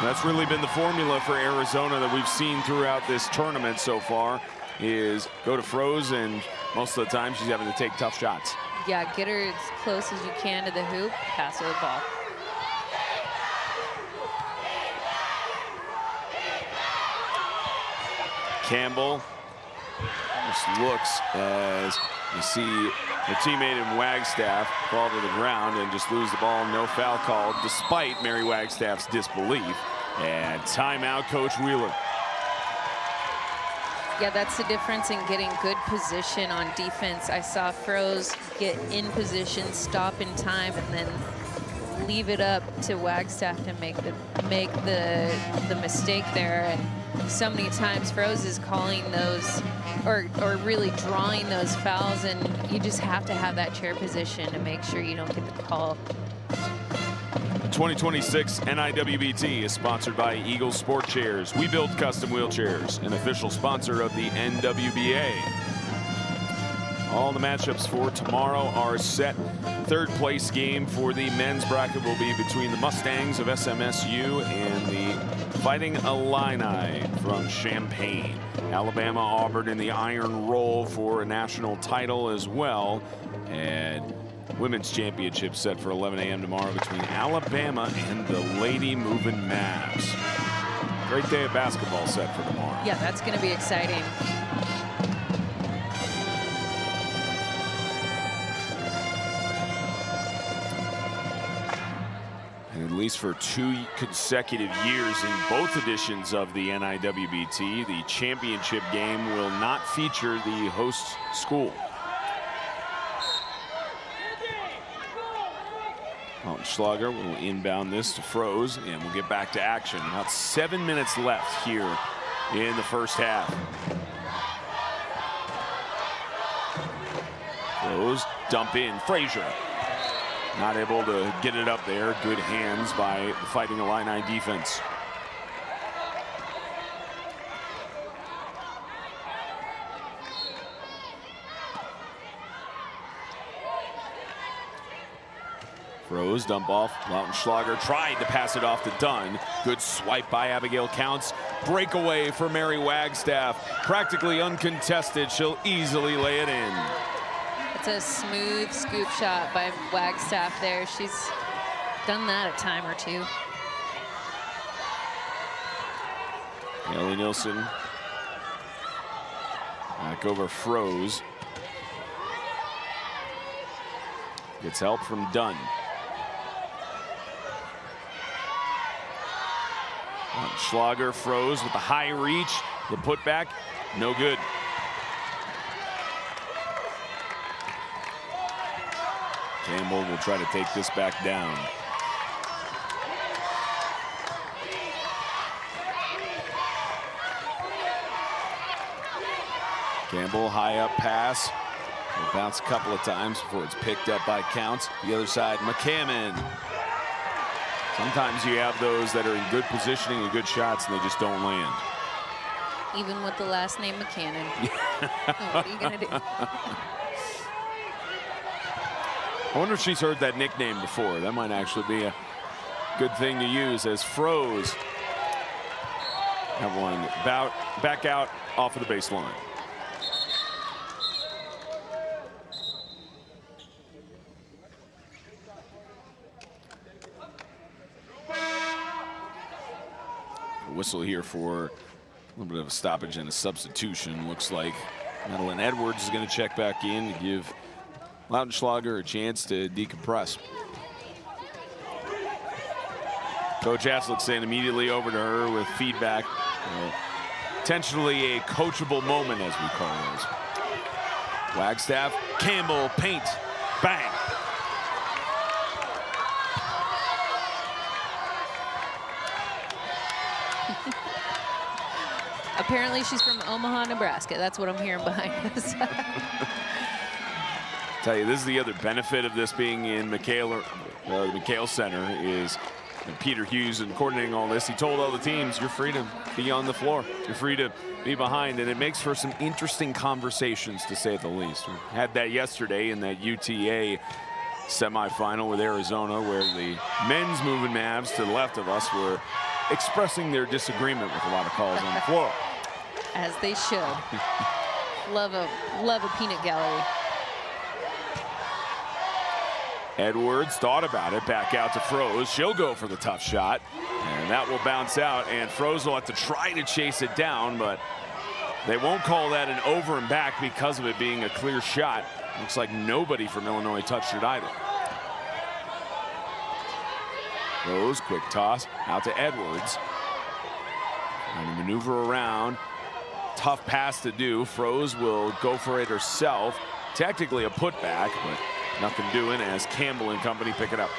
That's really been the formula for Arizona that we've seen throughout this tournament so far, is go to Froese, and most of the time she's having to take tough shots. Yeah, get her as close as you can to the hoop, pass her the ball. Campbell just looks as you see her teammate in Wagstaff fall to the ground and just lose the ball. No foul called, despite Mary Wagstaff's disbelief. And timeout, Coach Wheeler. Yeah, that's the difference in getting good position on defense. I saw Froese get in position, stop in time, and then leave it up to Wagstaff to make the mistake there. And so many times Froese is calling those or really drawing those fouls, and you just have to have that chair position to make sure you don't get the call. 2026 NIWBT is sponsored by Eagle Sport Chairs. We build custom wheelchairs, an official sponsor of the NWBA. All the matchups for tomorrow are set. Third place game for the men's bracket will be between the Mustangs of SMSU and the Fighting Illini from Champaign. Alabama, Auburn in the Iron Roll for a national title as well. And women's championship set for 11 a.m. tomorrow between Alabama and the Lady Moving Mavs. Great day of basketball set for tomorrow. Yeah, that's going to be exciting. And at least for 2 consecutive years in both editions of the NIWBT, the championship game will not feature the host school. Schlager will inbound this to Froese, and we'll get back to action. About 7 minutes left here in the first half. Froese dump in, Frazier. not able to get it up there. Good hands by the Fighting Illini defense. Froze, dump off. Lautenschlager tried to pass it off to Dunn. Good swipe by Abigail Counts. Breakaway for Mary Wagstaff. Practically uncontested. She'll easily lay it in. It's a smooth scoop shot by Wagstaff there. She's done that a time or two. Ellie Nilsson back over Froze. Gets help from Dunn. Schlager, Froze with the high reach. The putback, no good. Campbell will try to take this back down. Campbell, high up pass. Will bounce a couple of times before it's picked up by Counts. The other side, McCammon. Sometimes you have those that are in good positioning and good shots, and they just don't land. Even with the last name McCannon. What are you gonna do? I wonder if she's heard that nickname before. That might actually be a good thing to use as Froze. That one back out off of the baseline. Whistle here for a little bit of a stoppage and a substitution. Looks like Madeline Edwards is going to check back in to give Lautenschlager a chance to decompress. Coach Haslett saying immediately over to her with feedback. Intentionally a coachable moment, as we call those. Wagstaff, Campbell, paint, bang. Apparently she's from Omaha, Nebraska. That's what I'm hearing behind us. Tell you, this is the other benefit of this being in McHale, the McHale Center, is Peter Hughes and coordinating all this. He told all the teams, you're free to be on the floor. You're free to be behind, and it makes for some interesting conversations, to say the least. We had that yesterday in that UTA semifinal with Arizona, where the men's moving Mavs to the left of us were expressing their disagreement with a lot of calls on the floor. As they should. love a peanut gallery. Edwards thought about it, back out to Froze. She'll go for the tough shot, and that will bounce out, and Froze will have to try to chase it down, but they won't call that an over and back because of it being a clear shot. Looks like nobody from Illinois touched it either. Froze, quick toss, out to Edwards. Trying to maneuver around. Tough pass to do. Froze will go for it herself. Technically a putback, but nothing doing as Campbell and company pick it up.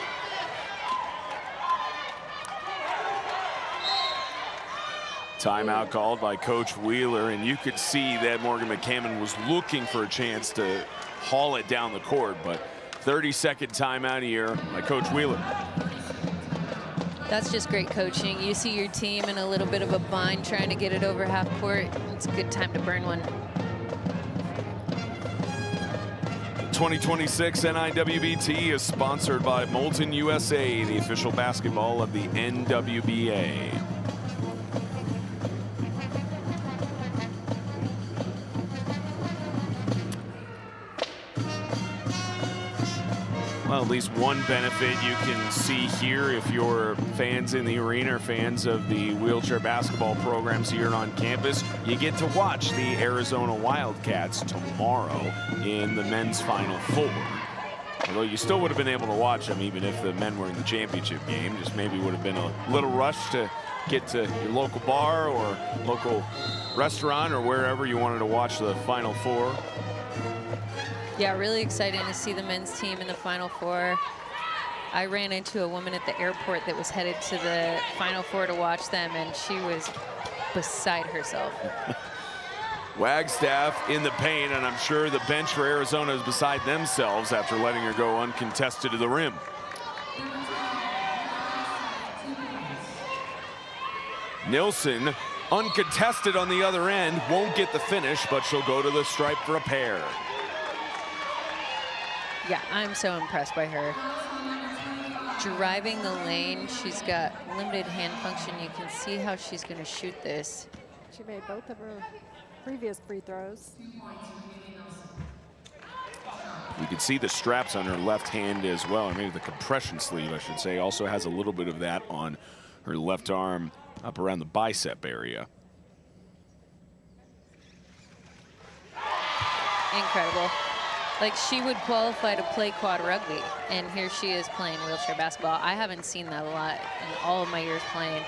Timeout called by Coach Wheeler, and you could see that Morgan McCammon was looking for a chance to haul it down the court, but 30-second timeout here by Coach Wheeler. That's just great coaching. You see your team in a little bit of a bind trying to get it over half court. It's a good time to burn one. 2026 NIWBT is sponsored by Molten USA, the official basketball of the NWBA. Well, at least one benefit you can see here if you're fans in the arena or fans of the wheelchair basketball programs here on campus. You get to watch the Arizona Wildcats tomorrow in the men's Final Four. Although you still would have been able to watch them even if the men were in the championship game. Just maybe would have been a little rush to get to your local bar or local restaurant or wherever you wanted to watch the Final Four. Yeah, really exciting to see the men's team in the Final Four. I ran into a woman at the airport that was headed to the Final Four to watch them, and she was beside herself. Wagstaff in the paint, and I'm sure the bench for Arizona is beside themselves after letting her go uncontested to the rim. Nilsson, uncontested on the other end, won't get the finish, but she'll go to the stripe for a pair. Yeah, I'm so impressed by her. Driving the lane, she's got limited hand function. You can see how she's going to shoot this. She made both of her previous free throws. You can see the straps on her left hand as well, or maybe the compression sleeve, I should say. Also has a little bit of that on her left arm up around the bicep area. Incredible. Like, she would qualify to play quad rugby, and here she is playing wheelchair basketball. I haven't seen that a lot in all of my years playing.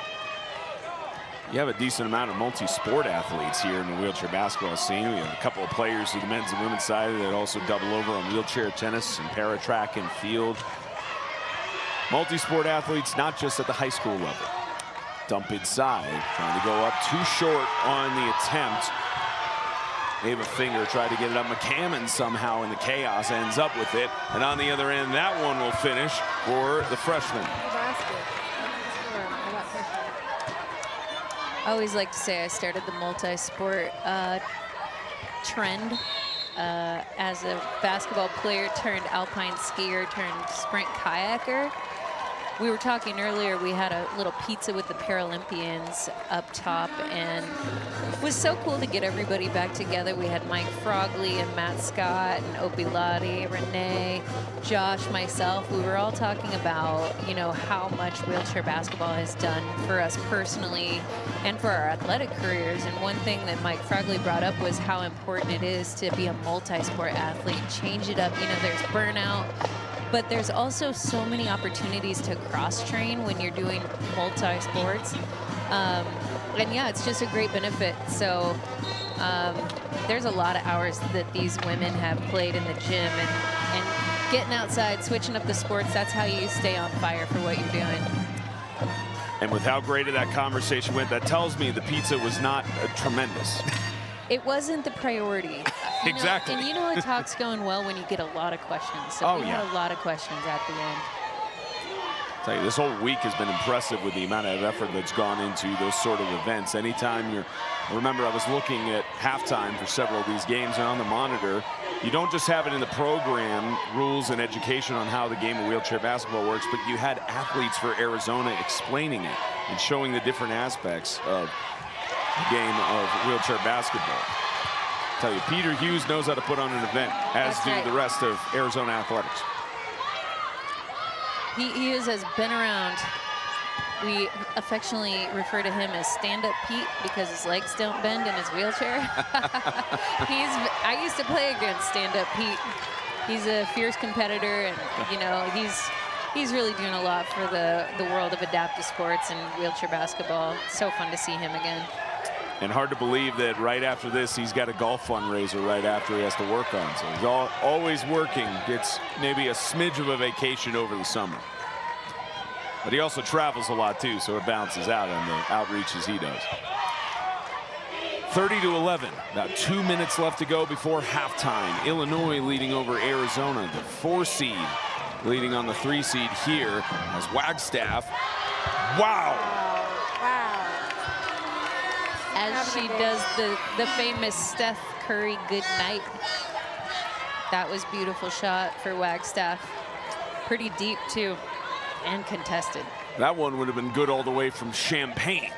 You have a decent amount of multi-sport athletes here in the wheelchair basketball scene. We have a couple of players of the men's and women's side that also double over on wheelchair tennis and para-track and field. Multi-sport athletes, not just at the high school level. Dump inside, trying to go up too short on the attempt. Ava Finger tried to get it up. McCammon somehow in the chaos ends up with it. And on the other end, that one will finish for the freshman. I always like to say I started the multi-sport trend as a basketball player turned alpine skier turned sprint kayaker. We were talking earlier, we had a little pizza with the Paralympians up top, and it was so cool to get everybody back together. We had Mike Frogley and Matt Scott and Opie Lottie, Renee, Josh, myself. We were all talking about, you know, how much wheelchair basketball has done for us personally and for our athletic careers. And one thing that Mike Frogley brought up was how important it is to be a multi-sport athlete, change it up. You know, there's burnout, but there's also so many opportunities to cross-train when you're doing multi-sports. And yeah, it's just a great benefit. So there's a lot of hours that these women have played in the gym, and getting outside, switching up the sports, that's how you stay on fire for what you're doing. And with how great of that conversation went, that tells me the pizza was not tremendous. It wasn't the priority. You exactly. Know, and you know a talk's going well when you get a lot of questions. So we had a lot of questions at the end. I'll tell you, this whole week has been impressive with the amount of effort that's gone into those sort of events. Anytime you're, remember I was looking at halftime for several of these games, and on the monitor, you don't just have it in the program, rules and education on how the game of wheelchair basketball works, but you had athletes for Arizona explaining it and showing the different aspects of the game of wheelchair basketball. I tell you, Peter Hughes knows how to put on an event, as do the rest of Arizona athletics. He Hughes has been around. We affectionately refer to him as Stand-Up Pete because his legs don't bend in his wheelchair. I used to play against Stand-Up Pete. He's a fierce competitor, and you know, he's really doing a lot for the world of adaptive sports and wheelchair basketball. It's so fun to see him again. And hard to believe that right after this, he's got a golf fundraiser right after he has to work on. So he's always working, gets maybe a smidge of a vacation over the summer. But he also travels a lot too, so it balances out on the outreaches he does. 30-11, about 2 minutes left to go before halftime. Illinois leading over Arizona, the 4 seed leading on the 3 seed here as Wagstaff. Wow! As she does the famous Steph Curry good night. That was beautiful shot for Wagstaff. Pretty deep too, and contested. That one would have been good all the way from Champaign.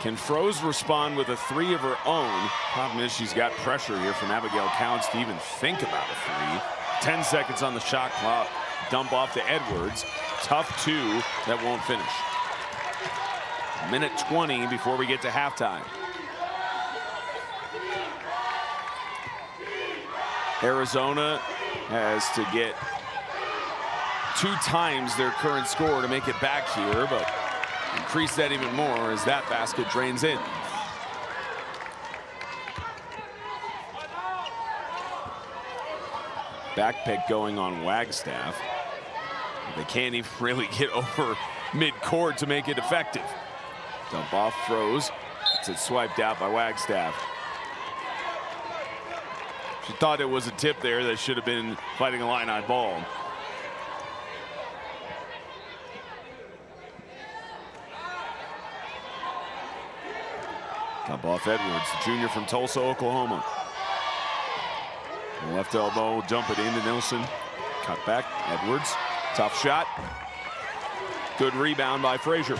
Can Froese respond with a 3 of her own? Problem is she's got pressure here from Abigail Counts to even think about a 3. 10 seconds on the shot clock. Dump off to Edwards. Tough 2 that won't finish. Minute 20 before we get to halftime. Arizona has to get 2 times their current score to make it back here, but increase that even more as that basket drains in. Back pick going on Wagstaff. They can't even really get over mid-court to make it effective. Dump off Froese. It's swiped out by Wagstaff. She thought it was a tip there that should have been Fighting Illini ball. Top off Edwards, the junior from Tulsa, Oklahoma. Left elbow, dump it into Nilsson. Cut back, Edwards, tough shot. Good rebound by Frazier.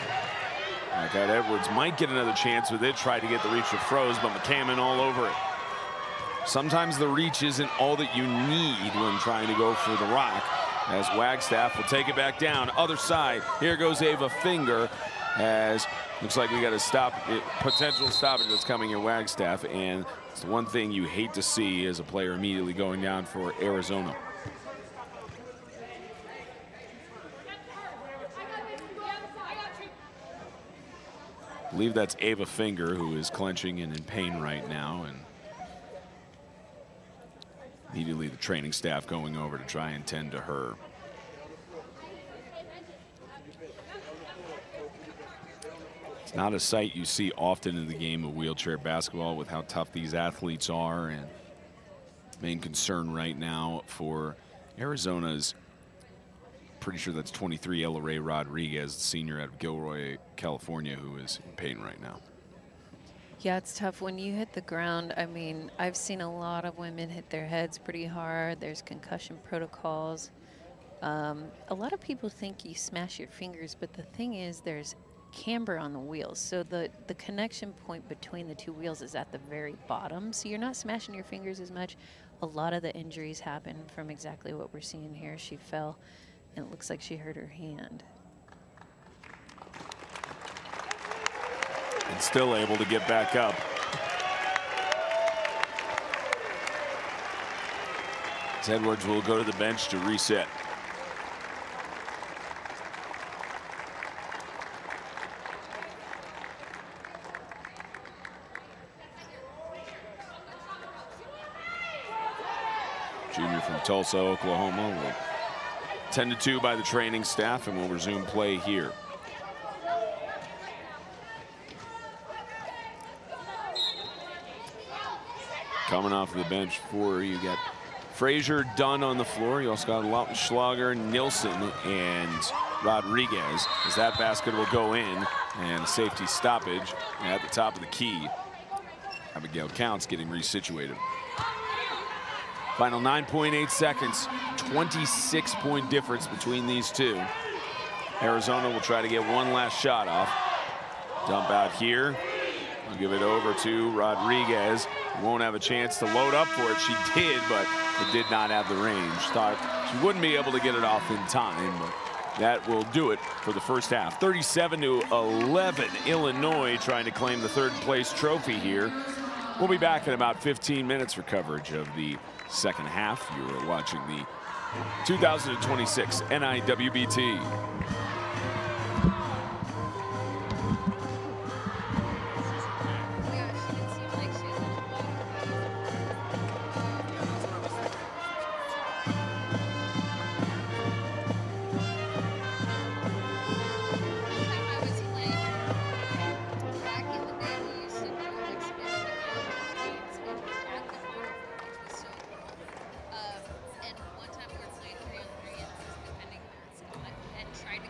Like that, Edwards might get another chance with it, try to get the reach of Froze, but McCammon all over it. Sometimes the reach isn't all that you need when trying to go for the rock, as Wagstaff will take it back down. Other side, here goes Ava Finger, as looks like we got a potential stoppage that's coming in Wagstaff, and it's the one thing you hate to see as a player immediately going down for Arizona. I believe that's Ava Finger, who is clenching and in pain right now, and immediately the training staff going over to try and tend to her. It's not a sight you see often in the game of wheelchair basketball with how tough these athletes are, and main concern right now for Arizona's, pretty sure that's 23, Ella Ray Rodriguez, senior out of Gilroy, California, who is in pain right now. Yeah, it's tough when you hit the ground. I mean, I've seen a lot of women hit their heads pretty hard. There's concussion protocols. A lot of people think you smash your fingers, but the thing is there's camber on the wheels. So the connection point between the two wheels is at the very bottom. So you're not smashing your fingers as much. A lot of the injuries happen from exactly what we're seeing here. She fell, and it looks like she hurt her hand. And still able to get back up. As Edwards will go to the bench to reset. Junior from Tulsa, Oklahoma, will 10-2 by the training staff, and will resume play here. Coming off the bench for you got Frazier, Dunn on the floor. You also got Lautenschlager, Nilsson, and Rodriguez, as that basket will go in, and a safety stoppage at the top of the key. Abigail Counts getting resituated. Final 9.8 seconds, 26-point difference between these two. Arizona will try to get one last shot off. Dump out here. I'll give it over to Rodriguez. Won't have a chance to load up for it. She did, but it did not have the range. Thought she wouldn't be able to get it off in time, but that will do it for the first half. 37-11, Illinois trying to claim the third place trophy here. We'll be back in about 15 minutes for coverage of the second half. You're watching the 2026 NIWBT. And one time we were playing 3-on-3 and was defending and tried to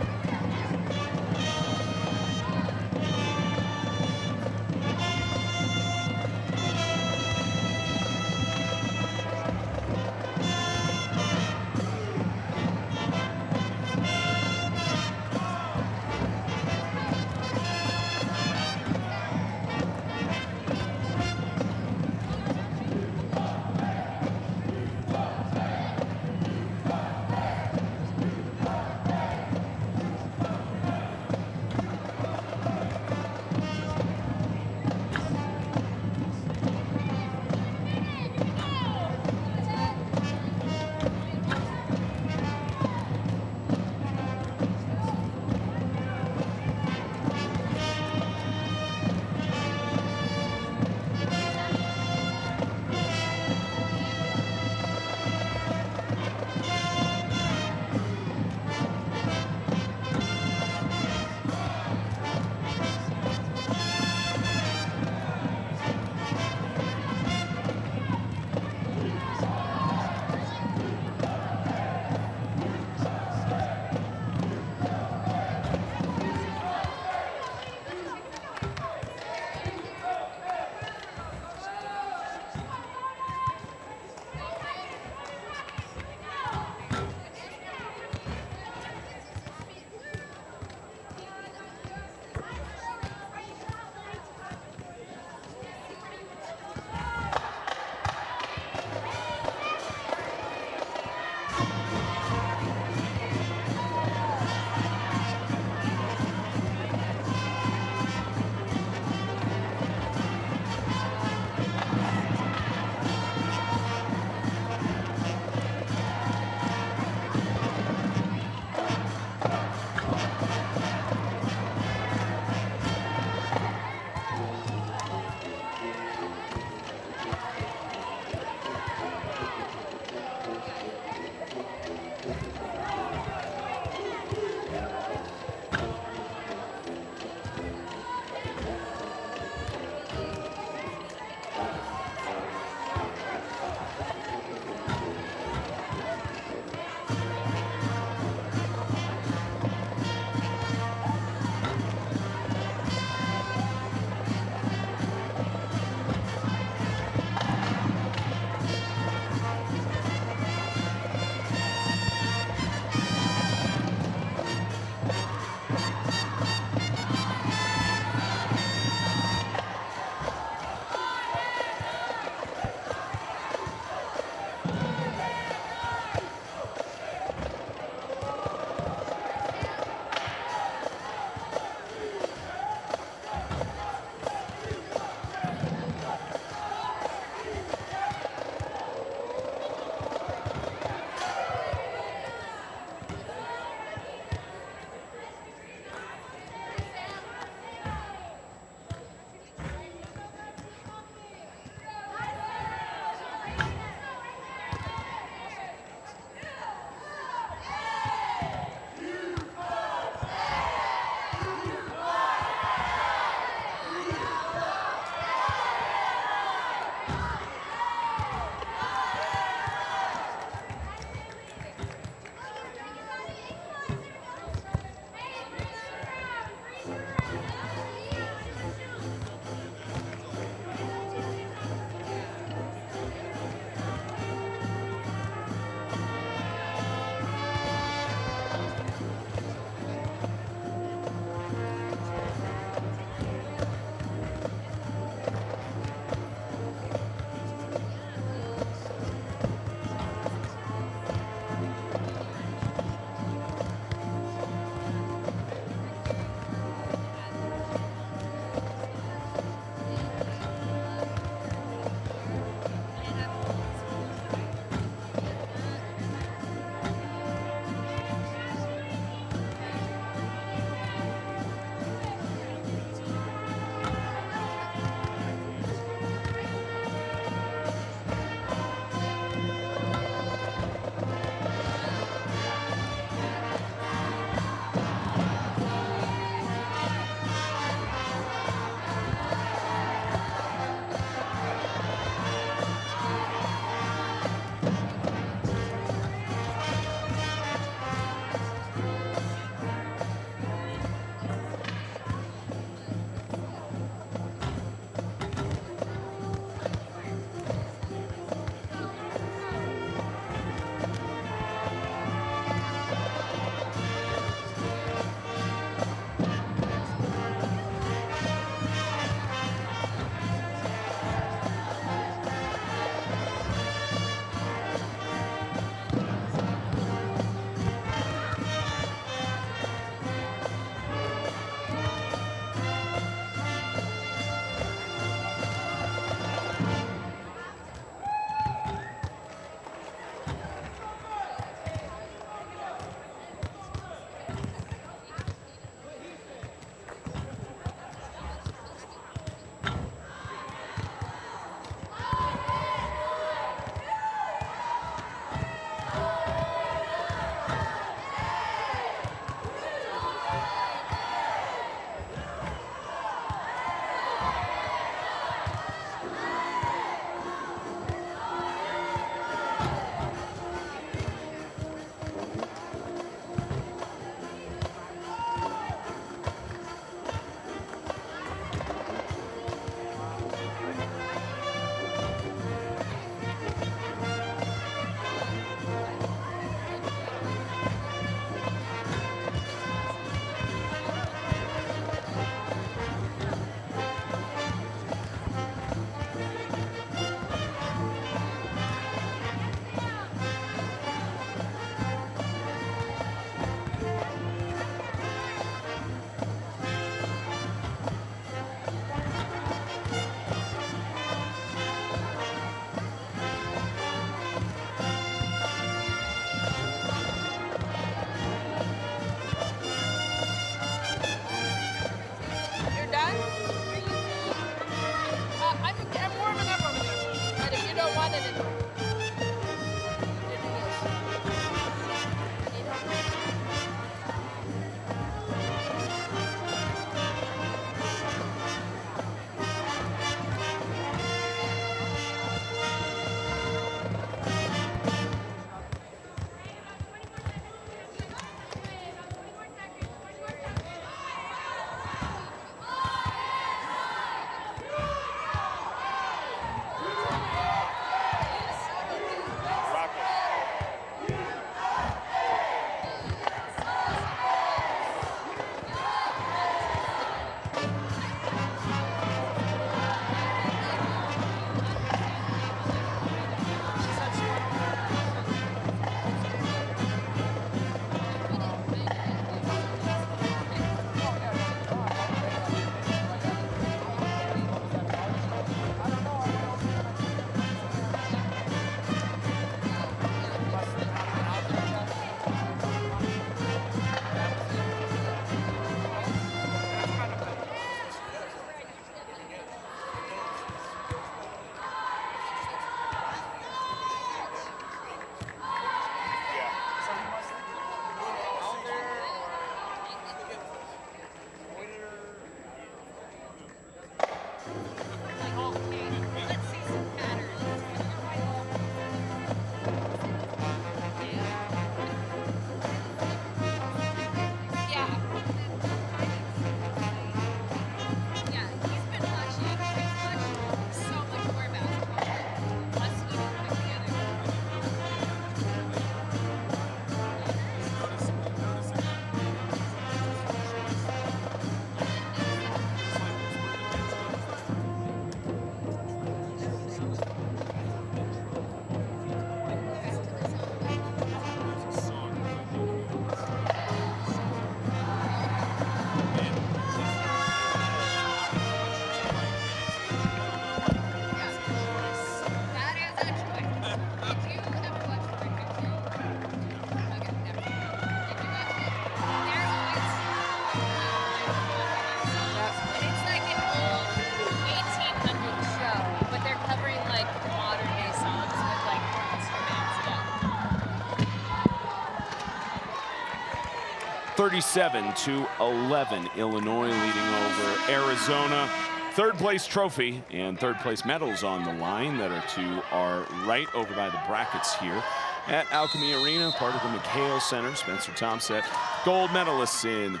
37-11, Illinois leading over Arizona. Third place trophy and third place medals on the line that are to our right over by the brackets here at Alchemy Arena, part of the McHale Center. Spencer Thompson, gold medalists in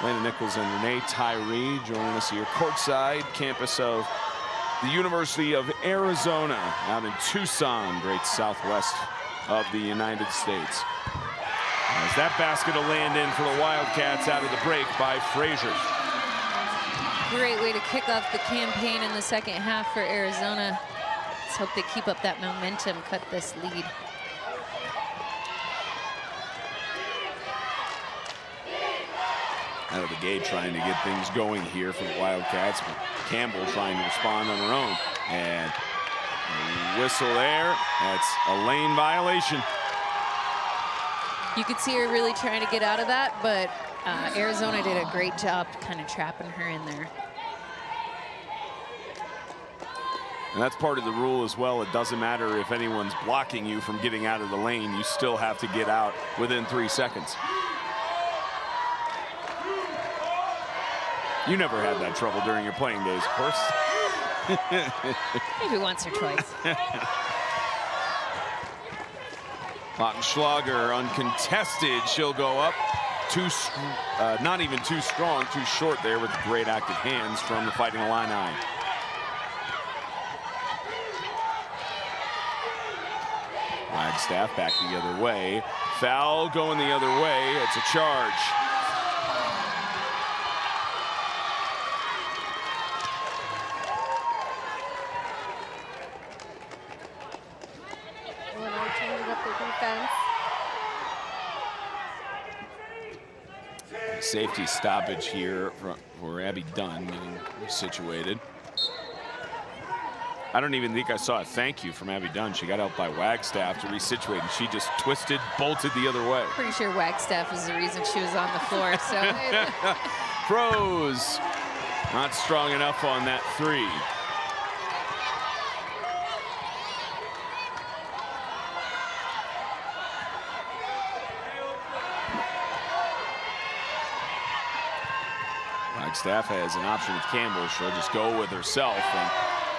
Lana Nichols and Renee Tyree joining us here courtside, campus of the University of Arizona out in Tucson, great southwest of the United States. As that basket will land in for the Wildcats out of the break by Frazier. Great way to kick off the campaign in the second half for Arizona. Let's hope they keep up that momentum, cut this lead. Out of the gate trying to get things going here for the Wildcats, but Campbell trying to respond on her own. And a whistle there, that's a lane violation. You could see her really trying to get out of that, but Arizona did a great job kind of trapping her in there. And that's part of the rule as well. It doesn't matter if anyone's blocking you from getting out of the lane, you still have to get out within 3 seconds. You never had that trouble during your playing days, of course. Maybe once or twice. Lautenschlager uncontested. She'll go up. Not even too strong, too short there with great active hands from the Fighting Illini. Wagstaff back the other way. Foul going the other way. It's a charge. Illinois changing up their defense. Safety stoppage here for Abby Dunn getting situated. I don't even think I saw a thank you from Abby Dunn. She got out by Wagstaff to resituate, and she just twisted, bolted the other way. Pretty sure Wagstaff is the reason she was on the floor. So Froze, not strong enough on that three. Wagstaff has an option with Campbell. She'll just go with herself. And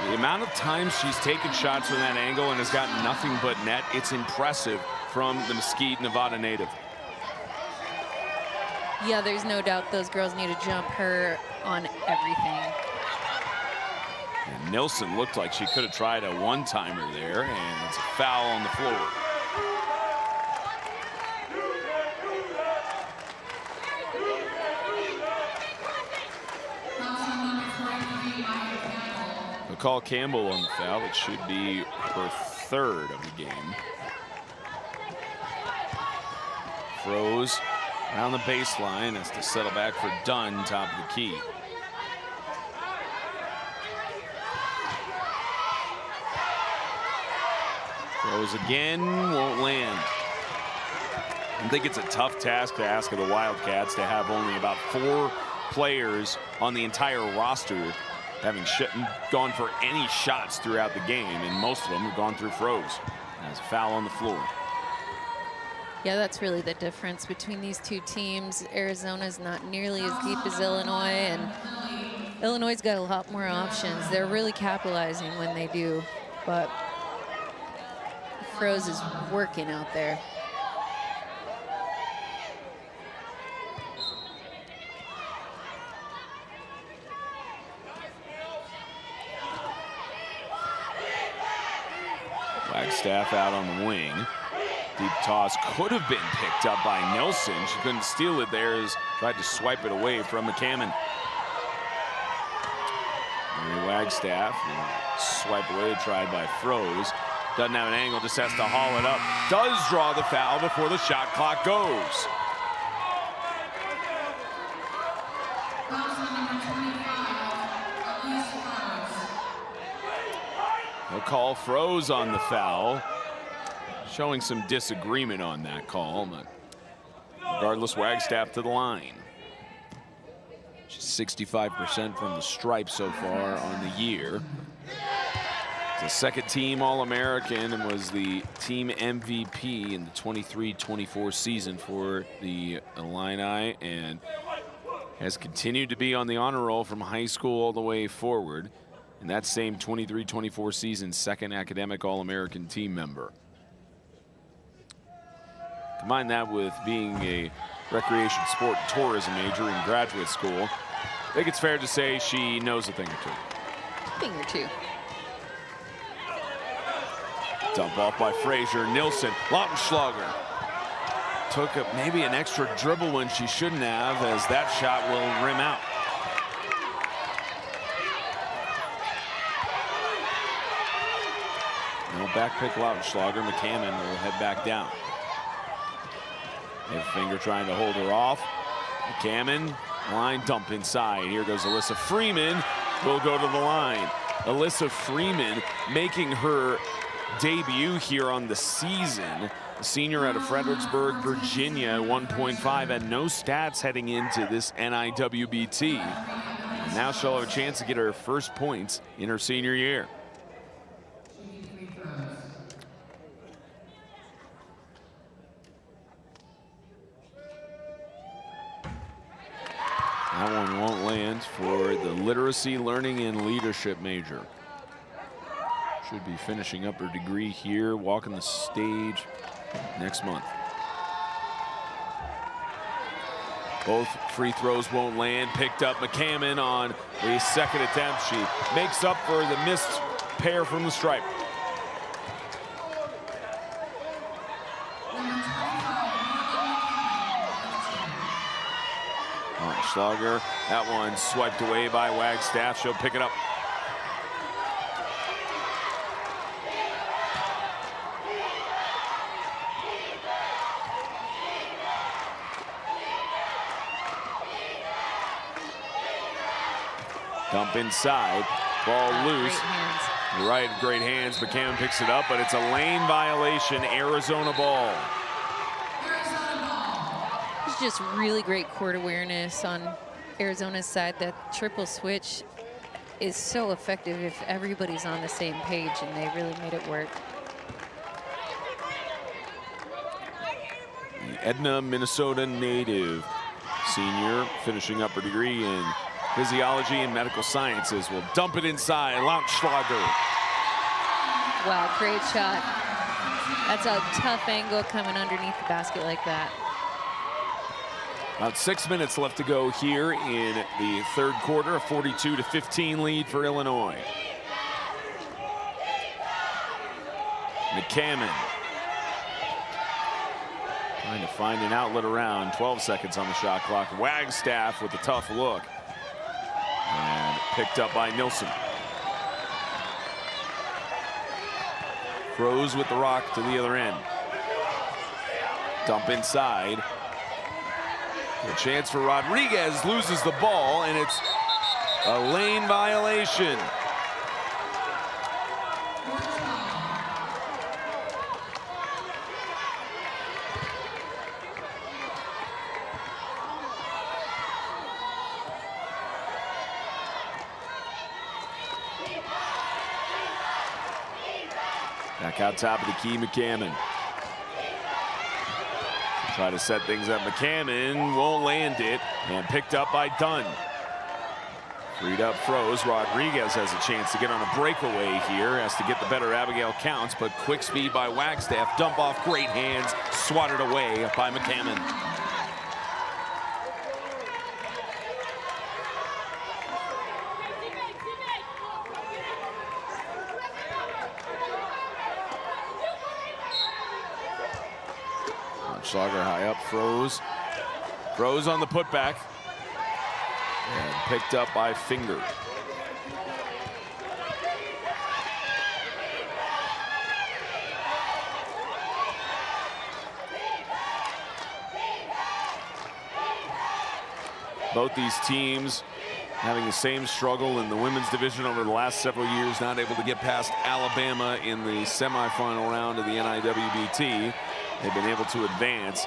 the amount of times she's taken shots from that angle and has gotten nothing but net, it's impressive from the Mesquite, Nevada native. yeah, there's no doubt those girls need to jump her on everything. And Nilsson looked like she could have tried a one-timer there, and it's a foul on the floor. Call Campbell on the foul. It should be her third of the game. Froze around the baseline, has to settle back for Dunn, top of the key. Froze again, won't land. I think it's a tough task to ask of the Wildcats to have only about 4 players on the entire roster having gone for any shots throughout the game, and most of them have gone through Froze. There's a foul on the floor. Yeah, that's really the difference between these two teams. Arizona's not nearly as deep as Illinois, and Illinois's got a lot more options. They're really capitalizing when they do, but Froze is working out there. Wagstaff out on the wing. Deep toss could have been picked up by Nelson. She couldn't steal it there as tried to swipe it away from McCammon. Mary Wagstaff, swipe away tried by Froze. Doesn't have an angle, just has to haul it up. Does draw the foul before the shot clock goes. They'll call Froze on the foul. Showing some disagreement on that call, but regardless, Wagstaff to the line. She's 65% from the stripe so far on the year. The second team All-American and was the team MVP in the 23-24 season for the Illini, and has continued to be on the honor roll from high school all the way forward. In that same 23-24 season, second academic All-American team member. Combine that with being a recreation sport and tourism major in graduate school, I think it's fair to say she knows a thing or two. Thing or two. Dump off by Frazier. Nilsson, Lautenschlager took up maybe an extra dribble when she shouldn't have, as that shot will rim out. No back pick Lautenschlager. McCammon will head back down. Finger trying to hold her off. McCammon, line dump inside. Here goes Alyssa Freeman. Will go to the line. Alyssa Freeman making her debut here on the season. A senior out of Fredericksburg, Virginia, 1.5, and no stats heading into this NIWBT. And now she'll have a chance to get her first points in her senior year. That one won't land for the literacy, learning, and leadership major. Should be finishing up her degree here, walking the stage next month. Both free throws won't land. Picked up McCammon on the second attempt. She makes up for the missed pair from the stripe. Schlager, that one swiped away by Wagstaff. She'll pick it up. Dump inside, ball loose. Right, great hands. McCammon picks it up, but it's a lane violation. Arizona ball. It's just really great court awareness on Arizona's side. That triple switch is so effective if everybody's on the same page, and they really made it work. The Edna, Minnesota native senior, finishing up her degree in physiology and medical sciences, will dump it inside. Lautenschlager. Wow, great shot. That's a tough angle coming underneath the basket like that. About 6 minutes left to go here in the third quarter. A 42-15 lead for Illinois. McCammon trying to find an outlet around. 12 seconds on the shot clock. Wagstaff with a tough look. And picked up by Nilsson. Froze with the rock to the other end. Dump inside. A chance for Rodriguez, loses the ball, and it's a lane violation. Back out top of the key, McCammon. Try to set things up. McCammon won't land it, and picked up by Dunn. Freed up, froze. Rodriguez has a chance to get on a breakaway here. Has to get the better Abigail Counts, but quick speed by Wagstaff. Dump off, great hands, swatted away by McCammon. Schlager high up, froze. Froze on the putback. And picked up by Finger. Both these teams having the same struggle in the women's division over the last several years, not able to get past Alabama in the semifinal round of the NIWBT. They've been able to advance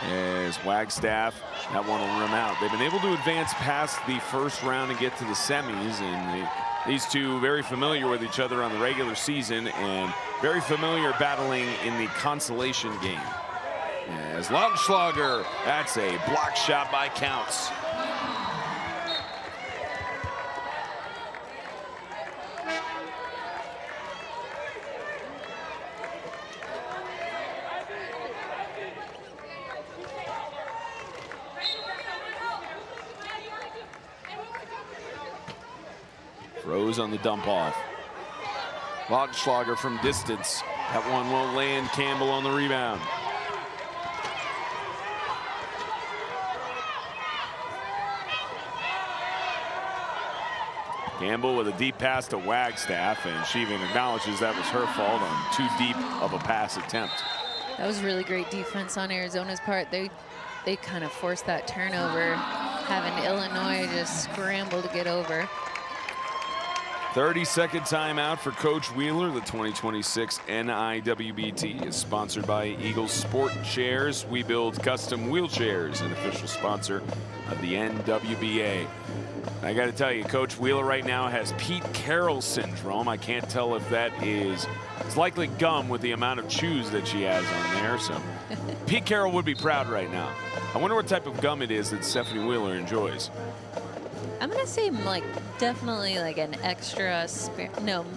as Wagstaff, that one will rim out. They've been able to advance past the first round and get to the semis, and they These two very familiar with each other on the regular season and very familiar battling in the consolation game. As Lautenschlager, that's a block shot by Counts. Rose on the dump off. Lautenschlager from distance. That one won't land. Campbell on the rebound. Campbell with a deep pass to Wagstaff, and she even acknowledges that was her fault on too deep of a pass attempt. That was really great defense on Arizona's part. They kind of forced that turnover, having Illinois just scramble to get over. 30-second timeout for Coach Wheeler. The 2026 NIWBT is sponsored by Eagles Sport Chairs. We build custom wheelchairs, an official sponsor of the NWBA. I got to tell you, Coach Wheeler right now has Pete Carroll syndrome. I can't tell if that is, it's likely gum with the amount of chews that she has on there. So Pete Carroll would be proud right now. I wonder what type of gum it is that Stephanie Wheeler enjoys. I'm gonna say like definitely like an extra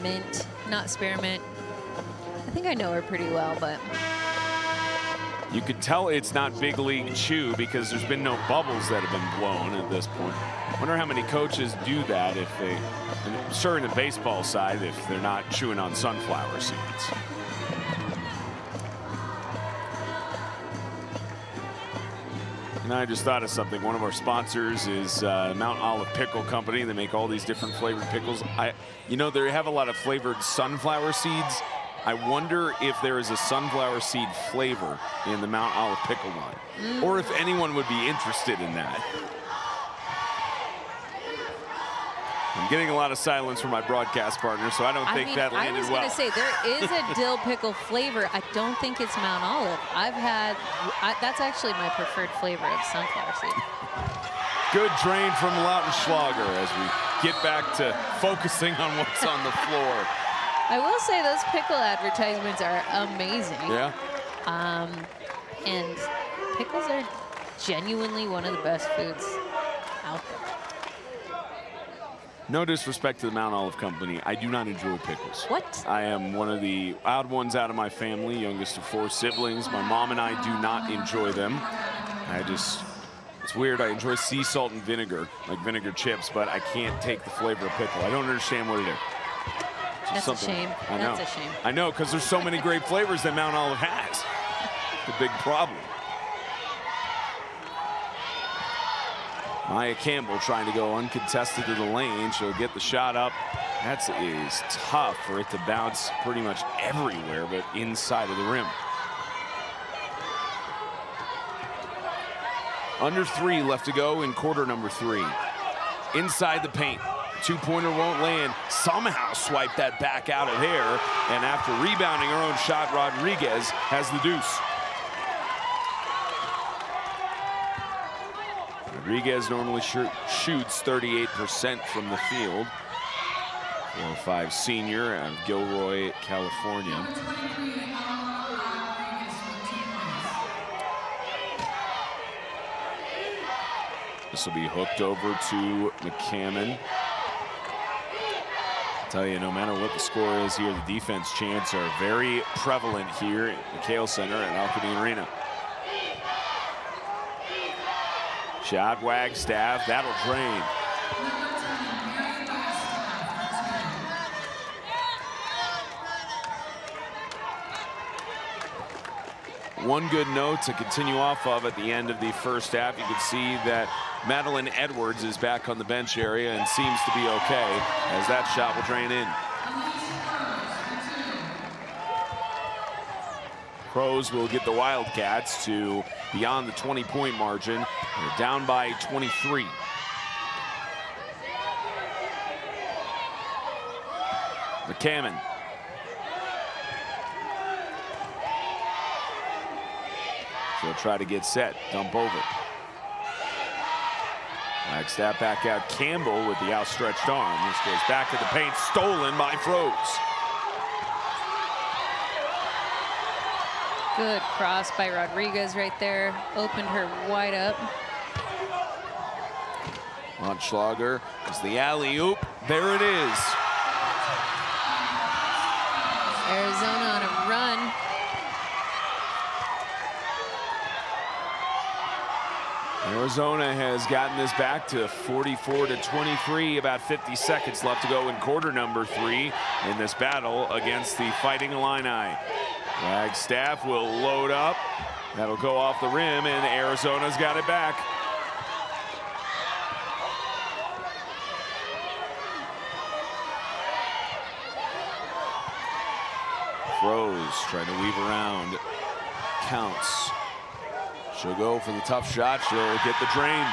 mint, not spearmint. I think I know her pretty well, but you could tell it's not big league chew because there's been no bubbles that have been blown at this point. I wonder how many coaches do that if they, I'm sure in the baseball side, if they're not chewing on sunflower seeds. And I just thought of something. One of our sponsors is Mount Olive Pickle Company. They make all these different flavored pickles. You know, they have a lot of flavored sunflower seeds. I wonder if there is a sunflower seed flavor in the Mount Olive Pickle line, or if anyone would be interested in that. I'm getting a lot of silence from my broadcast partner, so I don't think that landed well. I was going to say, there is a dill pickle flavor. I don't think it's Mount Olive. That's actually my preferred flavor of sunflower seed. Good drain from Lautenschlager as we get back to focusing on what's on the floor. I will say those pickle advertisements are amazing. Yeah. And pickles are genuinely one of the best foods out there. No disrespect to the Mount Olive Company. I do not enjoy pickles. What? I am one of the odd ones out of my family, youngest of 4 siblings. My mom and I do not enjoy them. It's weird. I enjoy sea salt and vinegar, like vinegar chips, but I can't take the flavor of pickle. I don't understand what it is. That's a shame. I know. That's a shame. I know, because there's so many great flavors that Mount Olive has. It's a big problem. Maya Campbell trying to go uncontested to the lane. She'll get the shot up. That is tough for it to bounce pretty much everywhere but inside of the rim. Under 3 left to go in quarter number 3. Inside the paint. Two-pointer won't land. Somehow swipe that back out of there. And after rebounding her own shot, Rodriguez has the deuce. Rodriguez normally shoots 38% from the field. 4'5" senior out of Gilroy, California. This will be hooked over to McCammon. I'll tell you, no matter what the score is here, the defense chants are very prevalent here at McHale Center at Alcadine Arena. Shot Wagstaff, that'll drain. One good note to continue off of at the end of the first half, you can see that Madeline Edwards is back on the bench area and seems to be okay as that shot will drain in. Pros will get the Wildcats to beyond the 20-point margin. They're down by 23. McCammon. She'll try to get set, dump over. Wagstaff back out. Campbell with the outstretched arm. This goes back to the paint, stolen by Froze. Good cross by Rodriguez right there. Opened her wide up. Lautenschlager is the alley-oop. There it is. Arizona on a run. Arizona has gotten this back to 44-23. About 50 seconds left to go in quarter number 3 in this battle against the Fighting Illini. Wagstaff will load up. That'll go off the rim, and Arizona's got it back. Froze trying to weave around. Counts. She'll go for the tough shot. She'll get the drain.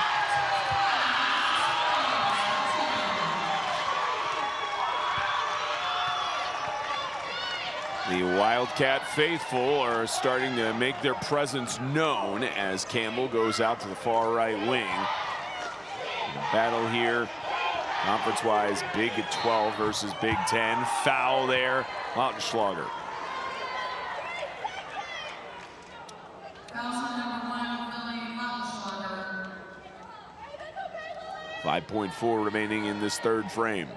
The Wildcat faithful are starting to make their presence known as Campbell goes out to the far right wing. Battle here, conference-wise, Big 12 versus Big 10. Foul there, Lautenschlager. 5.4 remaining in this third frame.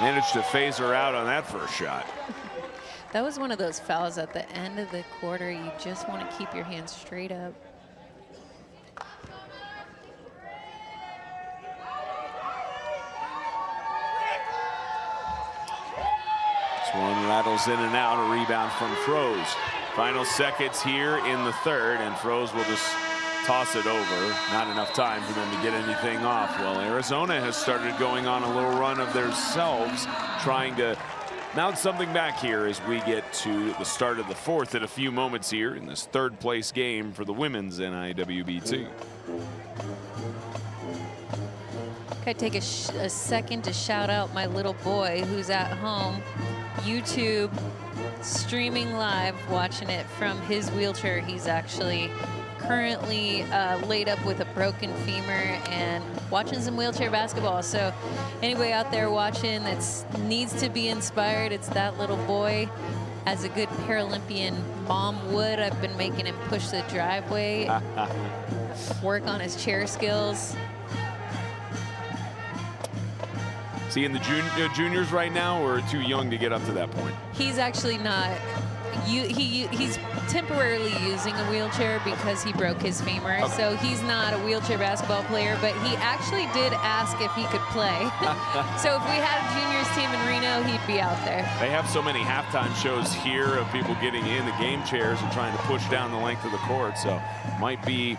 Managed to phase her out on that first shot. That was one of those fouls at the end of the quarter. You just want to keep your hands straight up. This one rattles in and out, a rebound from Froze. Final seconds here in the third, and Froze will just toss it over. Not enough time for them to get anything off. Well, Arizona has started going on a little run of themselves, trying to mount something back here as we get to the start of the fourth in a few moments here in this third place game for the women's NIWBT. Gotta take a second to shout out my little boy who's at home, YouTube, streaming live, watching it from his wheelchair. He's actually currently laid up with a broken femur and watching some wheelchair basketball. So anybody out there watching that needs to be inspired, it's that little boy. As a good Paralympian mom would, I've been making him push the driveway, work on his chair skills. Is he in the juniors right now, or too young to get up to that point? He's actually not. He's temporarily using a wheelchair because he broke his femur. Okay. So he's not a wheelchair basketball player, but he actually did ask if he could play. So if we had a juniors team in Reno, he'd be out there. They have so many halftime shows here of people getting in the game chairs and trying to push down the length of the court. So might be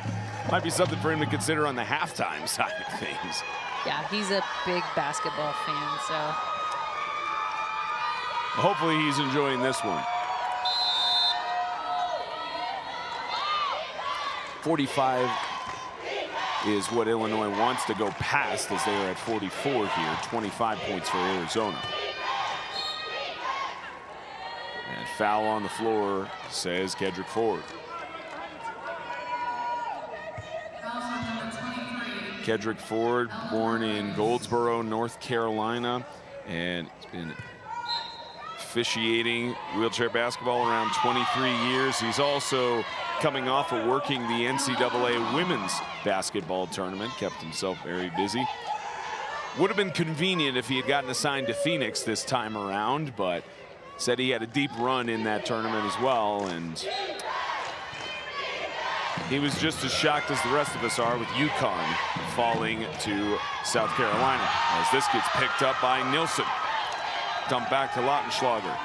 something for him to consider on the halftime side of things. Yeah, he's a big basketball fan, so. Hopefully he's enjoying this one. 45 is what Illinois wants to go past, as they are at 44 here. 25 points for Arizona. And foul on the floor, says Kedrick Ford. Kedrick Ford, born in Goldsboro, North Carolina, and he's been officiating wheelchair basketball around 23 years. He's also coming off of working the NCAA women's basketball tournament, kept himself very busy. Would have been convenient if he had gotten assigned to Phoenix this time around, but said he had a deep run in that tournament as well, and he was just as shocked as the rest of us are with UConn falling to South Carolina, as this gets picked up by Nilsson. Dump back to Lautenschlager.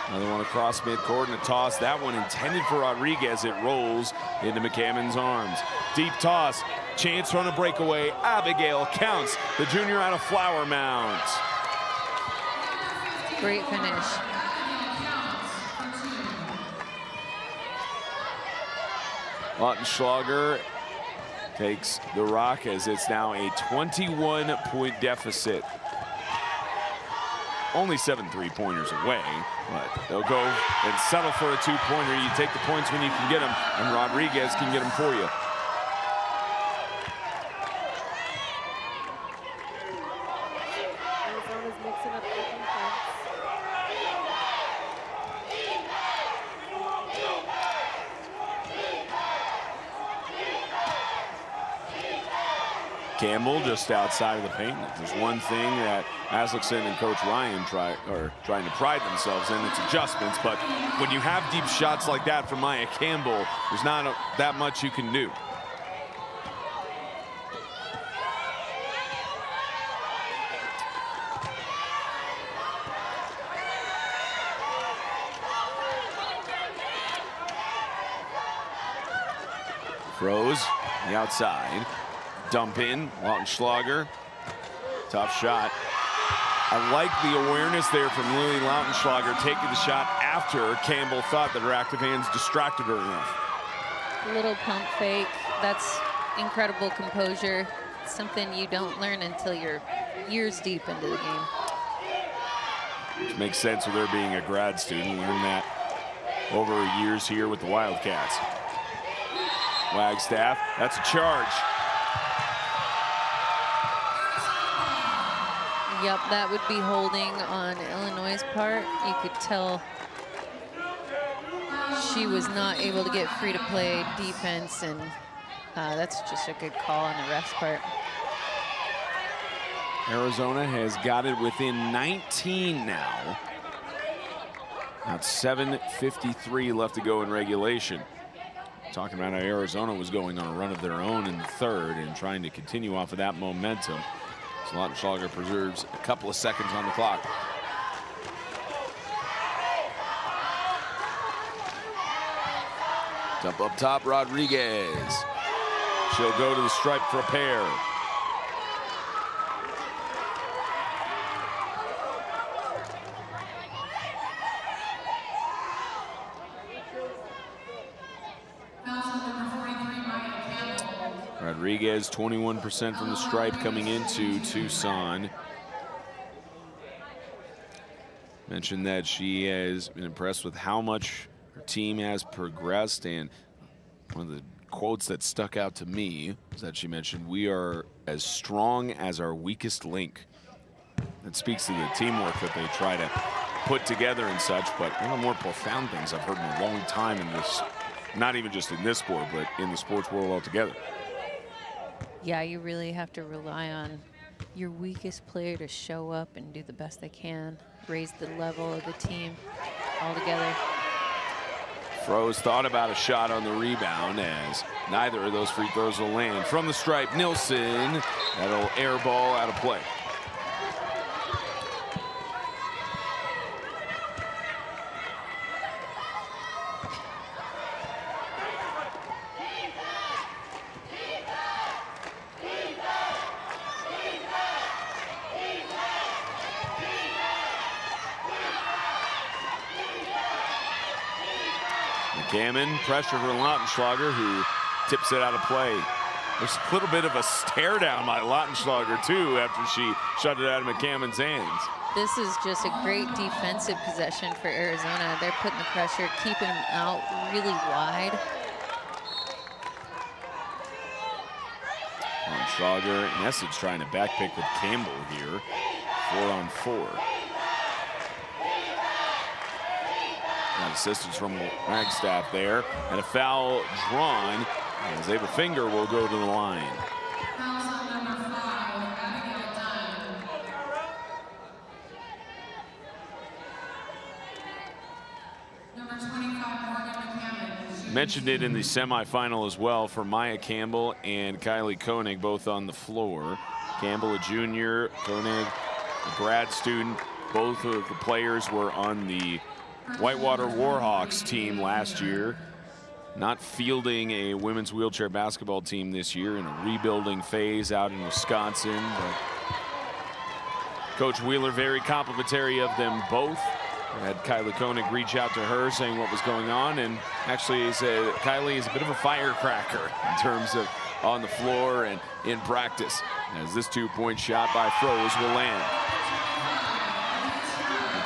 Another one across midcourt and a toss. That one intended for Rodriguez. It rolls into McCammon's arms. Deep toss. Chance on a breakaway. Abigail counts. The junior out of Flower Mound. Great finish. Lautenschlager takes the rock as it's now a 21-point deficit. only 7 3-pointers away, but they'll go and settle for a 2-pointer. You take the points when you can get them, and Rodriguez can get them for you. Arizona's mixing up the defense. Campbell just outside of the paint. If there's one thing that Aslickson and Coach Ryan trying to pride themselves in, it's adjustments. But when you have deep shots like that from Maya Campbell, there's not that much you can do. Froze, the outside. Dump in, Lautenschlager. Tough shot. I like the awareness there from Lily Lautenschlager taking the shot after Campbell thought that her active hands distracted her enough. Little pump fake. That's incredible composure. It's something you don't learn until you're years deep into the game. Which makes sense with her being a grad student. Learned that over years here with the Wildcats. Wagstaff, that's a charge. Yep, that would be holding on Illinois' part. You could tell she was not able to get free to play defense, and that's just a good call on the ref's part. Arizona has got it within 19 now. About 7:53 left to go in regulation. Talking about how Arizona was going on a run of their own in the third and trying to continue off of that momentum. So Lautenschlager preserves a couple of seconds on the clock. Dump up top, Rodriguez. She'll go to the stripe for a pair. Rodriguez, 21% from the stripe coming into Tucson. Mentioned that she has been impressed with how much her team has progressed, and one of the quotes that stuck out to me was that she mentioned, "We are as strong as our weakest link." That speaks to the teamwork that they try to put together and such, but one of the more profound things I've heard in a long time in this, not even just in this sport, but in the sports world altogether. Yeah, you really have to rely on your weakest player to show up and do the best they can, raise the level of the team all together. Froze thought about a shot on the rebound, as neither of those free throws will land. From the stripe, Nilsson, that'll air ball out of play. McCammon, pressure for Lautenschlager, who tips it out of play. There's a little bit of a stare down by Lautenschlager, too, after she shut it out of McCammon's hands. This is just a great defensive possession for Arizona. They're putting the pressure, keeping them out really wide. Lautenschlager, in essence, trying to backpick with Campbell here. 4-on-4. Got assistance from Wagstaff there, and a foul drawn, as Ava Finger will go to the line. Mentioned it in the semifinal as well for Maya Campbell and Kylie Koenig, both on the floor. Campbell, a junior, Koenig, a grad student. Both of the players were on the Whitewater Warhawks team last year. Not fielding a women's wheelchair basketball team this year, in a rebuilding phase out in Wisconsin. But Coach Wheeler very complimentary of them both. Had Kylie Koenig reach out to her saying what was going on, and actually he said Kylie is a bit of a firecracker in terms of on the floor and in practice, as this 2-point shot by Froze will land.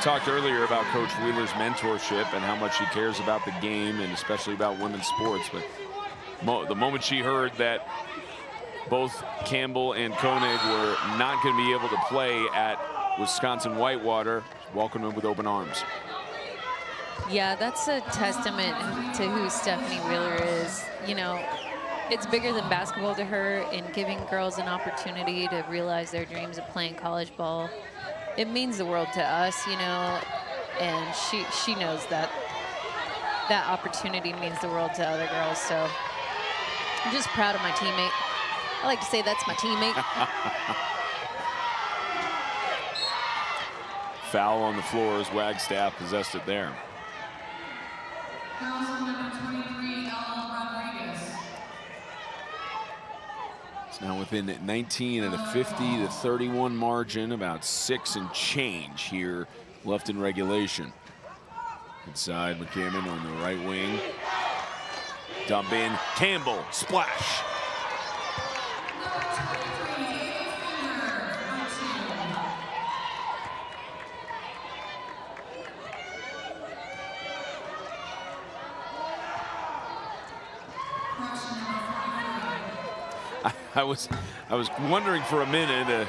talked earlier about Coach Wheeler's mentorship and how much she cares about the game and especially about women's sports. But the moment she heard that both Campbell and Koenig were not going to be able to play at Wisconsin Whitewater, welcomed them with open arms. Yeah, that's a testament to who Stephanie Wheeler is. You know, it's bigger than basketball to her, in giving girls an opportunity to realize their dreams of playing college ball. It means the world to us, you know, and she knows that that opportunity means the world to other girls. So I'm just proud of my teammate. I like to say that's my teammate. Foul on the floor as Wagstaff possessed it there. It's now within 19 and a 50-31 margin, about 6 and change here left in regulation. Inside, McCammon on the right wing. Dump in, Campbell, splash. I was wondering for a minute. A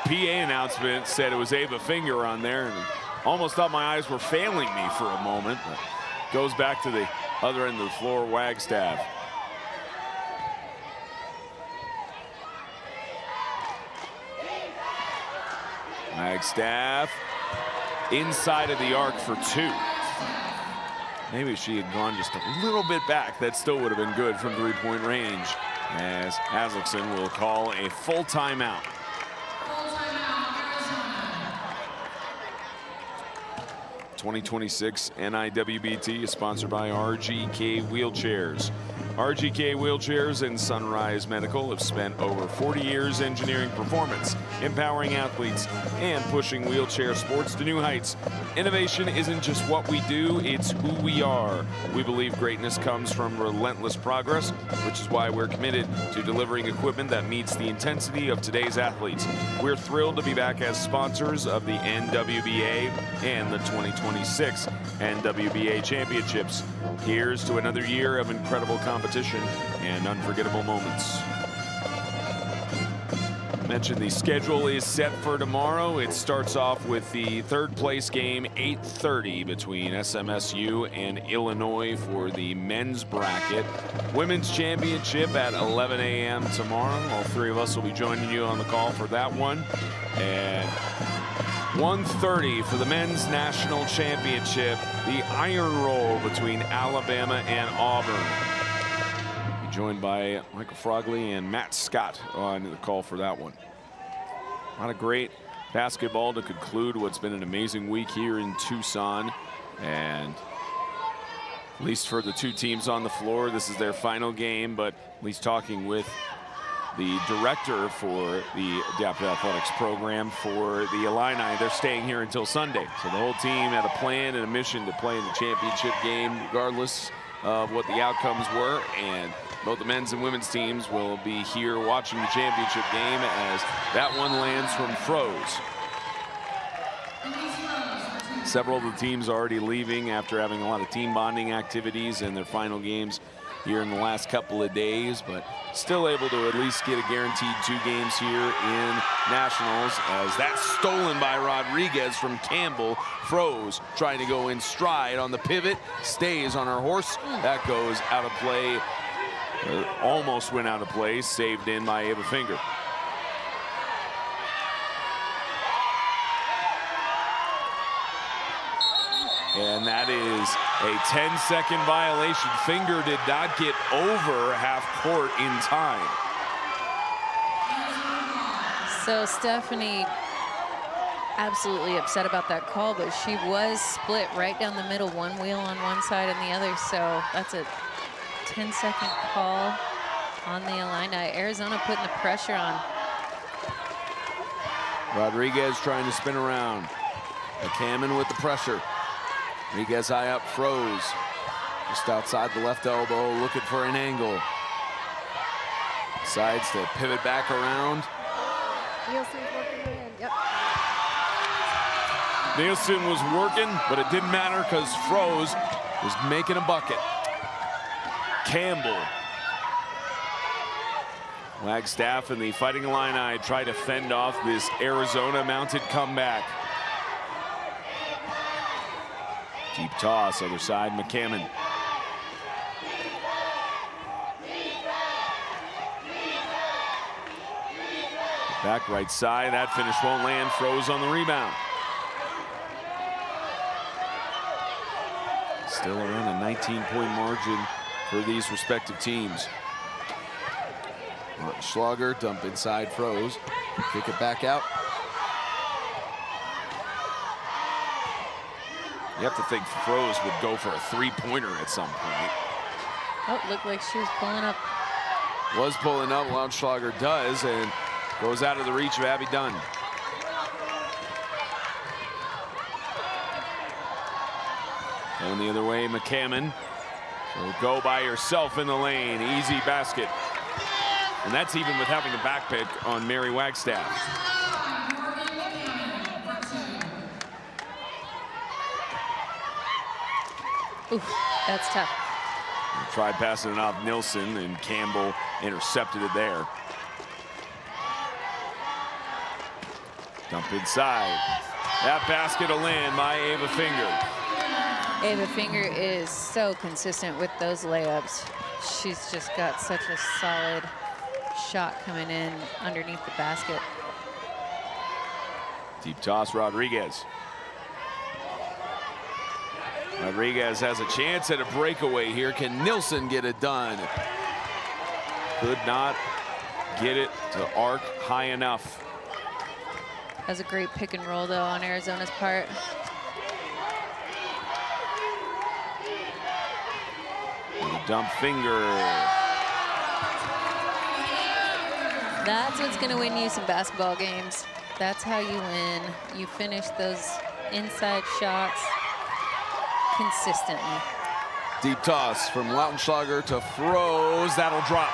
PA announcement said it was Ava Finger on there, and almost thought my eyes were failing me for a moment. But goes back to the other end of the floor, Wagstaff. Wagstaff inside of the arc for 2. Maybe if she had gone just a little bit back, that still would have been good from 3-point range, as Haslickson will call a full timeout. 2026 NIWBT is sponsored by RGK Wheelchairs. RGK Wheelchairs and Sunrise Medical have spent over 40 years engineering performance, empowering athletes, and pushing wheelchair sports to new heights. Innovation isn't just what we do, it's who we are. We believe greatness comes from relentless progress, which is why we're committed to delivering equipment that meets the intensity of today's athletes. We're thrilled to be back as sponsors of the NWBA and the 2026 NWBA Championships. Here's to another year of incredible competition and unforgettable moments. Mentioned the schedule is set for tomorrow. It starts off with the third place game, 8:30, between SMSU and Illinois for the men's bracket. Women's championship at 11 a.m. tomorrow. All three of us will be joining you on the call for that one. And 1:30 for the men's national championship, the Iron Roll between Alabama and Auburn. Be joined by Michael Frogley and Matt Scott on the call for that one. A lot of great basketball to conclude what's been an amazing week here in Tucson. And at least for the two teams on the floor, this is their final game, but at least talking with the director for the Adaptive Athletics program for the Illini, they're staying here until Sunday. So the whole team had a plan and a mission to play in the championship game regardless of what the outcomes were, and both the men's and women's teams will be here watching the championship game as that one lands from Froze. Several of the teams already leaving after having a lot of team bonding activities in their final games here in the last couple of days, but still able to at least get a guaranteed 2 games here in Nationals, as that's stolen by Rodriguez from Campbell. Froze trying to go in stride on the pivot, stays on her horse. That goes out of play, almost went out of play, saved in by Ava Finger. And that is a 10-second violation. Finger did not get over half court in time. So Stephanie absolutely upset about that call, but she was split right down the middle, one wheel on one side and the other. So that's a 10-second call on the Illini. Arizona putting the pressure on. Rodriguez trying to spin around. McCammon with the pressure. Rodriguez high up, Froze. Just outside the left elbow, looking for an angle. Decides to pivot back around. ELC's working in. Yep. Nielsen was working, but it didn't matter because Froese was making a bucket. Campbell. Wagstaff and the Fighting Illini try to fend off this Arizona mounted comeback. Deep toss, other side, McCammon. Back right side, that finish won't land. Froese on the rebound. Still around a 19-point margin for these respective teams. Martin Schlager, dump inside Froese. Kick it back out. You have to think Froese would go for a three-pointer at some point. Oh, looked like she was pulling up. Was pulling up, Lautschlager does, and goes out of the reach of Abby Dunn. Going the other way, McCammon. So go by yourself in the lane, easy basket. And that's even with having a back pick on Mary Wagstaff. Oof, that's tough. Tried passing it off Nilsson, and Campbell intercepted it there. Dump inside. That basket will land by Ava Finger. Ava Finger is so consistent with those layups. She's just got such a solid shot coming in underneath the basket. Deep toss, Rodriguez. Rodriguez has a chance at a breakaway here. Can Nilsson get it done? Could not get it to arc high enough. That's a great pick and roll, though, on Arizona's part. And a dump Finger. That's what's going to win you some basketball games. That's how you win. You finish those inside shots consistently. Deep toss from Lautenschlager to Froese. That'll drop.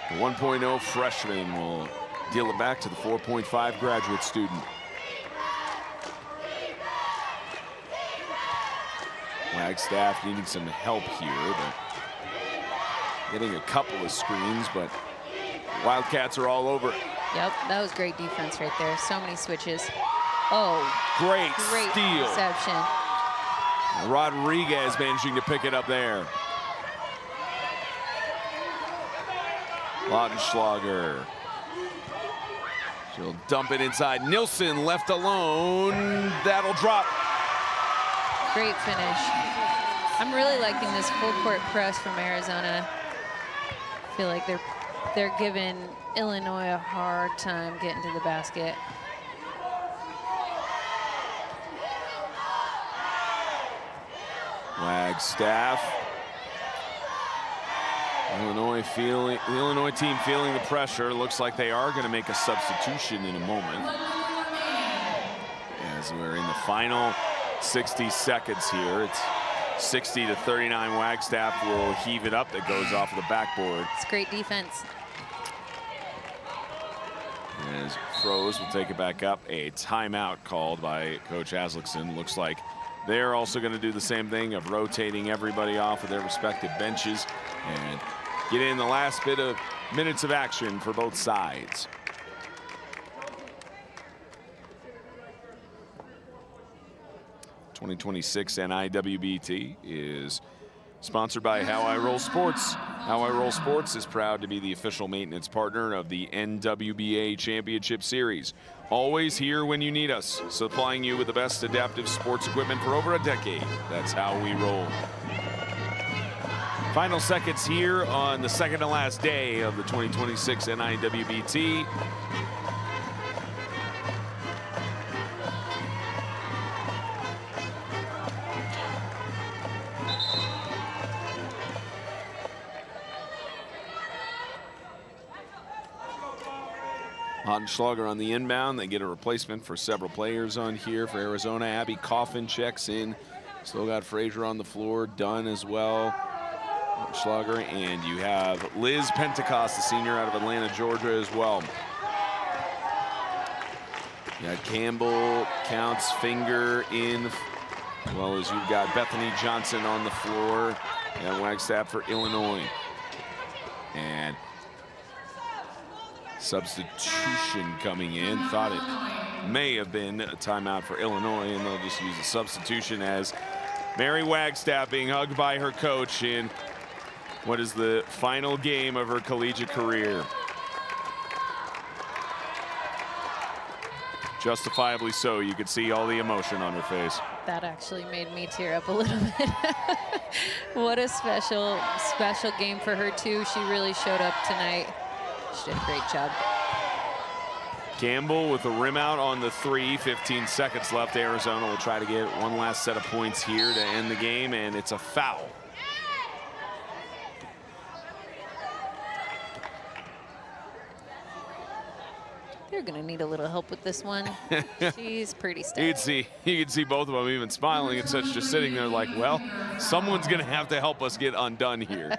The 1.0 freshman will deal it back to the 4.5 graduate student. Wagstaff needing some help here, but getting a couple of screens, but Wildcats are all over it. Yep, that was great defense right there. So many switches. Oh, great steal. Reception. Rodriguez managing to pick it up there. Lautenschlager. She'll dump it inside. Nilsson left alone. That'll drop. Great finish. I'm really liking this full court press from Arizona. I feel like they're giving Illinois a hard time getting to the basket. Wagstaff. The Illinois team feeling the pressure. Looks like they are going to make a substitution in a moment. As we're in the final 60 seconds here. It's 60-39. Wagstaff will heave it up. That goes off of the backboard. It's great defense. As Froese will take it back up. A timeout called by Coach Aslickson. Looks like they're also going to do the same thing of rotating everybody off of their respective benches and get in the last bit of minutes of action for both sides. '26 NIWBT is sponsored by How I Roll Sports. How I Roll Sports is proud to be the official maintenance partner of the NWBA Championship Series. Always here when you need us, supplying you with the best adaptive sports equipment for over a decade. That's how we roll. Final seconds here on the second to last day of the 2026 NIWBT. Lautenschlager on the inbound. They get a replacement for several players on here for Arizona. Abby Coffin checks in. Still got Frazier on the floor. Dunn as well. Schlager, and you have Liz Pentecost, the senior out of Atlanta, Georgia, as well. You got Campbell, counts finger in, as well as you've got Bethany Johnson on the floor and Wagstaff for Illinois. And substitution coming in. Thought it may have been a timeout for Illinois, and they'll just use a substitution as Mary Wagstaff being hugged by her coach in what is the final game of her collegiate career. Justifiably so. You could see all the emotion on her face. That actually made me tear up a little bit. What a special game for her too. She really showed up tonight. She did a great job. Campbell with a rim out on the 3, 15 seconds left. Arizona will try to get one last set of points here to end the game, and it's a foul. They're gonna need a little help with this one. She's pretty stout. You could see both of them even smiling and such, just sitting there like, well, someone's gonna have to help us get undone here.